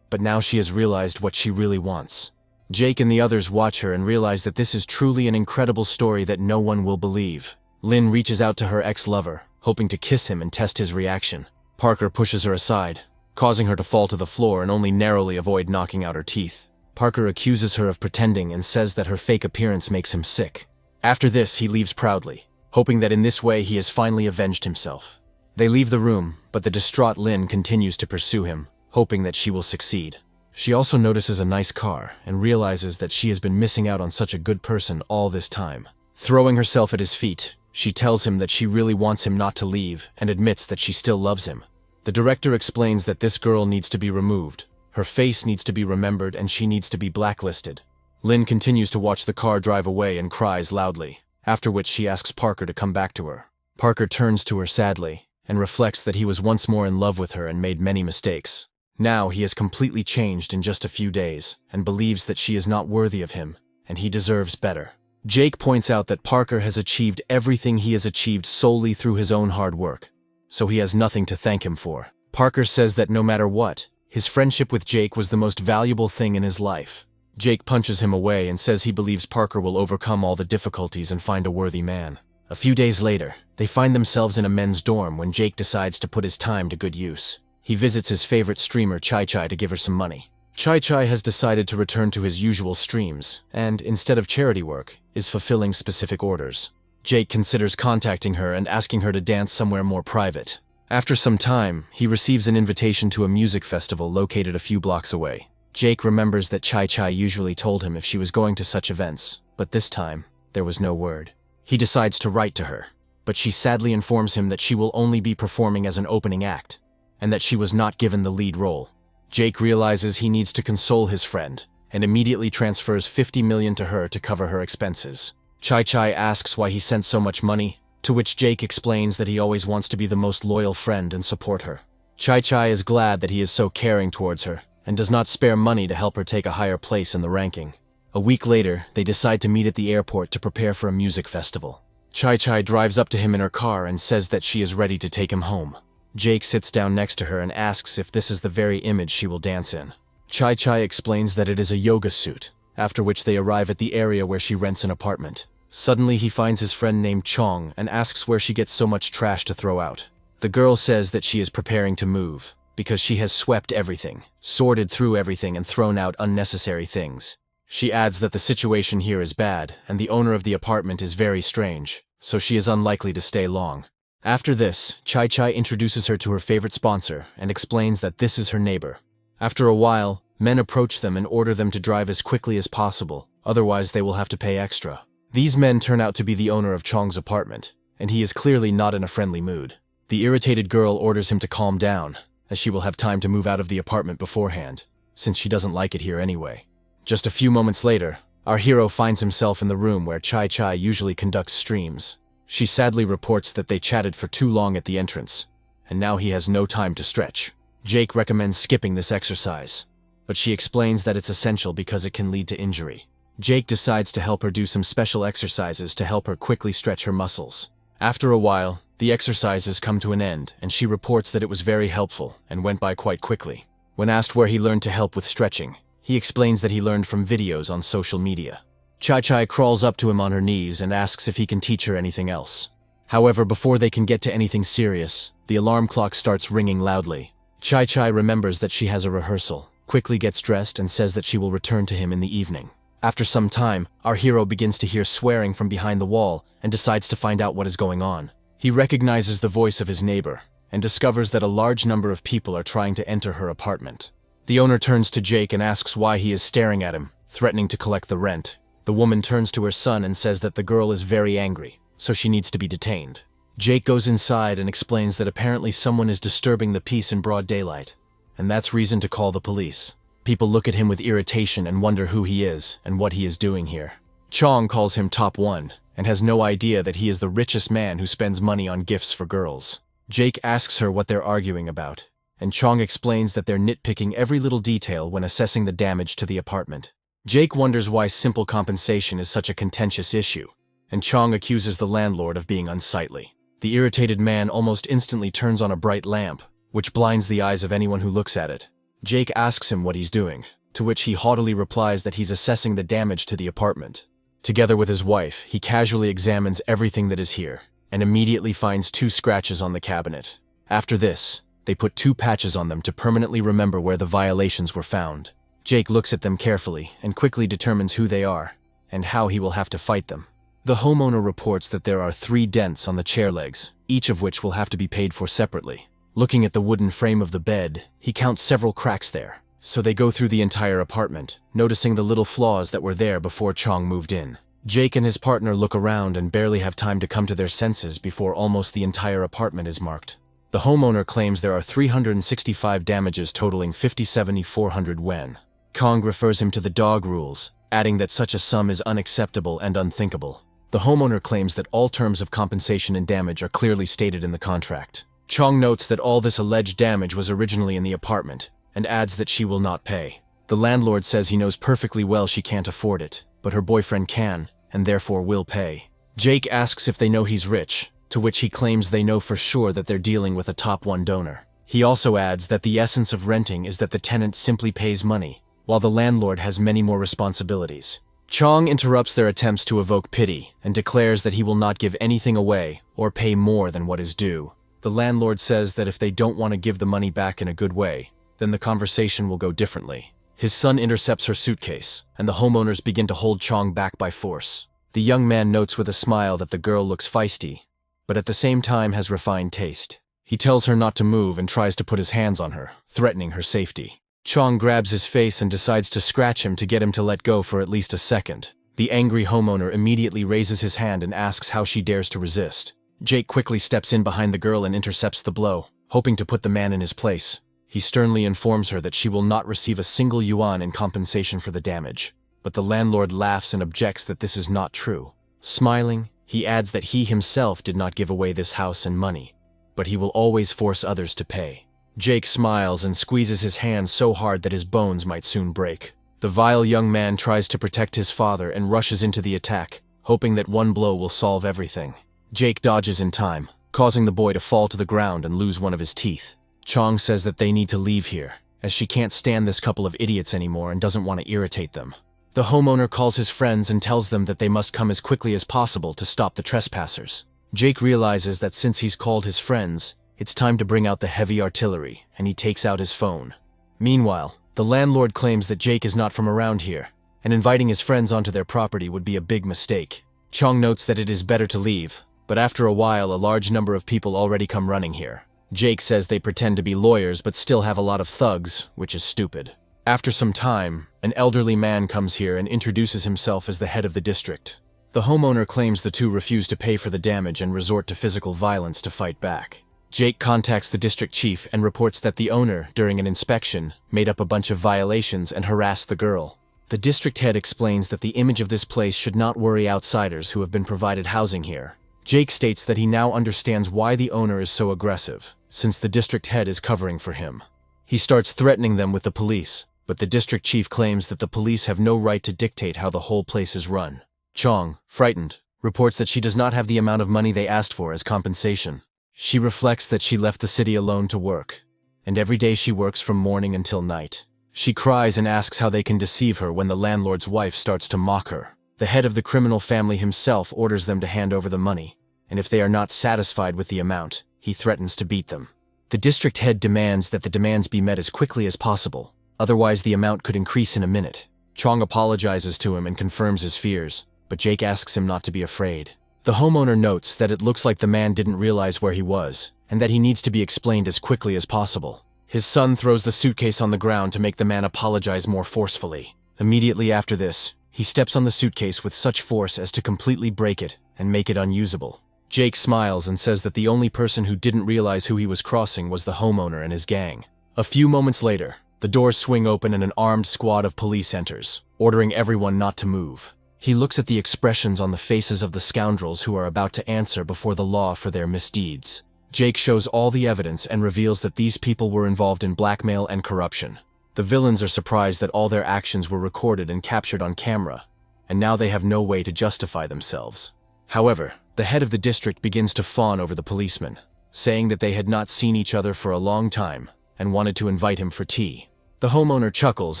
but now she has realized what she really wants. Jake and the others watch her and realize that this is truly an incredible story that no one will believe. Lynn reaches out to her ex-lover, hoping to kiss him and test his reaction. Parker pushes her aside, causing her to fall to the floor and only narrowly avoid knocking out her teeth. Parker accuses her of pretending and says that her fake appearance makes him sick. After this, he leaves proudly, hoping that in this way he has finally avenged himself. They leave the room, but the distraught Lynn continues to pursue him, hoping that she will succeed. She also notices a nice car and realizes that she has been missing out on such a good person all this time. Throwing herself at his feet, she tells him that she really wants him not to leave and admits that she still loves him. The director explains that this girl needs to be removed. Her face needs to be remembered and she needs to be blacklisted. Lynn continues to watch the car drive away and cries loudly, after which she asks Parker to come back to her. Parker turns to her sadly and reflects that he was once more in love with her and made many mistakes. Now he has completely changed in just a few days and believes that she is not worthy of him and he deserves better. Jake points out that Parker has achieved everything he has achieved solely through his own hard work, so he has nothing to thank him for. Parker says that no matter what, his friendship with Jake was the most valuable thing in his life. Jake punches him away and says he believes Parker will overcome all the difficulties and find a worthy man. A few days later, they find themselves in a men's dorm when Jake decides to put his time to good use. He visits his favorite streamer Chai Chai to give her some money. Chai Chai has decided to return to his usual streams and, instead of charity work, is fulfilling specific orders. Jake considers contacting her and asking her to dance somewhere more private. After some time, he receives an invitation to a music festival located a few blocks away. Jake remembers that Chai Chai usually told him if she was going to such events, but this time, there was no word. He decides to write to her, but she sadly informs him that she will only be performing as an opening act, and that she was not given the lead role. Jake realizes he needs to console his friend, and immediately transfers $50 million to her to cover her expenses. Chai Chai asks why he sent so much money, to which Jake explains that he always wants to be the most loyal friend and support her. Chai Chai is glad that he is so caring towards her, and does not spare money to help her take a higher place in the ranking. A week later, they decide to meet at the airport to prepare for a music festival. Chai Chai drives up to him in her car and says that she is ready to take him home. Jake sits down next to her and asks if this is the very image she will dance in. Chai Chai explains that it is a yoga suit, after which they arrive at the area where she rents an apartment. Suddenly he finds his friend named Chong and asks where she gets so much trash to throw out. The girl says that she is preparing to move, because she has swept everything, sorted through everything and thrown out unnecessary things. She adds that the situation here is bad, and the owner of the apartment is very strange, so she is unlikely to stay long. After this, Chai Chai introduces her to her favorite sponsor and explains that this is her neighbor. After a while, men approach them and order them to drive as quickly as possible, otherwise they will have to pay extra. These men turn out to be the owner of Chong's apartment, and he is clearly not in a friendly mood. The irritated girl orders him to calm down, as she will have time to move out of the apartment beforehand, since she doesn't like it here anyway. Just a few moments later, our hero finds himself in the room where Chai Chai usually conducts streams. She sadly reports that they chatted for too long at the entrance, and now he has no time to stretch. Jake recommends skipping this exercise, but she explains that it's essential because it can lead to injury. Jake decides to help her do some special exercises to help her quickly stretch her muscles. After a while, the exercises come to an end, and she reports that it was very helpful and went by quite quickly. When asked where he learned to help with stretching, he explains that he learned from videos on social media. Chai Chai crawls up to him on her knees and asks if he can teach her anything else. However, before they can get to anything serious, the alarm clock starts ringing loudly. Chai Chai remembers that she has a rehearsal, quickly gets dressed and says that she will return to him in the evening. After some time, our hero begins to hear swearing from behind the wall and decides to find out what is going on. He recognizes the voice of his neighbor and discovers that a large number of people are trying to enter her apartment. The owner turns to Jake and asks why he is staring at him, threatening to collect the rent. The woman turns to her son and says that the girl is very angry, so she needs to be detained. Jake goes inside and explains that apparently someone is disturbing the peace in broad daylight, and that's reason to call the police. People look at him with irritation and wonder who he is and what he is doing here. Chong calls him Top 1 and has no idea that he is the richest man who spends money on gifts for girls. Jake asks her what they're arguing about, and Chong explains that they're nitpicking every little detail when assessing the damage to the apartment. Jake wonders why simple compensation is such a contentious issue, and Chong accuses the landlord of being unsightly. The irritated man almost instantly turns on a bright lamp, which blinds the eyes of anyone who looks at it. Jake asks him what he's doing, to which he haughtily replies that he's assessing the damage to the apartment. Together with his wife, he casually examines everything that is here, and immediately finds 2 scratches on the cabinet. After this, they put 2 patches on them to permanently remember where the violations were found. Jake looks at them carefully and quickly determines who they are, and how he will have to fight them. The homeowner reports that there are 3 dents on the chair legs, each of which will have to be paid for separately. Looking at the wooden frame of the bed, he counts several cracks there, so they go through the entire apartment, noticing the little flaws that were there before Chong moved in. Jake and his partner look around and barely have time to come to their senses before almost the entire apartment is marked. The homeowner claims there are 365 damages totaling 57,400 yen. Kong refers him to the dog rules, adding that such a sum is unacceptable and unthinkable. The homeowner claims that all terms of compensation and damage are clearly stated in the contract. Chong notes that all this alleged damage was originally in the apartment, and adds that she will not pay. The landlord says he knows perfectly well she can't afford it, but her boyfriend can, and therefore will pay. Jake asks if they know he's rich, to which he claims they know for sure that they're dealing with a Top 1 donor. He also adds that the essence of renting is that the tenant simply pays money, while the landlord has many more responsibilities. Chong interrupts their attempts to evoke pity and declares that he will not give anything away or pay more than what is due. The landlord says that if they don't want to give the money back in a good way, then the conversation will go differently. His son intercepts her suitcase, and the homeowners begin to hold Chong back by force. The young man notes with a smile that the girl looks feisty, but at the same time has refined taste. He tells her not to move and tries to put his hands on her, threatening her safety. Chong grabs his face and decides to scratch him to get him to let go for at least a second. The angry homeowner immediately raises his hand and asks how she dares to resist. Jake quickly steps in behind the girl and intercepts the blow, hoping to put the man in his place. He sternly informs her that she will not receive a single yuan in compensation for the damage. But the landlord laughs and objects that this is not true. Smiling, he adds that he himself did not give away this house and money, but he will always force others to pay. Jake smiles and squeezes his hand so hard that his bones might soon break. The vile young man tries to protect his father and rushes into the attack, hoping that one blow will solve everything. Jake dodges in time, causing the boy to fall to the ground and lose one of his teeth. Chong says that they need to leave here, as she can't stand this couple of idiots anymore and doesn't want to irritate them. The homeowner calls his friends and tells them that they must come as quickly as possible to stop the trespassers. Jake realizes that since he's called his friends, it's time to bring out the heavy artillery, and he takes out his phone. Meanwhile, the landlord claims that Jake is not from around here, and inviting his friends onto their property would be a big mistake. Chong notes that it is better to leave, but after a while a large number of people already come running here. Jake says they pretend to be lawyers but still have a lot of thugs, which is stupid. After some time, an elderly man comes here and introduces himself as the head of the district. The homeowner claims the two refuse to pay for the damage and resort to physical violence to fight back. Jake contacts the district chief and reports that the owner, during an inspection, made up a bunch of violations and harassed the girl. The district head explains that the image of this place should not worry outsiders who have been provided housing here. Jake states that he now understands why the owner is so aggressive, since the district head is covering for him. He starts threatening them with the police, but the district chief claims that the police have no right to dictate how the whole place is run. Chong, frightened, reports that she does not have the amount of money they asked for as compensation. She reflects that she left the city alone to work, and every day she works from morning until night. She cries and asks how they can deceive her when the landlord's wife starts to mock her. The head of the criminal family himself orders them to hand over the money, and if they are not satisfied with the amount, he threatens to beat them. The district head demands that the demands be met as quickly as possible, otherwise the amount could increase in a minute. Chong apologizes to him and confirms his fears, but Jake asks him not to be afraid. The homeowner notes that it looks like the man didn't realize where he was, and that he needs to be explained as quickly as possible. His son throws the suitcase on the ground to make the man apologize more forcefully. Immediately after this, he steps on the suitcase with such force as to completely break it and make it unusable. Jake smiles and says that the only person who didn't realize who he was crossing was the homeowner and his gang. A few moments later, the doors swing open and an armed squad of police enters, ordering everyone not to move. He looks at the expressions on the faces of the scoundrels who are about to answer before the law for their misdeeds. Jake shows all the evidence and reveals that these people were involved in blackmail and corruption. The villains are surprised that all their actions were recorded and captured on camera, and now they have no way to justify themselves. However, the head of the district begins to fawn over the policemen, saying that they had not seen each other for a long time and wanted to invite him for tea. The homeowner chuckles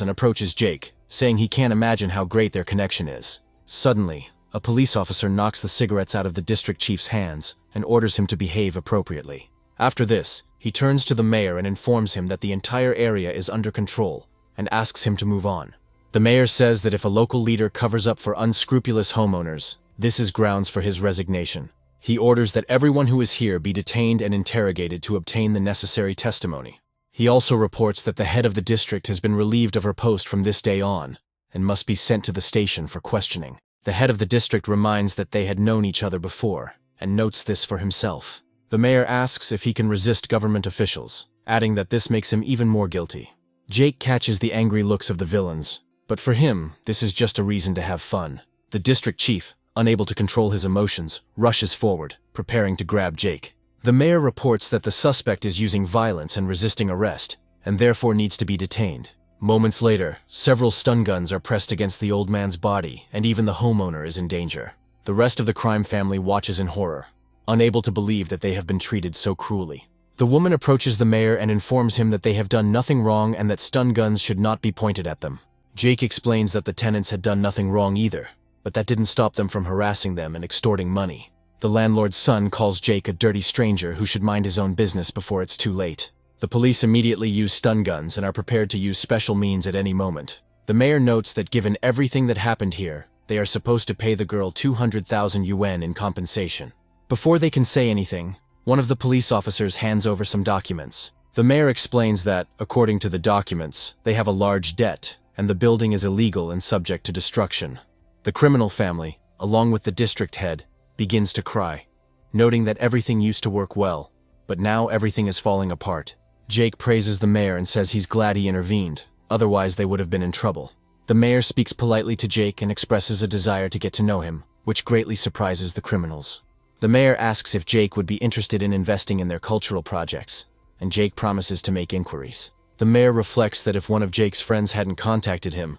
and approaches Jake, saying he can't imagine how great their connection is. Suddenly, a police officer knocks the cigarettes out of the district chief's hands and orders him to behave appropriately. After this, he turns to the mayor and informs him that the entire area is under control and asks him to move on. The mayor says that if a local leader covers up for unscrupulous homeowners, this is grounds for his resignation. He orders that everyone who is here be detained and interrogated to obtain the necessary testimony. He also reports that the head of the district has been relieved of her post from this day on and must be sent to the station for questioning. The head of the district reminds that they had known each other before, and notes this for himself. The mayor asks if he can resist government officials, adding that this makes him even more guilty. Jake catches the angry looks of the villains, but for him, this is just a reason to have fun. The district chief, unable to control his emotions, rushes forward, preparing to grab Jake. The mayor reports that the suspect is using violence and resisting arrest, and therefore needs to be detained. Moments later, several stun guns are pressed against the old man's body, and even the homeowner is in danger. The rest of the crime family watches in horror, unable to believe that they have been treated so cruelly. The woman approaches the mayor and informs him that they have done nothing wrong and that stun guns should not be pointed at them. Jake explains that the tenants had done nothing wrong either, but that didn't stop them from harassing them and extorting money. The landlord's son calls Jake a dirty stranger who should mind his own business before it's too late. The police immediately use stun guns and are prepared to use special means at any moment. The mayor notes that given everything that happened here, they are supposed to pay the girl 200,000 yuan in compensation. Before they can say anything, one of the police officers hands over some documents. The mayor explains that, according to the documents, they have a large debt, and the building is illegal and subject to destruction. The criminal family, along with the district head, begins to cry, noting that everything used to work well, but now everything is falling apart. Jake praises the mayor and says he's glad he intervened, otherwise they would have been in trouble. The mayor speaks politely to Jake and expresses a desire to get to know him, which greatly surprises the criminals. The mayor asks if Jake would be interested in investing in their cultural projects, and Jake promises to make inquiries. The mayor reflects that if one of Jake's friends hadn't contacted him,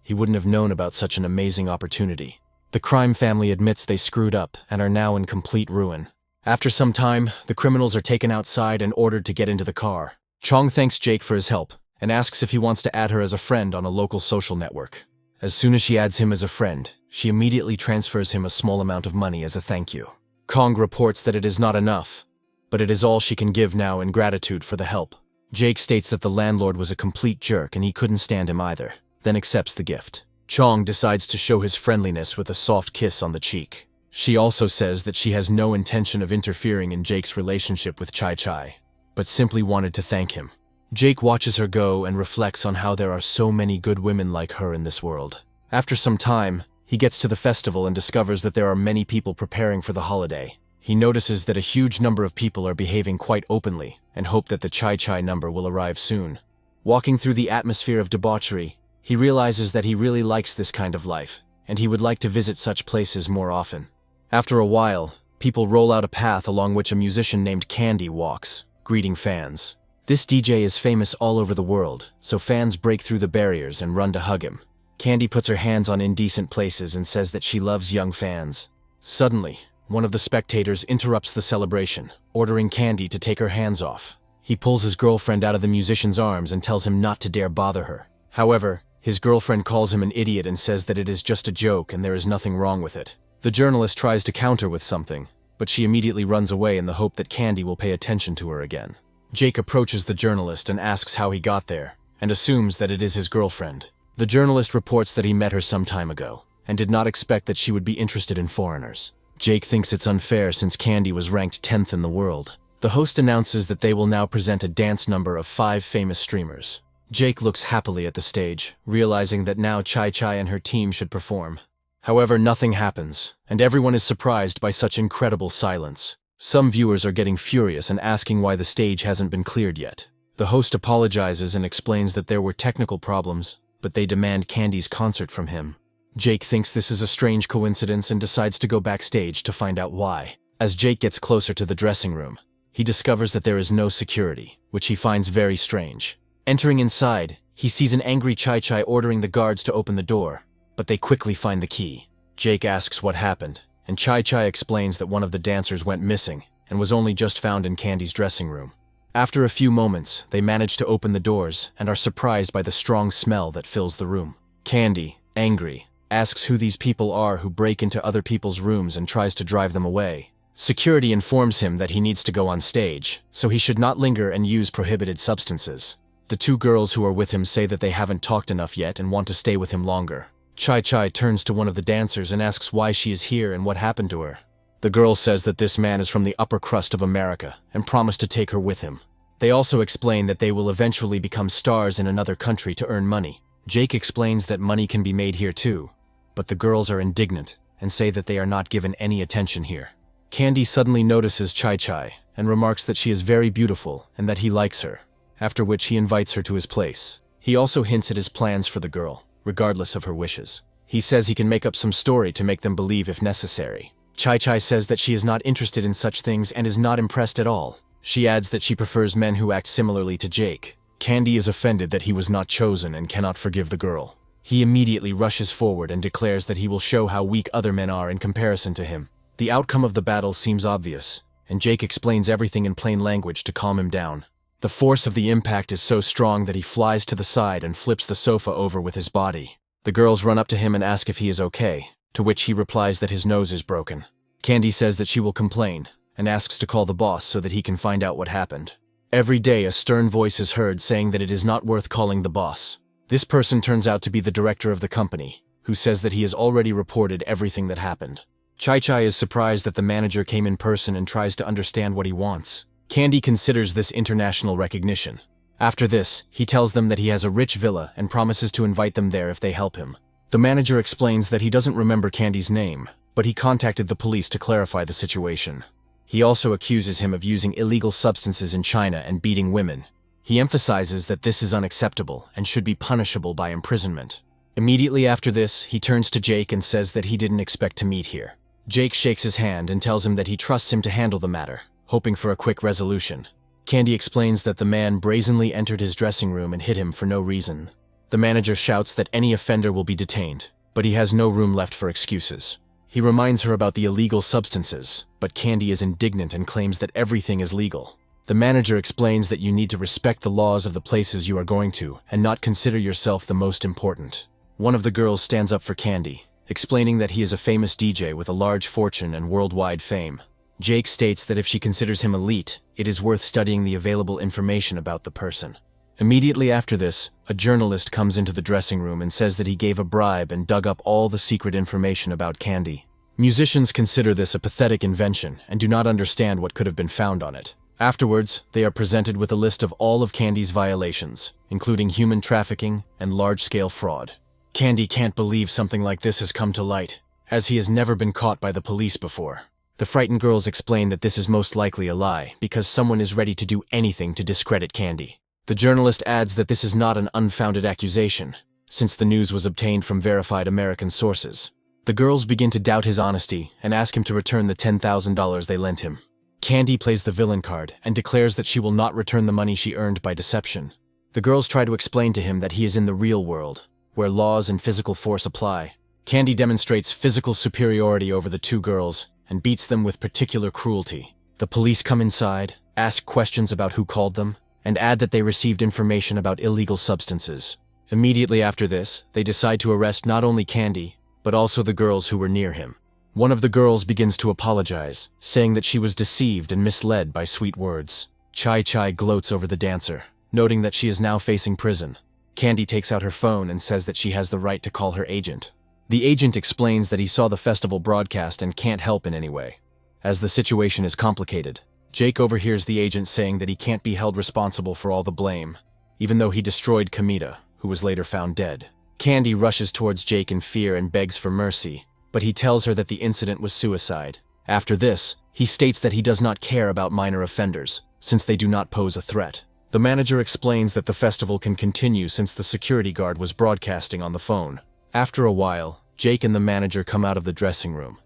he wouldn't have known about such an amazing opportunity. The crime family admits they screwed up and are now in complete ruin. After some time, the criminals are taken outside and ordered to get into the car. Chong thanks Jake for his help and asks if he wants to add her as a friend on a local social network. As soon as she adds him as a friend, she immediately transfers him a small amount of money as a thank you. Kong reports that it is not enough, but it is all she can give now in gratitude for the help. Jake states that the landlord was a complete jerk and he couldn't stand him either, then accepts the gift. Chong decides to show his friendliness with a soft kiss on the cheek. She also says that she has no intention of interfering in Jake's relationship with Chai Chai, but simply wanted to thank him. Jake watches her go and reflects on how there are so many good women like her in this world. After some time, he gets to the festival and discovers that there are many people preparing for the holiday. He notices that a huge number of people are behaving quite openly and hope that the Chai Chai number will arrive soon. Walking through the atmosphere of debauchery, he realizes that he really likes this kind of life, and he would like to visit such places more often. After a while, people roll out a path along which a musician named Candy walks, greeting fans. This DJ is famous all over the world, so fans break through the barriers and run to hug him. Candy puts her hands on indecent places and says that she loves young fans. Suddenly, one of the spectators interrupts the celebration, ordering Candy to take her hands off. He pulls his girlfriend out of the musician's arms and tells him not to dare bother her. However, his girlfriend calls him an idiot and says that it is just a joke and there is nothing wrong with it. The journalist tries to counter with something, but she immediately runs away in the hope that Candy will pay attention to her again. Jake approaches the journalist and asks how he got there, and assumes that it is his girlfriend. The journalist reports that he met her some time ago, and did not expect that she would be interested in foreigners. Jake thinks it's unfair since Candy was ranked 10th in the world. The host announces that they will now present a dance number of 5 famous streamers. Jake looks happily at the stage, realizing that now Chai Chai and her team should perform. However, nothing happens, and everyone is surprised by such incredible silence. Some viewers are getting furious and asking why the stage hasn't been cleared yet. The host apologizes and explains that there were technical problems, but they demand Candy's concert from him. Jake thinks this is a strange coincidence and decides to go backstage to find out why. As Jake gets closer to the dressing room, he discovers that there is no security, which he finds very strange. Entering inside, he sees an angry Chai Chai ordering the guards to open the door, but they quickly find the key. Jake asks what happened, and Chai Chai explains that one of the dancers went missing and was only just found in Candy's dressing room. After a few moments, they manage to open the doors and are surprised by the strong smell that fills the room. Candy, angry, asks who these people are who break into other people's rooms and tries to drive them away. Security informs him that he needs to go on stage, so he should not linger and use prohibited substances. The 2 girls who are with him say that they haven't talked enough yet and want to stay with him longer. Chai Chai turns to one of the dancers and asks why she is here and what happened to her. The girl says that this man is from the upper crust of America and promised to take her with him. They also explain that they will eventually become stars in another country to earn money. Jake explains that money can be made here too, but the girls are indignant and say that they are not given any attention here. Candy suddenly notices Chai Chai and remarks that she is very beautiful and that he likes her, after which he invites her to his place. He also hints at his plans for the girl, regardless of her wishes. He says he can make up some story to make them believe if necessary. Chai Chai says that she is not interested in such things and is not impressed at all. She adds that she prefers men who act similarly to Jake. Candy is offended that he was not chosen and cannot forgive the girl. He immediately rushes forward and declares that he will show how weak other men are in comparison to him. The outcome of the battle seems obvious, and Jake explains everything in plain language to calm him down. The force of the impact is so strong that he flies to the side and flips the sofa over with his body. The girls run up to him and ask if he is okay, to which he replies that his nose is broken. Candy says that she will complain, and asks to call the boss so that he can find out what happened. Every day a stern voice is heard saying that it is not worth calling the boss. This person turns out to be the director of the company, who says that he has already reported everything that happened. Chai is surprised that the manager came in person and tries to understand what he wants. Candy considers this international recognition. After this, he tells them that he has a rich villa and promises to invite them there if they help him. The manager explains that he doesn't remember Candy's name, but he contacted the police to clarify the situation. He also accuses him of using illegal substances in China and beating women. He emphasizes that this is unacceptable and should be punishable by imprisonment. Immediately after this, he turns to Jake and says that he didn't expect to meet here. Jake shakes his hand and tells him that he trusts him to handle the matter, hoping for a quick resolution. Candy explains that the man brazenly entered his dressing room and hit him for no reason. The manager shouts that any offender will be detained, but he has no room left for excuses. He reminds her about the illegal substances, but Candy is indignant and claims that everything is legal. The manager explains that you need to respect the laws of the places you are going to and not consider yourself the most important. One of the girls stands up for Candy, explaining that he is a famous DJ with a large fortune and worldwide fame. Jake states that if she considers him elite, it is worth studying the available information about the person. Immediately after this, a journalist comes into the dressing room and says that he gave a bribe and dug up all the secret information about Candy. Musicians consider this a pathetic invention and do not understand what could have been found on it. Afterwards, they are presented with a list of all of Candy's violations, including human trafficking and large-scale fraud. Candy can't believe something like this has come to light, as he has never been caught by the police before. The frightened girls explain that this is most likely a lie because someone is ready to do anything to discredit Candy. The journalist adds that this is not an unfounded accusation, since the news was obtained from verified American sources. The girls begin to doubt his honesty and ask him to return the $10,000 they lent him. Candy plays the villain card and declares that she will not return the money she earned by deception. The girls try to explain to him that he is in the real world, where laws and physical force apply. Candy demonstrates physical superiority over the two girls and beats them with particular cruelty. The police come inside, ask questions about who called them, and add that they received information about illegal substances. Immediately after this, they decide to arrest not only Candy, but also the girls who were near him. One of the girls begins to apologize, saying that she was deceived and misled by sweet words. Chai gloats over the dancer, noting that she is now facing prison. Candy takes out her phone and says that she has the right to call her agent. The agent explains that he saw the festival broadcast and can't help in any way. As the situation is complicated, Jake overhears the agent saying that he can't be held responsible for all the blame, even though he destroyed Kamita, who was later found dead. Candy rushes towards Jake in fear and begs for mercy, but he tells her that the incident was suicide. After this, he states that he does not care about minor offenders, since they do not pose a threat. The manager explains that the festival can continue since the security guard was broadcasting on the phone. After a while, Jake and the manager come out of the dressing room,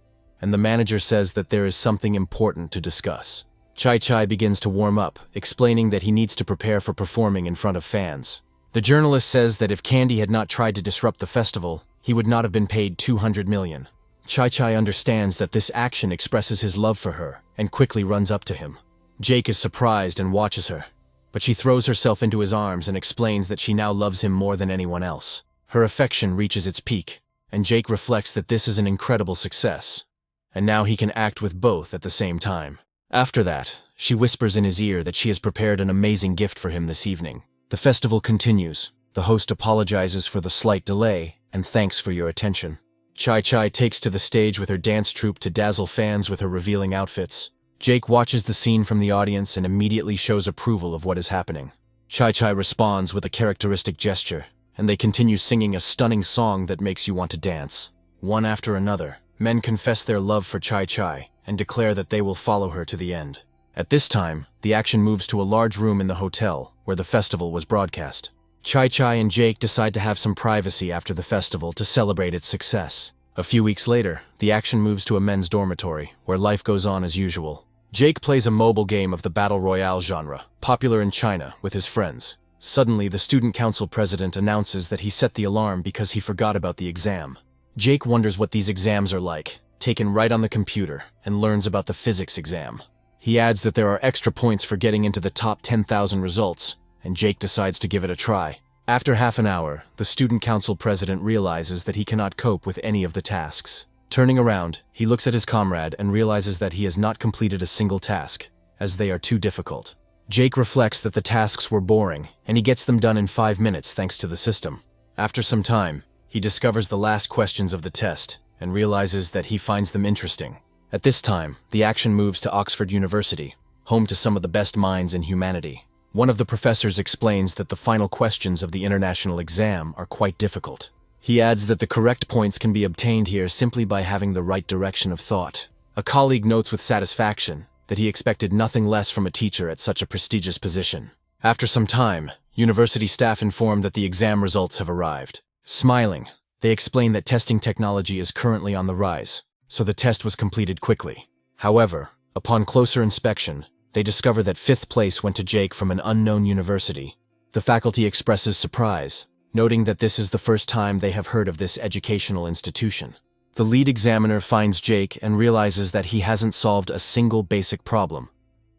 and the manager says that there is something important to discuss. Chai begins to warm up, explaining that he needs to prepare for performing in front of fans. The journalist says that if Candy had not tried to disrupt the festival, he would not have been paid $200 million. Chai understands that this action expresses his love for her and quickly runs up to him. Jake is surprised and watches her, but she throws herself into his arms and explains that she now loves him more than anyone else. Her affection reaches its peak, and Jake reflects that this is an incredible success, and now he can act with both at the same time. After that, she whispers in his ear that she has prepared an amazing gift for him this evening. The festival continues. The host apologizes for the slight delay and thanks for your attention. Chai takes to the stage with her dance troupe to dazzle fans with her revealing outfits. Jake watches the scene from the audience and immediately shows approval of what is happening. Chai responds with a characteristic gesture, and they continue singing a stunning song that makes you want to dance. One after another, men confess their love for Chai and declare that they will follow her to the end. At this time, the action moves to a large room in the hotel where the festival was broadcast. Chai and Jake decide to have some privacy after the festival to celebrate its success. A few weeks later, the action moves to a men's dormitory where life goes on as usual. Jake plays a mobile game of the Battle Royale genre, popular in China, with his friends. Suddenly, the student council president announces that he set the alarm because he forgot about the exam. Jake wonders what these exams are like, taken right on the computer, and learns about the physics exam. He adds that there are extra points for getting into the top 10,000 results, and Jake decides to give it a try. After half an hour, the student council president realizes that he cannot cope with any of the tasks. Turning around, he looks at his comrade and realizes that he has not completed a single task, as they are too difficult. Jake reflects that the tasks were boring, and he gets them done in 5 minutes thanks to the system. After some time, he discovers the last questions of the test, and realizes that he finds them interesting. At this time, the action moves to Oxford University, home to some of the best minds in humanity. One of the professors explains that the final questions of the international exam are quite difficult. He adds that the correct points can be obtained here simply by having the right direction of thought. A colleague notes with satisfaction that he expected nothing less from a teacher at such a prestigious position. After some time, university staff inform that the exam results have arrived. Smiling, they explain that testing technology is currently on the rise, so the test was completed quickly. However, upon closer inspection, they discover that 5th place went to Jake from an unknown university. The faculty expresses surprise, noting that this is the first time they have heard of this educational institution. The lead examiner finds Jake and realizes that he hasn't solved a single basic problem,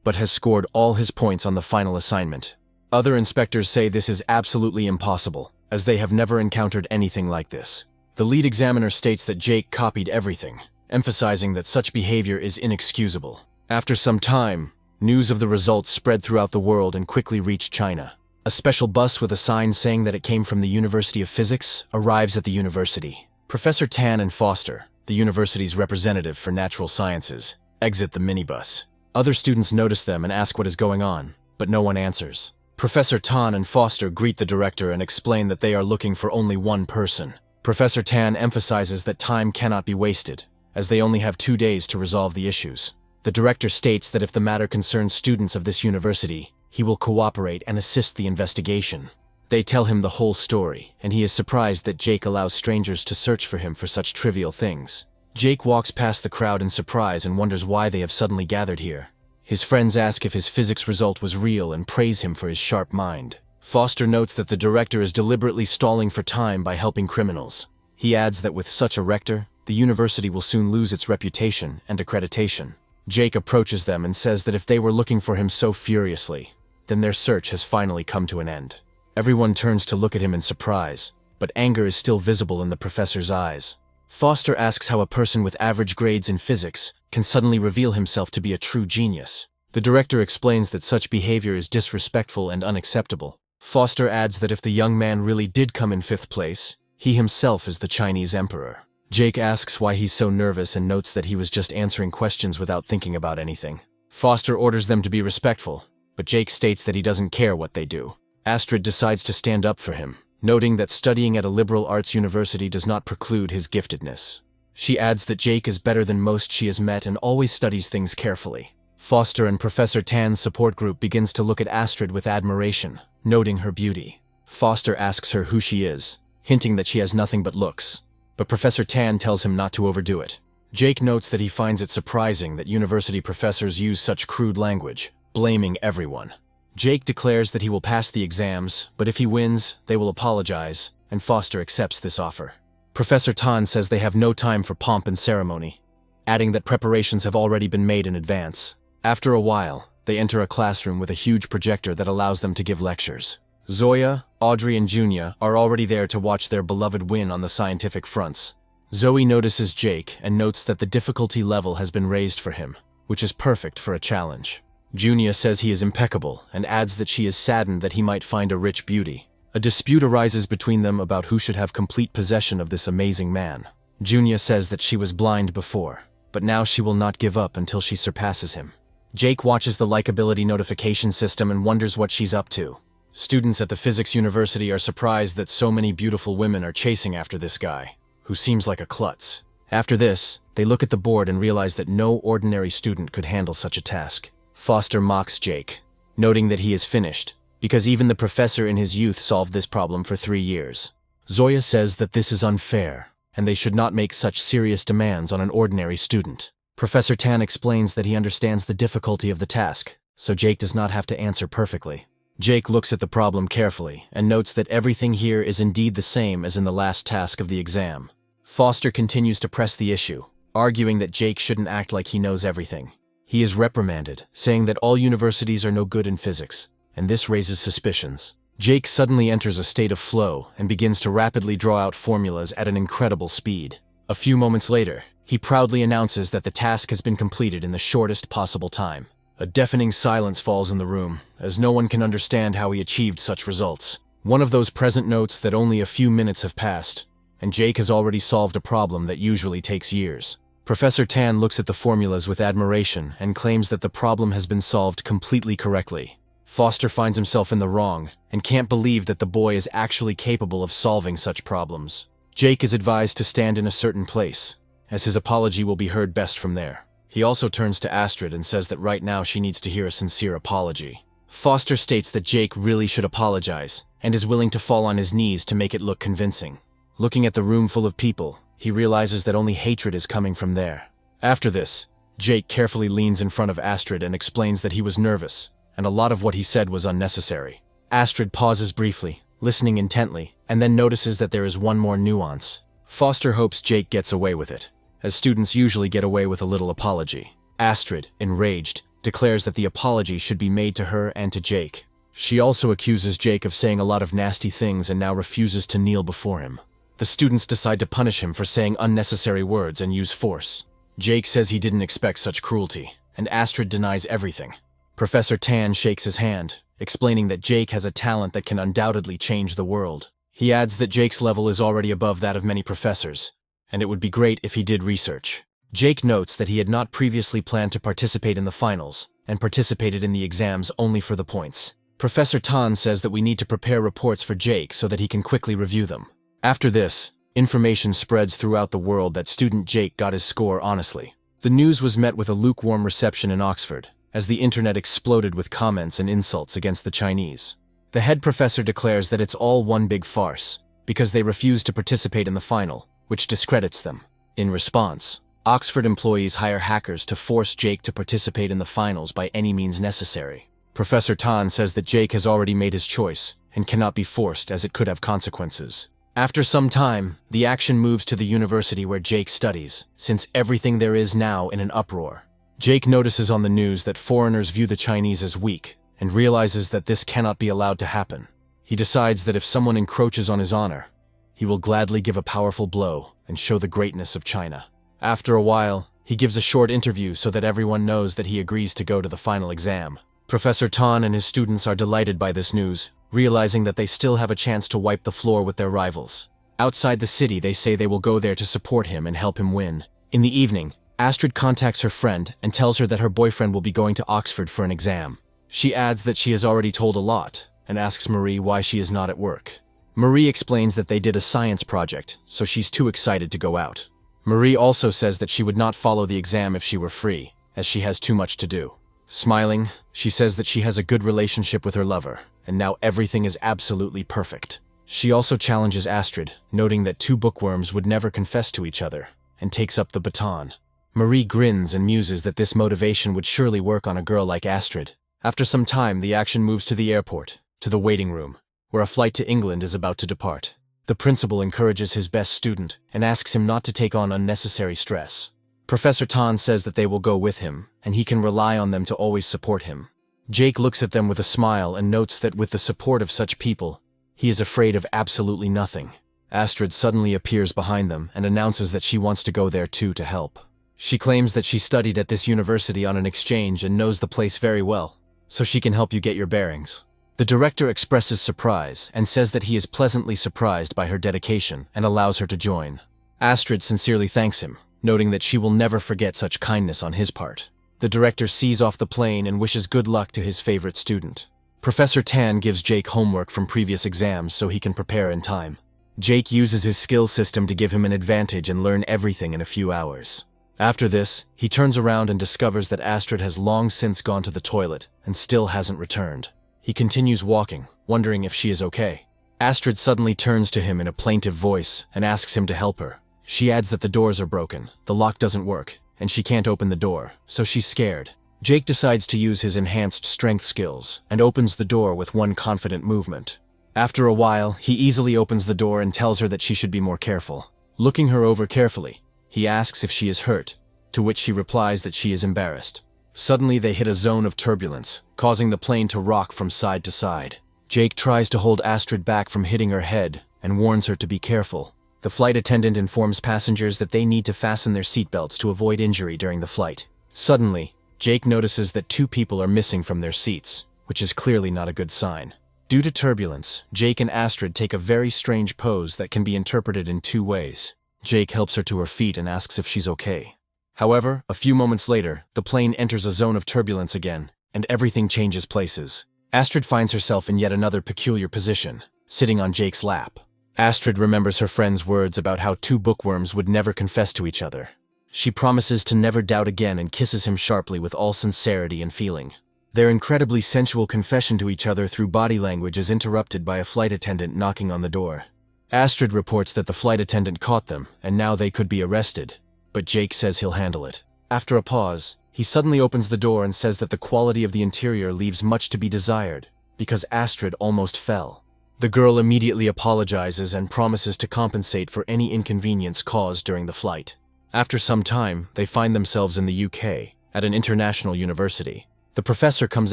but has scored all his points on the final assignment. Other inspectors say this is absolutely impossible, as they have never encountered anything like this. The lead examiner states that Jake copied everything, emphasizing that such behavior is inexcusable. After some time, news of the results spread throughout the world and quickly reached China. A special bus with a sign saying that it came from the University of Physics arrives at the university. Professor Tan and Foster, the university's representative for natural sciences, exit the minibus. Other students notice them and ask what is going on, but no one answers. Professor Tan and Foster greet the director and explain that they are looking for only one person. Professor Tan emphasizes that time cannot be wasted, as they only have 2 days to resolve the issues. The director states that if the matter concerns students of this university, he will cooperate and assist the investigation. They tell him the whole story, and he is surprised that Jake allows strangers to search for him for such trivial things. Jake walks past the crowd in surprise and wonders why they have suddenly gathered here. His friends ask if his physics result was real and praise him for his sharp mind. Foster notes that the director is deliberately stalling for time by helping criminals. He adds that with such a rector, the university will soon lose its reputation and accreditation. Jake approaches them and says that if they were looking for him so furiously, then their search has finally come to an end. Everyone turns to look at him in surprise, but anger is still visible in the professor's eyes. Foster asks how a person with average grades in physics can suddenly reveal himself to be a true genius. The director explains that such behavior is disrespectful and unacceptable. Foster adds that if the young man really did come in 5th place, he himself is the Chinese emperor. Jake asks why he's so nervous and notes that he was just answering questions without thinking about anything. Foster orders them to be respectful, but Jake states that he doesn't care what they do. Astrid decides to stand up for him, noting that studying at a liberal arts university does not preclude his giftedness. She adds that Jake is better than most she has met and always studies things carefully. Foster and Professor Tan's support group begins to look at Astrid with admiration, noting her beauty. Foster asks her who she is, hinting that she has nothing but looks, but Professor Tan tells him not to overdo it. Jake notes that he finds it surprising that university professors use such crude language, blaming everyone. Jake declares that he will pass the exams, but if he wins, they will apologize, and Foster accepts this offer. Professor Tan says they have no time for pomp and ceremony, adding that preparations have already been made in advance. After a while, they enter a classroom with a huge projector that allows them to give lectures. Zoya, Audrey, and Junia are already there to watch their beloved win on the scientific fronts. Zoe notices Jake and notes that the difficulty level has been raised for him, which is perfect for a challenge. Junia says he is impeccable and adds that she is saddened that he might find a rich beauty. A dispute arises between them about who should have complete possession of this amazing man. Junia says that she was blind before, but now she will not give up until she surpasses him. Jake watches the likability notification system and wonders what she's up to. Students at the physics university are surprised that so many beautiful women are chasing after this guy, who seems like a klutz. After this, they look at the board and realize that no ordinary student could handle such a task. Foster mocks Jake, noting that he is finished, because even the professor in his youth solved this problem for 3 years. Zoya says that this is unfair, and they should not make such serious demands on an ordinary student. Professor Tan explains that he understands the difficulty of the task, so Jake does not have to answer perfectly. Jake looks at the problem carefully and notes that everything here is indeed the same as in the last task of the exam. Foster continues to press the issue, arguing that Jake shouldn't act like he knows everything. He is reprimanded, saying that all universities are no good in physics, and this raises suspicions. Jake suddenly enters a state of flow and begins to rapidly draw out formulas at an incredible speed. A few moments later, he proudly announces that the task has been completed in the shortest possible time. A deafening silence falls in the room, as no one can understand how he achieved such results. One of those present notes that only a few minutes have passed, and Jake has already solved a problem that usually takes years. Professor Tan looks at the formulas with admiration and claims that the problem has been solved completely correctly. Foster finds himself in the wrong and can't believe that the boy is actually capable of solving such problems. Jake is advised to stand in a certain place, as his apology will be heard best from there. He also turns to Astrid and says that right now she needs to hear a sincere apology. Foster states that Jake really should apologize and is willing to fall on his knees to make it look convincing. Looking at the room full of people, he realizes that only hatred is coming from there. After this, Jake carefully leans in front of Astrid and explains that he was nervous, and a lot of what he said was unnecessary. Astrid pauses briefly, listening intently, and then notices that there is one more nuance. Foster hopes Jake gets away with it, as students usually get away with a little apology. Astrid, enraged, declares that the apology should be made to her and to Jake. She also accuses Jake of saying a lot of nasty things and now refuses to kneel before him. The students decide to punish him for saying unnecessary words and use force. Jake says he didn't expect such cruelty, and Astrid denies everything. Professor Tan shakes his hand, explaining that Jake has a talent that can undoubtedly change the world. He adds that Jake's level is already above that of many professors, and it would be great if he did research. Jake notes that he had not previously planned to participate in the finals, and participated in the exams only for the points. Professor Tan says that we need to prepare reports for Jake so that he can quickly review them. After this, information spreads throughout the world that student Jake got his score honestly. The news was met with a lukewarm reception in Oxford, as the internet exploded with comments and insults against the Chinese. The head professor declares that it's all one big farce, because they refused to participate in the final, which discredits them. In response, Oxford employees hire hackers to force Jake to participate in the finals by any means necessary. Professor Tan says that Jake has already made his choice and cannot be forced as it could have consequences. After some time, the action moves to the university where Jake studies, since everything there is now in an uproar. Jake notices on the news that foreigners view the Chinese as weak, and realizes that this cannot be allowed to happen. He decides that if someone encroaches on his honor, he will gladly give a powerful blow and show the greatness of China. After a while, he gives a short interview so that everyone knows that he agrees to go to the final exam. Professor Tan and his students are delighted by this news, realizing that they still have a chance to wipe the floor with their rivals. Outside the city, they say they will go there to support him and help him win. In the evening, Astrid contacts her friend and tells her that her boyfriend will be going to Oxford for an exam. She adds that she has already told a lot, and asks Marie why she is not at work. Marie explains that they did a science project, so she's too excited to go out. Marie also says that she would not follow the exam if she were free, as she has too much to do. Smiling, she says that she has a good relationship with her lover, and now everything is absolutely perfect. She also challenges Astrid, noting that two bookworms would never confess to each other, and takes up the baton. Marie grins and muses that this motivation would surely work on a girl like Astrid. After some time, the action moves to the airport, to the waiting room, where a flight to England is about to depart. The principal encourages his best student and asks him not to take on unnecessary stress. Professor Tan says that they will go with him, and he can rely on them to always support him. Jake looks at them with a smile and notes that with the support of such people, he is afraid of absolutely nothing. Astrid suddenly appears behind them and announces that she wants to go there too to help. She claims that she studied at this university on an exchange and knows the place very well, so she can help you get your bearings. The director expresses surprise and says that he is pleasantly surprised by her dedication and allows her to join. Astrid sincerely thanks him, noting that she will never forget such kindness on his part. The director sees off the plane and wishes good luck to his favorite student. Professor Tan gives Jake homework from previous exams so he can prepare in time. Jake uses his skill system to give him an advantage and learn everything in a few hours. After this, he turns around and discovers that Astrid has long since gone to the toilet and still hasn't returned. He continues walking, wondering if she is okay. Astrid suddenly turns to him in a plaintive voice and asks him to help her. She adds that the doors are broken, the lock doesn't work, and she can't open the door, so she's scared. Jake decides to use his enhanced strength skills and opens the door with one confident movement. After a while, he easily opens the door and tells her that she should be more careful. Looking her over carefully, he asks if she is hurt, to which she replies that she is embarrassed. Suddenly they hit a zone of turbulence, causing the plane to rock from side to side. Jake tries to hold Astrid back from hitting her head and warns her to be careful. The flight attendant informs passengers that they need to fasten their seatbelts to avoid injury during the flight. Suddenly, Jake notices that 2 people are missing from their seats, which is clearly not a good sign. Due to turbulence, Jake and Astrid take a very strange pose that can be interpreted in 2 ways. Jake helps her to her feet and asks if she's okay. However, a few moments later, the plane enters a zone of turbulence again, and everything changes places. Astrid finds herself in yet another peculiar position, sitting on Jake's lap. Astrid remembers her friend's words about how 2 bookworms would never confess to each other. She promises to never doubt again and kisses him sharply with all sincerity and feeling. Their incredibly sensual confession to each other through body language is interrupted by a flight attendant knocking on the door. Astrid reports that the flight attendant caught them, and now they could be arrested. But Jake says he'll handle it. After a pause, he suddenly opens the door and says that the quality of the interior leaves much to be desired, because Astrid almost fell. The girl immediately apologizes and promises to compensate for any inconvenience caused during the flight. After some time, they find themselves in the UK, at an international university. The professor comes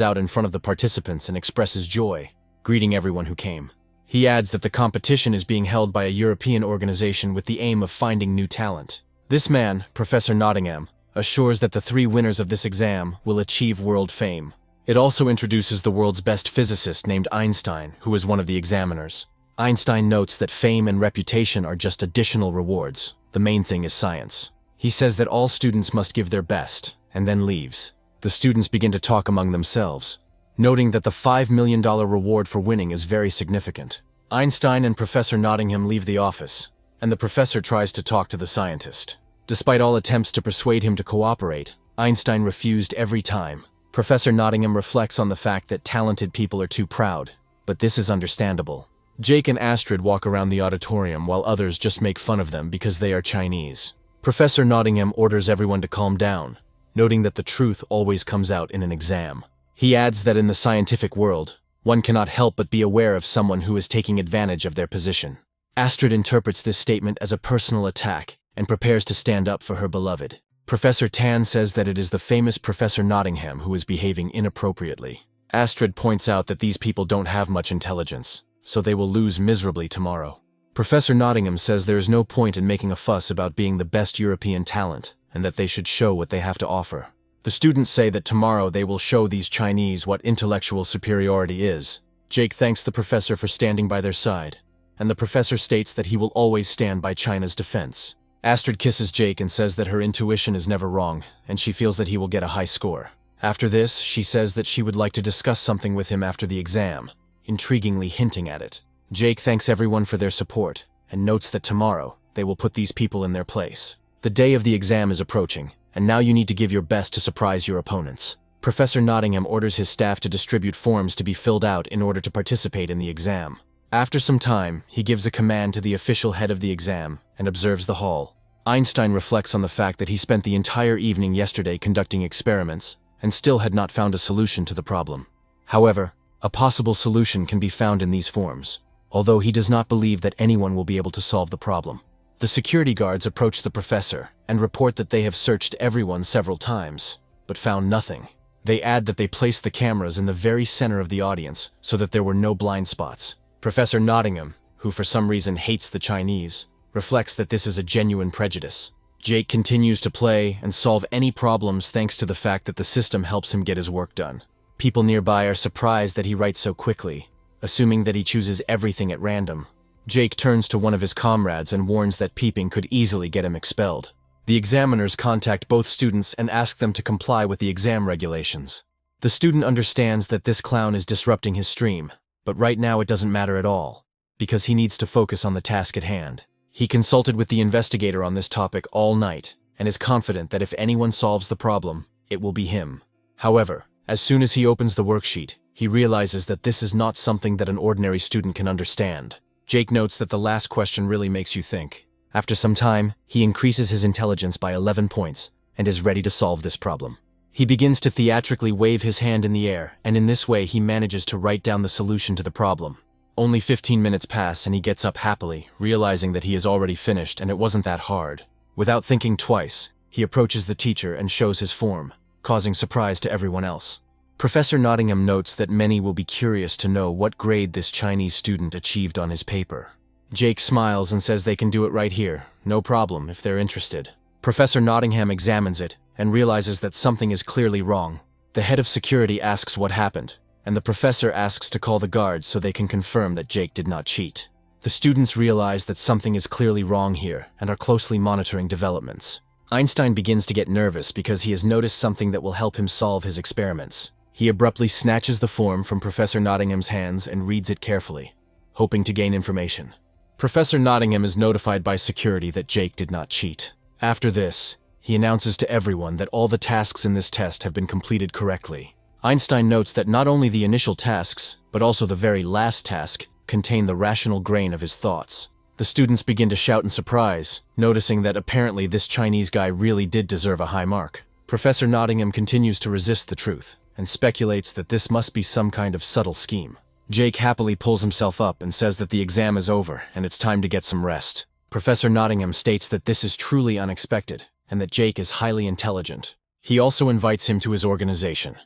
out in front of the participants and expresses joy, greeting everyone who came. He adds that the competition is being held by a European organization with the aim of finding new talent. This man, Professor Nottingham, assures that the 3 winners of this exam will achieve world fame. It also introduces the world's best physicist named Einstein, who is one of the examiners. Einstein notes that fame and reputation are just additional rewards. The main thing is science. He says that all students must give their best, and then leaves. The students begin to talk among themselves, noting that the $5 million reward for winning is very significant. Einstein and Professor Nottingham leave the office, and the professor tries to talk to the scientist. Despite all attempts to persuade him to cooperate, Einstein refused every time. Professor Nottingham reflects on the fact that talented people are too proud, but this is understandable. Jake and Astrid walk around the auditorium while others just make fun of them because they are Chinese. Professor Nottingham orders everyone to calm down, noting that the truth always comes out in an exam. He adds that in the scientific world, one cannot help but be aware of someone who is taking advantage of their position. Astrid interprets this statement as a personal attack and prepares to stand up for her beloved. Professor Tan says that it is the famous Professor Nottingham who is behaving inappropriately. Astrid points out that these people don't have much intelligence, so they will lose miserably tomorrow. Professor Nottingham says there is no point in making a fuss about being the best European talent, and that they should show what they have to offer. The students say that tomorrow they will show these Chinese what intellectual superiority is. Jake thanks the professor for standing by their side, and the professor states that he will always stand by China's defense. Astrid kisses Jake and says that her intuition is never wrong, and she feels that he will get a high score. After this, she says that she would like to discuss something with him after the exam, intriguingly hinting at it. Jake thanks everyone for their support, and notes that tomorrow, they will put these people in their place. The day of the exam is approaching, and now you need to give your best to surprise your opponents. Professor Nottingham orders his staff to distribute forms to be filled out in order to participate in the exam. After some time, he gives a command to the official head of the exam and observes the hall. Einstein reflects on the fact that he spent the entire evening yesterday conducting experiments and still had not found a solution to the problem. However, a possible solution can be found in these forms, although he does not believe that anyone will be able to solve the problem. The security guards approach the professor and report that they have searched everyone several times, but found nothing. They add that they placed the cameras in the very center of the audience so that there were no blind spots. Professor Nottingham, who for some reason hates the Chinese, reflects that this is a genuine prejudice. Jake continues to play and solve any problems thanks to the fact that the system helps him get his work done. People nearby are surprised that he writes so quickly, assuming that he chooses everything at random. Jake turns to one of his comrades and warns that peeping could easily get him expelled. The examiners contact both students and ask them to comply with the exam regulations. The student understands that this clown is disrupting his stream, but right now it doesn't matter at all, because he needs to focus on the task at hand. He consulted with the investigator on this topic all night, and is confident that if anyone solves the problem, it will be him. However, as soon as he opens the worksheet, he realizes that this is not something that an ordinary student can understand. Jake notes that the last question really makes you think. After some time, he increases his intelligence by 11 points, and is ready to solve this problem. He begins to theatrically wave his hand in the air, and in this way he manages to write down the solution to the problem. Only 15 minutes pass and he gets up happily, realizing that he is already finished and it wasn't that hard. Without thinking twice, he approaches the teacher and shows his form, causing surprise to everyone else. Professor Nottingham notes that many will be curious to know what grade this Chinese student achieved on his paper. Jake smiles and says they can do it right here, no problem, if they're interested. Professor Nottingham examines it and realizes that something is clearly wrong. The head of security asks what happened, and the professor asks to call the guards so they can confirm that Jake did not cheat. The students realize that something is clearly wrong here and are closely monitoring developments. Einstein begins to get nervous because he has noticed something that will help him solve his experiments. He abruptly snatches the form from Professor Nottingham's hands and reads it carefully, hoping to gain information. Professor Nottingham is notified by security that Jake did not cheat. After this, he announces to everyone that all the tasks in this test have been completed correctly. Einstein notes that not only the initial tasks, but also the very last task, contain the rational grain of his thoughts. The students begin to shout in surprise, noticing that apparently this Chinese guy really did deserve a high mark. Professor Nottingham continues to resist the truth, and speculates that this must be some kind of subtle scheme. Jake happily pulls himself up and says that the exam is over and it's time to get some rest. Professor Nottingham states that this is truly unexpected, and that Jake is highly intelligent. He also invites him to his organization,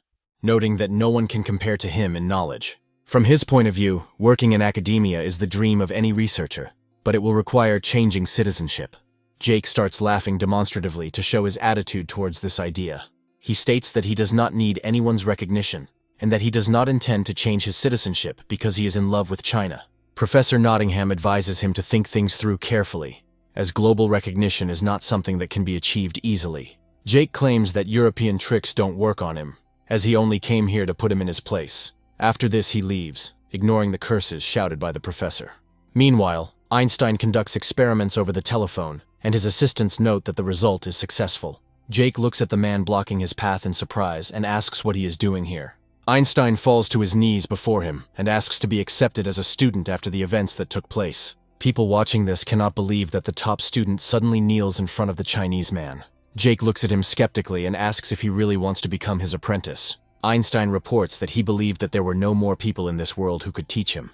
noting that no one can compare to him in knowledge. From his point of view, working in academia is the dream of any researcher, but it will require changing citizenship. Jake starts laughing demonstratively to show his attitude towards this idea. He states that he does not need anyone's recognition, and that he does not intend to change his citizenship because he is in love with China. Professor Nottingham advises him to think things through carefully, as global recognition is not something that can be achieved easily. Jake claims that European tricks don't work on him, as he only came here to put him in his place. After this he leaves, ignoring the curses shouted by the professor. Meanwhile, Einstein conducts experiments over the telephone, and his assistants note that the result is successful. Jake looks at the man blocking his path in surprise and asks what he is doing here. Einstein falls to his knees before him and asks to be accepted as a student after the events that took place. People watching this cannot believe that the top student suddenly kneels in front of the Chinese man. Jake looks at him skeptically and asks if he really wants to become his apprentice. Einstein reports that he believed that there were no more people in this world who could teach him.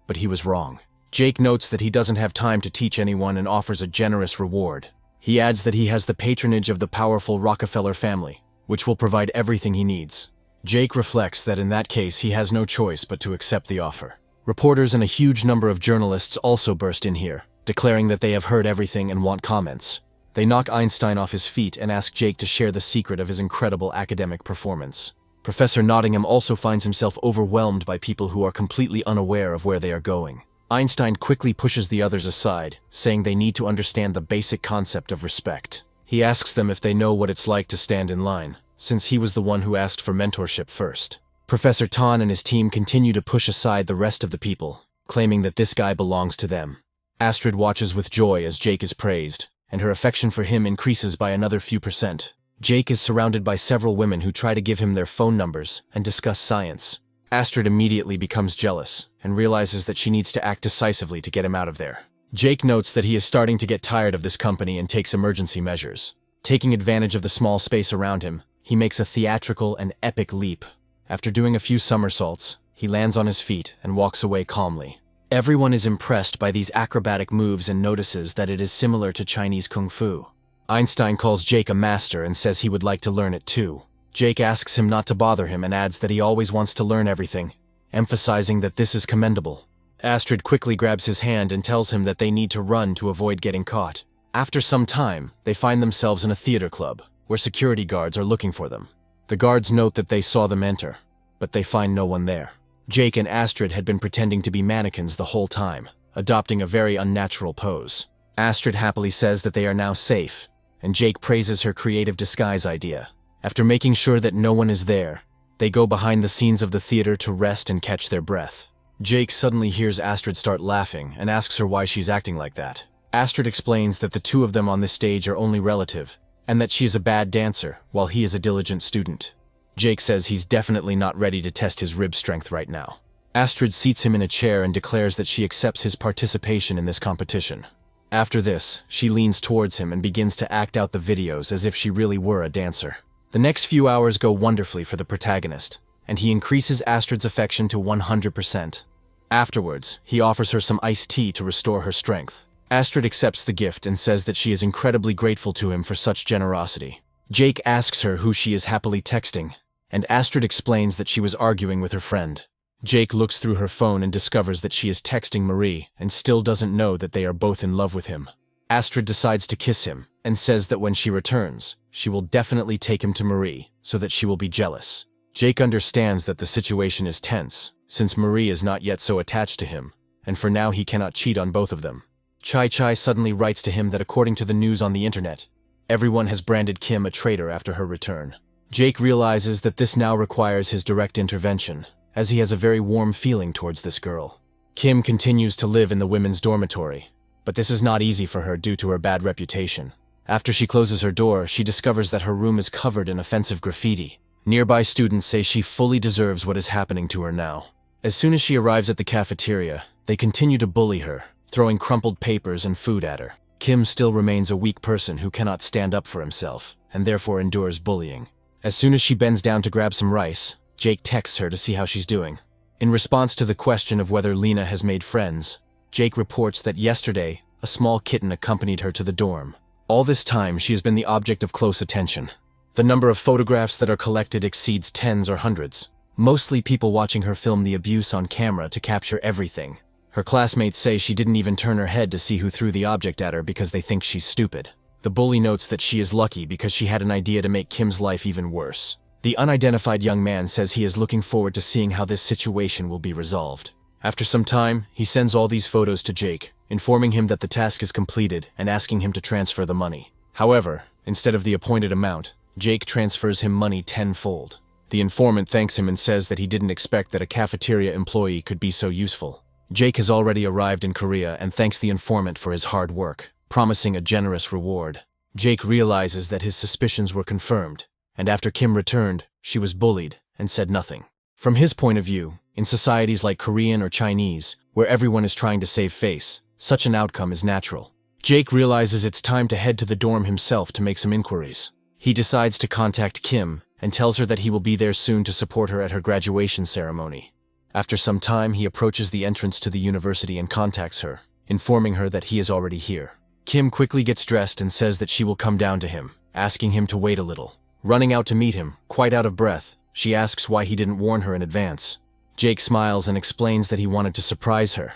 But he was wrong. Jake notes that he doesn't have time to teach anyone and offers a generous reward. He adds that he has the patronage of the powerful Rockefeller family, which will provide everything he needs. Jake reflects that in that case he has no choice but to accept the offer. Reporters and a huge number of journalists also burst in here, declaring that they have heard everything and want comments. They knock Einstein off his feet and ask Jake to share the secret of his incredible academic performance. Professor Nottingham also finds himself overwhelmed by people who are completely unaware of where they are going. Einstein quickly pushes the others aside, saying they need to understand the basic concept of respect. He asks them if they know what it's like to stand in line, since he was the one who asked for mentorship first. Professor Tan and his team continue to push aside the rest of the people, claiming that this guy belongs to them. Astrid watches with joy as Jake is praised, and her affection for him increases by another few percent. Jake is surrounded by several women who try to give him their phone numbers and discuss science. Astrid immediately becomes jealous and realizes that she needs to act decisively to get him out of there. Jake notes that he is starting to get tired of this company and takes emergency measures. Taking advantage of the small space around him, he makes a theatrical and epic leap. After doing a few somersaults, he lands on his feet and walks away calmly. Everyone is impressed by these acrobatic moves and notices that it is similar to Chinese kung fu. Einstein calls Jake a master and says he would like to learn it too. Jake asks him not to bother him and adds that he always wants to learn everything, emphasizing that this is commendable. Astrid quickly grabs his hand and tells him that they need to run to avoid getting caught. After some time, they find themselves in a theater club, where security guards are looking for them. The guards note that they saw them enter, but they find no one there. Jake and Astrid had been pretending to be mannequins the whole time, adopting a very unnatural pose. Astrid happily says that they are now safe, and Jake praises her creative disguise idea. After making sure that no one is there, they go behind the scenes of the theater to rest and catch their breath. Jake suddenly hears Astrid start laughing and asks her why she's acting like that. Astrid explains that the two of them on this stage are only relative, and that she is a bad dancer while he is a diligent student. Jake says he's definitely not ready to test his rib strength right now. Astrid seats him in a chair and declares that she accepts his participation in this competition. After this, she leans towards him and begins to act out the videos as if she really were a dancer. The next few hours go wonderfully for the protagonist, and he increases Astrid's affection to 100%. Afterwards, he offers her some iced tea to restore her strength. Astrid accepts the gift and says that she is incredibly grateful to him for such generosity. Jake asks her who she is happily texting, and Astrid explains that she was arguing with her friend. Jake looks through her phone and discovers that she is texting Marie and still doesn't know that they are both in love with him. Astrid decides to kiss him and says that when she returns, she will definitely take him to Marie so that she will be jealous. Jake understands that the situation is tense, since Marie is not yet so attached to him, and for now he cannot cheat on both of them. Chai suddenly writes to him that according to the news on the internet, everyone has branded Kim a traitor after her return. Jake realizes that this now requires his direct intervention, as he has a very warm feeling towards this girl. Kim continues to live in the women's dormitory, but this is not easy for her due to her bad reputation. After she closes her door, she discovers that her room is covered in offensive graffiti. Nearby students say she fully deserves what is happening to her now. As soon as she arrives at the cafeteria, they continue to bully her, throwing crumpled papers and food at her. Kim still remains a weak person who cannot stand up for himself, and therefore endures bullying. As soon as she bends down to grab some rice, Jake texts her to see how she's doing. In response to the question of whether Lena has made friends, Jake reports that yesterday, a small kitten accompanied her to the dorm. All this time, she has been the object of close attention. The number of photographs that are collected exceeds tens or hundreds, mostly people watching her film the abuse on camera to capture everything. Her classmates say she didn't even turn her head to see who threw the object at her because they think she's stupid. The bully notes that she is lucky because she had an idea to make Kim's life even worse. The unidentified young man says he is looking forward to seeing how this situation will be resolved. After some time, he sends all these photos to Jake, informing him that the task is completed and asking him to transfer the money. However, instead of the appointed amount, Jake transfers him money tenfold. The informant thanks him and says that he didn't expect that a cafeteria employee could be so useful. Jake has already arrived in Korea and thanks the informant for his hard work, promising a generous reward. Jake realizes that his suspicions were confirmed, and after Kim returned, she was bullied and said nothing. From his point of view, in societies like Korean or Chinese, where everyone is trying to save face, such an outcome is natural. Jake realizes it's time to head to the dorm himself to make some inquiries. He decides to contact Kim and tells her that he will be there soon to support her at her graduation ceremony. After some time, he approaches the entrance to the university and contacts her, informing her that he is already here. Kim quickly gets dressed and says that she will come down to him, asking him to wait a little. Running out to meet him, quite out of breath, she asks why he didn't warn her in advance. Jake smiles and explains that he wanted to surprise her,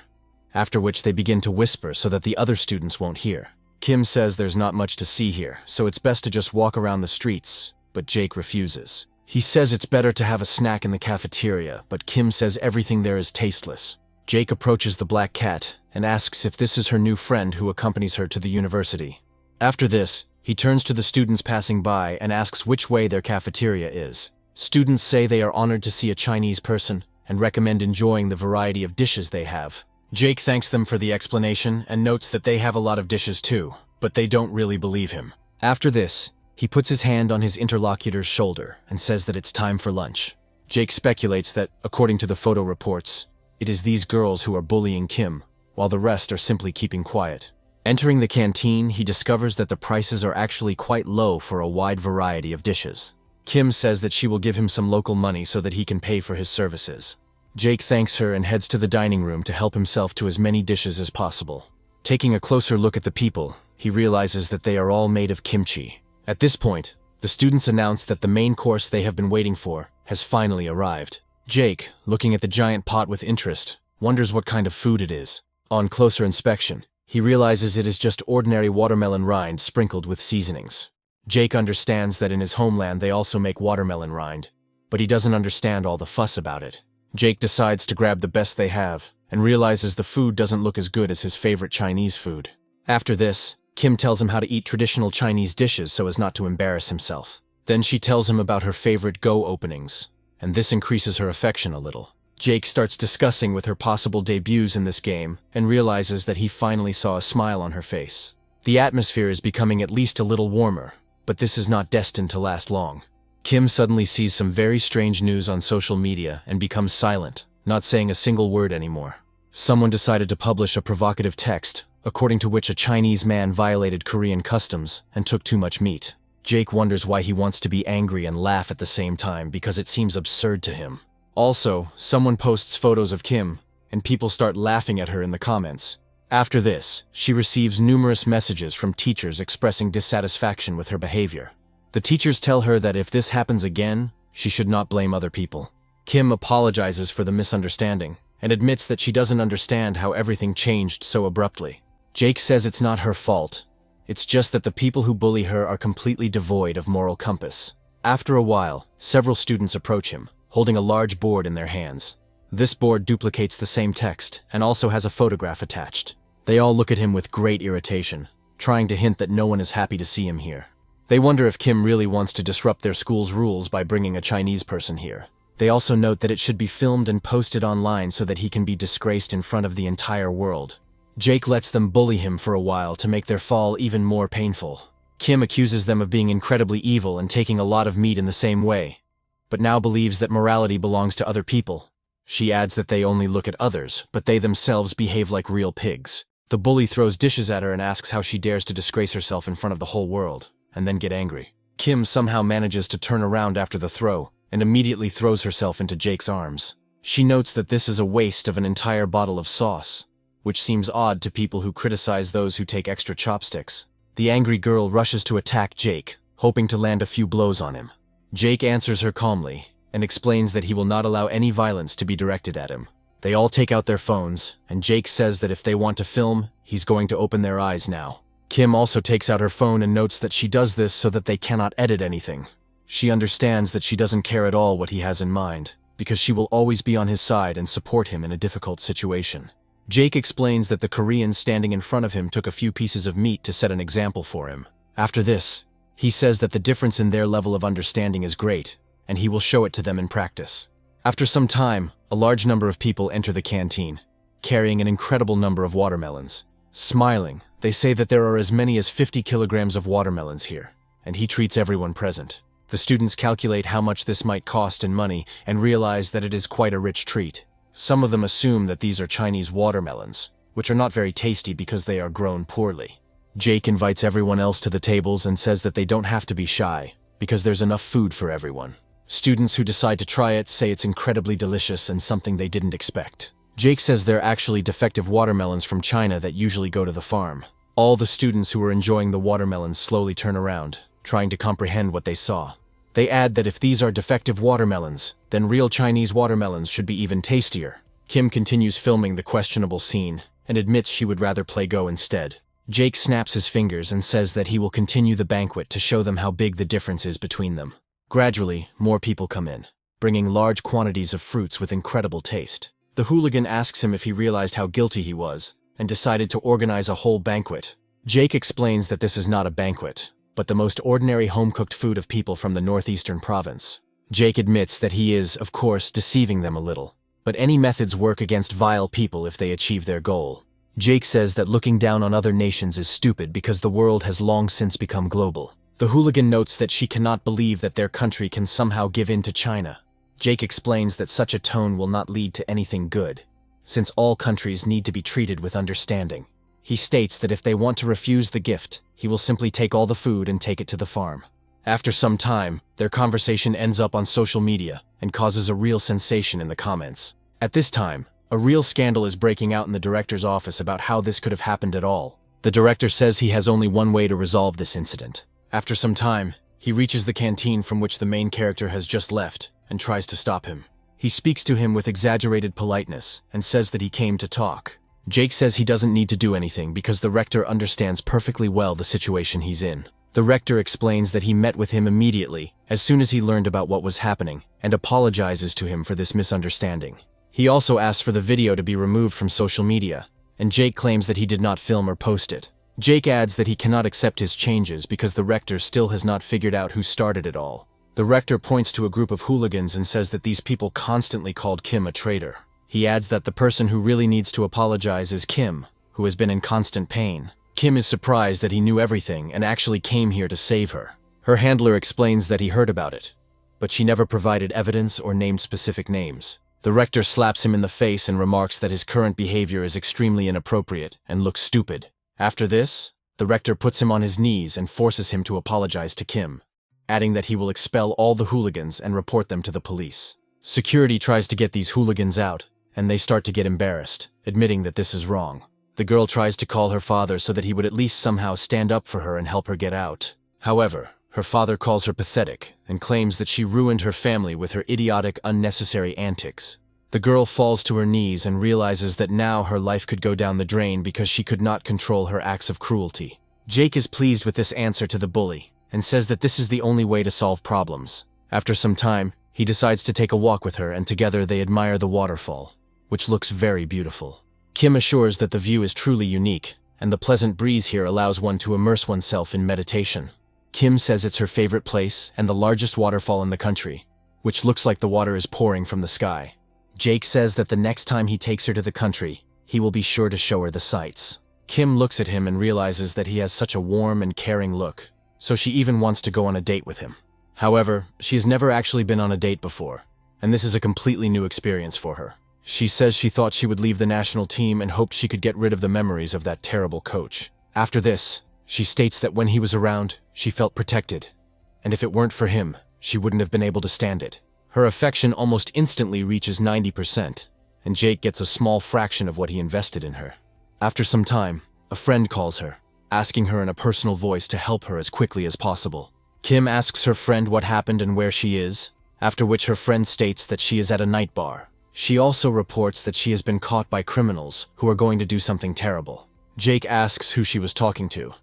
after which they begin to whisper so that the other students won't hear. Kim says there's not much to see here, so it's best to just walk around the streets, but Jake refuses. He says it's better to have a snack in the cafeteria, but Kim says everything there is tasteless. Jake approaches the black cat and asks if this is her new friend who accompanies her to the university. After this, he turns to the students passing by and asks which way their cafeteria is. Students say they are honored to see a Chinese person and recommend enjoying the variety of dishes they have. Jake thanks them for the explanation and notes that they have a lot of dishes too, but they don't really believe him. After this, he puts his hand on his interlocutor's shoulder and says that it's time for lunch. Jake speculates that, according to the photo reports, it is these girls who are bullying Kim, while the rest are simply keeping quiet. Entering the canteen, he discovers that the prices are actually quite low for a wide variety of dishes. Kim says that she will give him some local money so that he can pay for his services. Jake thanks her and heads to the dining room to help himself to as many dishes as possible. Taking a closer look at the people, he realizes that they are all made of kimchi. At this point, the students announce that the main course they have been waiting for has finally arrived. Jake, looking at the giant pot with interest, wonders what kind of food it is. On closer inspection, he realizes it is just ordinary watermelon rind sprinkled with seasonings. Jake understands that in his homeland they also make watermelon rind, but he doesn't understand all the fuss about it. Jake decides to grab the best they have, and realizes the food doesn't look as good as his favorite Chinese food. After this, Kim tells him how to eat traditional Chinese dishes so as not to embarrass himself. Then she tells him about her favorite Go openings, and this increases her affection a little. Jake starts discussing with her possible debuts in this game and realizes that he finally saw a smile on her face. The atmosphere is becoming at least a little warmer, but this is not destined to last long. Kim suddenly sees some very strange news on social media and becomes silent, not saying a single word anymore. Someone decided to publish a provocative text, according to which a Chinese man violated Korean customs and took too much meat. Jake wonders why he wants to be angry and laugh at the same time because it seems absurd to him. Also, someone posts photos of Kim, and people start laughing at her in the comments. After this, she receives numerous messages from teachers expressing dissatisfaction with her behavior. The teachers tell her that if this happens again, she should not blame other people. Kim apologizes for the misunderstanding and admits that she doesn't understand how everything changed so abruptly. Jake says it's not her fault. It's just that the people who bully her are completely devoid of moral compass. After a while, several students approach him, holding a large board in their hands. This board duplicates the same text and also has a photograph attached. They all look at him with great irritation, trying to hint that no one is happy to see him here. They wonder if Kim really wants to disrupt their school's rules by bringing a Chinese person here. They also note that it should be filmed and posted online so that he can be disgraced in front of the entire world. Jake lets them bully him for a while to make their fall even more painful. Kim accuses them of being incredibly evil and taking a lot of meat in the same way, but now believes that morality belongs to other people. She adds that they only look at others, but they themselves behave like real pigs. The bully throws dishes at her and asks how she dares to disgrace herself in front of the whole world, and then get angry. Kim somehow manages to turn around after the throw and immediately throws herself into Jake's arms. She notes that this is a waste of an entire bottle of sauce, which seems odd to people who criticize those who take extra chopsticks. The angry girl rushes to attack Jake, hoping to land a few blows on him. Jake answers her calmly and explains that he will not allow any violence to be directed at him. They all take out their phones, and Jake says that if they want to film, he's going to open their eyes now. Kim also takes out her phone and notes that she does this so that they cannot edit anything. She understands that she doesn't care at all what he has in mind, because she will always be on his side and support him in a difficult situation. Jake explains that the Korean standing in front of him took a few pieces of meat to set an example for him. After this, he says that the difference in their level of understanding is great, and he will show it to them in practice. After some time, a large number of people enter the canteen, carrying an incredible number of watermelons. Smiling, they say that there are as many as 50 kilograms of watermelons here, and he treats everyone present. The students calculate how much this might cost in money and realize that it is quite a rich treat. Some of them assume that these are Chinese watermelons, which are not very tasty because they are grown poorly. Jake invites everyone else to the tables and says that they don't have to be shy, because there's enough food for everyone. Students who decide to try it say it's incredibly delicious and something they didn't expect. Jake says they're actually defective watermelons from China that usually go to the farm. All the students who are enjoying the watermelons slowly turn around, trying to comprehend what they saw. They add that if these are defective watermelons, then real Chinese watermelons should be even tastier. Kim continues filming the questionable scene and admits she would rather play Go instead. Jake snaps his fingers and says that he will continue the banquet to show them how big the difference is between them. Gradually, more people come in, bringing large quantities of fruits with incredible taste. The hooligan asks him if he realized how guilty he was and decided to organize a whole banquet. Jake explains that this is not a banquet, but the most ordinary home-cooked food of people from the northeastern province. Jake admits that he is, of course, deceiving them a little, but any methods work against vile people if they achieve their goal. Jake says that looking down on other nations is stupid because the world has long since become global. The hooligan notes that she cannot believe that their country can somehow give in to China. Jake explains that such a tone will not lead to anything good, since all countries need to be treated with understanding. He states that if they want to refuse the gift, he will simply take all the food and take it to the farm. After some time, their conversation ends up on social media and causes a real sensation in the comments. At this time, a real scandal is breaking out in the director's office about how this could have happened at all. The director says he has only one way to resolve this incident. After some time, he reaches the canteen from which the main character has just left and tries to stop him. He speaks to him with exaggerated politeness and says that he came to talk. Jake says he doesn't need to do anything because the rector understands perfectly well the situation he's in. The rector explains that he met with him immediately as soon as he learned about what was happening and apologizes to him for this misunderstanding. He also asks for the video to be removed from social media, and Jake claims that he did not film or post it. Jake adds that he cannot accept his changes because the rector still has not figured out who started it all. The rector points to a group of hooligans and says that these people constantly called Kim a traitor. He adds that the person who really needs to apologize is Kim, who has been in constant pain. Kim is surprised that he knew everything and actually came here to save her. Her handler explains that he heard about it, but she never provided evidence or named specific names. The rector slaps him in the face and remarks that his current behavior is extremely inappropriate and looks stupid. After this, the rector puts him on his knees and forces him to apologize to Kim, adding that he will expel all the hooligans and report them to the police. Security tries to get these hooligans out, and they start to get embarrassed, admitting that this is wrong. The girl tries to call her father so that he would at least somehow stand up for her and help her get out. However, Her father calls her pathetic and claims that she ruined her family with her idiotic, unnecessary antics. The girl falls to her knees and realizes that now her life could go down the drain because she could not control her acts of cruelty. Jake is pleased with this answer to the bully and says that this is the only way to solve problems. After some time, he decides to take a walk with her and together they admire the waterfall, which looks very beautiful. Kim assures that the view is truly unique, and the pleasant breeze here allows one to immerse oneself in meditation. Kim says it's her favorite place and the largest waterfall in the country, which looks like the water is pouring from the sky. Jake says that the next time he takes her to the country, he will be sure to show her the sights. Kim looks at him and realizes that he has such a warm and caring look, so she even wants to go on a date with him. However, she has never actually been on a date before, and this is a completely new experience for her. She says she thought she would leave the national team and hoped she could get rid of the memories of that terrible coach. After this, she states that when he was around, she felt protected, and if it weren't for him, she wouldn't have been able to stand it. Her affection almost instantly reaches 90%, and Jake gets a small fraction of what he invested in her. After some time, a friend calls her, asking her in a personal voice to help her as quickly as possible. Kim asks her friend what happened and where she is, after which her friend states that she is at a night bar. She also reports that she has been caught by criminals who are going to do something terrible. Jake asks who she was talking to,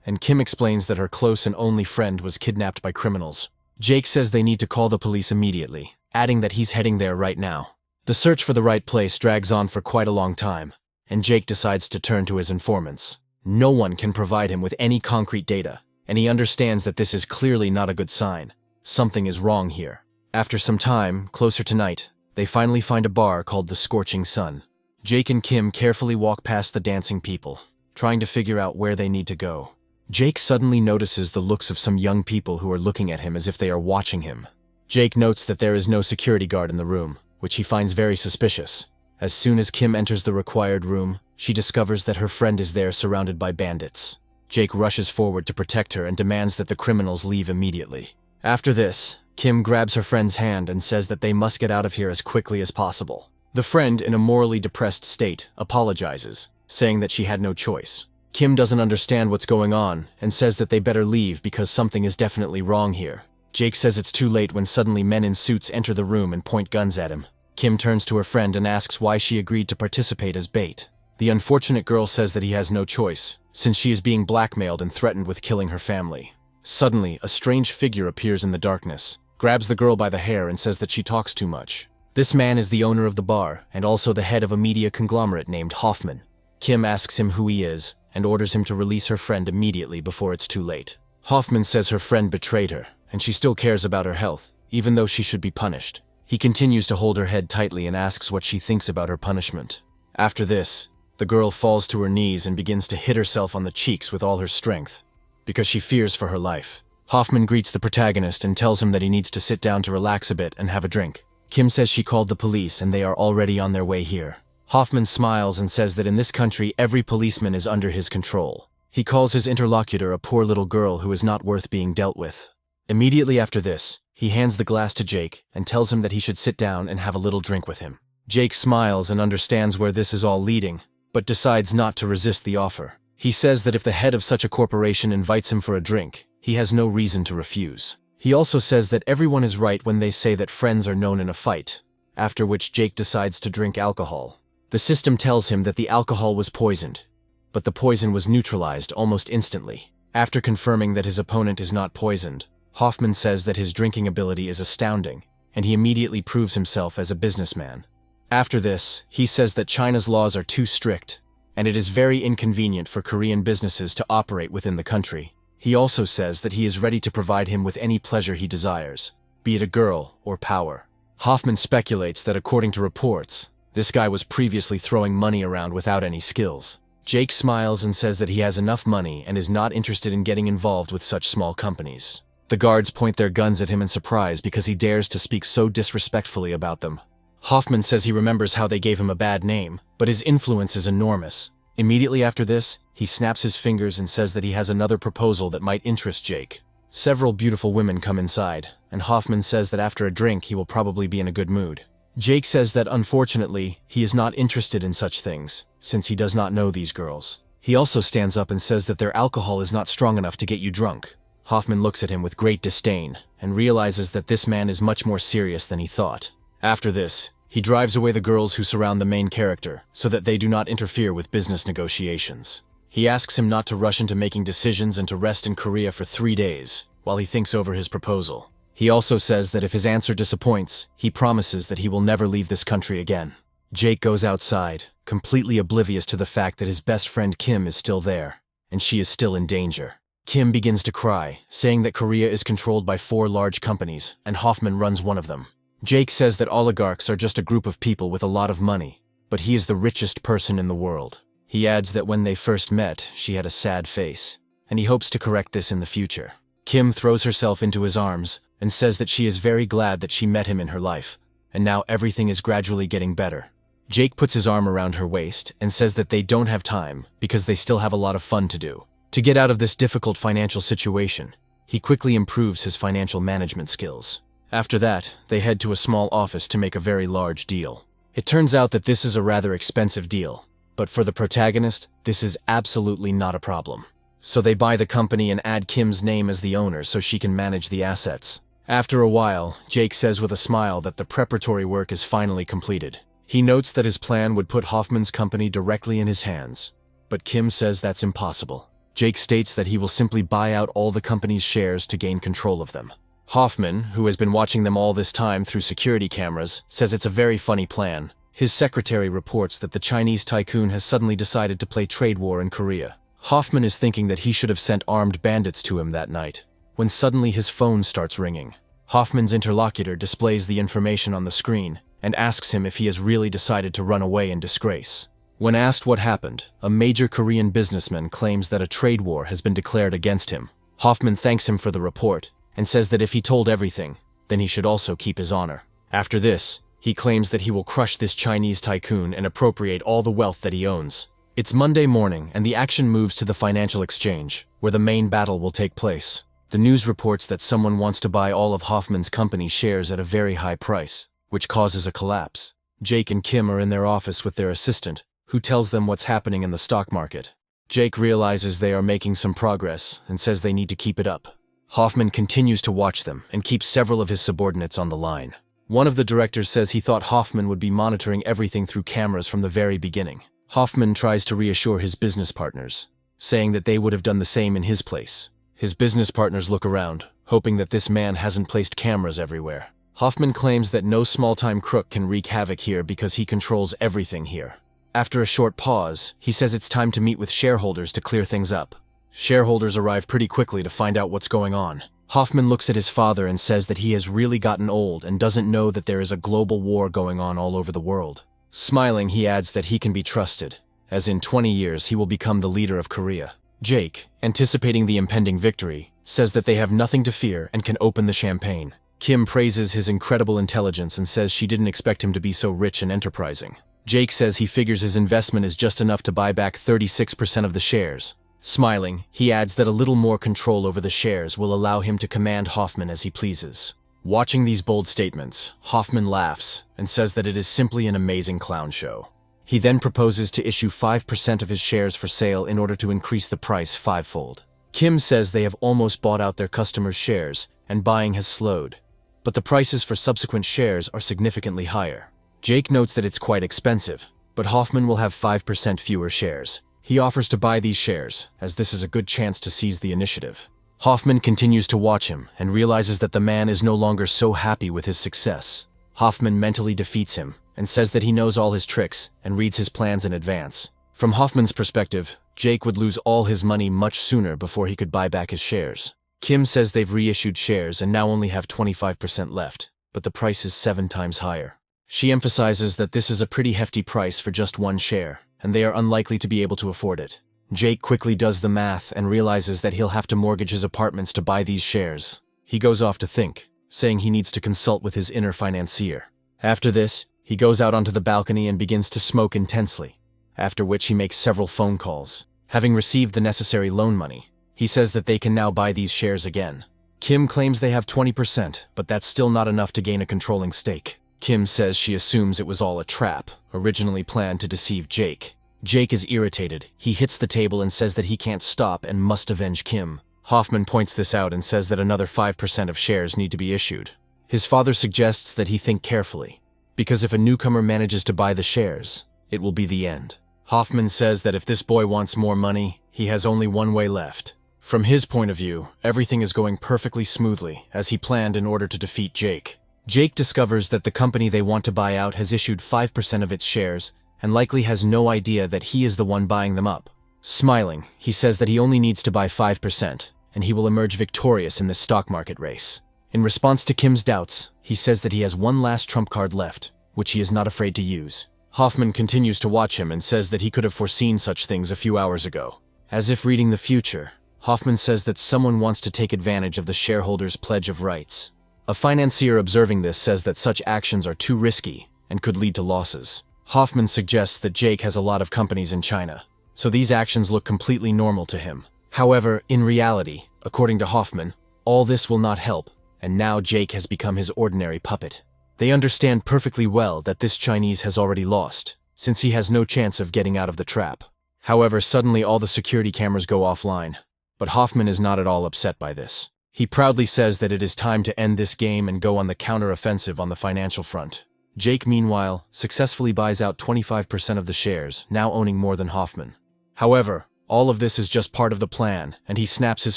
and Kim explains that her close and only friend was kidnapped by criminals. Jake says they need to call the police immediately, adding that he's heading there right now. The search for the right place drags on for quite a long time, and Jake decides to turn to his informants. No one can provide him with any concrete data, and he understands that this is clearly not a good sign. Something is wrong here. After some time, closer to night, they finally find a bar called the Scorching Sun. Jake and Kim carefully walk past the dancing people, trying to figure out where they need to go. Jake suddenly notices the looks of some young people who are looking at him as if they are watching him. Jake notes that there is no security guard in the room, which he finds very suspicious. As soon as Kim enters the required room, she discovers that her friend is there surrounded by bandits. Jake rushes forward to protect her and demands that the criminals leave immediately. After this, Kim grabs her friend's hand and says that they must get out of here as quickly as possible. The friend, in a morally depressed state, apologizes, saying that she had no choice. Kim doesn't understand what's going on and says that they better leave because something is definitely wrong here. Jake says it's too late when suddenly men in suits enter the room and point guns at him. Kim turns to her friend and asks why she agreed to participate as bait. The unfortunate girl says that he has no choice, since she is being blackmailed and threatened with killing her family. Suddenly, a strange figure appears in the darkness, grabs the girl by the hair and says that she talks too much. This man is the owner of the bar and also the head of a media conglomerate named Hoffman. Kim asks him who he is and orders him to release her friend immediately before it's too late. Hoffman says her friend betrayed her, and she still cares about her health, even though she should be punished. He continues to hold her head tightly and asks what she thinks about her punishment. After this, the girl falls to her knees and begins to hit herself on the cheeks with all her strength, because she fears for her life. Hoffman greets the protagonist and tells him that he needs to sit down to relax a bit and have a drink. Kim says she called the police and they are already on their way here. Hoffman smiles and says that in this country every policeman is under his control. He calls his interlocutor a poor little girl who is not worth being dealt with. Immediately after this, he hands the glass to Jake and tells him that he should sit down and have a little drink with him. Jake smiles and understands where this is all leading, but decides not to resist the offer. He says that if the head of such a corporation invites him for a drink, he has no reason to refuse. He also says that everyone is right when they say that friends are known in a fight, after which Jake decides to drink alcohol. The system tells him that the alcohol was poisoned, but the poison was neutralized almost instantly. After confirming that his opponent is not poisoned, Hoffman says that his drinking ability is astounding, and he immediately proves himself as a businessman. After this, he says that China's laws are too strict, and it is very inconvenient for Korean businesses to operate within the country. He also says that he is ready to provide him with any pleasure he desires, be it a girl or power. Hoffman speculates that according to reports, this guy was previously throwing money around without any skills. Jake smiles and says that he has enough money and is not interested in getting involved with such small companies. The guards point their guns at him in surprise because he dares to speak so disrespectfully about them. Hoffman says he remembers how they gave him a bad name, but his influence is enormous. Immediately after this, he snaps his fingers and says that he has another proposal that might interest Jake. Several beautiful women come inside, and Hoffman says that after a drink he will probably be in a good mood. Jake says that unfortunately, he is not interested in such things, since he does not know these girls. He also stands up and says that their alcohol is not strong enough to get you drunk. Hoffman looks at him with great disdain and realizes that this man is much more serious than he thought. After this, he drives away the girls who surround the main character so that they do not interfere with business negotiations. He asks him not to rush into making decisions and to rest in Korea for 3 days while he thinks over his proposal. He also says that if his answer disappoints, he promises that he will never leave this country again. Jake goes outside, completely oblivious to the fact that his best friend Kim is still there, and she is still in danger. Kim begins to cry, saying that Korea is controlled by 4 large companies, and Hoffman runs one of them. Jake says that oligarchs are just a group of people with a lot of money, but he is the richest person in the world. He adds that when they first met, she had a sad face, and he hopes to correct this in the future. Kim throws herself into his arms and says that she is very glad that she met him in her life, and now everything is gradually getting better. Jake puts his arm around her waist and says that they don't have time because they still have a lot of fun to do. To get out of this difficult financial situation, he quickly improves his financial management skills. After that, they head to a small office to make a very large deal. It turns out that this is a rather expensive deal, but for the protagonist, this is absolutely not a problem. So they buy the company and add Kim's name as the owner so she can manage the assets. After a while, Jake says with a smile that the preparatory work is finally completed. He notes that his plan would put Hoffman's company directly in his hands, but Kim says that's impossible. Jake states that he will simply buy out all the company's shares to gain control of them. Hoffman, who has been watching them all this time through security cameras, says it's a very funny plan. His secretary reports that the Chinese tycoon has suddenly decided to play trade war in Korea. Hoffman is thinking that he should have sent armed bandits to him that night, when suddenly his phone starts ringing. Hoffman's interlocutor displays the information on the screen and asks him if he has really decided to run away in disgrace. When asked what happened, a major Korean businessman claims that a trade war has been declared against him. Hoffman thanks him for the report and says that if he told everything, then he should also keep his honor. After this, he claims that he will crush this Chinese tycoon and appropriate all the wealth that he owns. It's Monday morning and the action moves to the financial exchange, where the main battle will take place. The news reports that someone wants to buy all of Hoffman's company shares at a very high price, which causes a collapse. Jake and Kim are in their office with their assistant, who tells them what's happening in the stock market. Jake realizes they are making some progress and says they need to keep it up. Hoffman continues to watch them and keeps several of his subordinates on the line. One of the directors says he thought Hoffman would be monitoring everything through cameras from the very beginning. Hoffman tries to reassure his business partners, saying that they would have done the same in his place. His business partners look around, hoping that this man hasn't placed cameras everywhere. Hoffman claims that no small-time crook can wreak havoc here because he controls everything here. After a short pause, he says it's time to meet with shareholders to clear things up. Shareholders arrive pretty quickly to find out what's going on. Hoffman looks at his father and says that he has really gotten old and doesn't know that there is a global war going on all over the world. Smiling, he adds that he can be trusted, as in 20 years he will become the leader of Korea. Jake, anticipating the impending victory, says that they have nothing to fear and can open the champagne. Kim praises his incredible intelligence and says she didn't expect him to be so rich and enterprising. Jake says he figures his investment is just enough to buy back 36% of the shares. Smiling, he adds that a little more control over the shares will allow him to command Hoffman as he pleases. Watching these bold statements, Hoffman laughs and says that it is simply an amazing clown show. He then proposes to issue 5% of his shares for sale in order to increase the price 5-fold. Kim says they have almost bought out their customers' shares and buying has slowed, but the prices for subsequent shares are significantly higher. Jake notes that it's quite expensive, but Hoffman will have 5% fewer shares. He offers to buy these shares, as this is a good chance to seize the initiative. Hoffman continues to watch him and realizes that the man is no longer so happy with his success. Hoffman mentally defeats him and says that he knows all his tricks and reads his plans in advance. From Hoffman's perspective, Jake would lose all his money much sooner before he could buy back his shares. Kim says they've reissued shares and now only have 25% left, but the price is 7 times higher. She emphasizes that this is a pretty hefty price for just one share, and they are unlikely to be able to afford it. Jake quickly does the math and realizes that he'll have to mortgage his apartments to buy these shares. He goes off to think, saying he needs to consult with his inner financier. After this, he goes out onto the balcony and begins to smoke intensely, after which he makes several phone calls. Having received the necessary loan money, he says that they can now buy these shares again. Kim claims they have 20%, but that's still not enough to gain a controlling stake. Kim says she assumes it was all a trap, originally planned to deceive Jake. Jake is irritated. He hits the table and says that he can't stop and must avenge Kim. Hoffman points this out and says that another 5% of shares need to be issued. His father suggests that he think carefully, because if a newcomer manages to buy the shares, it will be the end. Hoffman says that if this boy wants more money, he has only one way left. From his point of view, everything is going perfectly smoothly, as he planned in order to defeat Jake. Jake discovers that the company they want to buy out has issued 5% of its shares, and likely has no idea that he is the one buying them up. Smiling, he says that he only needs to buy 5%, and he will emerge victorious in this stock market race. In response to Kim's doubts, he says that he has one last trump card left, which he is not afraid to use. Hoffman continues to watch him and says that he could have foreseen such things a few hours ago. As if reading the future, Hoffman says that someone wants to take advantage of the shareholders' pledge of rights. A financier observing this says that such actions are too risky and could lead to losses. Hoffman suggests that Jake has a lot of companies in China, so these actions look completely normal to him. However, in reality, according to Hoffman, all this will not help, and now Jake has become his ordinary puppet. They understand perfectly well that this Chinese has already lost, since he has no chance of getting out of the trap. However, suddenly all the security cameras go offline, but Hoffman is not at all upset by this. He proudly says that it is time to end this game and go on the counter-offensive on the financial front. Jake, meanwhile, successfully buys out 25% of the shares, now owning more than Hoffman. However, all of this is just part of the plan, and he snaps his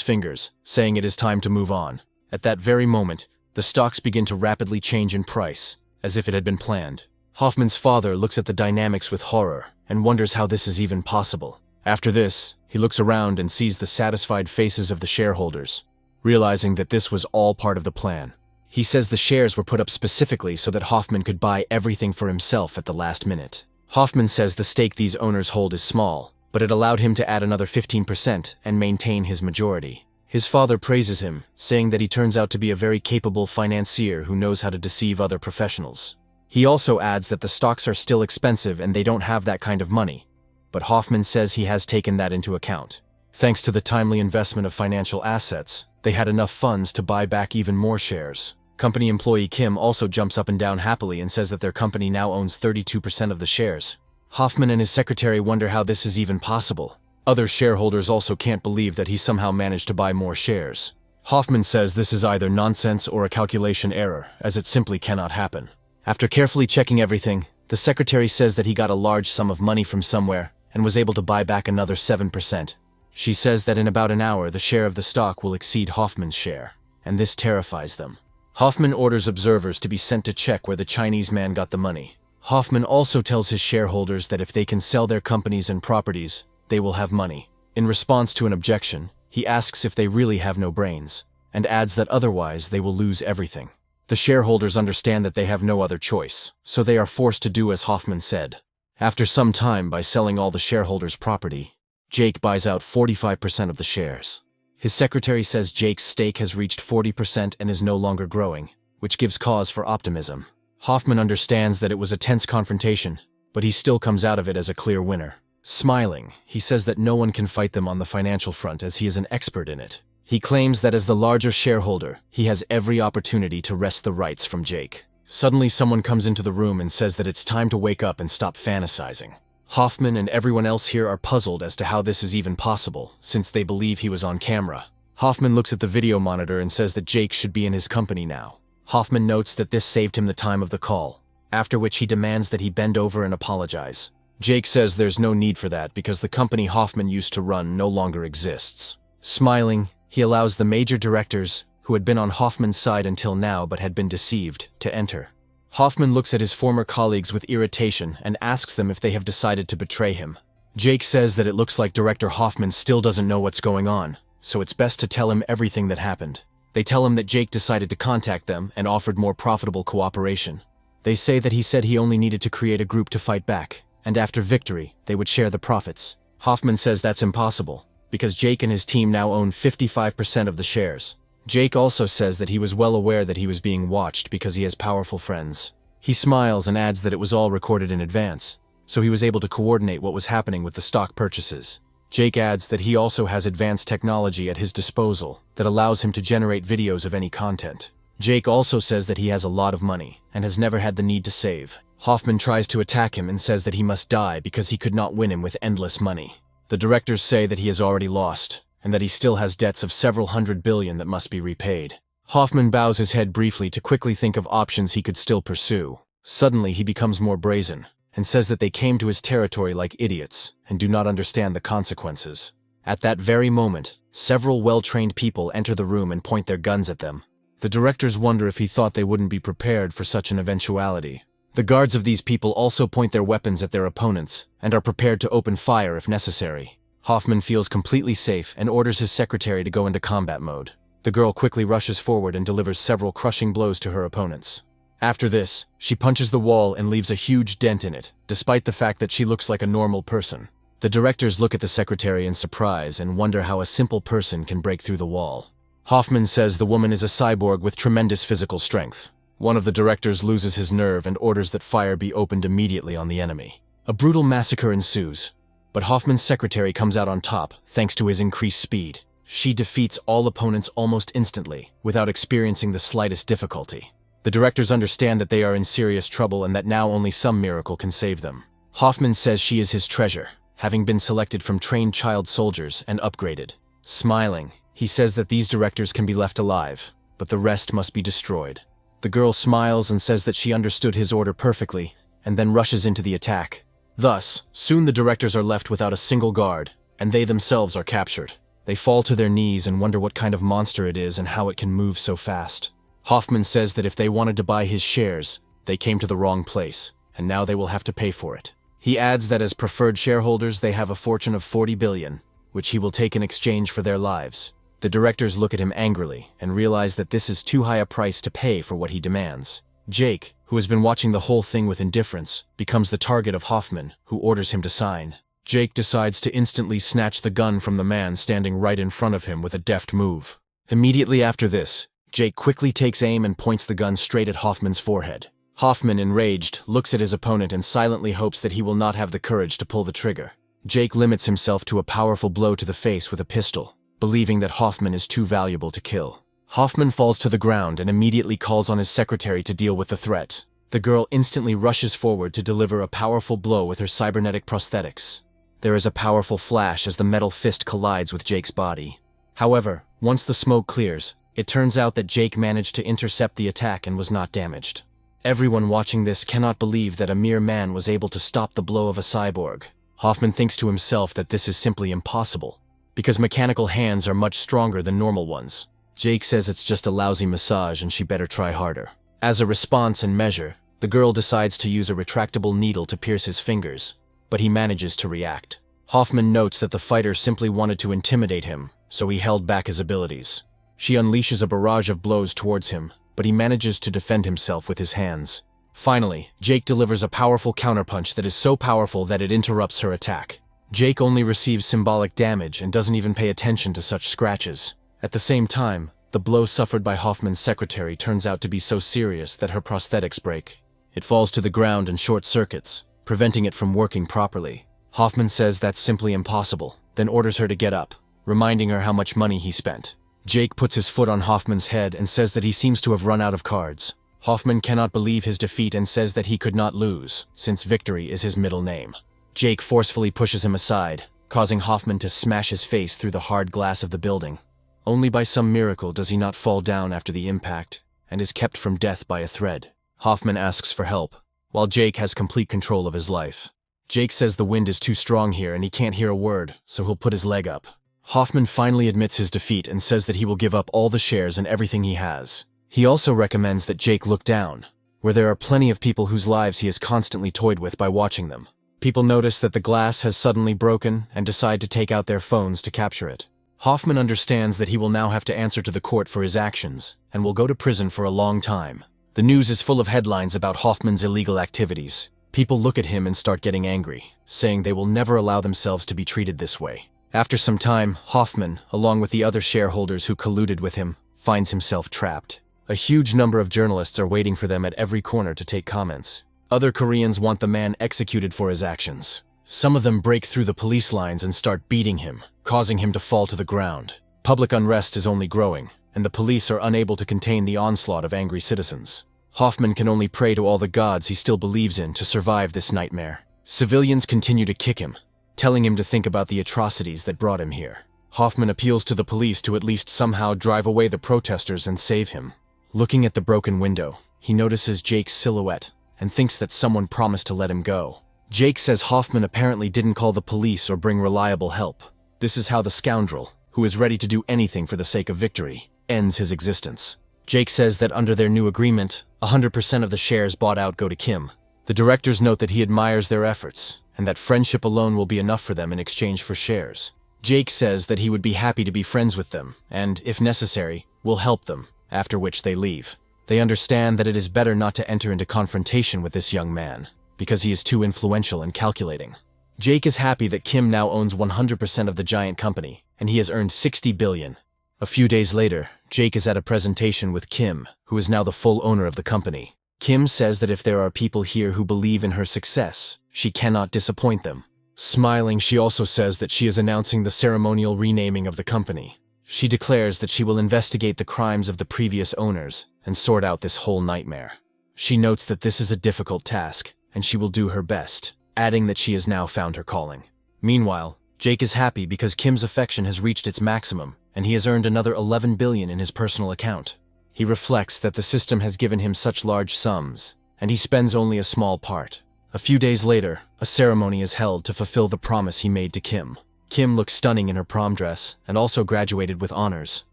fingers, saying it is time to move on. At that very moment, the stocks begin to rapidly change in price, as if it had been planned. Hoffman's father looks at the dynamics with horror, and wonders how this is even possible. After this, he looks around and sees the satisfied faces of the shareholders, realizing that this was all part of the plan. He says the shares were put up specifically so that Hoffman could buy everything for himself at the last minute. Hoffman says the stake these owners hold is small, but it allowed him to add another 15% and maintain his majority. His father praises him, saying that he turns out to be a very capable financier who knows how to deceive other professionals. He also adds that the stocks are still expensive and they don't have that kind of money, but Hoffman says he has taken that into account. Thanks to the timely investment of financial assets, they had enough funds to buy back even more shares. Company employee Kim also jumps up and down happily and says that their company now owns 32% of the shares. Hoffman and his secretary wonder how this is even possible. Other shareholders also can't believe that he somehow managed to buy more shares. Hoffman says this is either nonsense or a calculation error, as it simply cannot happen. After carefully checking everything, the secretary says that he got a large sum of money from somewhere and was able to buy back another 7%. She says that in about an hour the share of the stock will exceed Hoffman's share, and this terrifies them. Hoffman orders observers to be sent to check where the Chinese man got the money. Hoffman also tells his shareholders that if they can sell their companies and properties, they will have money. In response to an objection, he asks if they really have no brains, and adds that otherwise they will lose everything. The shareholders understand that they have no other choice, so they are forced to do as Hoffman said. After some time, by selling all the shareholders' property, Jake buys out 45% of the shares. His secretary says Jake's stake has reached 40% and is no longer growing, which gives cause for optimism. Hoffman understands that it was a tense confrontation, but he still comes out of it as a clear winner. Smiling, he says that no one can fight them on the financial front as he is an expert in it. He claims that as the larger shareholder, he has every opportunity to wrest the rights from Jake. Suddenly someone comes into the room and says that it's time to wake up and stop fantasizing. Hoffman and everyone else here are puzzled as to how this is even possible, since they believe he was on camera. Hoffman looks at the video monitor and says that Jake should be in his company now. Hoffman notes that this saved him the time of the call, after which he demands that he bend over and apologize. Jake says there's no need for that because the company Hoffman used to run no longer exists. Smiling, he allows the major directors, who had been on Hoffman's side until now but had been deceived, to enter. Hoffman looks at his former colleagues with irritation and asks them if they have decided to betray him. Jake says that it looks like Director Hoffman still doesn't know what's going on, so it's best to tell him everything that happened. They tell him that Jake decided to contact them and offered more profitable cooperation. They say that he said he only needed to create a group to fight back, and after victory, they would share the profits. Hoffman says that's impossible, because Jake and his team now own 55% of the shares. Jake also says that he was well aware that he was being watched because he has powerful friends. He smiles and adds that it was all recorded in advance, so he was able to coordinate what was happening with the stock purchases. Jake adds that he also has advanced technology at his disposal that allows him to generate videos of any content. Jake also says that he has a lot of money and has never had the need to save. Hoffman tries to attack him and says that he must die because he could not win him with endless money. The directors say that he has already lost, and that he still has debts of several hundred billion that must be repaid. Hoffman bows his head briefly to quickly think of options he could still pursue. Suddenly he becomes more brazen, and says that they came to his territory like idiots and do not understand the consequences. At that very moment, several well-trained people enter the room and point their guns at them. The directors wonder if he thought they wouldn't be prepared for such an eventuality. The guards of these people also point their weapons at their opponents and are prepared to open fire if necessary. Hoffman feels completely safe and orders his secretary to go into combat mode. The girl quickly rushes forward and delivers several crushing blows to her opponents. After this, she punches the wall and leaves a huge dent in it, despite the fact that she looks like a normal person. The directors look at the secretary in surprise and wonder how a simple person can break through the wall. Hoffman says the woman is a cyborg with tremendous physical strength. One of the directors loses his nerve and orders that fire be opened immediately on the enemy. A brutal massacre ensues, but Hoffman's secretary comes out on top thanks to his increased speed. She defeats all opponents almost instantly, without experiencing the slightest difficulty. The directors understand that they are in serious trouble and that now only some miracle can save them. Hoffman says she is his treasure, having been selected from trained child soldiers and upgraded. Smiling, he says that these directors can be left alive, but the rest must be destroyed. The girl smiles and says that she understood his order perfectly, and then rushes into the attack. Thus, soon the directors are left without a single guard, and they themselves are captured. They fall to their knees and wonder what kind of monster it is and how it can move so fast. Hoffman says that if they wanted to buy his shares, they came to the wrong place, and now they will have to pay for it. He adds that as preferred shareholders they have a fortune of 40 billion, which he will take in exchange for their lives. The directors look at him angrily and realize that this is too high a price to pay for what he demands. Jake, who has been watching the whole thing with indifference, becomes the target of Hoffman, who orders him to sign. Jake decides to instantly snatch the gun from the man standing right in front of him with a deft move. Immediately after this, Jake quickly takes aim and points the gun straight at Hoffman's forehead. Hoffman, enraged, looks at his opponent and silently hopes that he will not have the courage to pull the trigger. Jake limits himself to a powerful blow to the face with a pistol, believing that Hoffman is too valuable to kill. Hoffman falls to the ground and immediately calls on his secretary to deal with the threat. The girl instantly rushes forward to deliver a powerful blow with her cybernetic prosthetics. There is a powerful flash as the metal fist collides with Jake's body. However, once the smoke clears, it turns out that Jake managed to intercept the attack and was not damaged. Everyone watching this cannot believe that a mere man was able to stop the blow of a cyborg. Hoffman thinks to himself that this is simply impossible, because mechanical hands are much stronger than normal ones. Jake says it's just a lousy massage and she better try harder. As a response and measure, the girl decides to use a retractable needle to pierce his fingers, but he manages to react. Hoffman notes that the fighter simply wanted to intimidate him, so he held back his abilities. She unleashes a barrage of blows towards him, but he manages to defend himself with his hands. Finally, Jake delivers a powerful counterpunch that is so powerful that it interrupts her attack. Jake only receives symbolic damage and doesn't even pay attention to such scratches. At the same time, the blow suffered by Hoffman's secretary turns out to be so serious that her prosthetics break. It falls to the ground and short circuits, preventing it from working properly. Hoffman says that's simply impossible, then orders her to get up, reminding her how much money he spent. Jake puts his foot on Hoffman's head and says that he seems to have run out of cards. Hoffman cannot believe his defeat and says that he could not lose, since victory is his middle name. Jake forcefully pushes him aside, causing Hoffman to smash his face through the hard glass of the building. Only by some miracle does he not fall down after the impact, and is kept from death by a thread. Hoffman asks for help, while Jake has complete control of his life. Jake says the wind is too strong here and he can't hear a word, so he'll put his leg up. Hoffman finally admits his defeat and says that he will give up all the shares and everything he has. He also recommends that Jake look down, where there are plenty of people whose lives he has constantly toyed with by watching them. People notice that the glass has suddenly broken and decide to take out their phones to capture it. Hoffman understands that he will now have to answer to the court for his actions, and will go to prison for a long time. The news is full of headlines about Hoffman's illegal activities. People look at him and start getting angry, saying they will never allow themselves to be treated this way. After some time, Hoffman, along with the other shareholders who colluded with him, finds himself trapped. A huge number of journalists are waiting for them at every corner to take comments. Other Koreans want the man executed for his actions. Some of them break through the police lines and start beating him, causing him to fall to the ground. Public unrest is only growing, and the police are unable to contain the onslaught of angry citizens. Hoffman can only pray to all the gods he still believes in to survive this nightmare. Civilians continue to kick him, telling him to think about the atrocities that brought him here. Hoffman appeals to the police to at least somehow drive away the protesters and save him. Looking at the broken window, he notices Jake's silhouette and thinks that someone promised to let him go. Jake says Hoffman apparently didn't call the police or bring reliable help. This is how the scoundrel, who is ready to do anything for the sake of victory, ends his existence. Jake says that under their new agreement, 100% of the shares bought out go to Kim. The directors note that he admires their efforts, and that friendship alone will be enough for them in exchange for shares. Jake says that he would be happy to be friends with them, and, if necessary, will help them, after which they leave. They understand that it is better not to enter into confrontation with this young man, because he is too influential and calculating. Jake is happy that Kim now owns 100% of the giant company, and he has earned 60 billion. A few days later, Jake is at a presentation with Kim, who is now the full owner of the company. Kim says that if there are people here who believe in her success, she cannot disappoint them. Smiling, she also says that she is announcing the ceremonial renaming of the company. She declares that she will investigate the crimes of the previous owners and sort out this whole nightmare. She notes that this is a difficult task, and she will do her best, adding that she has now found her calling. Meanwhile, Jake is happy because Kim's affection has reached its maximum, and he has earned another 11 billion in his personal account. He reflects that the system has given him such large sums, and he spends only a small part. A few days later, a ceremony is held to fulfill the promise he made to Kim. Kim looks stunning in her prom dress and also graduated with honors.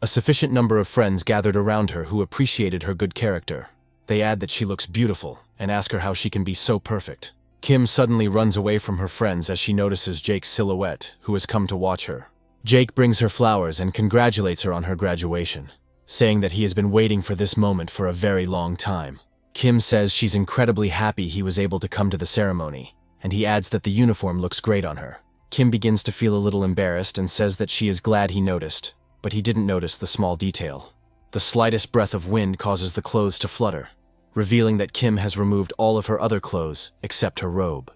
A sufficient number of friends gathered around her who appreciated her good character. They add that she looks beautiful and ask her how she can be so perfect. Kim suddenly runs away from her friends as she notices Jake's silhouette, who has come to watch her. Jake brings her flowers and congratulates her on her graduation, saying that he has been waiting for this moment for a very long time. Kim says she's incredibly happy he was able to come to the ceremony, and he adds that the uniform looks great on her. Kim begins to feel a little embarrassed and says that she is glad he noticed, but he didn't notice the small detail. The slightest breath of wind causes the clothes to flutter, revealing that Kim has removed all of her other clothes except her robe.